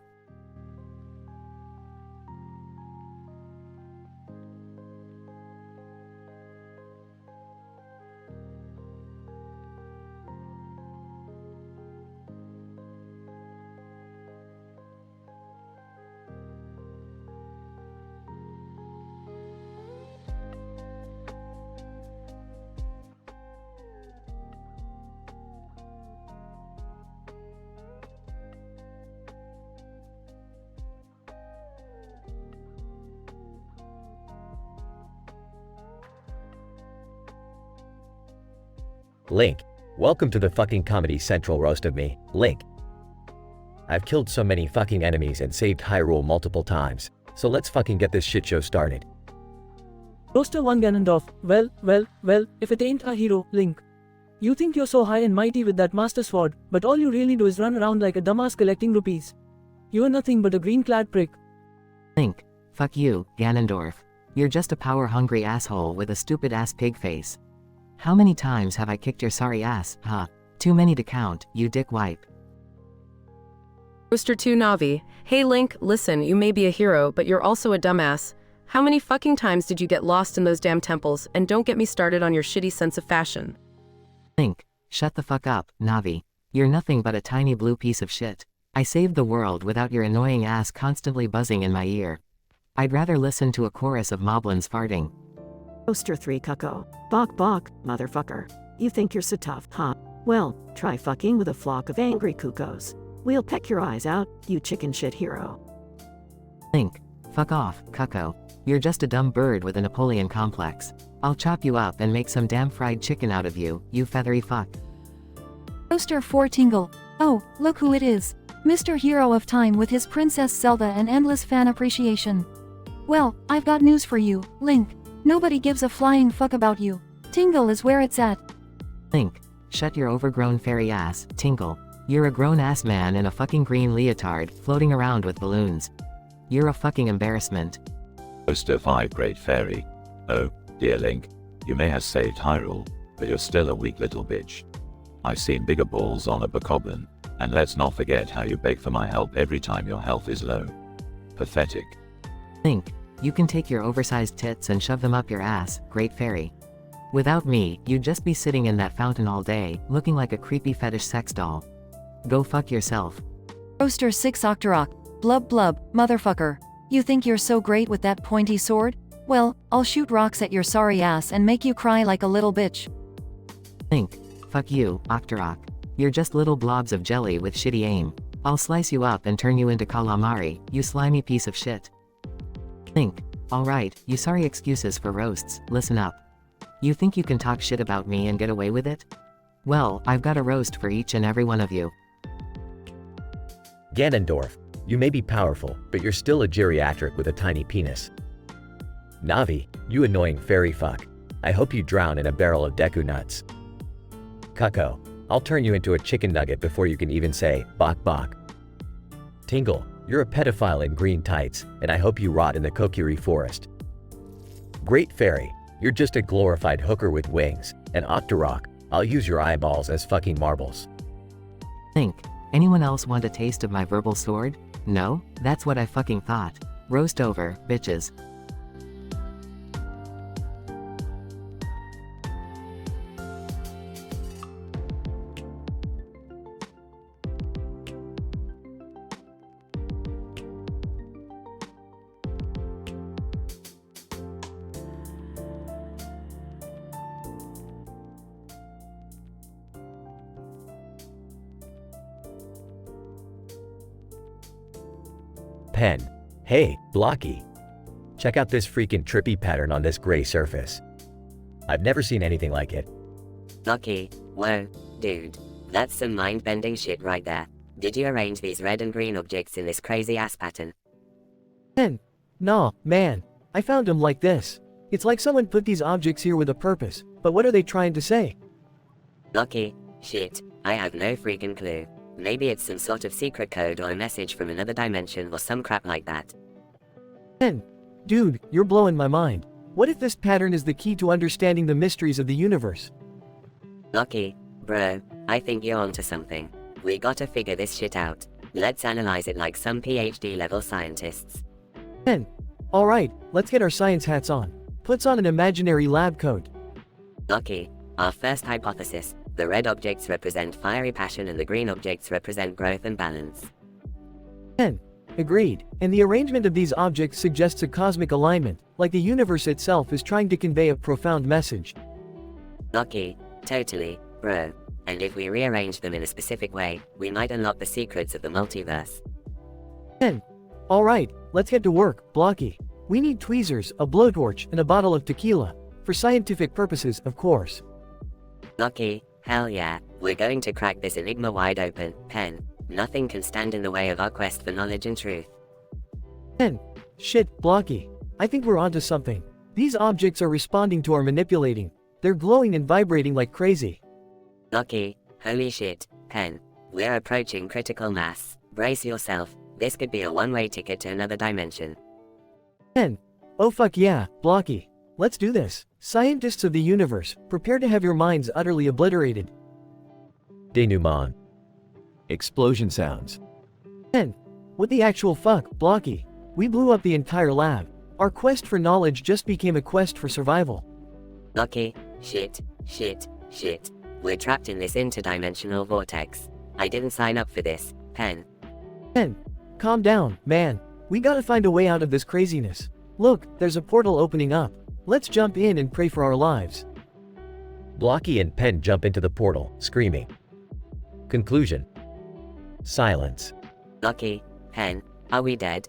Link, welcome to the fucking Comedy Central roast of me, Link. I've killed so many fucking enemies and saved Hyrule multiple times, so let's fucking get this shit show started. Roaster 1 Ganondorf, well, if it ain't a hero, Link. You think you're so high and mighty with that master sword, but all you really do is run around like a dumbass collecting rupees. You are nothing but a green-clad prick. Link, fuck you, Ganondorf. You're just a power-hungry asshole with a stupid-ass pig face. How many times have I kicked your sorry ass, huh? Too many to count, you dick wipe. Roaster 2 Navi, hey Link, listen, you may be a hero, but you're also a dumbass. How many fucking times did you get lost in those damn temples, and don't get me started on your shitty sense of fashion. Link, shut the fuck up, Navi. You're nothing but a tiny blue piece of shit. I saved the world without your annoying ass constantly buzzing in my ear. I'd rather listen to a chorus of moblins farting. Roaster 3 Cucko. Bok, motherfucker. You think you're so tough, huh? Well, try fucking with a flock of angry cuckoos. We'll peck your eyes out, you chicken shit hero. Link, fuck off, Cucko. You're just a dumb bird with a Napoleon complex. I'll chop you up and make some damn fried chicken out of you, you feathery fuck. Roaster 4 Tingle. Oh, look who it is. Mr. Hero of Time with his Princess Zelda and endless fan appreciation. Well, I've got news for you, Link. Nobody gives a flying fuck about you. Tingle is where it's at. Link, shut your overgrown fairy ass, Tingle. You're a grown-ass man in a fucking green leotard, floating around with balloons. You're a fucking embarrassment. Roaster 5 Great Fairy. Oh, dear Link, you may have saved Hyrule, but you're still a weak little bitch. I've seen bigger balls on a bokoblin, and let's not forget how you beg for my help every time your health is low. Pathetic. Link, you can take your oversized tits and shove them up your ass, Great Fairy. Without me, you'd just be sitting in that fountain all day, looking like a creepy fetish sex doll. Go fuck yourself. Roaster 6 Octorok. Blub, motherfucker. You think you're so great with that pointy sword? Well, I'll shoot rocks at your sorry ass and make you cry like a little bitch. Link, fuck you, Octorok. You're just little blobs of jelly with shitty aim. I'll slice you up and turn you into calamari, you slimy piece of shit. Link, alright, you sorry excuses for roasts, listen up. You think you can talk shit about me and get away with it? Well, I've got a roast for each and every one of you. Ganondorf, you may be powerful, but you're still a geriatric with a tiny penis. Navi, you annoying fairy fuck. I hope you drown in a barrel of Deku nuts. Cucko, I'll turn you into a chicken nugget before you can even say, bok bok. Tingle, You're a pedophile in green tights, and I hope you rot in the Kokiri forest. Great Fairy, you're just a glorified hooker with wings, and Octorok, I'll use your eyeballs as fucking marbles. Think. Anyone else want a taste of my verbal sword? No? That's what I fucking thought. Roast over, bitches. Pen. Hey, Blocky. Check out this freaking trippy pattern on this gray surface. I've never seen anything like it. Blocky, whoa, dude. That's some mind-bending shit right there. Did you arrange these red and green objects in this crazy-ass pattern? Pen. Nah, man. I found them like this. It's like someone put these objects here with a purpose, but what are they trying to say? Blocky, shit, I have no freaking clue. Maybe it's some sort of secret code or a message from another dimension or some crap like that. Pen. Dude, you're blowing my mind. What if this pattern is the key to understanding the mysteries of the universe? Blocky, bro, I think you're onto something. We gotta figure this shit out. Let's analyze it like some PhD level scientists. Pen. Alright, let's get our science hats on. Puts on an imaginary lab coat. Blocky, our first hypothesis. The red objects represent fiery passion and the green objects represent growth and balance. 10. Agreed. And the arrangement of these objects suggests a cosmic alignment, like the universe itself is trying to convey a profound message. Blocky, totally, bro. And if we rearrange them in a specific way, we might unlock the secrets of the multiverse. 10. Alright, let's get to work, Blocky. We need tweezers, a blowtorch, and a bottle of tequila. For scientific purposes, of course. Blocky, hell yeah, we're going to crack this enigma wide open, Pen. Nothing can stand in the way of our quest for knowledge and truth. 10. Shit, Blocky. I think we're onto something. These objects are responding to our manipulating. They're glowing and vibrating like crazy. Blocky, holy shit, Pen. We're approaching critical mass. Brace yourself, this could be a one-way ticket to another dimension. 10. Oh fuck yeah, Blocky. Let's do this. Scientists of the universe, prepare to have your minds utterly obliterated. Denouement. Explosion sounds. 10. What the actual fuck, Blocky? We blew up the entire lab. Our quest for knowledge just became a quest for survival. Blocky, shit, shit, shit. We're trapped in this interdimensional vortex. I didn't sign up for this, Pen. 10. Calm down, man. We gotta find a way out of this craziness. Look, there's a portal opening up. Let's jump in and pray for our lives. Blocky and Pen jump into the portal, screaming. Conclusion. Silence. Blocky, Pen, are we dead?